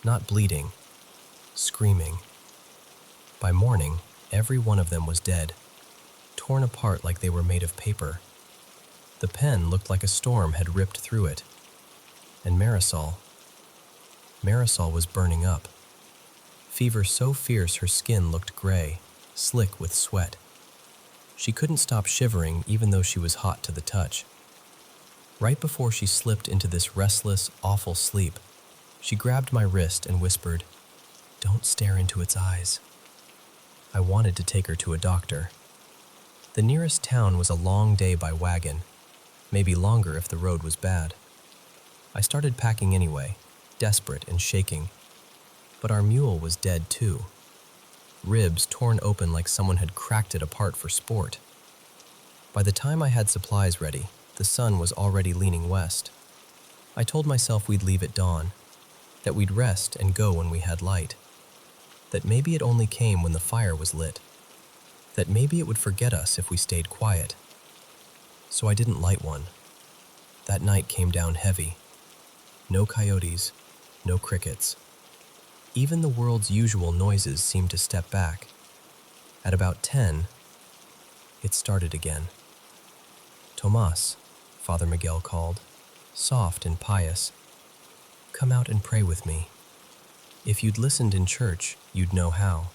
Not bleating, screaming. By morning, every one of them was dead, torn apart like they were made of paper. The pen looked like a storm had ripped through it. And Marisol was burning up. Fever so fierce her skin looked gray, slick with sweat. She couldn't stop shivering even though she was hot to the touch. Right before she slipped into this restless, awful sleep, she grabbed my wrist and whispered, "Don't stare into its eyes." I wanted to take her to a doctor. The nearest town was a long day by wagon, maybe longer if the road was bad. I started packing anyway, desperate and shaking. But our mule was dead too. Ribs torn open like someone had cracked it apart for sport. By the time I had supplies ready, the sun was already leaning west. I told myself we'd leave at dawn, that we'd rest and go when we had light, that maybe it only came when the fire was lit, that maybe it would forget us if we stayed quiet. So I didn't light one. That night came down heavy. No coyotes, no crickets. Even the world's usual noises seemed to step back. At about 10, it started again. "Tomas," Father Miguel called, soft and pious. "Come out and pray with me. If you'd listened in church, you'd know how."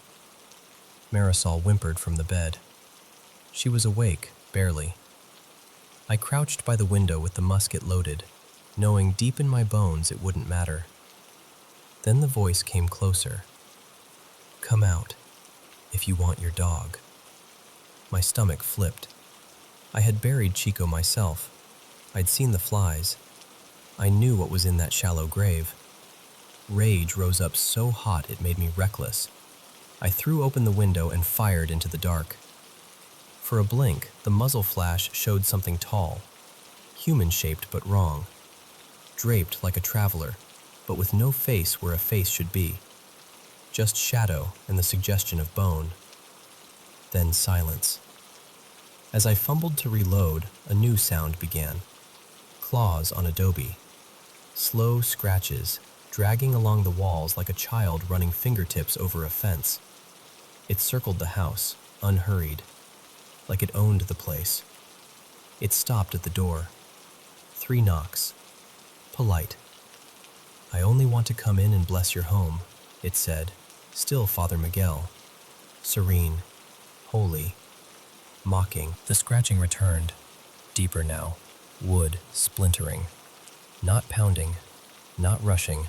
Marisol whimpered from the bed. She was awake, barely. I crouched by the window with the musket loaded, knowing deep in my bones it wouldn't matter. Then the voice came closer. "Come out, if you want your dog." My stomach flipped. I had buried Chico myself. I'd seen the flies. I knew what was in that shallow grave. Rage rose up so hot it made me reckless. I threw open the window and fired into the dark. For a blink, the muzzle flash showed something tall, human-shaped but wrong, draped like a traveler, but with no face where a face should be. Just shadow and the suggestion of bone. Then silence. As I fumbled to reload, a new sound began. Claws on adobe. Slow scratches, dragging along the walls like a child running fingertips over a fence. It circled the house, unhurried, like it owned the place. It stopped at the door. 3 knocks. Polite. "I only want to come in and bless your home," it said, still Father Miguel. Serene, holy, mocking. The scratching returned, deeper now, wood splintering. Not pounding, not rushing,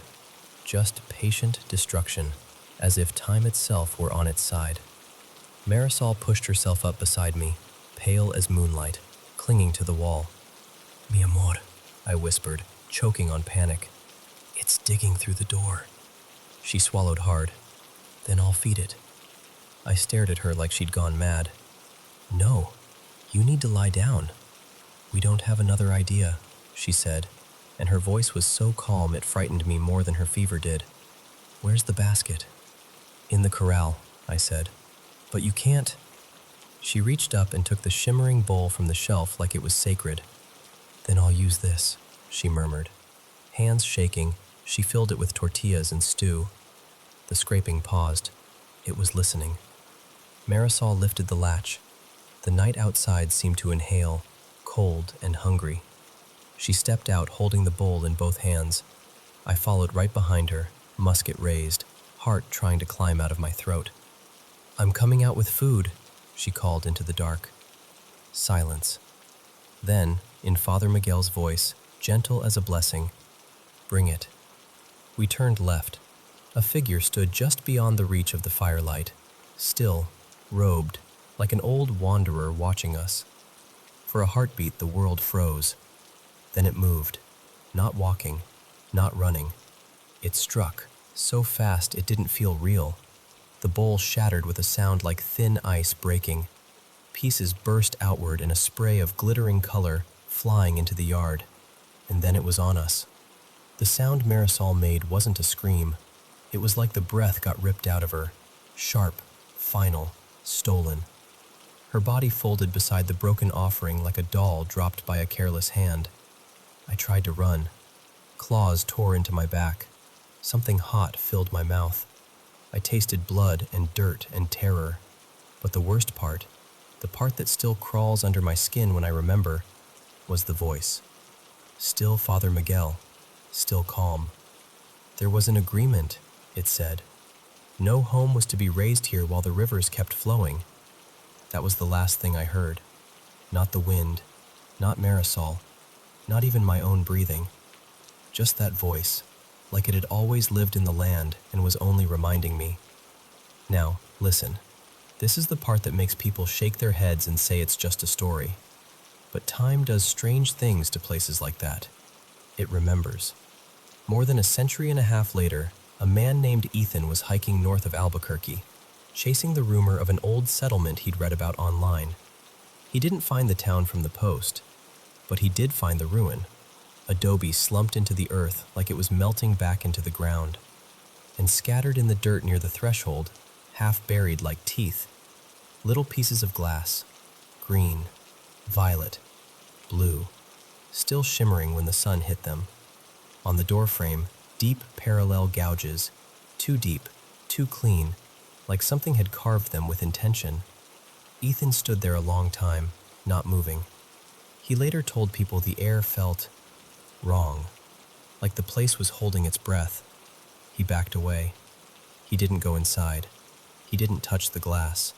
just patient destruction, as if time itself were on its side. Marisol pushed herself up beside me, pale as moonlight, clinging to the wall. "Mi amor," I whispered, choking on panic. "It's digging through the door." She swallowed hard. "Then I'll feed it." I stared at her like she'd gone mad. "No, you need to lie down." "We don't have another idea," she said, and her voice was so calm it frightened me more than her fever did. "Where's the basket?" "In the corral," I said. "But you can't." She reached up and took the shimmering bowl from the shelf like it was sacred. "Then I'll use this," she murmured. Hands shaking, she filled it with tortillas and stew. The scraping paused. It was listening. Marisol lifted the latch. The night outside seemed to inhale, cold and hungry. She stepped out holding the bowl in both hands. I followed right behind her, musket raised, heart trying to climb out of my throat. "I'm coming out with food," she called into the dark. Silence. Then, in Father Miguel's voice, gentle as a blessing, "Bring it." We turned left. A figure stood just beyond the reach of the firelight, still, robed, like an old wanderer watching us. For a heartbeat, the world froze. Then it moved, not walking, not running. It struck, so fast it didn't feel real. The bowl shattered with a sound like thin ice breaking. Pieces burst outward in a spray of glittering color, flying into the yard. And then it was on us. The sound Marisol made wasn't a scream. It was like the breath got ripped out of her, sharp, final, stolen. Her body folded beside the broken offering like a doll dropped by a careless hand. I tried to run. Claws tore into my back. Something hot filled my mouth. I tasted blood and dirt and terror. But the worst part, the part that still crawls under my skin when I remember, was the voice. Still Father Miguel, still calm. There was an agreement, it said. No home was to be raised here while the rivers kept flowing. That was the last thing I heard. Not the wind, not Marisol, not even my own breathing. Just that voice, like it had always lived in the land and was only reminding me. Now, listen. This is the part that makes people shake their heads and say it's just a story. But time does strange things to places like that. It remembers. More than a century and a half later, a man named Ethan was hiking north of Albuquerque, chasing the rumor of an old settlement he'd read about online. He didn't find the town from the post, but he did find the ruin. Adobe slumped into the earth like it was melting back into the ground, and scattered in the dirt near the threshold, half buried like teeth, little pieces of glass, green, violet, blue, still shimmering when the sun hit them. On the doorframe, deep parallel gouges, too deep, too clean, like something had carved them with intention. Ethan stood there a long time, not moving. He later told people the air felt wrong, like the place was holding its breath. He backed away. He didn't go inside. He didn't touch the glass.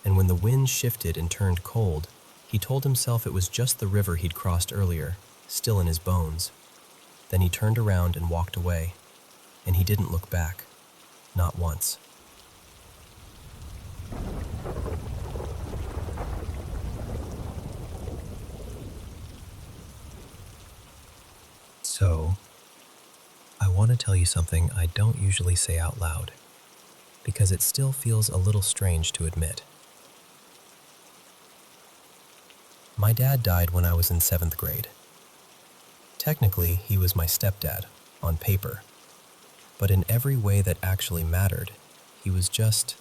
And when the wind shifted and turned cold, he told himself it was just the river he'd crossed earlier, still in his bones. Then he turned around and walked away, and he didn't look back, not once. So, I want to tell you something I don't usually say out loud, because it still feels a little strange to admit. My dad died when I was in 7th grade. Technically, he was my stepdad, on paper. But in every way that actually mattered, he was just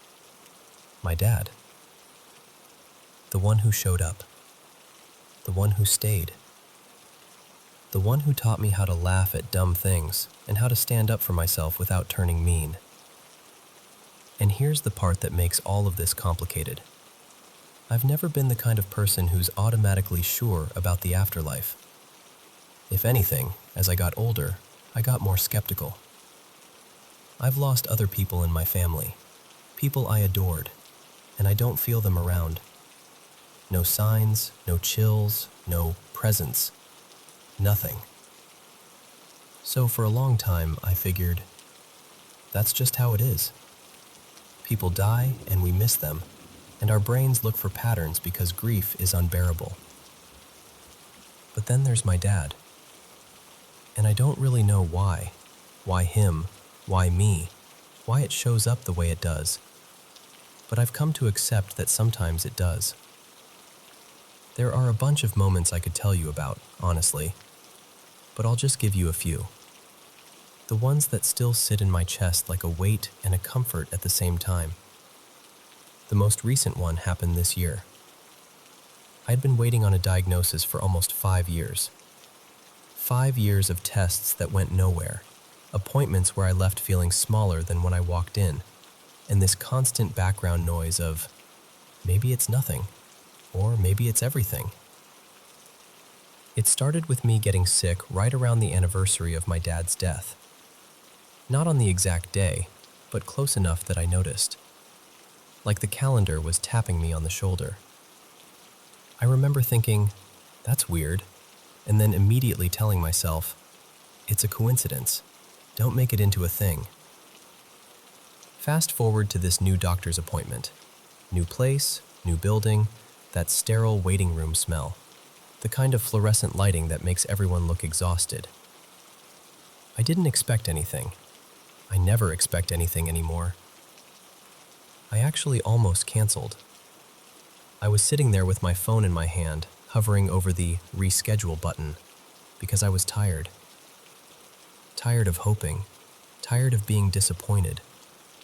my dad. The one who showed up. The one who stayed. The one who taught me how to laugh at dumb things and how to stand up for myself without turning mean. And here's the part that makes all of this complicated. I've never been the kind of person who's automatically sure about the afterlife. If anything, as I got older, I got more skeptical. I've lost other people in my family, people I adored, and I don't feel them around. No signs, no chills, no presence, nothing. So for a long time, I figured, that's just how it is. People die and we miss them, and our brains look for patterns because grief is unbearable. But then there's my dad. And I don't really know why. Why him? Why me? Why it shows up the way it does. But I've come to accept that sometimes it does. There are a bunch of moments I could tell you about, honestly, but I'll just give you a few. The ones that still sit in my chest like a weight and a comfort at the same time. The most recent one happened this year. I'd been waiting on a diagnosis for almost 5 years. 5 years of tests that went nowhere, appointments where I left feeling smaller than when I walked in, and this constant background noise of, maybe it's nothing, or maybe it's everything. It started with me getting sick right around the anniversary of my dad's death. Not on the exact day, but close enough that I noticed. Like the calendar was tapping me on the shoulder. I remember thinking, that's weird, and then immediately telling myself, it's a coincidence. Don't make it into a thing. Fast forward to this new doctor's appointment. New place, new building, that sterile waiting room smell. The kind of fluorescent lighting that makes everyone look exhausted. I didn't expect anything. I never expect anything anymore. I actually almost canceled. I was sitting there with my phone in my hand, hovering over the reschedule button, because I was tired. Tired of hoping, tired of being disappointed,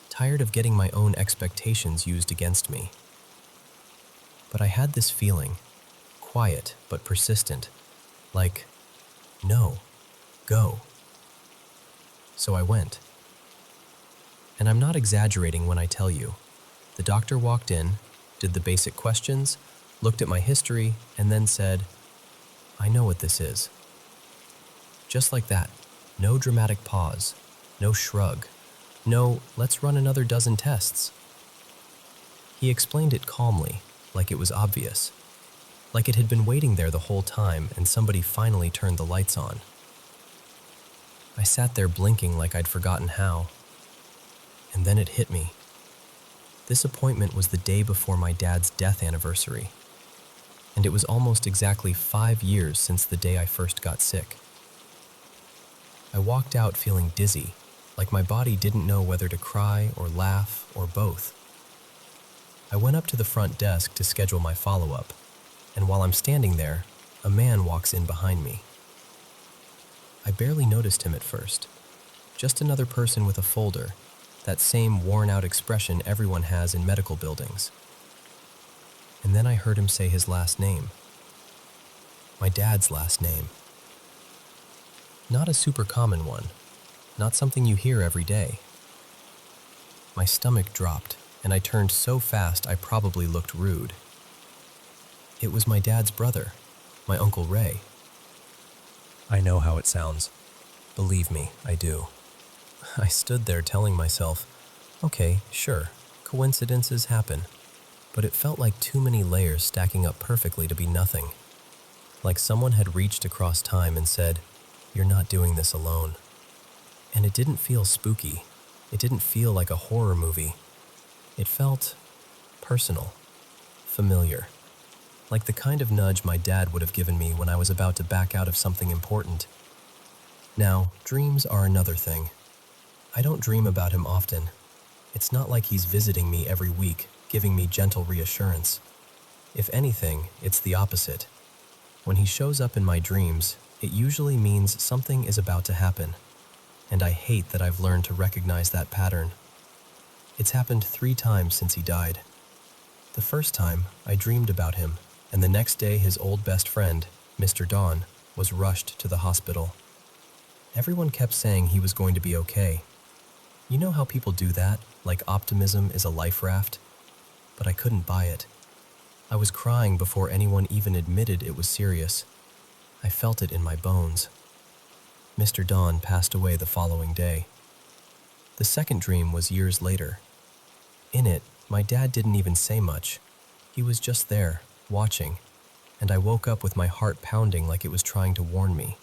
tired of getting my own expectations used against me. But I had this feeling, quiet but persistent, like, no, go. So I went. And I'm not exaggerating when I tell you. The doctor walked in, did the basic questions, looked at my history, and then said, "I know what this is." Just like that. No dramatic pause. No shrug. No, "let's run another dozen tests." He explained it calmly, like it was obvious. Like it had been waiting there the whole time and somebody finally turned the lights on. I sat there blinking like I'd forgotten how. And then it hit me. This appointment was the day before my dad's death anniversary. And it was almost exactly 5 years since the day I first got sick. I walked out feeling dizzy, like my body didn't know whether to cry or laugh or both. I went up to the front desk to schedule my follow-up, and while I'm standing there, a man walks in behind me. I barely noticed him at first. Just another person with a folder, that same worn-out expression everyone has in medical buildings. And then I heard him say his last name. My dad's last name. Not a super common one, not something you hear every day. My stomach dropped, and I turned so fast I probably looked rude. It was my dad's brother, my Uncle Ray. I know how it sounds. Believe me, I do. I stood there telling myself, okay, sure, coincidences happen, but it felt like too many layers stacking up perfectly to be nothing. Like someone had reached across time and said, "You're not doing this alone." And it didn't feel spooky. It didn't feel like a horror movie. It felt personal, familiar, like the kind of nudge my dad would have given me when I was about to back out of something important. Now, dreams are another thing. I don't dream about him often. It's not like he's visiting me every week, giving me gentle reassurance. If anything, it's the opposite. When he shows up in my dreams, it usually means something is about to happen, and I hate that I've learned to recognize that pattern. It's happened 3 times since he died. The first time, I dreamed about him, and the next day his old best friend, Mr. Don, was rushed to the hospital. Everyone kept saying he was going to be okay. You know how people do that, like optimism is a life raft? But I couldn't buy it. I was crying before anyone even admitted it was serious. I felt it in my bones. Mr. Don passed away the following day. The second dream was years later. In it, my dad didn't even say much. He was just there, watching, and I woke up with my heart pounding like it was trying to warn me.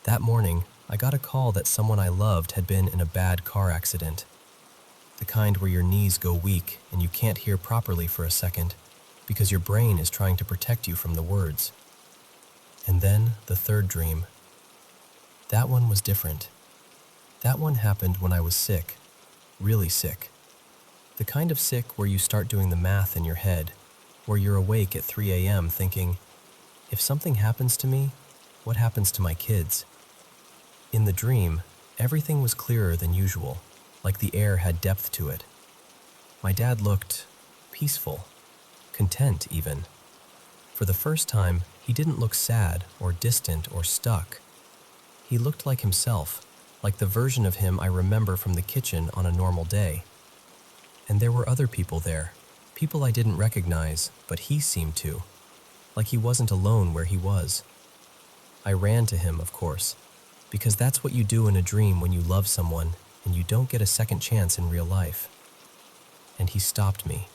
That morning, I got a call that someone I loved had been in a bad car accident. The kind where your knees go weak and you can't hear properly for a second because your brain is trying to protect you from the words. And then the third dream. That one was different. That one happened when I was sick, really sick. The kind of sick where you start doing the math in your head, where you're awake at 3 a.m. thinking, if something happens to me, what happens to my kids? In the dream, everything was clearer than usual, like the air had depth to it. My dad looked peaceful, content even. For the first time, he didn't look sad or distant or stuck. He looked like himself, like the version of him I remember from the kitchen on a normal day. And there were other people there, people I didn't recognize, but he seemed to, like he wasn't alone where he was. I ran to him, of course, because that's what you do in a dream when you love someone and you don't get a second chance in real life. And he stopped me.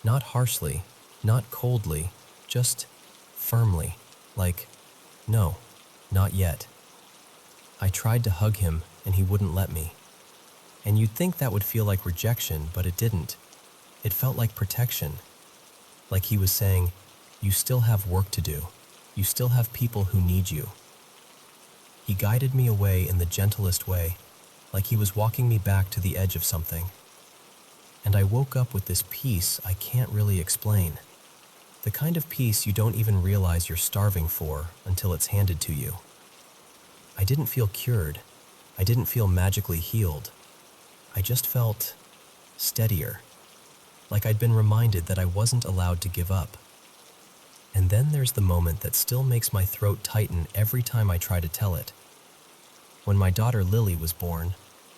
Not harshly, not coldly, just firmly, like, no, not yet. I tried to hug him and he wouldn't let me. And you'd think that would feel like rejection, but it didn't. It felt like protection. Like he was saying, you still have work to do. You still have people who need you. He guided me away in the gentlest way, like he was walking me back to the edge of something. And I woke up with this peace I can't really explain. The kind of peace you don't even realize you're starving for until it's handed to you. I didn't feel cured. I didn't feel magically healed. I just felt steadier, like I'd been reminded that I wasn't allowed to give up. And then there's the moment that still makes my throat tighten every time I try to tell it. When my daughter Lily was born,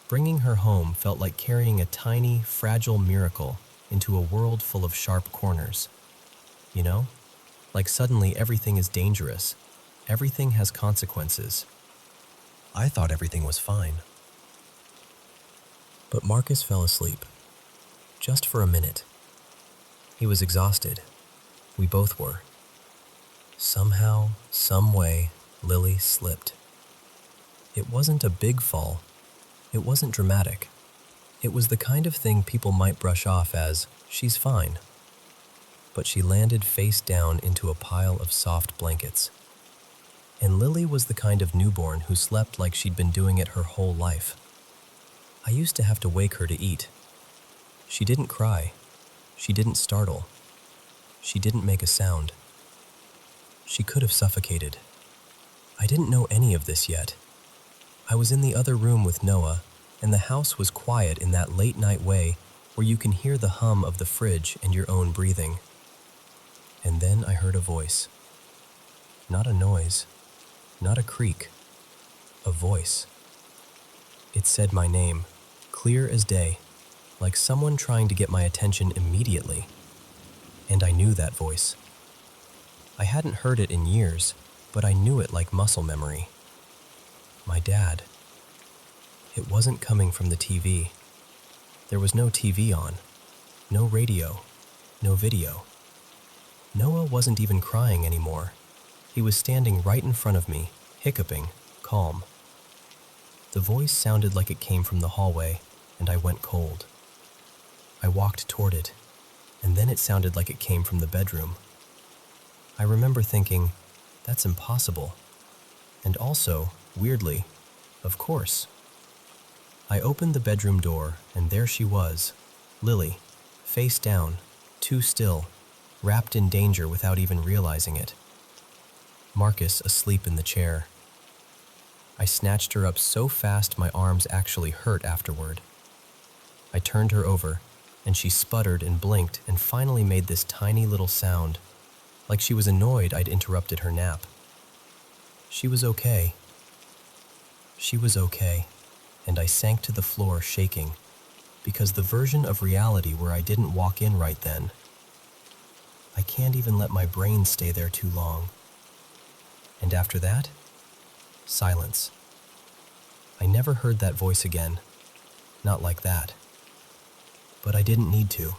bringing her home felt like carrying a tiny, fragile miracle into a world full of sharp corners. You know? Like suddenly everything is dangerous. Everything has consequences. I thought everything was fine. But Marcus fell asleep. Just for a minute. He was exhausted. We both were. Somehow, some way, Lily slipped. It wasn't a big fall. It wasn't dramatic. It was the kind of thing people might brush off as, she's fine. But she landed face down into a pile of soft blankets. And Lily was the kind of newborn who slept like she'd been doing it her whole life. I used to have to wake her to eat. She didn't cry. She didn't startle. She didn't make a sound. She could have suffocated. I didn't know any of this yet. I was in the other room with Noah, and the house was quiet in that late-night way where you can hear the hum of the fridge and your own breathing. And then I heard a voice. Not a noise, not a creak, a voice. It said my name, clear as day, like someone trying to get my attention immediately. And I knew that voice. I hadn't heard it in years, but I knew it like muscle memory. My dad. It wasn't coming from the TV. There was no TV on, no radio, no video. Noah wasn't even crying anymore. He was standing right in front of me, hiccuping, calm. The voice sounded like it came from the hallway, and I went cold. I walked toward it, and then it sounded like it came from the bedroom. I remember thinking, that's impossible. And also, weirdly, of course. I opened the bedroom door, and there she was, Lily, face down, too still, wrapped in danger without even realizing it. Marcus asleep in the chair. I snatched her up so fast my arms actually hurt afterward. I turned her over, and she sputtered and blinked and finally made this tiny little sound, like she was annoyed I'd interrupted her nap. She was okay. She was okay, and I sank to the floor shaking, because the version of reality where I didn't walk in right then, I can't even let my brain stay there too long. And after that, silence. I never heard that voice again, not like that. But I didn't need to,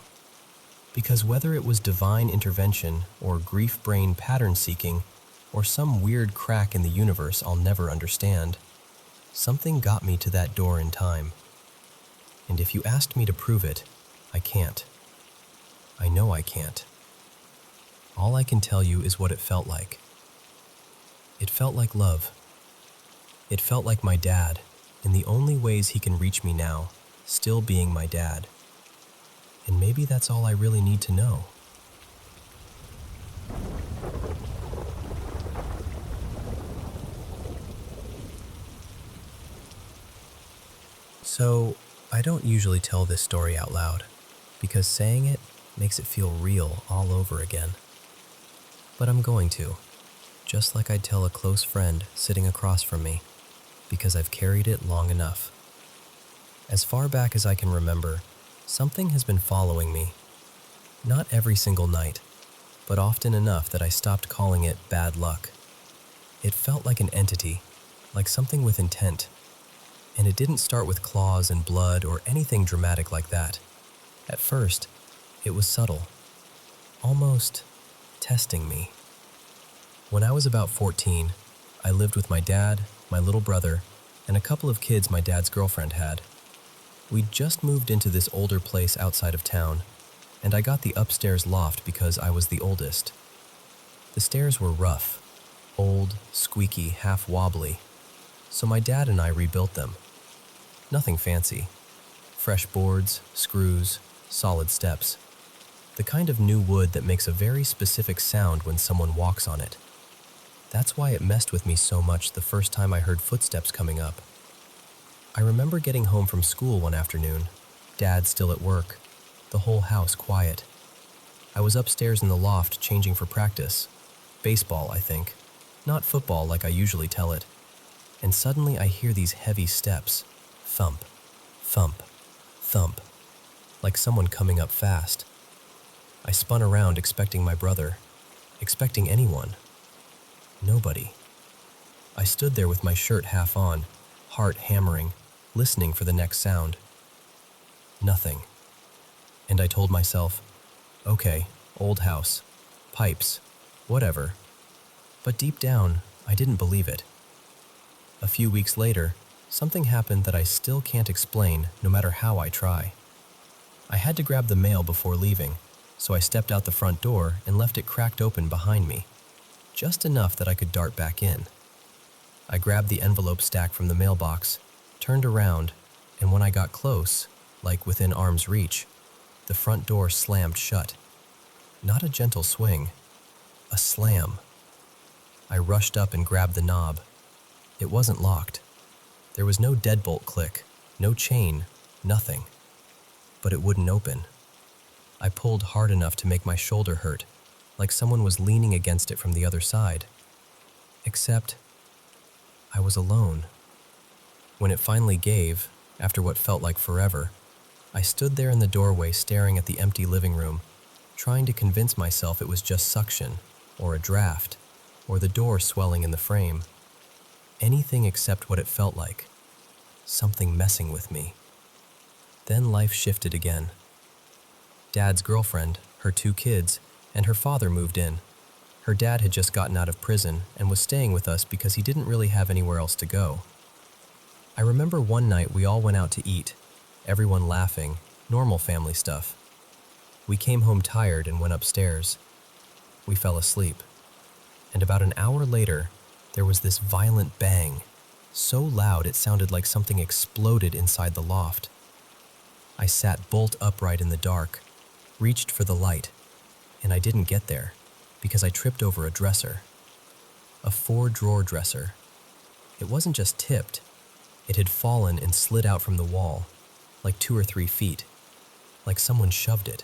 because whether it was divine intervention or grief brain pattern seeking or some weird crack in the universe I'll never understand, something got me to that door in time. And if you asked me to prove it, I can't. I know I can't. All I can tell you is what it felt like. It felt like love. It felt like my dad, in the only ways he can reach me now, still being my dad. And maybe that's all I really need to know. So, I don't usually tell this story out loud, because saying it makes it feel real all over again. But I'm going to, just like I'd tell a close friend sitting across from me, because I've carried it long enough. As far back as I can remember, something has been following me. Not every single night, but often enough that I stopped calling it bad luck. It felt like an entity, like something with intent. And it didn't start with claws and blood or anything dramatic like that. At first, it was subtle, almost testing me. When I was about 14, I lived with my dad, my little brother, and a couple of kids my dad's girlfriend had. We'd just moved into this older place outside of town, and I got the upstairs loft because I was the oldest. The stairs were rough, old, squeaky, half wobbly, so my dad and I rebuilt them. Nothing fancy. Fresh boards, screws, solid steps. The kind of new wood that makes a very specific sound when someone walks on it. That's why it messed with me so much the first time I heard footsteps coming up. I remember getting home from school one afternoon, Dad still at work, the whole house quiet. I was upstairs in the loft changing for practice. Baseball, I think. Not football like I usually tell it. And suddenly I hear these heavy steps. Thump, thump, thump. Like someone coming up fast. I spun around expecting my brother. Expecting anyone. Nobody. I stood there with my shirt half on, heart hammering, listening for the next sound. Nothing. And I told myself, okay, old house, pipes, whatever. But deep down, I didn't believe it. A few weeks later, something happened that I still can't explain no matter how I try. I had to grab the mail before leaving, so I stepped out the front door and left it cracked open behind me, just enough that I could dart back in. I grabbed the envelope stack from the mailbox, turned around, and when I got close, like within arm's reach, the front door slammed shut. Not a gentle swing, a slam. I rushed up and grabbed the knob. It wasn't locked. There was no deadbolt click, no chain, nothing. But it wouldn't open. I pulled hard enough to make my shoulder hurt, like someone was leaning against it from the other side. Except, I was alone. When it finally gave, after what felt like forever, I stood there in the doorway staring at the empty living room, trying to convince myself it was just suction, or a draft, or the door swelling in the frame. Anything except what it felt like. Something messing with me. Then life shifted again. Dad's girlfriend, her 2 kids, and her father moved in. Her dad had just gotten out of prison and was staying with us because he didn't really have anywhere else to go. I remember one night we all went out to eat, everyone laughing, normal family stuff. We came home tired and went upstairs. We fell asleep. And about an hour later, there was this violent bang, so loud it sounded like something exploded inside the loft. I sat bolt upright in the dark, reached for the light, and I didn't get there because I tripped over a dresser. A 4-drawer dresser. It wasn't just tipped. It had fallen and slid out from the wall, like 2 or 3 feet, like someone shoved it.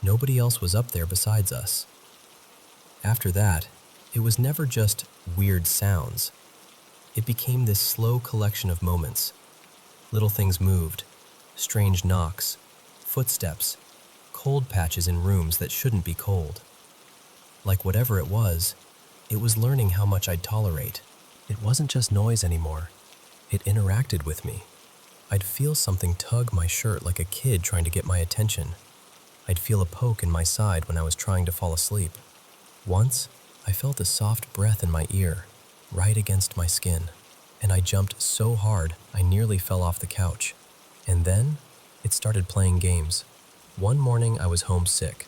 Nobody else was up there besides us. After that, it was never just weird sounds. It became this slow collection of moments. Little things moved, strange knocks, footsteps, cold patches in rooms that shouldn't be cold. Like whatever it was learning how much I'd tolerate. It wasn't just noise anymore. It interacted with me. I'd feel something tug my shirt like a kid trying to get my attention. I'd feel a poke in my side when I was trying to fall asleep. Once, I felt a soft breath in my ear, right against my skin, and I jumped so hard I nearly fell off the couch. And then, it started playing games. One morning I was homesick.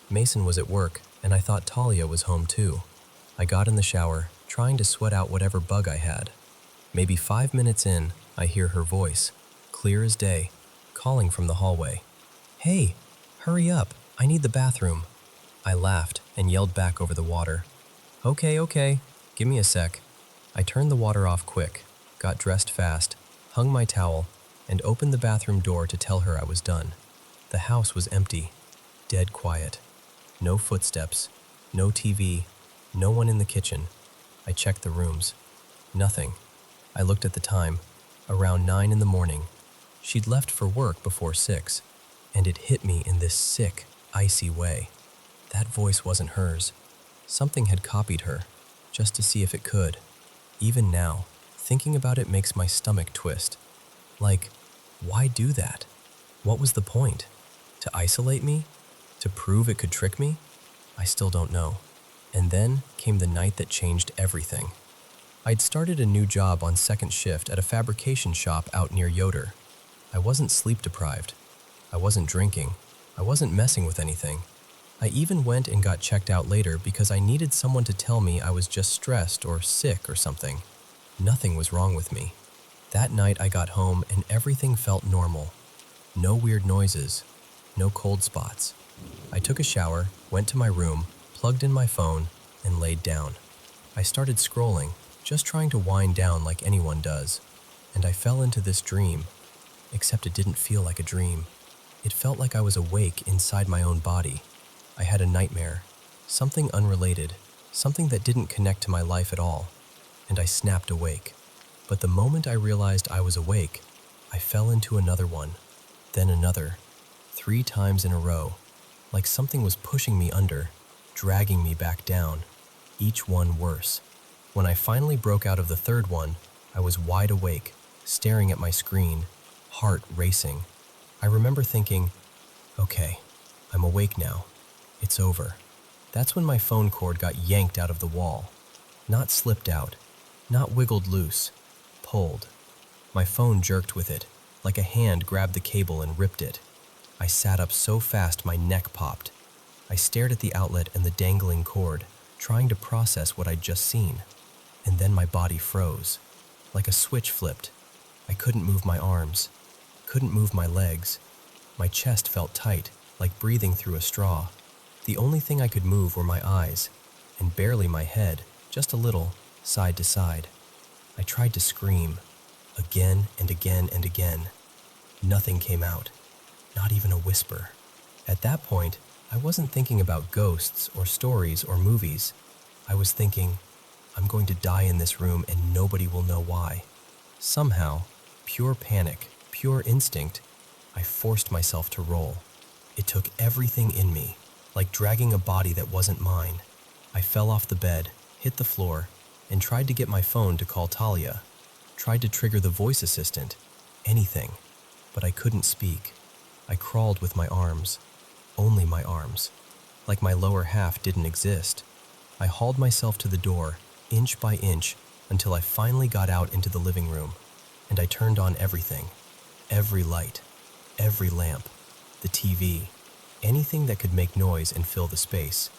Mason was at work, and I thought Talia was home too. I got in the shower, trying to sweat out whatever bug I had. Maybe 5 minutes in, I hear her voice, clear as day, calling from the hallway. "Hey, hurry up, I need the bathroom." I laughed and yelled back over the water. Okay, give me a sec." I turned the water off quick, got dressed fast, hung my towel, and opened the bathroom door to tell her I was done. The house was empty, dead quiet. No footsteps, no TV, no one in the kitchen. I checked the rooms. Nothing. I looked at the time, around 9 in the morning. She'd left for work before 6, and it hit me in this sick, icy way. That voice wasn't hers. Something had copied her, just to see if it could. Even now, thinking about it makes my stomach twist. Like, why do that? What was the point? To isolate me? To prove it could trick me? I still don't know. And then came the night that changed everything. I'd started a new job on second shift at a fabrication shop out near Yoder. I wasn't sleep deprived. I wasn't drinking. I wasn't messing with anything. I even went and got checked out later because I needed someone to tell me I was just stressed or sick or something. Nothing was wrong with me. That night I got home and everything felt normal. No weird noises. No cold spots. I took a shower, went to my room, plugged in my phone, and laid down. I started scrolling, just trying to wind down like anyone does. and I fell into this dream, except it didn't feel like a dream. It felt like I was awake inside my own body. I had a nightmare, something unrelated, something that didn't connect to my life at all, and I snapped awake. But the moment I realized I was awake, I fell into another one, then another, 3 times in a row, like something was pushing me under, dragging me back down, each one worse. When I finally broke out of the third one, I was wide awake, staring at my screen, heart racing. I remember thinking, okay, I'm awake now. It's over. That's when my phone cord got yanked out of the wall. Not slipped out, not wiggled loose, pulled. My phone jerked with it, like a hand grabbed the cable and ripped it. I sat up so fast my neck popped. I stared at the outlet and the dangling cord, trying to process what I'd just seen. And then my body froze. Like a switch flipped. I couldn't move my arms, couldn't move my legs. My chest felt tight, like breathing through a straw. The only thing I could move were my eyes, and barely my head, just a little, side to side. I tried to scream, again and again and again. Nothing came out, not even a whisper. At that point, I wasn't thinking about ghosts or stories or movies. I was thinking, I'm going to die in this room and nobody will know why. Somehow, pure panic, pure instinct, I forced myself to roll. It took everything in me, like dragging a body that wasn't mine. I fell off the bed, hit the floor, and tried to get my phone to call Talia. Tried to trigger the voice assistant, anything, but I couldn't speak. I crawled with my arms, only my arms, like my lower half didn't exist. I hauled myself to the door, inch by inch, until I finally got out into the living room, and I turned on everything, every light, every lamp, the TV, anything that could make noise and fill the space.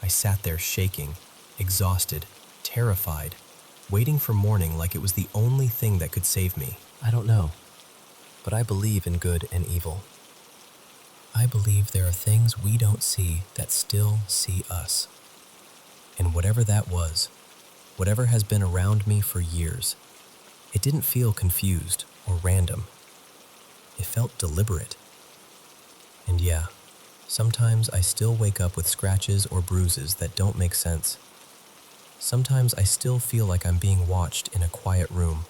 I sat there shaking, exhausted, terrified, waiting for morning like it was the only thing that could save me. I don't know, but I believe in good and evil. I believe there are things we don't see that still see us. And whatever that was, whatever has been around me for years, it didn't feel confused or random. It felt deliberate. And yeah, sometimes I still wake up with scratches or bruises that don't make sense. Sometimes I still feel like I'm being watched in a quiet room.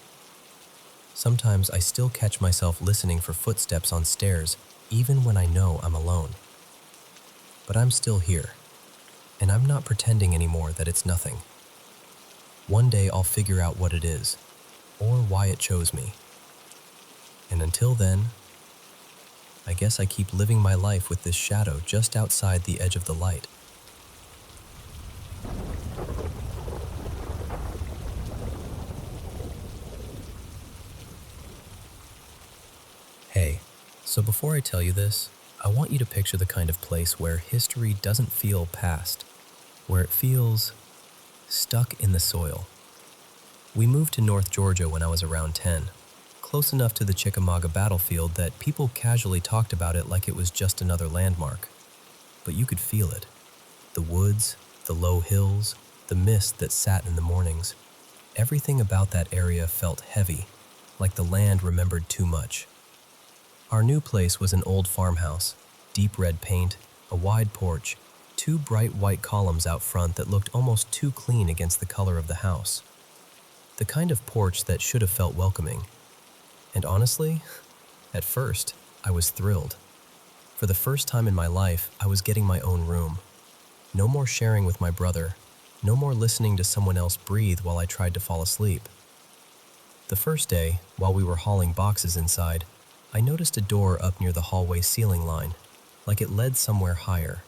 Sometimes I still catch myself listening for footsteps on stairs, even when I know I'm alone. But I'm still here, and I'm not pretending anymore that it's nothing. One day I'll figure out what it is, or why it chose me. And until then, I guess I keep living my life with this shadow just outside the edge of the light. Hey, so before I tell you this, I want you to picture the kind of place where history doesn't feel past, where it feels stuck in the soil. We moved to North Georgia when I was around 10, close enough to the Chickamauga battlefield that people casually talked about it like it was just another landmark. But you could feel it. The woods, the low hills, the mist that sat in the mornings. Everything about that area felt heavy, like the land remembered too much. Our new place was an old farmhouse, deep red paint, a wide porch, 2 bright white columns out front that looked almost too clean against the color of the house. The kind of porch that should have felt welcoming. And honestly, at first, I was thrilled. For the first time in my life, I was getting my own room. No more sharing with my brother, no more listening to someone else breathe while I tried to fall asleep. The first day, while we were hauling boxes inside, I noticed a door up near the hallway ceiling line, like it led somewhere higher.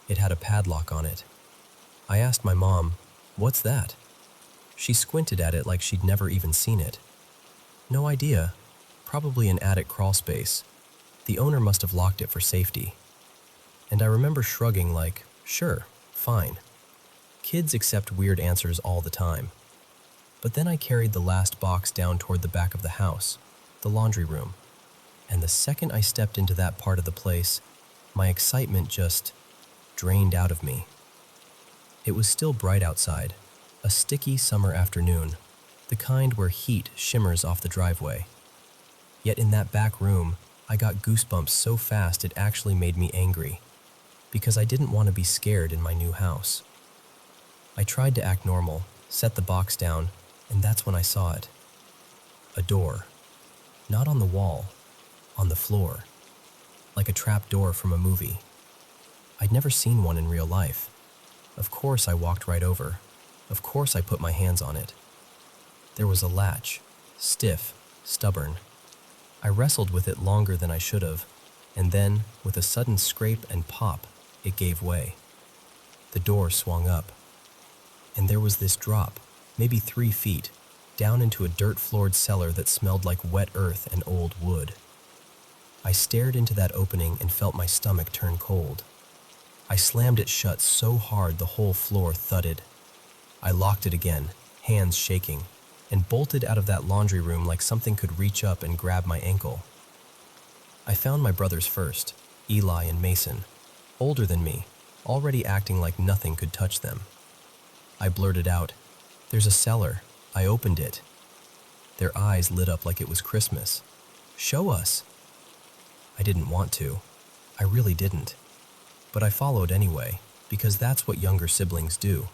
It had a padlock on it. I asked my mom, "What's that?" She squinted at it like she'd never even seen it. No idea. Probably an attic crawl space. The owner must have locked it for safety. And I remember shrugging like, sure, fine. Kids accept weird answers all the time. But then I carried the last box down toward the back of the house, the laundry room. And the second I stepped into that part of the place, my excitement just drained out of me. It was still bright outside, a sticky summer afternoon, the kind where heat shimmers off the driveway. Yet in that back room, I got goosebumps so fast it actually made me angry, because I didn't want to be scared in my new house. I tried to act normal, set the box down, and that's when I saw it. A door. Not on the wall, on the floor. Like a trap door from a movie. I'd never seen one in real life. Of course I walked right over. Of course I put my hands on it. There was a latch, stiff, stubborn. I wrestled with it longer than I should have, and then, with a sudden scrape and pop, it gave way. The door swung up. And there was this drop, maybe 3 feet, down into a dirt-floored cellar that smelled like wet earth and old wood. I stared into that opening and felt my stomach turn cold. I slammed it shut so hard the whole floor thudded. I locked it again, hands shaking, and bolted out of that laundry room like something could reach up and grab my ankle. I found my brothers first, Eli and Mason, older than me, already acting like nothing could touch them. I blurted out, "There's a cellar. I opened it." Their eyes lit up like it was Christmas. "Show us." I didn't want to. I really didn't. But I followed anyway, because that's what younger siblings do.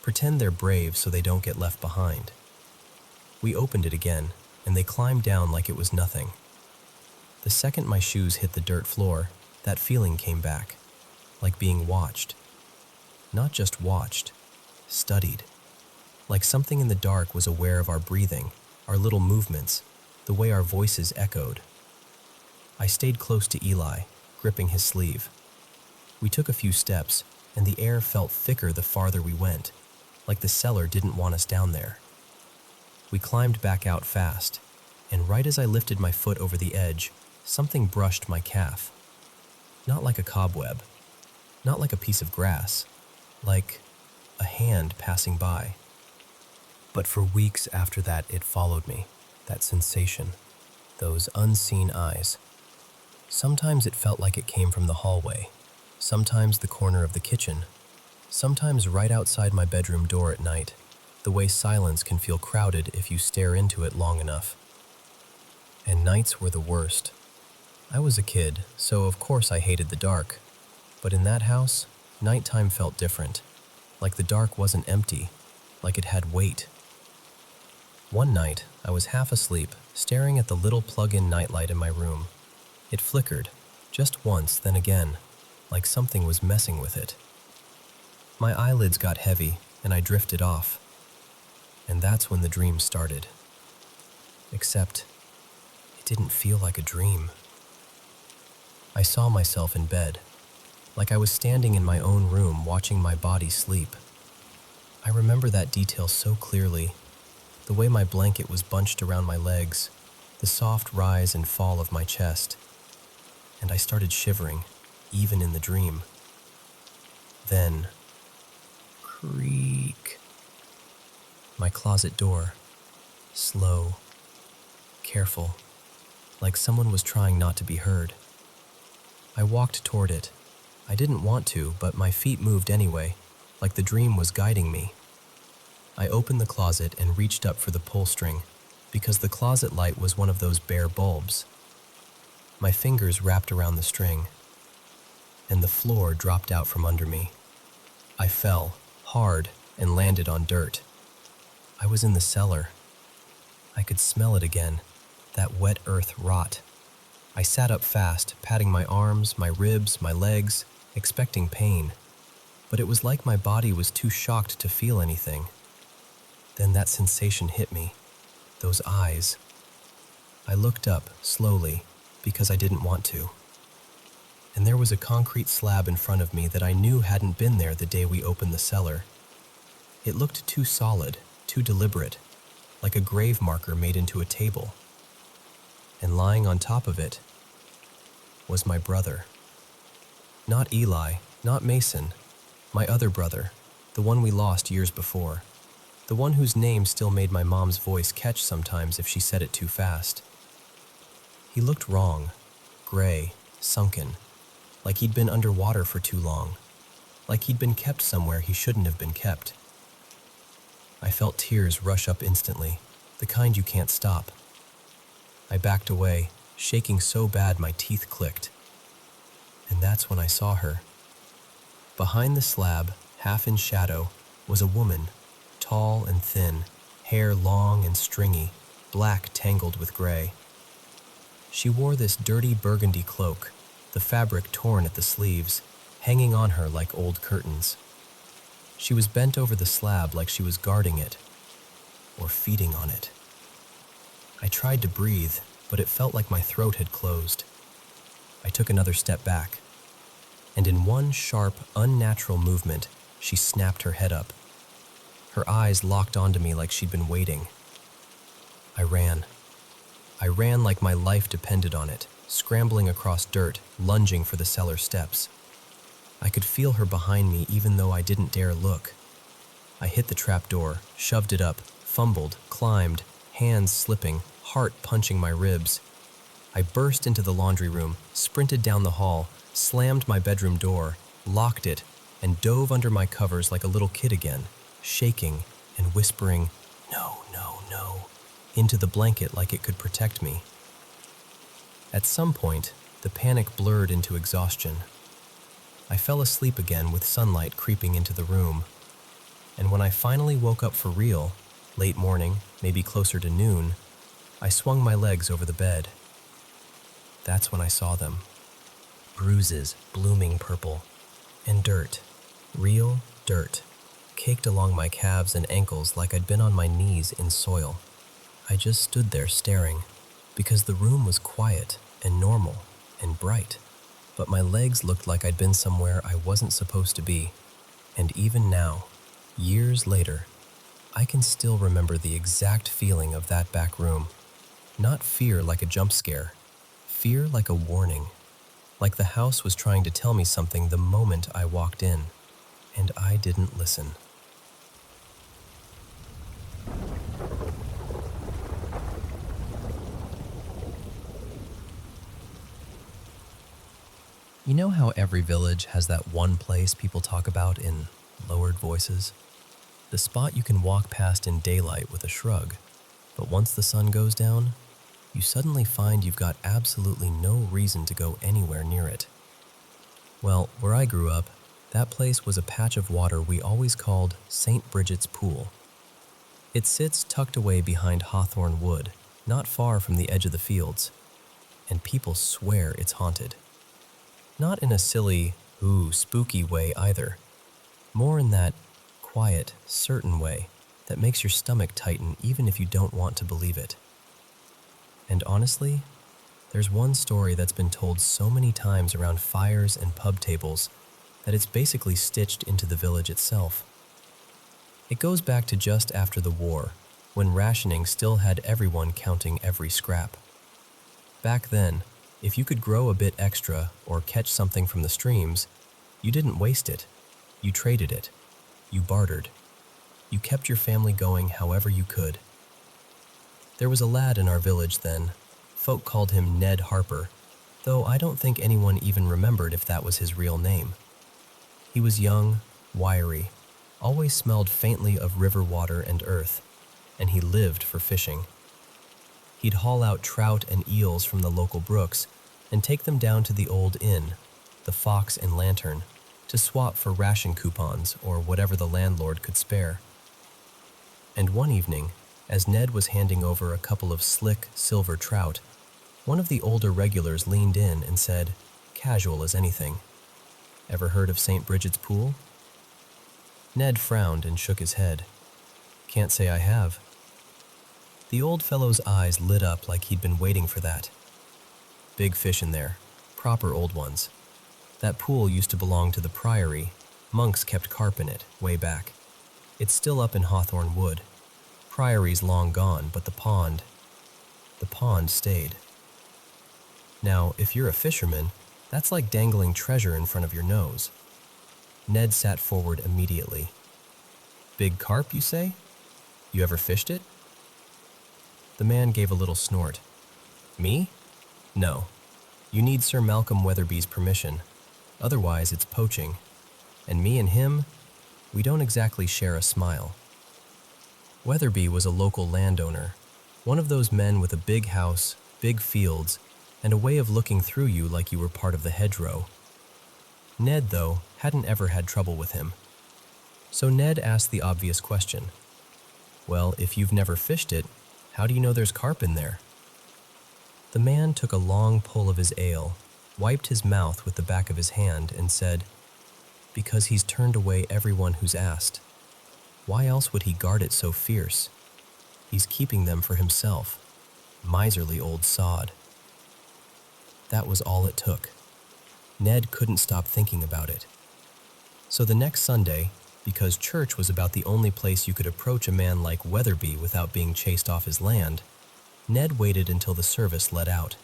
Pretend they're brave so they don't get left behind. We opened it again, and they climbed down like it was nothing. The second my shoes hit the dirt floor, that feeling came back, like being watched. Not just watched, studied. Like something in the dark was aware of our breathing, our little movements, the way our voices echoed. I stayed close to Eli, gripping his sleeve. We took a few steps, and the air felt thicker the farther we went, like the cellar didn't want us down there. We climbed back out fast, and right as I lifted my foot over the edge, something brushed my calf. Not like a cobweb, not like a piece of grass, like a hand passing by. But for weeks after that, it followed me, that sensation, those unseen eyes. Sometimes it felt like it came from the hallway, sometimes the corner of the kitchen, sometimes right outside my bedroom door at night, the way silence can feel crowded if you stare into it long enough. And nights were the worst. I was a kid, so of course I hated the dark. But in that house, nighttime felt different. Like the dark wasn't empty, like it had weight. One night, I was half asleep, staring at the little plug-in nightlight in my room. It flickered, just once, then again, like something was messing with it. My eyelids got heavy, and I drifted off. And that's when the dream started. Except, it didn't feel like a dream. I saw myself in bed, like I was standing in my own room watching my body sleep. I remember that detail so clearly, the way my blanket was bunched around my legs, the soft rise and fall of my chest, and I started shivering, even in the dream. Then, creak. My closet door, slow, careful, like someone was trying not to be heard. I walked toward it. I didn't want to, but my feet moved anyway, like the dream was guiding me. I opened the closet and reached up for the pull string, because the closet light was one of those bare bulbs. My fingers wrapped around the string, and the floor dropped out from under me. I fell, hard, and landed on dirt. I was in the cellar. I could smell it again, that wet earth rot. I sat up fast, patting my arms, my ribs, my legs, expecting pain. But it was like my body was too shocked to feel anything. Then that sensation hit me, those eyes. I looked up, slowly, because I didn't want to. And there was a concrete slab in front of me that I knew hadn't been there the day we opened the cellar. It looked too solid, too deliberate, like a grave marker made into a table. And lying on top of it was my brother. Not Eli, not Mason, my other brother, the one we lost years before, the one whose name still made my mom's voice catch sometimes if she said it too fast. He looked wrong, gray, sunken, like he'd been underwater for too long, like he'd been kept somewhere he shouldn't have been kept. I felt tears rush up instantly, the kind you can't stop. I backed away, shaking so bad my teeth clicked. And that's when I saw her. Behind the slab, half in shadow, was a woman, tall and thin, hair long and stringy, black tangled with gray. She wore this dirty burgundy cloak, the fabric torn at the sleeves, hanging on her like old curtains. She was bent over the slab like she was guarding it, or feeding on it. I tried to breathe, but it felt like my throat had closed. I took another step back, and in one sharp, unnatural movement, she snapped her head up. Her eyes locked onto me like she'd been waiting. I ran. I ran like my life depended on it, scrambling across dirt, lunging for the cellar steps. I could feel her behind me even though I didn't dare look. I hit the trap door, shoved it up, fumbled, climbed, hands slipping, heart punching my ribs. I burst into the laundry room, sprinted down the hall, slammed my bedroom door, locked it, and dove under my covers like a little kid again, shaking and whispering, "No, no, no," into the blanket like it could protect me. At some point, the panic blurred into exhaustion. I fell asleep again with sunlight creeping into the room. And when I finally woke up for real, late morning, maybe closer to noon, I swung my legs over the bed. That's when I saw them. Bruises, blooming purple, and dirt, real dirt, caked along my calves and ankles like I'd been on my knees in soil. I just stood there staring, because the room was quiet and normal and bright. But my legs looked like I'd been somewhere I wasn't supposed to be. And even now, years later, I can still remember the exact feeling of that back room. Not fear like a jump scare, fear like a warning. Like the house was trying to tell me something the moment I walked in, and I didn't listen. You know how every village has that one place people talk about in lowered voices? The spot you can walk past in daylight with a shrug, but once the sun goes down, you suddenly find you've got absolutely no reason to go anywhere near it. Well, where I grew up, that place was a patch of water we always called St. Bridget's Pool. It sits tucked away behind Hawthorne Wood, not far from the edge of the fields, and people swear it's haunted. Not in a silly, ooh, spooky way either. More in that quiet, certain way that makes your stomach tighten even if you don't want to believe it. And honestly, there's one story that's been told so many times around fires and pub tables that it's basically stitched into the village itself. It goes back to just after the war, when rationing still had everyone counting every scrap. Back then, if you could grow a bit extra or catch something from the streams, you didn't waste it. You traded it. You bartered. You kept your family going however you could. There was a lad in our village then. Folk called him Ned Harper, though I don't think anyone even remembered if that was his real name. He was young, wiry, always smelled faintly of river water and earth, and he lived for fishing. He'd haul out trout and eels from the local brooks and take them down to the old inn, the Fox and Lantern, to swap for ration coupons or whatever the landlord could spare. And one evening, as Ned was handing over a couple of slick silver trout, one of the older regulars leaned in and said, casual as anything, "Ever heard of St. Bridget's Pool?" Ned frowned and shook his head. "Can't say I have." The old fellow's eyes lit up like he'd been waiting for that. "Big fish in there, proper old ones. That pool used to belong to the priory. Monks kept carp in it, way back. It's still up in Hawthorne Wood. Priory's long gone, but the pond stayed. Now, if you're a fisherman, that's like dangling treasure in front of your nose." Ned sat forward immediately. "Big carp, you say? You ever fished it?" The man gave a little snort. "Me? No. You need Sir Malcolm Weatherby's permission. Otherwise, it's poaching. And me and him, we don't exactly share a smile." Weatherby was a local landowner, one of those men with a big house, big fields, and a way of looking through you like you were part of the hedgerow. Ned, though, hadn't ever had trouble with him. So Ned asked the obvious question. Well, if you've never fished it, how do you know there's carp in there? The man took a long pull of his ale, wiped his mouth with the back of his hand, and said, "Because he's turned away everyone who's asked. Why else would he guard it so fierce? He's keeping them for himself. Miserly old sod." That was all it took. Ned couldn't stop thinking about it. So the next Sunday, because church was about the only place you could approach a man like Weatherby without being chased off his land, Ned waited until the service let out.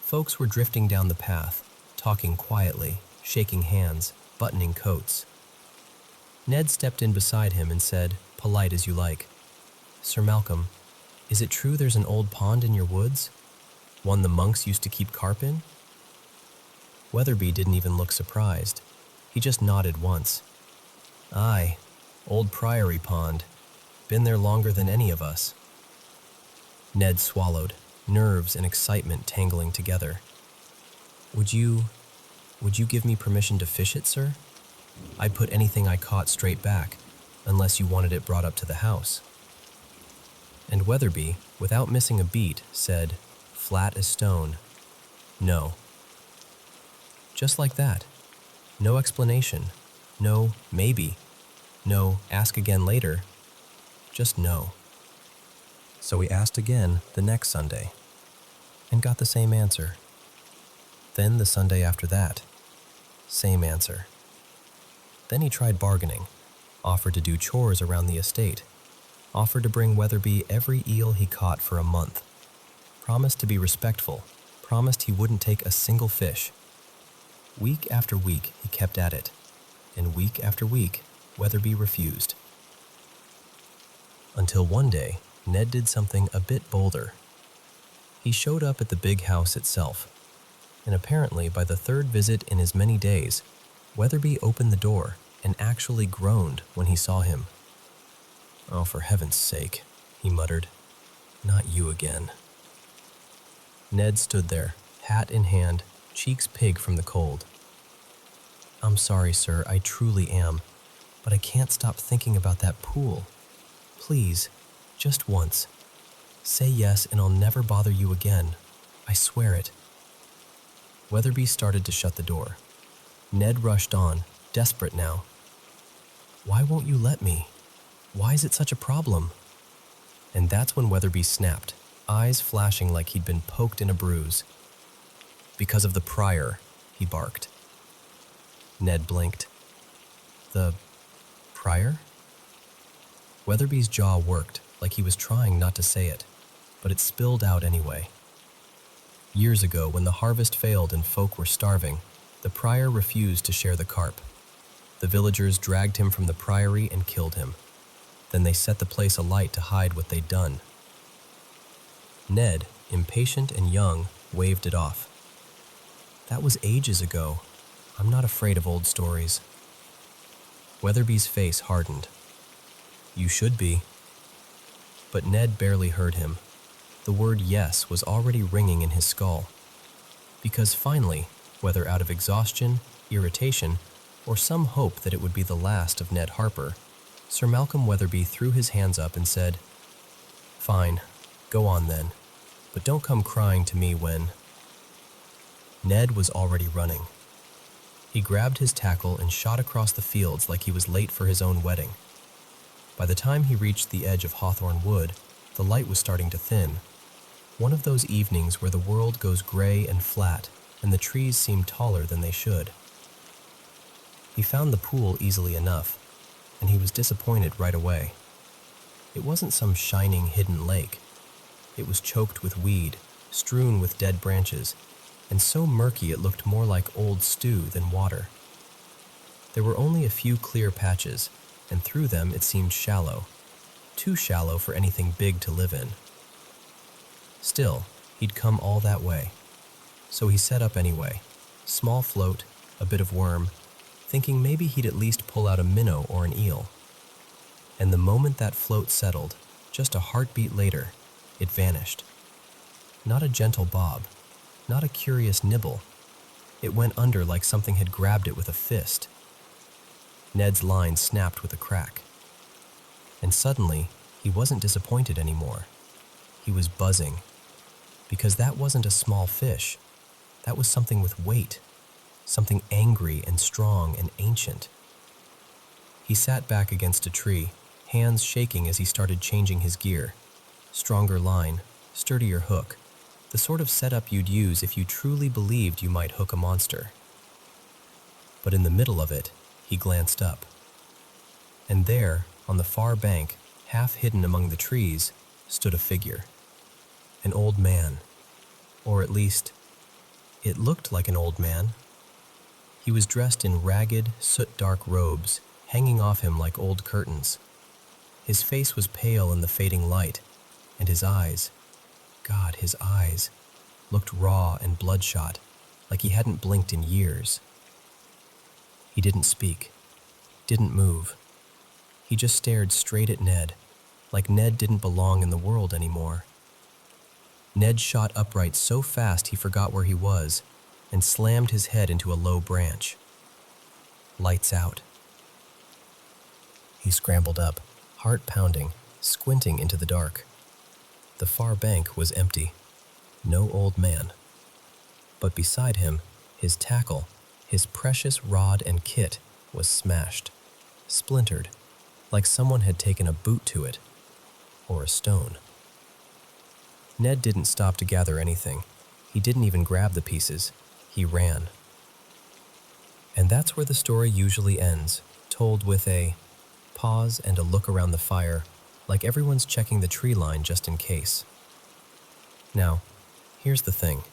Folks were drifting down the path, talking quietly, shaking hands, buttoning coats. Ned stepped in beside him and said, polite as you like, "Sir Malcolm, is it true there's an old pond in your woods? One the monks used to keep carp in?" Weatherby didn't even look surprised. He just nodded once. "Aye, old Priory Pond. Been there longer than any of us." Ned swallowed, nerves and excitement tangling together. Would you give me permission to fish it, sir? I'd put anything I caught straight back, unless you wanted it brought up to the house." And Weatherby, without missing a beat, said, flat as stone, "No." Just like that. No explanation. No, maybe. No, ask again later. Just no. So he asked again the next Sunday, and got the same answer. Then the Sunday after that, same answer. Then he tried bargaining, offered to do chores around the estate, offered to bring Weatherby every eel he caught for a month, promised to be respectful, promised he wouldn't take a single fish. Week after week he kept at it, and week after week Weatherby refused. Until one day, Ned did something a bit bolder. He showed up at the big house itself, and apparently by the third visit in as many days, Weatherby opened the door and actually groaned when he saw him. "Oh, for heaven's sake," he muttered. "Not you again." Ned stood there, hat in hand, cheeks pig from the cold. "I'm sorry, sir, I truly am, but I can't stop thinking about that pool. Please, just once. Say yes and I'll never bother you again. I swear it." Weatherby started to shut the door. Ned rushed on, desperate now. "Why won't you let me? Why is it such a problem?" And that's when Weatherby snapped, eyes flashing like he'd been poked in a bruise. "Because of the prior," he barked. Ned blinked. "The prior?" Weatherby's jaw worked, like he was trying not to say it, but it spilled out anyway. Years ago, when the harvest failed and folk were starving, the prior refused to share the carp. The villagers dragged him from the priory and killed him. Then they set the place alight to hide what they'd done. Ned, impatient and young, waved it off. "That was ages ago. I'm not afraid of old stories." Weatherby's face hardened. "You should be." But Ned barely heard him. The word yes was already ringing in his skull. Because finally, whether out of exhaustion, irritation, or some hope that it would be the last of Ned Harper, Sir Malcolm Weatherby threw his hands up and said, "Fine, go on then, but don't come crying to me when—" Ned was already running. He grabbed his tackle and shot across the fields like he was late for his own wedding. By the time he reached the edge of Hawthorne Wood, the light was starting to thin. One of those evenings where the world goes gray and flat and the trees seem taller than they should. He found the pool easily enough, and he was disappointed right away. It wasn't some shining hidden lake. It was choked with weed, strewn with dead branches, and so murky it looked more like old stew than water. There were only a few clear patches, and through them it seemed shallow, too shallow for anything big to live in. Still, he'd come all that way. So he set up anyway, small float, a bit of worm, thinking maybe he'd at least pull out a minnow or an eel. And the moment that float settled, just a heartbeat later, it vanished. Not a gentle bob, not a curious nibble. It went under like something had grabbed it with a fist. Ned's line snapped with a crack. And suddenly, he wasn't disappointed anymore. He was buzzing. Because that wasn't a small fish. That was something with weight. Something angry and strong and ancient. He sat back against a tree, hands shaking as he started changing his gear. Stronger line, sturdier hook. The sort of setup you'd use if you truly believed you might hook a monster. But in the middle of it, he glanced up. And there, on the far bank, half hidden among the trees, stood a figure. An old man. Or at least, it looked like an old man. He was dressed in ragged, soot-dark robes, hanging off him like old curtains. His face was pale in the fading light, and his eyes, God, his eyes, looked raw and bloodshot, like he hadn't blinked in years. He didn't speak, didn't move. He just stared straight at Ned, like Ned didn't belong in the world anymore. Ned shot upright so fast he forgot where he was and slammed his head into a low branch. Lights out. He scrambled up, heart pounding, squinting into the dark. The far bank was empty. No old man. But beside him, his tackle, his precious rod and kit, was smashed, splintered, like someone had taken a boot to it, or a stone. Ned didn't stop to gather anything. He didn't even grab the pieces. He ran. And that's where the story usually ends, told with a pause and a look around the fire, like everyone's checking the tree line just in case. Now, here's the thing.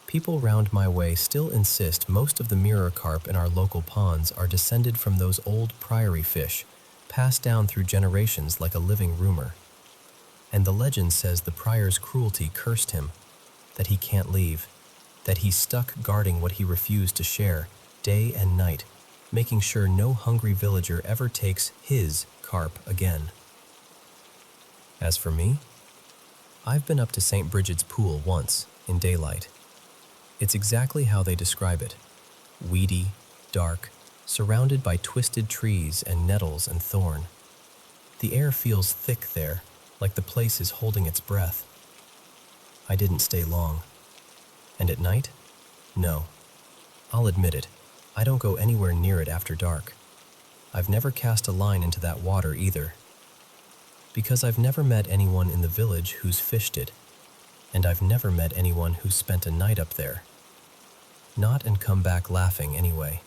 People round my way still insist most of the mirror carp in our local ponds are descended from those old prairie fish, passed down through generations like a living rumor. And the legend says the prior's cruelty cursed him, that he can't leave, that he's stuck guarding what he refused to share, day and night, making sure no hungry villager ever takes his carp again. As for me, I've been up to St. Bridget's pool once, in daylight. It's exactly how they describe it. Weedy, dark, surrounded by twisted trees and nettles and thorn. The air feels thick there, like the place is holding its breath. I didn't stay long. And at night? No. I'll admit it, I don't go anywhere near it after dark. I've never cast a line into that water either. Because I've never met anyone in the village who's fished it, and I've never met anyone who's spent a night up there. Not and come back laughing anyway.